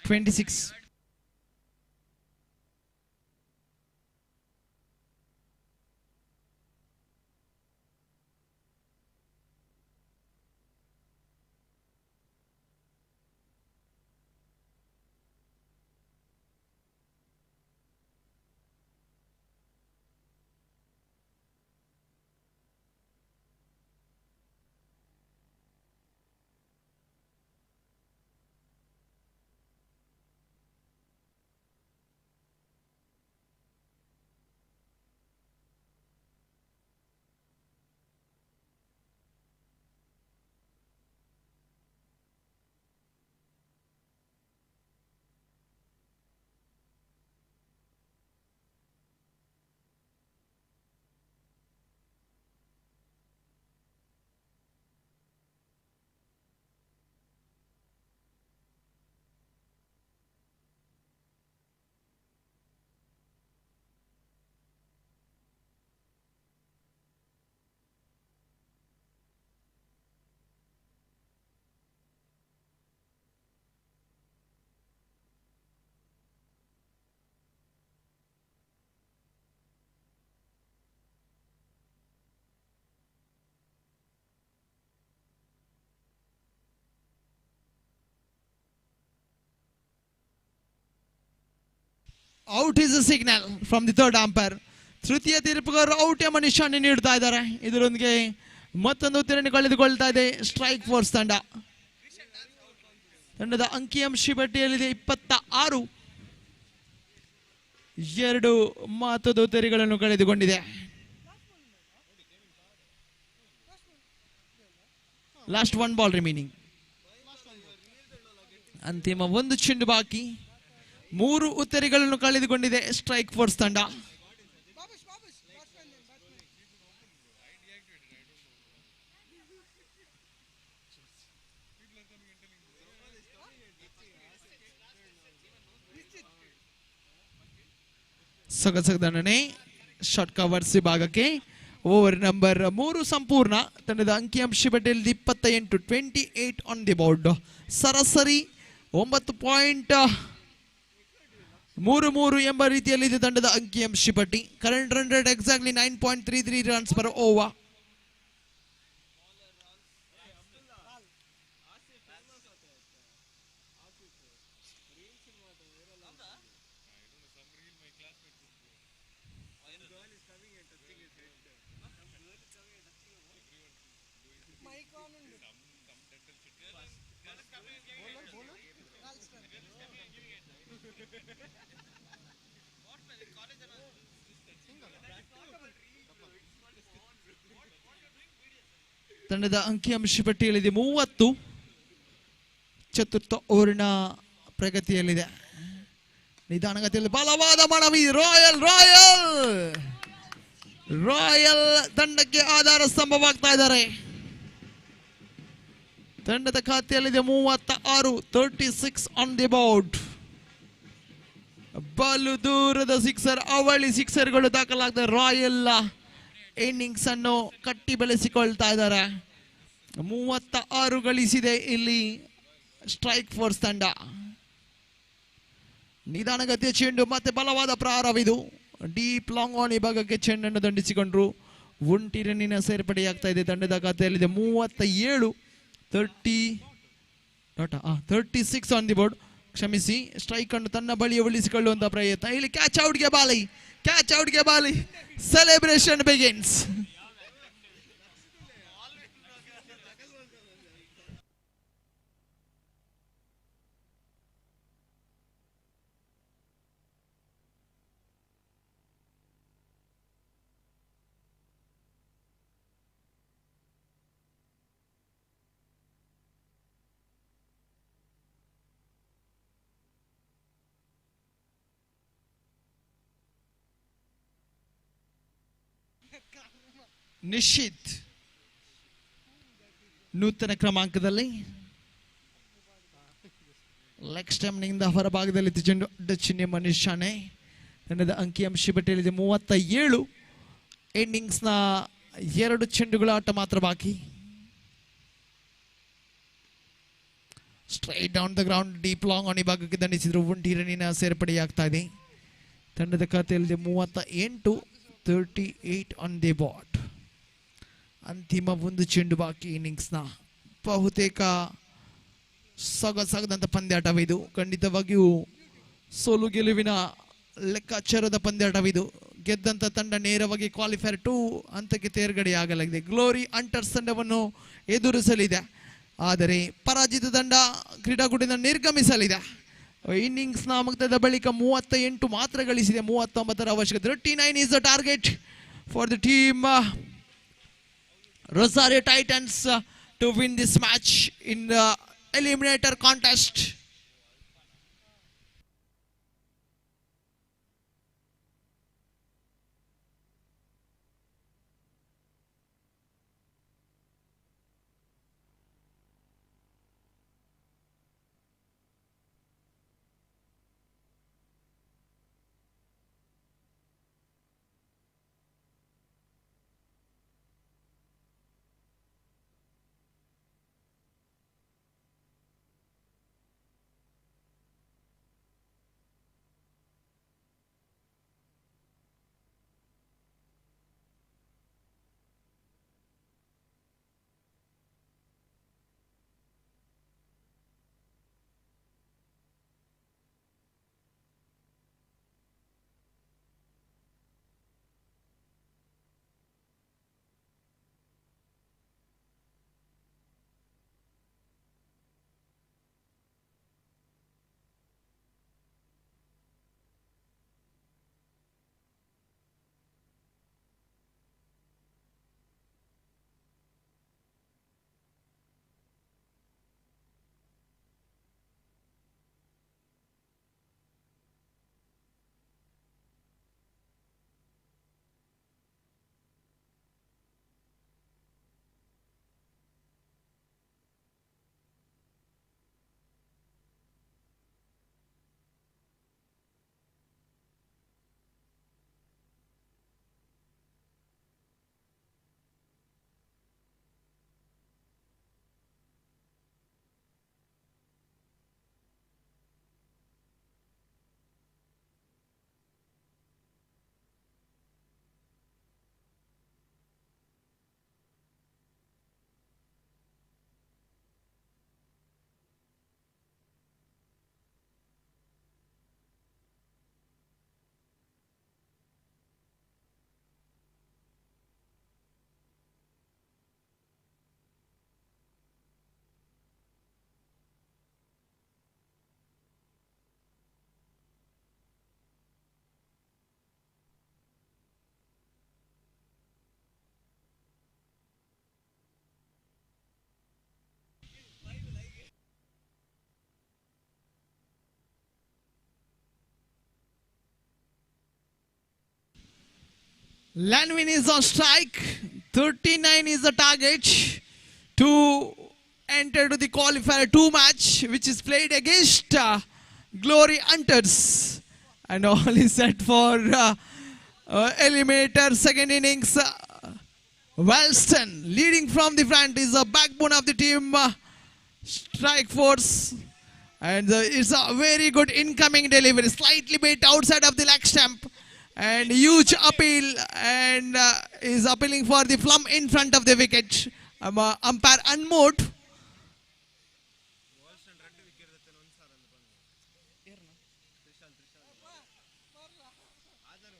(26) out is a signal from the third umpire. ತೃತೀಯ ತೀರ್ಪುಗಾರರು ಔಟ್ ಎಂಬ ನಿಶಾನೆ ನೀಡ್ತಾ ಇದ್ದಾರೆ. ಇದರೊಂದಿಗೆ ಮತ್ತೊಂದು ಉತ್ತರವನ್ನು ಕಳೆದುಕೊಳ್ತಾ ಇದೆ ಸ್ಟ್ರೈಕ್ ಫೋರ್ಸ್ ತಂಡ. ತಂಡದ ಅಂಕಿಅಂಶ ಪಟ್ಟಿಯಲ್ಲಿದೆ 26. 2 ಮಹತ್ವದ ಉತ್ತರಗಳನ್ನು ಕಳೆದುಕೊಂಡಿದೆ. Last 1 ball remaining. ಅಂತಿಮ 1 ಚೆಂಡು ಬಾಕಿ. 3 ಉತ್ತರಗಳನ್ನು ಕಳೆದುಕೊಂಡಿದೆ ಸ್ಟ್ರೈಕ್ ಫೋರ್ಸ್ ತಂಡ. ಸೊಗಸಗದನೇ ಶಾರ್ಟ್ ಕವರ್ಸ್ ವಿಭಾಗಕ್ಕೆ ಓವರ್ ನಂಬರ್ 3 ಸಂಪೂರ್ಣ. ತಂಡದ ಅಂಕಿಅಂಶ ಪಟ್ಟಿಯಲ್ಲಿ 28, 28 ಆನ್ ದಿ ಬೋರ್ಡ್. ಸರಾಸರಿ 9.33 ಎಂಬ ರೀತಿಯಲ್ಲಿದೆ ತಂಡದ ಅಂಕಿಅಂಶ ಪಟ್ಟಿ. Current run rate exactly 9.33 runs per over. ತಂಡದ ಅಂಕಿಅಂಶ ಪಟ್ಟಿಯಲ್ಲಿದೆ 30. ಚತುರ್ಥ ಓವರಿನ ಪ್ರಗತಿಯಲ್ಲಿದೆ. ನಿಧಾನಗತಿಯಲ್ಲಿ ಬಲವಾದ ಮನವಿ. ರಾಯಲ್ ತಂಡಕ್ಕೆ ಆಧಾರ ಸ್ತಂಭವಾಗ್ತಾ ಇದ್ದಾರೆ. ತಂಡದ ಖಾತೆಯಲ್ಲಿದೆ 36, 36 ಆನ್ ದಿ ಬೋರ್ಡ್. ಬಲು ದೂರದ ಸಿಕ್ಸರ್, ಅವಳಿ ಸಿಕ್ಸರ್ಗಳು ದಾಖಲಾಗ್ತದೆ. ರಾಯಲ್ ಇನ್ನಿಂಗ್ಸ್ ಅನ್ನು ಕಟ್ಟಿ ಬೆಳೆಸಿಕೊಳ್ತಾ ಇದ್ದಾರೆ. 36 ಗಳಿಸಿದೆ ಇಲ್ಲಿ ಸ್ಟ್ರೈಕ್ ಫೋರ್ಸ್ ತಂಡ. ನಿಧಾನಗತಿಯ ಚೆಂಡು ಮತ್ತೆ ಬಲವಾದ ಪ್ರಾರಂಭವಿದು. ಡೀಪ್ ಲಾಂಗ್ ಆನ್ ವಿಭಾಗಕ್ಕೆ ಚೆಂಡನ್ನು ದಂಡಿಸಿಕೊಂಡ್ರು. 1 ರನ್ನಿನ ಸೇರ್ಪಡೆಯಾಗ್ತಾ ಇದೆ. ತಂಡದ ಖಾತೆಯಲ್ಲಿದೆ 37, 36 ಆನ್ ದಿ ಬೋರ್ಡ್. ಕ್ಷಮಿಸಿ, ಸ್ಟ್ರೈಕ್ ಅನ್ನು ತನ್ನ ಬಳಿಯ ಉಳಿಸಿಕೊಳ್ಳುವಂತಹ ಪ್ರಯತ್ನ. ಇಲ್ಲಿ ಕ್ಯಾಚ್ ಔಟ್ಗೆ ಬಾಲಿ ಸೆಲೆಬ್ರೇಷನ್ ಬಿಗಿನ್ಸ್. ನಿಶ್ಚಿತ್ ನೂತನ ಕ್ರಮಾಂಕದಲ್ಲಿ ಲೆಗ್ ಸ್ಟಂಪ್ನಿಂದ ಹೊರಭಾಗದಲ್ಲಿ ಚೆಂಡು ಅಡ್ಡಚಿಹ್ನೆ ನಿಶಾನೆ. ತಂಡದ ಅಂಕಿಅಂಶ ಪಟ್ಟಿಯಲ್ಲಿದೆ 37. ಇನ್ನಿಂಗ್ಸ್ನ 2 ಚೆಂಡುಗಳ ಆಟ ಮಾತ್ರ ಬಾಕಿ. Straight down the ground, deep long on ವಿಭಾಗಕ್ಕೆ ದಂಡಿಸಿದ್ರು. 1 ರನ್ನಿನ ಸೇರ್ಪಡೆಯಾಗ್ತಾ ಇದೆ. ತಂಡದ ಖಾತೆಯಲ್ಲಿದೆ 38, 38 ಆನ್ ದಿ ಬೋರ್ಡ್. ಅಂತಿಮ 1 ಚೆಂಡು ಬಾಕಿ ಇನ್ನಿಂಗ್ಸ್ನ. ಬಹುತೇಕ ಸೊಗಸಾಗದಂಥ ಪಂದ್ಯಾಟವಿದು. ಖಂಡಿತವಾಗಿಯೂ ಸೋಲು ಗೆಲುವಿನ ಲೆಕ್ಕಾಚಾರದ ಪಂದ್ಯಾಟವಿದು. ಗೆದ್ದಂಥ ತಂಡ ನೇರವಾಗಿ ಕ್ವಾಲಿಫೈರ್ 2 ಹಂತಕ್ಕೆ ತೇರ್ಗಡೆಯಾಗಲಾಗಿದೆ. ಗ್ಲೋರಿ ಅಂಟರ್ಸ್ ತಂಡವನ್ನು ಎದುರಿಸಲಿದೆ. ಆದರೆ ಪರಾಜಿತ ತಂಡ ಕ್ರೀಡಾಕೂಟದಿಂದ ನಿರ್ಗಮಿಸಲಿದೆ. ಇನ್ನಿಂಗ್ಸ್ನ ಮುಕ್ತಾಯದ ಬಳಿಕ 38 ಮಾತ್ರ ಗಳಿಸಿದೆ. 39ರ ಅವಶ್ಯಕತೆ. 39 is the target for the team Rosario Titans to win this match in the eliminator contest. Lanvin is on strike. 39 is the target to enter to the qualifier 2 match, which is played against Glory Hunters. And all is set for eliminator second innings. Walston leading from the front is the backbone of the team. Strike force. And it's a very good incoming delivery. Slightly bit outside of the leg stump. And huge appeal. And is appealing for the plumb in front of the wicket. Umpire unmoved.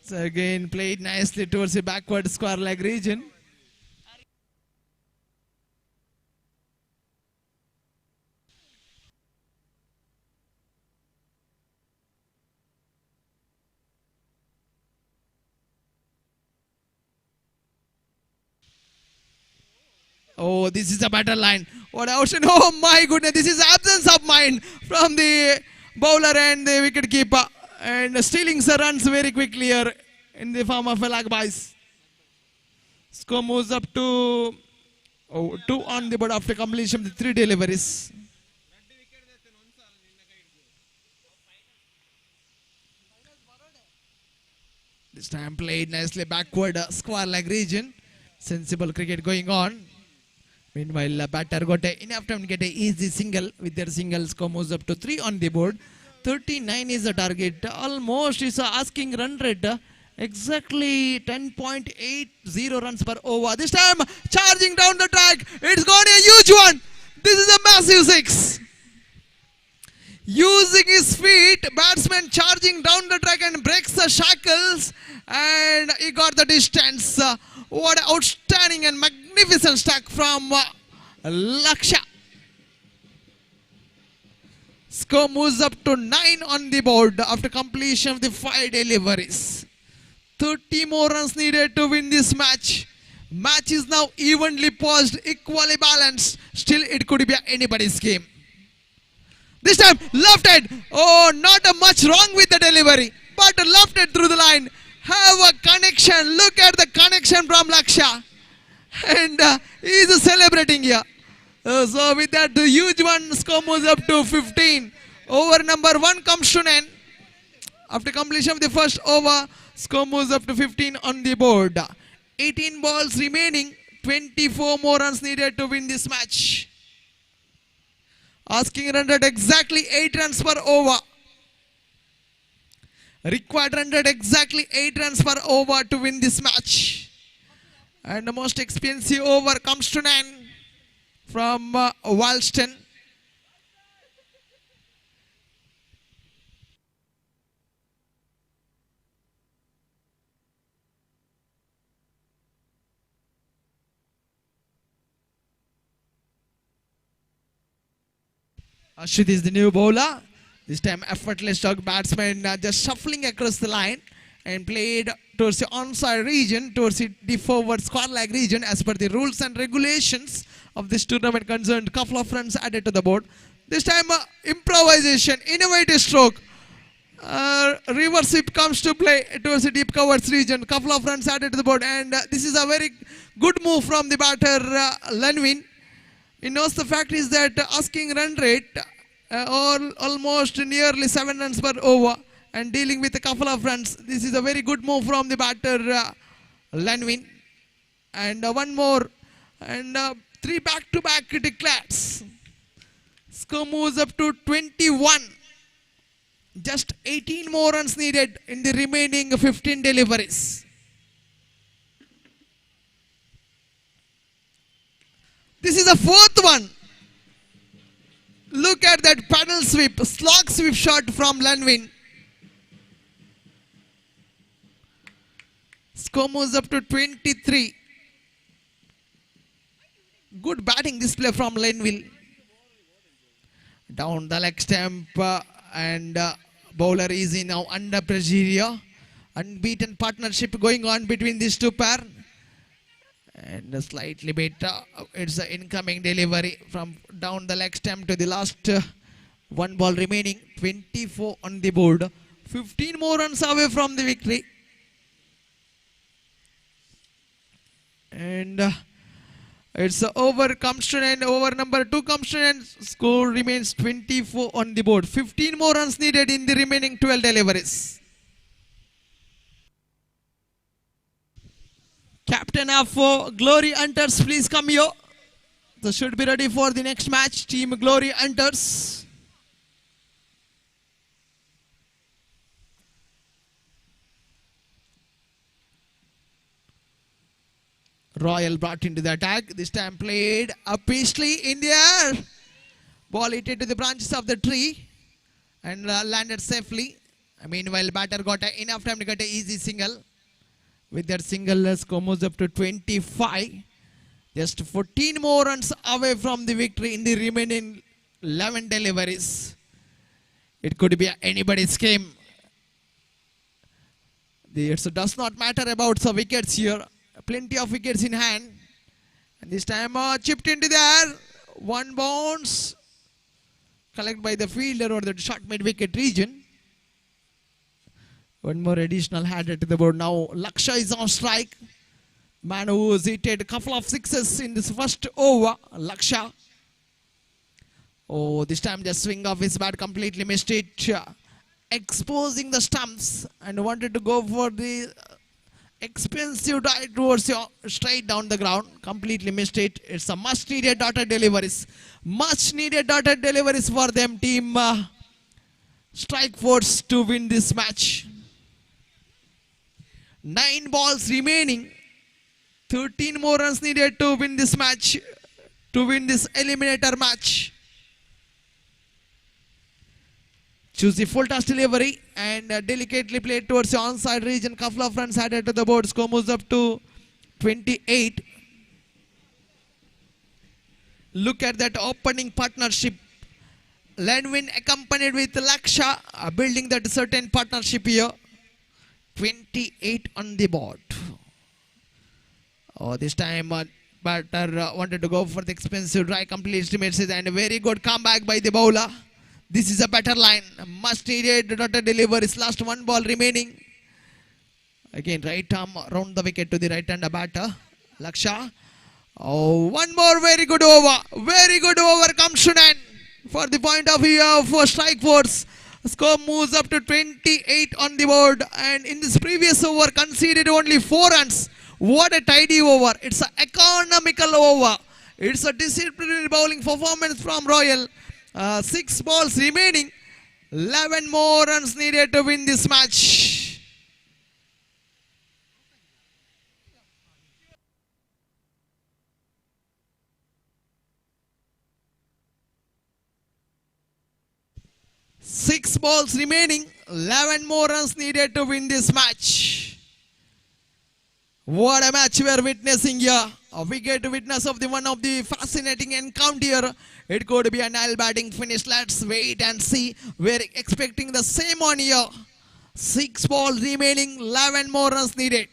So again played nicely towards the backward square leg region. Oh, this is a better line. What else? Oh my goodness, this is absence of mind from the bowler and the wicket keeper. And stealing the runs very quickly here in the form of a lag byes. Score moves up to 2 on the board after completion of the 3 deliveries. This time played nicely backward square leg region. Sensible cricket going on. Meanwhile, batter got enough time to get an easy single. With their single, score moves up to 3 on the board. 39 is the target. Almost is asking run rate. Exactly 10.80 runs per over. This time charging down the track. It's got a huge one. This is a massive 6. Using his feet, batsman charging down the track and breaks the shackles. And he got the distance. What outstanding and magnificent stack from Laksha. Score moves up to 9 on the board after completion of the 5 deliveries. 30 more runs needed to win this match. Match is now evenly paused, equally balanced. Still, it could be anybody's game. This time, left-handed. Oh, not much wrong with the delivery, but left-handed through the line. Have a connection. Look at the connection from Laksha. And he is celebrating here. So with that, the huge one, score moves up to 15. Over number 1 comes to 9. After completion of the first over, score moves up to 15 on the board. 18 balls remaining. 24 more runs needed to win this match. Asking run rate exactly 8 runs per over. Required run rate exactly 8 runs per over to win this match. And the most expensive over comes to 9 from Walston. Ashit is the new bowler. This time effortless dog batsman just shuffling across the line and played towards the onside region, towards the forward square leg region as per the rules and regulations of this tournament concerned. Couple of runs added to the board. This time improvisation, innovative stroke. Reverse sweep comes to play towards the deep covers region. Couple of runs added to the board, and this is a very good move from the batter Lanvin. He knows the fact is that asking run rate almost nearly 7 runs per over and dealing with a couple of runs. This is a very good move from the batter Lanvin. And one more. And 3 back-to-back declares. Score moves up to 21. Just 18 more runs needed in the remaining 15 deliveries. This is the 4th one. Look at that paddle sweep, slog sweep shot from Lanvin. Score moves up to 23. Good batting display from Lanvin. Down the leg stump and bowler is now under pressure here. Unbeaten partnership going on between these two pair. And slightly better. It's an incoming delivery from down the leg stump to the last 1 ball remaining. 24 on the board. 15 more runs away from the victory. And it's over, comes to an end. Over number 2 comes to an end. Score remains 24 on the board. 15 more runs needed in the remaining 12 deliveries. Captain of Glory Hunters, please come here. They should be ready for the next match. Team Glory Hunters. Royal brought into the attack. This time played up peacefully in the air. Ball hit into the branches of the tree and landed safely. Meanwhile, batter got enough time to get an easy single. With that single, score moves up to 25. Just 14 more runs away from the victory in the remaining 11 deliveries. It could be anybody's game. It does not matter about the wickets here. Plenty of wickets in hand. And this time chipped into the air. One bounce. Collected by the fielder or the short mid-wicket region. One more additional header to the board. Now Laksha is on strike. Man who has hit a couple of sixes in this first over. Laksha. Oh, this time just swing of his bat completely missed it. Exposing the stumps and wanted to go for the expensive drive towards straight down the ground. Completely missed it. It's a much needed dotted deliveries. Much needed dotted deliveries for them. Team Strike Force to win this match. 9 balls remaining. 13 more runs needed to win this match. To win this eliminator match. Choose the full toss delivery and delicately played towards the onside region. Couple of runs added to the board. Score moves up to 28. Look at that opening partnership. Lanwin accompanied with Laksha building that certain partnership here. 28 on the board. Oh, this time batter wanted to go for the expensive try. Complete estimates and a very good comeback by the bowler. This is a better line. Much needed dotted deliveries. Last 1 ball remaining. Again, right arm around the wicket to the right hander batter. Laksha. Oh, one more very good over. Very good over comes to an end. For the point of view of Strike Force. Score moves up to 28 on the board. And in this previous over, conceded only 4 runs. What a tidy over. It's an economical over. It's a disciplinary bowling performance from Royal. 6 balls remaining. 11 more runs needed to win this match. Six balls remaining. 11 more runs needed to win this match. What a match we are witnessing here. We get to witness of one of the fascinating encounter. It could be a nail batting finish. Let's wait and see. We're expecting the same on here. 6 balls remaining. 11 more runs needed.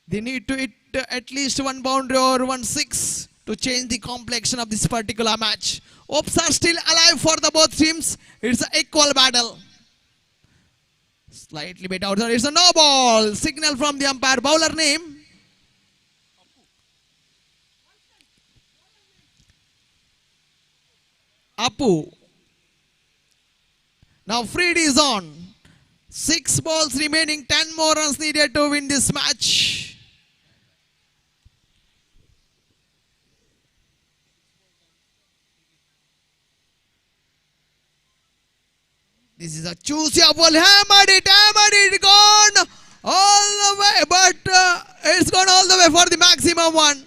They need to hit at least 1 boundary or 1 6 to change the complexion of this particular match. Hopes are still alive for the both teams. It's an equal battle. Slightly bit outside. It's a no ball. Signal from the umpire. Bowler name. Apu. Now Freed is on. 6 balls remaining. 10 more runs needed to win this match. This is a choose your ball. Hammered it, gone all the way. But it's gone all the way for the maximum one.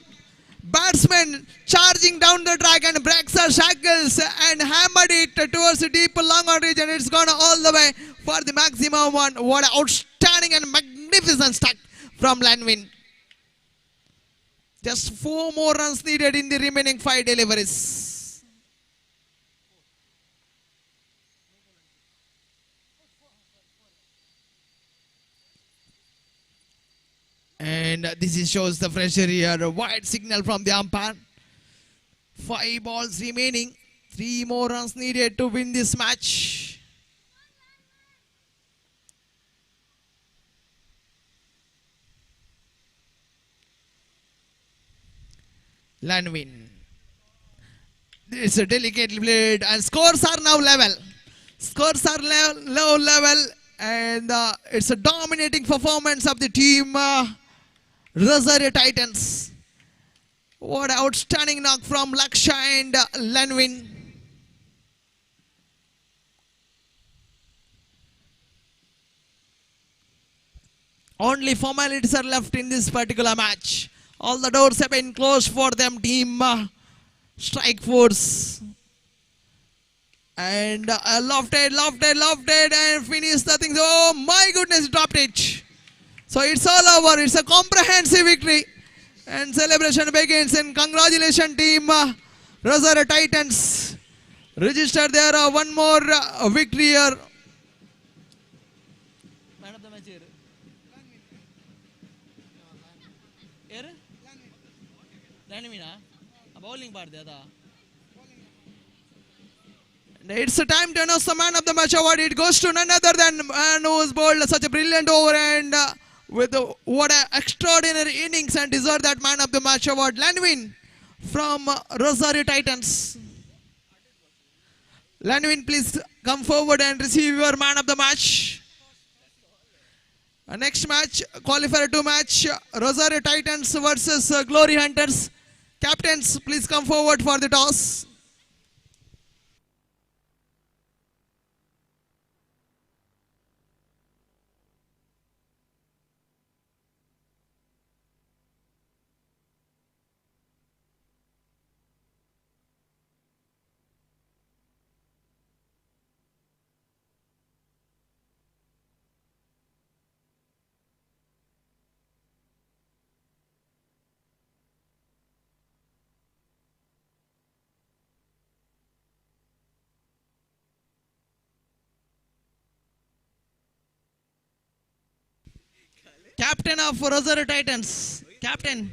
Batsman charging down the track and breaks her shackles and hammered it towards the deep long on region. It's gone all the way for the maximum one. What an outstanding and magnificent start from Lanwin. Just 4 more runs needed in the remaining 5 deliveries. And this shows the pressure here. A wide signal from the umpire. 5 balls remaining. 3 more runs needed to win this match. Lanwin. It's a delicate blade, and scores are now level. Scores are low level, and it's a dominating performance of the team Rosario Titans. What outstanding knock from Laksha and Lanwin. Only formalities are left in this particular match. All the doors have been closed for them, team Strike Force. And lofted, and finished the thing. Oh my goodness, dropped it. So it's all over. It's a comprehensive victory. And celebration begins. And congratulations, team Rosario Titans. Register there one more victory here. Man of the match here. Lanwin bowling barde ada. It's a time to announce the man of the match award. It goes to none other than man who has bowled such a brilliant over and with what an extraordinary innings and deserve that man of the match award. Lanwin from Rosario Titans. Lanwin, please come forward and receive your man of the match. Next match, qualifier 2 match, Rosario Titans versus Glory Hunters. Captains, please come forward for the toss. Captain of Rosario Titans. Captain.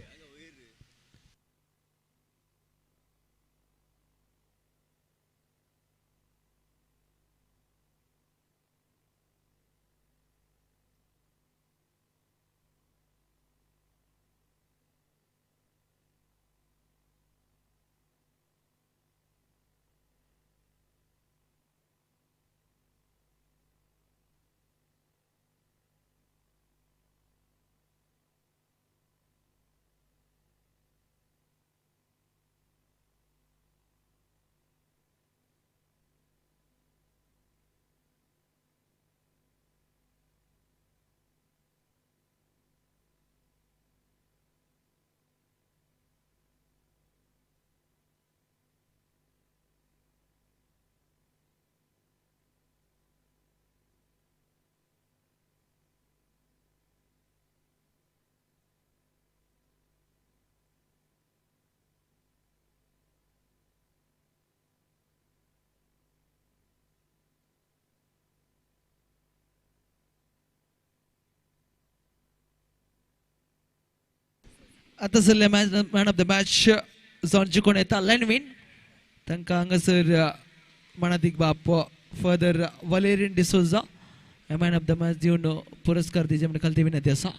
आतासले man of the match जावन जिखून येता लॅनविन तांकां हांगासर मनादीक बाप Father Valerian D'Souza man of the match दिवन पुरस्कार दिवचे म्हणून खालती विनंती आसा.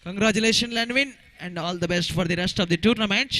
Congratulations Lanwin and all the best for the rest of the tournament.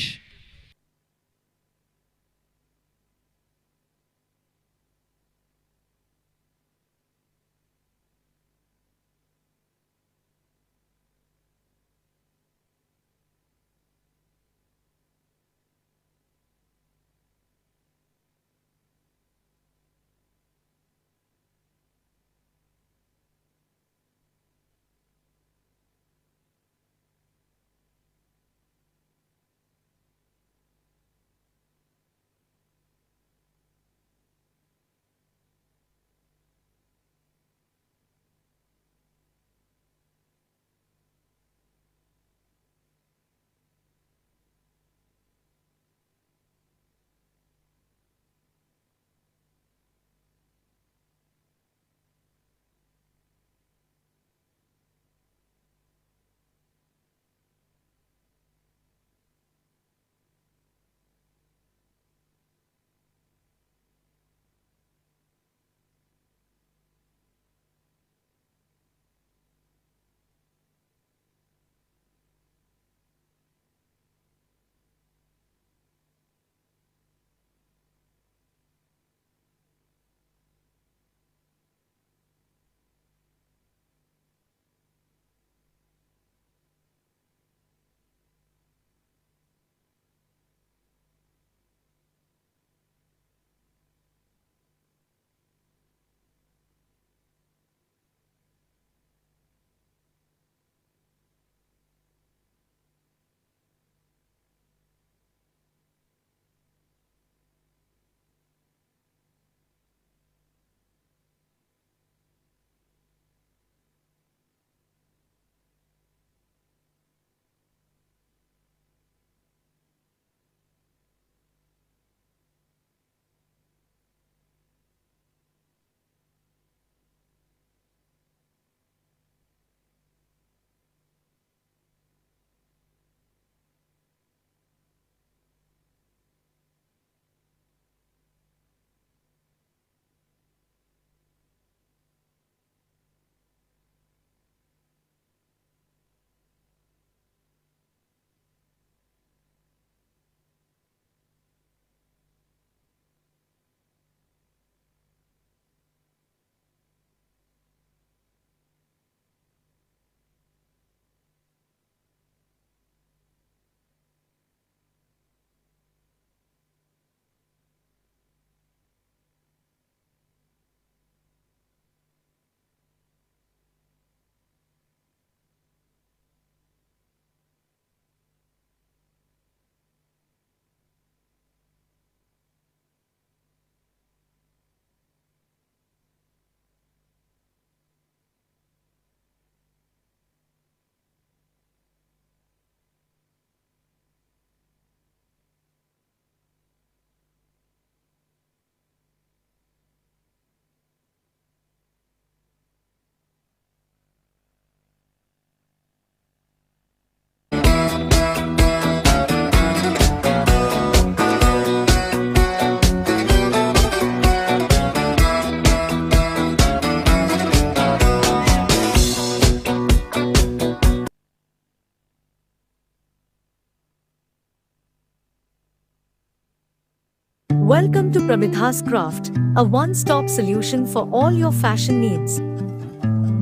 Welcome to Pramitha's Craft, a one-stop solution for all your fashion needs.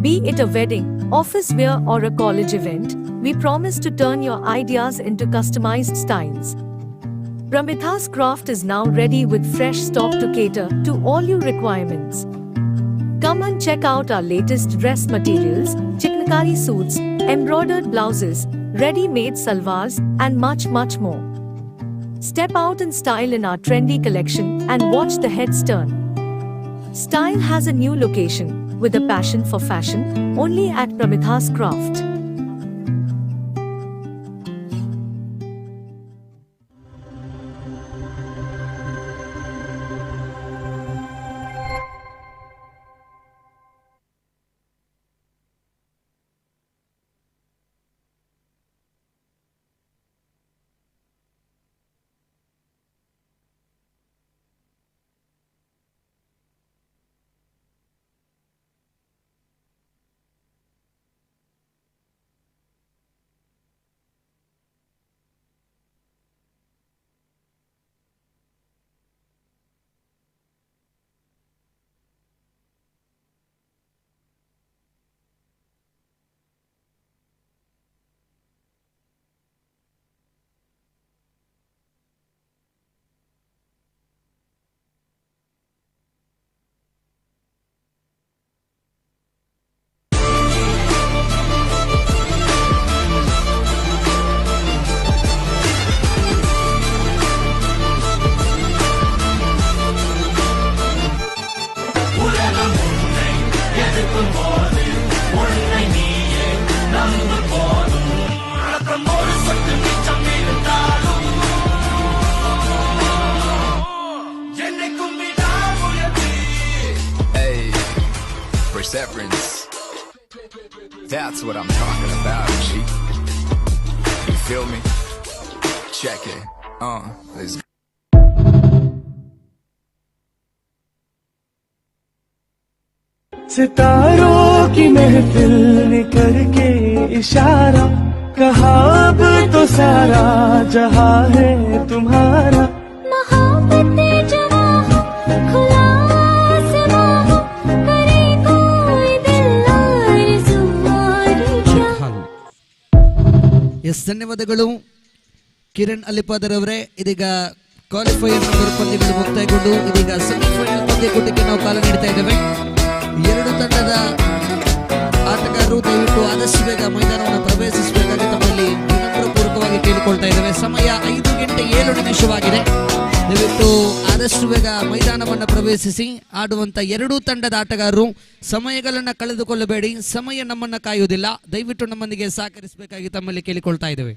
Be it a wedding, office wear or a college event, we promise to turn your ideas into customized styles. Pramitha's Craft is now ready with fresh stock to cater to all your requirements. Come and check out our latest dress materials, chiknakari suits, embroidered blouses, ready-made salwars, and much more. Step out in style in our trendy collection and watch the heads turn. Style has a new location, with a passion for fashion, only at Pramitha's Craft. Perseverance. That's what I'm talking about, G. You feel me? Check it. Let's go. सितारों की महफिल ने करके इशारा कहा अब तो सारा जहां है तुम्हारा मोहब्बत जवां खुला आसमां करे कोई दिल आरज़ू क्या ಎಸ್ ಧನ್ಯವಾದಗಳು ಕಿರಣ್ ಅಲಿಪಾದರ್ ಅವರೇ. ಇದೀಗ ಕ್ವಾಲಿಫೈಯರ್ ನಂಬರ್ ಪಂದ್ಯಗಳು ಮುಕ್ತಾಯಗೊಂಡು ಇದೀಗ ಸೆಮಿಫೈನಲ್ ಪಂದ್ಯಕೂಟಕ್ಕೆ ನಾವು ಕಾಲ ನೀಡ್ತಾ ಇದ್ದೇವೆ. ಎರಡು ತಂಡದ ಆಟಗಾರರು ದಯವಿಟ್ಟು ಆದಷ್ಟು ಬೇಗ ಮೈದಾನವನ್ನು ಪ್ರವೇಶಿಸಬೇಕಾಗಿ ತಮ್ಮಲ್ಲಿ ವಿನಮ್ರಪೂರ್ವಕವಾಗಿ ಕೇಳಿಕೊಳ್ತಾ ಇದ್ದೇವೆ. ಸಮಯ 5:07 ದಯವಿಟ್ಟು ಆದಷ್ಟು ಬೇಗ ಮೈದಾನವನ್ನು ಪ್ರವೇಶಿಸಿ ಆಡುವಂತ ಎರಡೂ ತಂಡದ ಆಟಗಾರರು ಸಮಯಗಳನ್ನು ಕಳೆದುಕೊಳ್ಳಬೇಡಿ. ಸಮಯ ನಮ್ಮನ್ನು ಕಾಯುವುದಿಲ್ಲ. ದಯವಿಟ್ಟು ನಮ್ಮೊಂದಿಗೆ ಸಹಕರಿಸಬೇಕಾಗಿ ತಮ್ಮಲ್ಲಿ ಕೇಳಿಕೊಳ್ತಾ ಇದ್ದೇವೆ.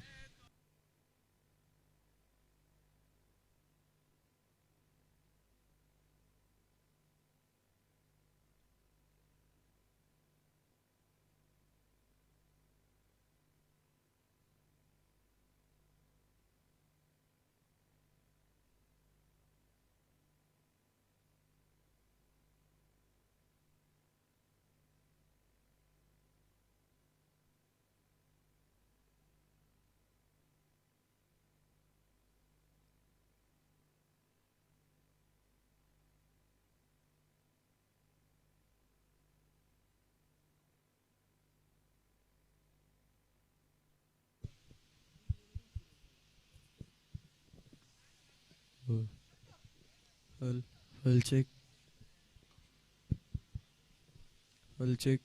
I'll check.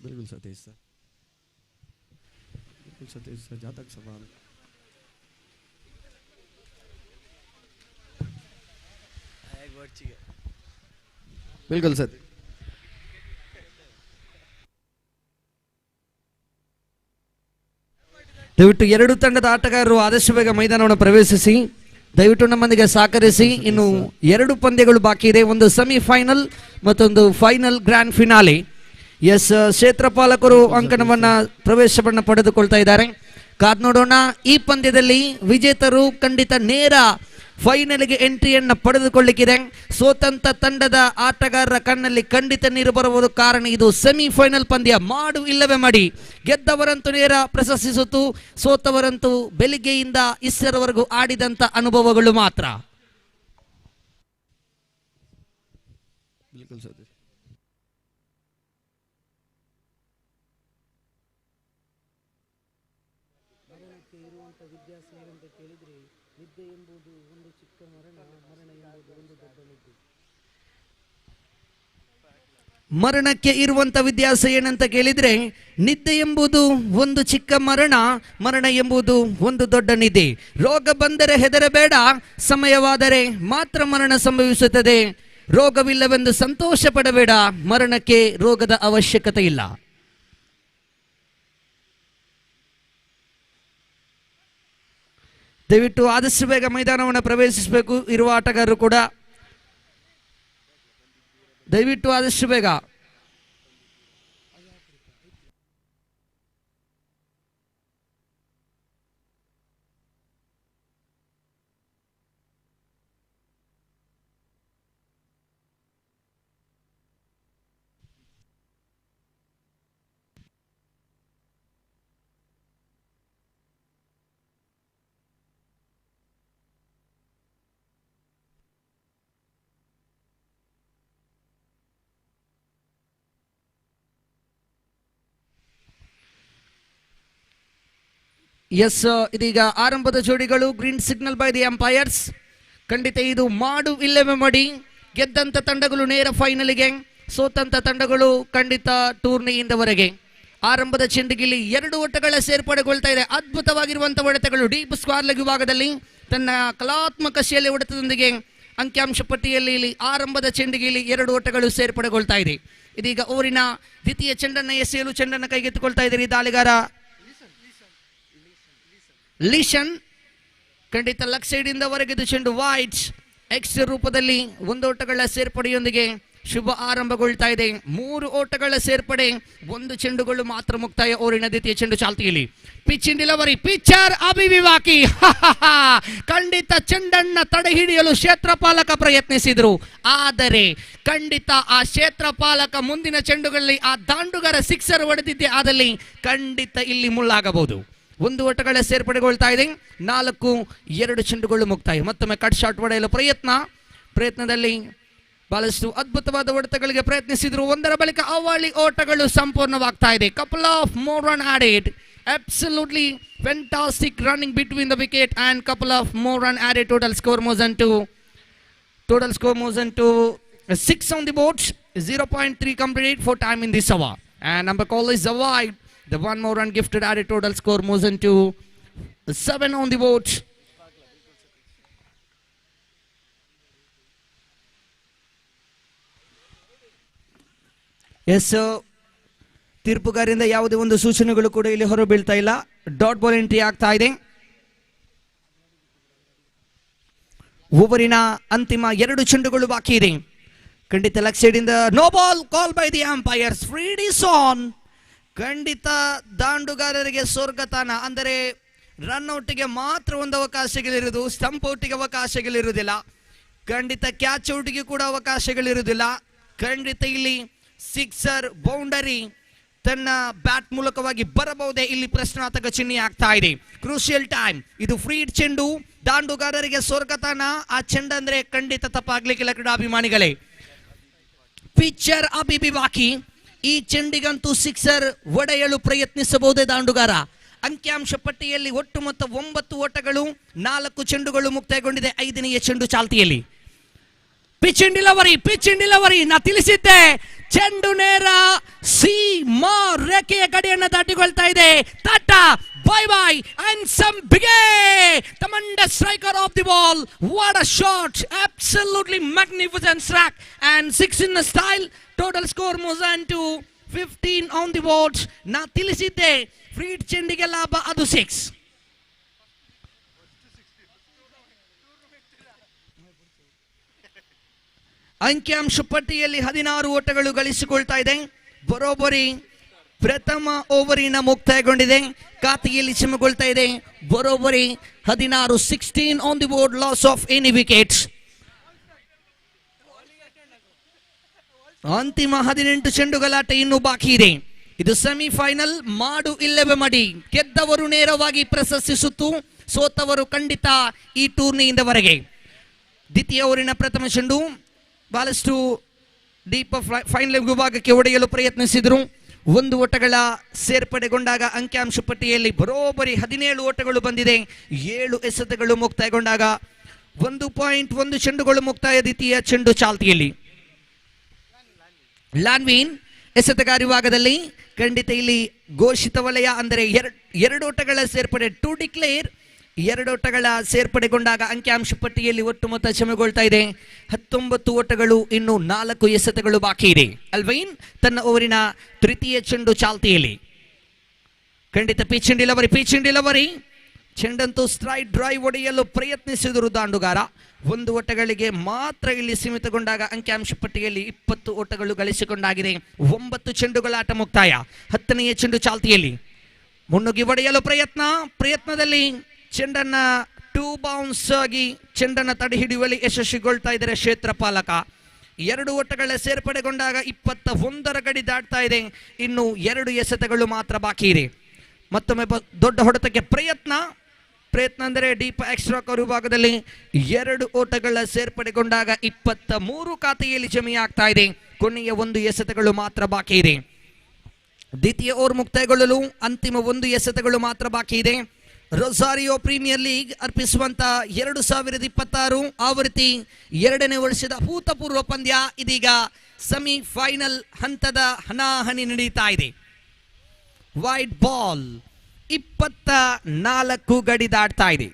बिल्कुल सतीश सर, जहाँ तक सवाल बिल्कुल सर. ದಯವಿಟ್ಟು ಎರಡು ತಂಡದ ಆಟಗಾರರು ಆದಷ್ಟು ಬೇಗ ಮೈದಾನವನ್ನು ಪ್ರವೇಶಿಸಿ. ದಯವಿಟ್ಟು ನಮ್ಮೊಂದಿಗೆ ಸಹಕರಿಸಿ. ಇನ್ನು ಎರಡು ಪಂದ್ಯಗಳು ಬಾಕಿ ಇದೆ, ಒಂದು ಸೆಮಿಫೈನಲ್ ಮತ್ತೊಂದು ಫೈನಲ್ ಗ್ರ್ಯಾಂಡ್ ಫಿನಾಲೆ. ಎಸ್ ಕ್ಷೇತ್ರಪಾಲಕರು ಅಂಕಣವನ್ನು ಪ್ರವೇಶವನ್ನು ಪಡೆದುಕೊಳ್ತಾ ಇದ್ದಾರೆ. ಕಾದ್ ನೋಡೋಣ. ಈ ಪಂದ್ಯದಲ್ಲಿ ವಿಜೇತರು ಖಂಡಿತ ನೇರ ಫೈನಲ್ಗೆ ಎಂಟ್ರಿಯನ್ನು ಪಡೆದುಕೊಳ್ಳಿಕ್ಕಿದೆ. ಸೋತಂತ ತಂಡದ ಆಟಗಾರರ ಕಣ್ಣಲ್ಲಿ ಖಂಡಿತ ನೀರು ಬರಬಹುದು. ಕಾರಣ ಇದು ಸೆಮಿಫೈನಲ್ ಪಂದ್ಯ, ಮಾಡು ಇಲ್ಲವೇ ಮಾಡಿ. ಗೆದ್ದವರಂತೂ ನೇರ ಪ್ರಶಸ್ತಿ ಸುತ್ತು, ಸೋತವರಂತೂ ಬೆಳಿಗ್ಗೆಯಿಂದ ಇಷ್ಟರವರೆಗೂ ಆಡಿದಂಥ ಅನುಭವಗಳು ಮಾತ್ರ. ಮರಣಕ್ಕೆ ಇರುವಂತ ವ್ಯತ್ಯಾಸ ಏನಂತ ಕೇಳಿದ್ರೆ, ನಿದ್ದೆ ಎಂಬುದು ಒಂದು ಚಿಕ್ಕ ಮರಣ, ಮರಣ ಎಂಬುದು ಒಂದು ದೊಡ್ಡ ನಿದ್ದೆ. ರೋಗ ಬಂದರೆ ಹೆದರಬೇಡ, ಸಮಯವಾದರೆ ಮಾತ್ರ ಮರಣ ಸಂಭವಿಸುತ್ತದೆ. ರೋಗವಿಲ್ಲವೆಂದು ಸಂತೋಷ ಪಡಬೇಡ, ಮರಣಕ್ಕೆ ರೋಗದ ಅವಶ್ಯಕತೆ ಇಲ್ಲ. ದಯವಿಟ್ಟು ಆದಷ್ಟು ಬೇಗ ಮೈದಾನವನ್ನು ಪ್ರವೇಶಿಸಬೇಕು. ಇರುವ ಆಟಗಾರರು ಕೂಡ ದಯವಿಟ್ಟು ಆದಷ್ಟು ಬೇಗ. ಎಸ್, ಇದೀಗ ಆರಂಭದ ಜೋಡಿಗಳು. Green signal by the umpires. ಖಂಡಿತ ಇದು ಮಾಡು ಇಲ್ಲವೇ ಮಾಡಿ. ಗೆದ್ದಂತ ತಂಡಗಳು ನೇರ ಫೈನಲ್ಗೆ, ಸೋತಂತ ತಂಡಗಳು ಖಂಡಿತ ಟೂರ್ನಿಯಿಂದವರೆಗೆ. ಆರಂಭದ ಚೆಂಡಿಗಿಲ್ಲಿ 2 ಓಟಗಳ ಸೇರ್ಪಡೆಗೊಳ್ತಾ ಇದೆ. ಅದ್ಭುತವಾಗಿರುವಂತಹ ಹೊಡೆತಗಳು ಡೀಪ್ ಸ್ಕ್ವಾರ್ ಲೆಗ್ ವಿಭಾಗದಲ್ಲಿ ತನ್ನ ಕಲಾತ್ಮಕ ಶೈಲಿ ಹೊಡೆತದೊಂದಿಗೆ ಅಂಕಿಅಂಶ ಪಟ್ಟಿಯಲ್ಲಿ ಇಲ್ಲಿ ಆರಂಭದ ಚೆಂಡಿಗಿಲ್ಲಿ 2 ಓಟಗಳು ಸೇರ್ಪಡೆಗೊಳ್ತಾ ಇದೆ. ಇದೀಗ ಓವರಿನ ದ್ವಿತೀಯ ಚೆಂಡನ್ನು ಎಸೆಯಲು ಚೆಂಡನ್ನು ಕೈಗೆತ್ತಿಕೊಳ್ತಾ ಇದ್ದಾರೆ ದಾಳಿಗಾರ ಲಿಶನ್. ಖಂಡಿತ ಲೆಗ್ ಸೈಡ್ ಇಂದ ಹೊರಗಿದ್ದು ಚೆಂಡು ವೈಟ್ ಎಕ್ಸ್ ರೂಪದಲ್ಲಿ 1 ಓಟಗಳ ಸೇರ್ಪಡೆಯೊಂದಿಗೆ ಶುಭ ಆರಂಭಗೊಳ್ತಾ ಇದೆ. 3 ಓಟಗಳ ಸೇರ್ಪಡೆ, 1 ಚೆಂಡುಗಳು ಮಾತ್ರ ಮುಕ್ತಾಯ. ಓರಿನ ದ್ವಿತೀಯ ಚೆಂಡು ಚಾಲ್ತಿಯಲ್ಲಿ. ಪಿಚ್ ಇನ್ ಡಿಲಿವರಿ, ಪಿಚ್ಚರ್ ಅಭಿವಿವಾಕಿ. ಖಂಡಿತ ಚೆಂಡನ್ನ ತಡೆ ಹಿಡಿಯಲು ಕ್ಷೇತ್ರಪಾಲಕ ಪ್ರಯತ್ನಿಸಿದ್ರು, ಆದರೆ ಖಂಡಿತ ಆ ಕ್ಷೇತ್ರಪಾಲಕ ಮುಂದಿನ ಚೆಂಡುಗಳಲ್ಲಿ ಆ ದಾಂಡುಗರ ಸಿಕ್ಸರ್ ಹೊಡೆದಿದ್ದೆ ಆದಲ್ಲಿ ಖಂಡಿತ ಇಲ್ಲಿ ಮುಳ್ಳಾಗಬಹುದು. 1 ಓಟಗಳ ಸೇರ್ಪಡೆಗೊಳ್ತಾ ಇದೆ. 4-2 ಚೆಂಡುಗಳು ಮುಕ್ತಾಯ. ಮತ್ತೊಮ್ಮೆ ಕಟ್ ಶಾಟ್ ಹೊಡೆಯಲು ಪ್ರಯತ್ನದಲ್ಲಿ ಬಹಳಷ್ಟು ಅದ್ಭುತವಾದ ಹೊಡೆತಗಳಿಗೆ ಪ್ರಯತ್ನಿಸಿದ್ರು. ಒಂದರ ಬಳಿಕ ಅವಳಿ ಓಟಗಳು ಸಂಪೂರ್ಣವಾಗ್ತಾ ಇದೆ. Couple of more run added. Absolutely fantastic running between the wicket and couple of more run added. Total score moves on to 6 on the board. 0.3 completed for time in this hour. And number call is avoid. The 1 more run gifted added. Total score moves on to 7 on the board. S, ತೀರ್ಪುಗಾರರಿಂದ ಯಾವುದೇ ಒಂದು ಸೂಚನೆಗಳು ಕೂಡ ಇಲ್ಲಿ ಹೊರಬೀಳ್ತಾ ಇಲ್ಲ. Dot ball entry ಆಗ್ತಾ ಇದೆ. ಓವರಿನ ಅಂತಿಮ 2 ಚೆಂಡುಗಳು ಬಾಕಿ ಇದೆ. ಖಂಡಿತ ಲೆಗ್ ಸೈಡ್ ಇಂದ no ball call by the umpires. Free hit is on. ಖಂಡಿತ ದಾಂಡುಗಾರರಿಗೆ ಸ್ವರ್ಗತಾನ, ಅಂದರೆ ರನ್ ಔಟಿಗೆ ಮಾತ್ರ ಒಂದು ಅವಕಾಶಗಳಿರುವುದು, ಸ್ಟಂಪ್ ಔಟಿಗೆ ಅವಕಾಶಗಳಿರುವುದಿಲ್ಲ. ಖಂಡಿತ ಕ್ಯಾಚ್ ಔಟಿಗೆ ಕೂಡ ಅವಕಾಶಗಳಿರುವುದಿಲ್ಲ. ಖಂಡಿತ ಇಲ್ಲಿ ಸಿಕ್ಸರ್ ಬೌಂಡರಿ ತನ್ನ ಬ್ಯಾಟ್ ಮೂಲಕವಾಗಿ ಬರಬಹುದೇ, ಇಲ್ಲಿ ಪ್ರಶ್ನಾರ್ಥಕ ಚಿಹ್ನೆ ಆಗ್ತಾ ಇದೆ. Crucial time. ಇದು ಫ್ರೀಡ್ ಚೆಂಡು, ದಾಂಡುಗಾರರಿಗೆ ಸ್ವರ್ಗತಾನ. ಆ ಚೆಂಡು ಅಂದ್ರೆ ಖಂಡಿತ ತಪ್ಪಾಗ್ಲಿಕ್ಕಿಲ್ಲ ಕ್ರೀಡಾಭಿಮಾನಿಗಳೇ. ಪಿಚ್ಚರ್ ಅಬಿಬಿ ಬಾಕಿ. ಈ ಚೆಂಡಿಗಂತೂ ಸಿಕ್ಸರ್ ಹೊಡೆಯಲು ಪ್ರಯತ್ನಿಸಬಹುದೇ ದಾಂಡುಗಾರ. ಅಂಕಿಅಂಶ ಪಟ್ಟಿಯಲ್ಲಿ ಒಟ್ಟು ಮೊತ್ತ 9 ಓಟಗಳು, 4 ಚೆಂಡುಗಳು ಮುಕ್ತಾಯಗೊಂಡಿದೆ. 5ನೇ ಚೆಂಡು ಚಾಲ್ತಿಯಲ್ಲಿ. ಪಿಚ್ ಇನ್ ಡಿಲಿವರಿ ನಾ ತಿಳಿಸಿದ್ದೆ. ಚೆಂಡು ನೇರ ಸೀಮಾ ರೇಖೆಯ ಗಡಿಯನ್ನು ದಾಟಿಕೊಳ್ತಾ ಇದೆ. Tata bye bye and some big tremendous striker of the ball. What a shot, absolutely magnificent strike and 6 in the style. Total score moves on to 15 on the board. ನಾ ತಿಳಿಸಿದ್ದೆ ಫ್ರೀಡ್ ಚೆಂಡಿಗೆ ಲಾಭ ಅದು 6. ಅಂಕಿಅಂಶ ಪಟ್ಟಿಯಲ್ಲಿ 16 ಓಟಗಳು ಗಳಿಸಿಕೊಳ್ತಾ ಇದೆ. ಬರೋಬ್ಬರಿ ಪ್ರಥಮ ಓವರಿನ ಮುಕ್ತಾಯಗೊಂಡಿದೆ. ಖಾತೆಯಲ್ಲಿ ಚಿಮ್ಮಗೊಳ್ತಾ ಇದೆ ಬರೋಬ್ಬರಿ 16. 16 on the board, loss of any wickets. ಅಂತಿಮ 18 ಚೆಂಡುಗಳಾಟ ಇನ್ನೂ ಬಾಕಿ ಇದೆ. ಇದು ಸೆಮಿಫೈನಲ್, ಮಾಡು ಇಲ್ಲವೇ ಮಡಿ. ಗೆದ್ದವರು ನೇರವಾಗಿ ಪ್ರಶಸ್ತಿ ಸುತ್ತು, ಸೋತವರು ಖಂಡಿತ ಈ ಟೂರ್ನಿಯಿಂದ ಹೊರಗೆ. ದ್ವಿತೀಯ ಓವರಿನ ಪ್ರಥಮ ಚೆಂಡು ಬಹಳಷ್ಟು ಡೀಪ್ ಫೈನಲ್ ವಿಭಾಗಕ್ಕೆ ಹೊಡೆಯಲು ಪ್ರಯತ್ನಿಸಿದರು. 1 ಓಟಗಳ ಸೇರ್ಪಡೆಗೊಂಡಾಗ ಅಂಕಿಅಂಶ ಪಟ್ಟಿಯಲ್ಲಿ ಬರೋಬ್ಬರಿ 17 ಓಟಗಳು ಬಂದಿದೆ. 7 ಎಸೆತಗಳು ಮುಕ್ತಾಯಗೊಂಡಾಗ 1.1 ಚೆಂಡುಗಳು ಮುಕ್ತಾಯ. ದ್ವಿತೀಯ ಚೆಂಡು ಚಾಲ್ತಿಯಲ್ಲಿ ಲಾನ್ವಿನ್ ಎಸೆತಗಾರ ವಿಭಾಗದಲ್ಲಿ ಖಂಡಿತ ಇಲ್ಲಿ ಘೋಷಿತ ವಲಯ ಅಂದರೆ 2 ಓಟಗಳ ಸೇರ್ಪಡೆ, ಟು ಡಿಕ್ಲೇರ್. 2 ಓಟಗಳ ಸೇರ್ಪಡೆಗೊಂಡಾಗ ಅಂಕಿಅಂಶ ಪಟ್ಟಿಯಲ್ಲಿ ಒಟ್ಟು ಮೊತ್ತ ಚಮಗೊಳ್ತಾ ಇದೆ 19 ಓಟಗಳು, ಇನ್ನು 4 ಎಸೆತಗಳು ಬಾಕಿ ಇದೆ. ಅಲ್ವೈನ್ ತನ್ನ ಓವರಿನ ತೃತೀಯ ಚೆಂಡು ಚಾಲ್ತಿಯಲ್ಲಿ ಖಂಡಿತ ಪಿಚ್ ಇಂಡ್ ಡಿಲವರಿ. ಚೆಂಡಂತೂ ಸ್ಟ್ರೈಟ್ ಡ್ರೈವ್ ಹೊಡೆಯಲು ಪ್ರಯತ್ನಿಸಿದರು ದಾಂಡುಗಾರ. 1 ಓಟಗಳಿಗೆ ಮಾತ್ರ ಇಲ್ಲಿ ಸೀಮಿತಗೊಂಡಾಗ ಅಂಕಿಅಂಶ ಪಟ್ಟಿಯಲ್ಲಿ 20 ಓಟಗಳು ಗಳಿಸಿಕೊಂಡಾಗಿದೆ. 9 ಚೆಂಡುಗಳ ಆಟ ಮುಕ್ತಾಯ. 10ನೆಯ ಚೆಂಡು ಚಾಲ್ತಿಯಲ್ಲಿ ಮುನ್ನುಗ್ಗಿ ಹೊಡೆಯಲು ಪ್ರಯತ್ನದಲ್ಲಿ ಚೆಂಡನ್ನ 2 ಬೌನ್ಸ್ ಆಗಿ ಚೆಂಡನ್ನ ತಡೆ ಹಿಡಿಯುವಲ್ಲಿ ಯಶಸ್ವಿಗೊಳ್ತಾ ಇದ್ದಾರೆ ಕ್ಷೇತ್ರ ಪಾಲಕ. 2 ಓಟಗಳ ಸೇರ್ಪಡೆಗೊಂಡಾಗ 21ರ ಗಡಿ ದಾಟ್ತಾ ಇದೆ. ಇನ್ನು 2 ಎಸೆತಗಳು ಮಾತ್ರ ಬಾಕಿ ಇದೆ. ಮತ್ತೊಮ್ಮೆ ದೊಡ್ಡ ಹೊಡೆತಕ್ಕೆ ಪ್ರಯತ್ನ ಅಂದರೆ ಡೀಪ್ ಎಕ್ಸ್ಟ್ರಾ ಕವರ್ ವಿಭಾಗದಲ್ಲಿ 2 ಓಟಗಳ ಸೇರ್ಪಡೆಗೊಂಡಾಗ 23 ಖಾತೆಯಲ್ಲಿ ಜಮೆಯಾಗ್ತಾ ಇದೆ. ಕೊನೆಯ 1 ಎಸೆತಗಳು ಮಾತ್ರ ಬಾಕಿ ಇದೆ. ದ್ವಿತೀಯ ಓವರ್ ಮುಕ್ತಾಯಗೊಳ್ಳಲು ಅಂತಿಮ 1 ಎಸೆತಗಳು ಮಾತ್ರ ಬಾಕಿ ಇದೆ. ರೊಸಾರಿಯೋ ಪ್ರೀಮಿಯರ್ ಲೀಗ್ ಅರ್ಪಿಸುವಂತ 2026 ಆವೃತ್ತಿ 2ನೇ ವರ್ಷದ ಭೂತಪೂರ್ವ ಪಂದ್ಯ ಇದೀಗ ಸೆಮಿಫೈನಲ್ ಹಂತದ ಹಣಾಹಣಿ ನಡೀತಾ ಇದೆ. ವೈಟ್ ಬಾಲ್ 24 ಗಡಿ ದಾಟ್ತಾ ಇದೆ.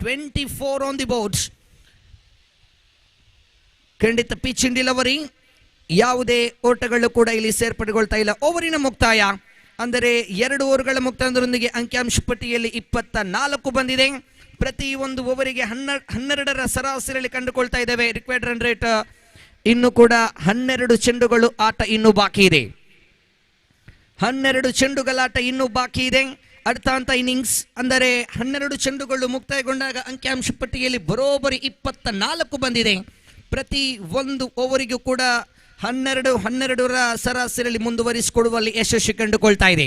24 ಆನ್ ದಿ ಬೋರ್ಡ್ಸ್. ಖಂಡಿತ ಪಿಚ್ ಇಂಡ್ ಡಿಲವರಿ, ಯಾವುದೇ ಓಟಗಳು ಕೂಡ ಇಲ್ಲಿ ಸೇರ್ಪಡೆಗೊಳ್ತಾ ಇಲ್ಲ. ಓವರಿನ ಮುಕ್ತಾಯ ಅಂದರೆ 2 ಓವರ್ಗಳ ಮುಕ್ತಾಯದೊಂದಿಗೆ ಅಂಕಿಅಂಶ ಪಟ್ಟಿಯಲ್ಲಿ 24 ಬಂದಿದೆ. ಪ್ರತಿ ಒಂದು ಓವರಿಗೆ 12ರ ಸರಾಸರಿಯಲ್ಲಿ ಕಂಡುಕೊಳ್ತಾ ಇದ್ದೇವೆ. ರಿಕ್ವೈರ್ಡ್ ರನ್ ರೇಟ್ ಇನ್ನು ಕೂಡ 12 ಚೆಂಡುಗಳು ಆಟ ಇನ್ನೂ ಬಾಕಿ ಇದೆ. 12 ಚೆಂಡುಗಳಾಟ ಇನ್ನೂ ಬಾಕಿ ಇದೆ. ಅರ್ಥಾಂತ ಇನ್ನಿಂಗ್ಸ್ ಅಂದರೆ 12 ಚೆಂಡುಗಳು ಮುಕ್ತಾಯಗೊಂಡಾಗ ಅಂಕಿಅಂಶ ಪಟ್ಟಿಯಲ್ಲಿ ಬರೋಬ್ಬರಿ 24 ಬಂದಿದೆ. ಪ್ರತಿ ಒಂದು ಓವರಿಗೂ ಕೂಡ 12ರ ಸರಾಸರಿಯಲ್ಲಿ ಮುಂದುವರಿಸಿಕೊಡುವಲ್ಲಿ ಯಶಸ್ವಿ ಕಂಡುಕೊಳ್ತಾ ಇದೆ.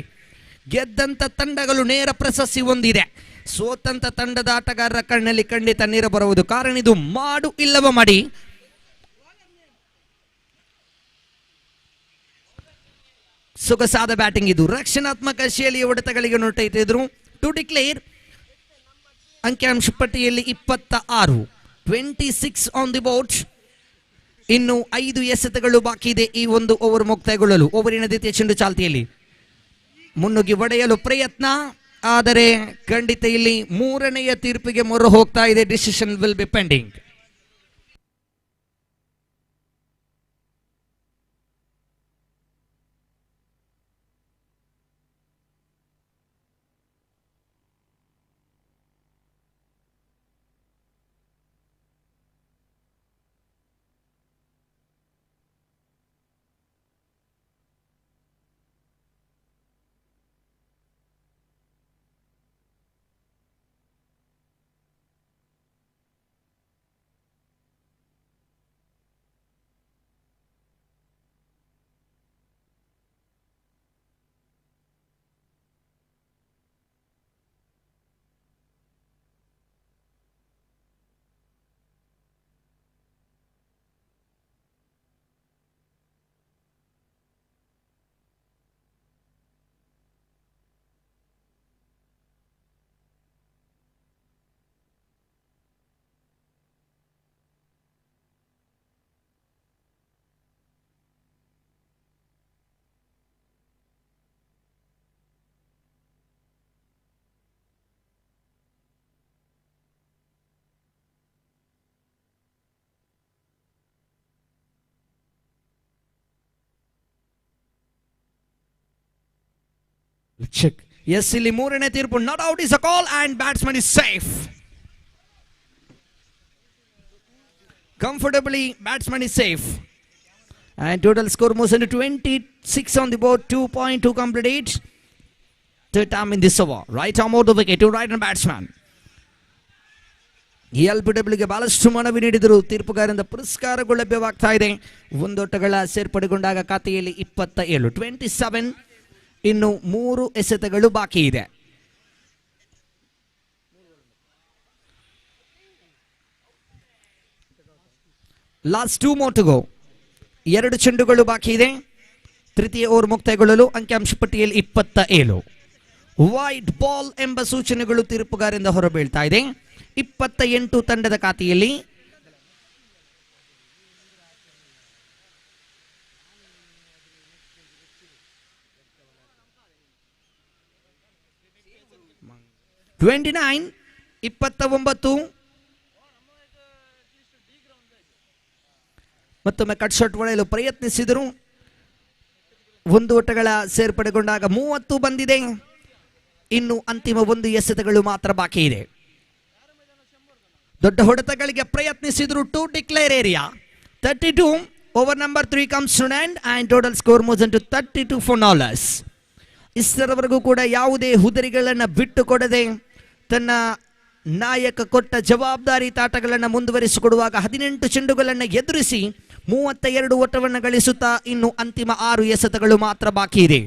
ಗೆದ್ದಂತ ತಂಡಗಳು ನೇರ ಪ್ರಶಸ್ತಿ ಹೊಂದಿದೆ. ಸೋತಂತ ತಂಡದ ಆಟಗಾರರ ಕಣ್ಣಲ್ಲಿ ಖಂಡಿತ ನೀರು ಬರುವುದು. ಕಾರಣ ಇದು ಮಾಡು ಇಲ್ಲವ ಮಾಡಿ. ಸೊಗಸಾದ ಬ್ಯಾಟಿಂಗ್ ಇದು. ರಕ್ಷಣಾತ್ಮಕ ಶೈಲಿಯ ಹೊಡೆತಗಳಿಗೆ ನೋಡ್ತಾ ಟು ಡಿಕ್ಲೇರ್. ಅಂಕಿಅಂಶ ಪಟ್ಟಿಯಲ್ಲಿ 26. 26 ಆನ್ ದಿ ಬೋರ್ಡ್. ಇನ್ನು 5 ಎಸೆತಗಳು ಬಾಕಿ ಇದೆ ಈ 1 ಓವರ್ ಮುಕ್ತಾಯಗೊಳ್ಳಲು. ಓವರಿನ ದ್ವಿತೀಯ ಚೆಂಡು ಚಾಲ್ತಿಯಲ್ಲಿ ಮುನ್ನುಗ್ಗಿ ಹೊಡೆಯಲು ಪ್ರಯತ್ನ, ಆದರೆ ಖಂಡಿತ ಇಲ್ಲಿ 3ನೆಯ ತೀರ್ಪಿಗೆ ಮೊರೆ ಹೋಗ್ತಾ ಇದೆ. Decision will be pending. Check. Yes, ಇಲ್ಲಿ 3ನೇ ತೀರ್ಪು. Not out is a call and batsman is safe. Comfortably batsman is safe. And total score moves into 26 on the board, 2.2 completed. Third time in this over. Right arm out of wicket to right hand batsman. LPWಗೆ ಬಹಳಷ್ಟು ಮನವಿ ನೀಡಿದರು, ತೀರ್ಪುಗಾರರಿಂದ ಪುರಸ್ಕಾರಗಳು ಲಭ್ಯವಾಗ್ತಾ ಇದೆ. ಒಂದೋಟಗಳ ಸೇರ್ಪಡೆಗೊಂಡಾಗ ಖಾತೆಯಲ್ಲಿ 27, 27. ಇನ್ನು 3 ಎಸೆತಗಳು ಬಾಕಿ ಇದೆ. Last 2 more to go. 2 ಚೆಂಡುಗಳು ಬಾಕಿ ಇದೆ. ತೃತೀಯ ಓವರ್ ಮುಕ್ತಾಯಗೊಳ್ಳಲು ಅಂಕಿಅಂಶ ಪಟ್ಟಿಯಲ್ಲಿ 27. ವೈಟ್ ಬಾಲ್ ಎಂಬ ಸೂಚನೆಗಳು ತೀರ್ಪುಗಾರರಿಂದ ಹೊರಬೀಳ್ತಾ ಇದೆ. 28 ತಂಡದ ಖಾತೆಯಲ್ಲಿ. ಮತ್ತೊಮ್ಮೆ ಕಟ್ ಶಾಟ್ ಹೊಡೆಯಲು ಪ್ರಯತ್ನಿಸಿದರು. ಒಂದು ಓಟಗಳ ಸೇರ್ಪಡೆಗೊಂಡಾಗ 30 ಬಂದಿದೆ. ಇನ್ನು ಅಂತಿಮ 1 ಎಸೆತಗಳು ಮಾತ್ರ ಬಾಕಿ ಇದೆ. ದೊಡ್ಡ ಹೊಡೆತಗಳಿಗೆ ಪ್ರಯತ್ನಿಸಿದರು to declare area. 32 over number 3 comes to end and total score moves into 32 for no loss. ಇಷ್ಟರವರೆಗೂ ಕೂಡ ಯಾವುದೇ ಹುದರಿಗಳನ್ನು ಬಿಟ್ಟು ಕೊಡದೆ ತನ್ನ ನಾಯಕ ಕೊಟ್ಟ ಜವಾಬ್ದಾರಿ ತಾಟಗಳನ್ನು ಮುಂದುವರಿಸಿಕೊಡುವಾಗ 18 ಚೆಂಡುಗಳನ್ನು ಎದುರಿಸಿ 32 ಓಟವನ್ನು ಗಳಿಸುತ್ತಾ ಇನ್ನು ಅಂತಿಮ 6 ಎಸೆತಗಳು ಮಾತ್ರ ಬಾಕಿ ಇದೆ.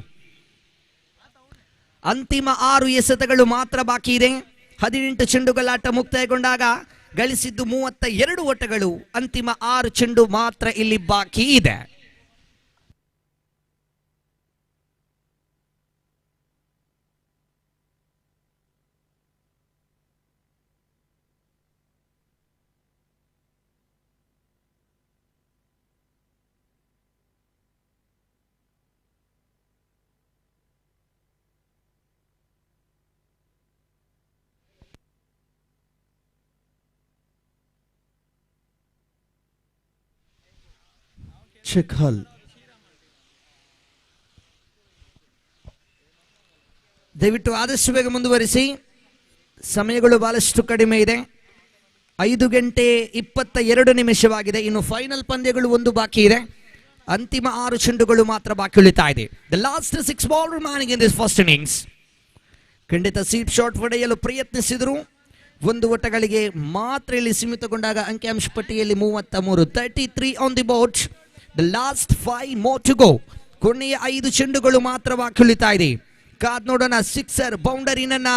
ಅಂತಿಮ 6 ಎಸೆತಗಳು ಮಾತ್ರ ಬಾಕಿ ಇದೆ. 18 ಚೆಂಡುಗಳಾಟ ಮುಕ್ತಾಯಗೊಂಡಾಗ ಗಳಿಸಿದ್ದು 32 ಓಟಗಳು. ಅಂತಿಮ 6 ಚೆಂಡು ಮಾತ್ರ ಇಲ್ಲಿ ಬಾಕಿ ಇದೆ. ಚೆಕ್ ಹಾಲ್. ದಯವಿಟ್ಟು ಆದಷ್ಟು ಬೇಗ ಮುಂದುವರಿಸಿ, ಸಮಯಗಳು ಬಹಳಷ್ಟು ಕಡಿಮೆ ಇದೆ. 5 ಗಂಟೆ 22 ನಿಮಿಷವಾಗಿದೆ. ಇನ್ನು ಫೈನಲ್ ಪಂದ್ಯಗಳು 1 ಬಾಕಿ ಇದೆ. ಅಂತಿಮ 6 ಚೆಂಡುಗಳು ಮಾತ್ರ ಬಾಕಿ ಉಳಿತಾ ಇದೆ. The last 6 ball remaining in this first innings. ಖಂಡಿತ ಸೀಪ್ ಶಾಟ್ ಹೊಡೆಯಲು ಪ್ರಯತ್ನಿಸಿದರು. 1 ಓಟಗಳಿಗೆ ಮಾತ್ರ ಇಲ್ಲಿ ಸೀಮಿತಗೊಂಡಾಗ ಅಂಕಿಅಂಶ ಪಟ್ಟಿಯಲ್ಲಿ 33, 33 on the board. The last 5 more to go. ಕೊನೆಯ 5 ಚೆಂಡುಗಳು ಮಾತ್ರ ಬಾಕಿ ಉಳಿತಾ ಇದೆ. ಕಾದ್ ನೋಡೋಣ, ಸಿಕ್ಸರ್ ಬೌಂಡರಿನನ್ನ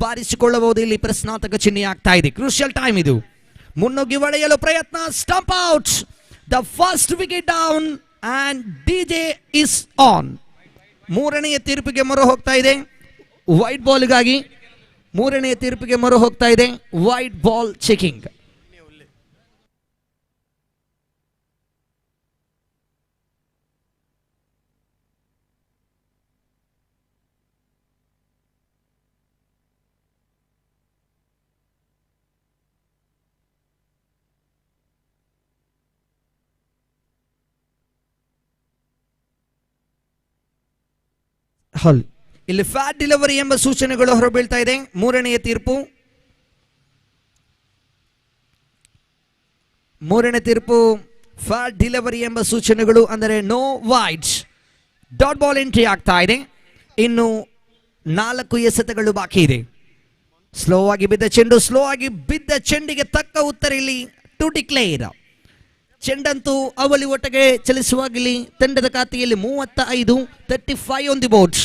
ಬಾರಿಸಿಕೊಳ್ಳಬಹುದು. ಇಲ್ಲಿ ಪ್ರಶ್ನಾರ್ಥಕ ಚಿಹ್ನೆ ಆಗ್ತಾ ಇದೆ. ಕ್ರೂಷಿಯಲ್ ಟೈಮ್ ಇದು. ಮುನ್ನುಗ್ಗಿ ಹೊಡೆಯಲು ಪ್ರಯತ್ನ, stump out. The first wicket down and DJ is on. 3ನೆಯ ತೀರ್ಪಿಗೆ ಮೊರೆ ಹೋಗ್ತಾ ಇದೆ ವೈಟ್ ಬಾಲ್ಗಾಗಿ. 3ನೆಯ ತೀರ್ಪಿಗೆ ಮೊರೆ ಹೋಗ್ತಾ ಇದೆ ವೈಟ್ ಬಾಲ್ ಚೆಕಿಂಗ್. ಹಲ್ ಇಲ್ಲಿ ಫ್ಯಾಟ್ ಡಿಲಿವರಿ ಎಂಬ ಸೂಚನೆಗಳು ಹೊರಬೀಳ್ತಾ ಇದೆ. 3ನೆಯ ತೀರ್ಪು. 3ನೇ ತೀರ್ಪು ಫ್ಯಾಟ್ ಡಿಲಿವರಿ ಎಂಬ ಸೂಚನೆಗಳು, ಅಂದರೆ ನೋ ವೈಡ್ಸ್. ಡಾಟ್ ಬಾಲ್ ಎಂಟ್ರಿ ಆಗ್ತಾ ಇದೆ. ಇನ್ನು 4 ಎಸೆತಗಳು ಬಾಕಿ ಇದೆ. ಸ್ಲೋ ಆಗಿ ಬಿದ್ದ ಚೆಂಡಿಗೆ ತಕ್ಕ ಉತ್ತರ ಇಲ್ಲಿ ಟು ಡಿಕ್ಲೇರ್. ಚೆಂಡಂತೂ ಅವಳಿ ಒಟ್ಟಿಗೆ ಚಲಿಸುವಾಗಲಿ ತಂಡದ ಖಾತೆಯಲ್ಲಿ 35, 35 ಆನ್ ದಿ ಬೋರ್ಡ್.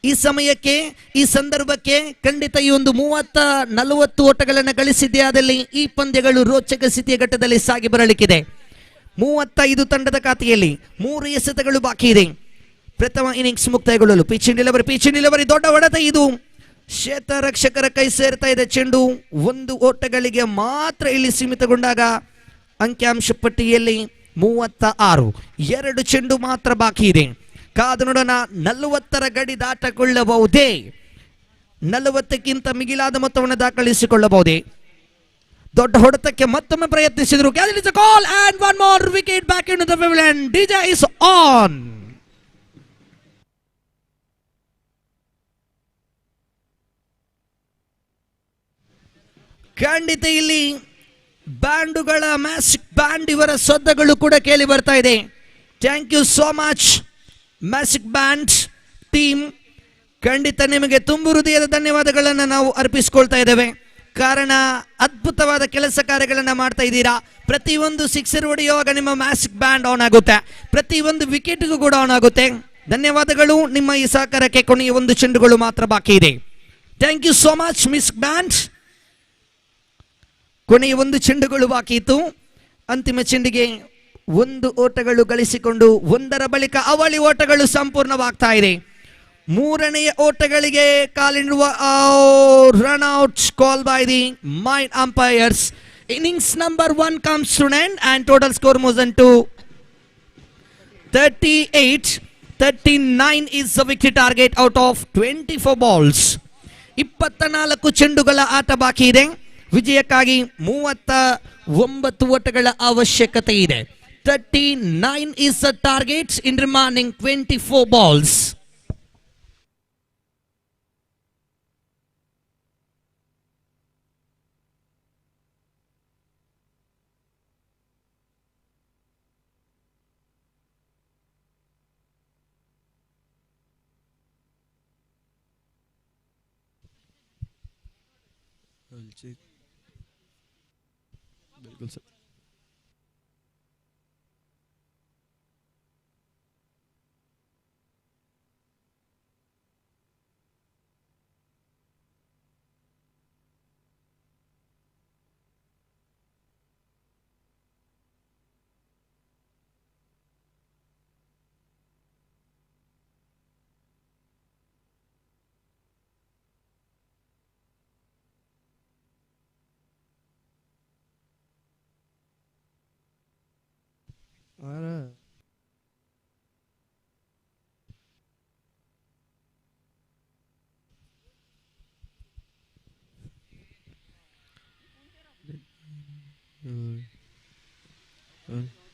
ಈ ಸಮಯಕ್ಕೆ, ಈ ಸಂದರ್ಭಕ್ಕೆ ಖಂಡಿತ ಈ ಒಂದು 30-40 ಓಟಗಳನ್ನು ಗಳಿಸಿದ್ದೇ ಆದಲ್ಲಿ ಈ ಪಂದ್ಯಗಳು ರೋಚಕ ಸ್ಥಿತಿಯ ಘಟ್ಟದಲ್ಲಿ ಸಾಗಿ ಬರಲಿಕ್ಕಿದೆ. 35 ತಂಡದ ಖಾತೆಯಲ್ಲಿ 3 ಎಸೆತಗಳು ಬಾಕಿ ಇದೆ. ಪ್ರಥಮ ಇನ್ನಿಂಗ್ಸ್ ಮುಕ್ತಾಯಗೊಳ್ಳಲು ಪಿಚ್ ಡಿಲಿವರಿ ದೊಡ್ಡ ಹೊಡೆತ. ಇದು ಕ್ಷೇತ್ರ ರಕ್ಷಕರ ಕೈ ಸೇರ್ತಾ ಇದೆ. ಚೆಂಡು 1 ಓಟಗಳಿಗೆ ಮಾತ್ರ ಇಲ್ಲಿ ಸೀಮಿತಗೊಂಡಾಗ ಅಂಕಿಅಂಶ ಪಟ್ಟಿಯಲ್ಲಿ 36. 2 ಚೆಂಡು ಮಾತ್ರ ಬಾಕಿ ಇದೆ. ಕಾದು ನೋಡೋಣ, 40ರ ಗಡಿ ದಾಟಕೊಳ್ಳಬಹುದೇ? 40ಕ್ಕಿಂತ ಮಿಗಿಲಾದ ಮೊತ್ತವನ್ನು ದಾಖಲಿಸಿಕೊಳ್ಳಬಹುದೇ? ದೊಡ್ಡ ಹೊಡೆತಕ್ಕೆ ಮತ್ತೊಮ್ಮೆ ಪ್ರಯತ್ನಿಸಿದರು. ಕಾಲ್ and 1 more wicket back into the pavilion. DJ is on. ಖಂಡಿತ ಇಲ್ಲಿ ಬ್ಯಾಂಡುಗಳ ಮ್ಯಾಜಿಕ್ ಬ್ಯಾಂಡ್ ಇವರ ಸದ್ದಗಳು ಕೂಡ ಕೇಳಿ ಬರ್ತಾ ಇದೆ. Thank you so much magic band team. ಖಂಡಿತ ನಿಮಗೆ ತುಂಬು ಹೃದಯದ ಧನ್ಯವಾದಗಳನ್ನು ನಾವು ಅರ್ಪಿಸ್ಕೊಳ್ತಾ ಇದ್ದೇವೆ. ಕಾರಣ ಅದ್ಭುತವಾದ ಕೆಲಸ ಕಾರ್ಯಗಳನ್ನು ಮಾಡ್ತಾ ಇದ್ದೀರಾ. ಪ್ರತಿಯೊಂದು ಸಿಕ್ಸರ್ ಹೊಡೆಯುವಾಗ ನಿಮ್ಮ ಮ್ಯಾಜಿಕ್ ಬ್ಯಾಂಡ್ ಆನ್ ಆಗುತ್ತೆ, ಪ್ರತಿಯೊಂದು ವಿಕೆಟ್ಗೂ ಕೂಡ ಆನ್ ಆಗುತ್ತೆ. ಧನ್ಯವಾದಗಳು. ನಿಮ್ಮ ಈ ಸಹಕಾರಕ್ಕೆ ಕೊನೆಯ ಒಂದು ಚೆಂಡುಗಳು ಮಾತ್ರ ಬಾಕಿ ಇದೆ. Thank you so much miss band. ಕೊನೆಯ ಒಂದು ಚೆಂಡುಗಳು ಬಾಕಿ ಇತ್ತು. ಅಂತಿಮ ಚೆಂಡಿಗೆ 1 ಓಟಗಳು ಗಳಿಸಿಕೊಂಡು ಒಂದರ ಬಳಿಕ ಅವಳಿ ಓಟಗಳು ಸಂಪೂರ್ಣವಾಗ್ತಾ ಇದೆ. ಮೂರನೆಯ ಓಟಗಳಿಗೆ ಕಾಲಿಡುವ run out call by the mind umpires. Innings number 1 comes to an end and total score moves into 38-39 is the victory target out of 24 balls. 24 ಚೆಂಡುಗಳ ಆಟ ಬಾಕಿ ಇದೆ. ವಿಜಯಕ್ಕಾಗಿ 39 ಓಟಗಳ ಅವಶ್ಯಕತೆ ಇದೆ. 39 is the target in remaining 24 balls. बिल्कुल sir.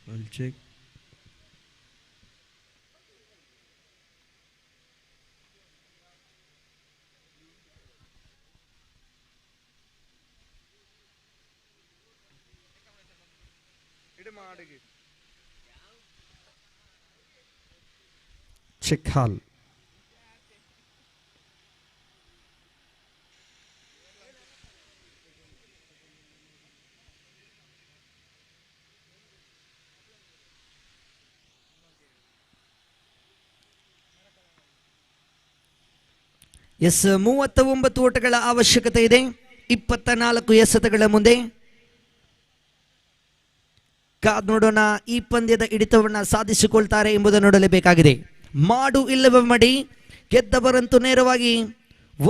I'll check. Check hall. Yes 39 ಓಟಗಳ ಅವಶ್ಯಕತೆ ಇದೆ. 24 ಎಸೆತಗಳ ಮುಂದೆ ಕಾದ್ ನೋಡೋಣ ಈ ಪಂದ್ಯದ ಹಿಡಿತವನ್ನು ಸಾಧಿಸಿಕೊಳ್ತಾರೆ ಎಂಬುದನ್ನು ನೋಡಲೇಬೇಕಾಗಿದೆ. ಮಾಡು ಇಲ್ಲವೇ ಮಡಿ, ಗೆದ್ದವರಂತೂ ನೇರವಾಗಿ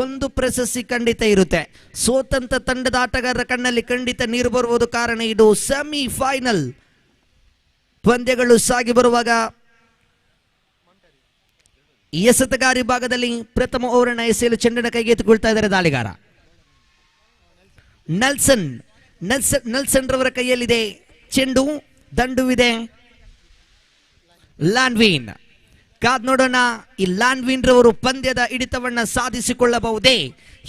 ಒಂದು ಪ್ರಶಸ್ತಿ ಖಂಡಿತ ಇರುತ್ತೆ. ಸೋತಂತ ತಂಡದ ಆಟಗಾರರ ಕಣ್ಣಲ್ಲಿ ಖಂಡಿತ ನೀರು ಬರುವುದು. ಕಾರಣ ಇದು ಸೆಮಿಫೈನಲ್ ಪಂದ್ಯಗಳು ಸಾಗಿ ಬರುವಾಗ ಎಸೆತಗಾರಿ ಭಾಗದಲ್ಲಿ ಪ್ರಥಮ ಓವರನ್ನ ಎಸೆಯಲು ಚೆಂಡನ್ನು ಕೈಗೆತ್ತಿಕೊಳ್ತಾ ಇದ್ದಾರೆ ದಾಳಿಗಾರ ನೆಲ್ಸನ್ ರವರ ಕೈಯಲ್ಲಿದೆ ಚೆಂಡು. ದಂಡುವಿದೆ ಲ್ಯಾಂಡ್ವಿನ್. ಕಾದ್ ನೋಡೋಣ ಈ ಲ್ಯಾಂಡ್ವಿನ್ ರವರು ಪಂದ್ಯದ ಹಿಡಿತವನ್ನ ಸಾಧಿಸಿಕೊಳ್ಳಬಹುದೇ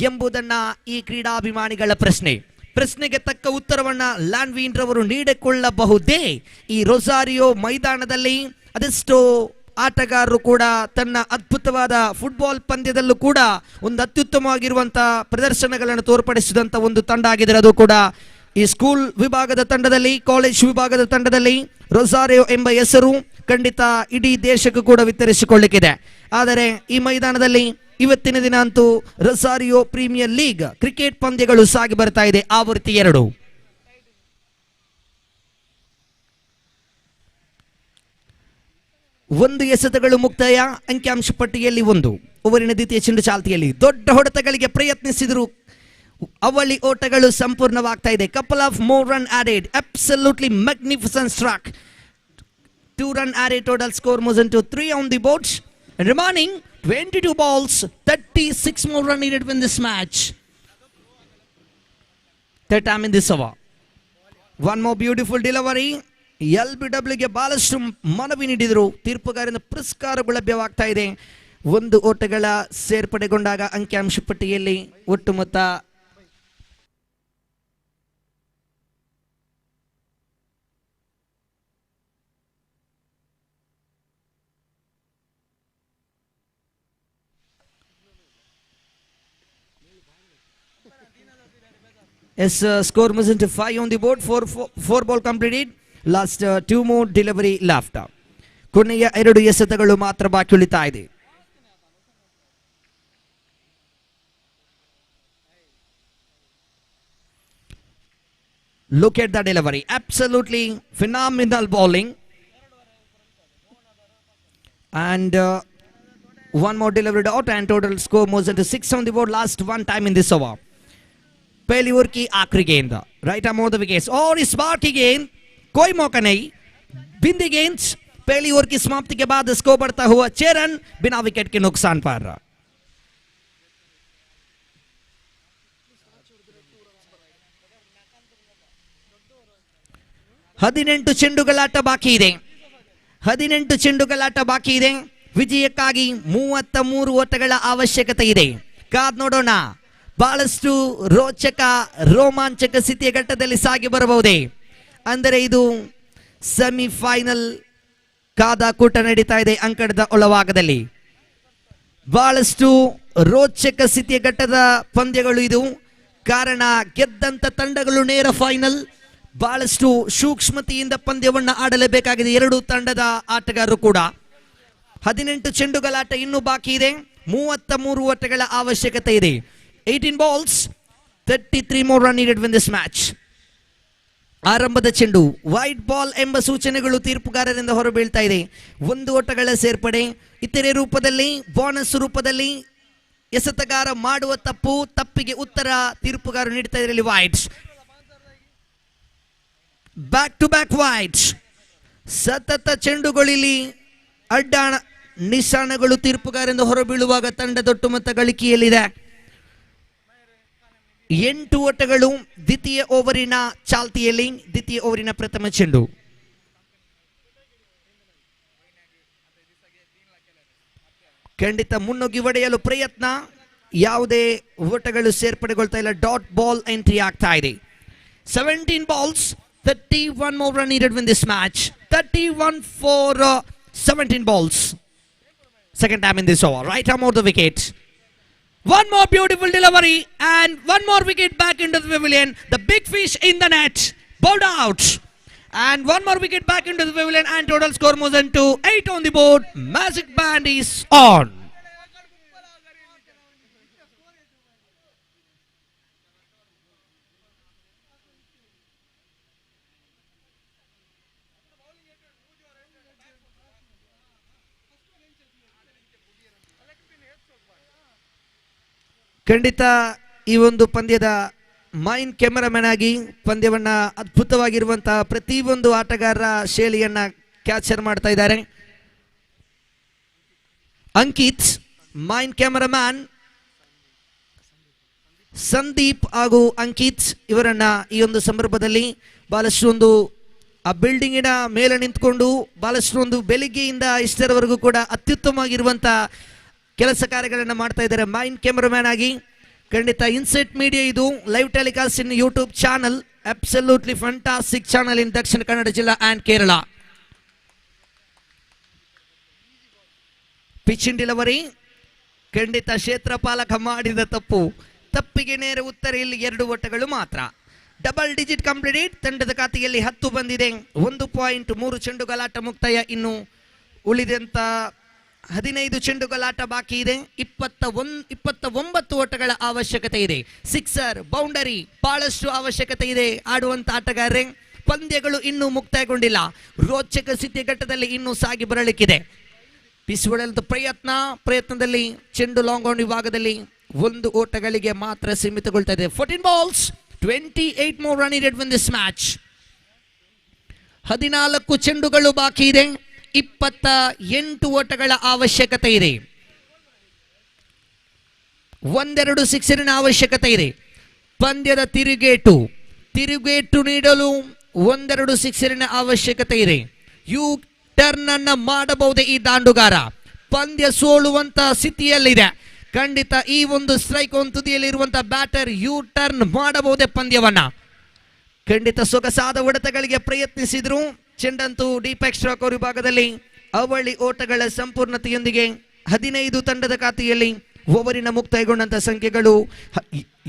ಎಂಬುದನ್ನ ಈ ಕ್ರೀಡಾಭಿಮಾನಿಗಳ ಪ್ರಶ್ನೆಗೆ ತಕ್ಕ ಉತ್ತರವನ್ನ ಲ್ಯಾಂಡ್ವಿನ್ ರವರು ನೀಡಿಕೊಳ್ಳಬಹುದೇ ಈ ರೊಸಾರಿಯೋ ಮೈದಾನದಲ್ಲಿ. ಅದೆಷ್ಟೋ ಆಟಗಾರರು ಕೂಡ ತನ್ನ ಅದ್ಭುತವಾದ ಫುಟ್ಬಾಲ್ ಪಂದ್ಯದಲ್ಲೂ ಕೂಡ ಒಂದು ಅತ್ಯುತ್ತಮವಾಗಿರುವಂತಹ ಪ್ರದರ್ಶನಗಳನ್ನು ತೋರ್ಪಡಿಸಿದಂತ ಒಂದು ತಂಡ ಆಗಿದ್ದಾರೆ. ಅದು ಕೂಡ ಈ ಸ್ಕೂಲ್ ವಿಭಾಗದ ತಂಡದಲ್ಲಿ, ಕಾಲೇಜ್ ವಿಭಾಗದ ತಂಡದಲ್ಲಿ ರೊಸಾರಿಯೋ ಎಂಬ ಹೆಸರು ಖಂಡಿತ ಇಡೀ ದೇಶಕ್ಕೂ ಕೂಡ ವಿತರಿಸಿಕೊಳ್ಳಿಕ್ಕಿದೆ. ಆದರೆ ಈ ಮೈದಾನದಲ್ಲಿ ಇವತ್ತಿನ ದಿನ ಅಂತೂ ರೊಸಾರಿಯೋ ಪ್ರೀಮಿಯರ್ ಲೀಗ್ ಕ್ರಿಕೆಟ್ ಪಂದ್ಯಗಳು ಸಾಗಿ ಬರ್ತಾ ಇದೆ. ಆವೃತ್ತಿ 2 1 ಎಸೆತಗಳು ಮುಕ್ತಾಯ. ಅಂಕಿಅಂಶ ಪಟ್ಟಿಯಲ್ಲಿ 1 ಓವರಿನ ದ್ವಿತೀಯ ಚೆಂಡು ಚಾಲ್ತಿಯಲ್ಲಿ. ದೊಡ್ಡ ಹೊಡೆತಗಳಿಗೆ ಪ್ರಯತ್ನಿಸಿದರು, ಅವಳಿ ಓಟಗಳು ಸಂಪೂರ್ಣವಾಗ್ತಾ ಇದೆ. Couple of more run added, absolutely magnificent strike. 2 run added, total score moves into 3 on the board. And remaining 22 balls, 36 more run needed to win this match. Third time in this over. One more beautiful delivery. LBWಗೆ ಬಹಳಷ್ಟು ಮನವಿ ನೀಡಿದರು. ತೀರ್ಪುಗಾರರಿಂದ ಪುರಸ್ಕಾರಗಳು ಲಭ್ಯವಾಗ್ತಾ ಇದೆ. 1 ಓಟಗಳ ಸೇರ್ಪಡೆಗೊಂಡಾಗ ಅಂಕಿಅಂಶ ಪಟ್ಟಿಯಲ್ಲಿ ಒಟ್ಟು ಮೊತ್ತ Yes, score moves into 5 on the board. Four ball completed. Last 2 more delivery left. ಕೊನೆಯ 2 ಎಸೆತಗಳು ಮಾತ್ರ ಬಾಕಿ ಉಳಿತಾ ಇದೆ. Look at the delivery. Absolutely phenomenal bowling. And one more delivered out and total score moves into 6 on the board. Last one time in this over. पहली over की आखिरी गेंद. Right arm of the wickets. और इस बार की गेंद कोई मौका नहीं. बिंदी गेंद. पहली ओवर की समाप्ति के बाद स्कोर बढ़ता हुआ 6 रन बिना विकेट के नुकसान पर. ಹದಿನೆಂಟು ಚೆಂಡುಗಳಾಟ ಬಾಕಿ ಇದೆ. 18 ಚೆಂಡುಗಳಾಟ ಬಾಕಿ ಇದೆ. ವಿಜಯಕ್ಕಾಗಿ 33 ಓಟಗಳ ಅವಶ್ಯಕತೆ ಇದೆ. ಕಾದ್ ನೋಡೋಣ. ಬಹಳಷ್ಟು ರೋಚಕ ರೋಮಾಂಚಕ ಸ್ಥಿತಿಯ ಘಟ್ಟದಲ್ಲಿ ಸಾಗಿ ಬರಬಹುದೇ. ಅಂದರೆ ಇದು ಸೆಮಿಫೈನಲ್ ಕಾದಾಕೂಟ ನಡೀತಾ ಇದೆ ಅಂಕಣದ ಒಳಭಾಗದಲ್ಲಿ. ಬಹಳಷ್ಟು ರೋಚಕ ಸ್ಥಿತಿಯ ಘಟ್ಟದ ಪಂದ್ಯಗಳು ಇದು. ಕಾರಣ ಗೆದ್ದಂತ ತಂಡಗಳು ನೇರ ಫೈನಲ್. ಬಹಳಷ್ಟು ಸೂಕ್ಷ್ಮತೆಯಿಂದ ಪಂದ್ಯವನ್ನು ಆಡಲೇಬೇಕಾಗಿದೆ ಎರಡು ತಂಡದ ಆಟಗಾರರು ಕೂಡ. 18 ಚೆಂಡುಗಳಾಟ ಇನ್ನೂ ಬಾಕಿ ಇದೆ. 33 ಓಟಗಳ ಅವಶ್ಯಕತೆ ಇದೆ. 18 balls, 33 more run needed win this match. ಆರಂಭದ ಚೆಂಡು ವೈಟ್ ಬಾಲ್ ಎಂಬ ಸೂಚನೆಗಳು ತೀರ್ಪುಗಾರರಿಂದ ಹೊರಬೀಳ್ತಾ ಇದೆ. 1 ಓಟಗಳ ಸೇರ್ಪಡೆ. ಇತರೆ ರೂಪದಲ್ಲಿ ಬೋನಸ್ ರೂಪದಲ್ಲಿ ಎಸೆತಗಾರ ಮಾಡುವ ತಪ್ಪಿಗೆ ಉತ್ತರ ತೀರ್ಪುಗಾರ ನೀಡ್ತಾ ಇದ್ದಾರೆ. Wides back to back wides. ಸತತ ಚೆಂಡುಗಳಲ್ಲಿ ಅಡ್ಡ ನಿಶಾನಗಳು ತೀರ್ಪುಗಾರರಿಂದ ಹೊರಬೀಳುವಾಗ ತಂಡದೊಟ್ಟು ಮೊತ್ತ ಗಳಿಕೆಯಲ್ಲಿದೆ. 8 ಓಟಗಳು ದ್ವಿತೀಯ ಓವರಿನ ಚಾಲ್ತಿಯಲ್ಲಿ. ದ್ವಿತೀಯ ಓವರಿನ ಪ್ರಥಮ ಚೆಂಡು. ಖಂಡಿತ ಮುನ್ನುಗ್ಗಿ ಹೊಡೆಯಲು ಪ್ರಯತ್ನ. ಯಾವುದೇ ಓಟಗಳು ಸೇರ್ಪಡೆಗೊಳ್ತಾ ಇಲ್ಲ. ಡಾಟ್ ಬಾಲ್ ಎಂಟ್ರಿ ಆಗ್ತಾ ಇದೆ. 17 balls, 31 more run needed win this match. 31 for 17 balls. Second time in this over. Right arm of the wicket. One more beautiful delivery and one more wicket back into the pavilion. The big fish in the net. Bowled out. And one more wicket back into the pavilion and total score moves into 8 on the board. Magic band is on. ಖಂಡಿತ ಈ ಒಂದು ಪಂದ್ಯದ main cameraman ಆಗಿ ಪಂದ್ಯವನ್ನ ಅದ್ಭುತವಾಗಿರುವಂತಹ ಪ್ರತಿಯೊಂದು ಆಟಗಾರರ ಶೈಲಿಯನ್ನ capture ಮಾಡ್ತಾ ಇದ್ದಾರೆ. Ankit main cameraman Sandeep ಹಾಗೂ ಅಂಕಿತ್ ಇವರನ್ನ ಈ ಒಂದು ಸಂದರ್ಭದಲ್ಲಿ ಬಹಳಷ್ಟು ಒಂದು ಆ ಬಿಲ್ಡಿಂಗಿನ ಮೇಲೆ ನಿಂತ್ಕೊಂಡು ಬಹಳಷ್ಟು ಒಂದು ಬೆಳಿಗ್ಗೆಯಿಂದ ಇಷ್ಟರವರೆಗೂ ಕೂಡ ಅತ್ಯುತ್ತಮವಾಗಿರುವಂತಹ ಕೆಲಸ ಕಾರ್ಯಗಳನ್ನು ಮಾಡ್ತಾ ಇದ್ದಾರೆ ಮೈನ್ ಕ್ಯಾಮರಾಮನ್ ಆಗಿ. ಖಂಡಿತ ಇನ್ಸೈಟ್ ಮೀಡಿಯಾ ಇದು live telecast in YouTube channel. Absolutely fantastic channel ಇನ್ ದಕ್ಷಿಣ ಕನ್ನಡ ಜಿಲ್ಲಾ ಅಂಡ್ ಕೇರಳ. Pitching delivery. ಖಂಡಿತ ಕ್ಷೇತ್ರಪಾಲಕ ಮಾಡಿದ ತಪ್ಪಿಗೆ ನೇರ ಉತ್ತರ. ಇಲ್ಲಿ 2 ಓಟಗಳು ಮಾತ್ರ. Double digit complete. ತಂಡದ ಖಾತೆಯಲ್ಲಿ 10 ಬಂದಿದೆ. 1.3 ಚೆಂಡುಗಳಾಟ ಮುಕ್ತಾಯ. ಇನ್ನು ಉಳಿದಂತ 15 ಚೆಂಡುಗಳಾಟ ಬಾಕಿ ಇದೆ. 29 ಓಟಗಳ ಅವಶ್ಯಕತೆ ಇದೆ. ಸಿಕ್ಸರ್ ಬೌಂಡರಿ ಬಹಳಷ್ಟು ಅವಶ್ಯಕತೆ ಇದೆ ಆಡುವಂತ ಆಟಗಾರರೇ. ಪಂದ್ಯಗಳು ಇನ್ನೂ ಮುಕ್ತಾಯಗೊಂಡಿಲ್ಲ. ರೋಚಕ ಸ್ಥಿತಿಯ ಘಟ್ಟದಲ್ಲಿ ಇನ್ನೂ ಸಾಗಿ ಬರಲಿಕ್ಕಿದೆ. ಬಿಸಿಗೊಳ್ಳಲು ಪ್ರಯತ್ನದಲ್ಲಿ ಚೆಂಡು ಲಾಂಗ್ ಆನ್ ವಿಭಾಗದಲ್ಲಿ 1 ಓಟಗಳಿಗೆ ಮಾತ್ರ ಸೀಮಿತಗೊಳ್ತಾ ಇದೆ. 14 balls, 28 more run needed win this match. 14 ಚೆಂಡುಗಳು ಬಾಕಿ ಇದೆ. 28 ಓಟಗಳ ಅವಶ್ಯಕತೆ ಇದೆ. 1-2 ಸಿಕ್ಸರಿನ ಅವಶ್ಯಕತೆ ಇದೆ. ಪಂದ್ಯದ ತಿರುಗೇಟು ನೀಡಲು 1-2 ಸಿಕ್ಸರಿನ ಅವಶ್ಯಕತೆ ಇದೆ. ಯು ಟರ್ನ್ ಅನ್ನ ಮಾಡಬಹುದೇ ಈ ದಾಂಡುಗಾರ. ಪಂದ್ಯ ಸೋಲುವಂತ ಸ್ಥಿತಿಯಲ್ಲಿದೆ. ಖಂಡಿತ ಈ ಒಂದು ಸ್ಟ್ರೈಕ್ ಒಂದು ತುದಿಯಲ್ಲಿರುವಂತಹ ಬ್ಯಾಟರ್ ಯು ಟರ್ನ್ ಮಾಡಬಹುದೇ ಪಂದ್ಯವನ್ನ. ಖಂಡಿತ ಸೊಗಸಾದ ಹೊಡೆತಗಳಿಗೆ ಪ್ರಯತ್ನಿಸಿದ್ರು. ಚೆಂಡಂತೂ ಡೀಪ್ ಎಕ್ಸ್ಟ್ರಾ ವಿಭಾಗದಲ್ಲಿ ಅವಳಿ ಓಟಗಳ ಸಂಪೂರ್ಣತೆಯೊಂದಿಗೆ 15 ತಂಡದ ಖಾತೆಯಲ್ಲಿ ಓವರಿನ ಮುಕ್ತಾಯಗೊಂಡಂತ ಸಂಖ್ಯೆಗಳು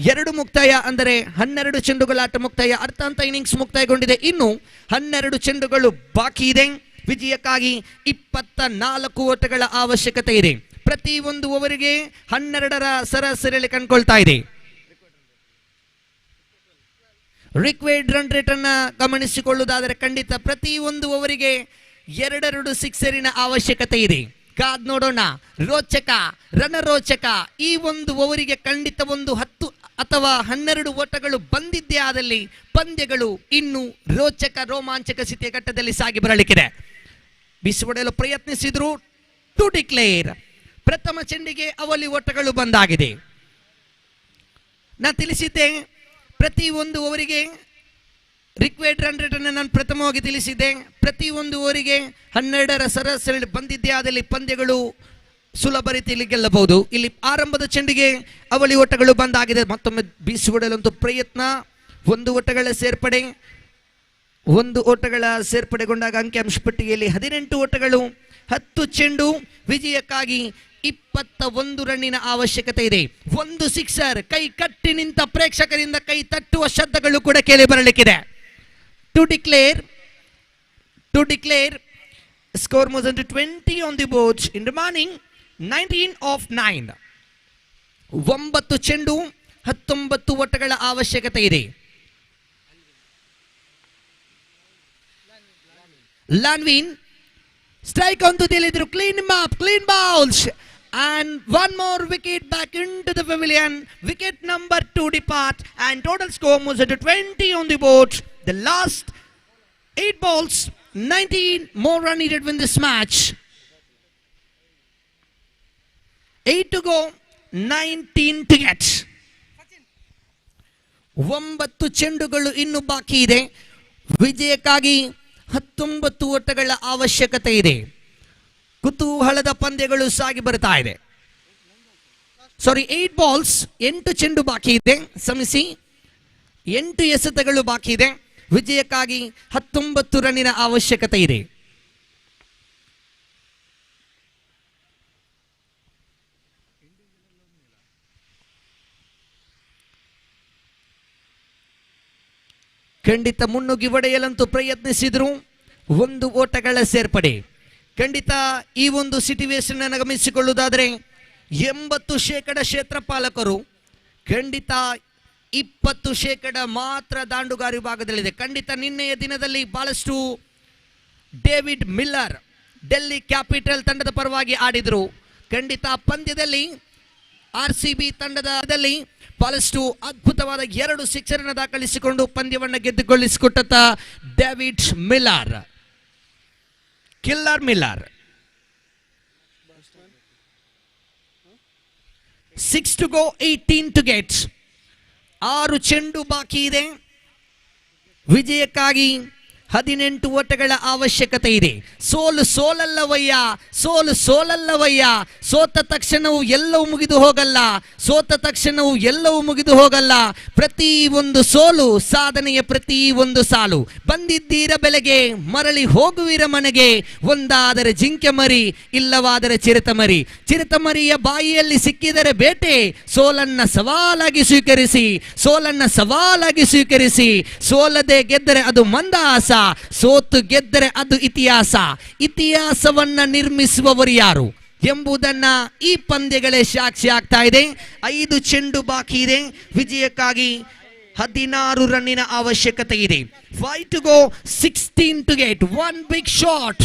2 ಮುಕ್ತಾಯ ಅಂದರೆ 12 ಚೆಂಡುಗಳ ಆಟ ಮುಕ್ತಾಯ, ಅರ್ಧಾಂತ ಇನ್ನಿಂಗ್ಸ್ ಮುಕ್ತಾಯಗೊಂಡಿದೆ. ಇನ್ನು 12 ಚೆಂಡುಗಳು ಬಾಕಿ ಇದೆ. ವಿಜಯಕ್ಕಾಗಿ 24 ಓಟಗಳ ಅವಶ್ಯಕತೆ ಇದೆ. ಪ್ರತಿ ಒಂದು ಓವರಿಗೆ 12ರ ಸರಾಸರಿಯಲ್ಲಿ ಕಂಡುಕೊಳ್ತಾ ಇದೆ. ರಿಕ್ವೈರ್ಡ್ ರನ್ ರೇಟ್ ಅನ್ನ ಗಮನಿಸಿಕೊಳ್ಳುವುದಾದರೆ ಖಂಡಿತ ಪ್ರತಿ ಒಂದು ಓವರಿಗೆ 2 ಸಿಕ್ಸರಿನ ಅವಶ್ಯಕತೆ ಇದೆ. ಕಾದ್ ನೋಡೋಣ. ರೋಚಕ ರಣರೋಚಕ ಈ ಒಂದು ಓವರಿಗೆ ಖಂಡಿತ ಒಂದು 10 ಅಥವಾ 12 ಓಟಗಳು ಬಂದಿದ್ದೇ ಆದಲ್ಲಿ ಪಂದ್ಯಗಳು ಇನ್ನು ರೋಚಕ ರೋಮಾಂಚಕ ಸ್ಥಿತಿಯ ಘಟ್ಟದಲ್ಲಿ ಸಾಗಿ ಬರಲಿಕ್ಕಿದೆ. ಬಿಸಿಬೊಡೆಯಲು ಪ್ರಯತ್ನಿಸಿದ್ರು. To declare. ಪ್ರಥಮ ಚೆಂಡಿಗೆ ಅವಲಿ ಓಟಗಳು ಬಂದಾಗಿದೆ. ನಾನು ತಿಳಿಸಿದ್ದೆ ಪ್ರತಿ ಒಂದು ಓವರಿಗೆ ರಿಕ್ವೈರ್ಡ್ ರನ್ ರೇಟ್ ಅನ್ನು ನಾನು ಪ್ರಥಮವಾಗಿ ತಿಳಿಸಿದ್ದೆ. ಪ್ರತಿ ಒಂದು ಓವರಿಗೆ 12ರ ಸರಾಸರಿ ಬಂದಿದ್ದೇ ಆದಲ್ಲಿ ಪಂದ್ಯಗಳು ಸುಲಭ ರೀತಿಯಲ್ಲಿ ಗೆಲ್ಲಬಹುದು. ಇಲ್ಲಿ ಆರಂಭದ ಚೆಂಡಿಗೆ ಅವಳಿ ಓಟಗಳು ಬಂದಾಗಿದೆ. ಮತ್ತೊಮ್ಮೆ ಬೀಸಿಬಿಡಲಂತೂ ಪ್ರಯತ್ನ. 1 ಓಟಗಳ ಸೇರ್ಪಡೆ. 1 ಓಟಗಳ ಸೇರ್ಪಡೆಗೊಂಡಾಗ ಅಂಕಿಅಂಶ ಪಟ್ಟಿಗೆಯಲ್ಲಿ 18 ಓಟಗಳು, 10 ಚೆಂಡು. ವಿಜಯಕ್ಕಾಗಿ 21 ರನ್ನಿನ ಅವಶ್ಯಕತೆ ಇದೆ. 1 ಸಿಕ್ಸರ್. ಕೈ ಕಟ್ಟಿ ನಿಂತ ಪ್ರೇಕ್ಷಕರಿಂದ ಕೈ ತಟ್ಟುವ ಶಬ್ದಗಳು ಕೂಡ ಕೇಳಿ ಬರಲಿಕ್ಕಿದೆ. To declare. Score moves into 20 on the board in remaining 19 of 9. 9 ಚೆಂಡು, 19 ಓಟಗಳ ಅವಶ್ಯಕತೆ ಇದೆ. ಲಾನ್ವಿನ್ ಸ್ಟ್ರೈಕ್ ಅಂತೂ ತಿಳಿದ್ರು. Clean bowls and one more wicket back into the pavilion. Wicket number 2 depart and total score moves into 20 on the board. The last 8 balls, 19 more run needed win this match. 8 to go, 19 to get. 9 ಚೆಂಡುಗಳು ಇನ್ನು ಬಾಕಿ ಇದೆ. ವಿಜಯಕ್ಕಾಗಿ 19 ಓಟಗಳ ಅವಶ್ಯಕತೆ ಇದೆ. ಕುತೂಹಲದ ಪಂದ್ಯಗಳು ಸಾಗಿ ಬರ್ತಾ ಇದೆ. 8 balls, 8 ಚೆಂಡು ಬಾಕಿ ಇದೆ. ಸಮಿಸಿ 8 ಎಸೆತಗಳು ಬಾಕಿ ಇದೆ. ವಿಜಯಕ್ಕಾಗಿ 19 ರನ್ನಿನ ಅವಶ್ಯಕತೆ ಇದೆ. ಖಂಡಿತ ಮುನ್ನುಗ್ಗಿ ಹೊಡೆಯಲಂತೂ ಪ್ರಯತ್ನಿಸಿದ್ರು. 1 ಓಟಗಳ ಸೇರ್ಪಡೆ. ಖಂಡಿತ ಈ ಒಂದು ಸಿಟುವೇಶನ್ ಅನ್ನು ಗಮನಿಸಿಕೊಳ್ಳುವುದಾದರೆ 80% ಕ್ಷೇತ್ರಪಾಲಕರು, ಖಂಡಿತ 20% ಮಾತ್ರ ದಾಂಡುಗಾರ ವಿಭಾಗದಲ್ಲಿದೆ. ಖಂಡಿತ ನಿನ್ನೆಯ ದಿನದಲ್ಲಿ ಬಹಳಷ್ಟು ಡೇವಿಡ್ ಮಿಲ್ಲರ್ ಡೆಲ್ಲಿ ಕ್ಯಾಪಿಟಲ್ ತಂಡದ ಪರವಾಗಿ ಆಡಿದರು. ಖಂಡಿತ ಪಂದ್ಯದಲ್ಲಿ RCB ತಂಡದಲ್ಲಿ ಬಹಳಷ್ಟು ಅದ್ಭುತವಾದ 2 ಸಿಕ್ಸರ್ ಅನ್ನು ದಾಖಲಿಸಿಕೊಂಡು ಪಂದ್ಯವನ್ನು ಗೆದ್ದುಕೊಳ್ಳಿಸಿಕೊಟ್ಟ David Miller, killer Miller. 6 to go, 18 to get. 6 ಚೆಂಡು ಬಾಕಿ ಇದೆ. ವಿಜಯಕ್ಕಾಗಿ 18 ಓಟಗಳ ಅವಶ್ಯಕತೆ ಇದೆ. ಸೋಲಲ್ಲವಯ್ಯ. ಸೋತ ತಕ್ಷಣವೂ ಎಲ್ಲವೂ ಮುಗಿದು ಹೋಗಲ್ಲ. ಪ್ರತಿ ಒಂದು ಸೋಲು ಸಾಧನೆಯ ಪ್ರತಿ ಒಂದು ಸಾಲು. ಬಂದಿದ್ದೀರ ಬೆಲೆಗೆ, ಮರಳಿ ಹೋಗುವಿರ ಮನೆಗೆ. ಒಂದಾದರೆ ಜಿಂಕೆ ಮರಿ, ಇಲ್ಲವಾದರೆ ಚಿರತಮರಿಯ ಬಾಯಿಯಲ್ಲಿ ಸಿಕ್ಕಿದರೆ ಬೇಟೆ. ಸೋಲನ್ನ ಸವಾಲಾಗಿ ಸ್ವೀಕರಿಸಿ. ಸೋಲದೆ ಗೆದ್ದರೆ ಅದು ಮಂದಹಾಸ, ಸೋತು ಗೆದ್ದರೆ ಅದು ಇತಿಹಾಸವನ್ನ ನಿರ್ಮಿಸುವವರು ಯಾರು ಎಂಬುದನ್ನ ಈ ಪಂದ್ಯಗಳೇ ಸಾಕ್ಷಿ ಆಗ್ತಾ ಇದೆ. 5 ಚೆಂಡು ಬಾಕಿ ಇದೆ. ವಿಜಯಕ್ಕಾಗಿ 16 ರನ್ನಿನ ಅವಶ್ಯಕತೆ ಇದೆ. 5 to go, 16 to get. 1 big shot.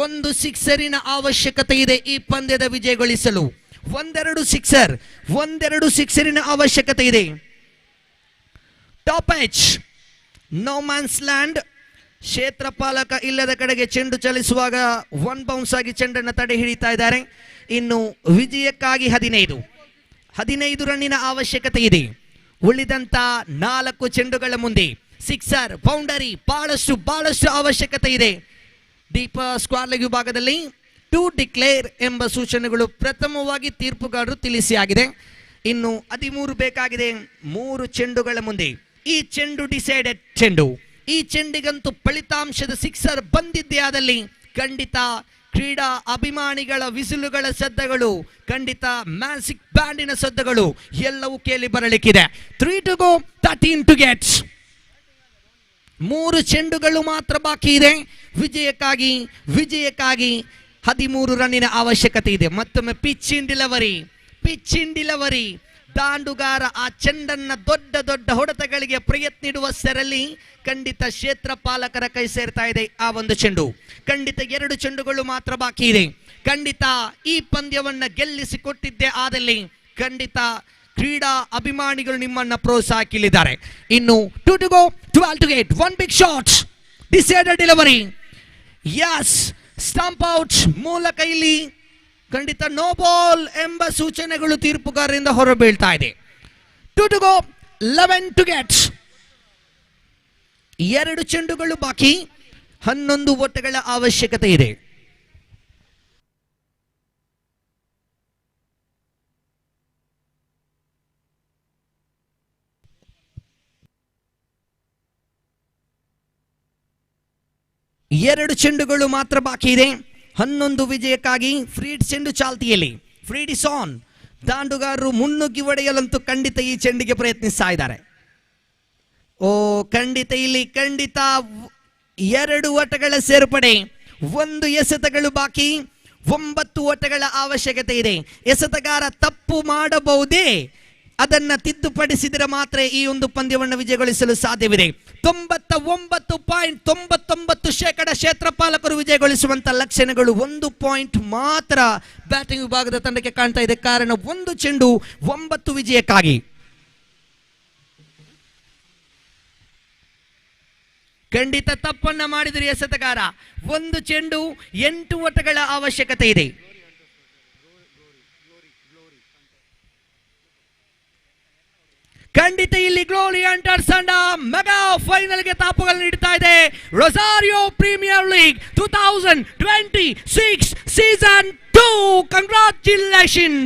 1 ಸಿಕ್ಸರಿನ ಅವಶ್ಯಕತೆ ಇದೆ ಈ ಪಂದ್ಯದ ವಿಜಯಗೊಳಿಸಲು. 1-2 ಸಿಕ್ಸರಿನ ಅವಶ್ಯಕತೆ ಇದೆ. Top edge, no man's land. ಕ್ಷೇತ್ರಪಾಲಕ ಇಲ್ಲದ ಕಡೆಗೆ ಚೆಂಡು ಚಲಿಸುವಾಗ 1 ಬೌನ್ಸ್ ಆಗಿ ಚೆಂಡನ್ನು ತಡೆ ಹಿಡಿತಾ ಇದ್ದಾರೆ. ಇನ್ನು ವಿಜಯಕ್ಕಾಗಿ 15 ರನ್ನಿನ ಅವಶ್ಯಕತೆ ಇದೆ. ಉಳಿದಂತ 4 ಚೆಂಡುಗಳ ಮುಂದೆ ಸಿಕ್ಸರ್, ಬೌಂಡರಿ ಬಹಳಷ್ಟು ಅವಶ್ಯಕತೆ ಇದೆ. ಡೀಪ್ ಸ್ಕ್ವೇರ್ ಲೆಗ್ ವಿಭಾಗದಲ್ಲಿ ಟು ಡಿಕ್ಲೇರ್ ಎಂಬ ಸೂಚನೆಗಳು ಪ್ರಥಮವಾಗಿ ತೀರ್ಪುಗಾರರು ತಿಳಿಸಿ ಆಗಿದೆ. ಇನ್ನು 13 ಬೇಕಾಗಿದೆ 3 ಚೆಂಡುಗಳ ಮುಂದೆ. ಈ ಚೆಂಡು ಡಿಸೈಡೆಡ್ ಚೆಂಡು. ಈ ಚೆಂಡಿಗಂತೂ ಫಲಿತಾಂಶದ ಸಿಕ್ಸರ್ ಬಂದಿದ್ದೇ ಆದಲ್ಲಿ ಖಂಡಿತ ಕ್ರೀಡಾ ಅಭಿಮಾನಿಗಳ ವಿಸಿಲುಗಳ ಸದ್ದಗಳು, ಖಂಡಿತ ಮ್ಯಾಜಿಕ್ ಬ್ಯಾಂಡಿನ ಸದ್ದಗಳು ಎಲ್ಲವೂ ಕೇಳಿ ಬರಲಿಕ್ಕಿದೆ. 3 to go, 13 to get. 3 ಚೆಂಡುಗಳು ಮಾತ್ರ ಬಾಕಿ ಇದೆ. ವಿಜಯಕ್ಕಾಗಿ 13 ರನ್ನಿನ ಅವಶ್ಯಕತೆ ಇದೆ. ಮತ್ತೊಮ್ಮೆ ಪಿಚ್ ಇನ್ ಡಿಲವರಿ. ದಾಂಡುಗಾರ ಆ ಚೆಂಡನ್ನ ದೊಡ್ಡ ಹೊಡೆತಗಳಿಗೆ ಪ್ರಯತ್ನಿಡುವಷ್ಟರಲ್ಲಿ ಖಂಡಿತ ಕ್ಷೇತ್ರ ಪಾಲಕರ ಕೈ ಸೇರ್ತಾ ಇದೆ ಆ ಒಂದು ಚೆಂಡು. ಖಂಡಿತ 2 ಚೆಂಡುಗಳು ಮಾತ್ರ ಬಾಕಿ ಇದೆ. ಖಂಡಿತ ಈ ಪಂದ್ಯವನ್ನ ಗೆಲ್ಲಿಸಿಕೊಟ್ಟಿದ್ದೆ ಆದಲ್ಲಿ ಖಂಡಿತ ಕ್ರೀಡಾ ಅಭಿಮಾನಿಗಳು ನಿಮ್ಮನ್ನ ಪ್ರೋತ್ಸಾಹಿಸಲಿದ್ದಾರೆ. ಇನ್ನು 2 to go, 12 to get. 1 big shot, decided delivery. Yes, stump out ಮೂಲಕ ಇಲ್ಲಿ ಖಂಡಿತ ನೋ ಬಾಲ್ ಎಂಬ ಸೂಚನೆಗಳು ತೀರ್ಪುಗಾರರಿಂದ ಹೊರಬೀಳ್ತಾ ಇದೆ. 2 to go, 11 to get. 2 ಚೆಂಡುಗಳು ಬಾಕಿ, 11 ಓಟಗಳ ಅವಶ್ಯಕತೆ ಇದೆ. ಎರಡು ಚೆಂಡುಗಳು ಮಾತ್ರ ಬಾಕಿ ಇದೆ. 11 ವಿಜಯಕ್ಕಾಗಿ ಫ್ರೀಡ್ ಚೆಂಡು ಚಾಲ್ತಿಯಲ್ಲಿ. Free hit is on. ದಾಂಡುಗಾರರು ಮುನ್ನುಗ್ಗಿ ಹೊಡೆಯಲಂತೂ ಖಂಡಿತ ಈ ಚೆಂಡಿಗೆ ಪ್ರಯತ್ನಿಸ್ತಾ ಇದ್ದಾರೆ. ಖಂಡಿತ ಇಲ್ಲಿ 2 ಓಟಗಳ ಸೇರ್ಪಡೆ, 1 ಎಸೆತಗಳು ಬಾಕಿ, 9 ಓಟಗಳ ಅವಶ್ಯಕತೆ ಇದೆ. ಎಸೆತಗಾರ ತಪ್ಪು ಮಾಡಬಹುದೇ, ಅದನ್ನ ತಿದ್ದುಪಡಿಸಿದರೆ ಮಾತ್ರ ಈ ಒಂದು ಪಂದ್ಯವನ್ನು ವಿಜಯಗೊಳಿಸಲು ಸಾಧ್ಯವಿದೆ. 99.99% ಕ್ಷೇತ್ರಪಾಲಕರು ವಿಜಯಗೊಳಿಸುವಂತ ಲಕ್ಷಣಗಳು 1 ಪಾಯಿಂಟ್ ಮಾತ್ರ ಬ್ಯಾಟಿಂಗ್ ವಿಭಾಗದ ತಂಡಕ್ಕೆ ಕಾಣ್ತಾ ಇದೆ. ಕಾರಣ 1 ಚೆಂಡು 9 ವಿಜಯಕ್ಕಾಗಿ. ಖಂಡಿತ ತಪ್ಪನ್ನ ಮಾಡಿದರೆ ಎಸೆತಗಾರ. 1 ಚೆಂಡು 8 ಓಟಗಳ ಅವಶ್ಯಕತೆ ಇದೆ. ಖಂಡಿತ ಇಲ್ಲಿ ಗ್ಲೋರಿ ಹಂಟರ್ಸ್ ತಂಡ ಮೆಗಾ ಫೈನಲ್ಗೆ ತಾಪುಗಳು ನೀಡ್ತಾ ಇದೆ. Rosario premier league 2026 season 2. Congratulation.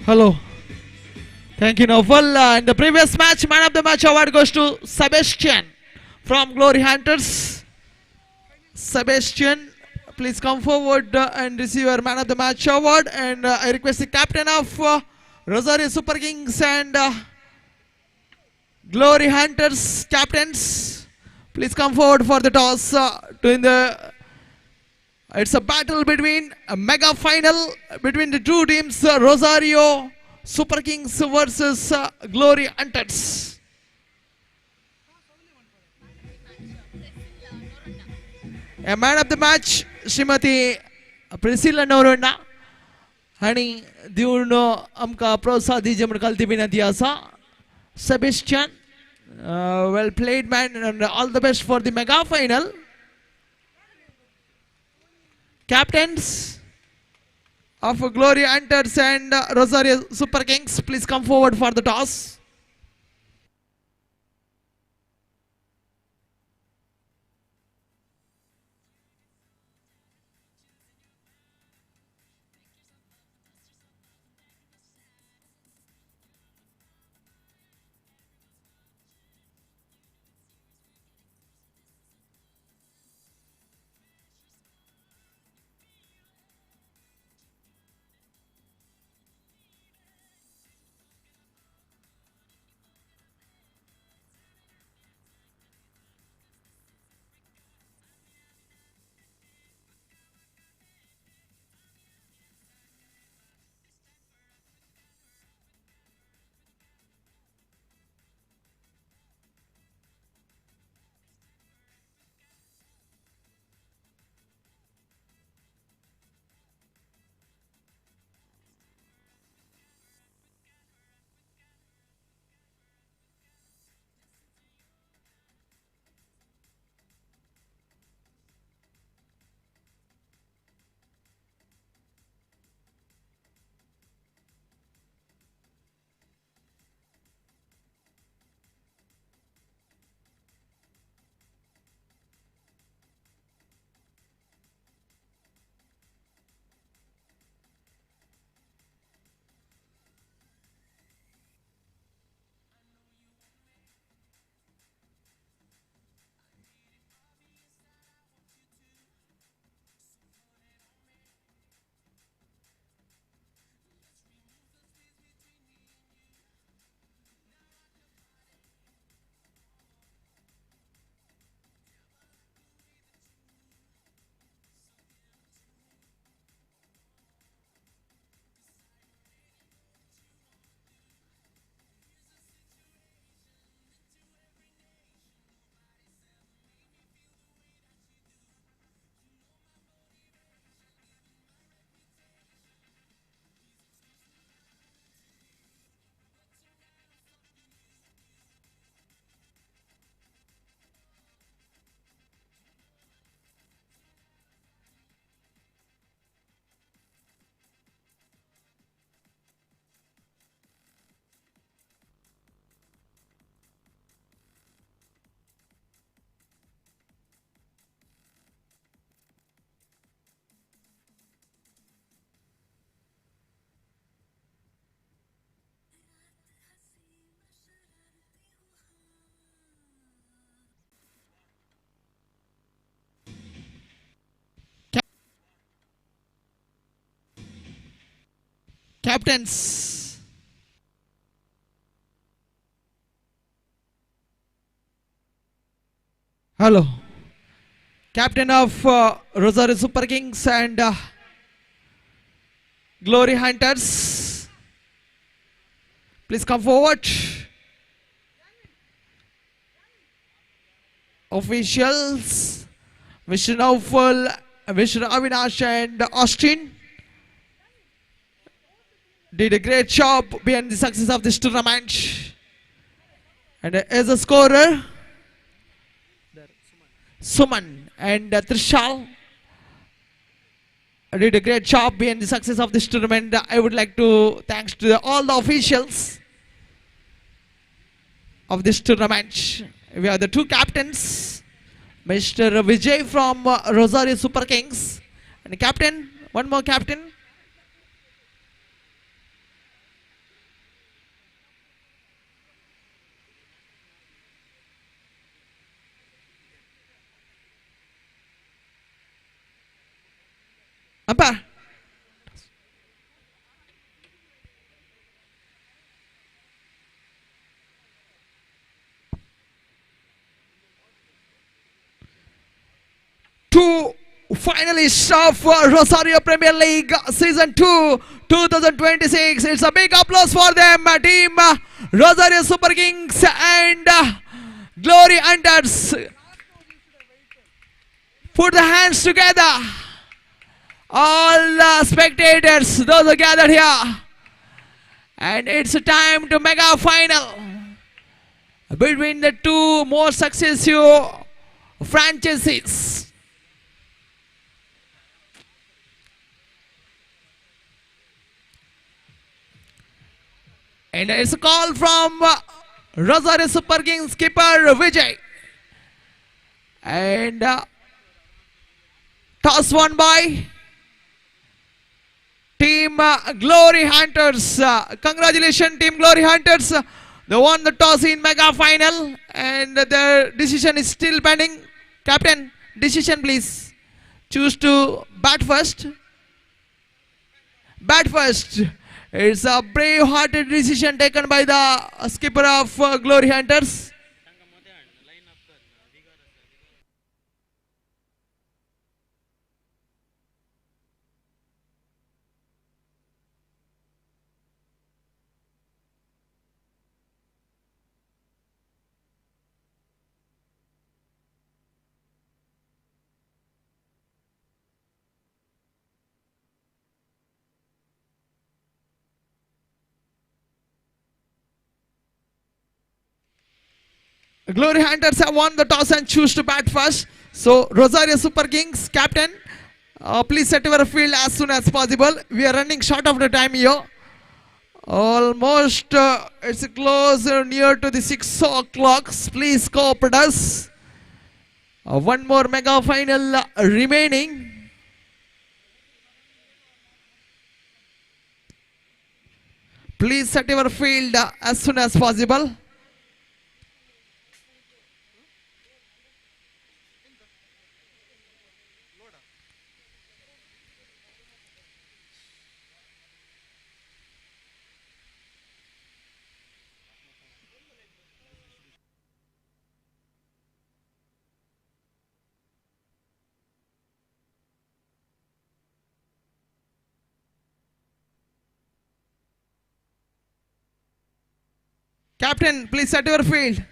Hello. Thank you, Naufal. In the previous match, man of the match award goes to Sebastian from Glory Hunters. Sebastian, please come forward and receive your man of the match award. And I request the captain of Rosario Super Kings and Glory Hunters captains, please come forward for the toss. It's a battle between a mega final between the two teams, Rosario Super Kings versus Glory Hunters. A man of the match, Shrimati Priscilla Norona. आणि देऊन आमका प्रोत्साहन दिजे म्हणून कळती विनंती आसा. Sebastian, well played man, and all the best for the mega final. Captains of Glory Hunters and Rosario Super Kings, please come forward for the toss. Captains. Hello. Captain of Rosario Super Kings and Glory Hunters. Please come forward. Officials, Mr. Naufal, Mr. Avinash and Austin did a great job behind the success of this tournament. And as a scorer, Suman and Trishal did a great job behind the success of this tournament. I would like to thanks to all the officials of this tournament. We have the two captains, Mr. Vijay from Rosario Super Kings, and the captain, one more captain. Umpire. Two finalists of Rosario Premier League Season 2 2026. It's a big applause for them. Team Rosario Super Kings and Glory Hunters. Put the hands together. All the spectators, those who gathered here. And it's time to mega final between the two more successive franchises. And it's a call from Rosario Super Kings skipper Vijay. And toss won by Team Glory Hunters. Congratulations, Team Glory Hunters. They won the toss in mega final and their decision is still pending. Captain, decision please. Choose to bat first. Bat first. It's a brave-hearted decision taken by the skipper of Glory Hunters. Glory Hunters have won the toss and choose to bat first. So Rosario Super Kings captain, please set your field as soon as possible. We are running short of the time here. Almost it's close near to the 6 o'clock. Please cooperate us. One more mega final remaining. Please set your field as soon as possible. Captain, please set your field.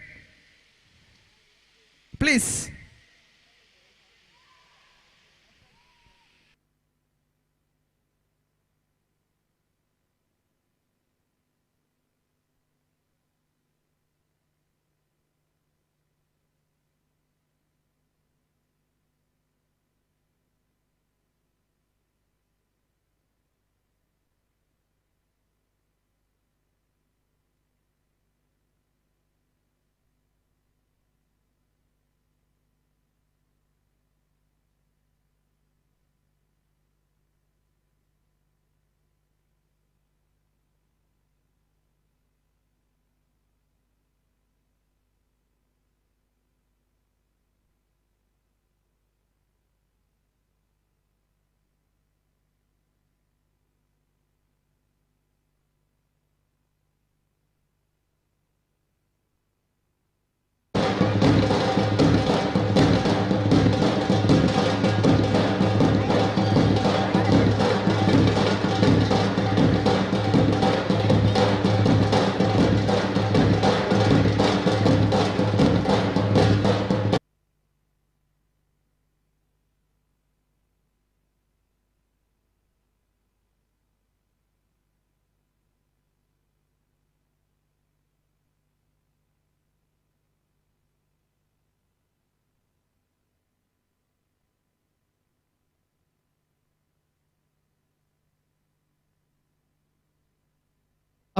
Please.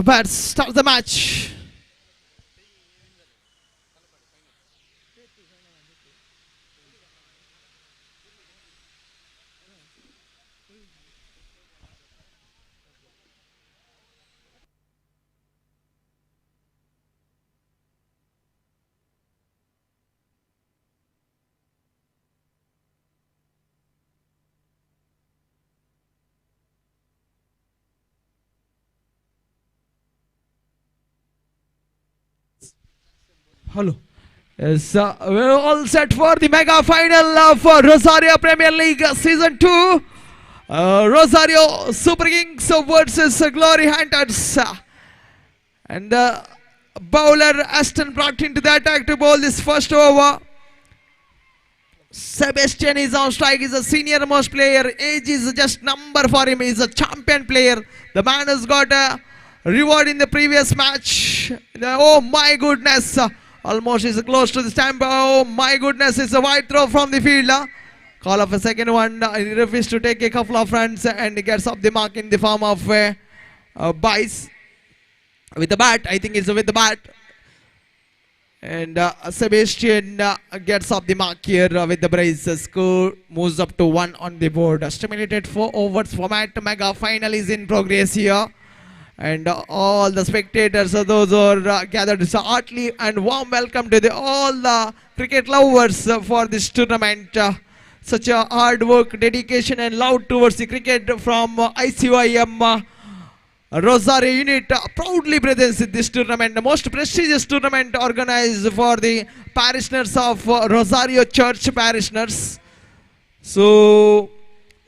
bats start the match. Hello. Yes, we're all set for the mega final of Rosario Premier League Season 2. Rosario Super Kings versus Glory Hunters. And bowler Aston brought into the attack to bowl this first over. Sebastian is on strike. He's a senior most player. Age is just number for him. He's a champion player. The man has got a reward in the previous match. Oh my goodness. Almost is close to the stamp. Oh my goodness. It's a wide throw from the fielder. Call of a second one. He refuses to take a couple of runs and gets up the mark in the form of buys. With the bat. I think it's with the bat. And Sebastian gets up the mark here with the brace. Score moves up to 1 on the board. Stimulated 4 overs format. Mega final is in progress here. And all the spectators, those who are gathered, so heartily and warm welcome to all the cricket lovers for this tournament. Such a hard work, dedication and love towards the cricket from ICYM Rosario unit proudly presents this tournament, the most prestigious tournament organized for the parishioners of Rosario Church parishioners. So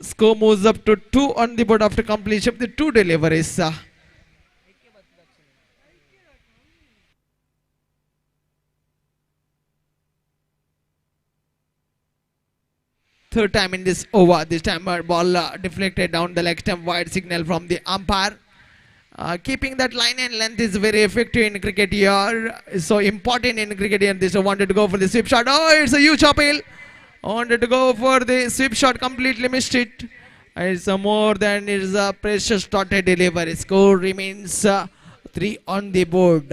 score moves up to 2 on the board after completion of the 2 deliveries. Third time in this over. This time ball deflected down the leg stump, wide signal from the umpire. Keeping that line and length is very effective in cricket here. It's so important in cricket here. This wanted to go for the sweep shot. Oh, it's a huge uphill. Wanted to go for the sweep shot, completely missed it. It's more than it's a precious started delivery. Score remains 3 on the board.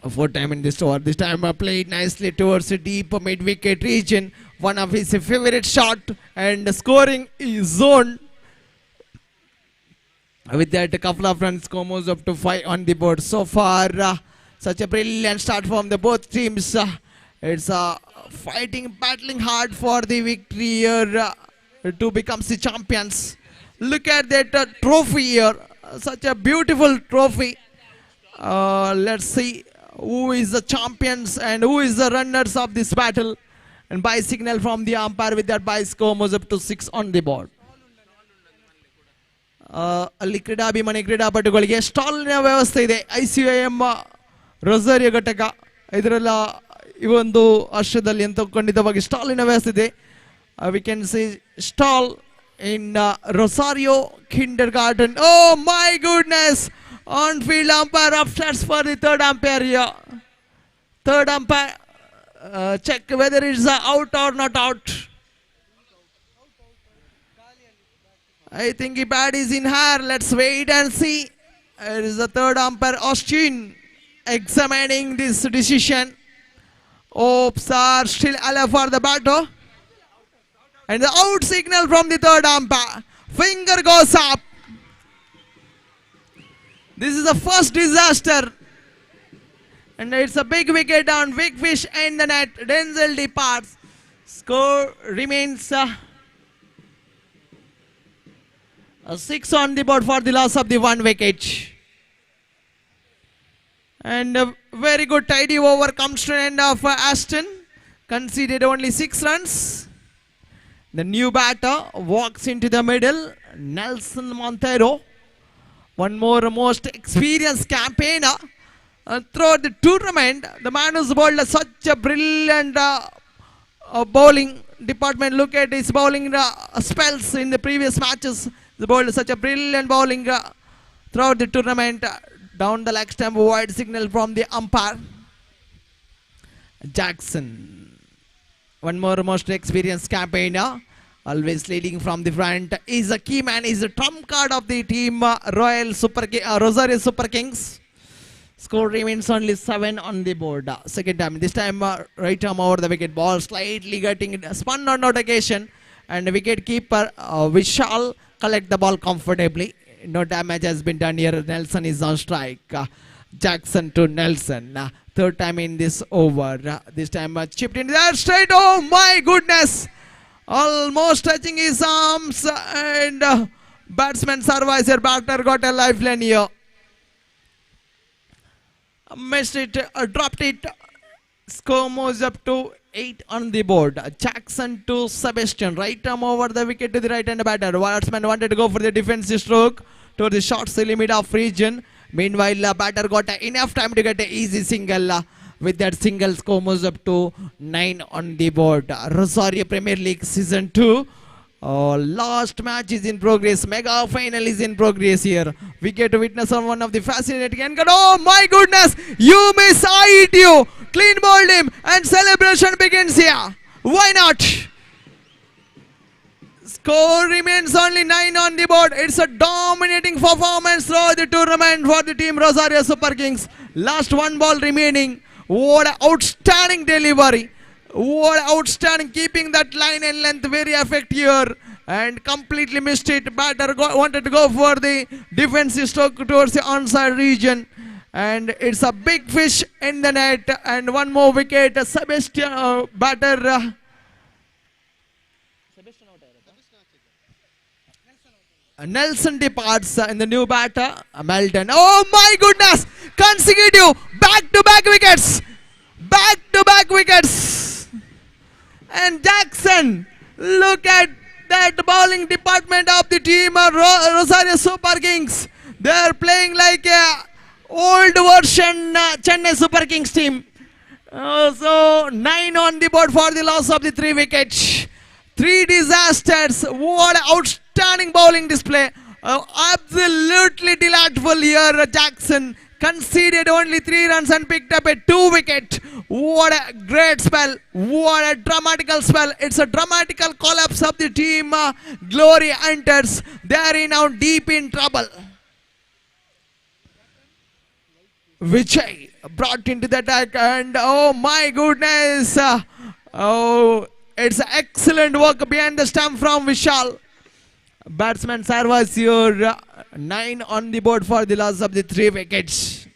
Fourth time in this over. This time played nicely towards the deep mid-wicket region. One of his favorite shot, and scoring is zone. With that, a couple of runs, score moves up to 5 on the board. So far, such a brilliant start from the both teams. It's fighting, battling hard for the victory here to become the champions. Look at that trophy here. Such a beautiful trophy. Let's see who is the champions and who is the runners of this battle. And by signal from the umpire, with that by score moves up to 6 on the board. ಅಲ್ಲಿ ಕ್ರೀಡಾಭಿಮಾನಿ ಕ್ರೀಡಾಪಟುಗಳಿಗೆ ಸ್ಟಾಲ್ನ ವ್ಯವಸ್ಥೆ ಇದೆ. ICYM Rosario ಘಟಕ ಇದರೆಲ್ಲ ಈ ಒಂದು ವರ್ಷದಲ್ಲಿ ಅಂತ ಖಂಡಿತವಾಗಿ ಸ್ಟಾಲಿನ ವ್ಯವಸ್ಥೆ ಇದೆ. We can see stall in Rosario kindergarten. Oh my goodness! On field umpire upstairs for the third umpire here. Third umpire check whether it's out or not out. I think the bat is in her. Let's wait and see. There is the third umpire, Austin, examining this decision. Hopes are still alive for the batter. And the out signal from the third umpire. Finger goes up. This is the first disaster. And it's a big wicket down. Big fish in the net. Denzel departs. Score remains 6 on the board for the loss of the 1 wicket. And a very good tidy over comes to the end of Aston. Conceded only 6 runs. The new batter walks into the middle. Nelson Montero. One more most experienced campaigner throughout the tournament. The man who's bowled such a brilliant bowling department. Look at his bowling spells in the previous matches. The bowled such a brilliant bowling throughout the tournament. Down the leg stump, wide signal from the umpire. Jackson, one more most experienced campaigner. always leading from the front, is a key man, is a trump card of the team Rosario Super Kings. Score remains only 7 on the board. Second time, this time right arm over the wicket, ball slightly getting spun on notification, and wicket keeper Vishal collect the ball comfortably. No damage has been done here. Nelson is on strike. Jackson to Nelson. Third time in this over. This time chipped in there straight. Oh my goodness! Almost touching his arms, and batsman survives here. Batter got a lifeline here. Missed it, dropped it. Score moves up to 8 on the board. Jackson to Sebastian. Right arm over the wicket to the right hand batter. Batsman wanted to go for the defensive stroke to the short limit of region. Meanwhile, batter got enough time to get an easy single. With that single, score moves up to 9 on the board. Rosario Premier League Season 2. Last match is in progress. Mega final is in progress here. We get to witness on one of the fascinating and oh my goodness! You miss, I eat you! Clean bowled him and celebration begins here. Why not? Score remains only 9 on the board. It's a dominating performance throughout the tournament for the team Rosario Super Kings. Last one ball remaining. What an outstanding delivery. What outstanding, keeping that line and length very effective here, and completely missed it. Batter wanted to go for the defensive stroke towards the onside region, and it's a big fish in the net, and one more wicket. Sebastian batter Nelson departs in the new batter Melton. Oh my goodness, consecutive back-to-back wickets, back-to-back wickets. And Jackson, look at that bowling department of the team Rosario Super Kings. They are playing like a old version Chennai Super Kings team. So 9 on the board for the loss of the 3 wickets. 3 disasters. What outstanding bowling display. Absolutely delightful here. Jackson conceded only 3 runs and picked up a 2 wicket. What a great spell. What a dramatical spell. It's a dramatical collapse of the team. Glory enters. They are now deep in trouble. Vijay brought into the attack, and oh my goodness. It's excellent work behind the stump from Vishal. Batsman survives here. 9 on the board for the loss of the 3 wickets.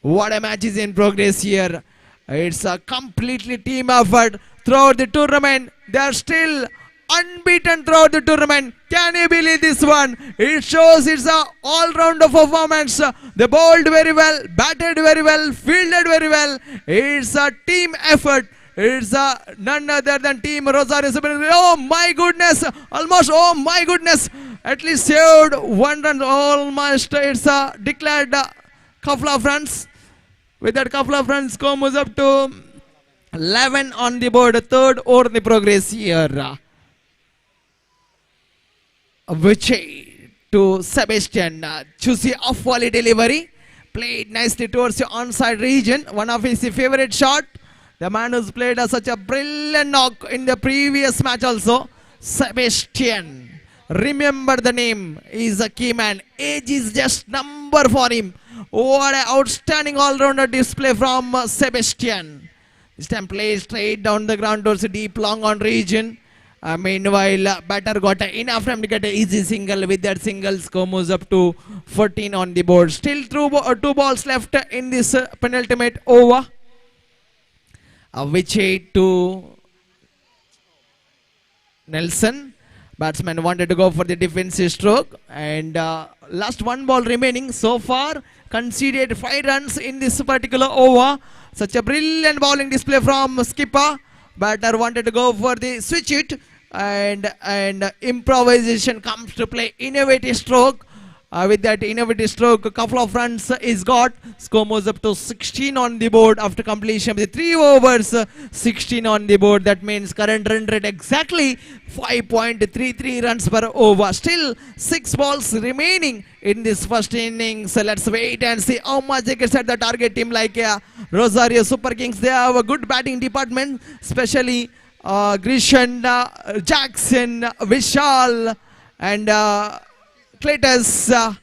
What a match is in progress here. It's a completely team effort throughout the tournament. They are still unbeaten throughout the tournament. Can you believe this one? It shows it's a all-round performance. They bowled very well, batted very well, fielded very well. It's a team effort. It's none other than Team Rosario. Oh my goodness! Almost, oh my goodness! At least saved 1 run. Almost, it's a declared couple of runs. With that couple of runs, score moves up to 11 on the board. 3rd over the progress here. Vijay to Sebastian. Choosy off volley delivery. Played nicely towards the onside region. One of his favorite shot. The man who's played such a brilliant knock in the previous match also. Sebastian. Remember the name. He's a key man. Age is just number for him. What an outstanding all-rounder display from Sebastian. This time plays straight down the ground towards the deep long on region. Meanwhile, batter got enough time to get an easy single. With that single, score moves up to 14 on the board. Still 2 balls left in this penultimate over. Vijay to Nelson. Batsman wanted to go for the defensive stroke, and last 1 ball remaining. So far conceded 5 runs in this particular over. Such a brilliant bowling display from skipper. Batter wanted to go for the switch it, and improvisation comes to play. Innovative stroke. With that innovative stroke, a couple of runs is got. Score moves up to 16 on the board after completion of the 3 overs. 16 on the board. That means current run rate exactly 5.33 runs per over. Still 6 balls remaining in this first innings. So let's wait and see how much they can set the target team like Rosario Super Kings. They have a good batting department, especially Grishan, Jackson, Vishal, and Cletus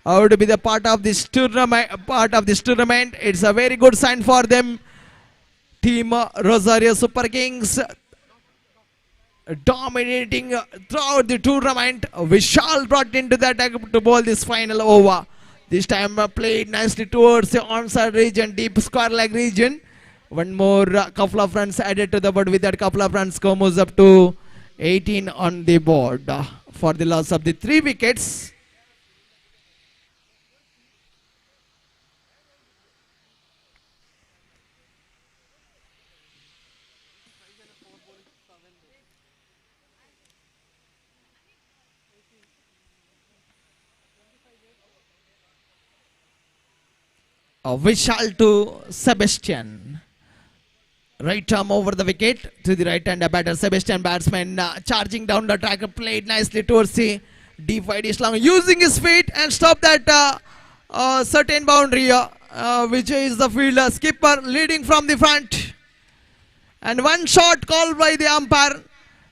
would be the part of this tournament. It's a very good sign for them. Team Rosario Super Kings dominating throughout the tournament. Vishal brought into the attack to bowl this final over. This time played nicely towards the onside region, deep square leg region. One more couple of runs added to the board. With that couple of runs, moves up to 18 on the board for the loss of the 3 wickets. Vishal to Sebastian. Right arm over the wicket to the right hand batter. Sebastian batsman charging down the track, played nicely towards the deep wide long, using his feet and stop that certain boundary, which is the fielder. Skipper leading from the front. And one shot called by the umpire.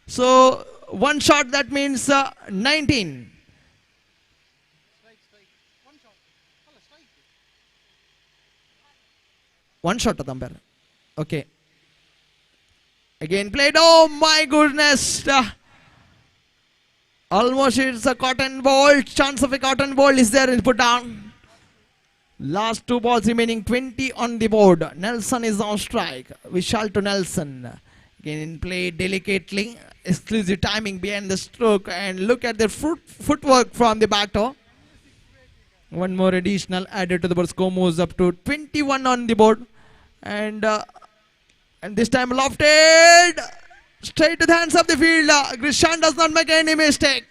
So one shot, that means 19. One shot of the umpire. Okay. Again played. Oh my goodness. Almost it's a cotton ball. Chance of a cotton ball is there and put down. Last 2 balls remaining, 20 on the board. Nelson is on strike. Vishal to Nelson. Again played delicately. Exclusive timing behind the stroke. And look at the footwork from the batter. One more additional added to the board. Score moves up to 21 on the board. And this time lofted straight to the hands of the fielder. Grishan does not make any mistake.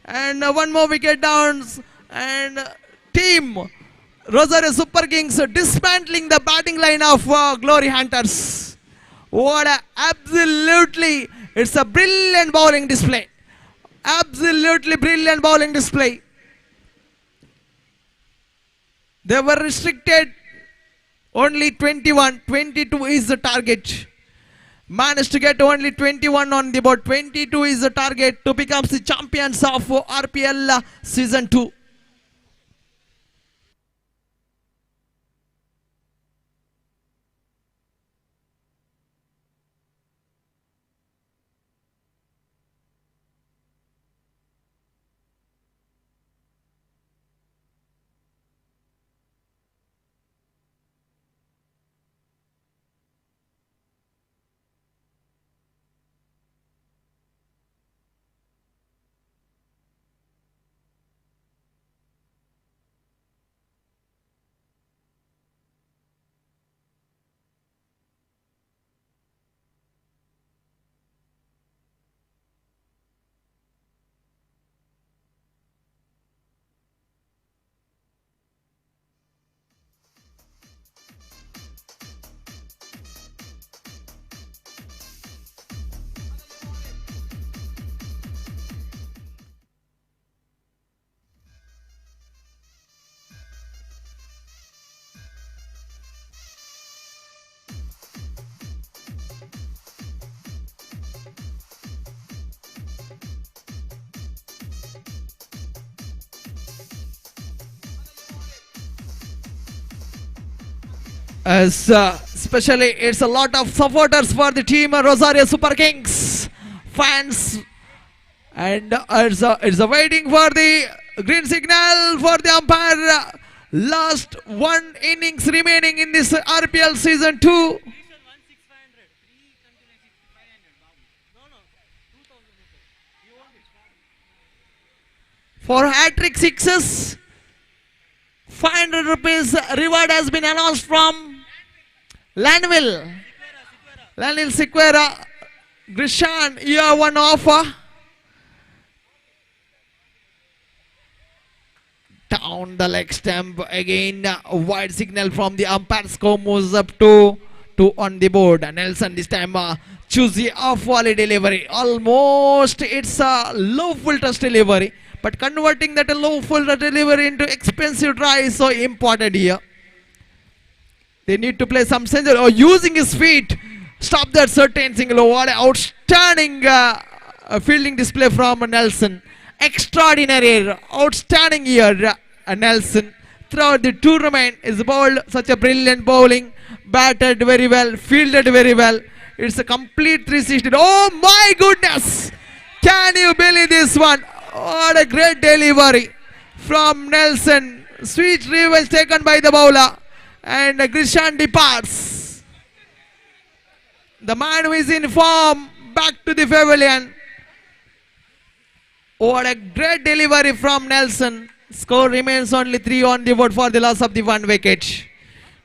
And one more wicket down. And team Rosario Super Kings dismantling the batting line of Glory Hunters. What a absolutely, it's a brilliant bowling display. Absolutely brilliant bowling display. They were restricted only 21, 22 is the target. Managed to get only 21 on the board. 22 is the target to become the champions of RPL Season 2. Especially it's a lot of supporters for the team Rosario Super Kings fans, and it's a waiting for the green signal for the umpire. Last 1 innings remaining in this RPL Season 2. For hat-trick sixes, 500 rupees reward has been announced from Lanville Sequeira. Grishan, you have one offer. Down the leg stump again. A wide signal from the umpire. Score moves up to 2 on the board. Nelson this time choosy off volley delivery. Almost it's a low full toss delivery. But converting that low full delivery into expensive try is so important here. They need to play some century or using his feet. Stop that certain single. What an outstanding fielding display from Nelson. Extraordinary, outstanding here, Nelson. Throughout the tournament, is bowled such a brilliant bowling, batted very well, fielded very well. It's a complete 360. Oh my goodness! Can you believe this one? What a great delivery from Nelson. Sweet revenge taken by the bowler, and Grishan departs. The man who is in form back to the pavilion. What a great delivery from Nelson. Score remains only 3 on the board for the loss of the 1 wicket.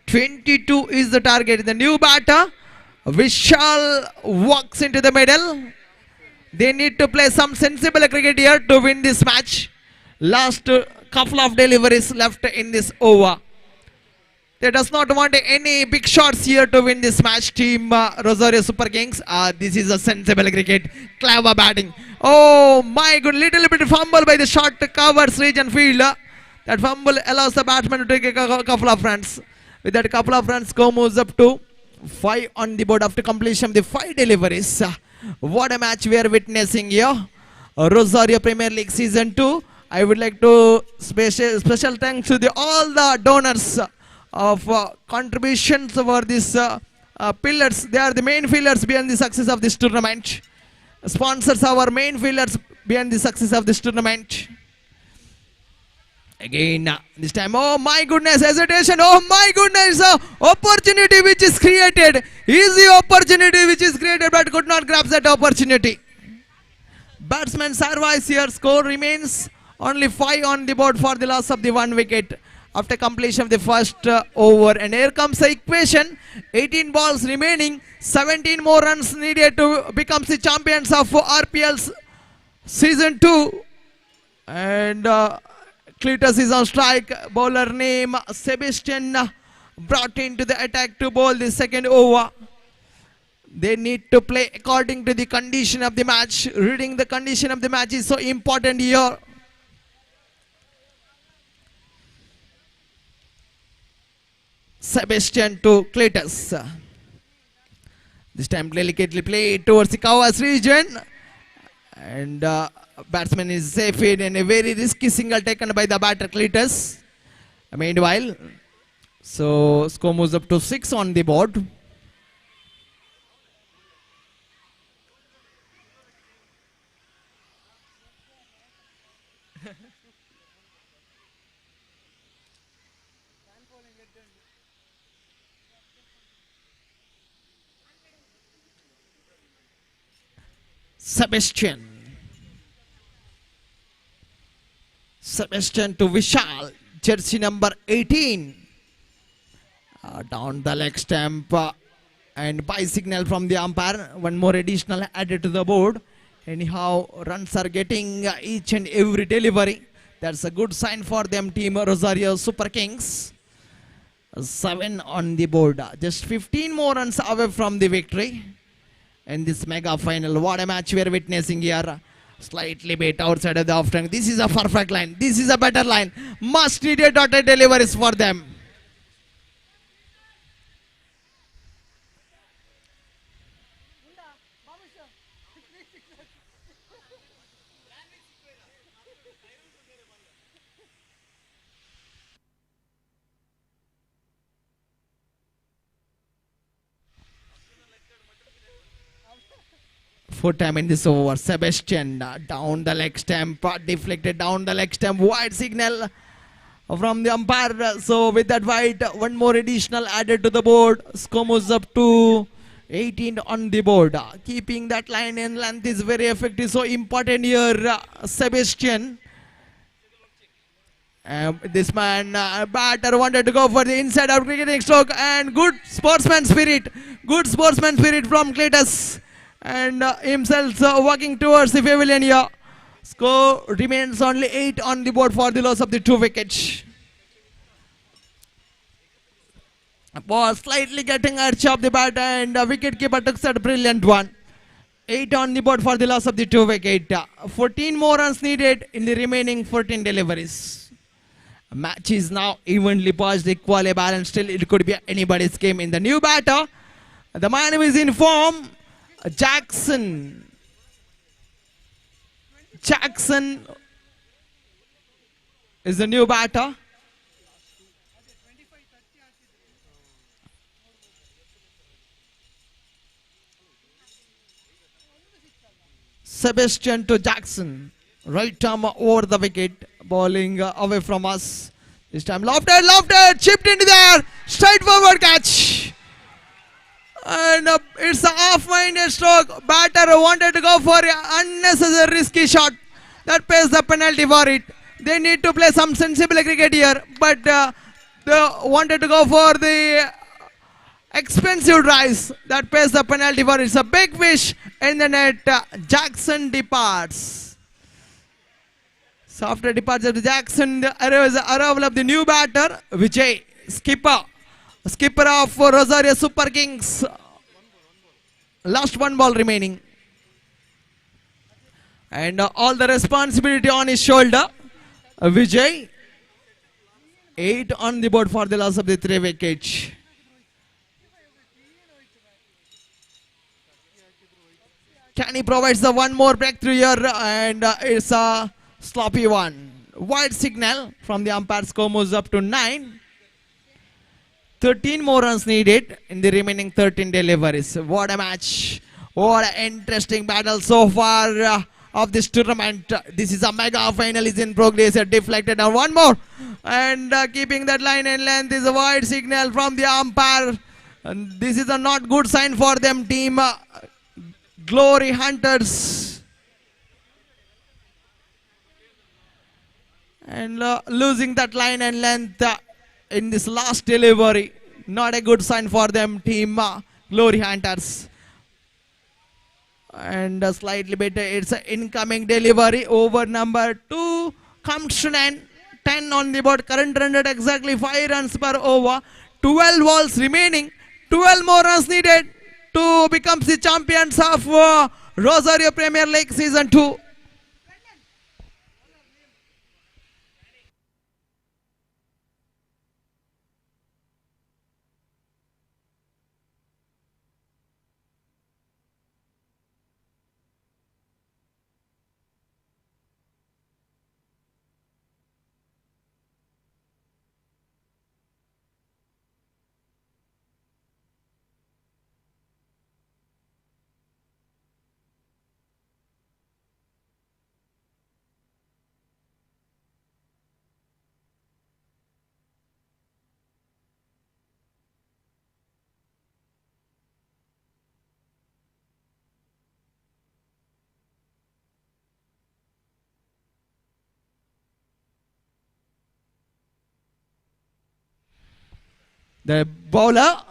22 is the target. The new batter, Vishal, walks into the middle. They need to play some sensible cricket here to win this match. Last couple of deliveries left in this over. They does not want any big shots here to win this match. Team Rosario Super Kings. This is a sensible cricket. Clever batting. Oh my good, little bit fumble by the short covers region fielder. That fumble allows the batsman to take a couple of runs. With that couple of runs, score moves up to 5 on the board after completion of the 5 deliveries. What a match we are witnessing here. Rosario Premier League Season 2. I would like to special thanks to all the donors of contributions for these pillars. They are the main pillars behind the success of this tournament. Sponsors are our main pillars behind the success of this tournament. Again, this time, oh my goodness, hesitation, oh my goodness, opportunity which is created. Easy opportunity which is created, but could not grab that opportunity. Batsman service here, score remains only 5 on the board for the loss of the 1 wicket after completion of the first over. And here comes the equation, 18 balls remaining, 17 more runs needed to become the champions of RPL's Season 2. And Cletus is on strike. Bowler name Sebastian brought into the attack to bowl the second over. They need to play according to the condition of the match. Reading the condition of the match is so important here. Sebastian to Cletus. This time delicately played towards the covers region. And batsman is safe in a very risky single taken by the batter Cletus. Meanwhile, so score moves up to 6 on the board. Sebastian to Vishal, jersey number 18. Down the leg stump and by signal from the umpire. One more additional added to the board. Anyhow, runs are getting each and every delivery. That's a good sign for them, Team Rosario Super Kings. 7 on the board. Just 15 more runs away from the victory. In this mega final, what a match we are witnessing here. Slightly bit outside of the off turn. This is a perfect line. This is a better line. Must needed dotted deliveries for them. Fourth time in this over. Sebastian down the leg stump, deflected down the leg stump. Wide signal from the umpire. So with that wide, one more additional added to the board. Score moves up to 18 on the board. Keeping that line in length is very effective. So important here, Sebastian. This man, batter wanted to go for the inside out cricketing stroke, and good sportsman spirit. Good sportsman spirit from Cletus. And himself walking towards the pavilion here. Score remains only 8 on the board for the loss of the 2 wickets. Ball slightly getting edge of the bat, and wicket keeper took that brilliant one. 8 on the board for the loss of the 2 wicket. 14 more runs needed in the remaining 14 deliveries. Match is now evenly poised, equally balanced. Still, it could be anybody's game in the new batter. The man who is in form, Jackson. Jackson is the new batter. Sebastian to Jackson. Right arm over the wicket. Bowling away from us. This time lofted, chipped into there. Straightforward catch. And it's a half-minded stroke. Batter wanted to go for an unnecessary risky shot. That pays the penalty for it. They need to play some sensible cricket here. But they wanted to go for the expensive drives. That pays the penalty for it. It's a big fish in the net. Jackson departs. So after departure of Jackson, the arrival of the new batter, Vijay, skipper of Rosario Super Kings. Last one ball remaining. And all the responsibility on his shoulder. Vijay, 8 on the board for the loss of the 3 wickets. Can he provides the one more breakthrough here, and it's a sloppy one. Wide signal from the umpire. Score moves up to 9. 13 more runs needed in the remaining 13 deliveries. What a match. What an interesting battle so far of this tournament. This is a mega final is in progress. Deflected and one more. And keeping that line in length is a wide signal from the umpire. And this is a not good sign for them, team Glory Hunters. And losing that line and length in this last delivery. Not a good sign for them, team Glory Hunters. And slightly better, it's an incoming delivery. Over number 2 comes to 10 on the board. Current run rate exactly 5 runs per over. 12 balls remaining. 12 more runs needed to become the champions of Rosario Premier League Season 2. The bowler,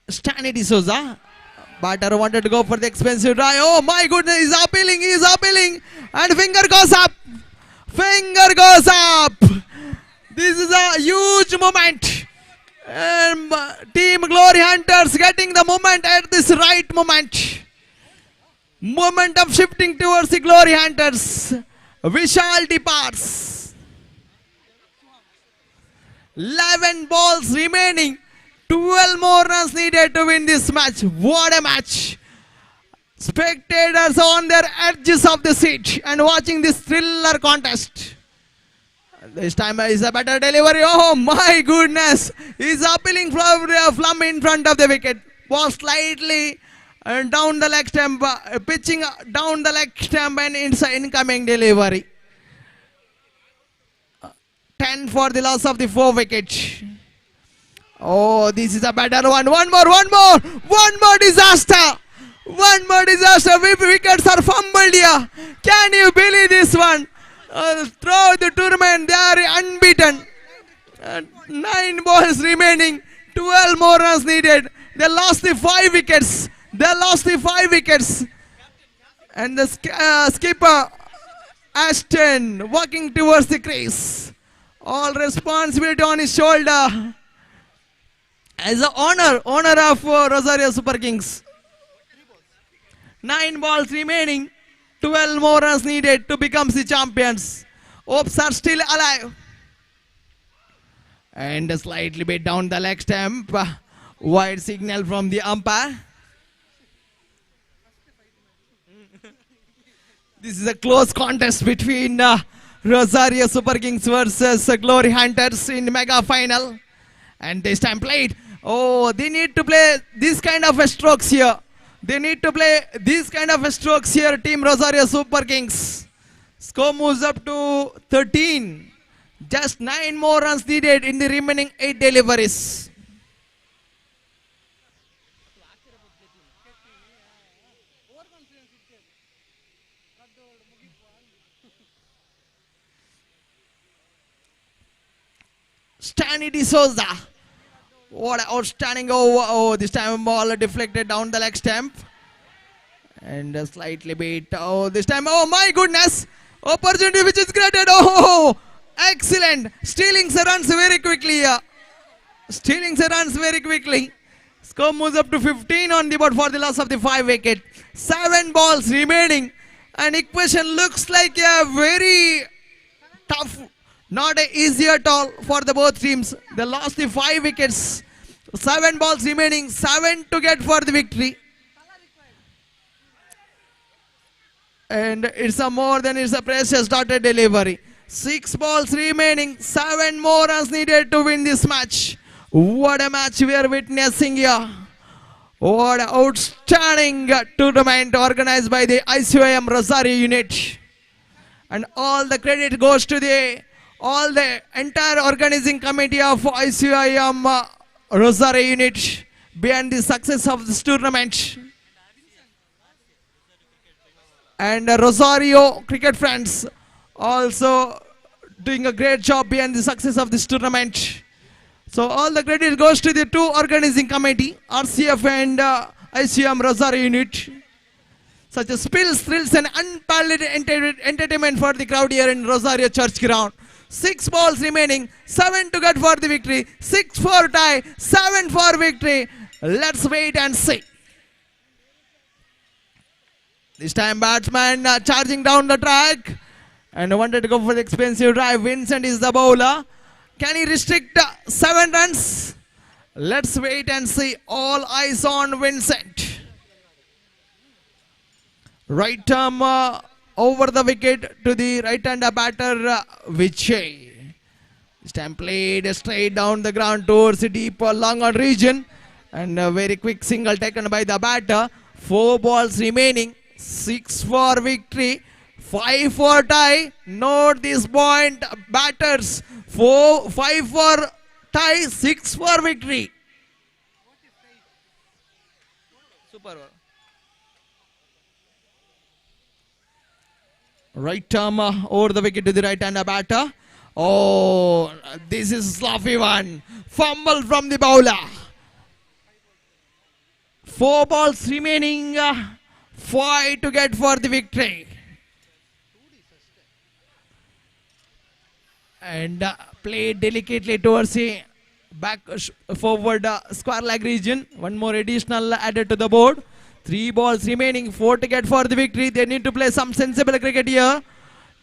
Stanley D'Souza. Batter wanted to go for the expensive drive. Oh my goodness, he's appealing. And finger goes up. This is a huge moment. Team Glory Hunters getting the moment at this right moment. Momentum shifting towards the Glory Hunters. Vishal departs. 11 balls remaining. 12 more runs needed to win this match. What a match. Spectators on their edges of the seat and watching this thriller contest. This time is a better delivery. Oh my goodness. He's appealing from in front of the wicket. Ball slightly down the leg stump. Pitching down the leg stump, and it's an incoming delivery. 10 for the loss of the 4 wickets. Oh, this is a better one. One more disaster. Wickets are fumbled here. Can you believe this one? Throughout the tournament, they are unbeaten. 9 balls remaining. 12 more runs needed. They lost the 5 wickets. And the skipper, Ashton, walking towards the crease. All responsibility on his shoulder. As an owner of Rosario Super Kings. 9 balls remaining. 12 more runs needed to become the champions. Hopes are still alive. And slightly bit down the leg stump. Wide signal from the umpire. This is a close contest between Rosario Super Kings versus Glory Hunters in mega final. And this time played. Oh, they need to play this kind of strokes here. They need to play these kind of strokes here, Team Rosario Super Kings. Score moves up to 13. Just 9 more runs needed in the remaining 8 deliveries. Stanley D'Souza. What an outstanding over. Oh, this time ball deflected down the leg stump. And slightly beat. Oh, this time. Oh, my goodness. Opportunity which is created. Oh, excellent. Stealing the runs very quickly. Stealing the runs very quickly. Score moves up to 15 on the board for the loss of the 5 wicket. 7 balls remaining. And equation looks like a very tough. Not easy at all for the both teams. They lost the 5 wickets. 7 balls remaining. 7 to get for the victory. And it's a more than it's a precious dotted delivery. 6 balls remaining. 7 more runs needed to win this match. What a match we are witnessing here. What an outstanding tournament organized by the Icym Rosario unit. And all the credit goes to the entire organizing committee of Icym Rosario unit behind the success of this tournament. And Rosario cricket friends also doing a great job behind the success of this tournament. So all the credit goes to the 2 organizing committee, RCF and Icym Rosario unit. Such a spills, thrills and unparalleled entertainment for the crowd here in Rosario Church Ground. 6 balls remaining, 7 to get for the victory, 6 for tie, 7 for victory. Let's wait and see. This time batsman charging down the track and wanted to go for the expensive drive. Vincent is the bowler. Can he restrict 7 runs? Let's wait and see. All eyes on Vincent. Right arm over the wicket to the right-hander batter Vijay. This time played straight down the ground towards the deep long on region. And a very quick single taken by the batter. 4 balls remaining. 6 for victory. 5 for tie. Note this point, batters. 5 for tie. 6 for victory. Super. Right arm over the wicket to the right-hander batter. Oh, this is sloppy one. Fumble from the bowler. 4 balls remaining. 5 to get for the victory. And played delicately towards the back forward square leg region. 1 more additional added to the board. 3 balls remaining, 4 to get for the victory. They need to play some sensible cricket here.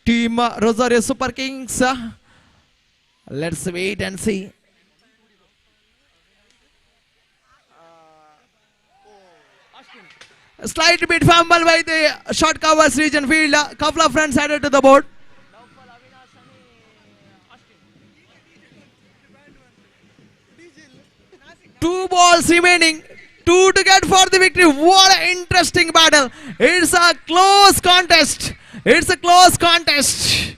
Team Rosario Super Kings. Let's wait and see. A slight bit fumble by the short covers region field. Couple of runs added to the board. 2 balls remaining. 2 to get for the victory. What an interesting battle. It's a close contest. It's a close contest.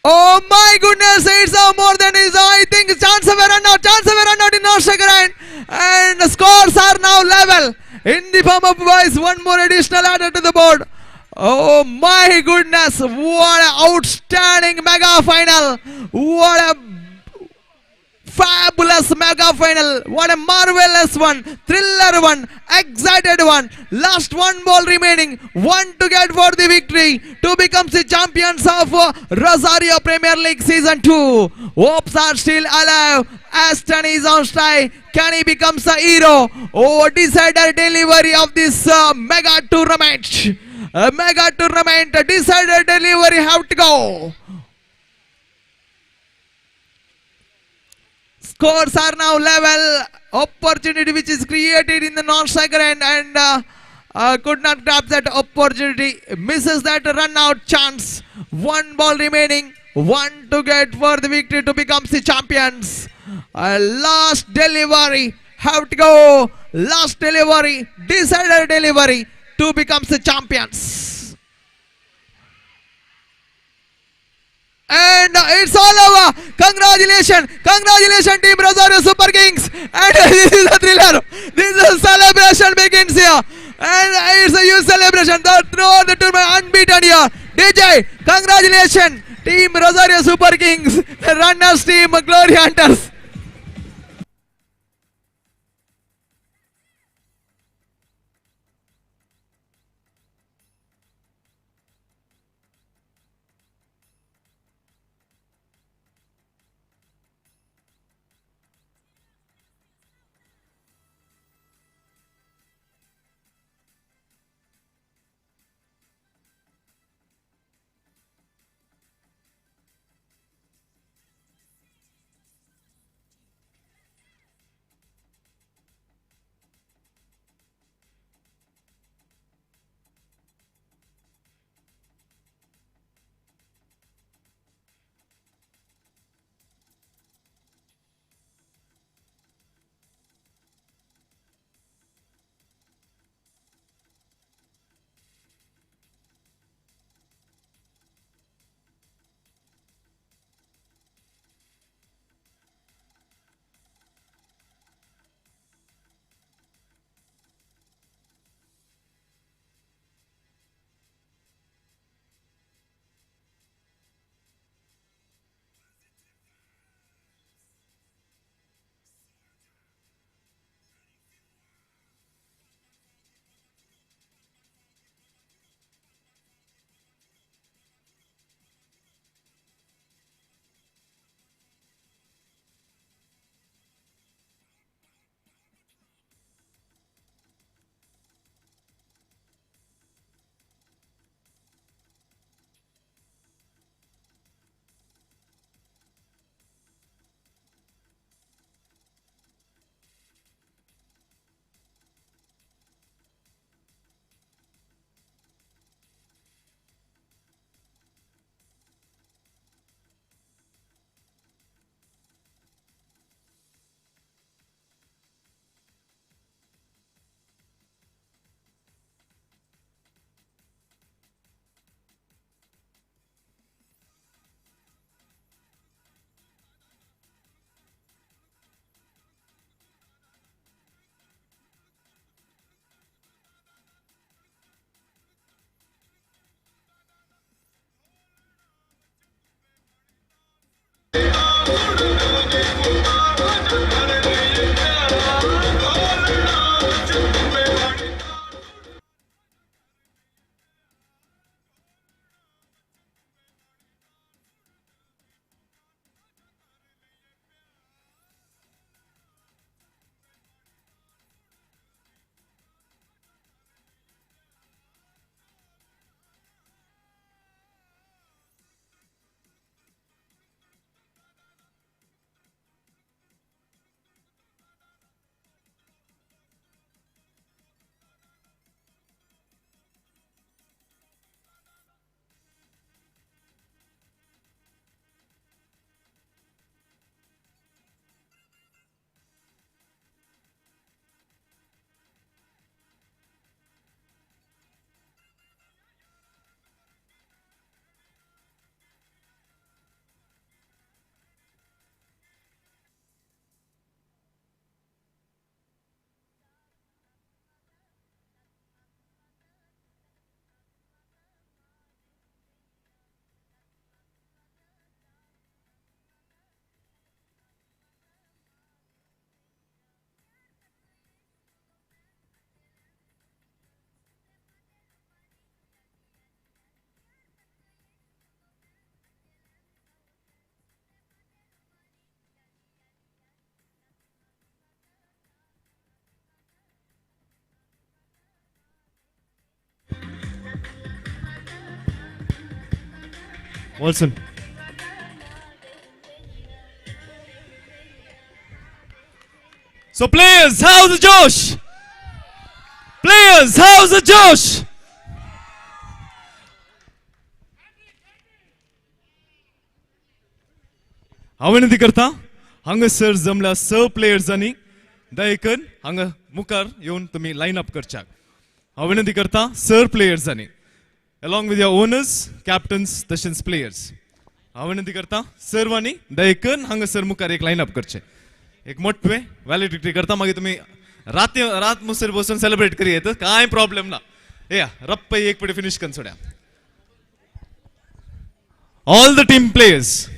Oh my goodness, it's more than is. I think chance of a run out. Chance of a run out in Australia. And the scores are now level. In the form of boys, 1 more additional added to the board. Oh my goodness, what an outstanding mega final. What a fabulous mega final. What a marvelous one. Thriller one. Excited one. Last 1 ball remaining. 1 to get for the victory. To become the champions of Rosario Premier League Season 2. Hopes are still alive. Aston is on strike. Can he become a hero? Oh, decider delivery of this mega tournament. Mega tournament. Decider delivery have to go. Scores are now level. opportunity which is created in the non-striker end, and could not grab that opportunity. Misses that run out chance. One ball remaining. One to get for the victory to become the champions. Last delivery. Have to go. Last delivery. Decider delivery to become the champions. And it's all over. Congratulations. Congratulations, Team Rosario Super Kings. And this is a thriller. This is a celebration begins here. And it's a huge celebration. Throughout the tournament, unbeaten here. DJ, congratulations. Team Rosario Super Kings. The runners team, Glory Hunters. Wilson. So players, how's the Josh? Players, how's the Josh? विनंती करता हांगा sir जमल्या स प्लेयर्सांनी दयेकन हांगा मुखार येवन तुम्ही line up करच्याक हांव विनंती करता sir प्लेयर्सांनी along with your owners, captains, तशेंच players हांव विनंती करता सर्वांनी दयेकन हांगा सर मुखार एक लाइन अप करचे एक मोठे वॅलिडिटी करता मागीर तुम्ही रात मुसर बसून सेलिब्रेट करी येत काय प्रॉब्लेम ना या रप्प एक पटी फिनिश करून सोड्या all the team players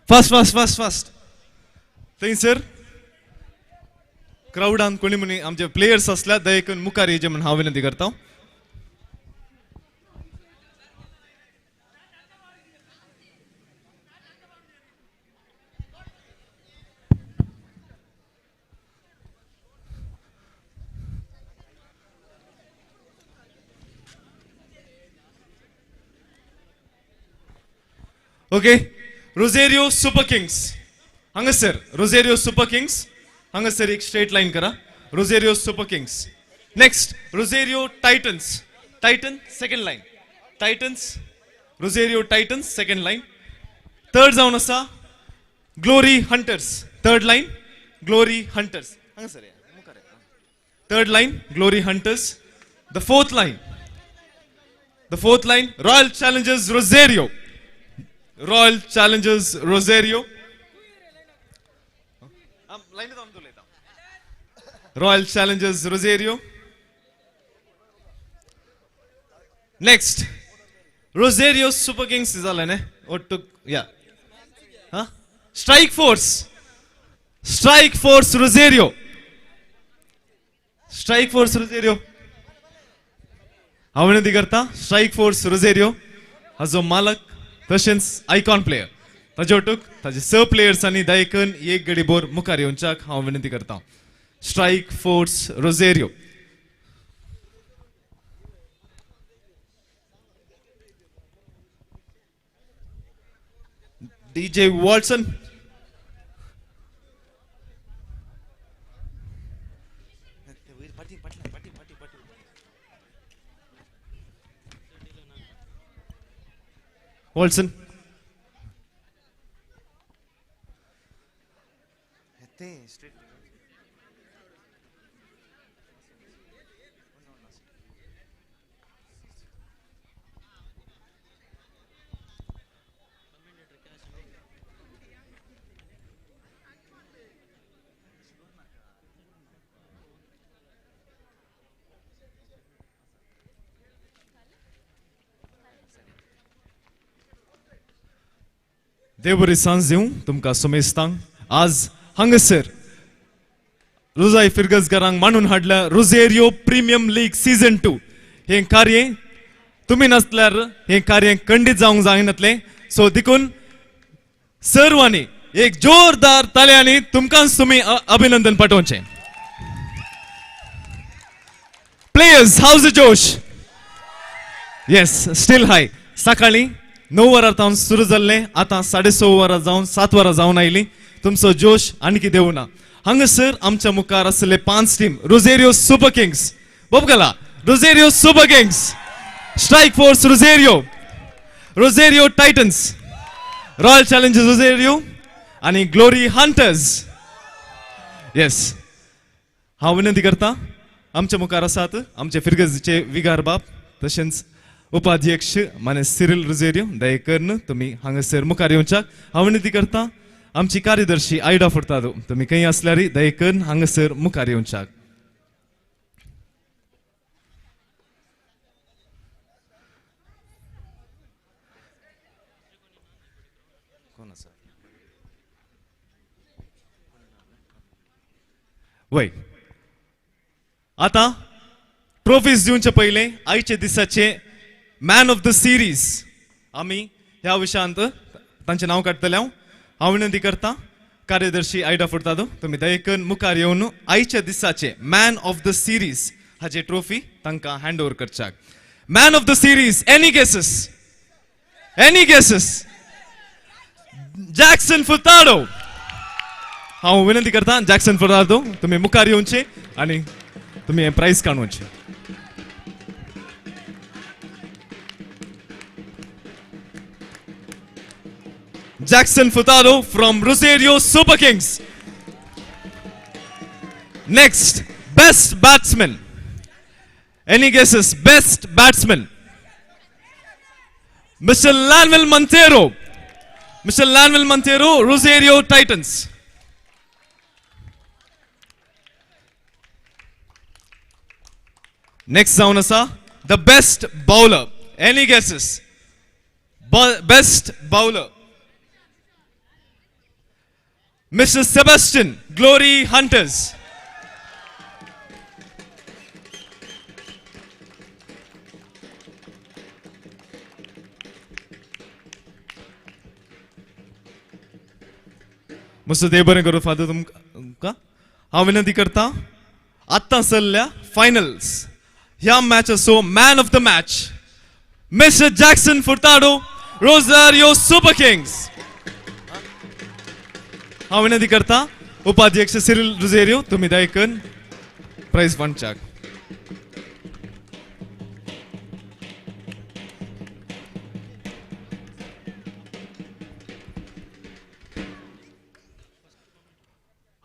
fast थंयसर क्राउडान कोणी म्हणी आमचे प्लेयर्स असल्या दयेकन मुखार येचे म्हणून हांव विनंती करता ओके रोझेरियो सुपर किंग्स हांगा सर रोझेरियो सुपर किंग्स हांगा सर एक स्ट्रेट लाइन करा Rosario super Kings next Rosario Titans Titan second line Titans Rosario Titans second line third जावन आसा Glory Hunters third line Glory Hunters हांगा sir third line Glory Hunters the fourth line Royal Challengers Rosario Royal Challengers Rosario. Royal Challengers Rosario. Next, Rosario Super Kings is all, ne? Or took, yeah. Huh? Strike Force Rosario. Strike Force Rosario. How many करता? Strike Force Rosario. Hazo Malak. तशेंच icon player ताजेवटूक ताजे स प्लेयर्सांनी दयेकन एक गडी bore मुखार येवच्याक हांव विनंती करता Strike force Rosario DJ Watson Wilson. देवबरी सांज दिवं तुमकां सुमेस्तांक आज हांगासर रोजाई फिरगजकारांक मांडून हाडल्या रोझेरियो प्रीमियम लीग सीझन 2 हे कार्य तुम्ही नसल्यार हे कार्य खंडीत जावंक जायनातलें सो देखून सर्वांनी एक जोरदार ताल्यांनी तुमकांच तुमी अभिनंदन पाठोवचें प्लेयर्स हाऊज द जोश येस स्टील हाय सकाळी 9 वरां सुरू जाल्ले आतां 6:30 वरां जावन 7 वरां जावन आयली तुमचो जोश आणखी देवना हांगासर आमच्या मुखार आसले 5 टीम रोझेरियो सुपर किंग्स बोबगला Rosario super Kings Strike force Rosario Titans Royal challengers Rosario आणि ग्लोरी हंटर्स येस हांव विनंती करता आमच्या मुखार आसात आमचे फिरगजचे विगार बाब तशेंच उपाध्यक्ष माने सिरिल रोझेरियो दयेकन तुम्ही हांगासर मुखार येवच्याक हांव विनंती करता आमची कार्यदर्शी आयडा फुर्तादो तुम्ही खंय असल्यार दयेकन हांगासर मुखार येवच्याक वय आता ट्रॉफीज दिवचे पहिले आयचे दिसाचे मॅन ऑफ द सिरीज आम्ही ह्या विशयांत तांचे नाव काडटले हांव विनंती करता कार्यदर्शी आयडा फुर्तादो तुम्ही दयेकन मुखार येवन आयच्या दिसाचे मॅन ऑफ द सिरीज हाचे ट्रॉफी तांकां हँड ओव्हर करच्याक man of the series any guesses Jackson Furtado हांव विनंती करता जॅक्सन फर्नांडो तुम्ही मुखार येवचे आणि तुम्ही prize काडूचे. Jackson Furtado from Rosario Super Kings. Next, best batsman. Any guesses? Best batsman. Mr. Lanvil Montero. Mr. Lanvil Montero, Rosario Titans. Next Zaunasa, the best bowler. Any guesses? Best bowler. Mr. Sebastian, Glory Hunters. मस्त ते बरें करू father तुमका हांव विनंती करता आत्तां चल्ल्या फायनल्स ह्या मॅचचो man of the match mister Jackson Furtado Rosario Super Kings. हांव विनंती करता उपाध्यक्ष सिरिल रोझेरियो तुम्ही दयकन प्राइज फंडच्याक.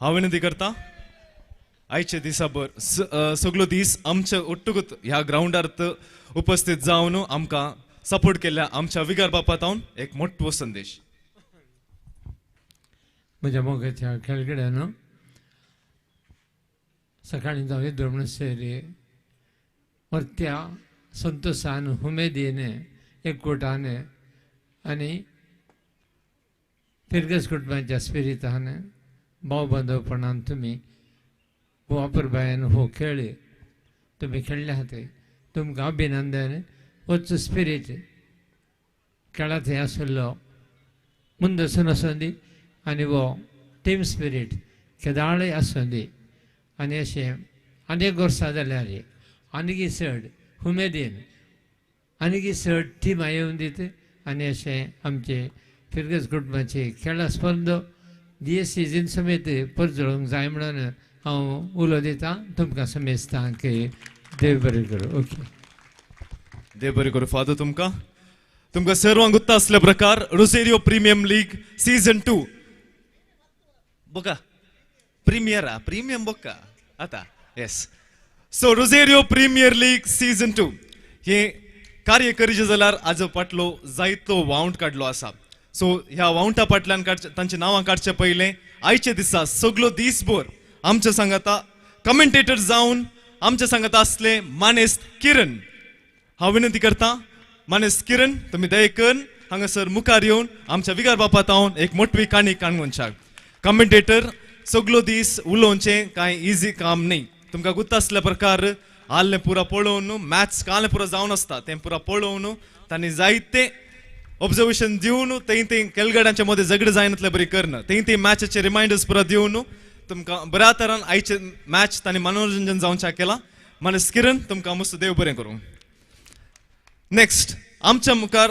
हांव विनंती करता आयचे दिसाभर सगळो दीस आमच्या ओट्टुकूच ह्या ग्राउंडार उपस्थित जावन आमकां सपोर्ट केल्या आमच्या विगार बापातावन एक मोठो संदेश. म्हज्या मोगाच्या खेळगड्यानो सकाळी जावं येदोळ म्हणसर परत्या संतोषान उमेदीन एकवटान आनी फिरगस कुटुंबाच्या स्पिरितान भाव बांधवपणान तुम्ही वापरबायन हो खेळ तुम्ही खेळले हाते तुमकां अभिनंदन. होच स्पिरीट खेळात हे आसलो मुंदसून आसूंदी आनी वो टीम स्पिरीट केदाळय आसूंदी आनी अशें आनीक वर्सां जाल्यार आनीक चड उमेदीन आनीक चड टिमा येवन दीत आनी अशें आमचे फिरगस कुटुंबाची खेळा स्पर्धा दिये सीजन समेत परजळोवंक जाय म्हणून हांव उलो दितां तुमकां समेजतां की देव बरें करूं. ओके देव बरें करूं फादर तुमकां सर्वांक गुत्ता असल्या प्रकार रोझेरियो प्रीमियम लीग सीझन 2 बोका प्रीमियम बोका आता येस. सो रोझेरियो प्रीमियर लीग सीझन 2 हे कार्य करीचे जाल्यार आजो फाटलो जायतो वावंट काडलो आसा. सो ह्या वावंटा फाटल्यान तांची नांवां काडचे पयलें आयचे दिसा सगळो दिसभर आमच्या सांगाता कमेंटेटर जावन आमच्या सांगाता आसले मानेस्त किरण. हांव विनंती करता मानेस्त किरण तुमी दयेकन हांगासर मुखार येवन आमच्या विगार बापातावन एक मोठवी काणी काणगोनशाक. कमेंटेटर सगळो दीस उलोवचें कांय इजी काम न्ही. तुमकां गुत्ता आसल्या प्रकार हाल्लें पुरा पळोवन मॅच कालें पुरो जावन आसता तें पुरा पळोवन तांणी जायते ऑब्जर्वेशन दिवन ते खेळगड्यांच्या मध्ये झगडे जायनातले बरी करणं ते मॅचचे रिमाइंडर्स पुरा दिवन तुमकां बऱ्या तरान आयचे मॅच तांणी मनोरंजन जावच्या केला. मानेस्त किरण तुमकां मस्त देव बरें करूं. नेक्स्ट आमच्या मुखार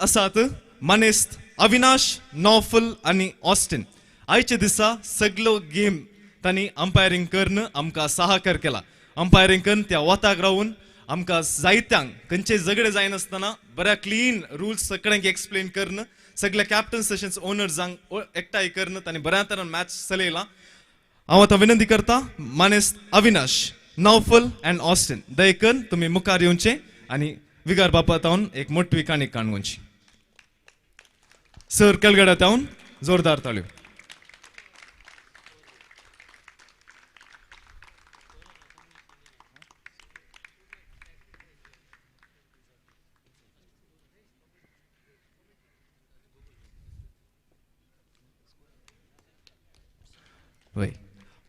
आसात मानेस्त अविनाश नौफल आनी ऑस्टिन. आयचे दिसा सगळो गेम तांणी अंपायरिंग करून आमकां सहकार केला. अंपायरिंग करून त्या वताक रावन आमकां जायत्यांक खंयचे झगडे जायनासतना बऱ्या क्लीन रुल्स सगळ्यांक एक्सप्लेन करून सगळ्या कॅप्टन सेशन्स ओनर्सांक एकठांय करून तांणी बऱ्या तरान मॅच चलयला. हांव आतां विनंती करता मानेस्त अविनाश नौफल अँड ऑस्टिन दयेकन तुमी मुखार येवचें आनी विगार बापातावन एक मोठवी काणी काणगोनची. सर खेळगड्यातावन जोरदार ताळयो.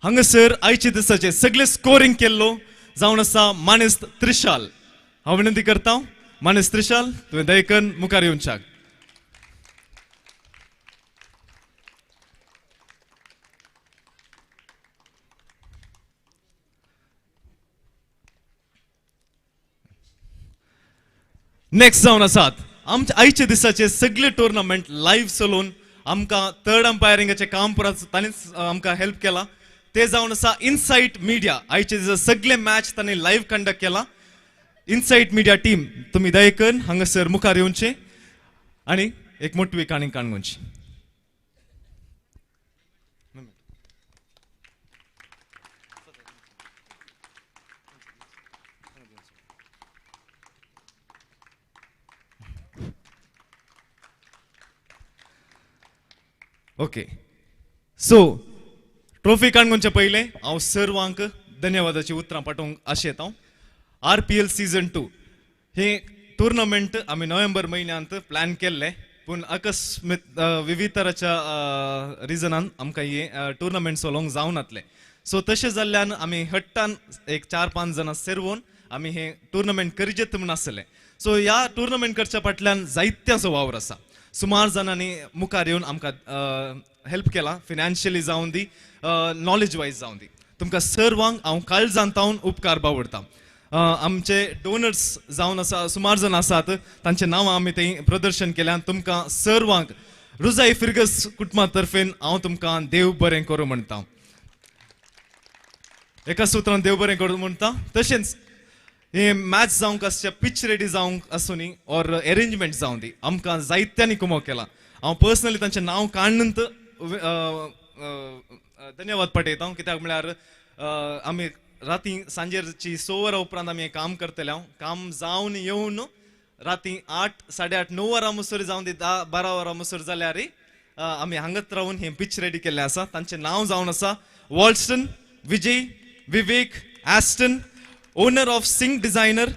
हांगासर आयचे दिसाचे सगळे स्कोरिंग केल्लो जावन आसा मानेस्त त्रिशाल. हांव विनंती करता मानेस्त त्रिशाल तुवें दयेकन मुखार येवच्याक. नेक्स्ट जावन आसात आमचे आयचे दिसाचे सगळे टुर्नामेंट लाईव्ह चलोवन आमकां थर्ड अंपायरिंगाचें काम परत ताणीच आमकां हेल्प केला ते जावन आसा इनसाइट मिडिया आयचे सगळे मॅच तांणी लाईव्ह कंडक्ट केला इनसाइट मिडिया टीम तुम्ही दयेकन हांगासर मुखार येवचे आनी एक मोठी काणी काणगोंची ओके सो ट्रॉफी काणगोंचे पयले हांव सर्वांक धन्यवादाची उतरां पाठोवंक आशें येता RPL सीझन 2 हे टुर्नामेंट आमी नोव्हेंबर म्हयन्यांत प्लॅन केल्ले पूण अकस्मात विविध तराच्या रिजनान आमकां हे टुर्नामेंट चलोवंक जावं नातले सो तशें जाल्ल्यान आमी हट्टान एक 4-5 जाणां सेरवून आमी हे टुर्नामेंट करचेत म्हूण आसले सो ह्या टुर्नामेंट करच्या फाटल्यान जायत्याचो वावर आसा सुमार जाणांनी मुखार येवन आमकां हेल्प केला फिनान्शियली जावन दी नॉलेज वायज जावन दी तुमकां सर्वांक हांव काळजांतावन उपकार बावडटां आमचे डोनर्स जावन आसा सुमार जाण आसात तांचे नांवां आमी थंय प्रदर्शन केल्यान तुमकां सर्वांक रुजाई फिर्गस कुटुंबा तर्फेन हांव तुमकां देव बरें करूं म्हणटा एका सुत्रान देव बरें करूं म्हणटा तशेंच हे मॅच जावंक आसचे पिच रेडी जावंक आसूं न्ही ऑर अरेंजमेंट जावं दी आमकां जायत्यांनी कुमो केला हांव पर्सनली तांचें नांव काडनंत धन्यवाद पाठयता कित्याक म्हळ्यार आमी राती सांजेची 6 वरां उपरांत आमी हें काम करतले काम जावन येवन राती 8, 8:30, 9 वरां मुसर जावन दी 10-12 वरां मुसर जाल्यार आमी हांगाच रावन हें पिच रेडी केल्लें आसा तांचें नांव जावन आसा Walston Vijay Vivek Aston owner of सिंग designer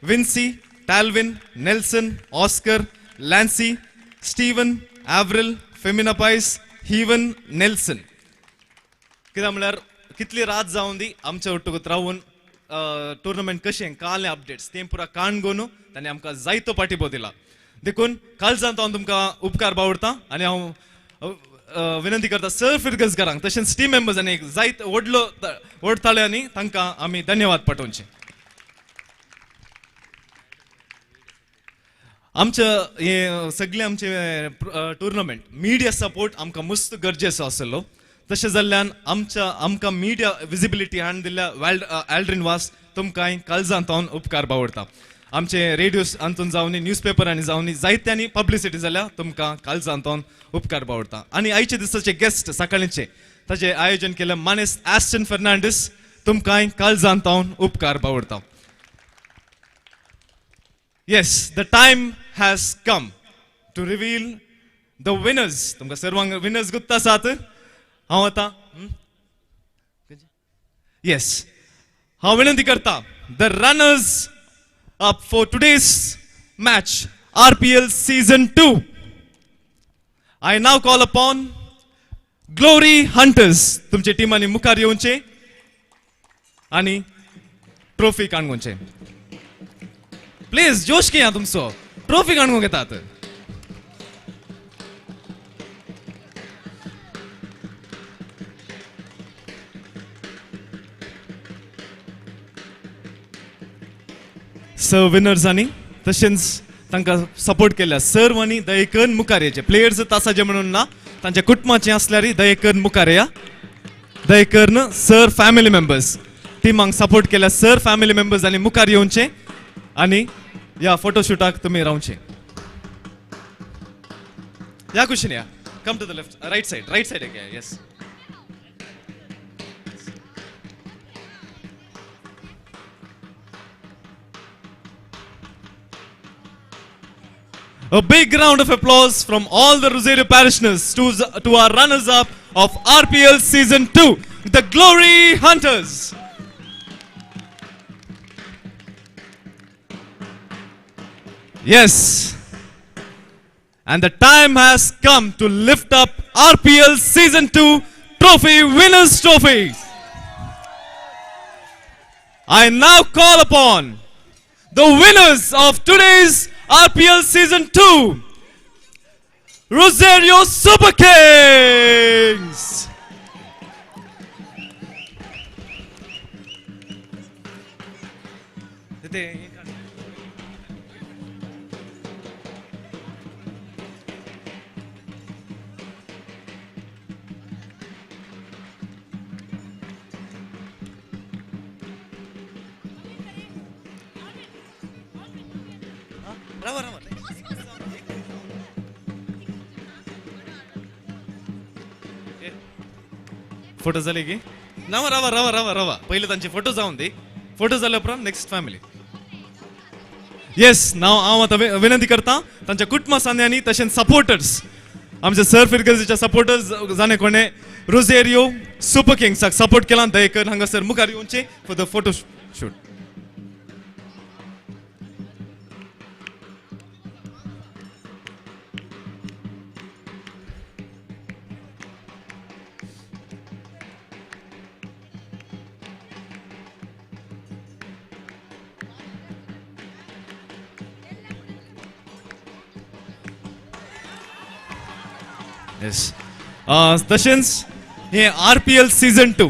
Vincy Talwin Nelson Oscar Lancy Steven Avril Femina Pius हिवन नेल्सन कित्याक म्हळ्यार कितली रात जावन दी आमच्या वट्टुगत रावून टुर्नामेंट कशें काले अपडेट्स तें पुरा काणगोन ताणें आमकां जायतो पाठिंबो दिला देखून काळजांत हांव तुमकां उपकार बावडटां आनी हांव विनंती करता सर फिर्गसकारांक तशेंच टीम मेंबर्स आनी जायत व्हड ताळयांनी तांकां आमी धन्यवाद पाठोवचे आमचे हे सगळे आमचे टुर्नामेंट मिडिया सपोर्ट आमकां मस्त गरजेचो आसलो तशें जाल्ल्यान आमकां मिडिया विजिबिलिटी हाडून दिल्या एल्ड्रिन वास तुमकां काळजांतावन उपकार बावडटा आमचे रेडिओस हातून जावन न्यूजपेपरांनी जावन जायत्यांनी पब्लिसिटी जाल्या तुमकां काळजांतावन उपकार बावडटा आनी आयचे दिसाचे गेस्ट सकाळीचे ताचे आयोजन केलें मानेस एस्टन फर्नांडीस तुमकां काळजांतावन उपकार बावडटा Yes, the time has come to reveal the winners. तुमकां सर्वांक winners गुत्ता आसात हांव आतां Yes, हांव विनंती करता the runners up for today's match RPL season 2. I now call upon Glory Hunters. तुमचे टीमांनी मुखार येवचे आनी ट्रॉफी काणगोवचे प्लीज जोश किया तुमचो ट्रॉफी काणगोवंक येतात सर विनर्सांनी तशेंच तांकां सपोर्ट केल्या सर्वांनी दयेकन मुखार येवचे प्लेयर्स तासाचे म्हणून ना तांच्या कुटुंबाचे असल्यार दयेकन मुखार या दयेकन सर फॅमिली मेंबर्स टिमांक सपोर्ट केल्या सर फॅमिली मेंबर्स आनी मुखार येवचे आनी या फोटोशूटाक तुम्ही रावचे या कुशन या come to the left right side again yes a big round of applause from all the Rosario parishioners to our runners up of RPL season 2 the Glory Hunters. Yes, and the time has come to lift up RPL Season 2 Trophy Winners Trophy. I now call upon the winners of today's RPL Season 2 Rosario Super Kings. Photo झाले की रवा पहिले तांचे photo जाऊन दे photo झाले उपरांत next family yes नाव हांव आतां विनंती करता तांच्या कुटुंबासांनी तशेंच सपोर्टर्स आमचे सर फिरगर्जीच्या सपोर्टर्स जाणे कोणे रोझेरियो सुपर किंग्साक सपोर्ट केला दयेकर हांगासर मुखार येवचे for the photo shoot yes तशेंच हे RPL सीझन 2